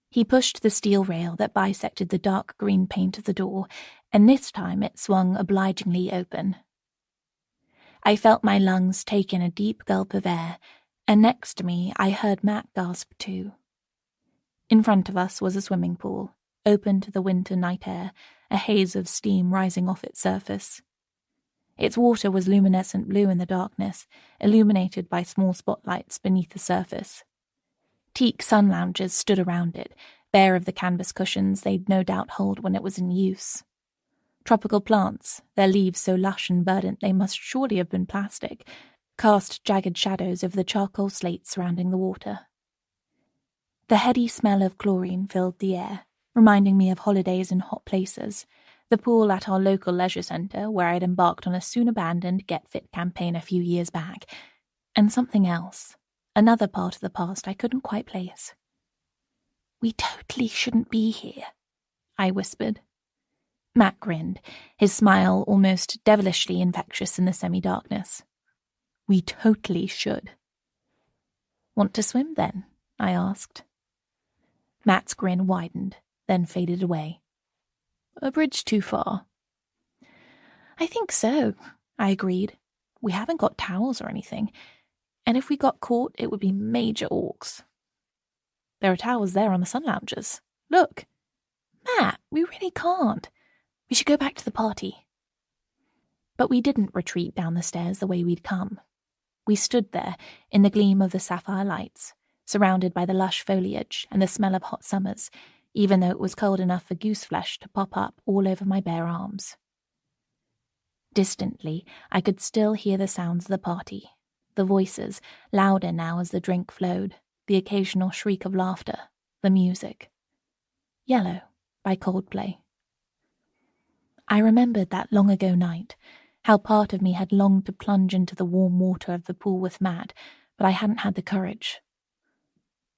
He pushed the steel rail that bisected the dark green paint of the door, and this time it swung obligingly open. I felt my lungs take in a deep gulp of air, and next to me I heard Matt gasp too. In front of us was a swimming pool, open to the winter night air, a haze of steam rising off its surface. Its water was luminescent blue in the darkness, illuminated by small spotlights beneath the surface. Teak sun lounges stood around it, bare of the canvas cushions they'd no doubt hold when it was in use. Tropical plants, their leaves so lush and verdant they must surely have been plastic, cast jagged shadows over the charcoal slates surrounding the water. The heady smell of chlorine filled the air, reminding me of holidays in hot places, the pool at our local leisure centre where I'd embarked on a soon-abandoned Get Fit campaign a few years back, and something else, another part of the past I couldn't quite place. "We totally shouldn't be here," I whispered. Matt grinned, his smile almost devilishly infectious in the semi-darkness. "We totally should." "Want to swim, then?" I asked. Matt's grin widened, then faded away. "A bridge too far?" "I think so," I agreed. "We haven't got towels or anything, and if we got caught, it would be major orcs." "There are towels there on the sun loungers. Look." "Matt, we really can't. We should go back to the party." But we didn't retreat down the stairs the way we'd come. We stood there, in the gleam of the sapphire lights, surrounded by the lush foliage and the smell of hot summers, even though it was cold enough for goose flesh to pop up all over my bare arms. Distantly, I could still hear the sounds of the party, the voices, louder now as the drink flowed, the occasional shriek of laughter, the music. Yellow by Coldplay. I remembered that long ago night, how part of me had longed to plunge into the warm water of the pool with Matt, but I hadn't had the courage.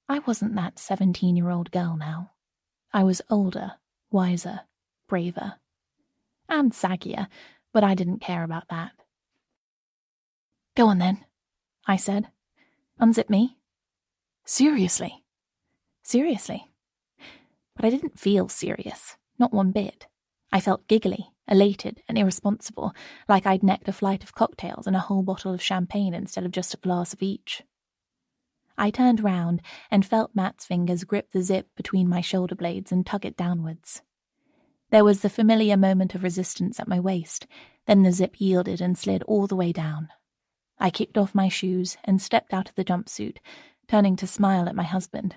I wasn't that 17-year-old girl now. I was older, wiser, braver. And saggier, but I didn't care about that. "Go on then," I said. "Unzip me." "Seriously?" "Seriously." But I didn't feel serious, not one bit. I felt giggly, elated, and irresponsible, like I'd necked a flight of cocktails and a whole bottle of champagne instead of just a glass of each. I turned round and felt Matt's fingers grip the zip between my shoulder blades and tug it downwards. There was the familiar moment of resistance at my waist, then the zip yielded and slid all the way down. I kicked off my shoes and stepped out of the jumpsuit, turning to smile at my husband.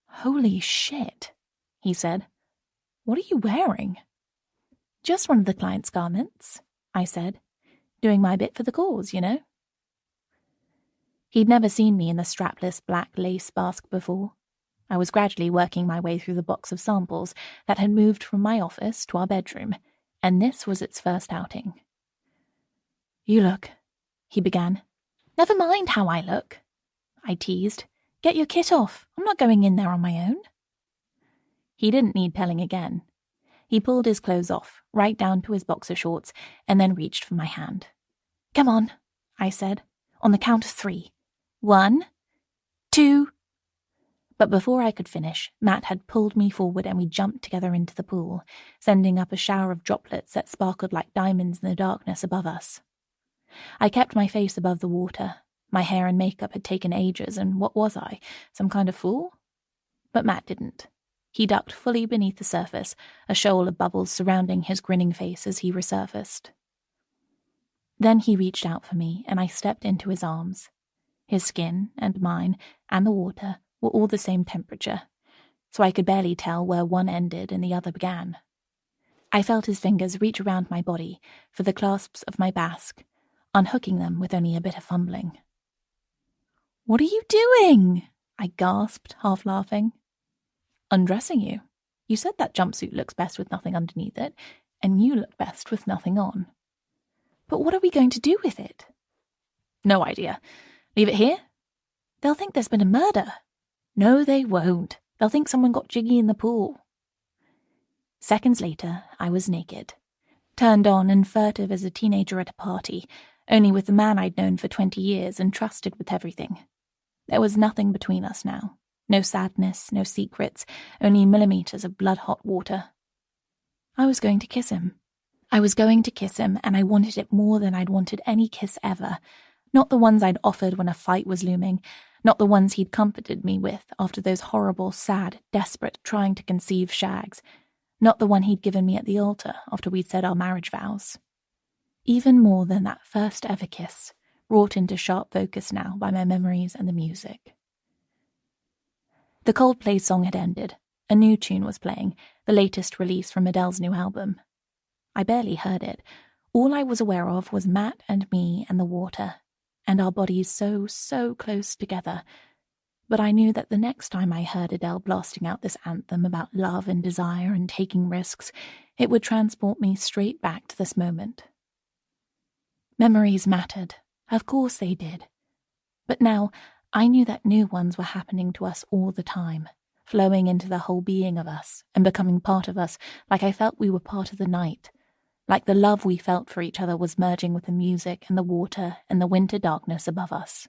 "Holy shit," he said. "What are you wearing?" "Just one of the client's garments," I said. "Doing my bit for the cause, you know." He'd never seen me in the strapless black lace basque before. I was gradually working my way through the box of samples that had moved from my office to our bedroom, and this was its first outing. "You look," he began. "Never mind how I look," I teased. "Get your kit off. I'm not going in there on my own." He didn't need telling again. He pulled his clothes off, right down to his boxer shorts, and then reached for my hand. "Come on," I said, "on the count of 3. 1, 2... But before I could finish, Matt had pulled me forward and we jumped together into the pool, sending up a shower of droplets that sparkled like diamonds in the darkness above us. I kept my face above the water. My hair and makeup had taken ages, and what was I, some kind of fool? But Matt didn't. He ducked fully beneath the surface, a shoal of bubbles surrounding his grinning face as he resurfaced. Then he reached out for me, and I stepped into his arms. His skin, and mine, and the water were all the same temperature, so I could barely tell where one ended and the other began. I felt his fingers reach around my body for the clasps of my basque, unhooking them with only a bit of fumbling. "What are you doing?" I gasped, half laughing. "Undressing you. You said that jumpsuit looks best with nothing underneath it, and you look best with nothing on." "But what are we going to do with it?" "No idea. Leave it here?" "They'll think there's been a murder." "No, they won't. They'll think someone got jiggy in the pool." Seconds later, I was naked, turned on and furtive as a teenager at a party, only with the man I'd known for 20 years and trusted with everything. There was nothing between us now. No sadness, no secrets, only millimeters of blood-hot water. I was going to kiss him. I was going to kiss him, and I wanted it more than I'd wanted any kiss ever. Not the ones I'd offered when a fight was looming, not the ones he'd comforted me with after those horrible, sad, desperate, trying to conceive shags, not the one he'd given me at the altar after we'd said our marriage vows. even more than that first ever kiss, brought into sharp focus now by my memories and the music. The Coldplay song had ended. A new tune was playing, the latest release from Adele's new album. I barely heard it. All I was aware of was Matt and me and the water, and our bodies so close together. But I knew that the next time I heard Adele blasting out this anthem about love and desire and taking risks, it would transport me straight back to this moment. Memories mattered. Of course they did. But now, I knew that new ones were happening to us all the time, flowing into the whole being of us and becoming part of us, like I felt we were part of the night, like the love we felt for each other was merging with the music and the water and the winter darkness above us.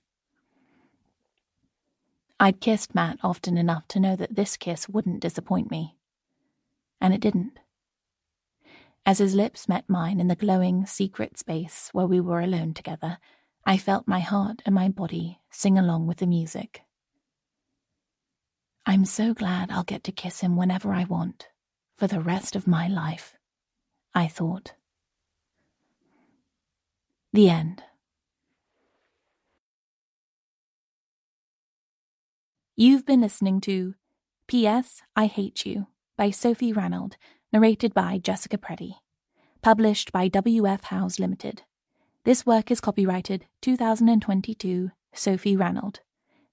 I'd kissed Matt often enough to know that this kiss wouldn't disappoint me. And it didn't. As his lips met mine in the glowing, secret space where we were alone together, I felt my heart and my body sing along with the music. I'm so glad I'll get to kiss him whenever I want, for the rest of my life, I thought. The end. You've been listening to P.S. I Hate You by Sophie Ranald, narrated by Jessica Preddy. Published by W.F. Howes Limited. This work is copyrighted 2022 Sophie Ranald.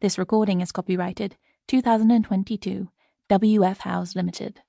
This recording is copyrighted 2022 W.F. Howes Limited.